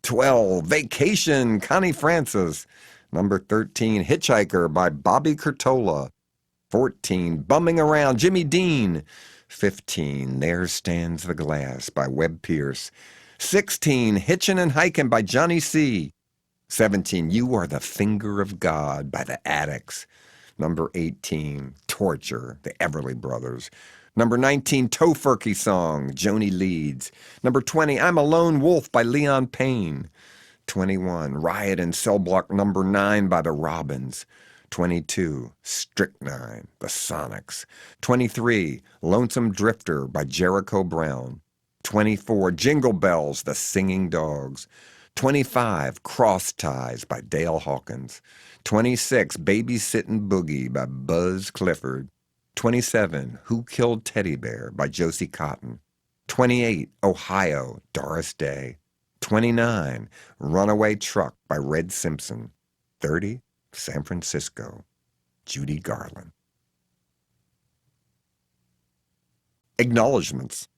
12, Vacation, Connie Francis. Number 13, Hitchhiker by Bobby Curtola. 14, Bumming Around, Jimmy Dean. 15, There Stands the Glass by Webb Pierce. 16, Hitchin' and Hikin' by Johnny C. 17, You Are the Finger of God by the Addicts. Number 18, Torture, the Everly Brothers. Number 19, Tofurkey Song, Joni Leeds. Number 20, I'm a Lone Wolf by Leon Payne. 21, Riot in Cell Block Number 9 by the Robins. 22, Strychnine, the Sonics. 23, Lonesome Drifter by Jericho Brown. 24, Jingle Bells, the Singing Dogs. 25, Cross Ties by Dale Hawkins. 26, Babysittin' Boogie by Buzz Clifford. 27, Who Killed Teddy Bear by Josie Cotton. 28, Ohio, Doris Day. 29, Runaway Truck by Red Simpson. 30, San Francisco, Judy Garland. Acknowledgements.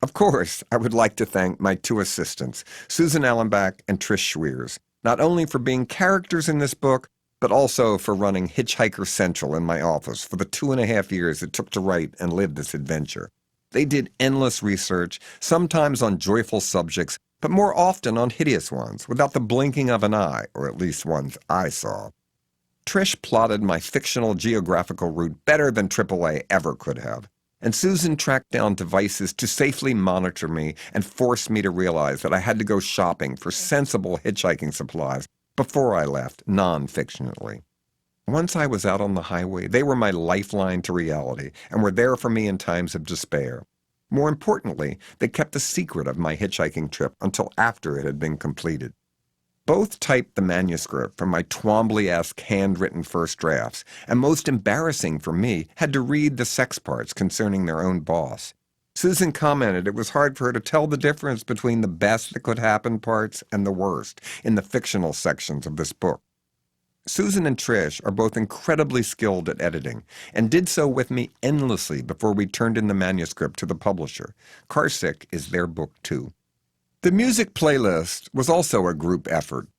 Of course, I would like to thank my 2 assistants, Susan Allenbach and Trish Schweers, not only for being characters in this book, but also for running Hitchhiker Central in my office for the 2.5 years it took to write and live this adventure. They did endless research, sometimes on joyful subjects, but more often on hideous ones, without the blinking of an eye, or at least ones I saw. Trish plotted my fictional geographical route better than AAA ever could have. And Susan tracked down devices to safely monitor me and force me to realize that I had to go shopping for sensible hitchhiking supplies before I left, non-fictionally. Once I was out on the highway, they were my lifeline to reality and were there for me in times of despair. More importantly, they kept the secret of my hitchhiking trip until after it had been completed. Both typed the manuscript from my Twombly-esque handwritten first drafts, and most embarrassing for me, had to read the sex parts concerning their own boss. Susan commented it was hard for her to tell the difference between the best that could happen parts and the worst in the fictional sections of this book. Susan and Trish are both incredibly skilled at editing, and did so with me endlessly before we turned in the manuscript to the publisher. Carsick is their book too. The music playlist was also a group effort.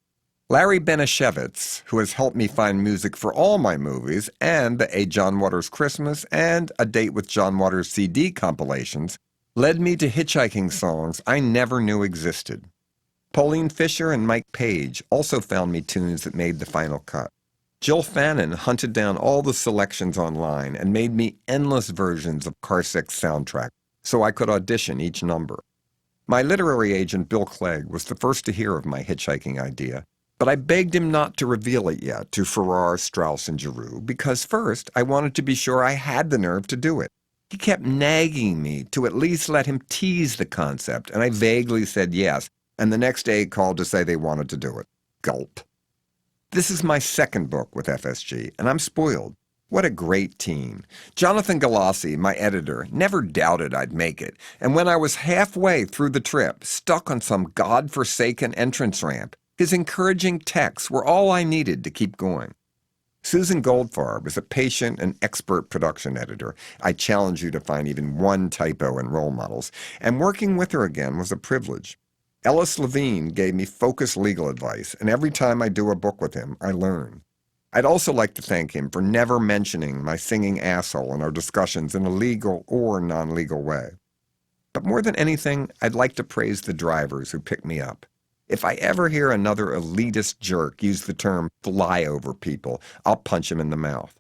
Larry Benishevitz, who has helped me find music for all my movies and the A. John Waters Christmas and A Date with John Waters CD compilations, led me to hitchhiking songs I never knew existed. Pauline Fisher and Mike Page also found me tunes that made the final cut. Jill Fannin hunted down all the selections online and made me endless versions of Carsick's soundtrack so I could audition each number. My literary agent, Bill Clegg, was the first to hear of my hitchhiking idea, but I begged him not to reveal it yet to Farrar, Straus, and Giroux, because first I wanted to be sure I had the nerve to do it. He kept nagging me to at least let him tease the concept, and I vaguely said yes, and the next day called to say they wanted to do it. Gulp. This is my second book with FSG, and I'm spoiled. What a great team. Jonathan Galassi, my editor, never doubted I'd make it, and when I was halfway through the trip, stuck on some godforsaken entrance ramp, his encouraging texts were all I needed to keep going. Susan Goldfarb is a patient and expert production editor. I challenge you to find even one typo in role models, and working with her again was a privilege. Ellis Levine gave me focused legal advice, and every time I do a book with him, I learn. I'd also like to thank him for never mentioning my singing asshole in our discussions in a legal or non-legal way. But more than anything, I'd like to praise the drivers who pick me up. If I ever hear another elitist jerk use the term flyover people, I'll punch him in the mouth.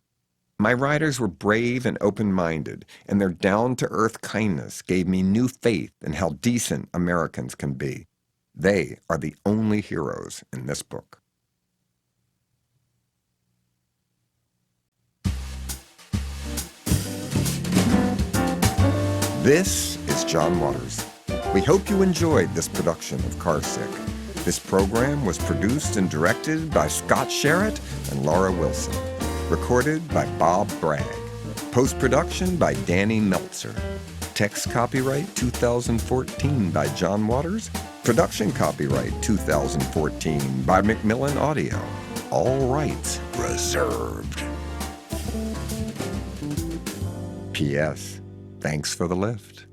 My riders were brave and open-minded, and their down-to-earth kindness gave me new faith in how decent Americans can be. They are the only heroes in this book. This is John Waters. We hope you enjoyed this production of Carsick. This program was produced and directed by Scott Sherritt and Laura Wilson. Recorded by Bob Bragg. Post-production by Danny Meltzer. Text copyright 2014 by John Waters. Production copyright 2014 by Macmillan Audio. All rights reserved. P.S. Thanks for the lift.